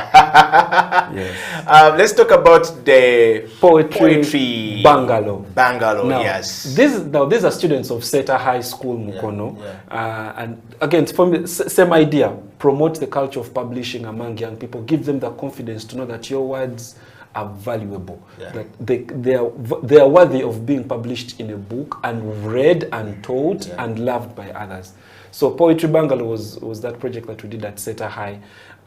Yes. Let's talk about the poetry bungalow. Bungalow, Now, yes. These are students of Seta High School, Mukono. And again, from the same idea, promote the culture of publishing among young people. Give them the confidence to know that your words are valuable, that they are worthy of being published in a book and read and taught and loved by others. So Poetry Bungalow was that project that we did at Seta High.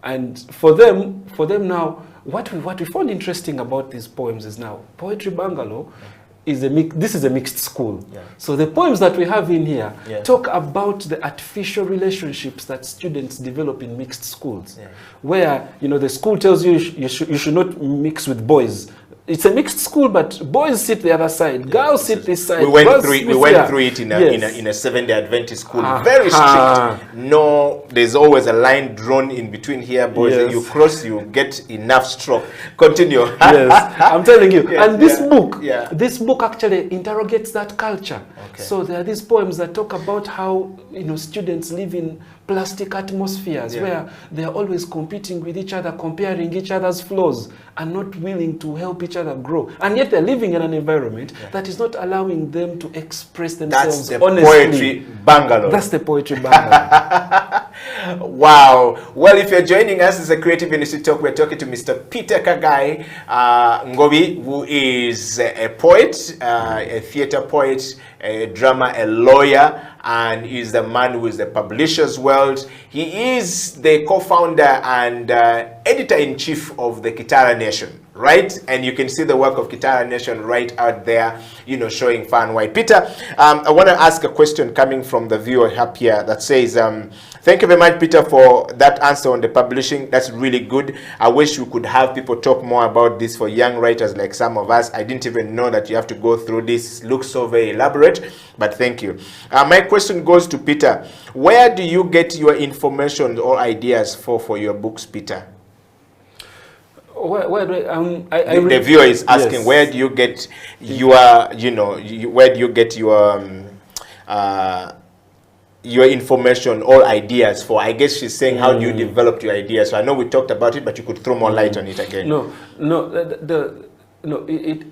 And for them now, what we found interesting about these poems is now Poetry Bungalow is this is a mixed school. So the poems that we have in here talk about the artificial relationships that students develop in mixed schools, where, you know, the school tells you you should not mix with boys. It's a mixed school, but boys sit the other side, girls sit this side. We went through it in a Seventh-day Adventist school. Very strict. No, there's always a line drawn in between here, boys. You cross, you get enough stroke. Continue. Yes, I'm telling you. And this book actually interrogates that culture. So there are these poems that talk about how, you know, students live in plastic atmospheres where they are always competing with each other, comparing each other's flaws, and not willing to help each other grow. And yet they're living in an environment that is not allowing them to express themselves honestly. Poetry bungalow. That's the poetry bungalow. Wow. Well, if you're joining us, it's a Creative Industry Talk. We're talking to Mr. Peter Kagai Ngobi, who is a poet, a theater poet, a drummer, a lawyer, and is the man who is the publisher's world. He is the co-founder and editor-in-chief of the Kitara Nation, right? And you can see the work of Kitara Nation right out there, you know, showing far and wide. Peter, I want to ask a question coming from the viewer up here that says, thank you very much, Peter, for that answer on the publishing. That's really good. I wish we could have people talk more about this for young writers like some of us. I didn't even know that you have to go through this. It looks so very elaborate, but thank you. My question goes to Peter. Where do you get your information or ideas for your books, Peter? The viewer is asking, where do you get your, where do you get your information or ideas for? I guess she's saying, how do you develop your ideas? So I know we talked about it, but you could throw more light on it again.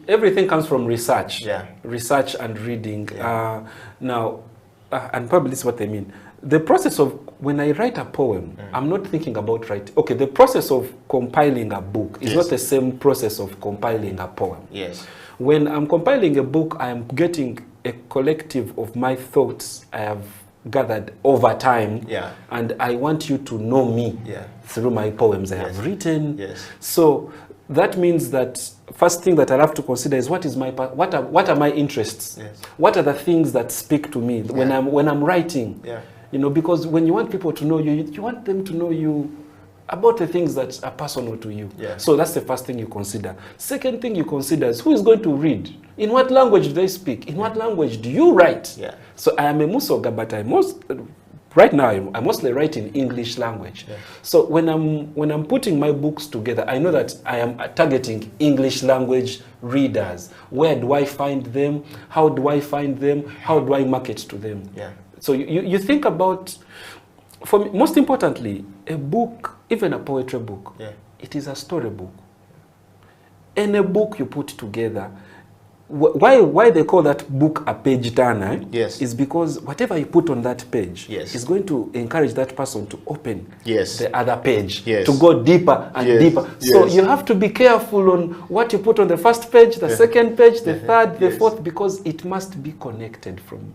Everything comes from research. Research and reading. And probably this is what I mean. The process of, when I write a poem, I'm not thinking about writing. Okay, the process of compiling a book is not the same process of compiling a poem. When I'm compiling a book, I'm getting a collective of my thoughts I have gathered over time, and I want you to know me through my poems I have written. So that means that first thing that I have to consider is what are my interests? What are the things that speak to me when I'm writing? You know, because when you want people to know you, you want them to know you about the things that are personal to you. So that's the first thing you consider. Second thing you consider is who is going to read? In what language do they speak? In what language do you write? So I am a Musoga, but right now I mostly write in English language. So when I'm putting my books together, I know that I am targeting English language readers. Where do I find them? How do I find them? How do I market to them? So you think about, for me, most importantly, a book, even a poetry book, it is a storybook. Any book you put together, why they call that book a page turner is because whatever you put on that page is going to encourage that person to open the other page, to go deeper and deeper. So you have to be careful on what you put on the first page, the second page, the third, the fourth, because it must be connected from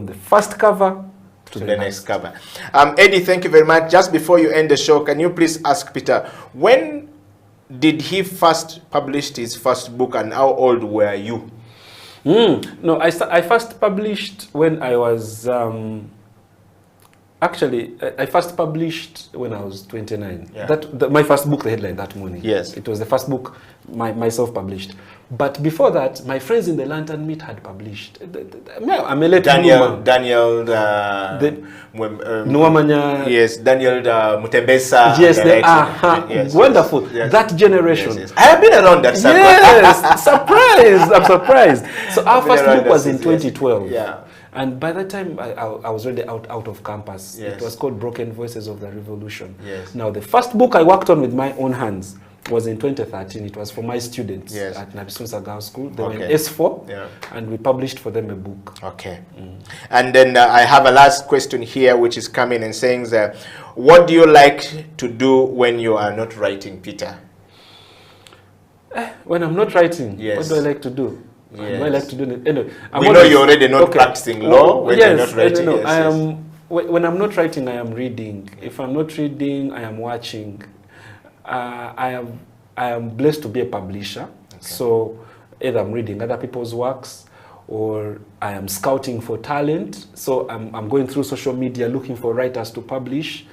the first cover to the next cover. Eddie, thank you very much. Just before you end the show, can you please ask Peter, when did he first publish his first book and how old were you? No, I first published when I was Actually, I first published when I was 29. Yeah. My first book, the headline that morning. Yes. It was the first book myself published. But before that, my friends in the Lantern Meet had published. I'm a late Daniel Nuamanya. Yes, Daniel Mutembesa. Yes, they are. Yes, wonderful. yes. That generation. Yes. I have been around that. Yes, surprised. I'm surprised. So our I've been first around book that was in since, 2012. Yeah. And by that time, I was already out of campus. Yes. It was called Broken Voices of the Revolution. Yes. Now, the first book I worked on with my own hands was in 2013. It was for my students Yes. at Nabisunsa Girls School. They were in Okay. S4, Yeah. and we published for them a book. Okay. And then I have a last question here, which is coming and saying that, what do you like to do when you are not writing, Peter? When I'm not writing, Yes. what do I like to do? What do I like to do? Anyway, We know you're already not practicing law when you're not writing. No, Yes, I yes. am. When I'm not writing, I am reading. If I'm not reading, I am watching. I am blessed to be a publisher. So either I'm reading other people's works, or I am scouting for talent. So I'm going through social media looking for writers to publish.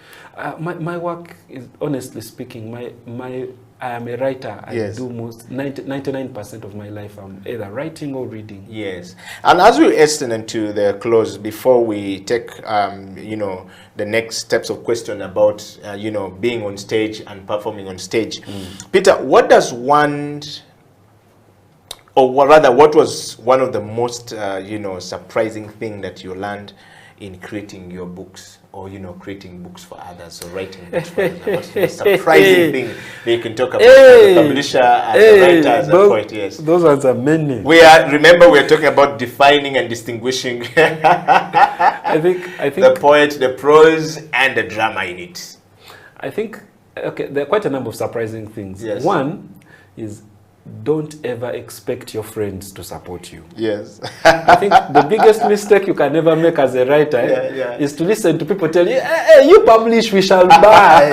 My work is, honestly speaking, I am a writer. Yes. I do most 99% of my life. I'm either writing or reading. Yes, and as we hasten to the close, before we take, the next steps of question about, being on stage and performing on stage, Peter, what does one, or rather, what was one of the most, surprising thing that you learned in creating your books, or creating books for others, or writing books for others? What's the surprising thing that you can talk about as a publisher, as a writer, as a poet? Yes, those ones are many. Remember, we're talking about defining and distinguishing. I think the poet, the prose, and the drama in it. I think there are quite a number of surprising things. Yes. One is, don't ever expect your friends to support you. Yes. I think the biggest mistake you can ever make as a writer is to listen to people tell you, hey, you publish, we shall buy.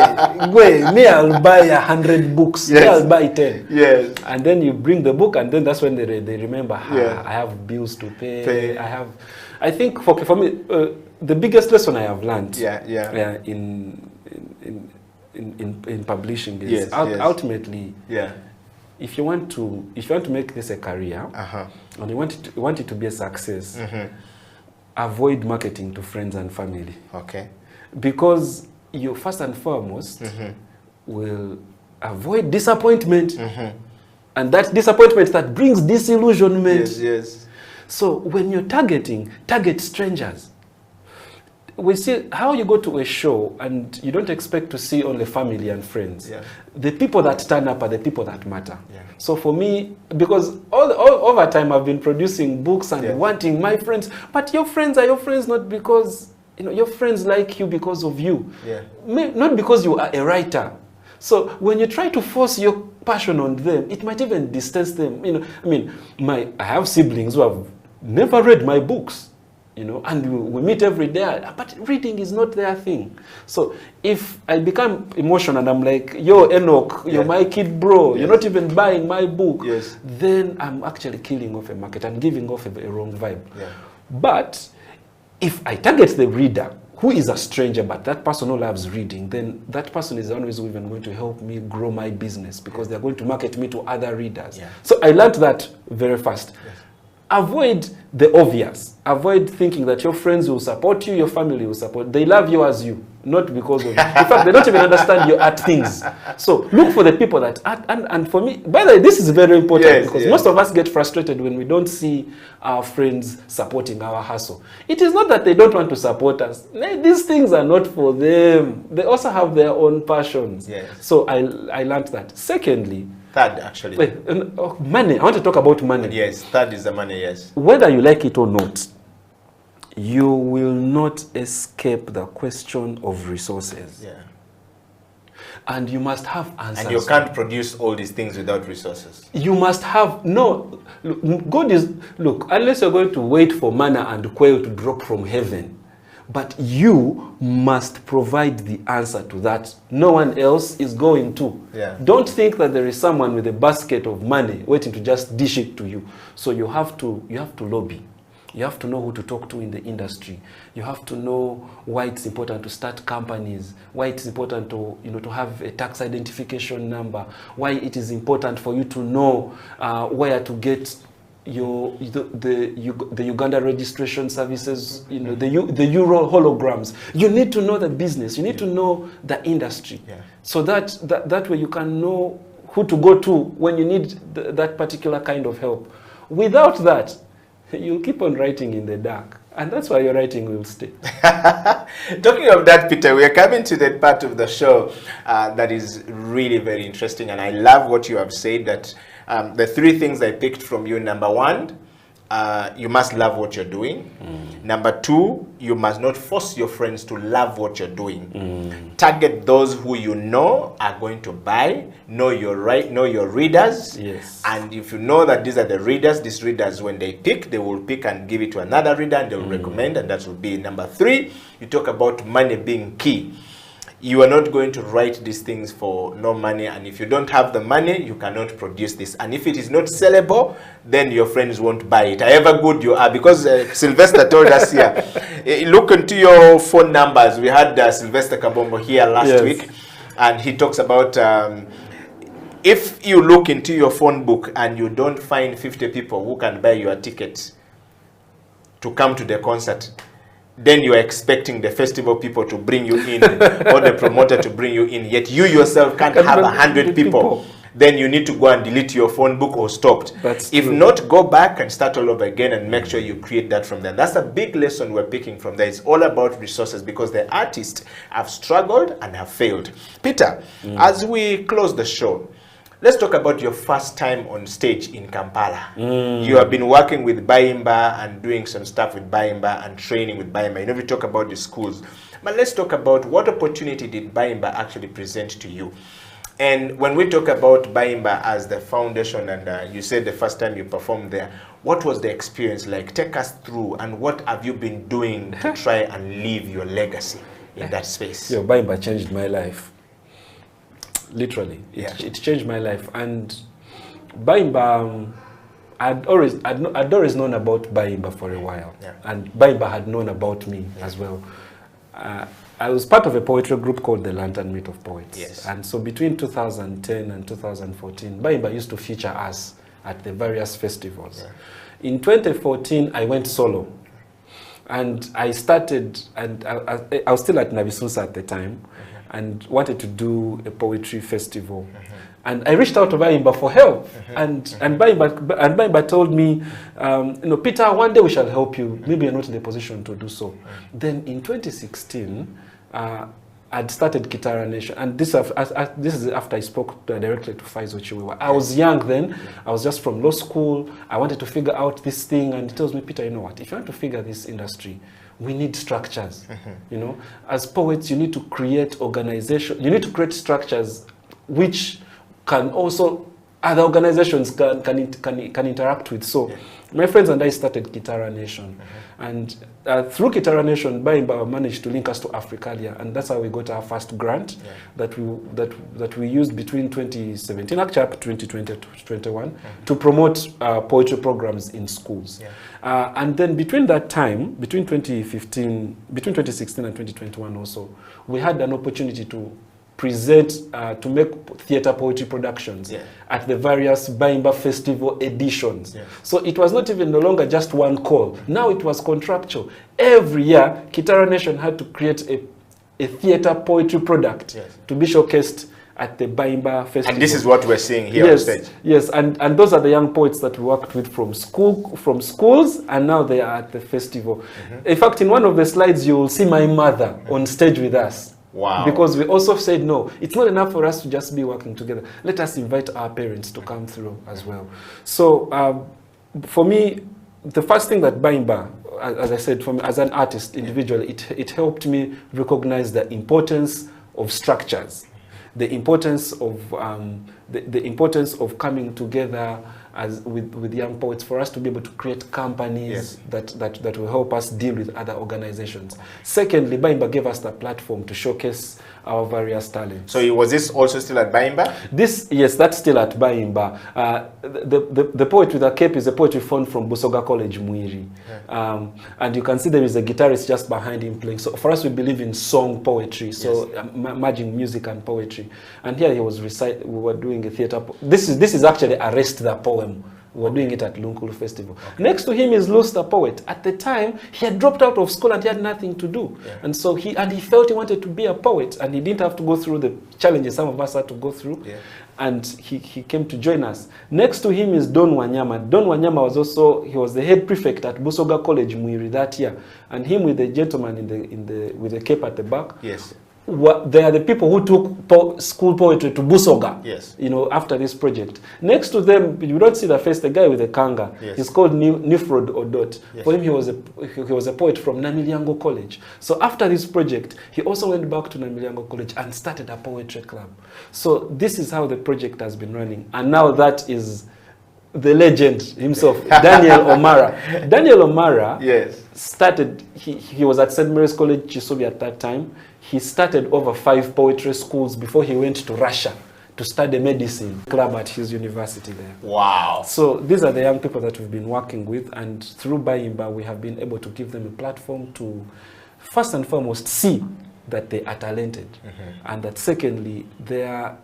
Me, I'll buy 100 books. Yes. Me, I'll buy 10. Yes. And then you bring the book, and then that's when they remember, Yeah. I have bills to pay. I think for me, the biggest lesson I have learned in publishing is ultimately, if you want to make this a career, and you want it to be a success, avoid marketing to friends and family. Okay. Because you first and foremost will avoid disappointment, and that disappointment that brings disillusionment. Yes, yes. So when you're target strangers. We see how you go to a show and you don't expect to see only family and friends. Yeah. The people that turn up are the people that matter. Yeah. So for me, because all over time I've been producing books and wanting my friends, but your friends are your friends not because your friends like you because of you, not because you are a writer. So when you try to force your passion on them, it might even distance them. I have siblings who have never read my books. And we meet every day, but reading is not their thing. So if I become emotional and I'm like, yo, Enoch, you're my kid, bro, you're not even buying my book, then I'm actually killing off a market and giving off a wrong vibe. But if I target the reader, who is a stranger, but that person who loves reading, then that person is always even going to help me grow my business, because they're going to market me to other readers. So I learned that very fast. Avoid the obvious. Avoid thinking that your friends will support you, your family will support. They love you as you, not because of you. In fact, they don't even understand your art things. So look for the people that art. And for me, by the way, this is very important, because most of us get frustrated when we don't see our friends supporting our hustle. It is not that they don't want to support us. These things are not for them. They also have their own passions. So I learned that. Secondly, third, actually. Money. I want to talk about money. Yes, third is the money, yes. Whether you like it or not, you will not escape the question of resources. And you must have answers. And you can't produce all these things without resources. You must have, unless you're going to wait for manna and quail to drop from heaven, but you must provide the answer to that. No one else is going to. Don't think that there is someone with a basket of money waiting to just dish it to you. So you have to lobby. You have to know who to talk to in the industry. You have to know why it's important to start companies, why it's important to, to have a tax identification number, why it is important for you to know where to get the Uganda registration services, the Euro holograms. You need to know the business. You need to know the industry, so that way you can know who to go to when you need that particular kind of help. Without that, you'll keep on writing in the dark, and that's why your writing will stay. Talking of that, Peter, we are coming to that part of the show that is really very interesting, and I love what you have said, that the 3 things I picked from you. Number 1, you must love what you're doing. Number 2, you must not force your friends to love what you're doing. Target those who you know are going to buy. Know your readers. Yes. And if you know that these are the readers, these readers, when they pick, they will pick and give it to another reader, and they will recommend, and that will be number 3. You talk about money being key. You are not going to write these things for no money, and if you don't have the money, you cannot produce this. And if it is not sellable, then your friends won't buy it, however good you are. Because Sylvester told us here, look into your phone numbers. We had Sylvester Kabombo here last week, and he talks about if you look into your phone book and you don't find 50 people who can buy your ticket to come to the concert, then you are expecting the festival people to bring you in or the promoter to bring you in, yet you yourself can't have 100 people. Then you need to go and delete your phone book or stopped. If not, go back and start all over again and make sure you create that from there. That's a big lesson we're picking from there. It's all about resources, because the artists have struggled and have failed. Peter, as we close the show, let's talk about your first time on stage in Kampala. You have been working with Bayimba and doing some stuff with Bayimba and training with Bayimba. We talk about the schools. But let's talk about what opportunity did Bayimba actually present to you. And when we talk about Bayimba as the foundation, and you said the first time you performed there, what was the experience like? Take us through, and what have you been doing to try and leave your legacy in that space? Bayimba changed my life. Literally, it changed my life. And Bayimba, I'd always known about Bayimba for a while, and Bayimba had known about me as well. I was part of a poetry group called the Lantern Meet of Poets, and so between 2010 and 2014, Bayimba used to feature us at the various festivals. In 2014, I went solo, and I started, and I was still at Nabisunsa at the time, and wanted to do a poetry festival. And I reached out to Bayimba for help. And Bayimba told me, Peter, one day we shall help you. Maybe you're not in the position to do so. Then in 2016, I'd started Kitara Nation. And this is after I spoke directly to Faizo Chiwewa. I was young then. I was just from law school. I wanted to figure out this thing. And he tells me, Peter, you know what? If you want to figure this industry, we need structures. As poets, you need to create organization. You need to create structures which can also other organizations can interact with. So my friends and I started Kitara Nation, and through Kitara Nation, Bayimba managed to link us to Africalia, and that's how we got our first grant that we used between 2017, actually up to 2020 to 2021, to promote poetry programs in schools. And then between that time, between 2016 and 2021 also, we had an opportunity to present, to make theater poetry productions at the various Bayimba Festival editions. So it was not even no longer just one call. Now it was contractual. Every year, Kitara Nation had to create a theater poetry product to be showcased at the Bayimba Festival. And this is what we're seeing here on stage. Yes, and those are the young poets that we worked with from schools, and now they are at the festival. In fact, in one of the slides, you will see my mother on stage with us. Wow. Because we also said, no, it's not enough for us to just be working together. Let us invite our parents to come through as well. So for me, the first thing that Bayimba, as I said, for me, as an artist individually, it helped me recognize the importance of structures, the importance of coming together as with young poets, for us to be able to create companies that will help us deal with other organizations. Secondly, Bayimba gave us the platform to showcase our various talents. So was this also still at Bayimba? This, yes, that's still at Bayimba. The poet with a cape is a poet we found from Busoga College, Muiri. And you can see there is a guitarist just behind him playing. So for us, we believe in song poetry, so merging music and poetry. And here he was reciting, we were doing a theater. This is actually Arrest the Poem. We were doing it at Lunkulu Festival. Next to him is Luz the poet. At the time, he had dropped out of school and he had nothing to do. And so he felt he wanted to be a poet, and he didn't have to go through the challenges some of us had to go through. And he came to join us. Next to him is Don Wanyama. Don Wanyama was also, he was the head prefect at Busoga College, Muiri, that year. And him with the gentleman with the cape at the back. Yes. They are the people who took school poetry to Busoga, yes, after this project. Next to them, you don't see the face, the guy with the kanga. Yes. He's called Nifrod Odot. Yes. For him, he was a poet from Namilyango College. So after this project, he also went back to Namilyango College and started a poetry club. So this is how the project has been running. And now that is the legend himself, Daniel Omara. Daniel Omara started, he was at St. Mary's College, Chisobi at that time. He started over 5 poetry schools before he went to Russia to study medicine club at his university there. Wow. So these are the young people that we've been working with, and through Bayimba we have been able to give them a platform to first and foremost see that they are talented, and that secondly their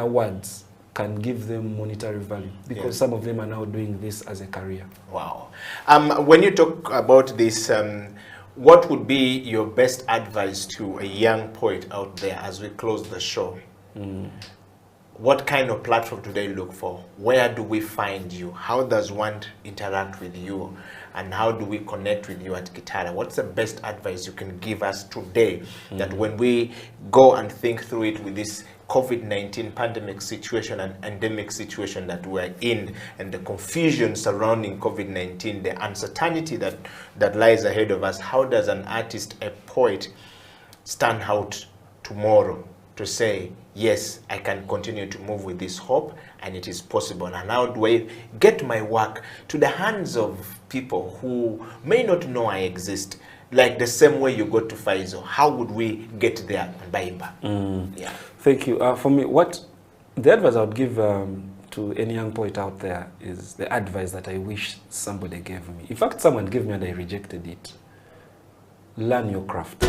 words can give them monetary value, because some of them are now doing this as a career. Wow. When you talk about this, what would be your best advice to a young poet out there as we close the show? What kind of platform do they look for? Where do we find you? How does one interact with you? And how do we connect with you at Kitara? What's the best advice you can give us today, that when we go and think through it with this COVID-19 pandemic situation and endemic situation that we're in, and the confusion surrounding COVID-19, the uncertainty that lies ahead of us, how does an artist, a poet, stand out tomorrow to say, yes, I can continue to move with this hope and it is possible? And how do I get my work to the hands of people who may not know I exist? Like the same way you go to Faizo, how would we get there on Bayimba? Yeah. Thank you. For me, the advice I would give to any young poet out there is the advice that I wish somebody gave me. In fact, someone gave me and I rejected it. Learn your craft.